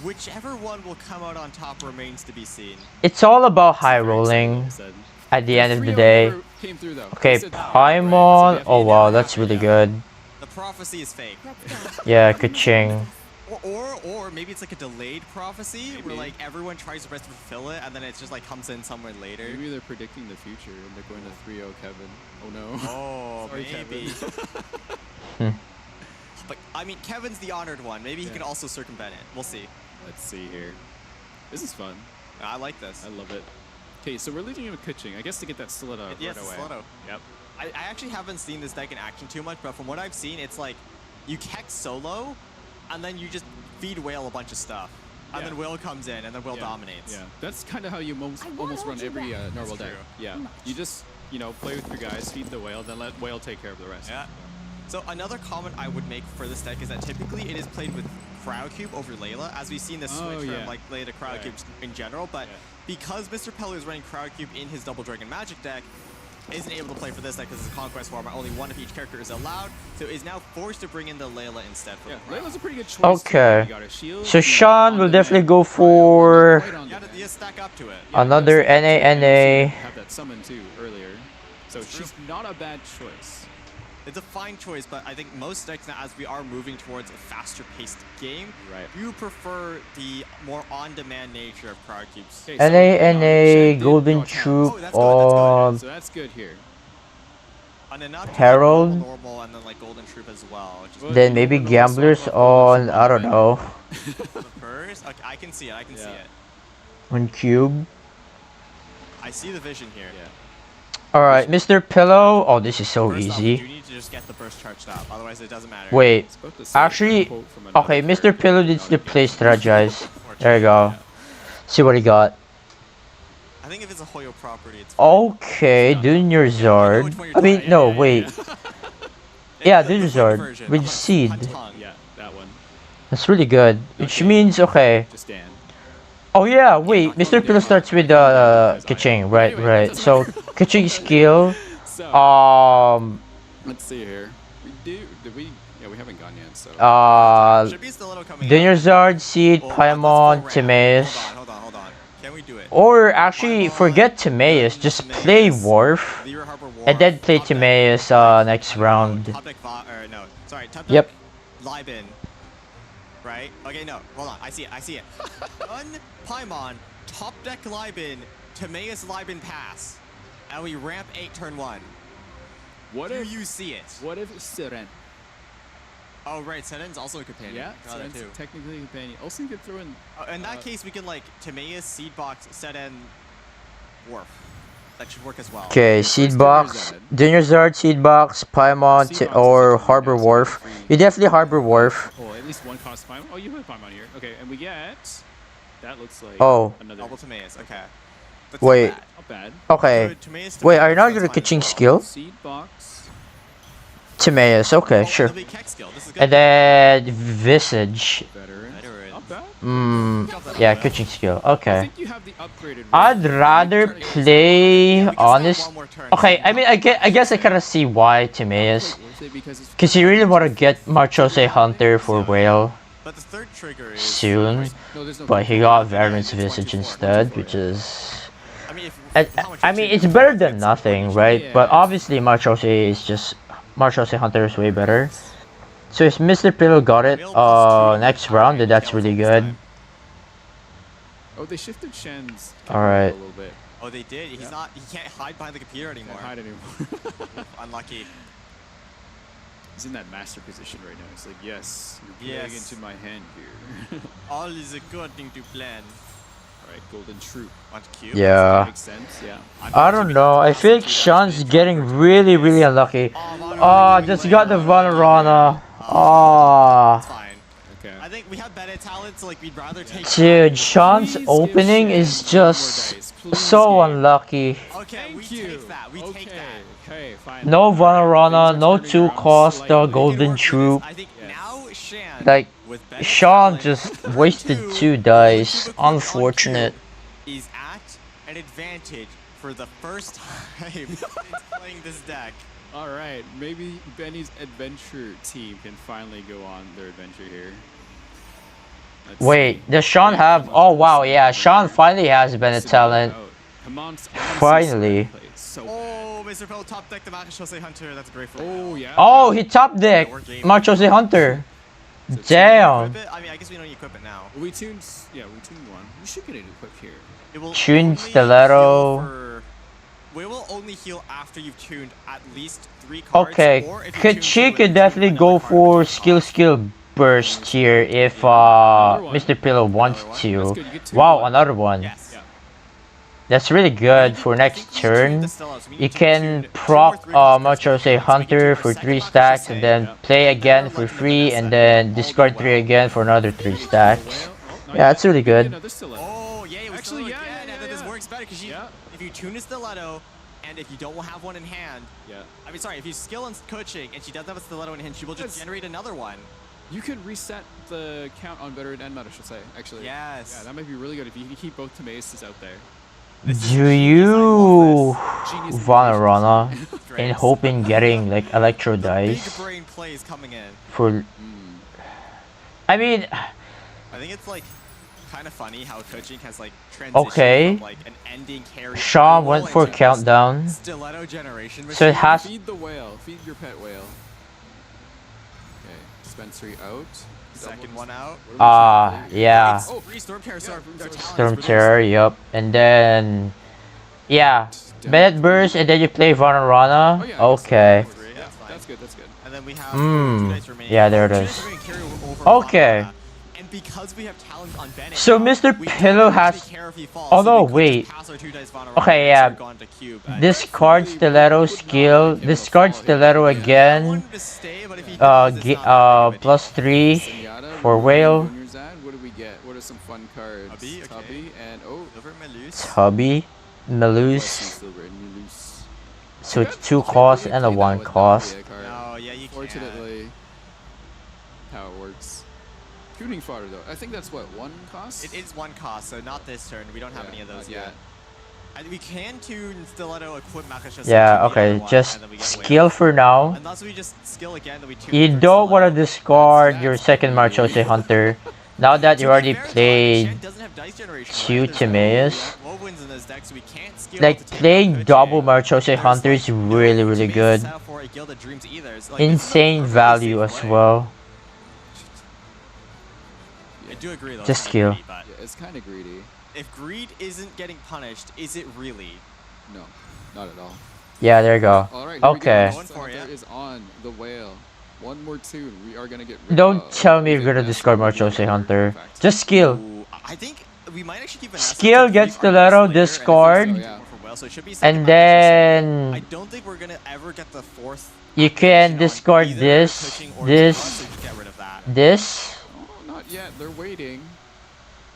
Whichever one will come out on top remains to be seen. It's all about high rolling at the end of the day. Okay, Paimon. Oh wow, that's really good. The prophecy is fake. Yeah, Kaching. Or maybe it's like a delayed prophecy where like everyone tries their best to fulfill it and then it just like comes in somewhere later. Maybe they're predicting the future and they're going to 3-0 Kevin. Oh no. Oh, Sorry, maybe. But I mean, Kevin's the honored one. Maybe he can also circumvent it. We'll see. Let's see here. This is fun. I like this. I love it. Okay, so we're leading him with pitching. I guess to get that stiletto yes, right away. Stiletto. Yep. I actually haven't seen this deck in action too much, but from what I've seen, it's like you Keck solo, and then you just feed Whale a bunch of stuff. And then Will comes in, and then Will dominates. Yeah, that's kind of how you almost run every normal deck. Yeah, you just, you know, play with your guys, feed the Whale, then let Whale take care of the rest. Yeah. So another comment I would make for this deck is that typically it is played with Cryo Cube over Layla, as we've seen the switch from like Layla to Cryo Cube in general, but because Mr. Pello is running Cryo Cube in his Double Dragon Magic deck, isn't able to play for this deck because it's a Conquest format, only one of each character is allowed, so is now forced to bring in the Layla instead. For Layla's a pretty good choice. Okay, so Sean will definitely go for stack up to it. another NA. Have that summon too earlier, so she's not a bad choice. It's a fine choice, but I think most decks now, as we are moving towards a faster-paced game, you prefer the more on-demand nature of Cryo Cubes. NA, Golden Troop, so that's good here. Herald, normal, and then like Golden Troop as well. then maybe Gamblers on, I don't know. Okay, I can see it, I can see it. On Cube. I see the vision here. Alright, Mr. Pillow. Oh, this is so First easy. off, you need to just get the burst charged up, otherwise it doesn't matter. Wait, actually, okay, Mr. Pillow needs to play strategize. There you go. See what he got. I think if it's a Hoyo property, it's okay, Junior Zard. I mean, no, wait. Yeah, Junior Zard with Seed. Yeah, that one. That's really good. Which means, okay. Just stand. Oh yeah, wait, Mr. Pillow starts with Kaching, right. So, Kaching skill, let's see here. Yeah, we haven't gone yet, so. Junior Zard, Seed, Paimon, Timaeus. Hold on. Can we do it? Or actually, forget Timaeus, just play Worf, and then play Timaeus next round. Yep. Libin. Right? Okay, no. Hold on. I see it. Run Paimon, top deck Libin, Timaeus Libin pass, and we ramp 8 turn 1. What Do if you see it? What if Siren? Oh, right. Siren's also a companion. Yeah, Siren's technically a companion. Also, you could throw in. In that case, we can like Timaeus, Seedbox, Seren, Worf. That should work as well. Okay, Seedbox, Junior Zard, Seedbox, Paimon, or Harbor Wharf. You definitely Harbor Wharf. Oh, at least one cost Paimon. Oh, you have Paimon here. Okay, and we get. That looks like. Another double Timaeus. Okay. That's wait. Not bad. Okay. Wait, are you not gonna Kaching skill? Seedbox. Timaeus, okay, sure. And then Visage. Yeah, Kaching skill. Okay. I'd rather play honest. Okay, I mean, I guess I kind of see why Timaeus, because you really want to get Marchose Hunter for Whale soon, but he got Variance Visage instead, which is. I mean, it's better than nothing, right? But obviously, Marchose Hunter is way better. So if Mr. Pillow got it next round, then that's really good. Oh, they shifted Shen's Alright. a little bit. Oh, they did? He can't hide behind the computer anymore. Can't hide anymore. Unlucky. He's in that master position right now. He's like, yes, you're playing into my hand here. All is according to plan. Alright, Golden Troop. Yeah. Makes sense, yeah. I don't know. I feel like Sean's getting really, really unlucky. Oh, just got the Vanarana. Oh. I think we have better talents, like we'd rather take. Dude, Sean's opening is just so unlucky. Okay, we take that. We take that. Okay, fine. No Vanarana, no 2 cost Golden Troop. Like, Sean just wasted 2 dice. Unfortunate. Is at an advantage for the first time since playing this deck. Alright, maybe Benny's adventure team can finally go on their adventure here. Wait, does Sean have? Oh wow, yeah, Sean finally has Bennett talent. Finally. Oh, Mr. Pello top deck the Marchose Hunter. That's great for him. Oh yeah. Oh, he top deck Marchose Hunter. Damn. I mean, I guess we don't equip it now. We tuned one. We should get it equipped here. Tune Stiletto. We will only only heal after you've tuned at least 3 cards. Okay, Kachi could definitely go for skill burst here if Mr. Pillow wants to. Wow, another one. That's really good for next turn. You can proc Machose Hunter for 3 stacks and then play again for 3 and then discard 3 again for another 3 stacks. Yeah, that's really good. Oh, yeah, actually, this works better because if you tune a stiletto and if you don't have one in hand, I mean, sorry, if you skill on coaching and she doesn't have a stiletto in hand, she will just generate another one. You can reset the count on veteran and meta, I should say, actually. Yes. Yeah, that might be really good if you can keep both Tomases out there. Do you Vanarana in hoping getting like Electro Dice Big brain plays coming in. for? I mean, I think it's like kind of funny how coaching has like transitioned okay. from like an ending carry. Sean went for countdown, stiletto generation. so it has. Feed the whale. Feed your pet whale. Okay, dispensary out. Second one out. Yeah. Oh, Storm Terror, Storm Terror, yup. And then, yeah, Bennett Burst, and then you play Vanarana. Okay. That's good. That's good. And then we have yeah, there it is. Okay. And because we have talent on Bennett, So Mr. Pillow has. Oh no, wait. Okay, yeah. Discard Stiletto skill. Discard Stiletto again. +3 for whale. What do we get? What are some fun cards? Tubby and Tubby, Meluse. So it's 2 costs and a 1 cost. Fortunately, how it works. Tuning fodder though. I think that's what, 1 cost? It is 1 cost, so not this turn. We don't have any of those yet. And we can tune Stiletto, equip Makashasa. Yeah, okay, just skill for now. Unless we just skill again, then we tune. You don't want to discard your second Marchose Hunter. Now that you already played 2 Timaeus. Like, playing double Marchose Hunter is really, really good. Insane value as well. I do agree though. Just skill. Yeah, it's kind of greedy. If greed isn't getting punished, is it really? No, not at all. Yeah, there you go. Alright, okay. There is on the whale. One more tune. We are gonna get. Don't tell me you're gonna discard Marchose Hunter. Just skill. I think we might actually keep an skill gets Stiletto, discard, and then I don't think we're gonna ever get the 4th. You can discard this, this. Not yet. They're waiting.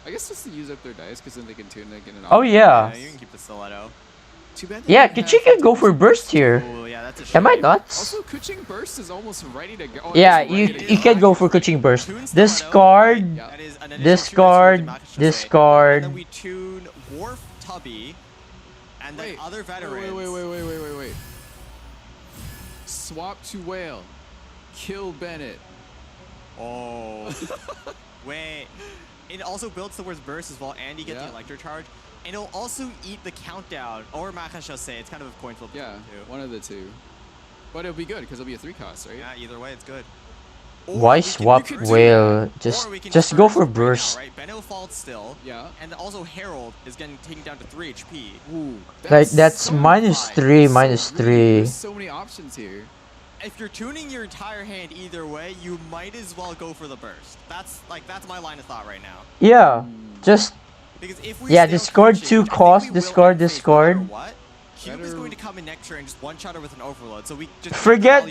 I guess just to use up their dice, because then they can tune it and Oh yeah. You can keep the stiletto. Yeah, Kuching can go for burst here. Am I nuts? Also, Kuching burst is almost ready to go. Yeah, you can go for Kuching burst. Discard, discard, discard. And then we tune Wharf Tubby, and then other veterans. Wait. Swap to whale. Kill Bennett. Oh. Wait. It also builds towards burst as well, and you get the electro charge. And it'll also eat the countdown, or Makashose. It's kind of a coin flip. Yeah, one of the two. But it'll be good, because it'll be a 3 cost, right? Yeah, either way, it's good. Why swap whale? Just go for burst. Right, Benno falls still. Yeah. And also Herald is getting taken down to 3 HP. Ooh, that's -3, -3. There's so many options here. If you're tuning your entire hand either way, you might as well go for the burst. That's my line of thought right now. Yeah, just discard 2 cost, discard. What? Cube is going to come in next turn and just one-shot her with an overload, so we just forget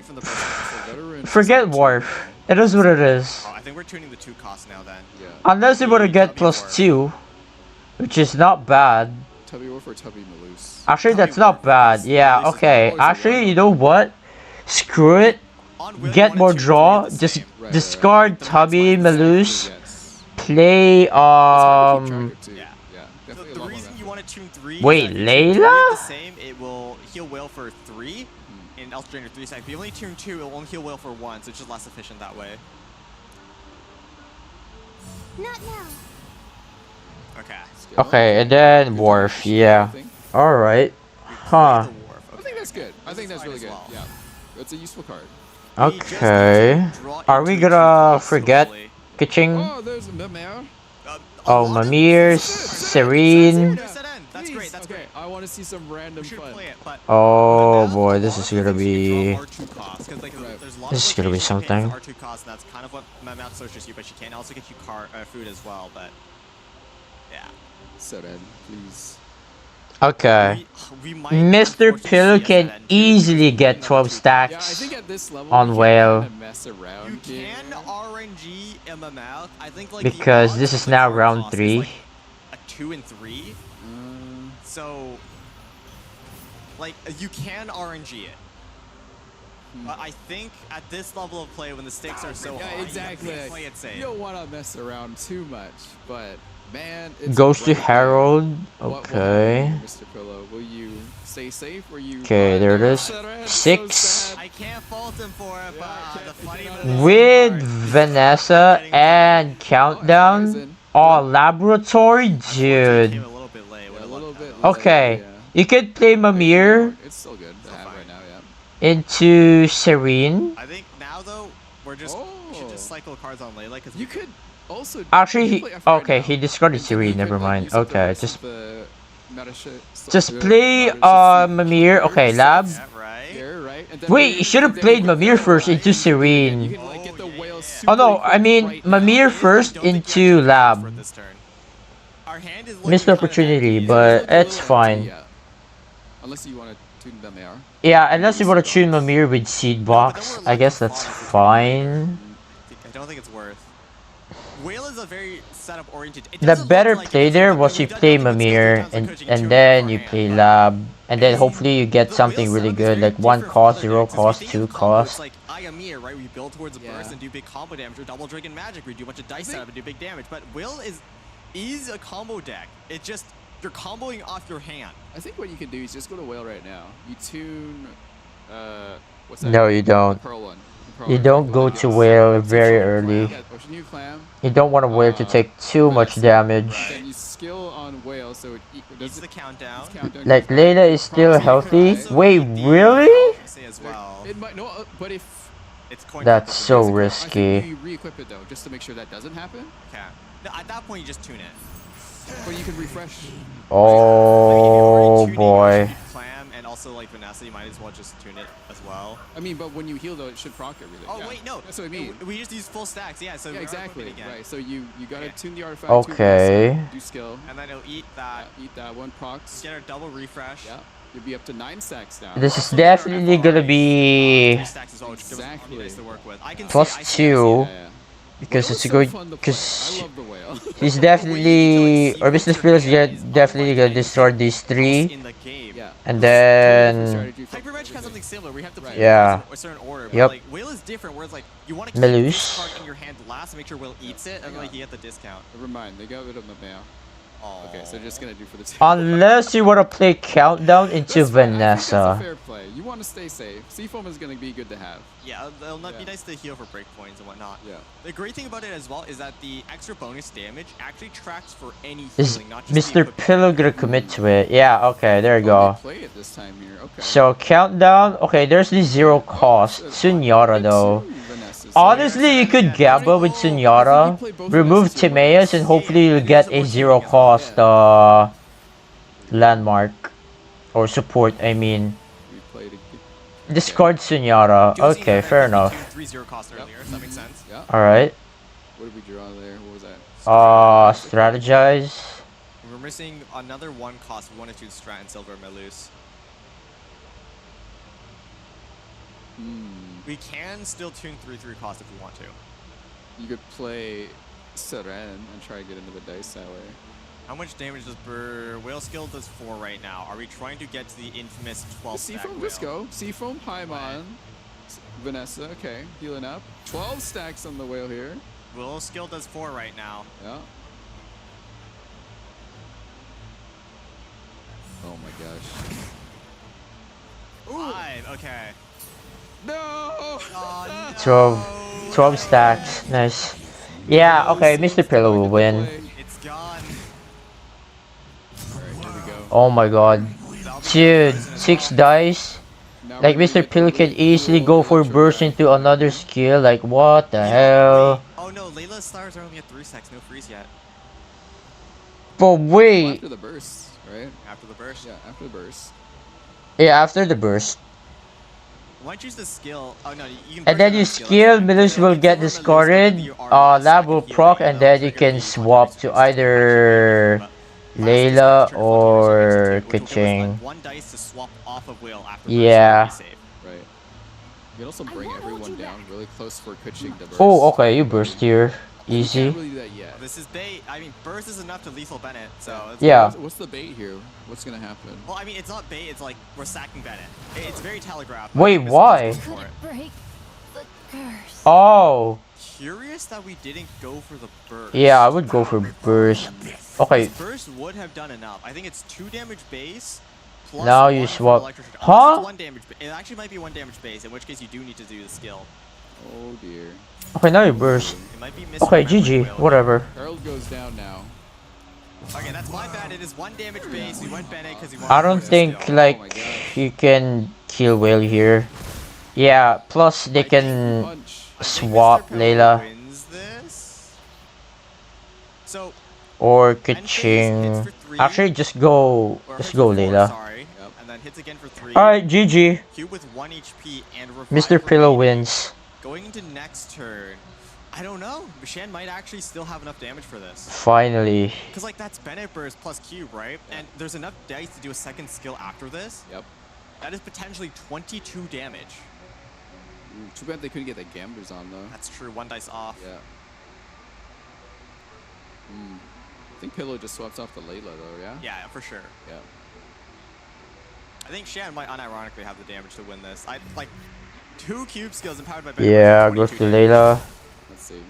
Wharf. It is what it is. Oh, I think we're tuning the 2 costs now then. Yeah. Unless you want to get +2, which is not bad. Tubby Wharf or Tubby Meluse? Actually, that's not bad. Yeah, okay. Actually, you know what? Screw it. Get more draw. Just discard Tubby Meluse. Play The reason you want to tune 3. Wait, Layla? The same. It will heal whale for 3 in Elf Drainer 3 sec. If you only tune 2, it will only heal whale for 1, so it's just less efficient that way. Not now. Okay. Okay, and then Wharf. Yeah. All right. Huh. I think that's good. I think that's really good. Yeah. It's a useful card. Okay. Are we gonna forget Kuching? Oh, there's a Mimir. Oh, Mimir, Serene. That's great. That's great. I want to see some random fun. Play it, but Oh boy, this is gonna be. R2 costs, like, This is gonna be something. R2 costs, and that's kind of what my mouth associates you, but she can also get you food as well. But yeah. So then, please. Okay. Mr. Pillow can easily get 12 stacks I think at this level, on whale. Mess around. You can RNG in the mouth. I think like Because this is now round 3. Like a 2 and 3. So like you can RNG it. But I think at this level of play, when the stakes are so high, exactly. you play it safe. You don't want to mess around too much, but man, it's Goes to Harold. Okay. Mr. Pillow, will you stay safe or you? Okay, there it is. 6. So I can't fault him for it, but the funny With Vanessa and Countdown. Oh, Laboratory, dude. Okay, you could play Mamir. It's still good to have right now, into Serene. I think now though we should just cycle cards on Layla because you could also actually he discarded Serene. Never mind. Okay, just play Mamir. Okay, Lab. Wait, you should have played Mamir first into Serene. Oh no, I mean Mamir first into Lab. Missed opportunity, but it's fine. Unless you want to tune them AR. Yeah, unless you want to tune Mamir with Seed Box, I guess that's fine. I don't think it's worth. Whale is a very setup oriented. The better play there was you play Mamir and then you play Lab, and then hopefully you get something really good like 1 cost, 0 cost, 2 cost. Like Ayamir, right? We build towards a burst and do big combo damage, or Double Dragon Magic, we do a bunch of dice setup and do big damage. But Will is a combo deck. It just you're comboing off your hand. I think what you can do is just go to Whale right now. You tune what's that? No, you don't. The Pearl one. You don't go to Whale very early. You don't want a Whale to take too much damage. Then you skill on Whale, so it does the countdown. Like Layla is still healthy. Wait, really? It might no, but if it's coin that's so risky. You re-equip it though, just to make sure that doesn't happen. Okay. No, at that point you just tune it. But you can refresh. Oh boy. Clam and also like Vanessa, you might as well just tune it as well. I mean, but when you heal though, it should proc everything. Oh wait, no. That's what I mean. We just use full stacks, yeah. So exactly. Right. So you gotta tune the artifact. Okay. Do skill. And then it'll eat that. Eat that one procs. Get a double refresh. Yeah. You'll be up to 9 stacks now. This is definitely gonna be +2 because it's good. Because he's definitely, or Mr. Spears definitely gonna destroy these 3, and then Hyper Magic has something similar. We have to play a certain order. But Yep. like Whale is different, where it's like you want to keep Melus. this card in your hand last to make sure Will eats it, and like you get the discount. Never mind, they got rid of the mail. Okay, so they're just gonna do for the team. unless you wanna play Countdown into That's fair. I think that's a Vanessa. fair play. You want to stay safe. Seafoam is gonna be good to have. Yeah, it'll not be nice to heal for breakpoints and whatnot. Yeah. The great thing about it as well is that the extra bonus damage actually tracks for any Is healing, not just Mr. Pillow gonna commit to it? Yeah, okay, there you go. Play it this time here. Okay. So Countdown, okay, there's the 0 cost. Sunyara though. Honestly, you could gamble with Sunyara, remove Timaeus, and hopefully you'll get a 0 cost landmark. Or support, I mean. Discard Sunyara. Okay, fair enough. 3-0 cost earlier, so that makes sense. Yeah. Alright. What did we draw there? What was that? Strategize. We're missing another 1 cost. We wanted to Strat and Silver Melus. We can still tune 3-3 cost if we want to. You could play Seren and try to get into the dice that way. How much damage does Whale Skill does 4 right now? Are we trying to get to the infamous 12 stack Seafoam, just go. Seafoam, Paimon, Vanessa, okay, healing up. 12 stacks on the Whale here. Whale Skill does 4 right now. Yeah. Oh my gosh. 5, okay. No! Oh, no! 12 stacks, nice. Yeah, okay, Mr. Pillow will win. It's gone. Alright, here we go. Oh my god. Dude, 6 dice? Like Mr. Pillow can easily go for burst into another skill, like what the hell? Oh no, Layla's stars are only at 3 stacks, no freeze yet. But wait! After the burst. right? After the burst? Yeah, after the burst. Yeah, after the burst. Why choose the skill? Oh no, you can. And then you skill, Milus will get discarded. Lab will proc, and then you can swap to either Layla or Kaching. One dice to swap off of Whale after Yeah. Right. You can also bring everyone down really close for Kuching to burst. Oh, okay, you burst here. Easy. You can't really do that yet. This is bait. I mean, burst is enough to lethal Bennett. So yeah. What's the bait here? What's gonna happen? Well, I mean, it's not bait. It's like we're sacking Bennett. It's very telegraphed. Wait, why? Break the curse. Oh. Curious that we didn't go for the burst. Yeah, I would go for burst. Okay. Burst would have done enough. I think it's 2 damage base. Plus now you swap. Huh? 1 damage. It actually might be 1 damage base. In which case you do need to do the skill. Oh dear. Okay, now you burst. Okay, GG. Whatever. Harold goes down now. Okay, that's my bad. It is 1 damage base. We went Bennett because he wanted. I don't think like you can kill Whale here. Yeah. Plus they can swap Layla. So. Or Kaching. Actually, just go Layla. And then hits again for 3. All right, GG. Cube with 1 HP and Mr. Pillow wins. Going into next turn, I don't know. Shan might actually still have enough damage for this. Finally. Because like that's Bennett burst plus Cube, right? And there's enough dice to do a second skill after this. Yep. That is potentially 22 damage. Ooh, too bad they couldn't get the gamblers on though. That's true. 1 dice off. Yeah. I think Pillow just swaps off the Layla though, yeah? Yeah, for sure. Yeah. I think Shan might unironically have the damage to win this. I like 2 cube skills empowered by Bennett. Yeah, go to Layla. Let's see.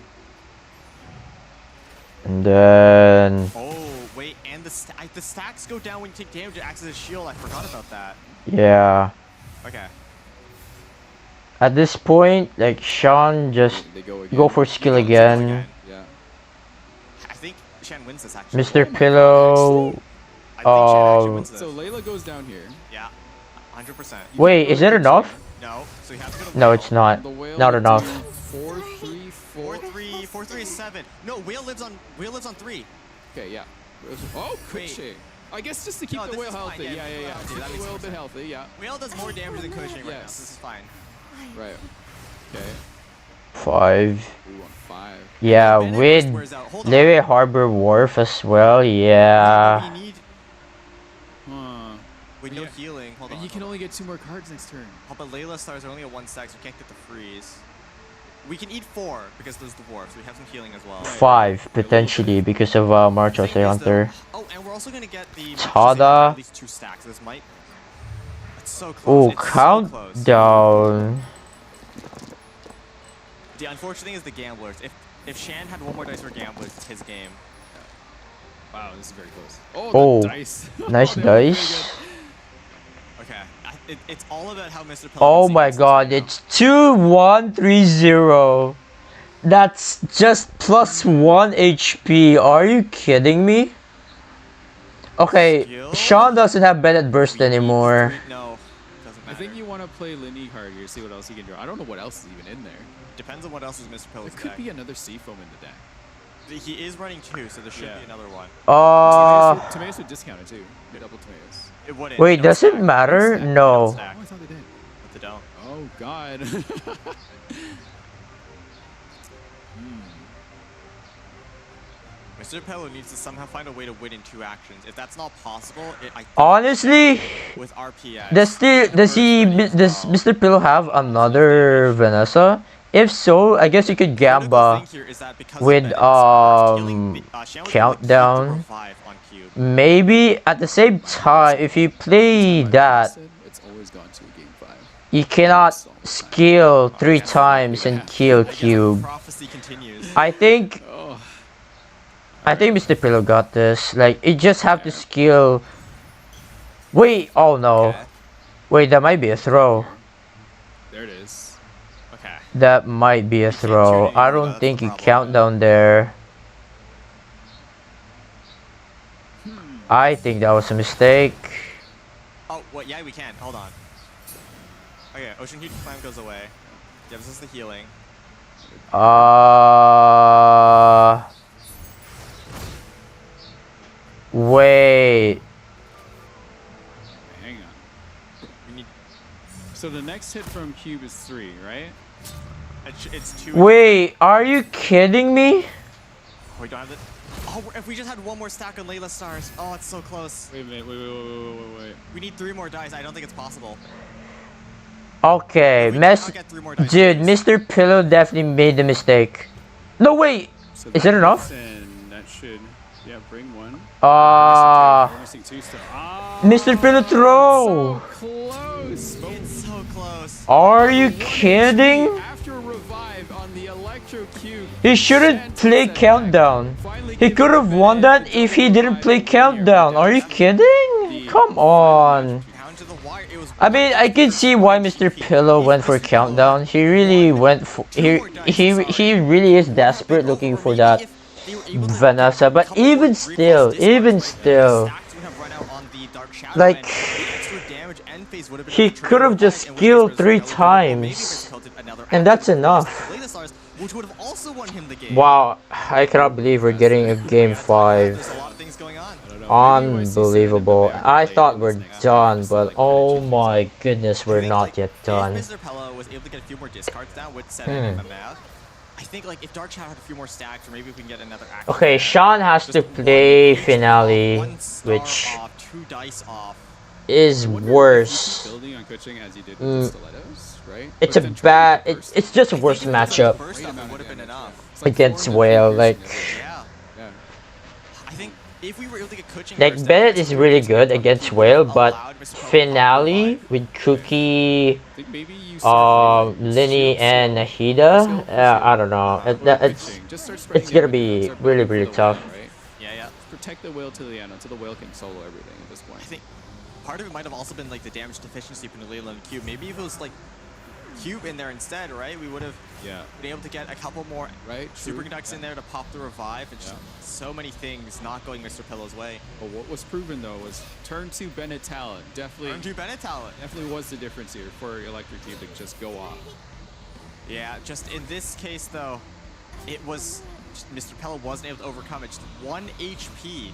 And then. Oh wait, and the stacks go down when you take damage. It acts as a shield. I forgot about that. Yeah. Okay. At this point, like Sean just go for skill again. Yeah. I think Shan wins this actually. Mr. Pillow. So Layla goes down here. Yeah. 100%. Wait, is it enough? No. So you have to go to No, it's not. Not enough. 4-3 is 7. No, Whale lives on 3. Okay, yeah. Oh, Kuching. I guess just to keep the Whale healthy. Yeah. Keep the Whale a bit healthy, yeah. Whale does more damage than Kuching right now. This is fine. Right. Okay. 5. Ooh, 5. Yeah, with Levy Harbor Wharf as well. Yeah. With no healing. Hold on. You can only get 2 more cards next turn. Oh, but Layla stars are only at 1 stack, so we can't get the freeze. We can eat 4 because there's the dwarf, so we have some healing as well. 5 potentially because of March Hunter. Oh, and we're also gonna get the Tada. at least 2 stacks. This might. It's so close. Oh, it's countdown. The unfortunate thing is the gamblers. If Shan had 1 more dice for gamblers, it's his game. Wow, this is very close. Oh, dice. Nice dice. Okay, it's all about how Mr. Oh my god, it's 2-1-3-0. That's just plus 1 HP. Are you kidding me? Okay, Sean doesn't have Bennett Burst anymore. No, doesn't matter. I think you want to play Linny hard here, see what else he can do. I don't know what else is even in there. Depends on what else is Mr. Pillow's There could be another Seafoam in the deck. He is running 2, so there should be another one. Tomatoes would discount it too. Double tomatoes. It wouldn't. Wait, does it matter? No. Oh, I thought they did. But they don't. Oh god. Mr. Pillow needs to somehow find a way to win in 2 actions. If that's not possible, I think honestly, with RPS, does Mr. Pillow have another Vanessa? If so, I guess you could Gamba with countdown. Maybe at the same time, if you play that, you cannot skill 3 times and kill Cube. I think Mr. Pillow got this. Like, you just have to skill. Wait, oh no. Wait, that might be a throw. There it is. Okay. That might be a throw. I don't think you count down there. I think that was a mistake. Oh, what? Yeah, we can. Hold on. Okay, Ocean Heat Climb goes away. Gives us the healing. Wait. So the next hit from Cube is 3, right? It's 2. Wait, are you kidding me? We don't have the. Oh, if we just had one more stack on Layla stars. Oh, it's so close. Wait a minute. Wait. We need 3 more dice. I don't think it's possible. Okay, dude, Mr. Pillow definitely made the mistake. No, wait. So Is it enough? And that should, bring 1. Mr. Pillow throw. Close. It's so close. Are you kidding? After a revive on the Electro Cube. He shouldn't play Countdown. He could have won that if he didn't play Countdown. Are you kidding? Come on. I mean, I can see why Mr. Pillow went for Countdown. He really went for he really is desperate looking for that Vanessa. But even still, like he could have just skilled 3 times, and that's enough. Which would have also won him the game. Wow, I cannot believe we're getting a game 5. Unbelievable. I thought we're done, but oh my goodness, we're not yet done. If Mr. Pello was able to get a few more discards down with 7 in the map, I think like if Dark Shadow had a few more stacks, or maybe we can get another action. Okay, Sean has to play Finale, which 2 dice off. Is worse. Building on coaching as he did with the stilettos, right? It's a bad. It's just a worse matchup against Whale. Like, I think if we were able to get coaching, like Bennett is really good against Whale, but Finale with Cookie, Linny and Nahida, I don't know. It's gonna be really tough. Yeah. Protect the Whale to the end until the Whale can solo everything at this point. I think part of it might have also been like the damage deficiency from the Layla and Cube. Maybe if it was like Cube in there instead, right? We would have been able to get a couple more super conducts in there to pop the revive. And just so many things not going Mr. Pillow's way. But what was proven though was turn 2 Bennett talent. Definitely was the difference here for Electric Cube to just go off. Yeah, just in this case though, it was just Mr. Pillow wasn't able to overcome it. Just 1 HP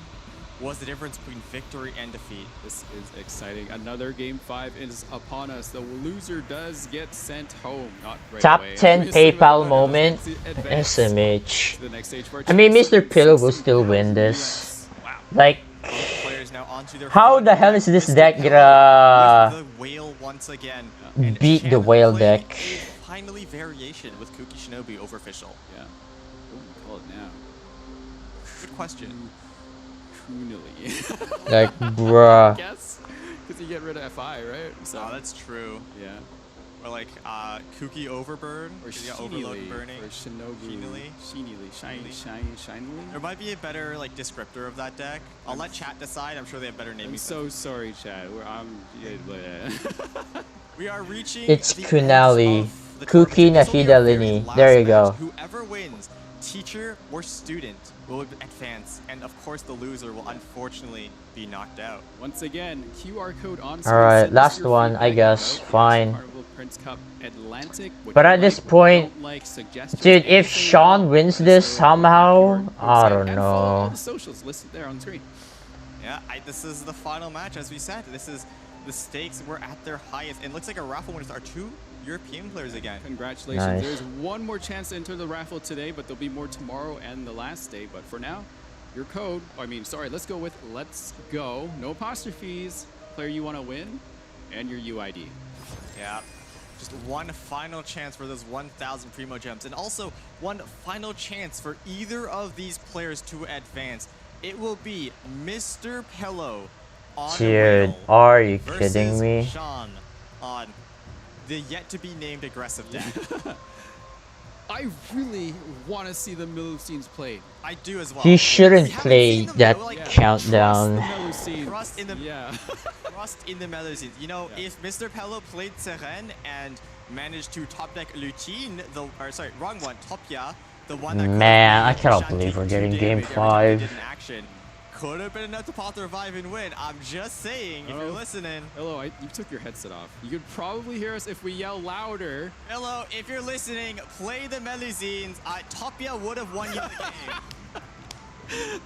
was the difference between victory and defeat. This is exciting. Another game 5 is upon us. The loser does get sent home. Not right Top away. 10 PayPal moment. SMH. I mean, Mr. Pillow will still win this. Like, how the hell is this deck gonna beat the Whale deck? Finally, variation with Kuki Shinobi over Official. Yeah. What do we call it now? Good question. Like, bruh. I guess, because you get rid of FI, right? So that's true. Yeah. Or like Kuki Overburn, or Overload Burning, or Shinili. Shinily. There might be a better like descriptor of that deck. I'll let chat decide. I'm sure they have better naming. I'm so sorry, chat. We are reaching. It's Kunali, Kuki Nahida Lini. There you go. Whoever wins, teacher or student, will advance, and of course the loser will unfortunately be knocked out. Once again, QR code on. Alright, last one, I guess. Fine. Prince Cup Atlantic, but at this point, dude, if Sean wins this somehow, I don't know. The socials listed there on screen. Yeah, this is the final match, as we said. This is the stakes were at their highest, and it looks like a raffle winners are 2 European players again. Congratulations. Nice. There's one more chance to enter the raffle today, but there'll be more tomorrow and the last day. But for now, your code, let's go with let's go. No apostrophes, player you want to win, and your UID. Yeah. Just one final chance for those 1,000 Primo Gems, and also one final chance for either of these players to advance. It will be Mr. Pillow on Dude, are you kidding me? Sean on the yet-to-be-named aggressive deck. I really want to see the Melusines played. I do as well. He shouldn't play that countdown. Trust in the trust in the Melusines. You know, if Mr. Pello played Seren and managed to top deck Lutine, wrong one, Topia, the one that I cannot believe we're getting game 5. Could have been enough to pop the revive and win. I'm just saying, if you're listening. Hello, you took your headset off. You could probably hear us if we yell louder. Hello, if you're listening, play the Melusines. Topia would have won you the game.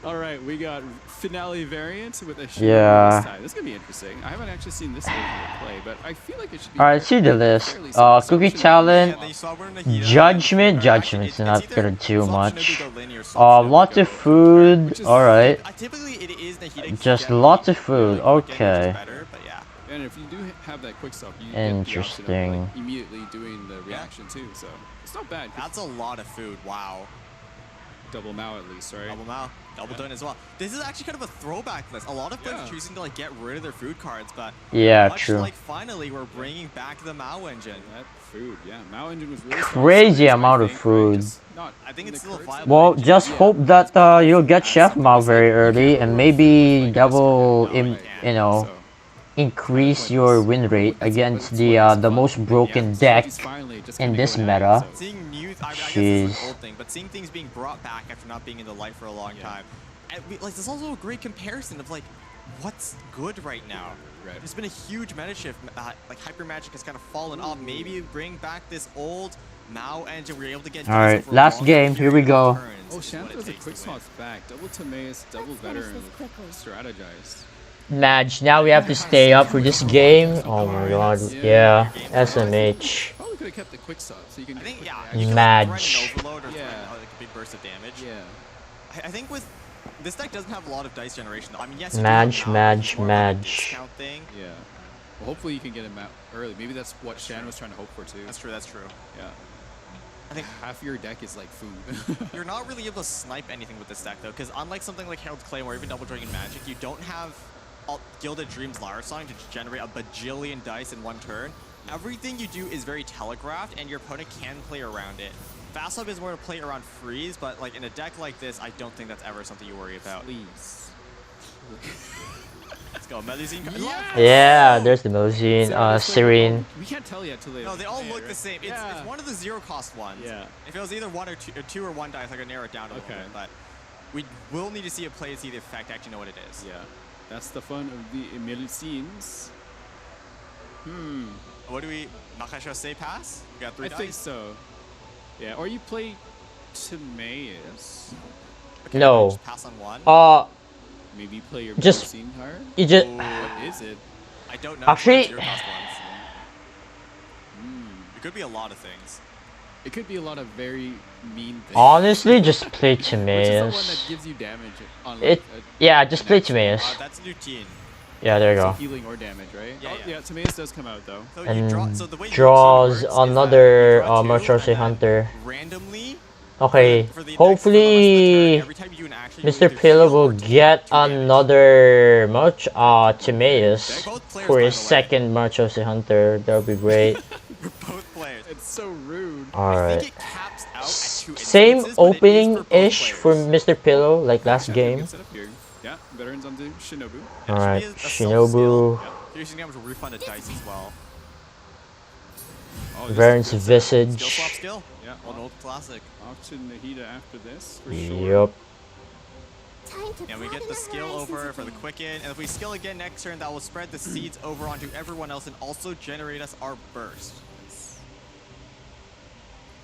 All right, we got finale variant with a Shinobu Yeah. this time. This is gonna be interesting. I haven't actually seen this version play, but I feel like it should be. Alright, see the list. Cookie Talent, Judgment. Judgment's not gonna do much. Lots of food. Alright. Just lots of food. Okay. And if you do have that quick stop, you Interesting. get the option of, like, immediately doing the reaction too. So it's not bad. That's a lot of food. Wow. Double Mao at least, right? Double Mao, double done as well. This is actually kind of a throwback list. A lot of players are choosing to like get rid of their food cards, but much true. like finally we're bringing back the Mao engine. That food, yeah. Mao engine was really Crazy amount of food. I think it's still viable. Well, just hope that you'll get Chef Mao very early, and maybe that will, increase your win rate against the most broken deck in this meta. Seeing new, I guess this is an old thing, but seeing things being brought back after not being in the light for a long time, and like there's also a great comparison of like what's good right now. There's been a huge meta shift. Like Hyper Magic has kind of fallen off. Maybe bring back this old Mao engine. We're able to get. Alright, last game. Here we go. Oh, Shanta's a quick spots back. Double Timaeus, double veteran, strategized. Madge, now we have to stay up for this game. Oh my god, yeah. SMH. Probably could have kept the quick stop, so you can. I think Madge. Overload or like a big burst of damage. Yeah. I think with this deck doesn't have a lot of dice generation. I mean, yes. Madge. Thing. Yeah. Well, hopefully you can get him out early. Maybe that's what Shan was trying to hope for too. That's true. That's true. Yeah. I think half your deck is like food. You're not really able to snipe anything with this deck though, because unlike something like Herald's Claim or even Double Dragon Magic, you don't have Gilded Dreams Lyra Song to generate a bajillion dice in one turn. Everything you do is very telegraphed, and your opponent can play around it. Fast Love is more to play around freeze, but like in a deck like this, I don't think that's ever something you worry about. Please. Let's go, Melusine. Yeah, there's the Melusine, Serene. We can't tell yet till they. No, they all look the same. It's one of the zero cost ones. Yeah. If it was either one or two or one dice, I could narrow it down a little bit. But we will need to see a play to see the effect. Actually, know what it is. Yeah. That's the fun of the Melusines. What do we? Makasho say pass? We got 3 dice. I think so. Yeah, or you play Timaeus. Okay, no. Just pass on one. Maybe play your just Melusine card. You just. What is it? I don't know. Actually, it could be a lot of things. It could be a lot of very mean things. Honestly, just play Which is the one that Timaeus. gives you damage on like Yeah, just play Timaeus. That's routine. Yeah, there you go. So healing or damage, right? Yeah, Timaeus does come out though. So And the way draws another Marchose Hunter. Randomly. Okay, hopefully Mr. Pillow will get another Timaeus for his second Marchose Hunter. That would be great. Both players. It's so rude. Alright. Same opening-ish for Mr. Pillow, like last game. Yeah, veterans onto Shinobu. Alright, Shinobu. Piercing damage will refund the dice as well. Veteran's Visage. Skill swap skill. Yeah, an old classic. Off to Nahida after this, for sure. Yep. And we get the skill over for the Quicken, and if we skill again next turn, that will spread the seeds over onto everyone else and also generate us our burst.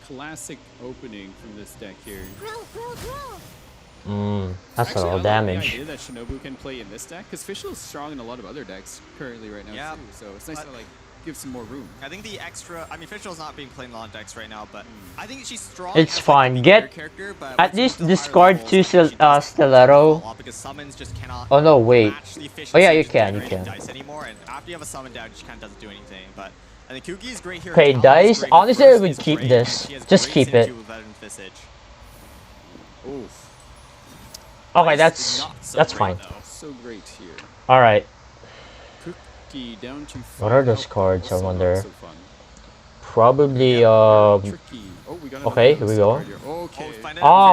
Classic opening from this deck here. That's Actually, a lot of I damage. like the idea that Shinobu can play in this deck, because Fischl is strong in a lot of other decks currently right now too, so it's nice to like give some more room. I think the extra, I mean, Fischl's not being played in a lot of decks right now, but I think she's strong. It's as, fine. Like, Get character, but at least discard 2 Stiletto. because summons just cannot. Oh no, wait. Oh yeah, you can. Dice anymore, and after you have a summon down, it just kind of doesn't do anything. But I think Kuki is great here. Okay, dice. Honestly, I would keep this. Just keep it. Okay, that's fine. So great here. All right. Cookie down to What are those cards? I wonder. So fun. Probably okay, here we go.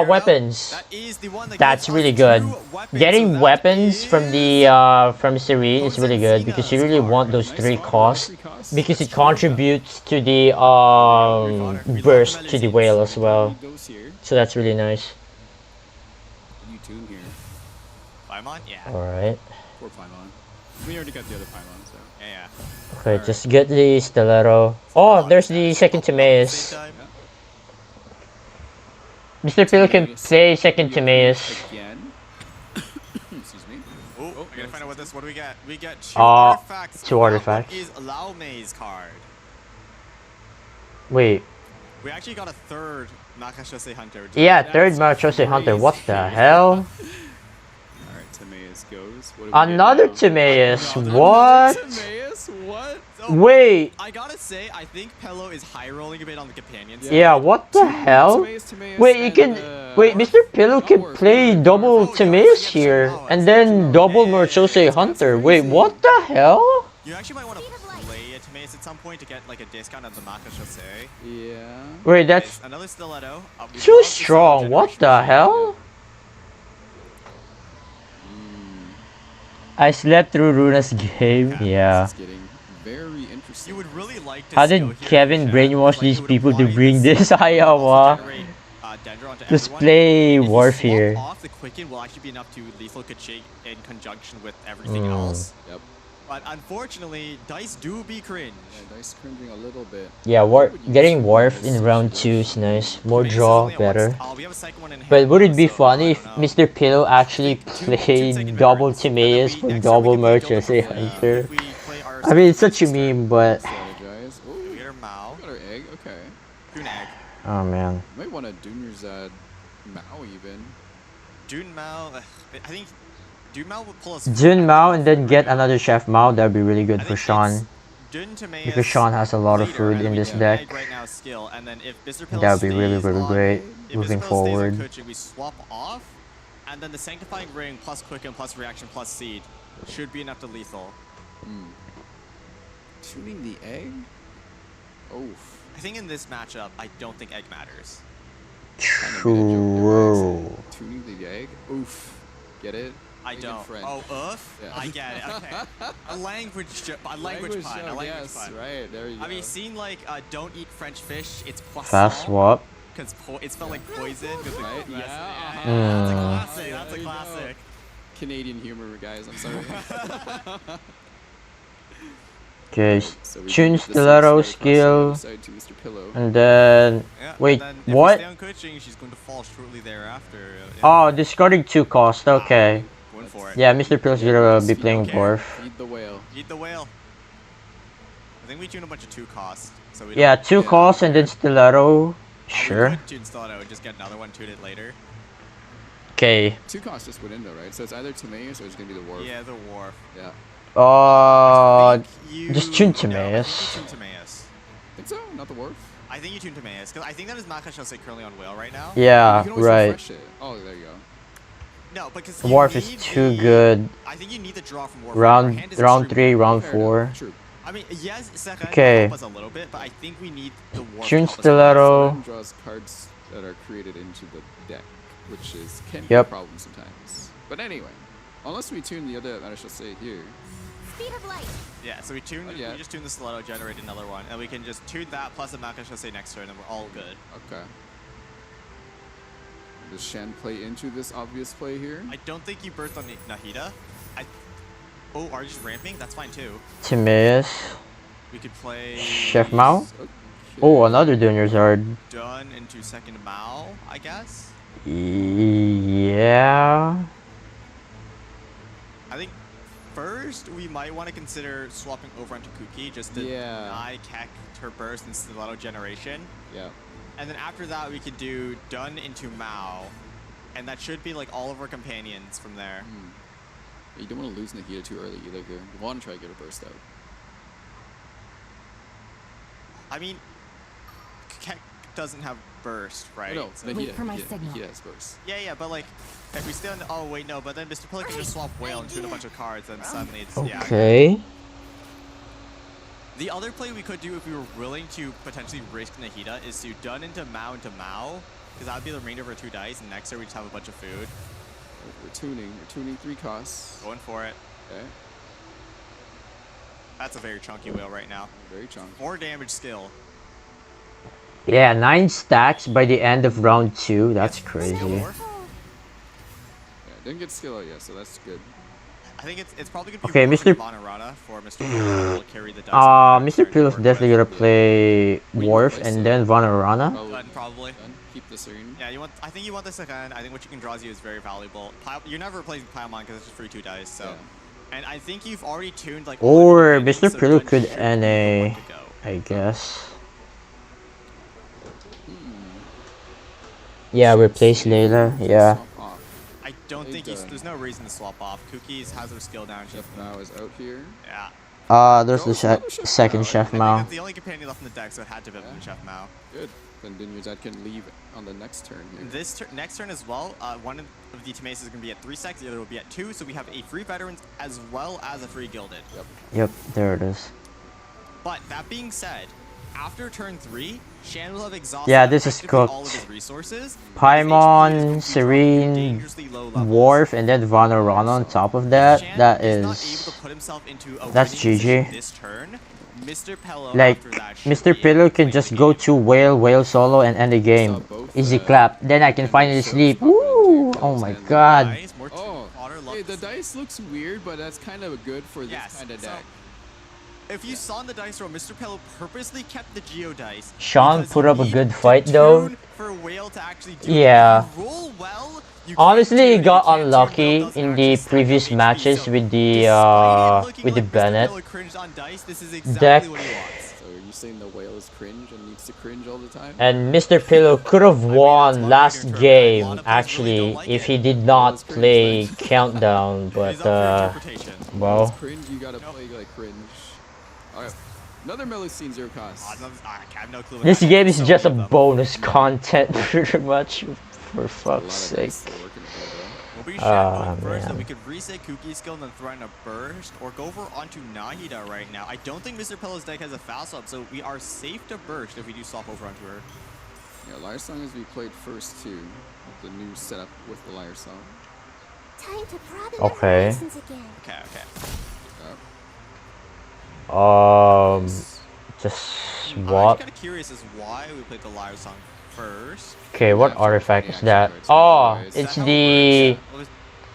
Weapons. That's really good. Getting weapons from the from Serene is really good because you really want those 3 costs because it contributes to the burst to the whale as well. So that's really nice. Paimon? Yeah. Alright. Poor Paimon. We already got the other Paimon, so. Yeah. Okay, just get the Stiletto. Oh, there's the second Timaeus. Mr. Phil can play second Timaeus. find out what this. What do we get? We get two artifacts. Two artifacts. One is Lao Mei's card. Wait. We actually got a third Makashose Hunter. Yeah, third Makashose Hunter. What the hell? Alright, Timaeus goes. What do we Another get now? Timaeus. What? Timaeus? What? So, Wait. I gotta say, I think Pello is high rolling a bit on the companion side. Yeah, what the hell? Wait, you can. Wait, Mr. Pillow can play double Timaeus here and then double Makashose Hunter. Wait, what the hell? You actually might want to play a Timaeus at some point to get like a discount on the Makashose. Yeah. Wait, that's another stiletto. too strong. What the hell? I slept through Runa's game. Yeah. Very interesting. You would really like to How did Kevin brainwash these people to bring this Iowa? Just play Wharf here. Off the Quicken will actually be enough to lethal Kachig in conjunction with everything else. Yep. But unfortunately, dice do be cringe. Yeah, dice cringing a little bit. Yeah, getting Wharf in round 2 is nice. More draw, better. But would it be funny if Mr. Pillow actually played double Timaeus for double Makashose Hunter? I mean, it's such a meme, but... We get our Mao. Got our egg, okay. Dune egg. Oh man. Might want to Dunerzad Mao even. Dune Mao, I think Dune Mao would pull us. Dune Mao and then get another Chef Mao, that'd be really good for Sean. Dune Timaeus, Because Sean has a lot of food in this deck. right now skill, and then if Mr. That would be really, really great moving forward. We swap off, and then the Sanctifying Ring plus Quicken plus Reaction plus Seed should be enough to lethal. Tuning the egg? Oh. I think in this matchup, I don't think egg matters. True. Tuning the egg? Oof. Get it? I don't. Oh, oof? Yeah. I get it. Okay. a language pun. A language pun. Right, there you go. Have you seen like don't eat French fish? It's poisson. Fast swap. Because it spelled like poison. Right? Yeah. Yeah. That's a classic. That's a classic. Canadian humor, guys. I'm sorry. Okay, tune stiletto skill, and then wait, what? She's going to fall shortly thereafter. Oh, discarding 2 cost. Okay. Going for it. Yeah, Mr. Pill's gonna be playing Dwarf. Eat the whale. Eat the whale. I think we tune a bunch of 2 costs. So we Yeah, 2 costs and then stiletto. Sure. We could tune stiletto and just get another one, tune it later. Okay. 2 costs just went in though, right? So it's either Timaeus or it's gonna be the Wharf. Yeah, the Wharf. Yeah. Just tune Timaeus. Tune Timaeus. Think so? Not the Wharf? I think you tune Timaeus, because I think that is Makashose currently on whale right now. Yeah, you can always right. refresh it. Oh, there you go. No, because Wharf is too good. I think you need the draw from Wharf. Round 3, round 4. True. I mean, yes, second okay. help us a little bit, but I think we need the Wharf. Tune stiletto. Draws cards that are created into the deck, which can be Yep. a problem sometimes. But anyway, unless we tune the other, I shall say here. Speed of light. Yeah, so we just tune the stiletto, generate another one, and we can just tune that plus a Makashose next turn, and we're all good. Okay. Does Shen play into this obvious play here? I don't think you burst on Nahida. Oh, are you just ramping? That's fine too. Timaeus. We could play Chef Mao. Okay. Oh, another Dunerzad. Done into second Mao, I guess. Yeah. I think first we might want to consider swapping over onto Kuki just to deny Keck her burst and stiletto generation. Yeah. And then after that we could do Done into Mao, and that should be like all of our companions from there. You don't want to lose Nahida too early either here. You want to try to get a burst out. I mean, Keck doesn't have burst, right? No, so Nahida has burst. Yeah, but like, if we stay on the, oh wait, no, but then Mr. Pillar can just swap whale and tune a bunch of cards, and suddenly it's, okay. The other play we could do if we were willing to potentially risk Nahida is to Done into Mao, because that would be the remainder of our 2 dice, and next turn we just have a bunch of food. We're tuning 3 costs. Going for it. Okay. That's a very chunky whale right now. Very chunky. 4 damage skill. Yeah, 9 stacks by the end of round 2. That's crazy. Yeah, didn't get skill out yet, so that's good. I think it's probably gonna be okay, Mr. Bonarana for Mr. Pillar will carry the dice. Mr. Pillar's definitely gonna play Wharf and then Vanarana. Probably. Keep the screen. Yeah, I think you want the second. I think what you can draw you is very valuable. You're never replacing Paimon because it's just free 2 dice. So, And I think you've already tuned like. Or Mr. Pillow could NA, I guess. Yeah, replace Layla. Yeah. I don't think there's no reason to swap off. Cookies has her skill down. Chef Mao is out here. Yeah. There's the second Chef Mao. That's the only companion left in the deck, so it had to have been Chef Mao. Good. Then Dinuzad can leave on the next turn here. This next turn as well, one of the Temes is going to be at 3 stacks, the other will be at 2, so we have a free Veterans as well as a free Gilded. Yep, there it is. But that being said, after turn 3, Shan will have exhausted this is all of cooked. his resources. Paimon, Serene, Worf, and then Vanorana on top of that. That is... That's GG. This turn, Mr. Pillow Like, after that Mr. Pillow can just go to whale solo and end the game. Easy clap. Then I can finally sleep. Woo! Oh my god. Oh, hey, the dice looks weird, but that's kind of good for this kind of deck. If you saw in the dice roll, Mr. Pillow purposely kept the Geo dice. Sean put up a good fight though. For Whale to actually do yeah. Roll well, honestly, he got unlucky in the previous matches with the Bennett deck. So are you saying the Whale is cringe and needs to cringe all the time? And Mr. Pillow could have won last game actually if he did not play Countdown, but well. Cringe, you gotta play like cringe. Alright, another Melusine 0 cost. This game is just a bonus content pretty much, for fuck's sake. We'll be going first, so we could reset Cookie's skill and then throw in a burst, or go over onto Nahida right now. I don't think Mr. Pillow's deck has a fast swap, so we are safe to burst if we do swap over onto her. Yeah, Lyre Song is we played first too, with the new setup with the Lyre Song. Time to broaden okay. again. Okay. Just swap. I'm kind of curious as why we played the Lyre Song first. Okay, what artifact is that? Oh, it's the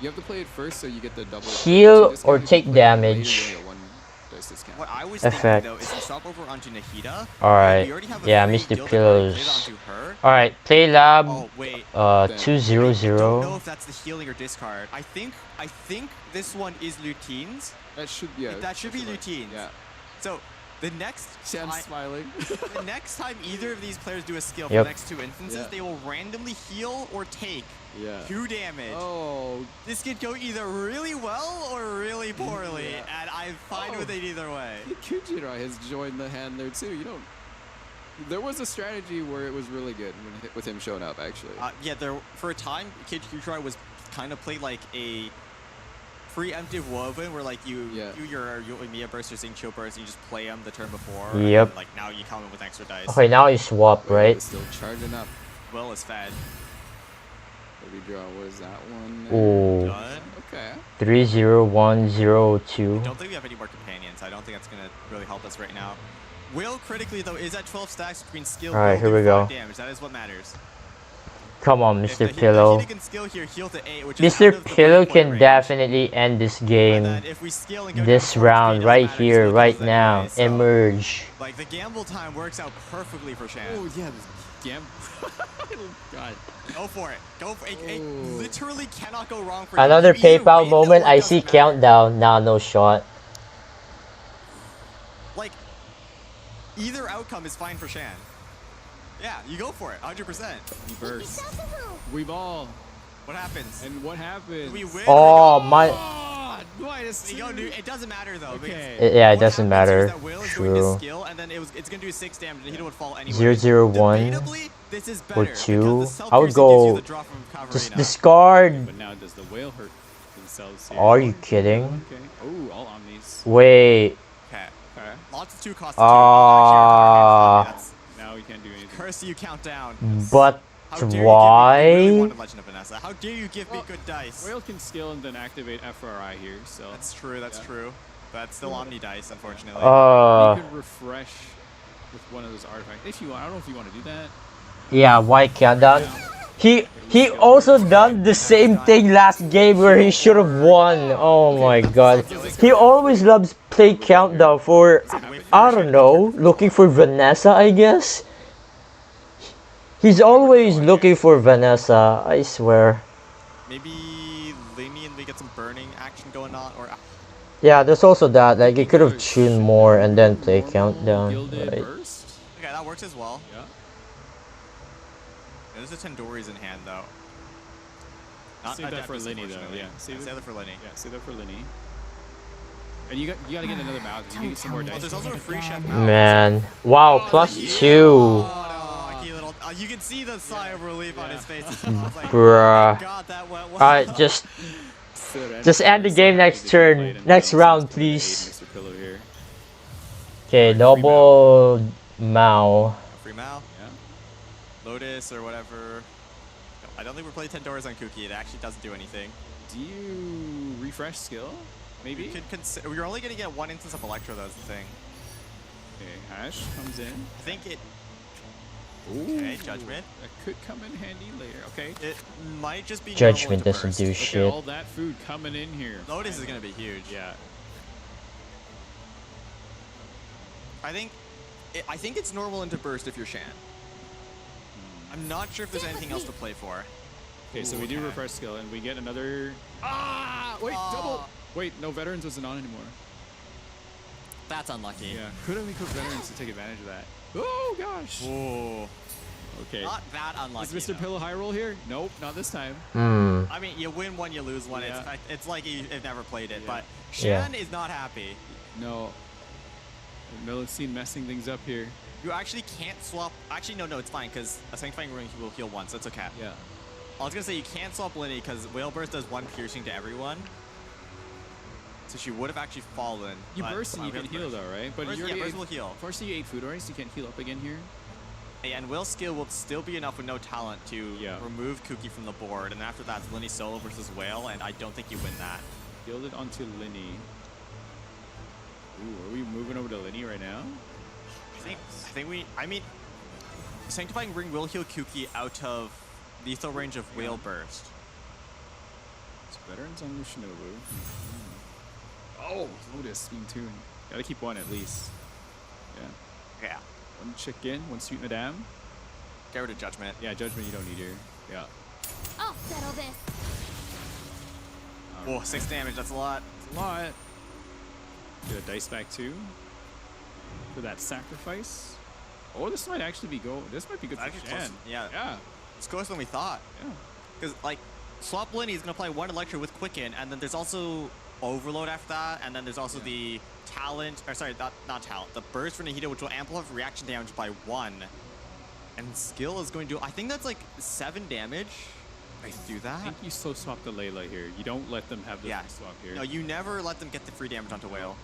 You have to play it first so you get the double heal or take damage what I was effect. Though, is to swap over onto Nahida. Alright, yeah, Mr. Pillows. Alright, play lab 200. I don't know if that's the healing or discard. I think this one is Lutines. That should be Lutines. Yeah. So the next smiling. The next time either of these players do a skill for the next 2 instances, they will randomly heal or take 2 damage. Oh, this could go either really well or really poorly, and I'm fine with it either way. Kujira has joined the hand there too. There was a strategy where it was really good with him showing up actually. For a time, Kid Kujira was kind of played like a preemptive woven where like you do your Mia burst or Sing Chill burst and you just play them the turn before. Yep. And, like now you come in with extra dice. Okay, now you swap, right? Still charging up. Will is fed. Redraw, what is that one? Ooh. Done. Okay. 30102. I don't think we have any more companions. I don't think that's gonna really help us right now. Will critically though is at 12 stacks between skill. Alright, here we go. Damage. That is what matters. Come on, Mr. Pillow. Mr. Pillow can definitely end this game. This round, right here, right now. Emerge. Like the gamble time works out perfectly for Shan. Oh yeah, this gamble. God. Go for it. Go for it. It literally cannot go wrong for Another PayPal moment. I see Countdown. Nah, no shot. Like either outcome is fine for Shan. Yeah, you go for it, 100%. We burst. We ball. What happens? And what happens? We win. Oh my! It doesn't matter though. Okay. Yeah, it doesn't matter. True. Skill, and then it's gonna do 6 damage, and he would fall anyway. 001 or 2. I would go just discard. But now does the Whale hurt themselves here? Are you kidding? Okay. Oh, all omnis. Wait. Okay. Lots of 2 costs. Now we can't do anything. Curse you, Countdown. But why? How dare you give me good dice? Whale can skill and then activate FRI here, so. That's true. That's true. But still Omni dice, unfortunately. You can refresh with one of those artifacts if you want. I don't know if you want to do that. Yeah, why Countdown? He also done the same thing last game where he should have won. Oh my god. He always loves play Countdown for, I don't know, looking for Vanessa, I guess. He's always looking for Vanessa, I swear. Maybe Limian, we get some burning action going on, or Yeah, there's also that. Like, you could have tuned more and then play countdown. Right? Okay, that works as well. Yeah. There's a Tandoori's in hand, though. Save that for Linny, though. Yeah. Save that for Linny. Yeah, save that for Linny. And you got to get another mouse. You can get some more dice. There's also a free chef mouse. Man, wow, +2. You can see the sigh of relief on his face. Bruh. Alright, just end the game next turn. Next round, please. Okay, double Mao. Free Mao? Yeah. Lotus or whatever. I don't think we're playing 10 doors on Kuki. It actually doesn't do anything. Do you refresh skill? Maybe? We're only going to get one instance of Electro, though, is the thing. Okay, Hash comes in. I think it... Ooh, okay, Judgment. That could come in handy later. Okay. It might just be Judgment doesn't do Look shit. at all that food coming in here. Lotus is going to be huge. Yeah. I think it's normal into burst if you're Shan. I'm not sure if there's anything else to play for. Okay, so we do refresh skill and we get another... Ah! Wait, double! Wait, no, Veterans wasn't on anymore. That's unlucky. Yeah, could have equipped Veterans to take advantage of that. Oh, gosh! Whoa. Okay. Not that unlucky. Is Mr. Pillow high roll here? Nope, not this time. I mean, you win one, you lose one. Yeah. It's like you've never played it, but Shan is not happy. No. Melusine messing things up here. You actually can't swap. Actually, no, it's fine because a Sanctifying Ring will heal once. That's okay. Yeah. I was gonna say you can't swap Linny because Whale Burst does one piercing to everyone. So she would have actually fallen. You burst and you can heal though, right? But burst will heal. First you ate food already, so you can't heal up again here. And Will's skill will still be enough with no talent to remove Kuki from the board. And after that, it's Linny solo versus Whale, and I don't think you win that. Healed it onto Linny. Ooh, are we moving over to Linny right now? I mean, Sanctifying Ring will heal Kuki out of lethal range of Whale Burst. It's Veterans on Shinobu. Oh, Lotus being tuned. Gotta keep one at least. Yeah. Yeah. One chicken, one sweet madame. Get rid of Judgment. Yeah, Judgment you don't need here. Yeah. I'll settle this. Whoa, 6 damage, that's a lot. That's a lot. Get a dice back too. For that sacrifice. Oh, this might actually be this might be good for Shan. Yeah. It's closer than we thought. Yeah. Because, like, Swap Linny is going to play one Electro with Quicken, and then there's also Overload after that, and then there's also the Talent, or sorry, not Talent, the Burst for Nahida, which will amplify reaction damage by 1. And Skill is going to do, I think that's like 7 damage. I do that. I think you slow swap the Layla here. You don't let them have the swap here. No, you never let them get the free damage onto Whale.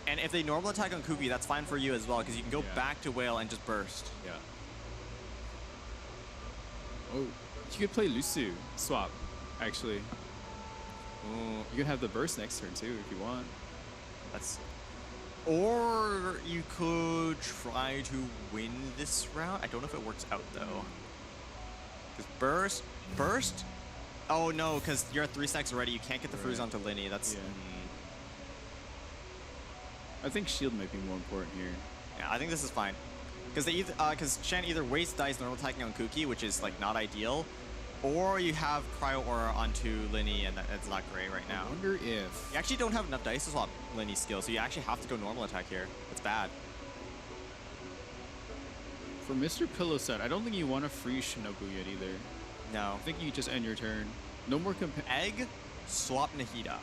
And if they normal attack on Kuki, that's fine for you as well, because you can go back to Whale and just burst. Yeah. Oh, you could play Lusu swap, actually. Oh, you could have the burst next turn too if you want. Or you could try to win this round. I don't know if it works out though. Because burst. Oh no, because you're at 3 stacks already. You can't get the freeze onto Linny. That's. Yeah. I think shield might be more important here. Yeah, I think this is fine. Because Shan either wastes dice normal attacking on Kuki, which is like not ideal, or you have Cryo Aura onto Linny, and that's not great right now. I wonder if... You actually don't have enough dice to swap Linny's skill, so you actually have to go normal attack here. It's bad. For Mr. Pillow set, I don't think you want to free Shinobu yet either. No. I think you just end your turn. No more Egg, swap Nahida.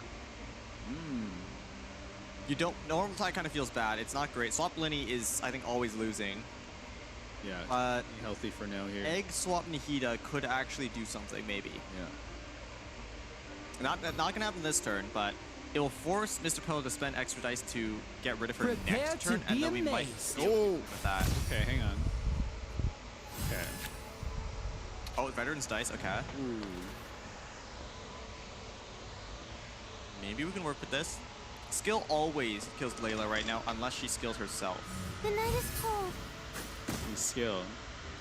You don't... Normal attack kind of feels bad. It's not great. Swap Linny is, I think, always losing. Yeah, healthy for now here. Egg swap Nahida could actually do something, maybe. Yeah. Not gonna happen this turn, but it will force Mr. Pillow to spend extra dice to get rid of her next turn, and then we might steal with that. Okay, hang on. Okay. Oh, Veterans dice, okay. Ooh. Maybe we can work with this. Skill always kills Layla right now, unless she skills herself. The night is cold. Skill.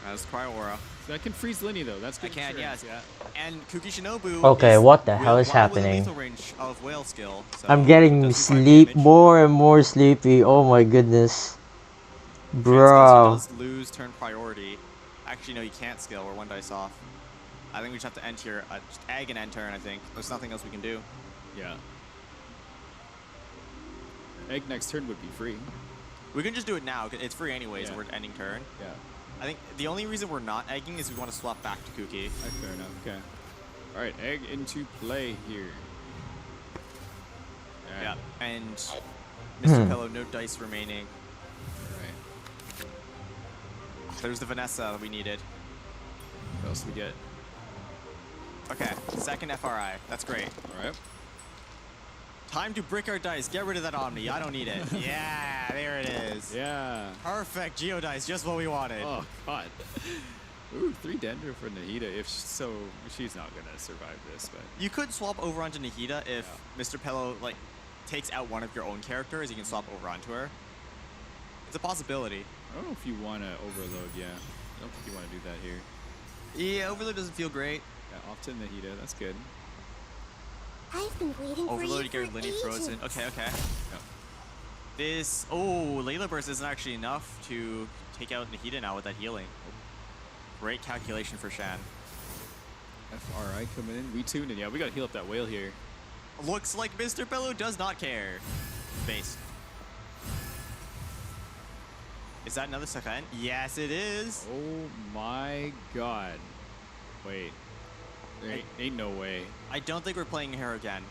That's Cryo Aura. That can freeze Linny though. That's good. I can, yes. Yeah. And Kuki Shinobu. Okay, what the hell is happening? Range of Whale skill, so I'm getting more and more sleepy. Oh my goodness, bro. Does lose turn priority. Actually, no, you can't skill. We're 1 dice off. I think we just have to end here. Just egg and end turn. I think there's nothing else we can do. Yeah. Egg next turn would be free. We can just do it now. It's free anyways. We're ending turn. Yeah. I think the only reason we're not egging is we want to swap back to Kuki. Fair enough. Okay. All right, egg into play here. Yeah, and Mr. Pillow, no dice remaining. All right. There's the Vanessa that we needed. What else do we get? Okay, second FRI. That's great. All right. Time to brick our dice. Get rid of that Omni. I don't need it. Yeah, there it is. Yeah. Perfect. Geodice, just what we wanted. Oh, God. Ooh, 3 Dender for Nahida. If so, she's not going to survive this. But you could swap over onto Nahida if Mr. Pillow, like, takes out one of your own characters. You can swap over onto her. It's a possibility. I don't know if you want to overload, I don't think you want to do that here. Yeah, overload doesn't feel great. Yeah, off to Nahida. That's good. I've been waiting overload for you Lenny frozen. Okay. Yep. This Layla burst isn't actually enough to take out Nahida now with that healing. Great calculation for Shan. FRI coming in. We tuned in. Yeah, we got to heal up that whale here. Looks like Mr. Pillow does not care. Base. Is that another Seren? Yes, it is. Oh my God. Wait. There ain't no way. I don't think we're playing her again.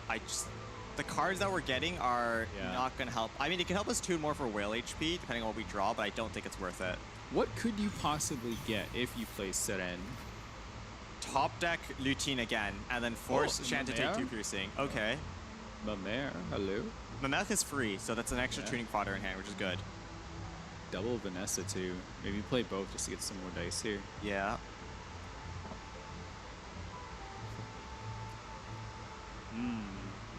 The cards that we're getting are not going to help. I mean, it can help us tune more for whale HP, depending on what we draw, but I don't think it's worth it. What could you possibly get if you play Seren? Top deck Lutine again, and then force Shan to take 2 piercing. Okay. Mamere, hello? Mamere is free, so that's an extra tuning fodder in hand, which is good. Double Vanessa too. Maybe play both just to get some more dice here. Yeah.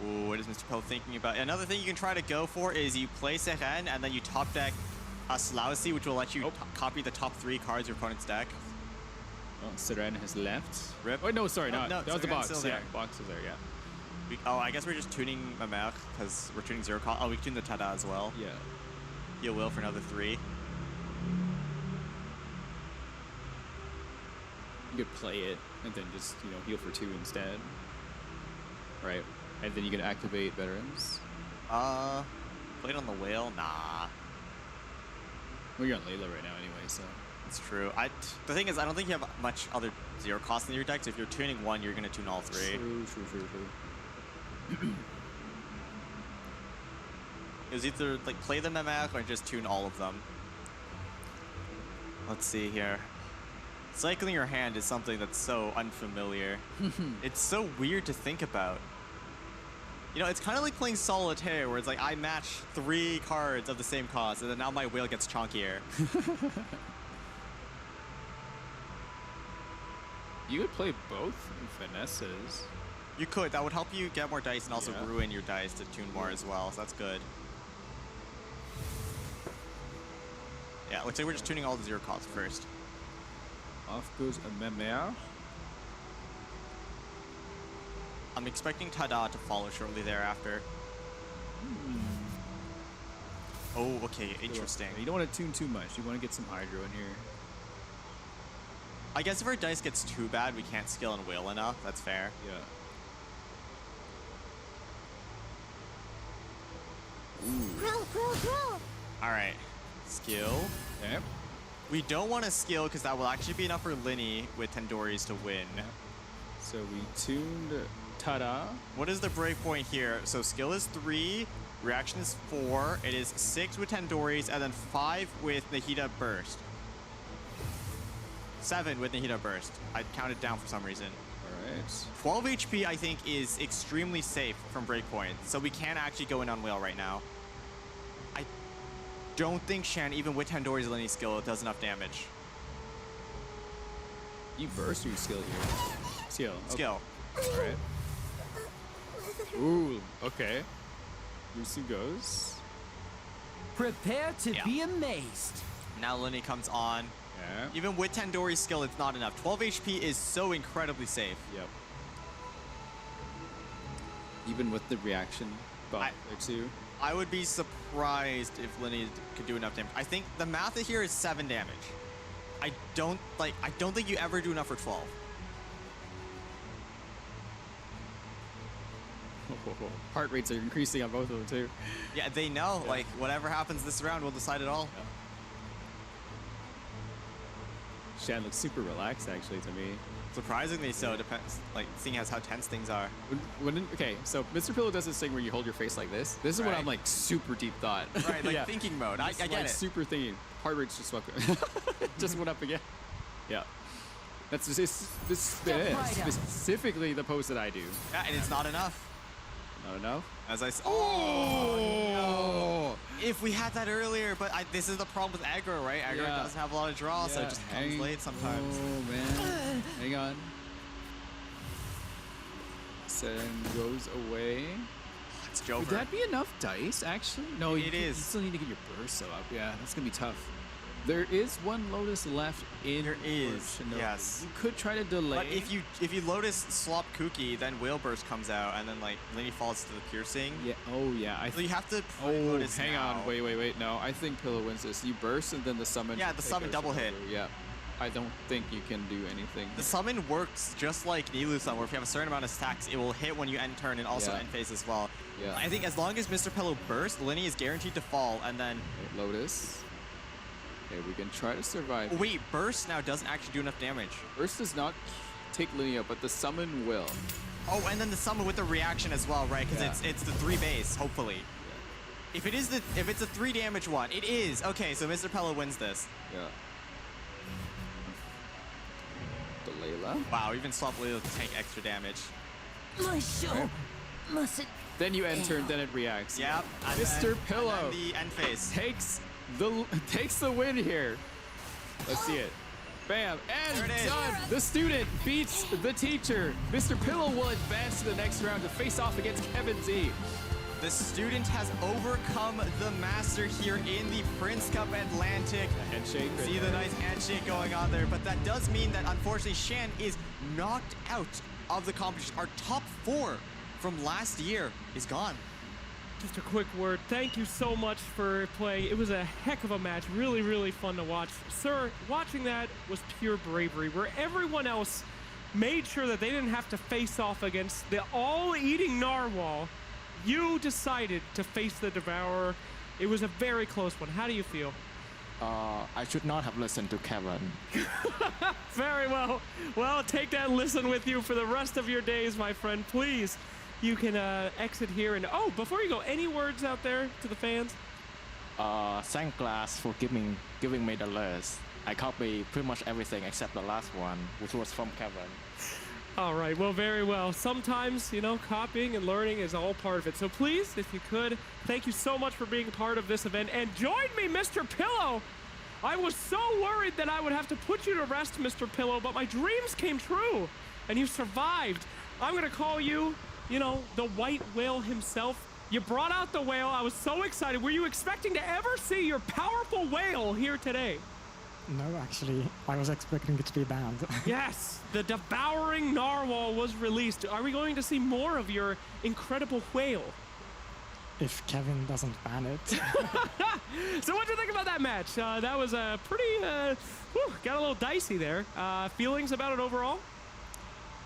Ooh, what is Mr. Pillow thinking about? Another thing you can try to go for is you play Seren and then you top deck a Slausi, which will let you copy the top 3 cards of your opponent's deck. Oh, Seren has left. Rip. Oh, no, sorry, no, that was the box. Still there. Yeah, box is there, yeah. I guess we're just tuning Mamere because we're tuning Zero cost. Oh, we tuned the Tada as well. Yeah. Heal Will for another 3. You could play it and then just, heal for 2 instead. Right. And then you can activate veterans. Play it on the whale? Nah. Well, you're on Layla right now anyway, so. It's true. The thing is, I don't think you have much other 0 cost in your deck, so if you're tuning 1, you're going to tune all 3. True. It was either, play the Mamere or just tune all of them. Let's see here. Cycling your hand is something that's so unfamiliar. It's so weird to think about. It's kind of like playing Solitaire, where it's like I match 3 cards of the same cost, and then now my whale gets chonkier. You could play both Vanesses. You could. That would help you get more dice and also ruin your dice to tune more as well, so that's good. Yeah, looks like we're just tuning all the 0 costs first. Off goes a Mamere. I'm expecting Tada to follow shortly thereafter. Oh, okay, interesting. You don't want to tune too much. You want to get some Hydro in here. I guess if our dice gets too bad, we can't skill and whale enough. That's fair. Yeah. Roll. All right, skill. Okay. We don't want to skill because that will actually be enough for Linny with Tandoori's to win. So we tuned Tada. What is the breakpoint here? So skill is 3, reaction is 4, it is 6 with Tandoori's, and then 5 with Nahida Burst. 7 with Nahida Burst. I counted down for some reason. Alright. 12 HP, I think, is extremely safe from breakpoint, so we can actually go in on whale right now. I don't think Shan, even with Tandoori's Linny skill, does enough damage. You burst or you skill here? Skill. Skill. Alright. Ooh, okay. Yusu goes. Prepare to be amazed. Now Linny comes on. Yeah. Even with Tandoori's skill, it's not enough. 12 HP is so incredibly safe. Yep. Even with the reaction buff or 2. I would be surprised if Linny could do enough damage. I think the math here is 7 damage. I don't think you ever do enough for 12. Heart rates are increasing on both of them too. Yeah, they know. Like whatever happens this round will decide it all. Shan looks super relaxed actually to me. Surprisingly so, depends, like, seeing as how tense things are. Okay, so Mr. Pillow does this thing where you hold your face like this. This is when I'm like super deep thought. Right, like thinking mode. I get like it. Super thinking. Heart rate's just just went up again. Yeah. That's specifically the pose that I do. Yeah, and it's not enough. Not enough? As I said. Oh, no. If we had that earlier, but this is the problem with aggro, right? Aggro doesn't have a lot of draw, so it just comes late sometimes. Oh, man. Hang on. Send goes away. It's Jover. Would that be enough dice, actually? No, it is. You still need to get your burst up. Yeah, that's going to be tough. There is one Lotus left in. There is, yes. You could try to delay. But if you Lotus swap Kuki, then Whale Burst comes out, and then like Linny falls to the piercing. Yeah. Oh yeah. So you have to. Lotus hang on. Wait. No, I think Pillow wins this. You burst and then the summon. Yeah, the summon double hit. Yeah. I don't think you can do anything. The summon works just like Nilu summon, where if you have a certain amount of stacks, it will hit when you end turn and also end phase as well. Yeah. I think as long as Mr. Pillow bursts, Linny is guaranteed to fall, and then Lotus. Okay, we can try to survive. Oh, wait, burst now doesn't actually do enough damage. Burst does not take Linny, but the summon will. Oh, and then the summon with the reaction as well, right? Because it's the 3 base, hopefully. Yeah. If it's a 3 damage one, it is. Okay, so Mr. Pillow wins this. Yeah. The Layla. Wow, even swap Layla to tank extra damage. My show mustn't. Then you end turn, then it reacts. Yep. Mr. Pillow the end phase takes the win here. Let's see it. Bam, and done. The student beats the teacher. Mr. Pillow will advance to the next round to face off against Kevin Z. The student has overcome the master here in the Prince Cup Atlantic. A handshake. See the nice handshake going on there, but that does mean that unfortunately Shan is knocked out of the competition. Our top 4 from last year is gone. Just a quick word. Thank you so much for playing. It was a heck of a match. Really, really fun to watch. Sir, watching that was pure bravery, where everyone else made sure that they didn't have to face off against the all-eating narwhal. You decided to face the Devourer. It was a very close one. How do you feel? I should not have listened to Kevin. Very well. Well, take that listen with you for the rest of your days, my friend. Please, you can exit here. And before you go, any words out there to the fans? Thank Glass for giving me the list. I copied pretty much everything except the last one, which was from Kevin. All right, well, very well. Sometimes, copying and learning is all part of it. So please, if you could, thank you so much for being part of this event. And join me, Mr. Pillow. I was so worried that I would have to put you to rest, Mr. Pillow, but my dreams came true, and you survived. I'm going to call you, the white whale himself. You brought out the whale. I was so excited. Were you expecting to ever see your powerful whale here today? No, actually, I was expecting it to be banned. Yes, the devouring narwhal was released. Are we going to see more of your incredible whale? If Kevin doesn't ban it. So what do you think about that match? That was a pretty, got a little dicey there. Feelings about it overall?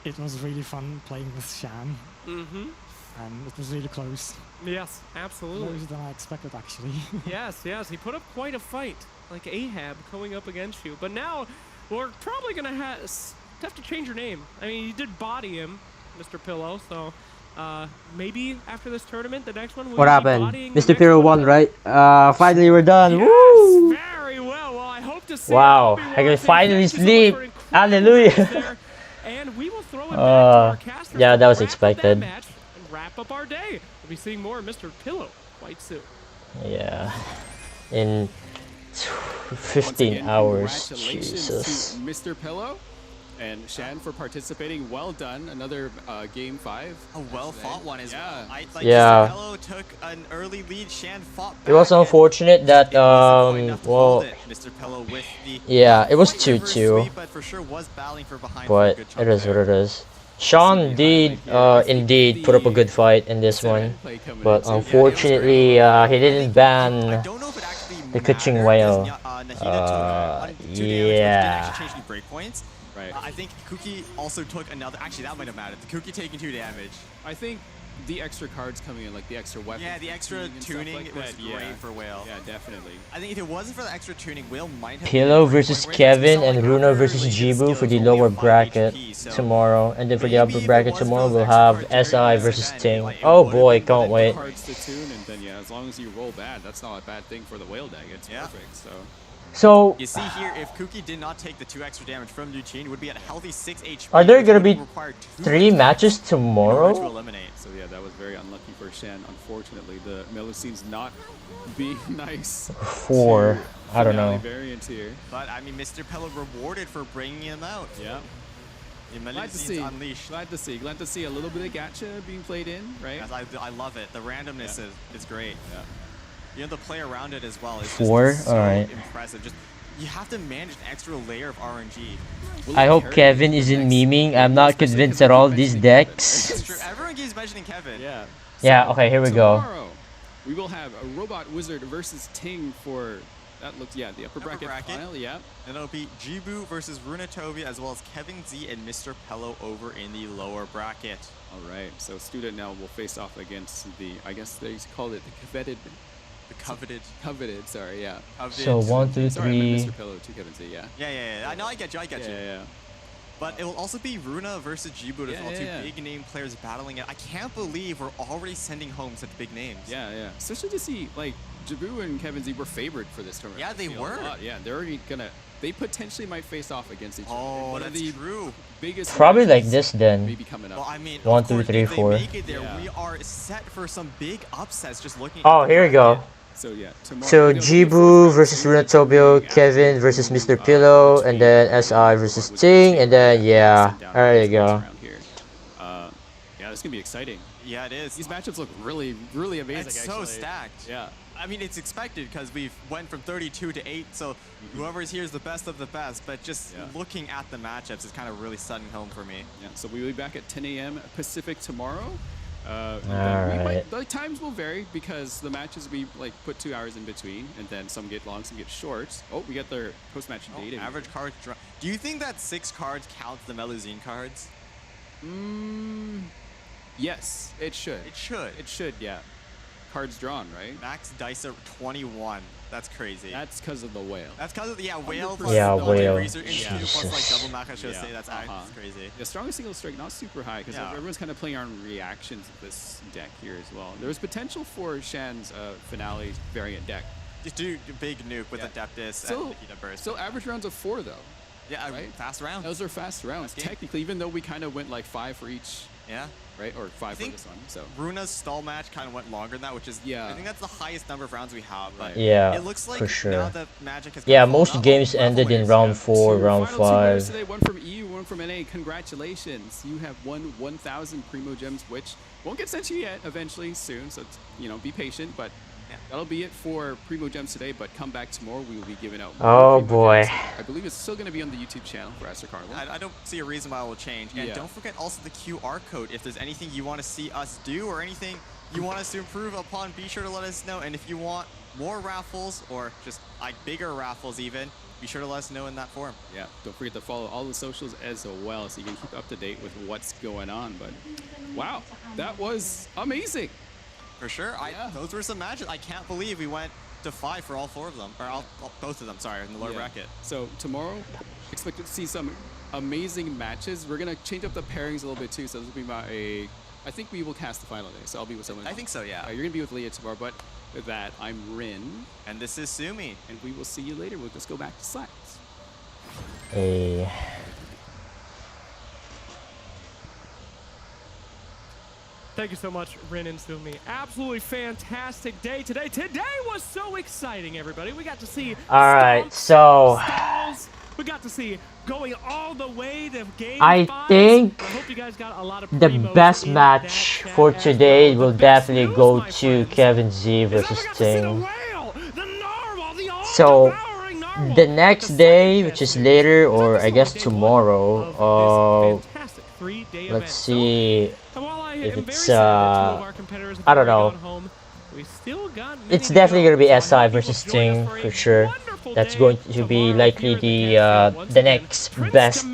It was really fun playing with Shan. Mm-hmm. And it was really close. Yes, absolutely. Closer than I expected, actually. Yes, he put up quite a fight. Like Ahab going up against you. But now, we're probably going to have to change your name. I mean, you did body him, Mr. Pillow, so maybe after this tournament, the next one will What happened? Mr. Pillow won, right? Finally we're done. Yes, Woo! Very well. Well, I hope to see Wow, I can finally sleep. Hallelujah. And we will throw it back to our casters. Yeah, that was expected. And wrap up our day. We'll be seeing more of Mr. Pillow quite soon. Yeah. In 15 again, hours. Congratulations Jesus. to Mr. Pillow and Shan for participating. Well done. Another game 5. A well-fought one as well. Yeah. Mr. Pillow took an early lead. Shan fought back. It was unfortunate that well, Mr. Pillow with the yeah, it was 2-2. But for sure was battling for behind. But it is what it is. Sean did indeed put up a good fight in this one, but unfortunately he didn't ban the Kuching Whale. Yeah. Right. I think Kuki also took another. Actually, that might have mattered. The Kuki taking 2 damage. I think the extra cards coming in, like the extra weapons. Yeah, the extra tuning like was that. great for Whale. Yeah, definitely. I think if it wasn't for the extra tuning, Whale might have... Pillow versus Kevin and Runa versus Jibu for the lower bracket tomorrow. And then for the upper bracket tomorrow, we'll have SI versus Ting. Oh boy, can't wait. Cards to tune, and then yeah, as long as you roll bad, that's not a bad thing for the Whale deck. It's perfect. So you see here, if Kuki did not take the 2 extra damage from Luchin, it would be at a healthy 6 HP. are there gonna be 3 matches To tomorrow? eliminate. So yeah, that was very unlucky for Shan. Unfortunately, the Melusine's not being nice. 4. I don't know. Variants here. But I mean, Mr. Pello rewarded for bringing him out. Yeah. Glad to see. Unleashed. Glad to see a little bit of gacha being played in, right? Yes, I love it. The randomness is great. Yeah. You know, the play around it as well is 4? just so Alright. impressive. Just you have to manage an extra layer of RNG. I hope Kevin isn't memeing. I'm not convinced at all these decks. It's true. Everyone keeps mentioning Kevin. Yeah. Yeah, okay, here we go. Tomorrow, we will have a Robot Wizard versus Ting for that looks the upper bracket final. Yeah. And it'll be Jibu versus Runatobi as well as Kevin Z and Mr. Pello over in the lower bracket. All right. So Student now will face off against the I guess they called it the coveted. Coveted, sorry, yeah. So 1, 2, 3. Sorry, I meant Mr. Pillow, 2 Kevin Z, yeah. Yeah. I know, I get you. Yeah. But it will also be Runa versus Jibu as well. Two big name players battling it. I can't believe we're already sending home such big names. Yeah. Especially to see, like, Jibu and Kevin Z were favored for this tournament. Yeah, they were. Yeah, they're already gonna... They potentially might face off against each other. Oh, One of that's the true. Biggest Probably like this then. maybe coming up. Well, I mean, 1, 2, 3, 4. If they make it there, we are set for some big upsets just looking Oh, at the here we go. So yeah, tomorrow, So Jibu versus Runatobio, Kevin versus Mr. Pillow, and then SI versus Ting, and then yeah, there you go. Yeah, this gonna be exciting. Yeah, it is. These matchups look really, really amazing. It's actually. so stacked. Yeah. I mean, it's expected because we've went from 32 to 8, so whoever's here is the best of the best. But just looking at the matchups is kind of really sudden home for me. Yeah. So we'll be back at 10 a.m. Pacific tomorrow. The times will vary because the matches we like put 2 hours in between, and then some get long, some get short. Oh, we get their post-match data. Average cards. Do you think that 6 cards counts the Melusine cards? Yes, it should. It should. It should. Yeah. Cards drawn, right? Max dice are 21. That's crazy. That's because of the Whale. That's because of Whale. Whale. Research Institute plus like double Maca show say that's crazy. The strongest single strike not super high because everyone's kind of playing on reactions of this deck here as well. There's potential for Shan's finale variant deck. Just do big nuke with the Adeptus and the Heat Burst. Still average rounds of 4 though. Yeah, right? Fast rounds. Those are fast rounds. Technically, even though we kind of went like 5 for each. Yeah. Right? Or 5 for this one. So Runa's stall match kind of went longer than that, which is I think that's the highest number of rounds we have. But yeah, it looks like for sure. now that Magic has most games ended in round 4, round 5. Today, one from EU, one from NA. Congratulations, you have won 1,000 Primo Gems, which won't get sent to you yet. Eventually, soon. So be patient. But that'll be it for Primo Gems today, but come back tomorrow. We will be giving out more Primo boy. Gems. I believe it's still going to be on the YouTube channel for Esther Carlo. I don't see a reason why it will change. And don't forget also the QR code. If there's anything you want to see us do or anything you want us to improve upon, be sure to let us know. And if you want more raffles or just like bigger raffles even, be sure to let us know in that form. Yeah, don't forget to follow all the socials as well so you can keep up to date with what's going on. But wow, that was amazing. For sure. Those were some matches. I can't believe we went to 5 for all 4 of them. Or both of them, sorry, in the lower bracket. So tomorrow, expect to see some amazing matches. We're going to change up the pairings a little bit too. So this will be I think we will cast the final day. So I'll be with someone else. I think so, yeah. You're going to be with Leah tomorrow. But with that, I'm Rin. And this is Sumi. And we will see you later. We'll just go back to slides. Hey. Thank you so much, Rin and Sumi. Absolutely fantastic day today. Today was so exciting, everybody. We got to see stalls. We got to see going all the way to game 5. I think hope you guys got a lot of the best match for today will definitely go to Kevin Z versus Ting. So the next day, which is later, or I guess tomorrow, let's see if it's I don't know. It's definitely gonna be SI versus Ting for sure. That's going to be likely the next best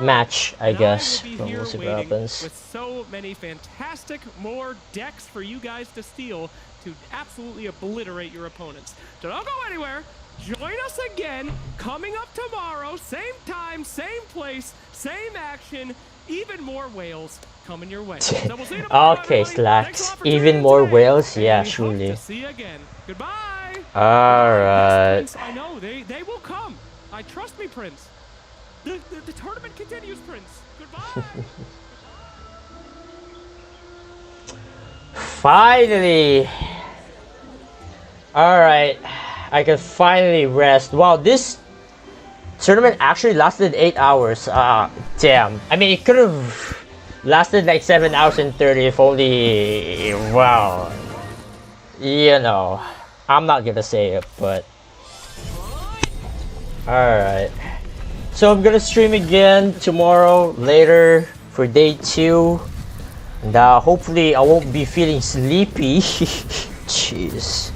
match, I guess. We'll see what happens. With so many fantastic more decks for you guys to steal to absolutely obliterate your opponents. So don't go anywhere. Join us again coming up tomorrow, same time, same place, same action, even more whales coming your way. So we'll see you tomorrow, Okay, everybody. Slacks. Even more whales? Yeah, We hope surely. to see you again. Goodbye. Alright. Prince, I know, they will come. I trust me, Prince. The tournament continues, Prince. Goodbye. Finally. Alright. I can finally rest. Wow, this tournament actually lasted 8 hours. Damn. I mean, it could have lasted like 7 hours and 30 if only... Wow. You know. I'm not gonna say it, but... Alright. So I'm gonna stream again tomorrow, later, for day 2. And hopefully I won't be feeling sleepy. Jeez.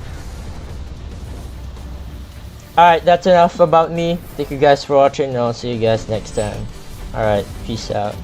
Alright, that's enough about me. Thank you guys for watching, and I'll see you guys next time. Alright, peace out.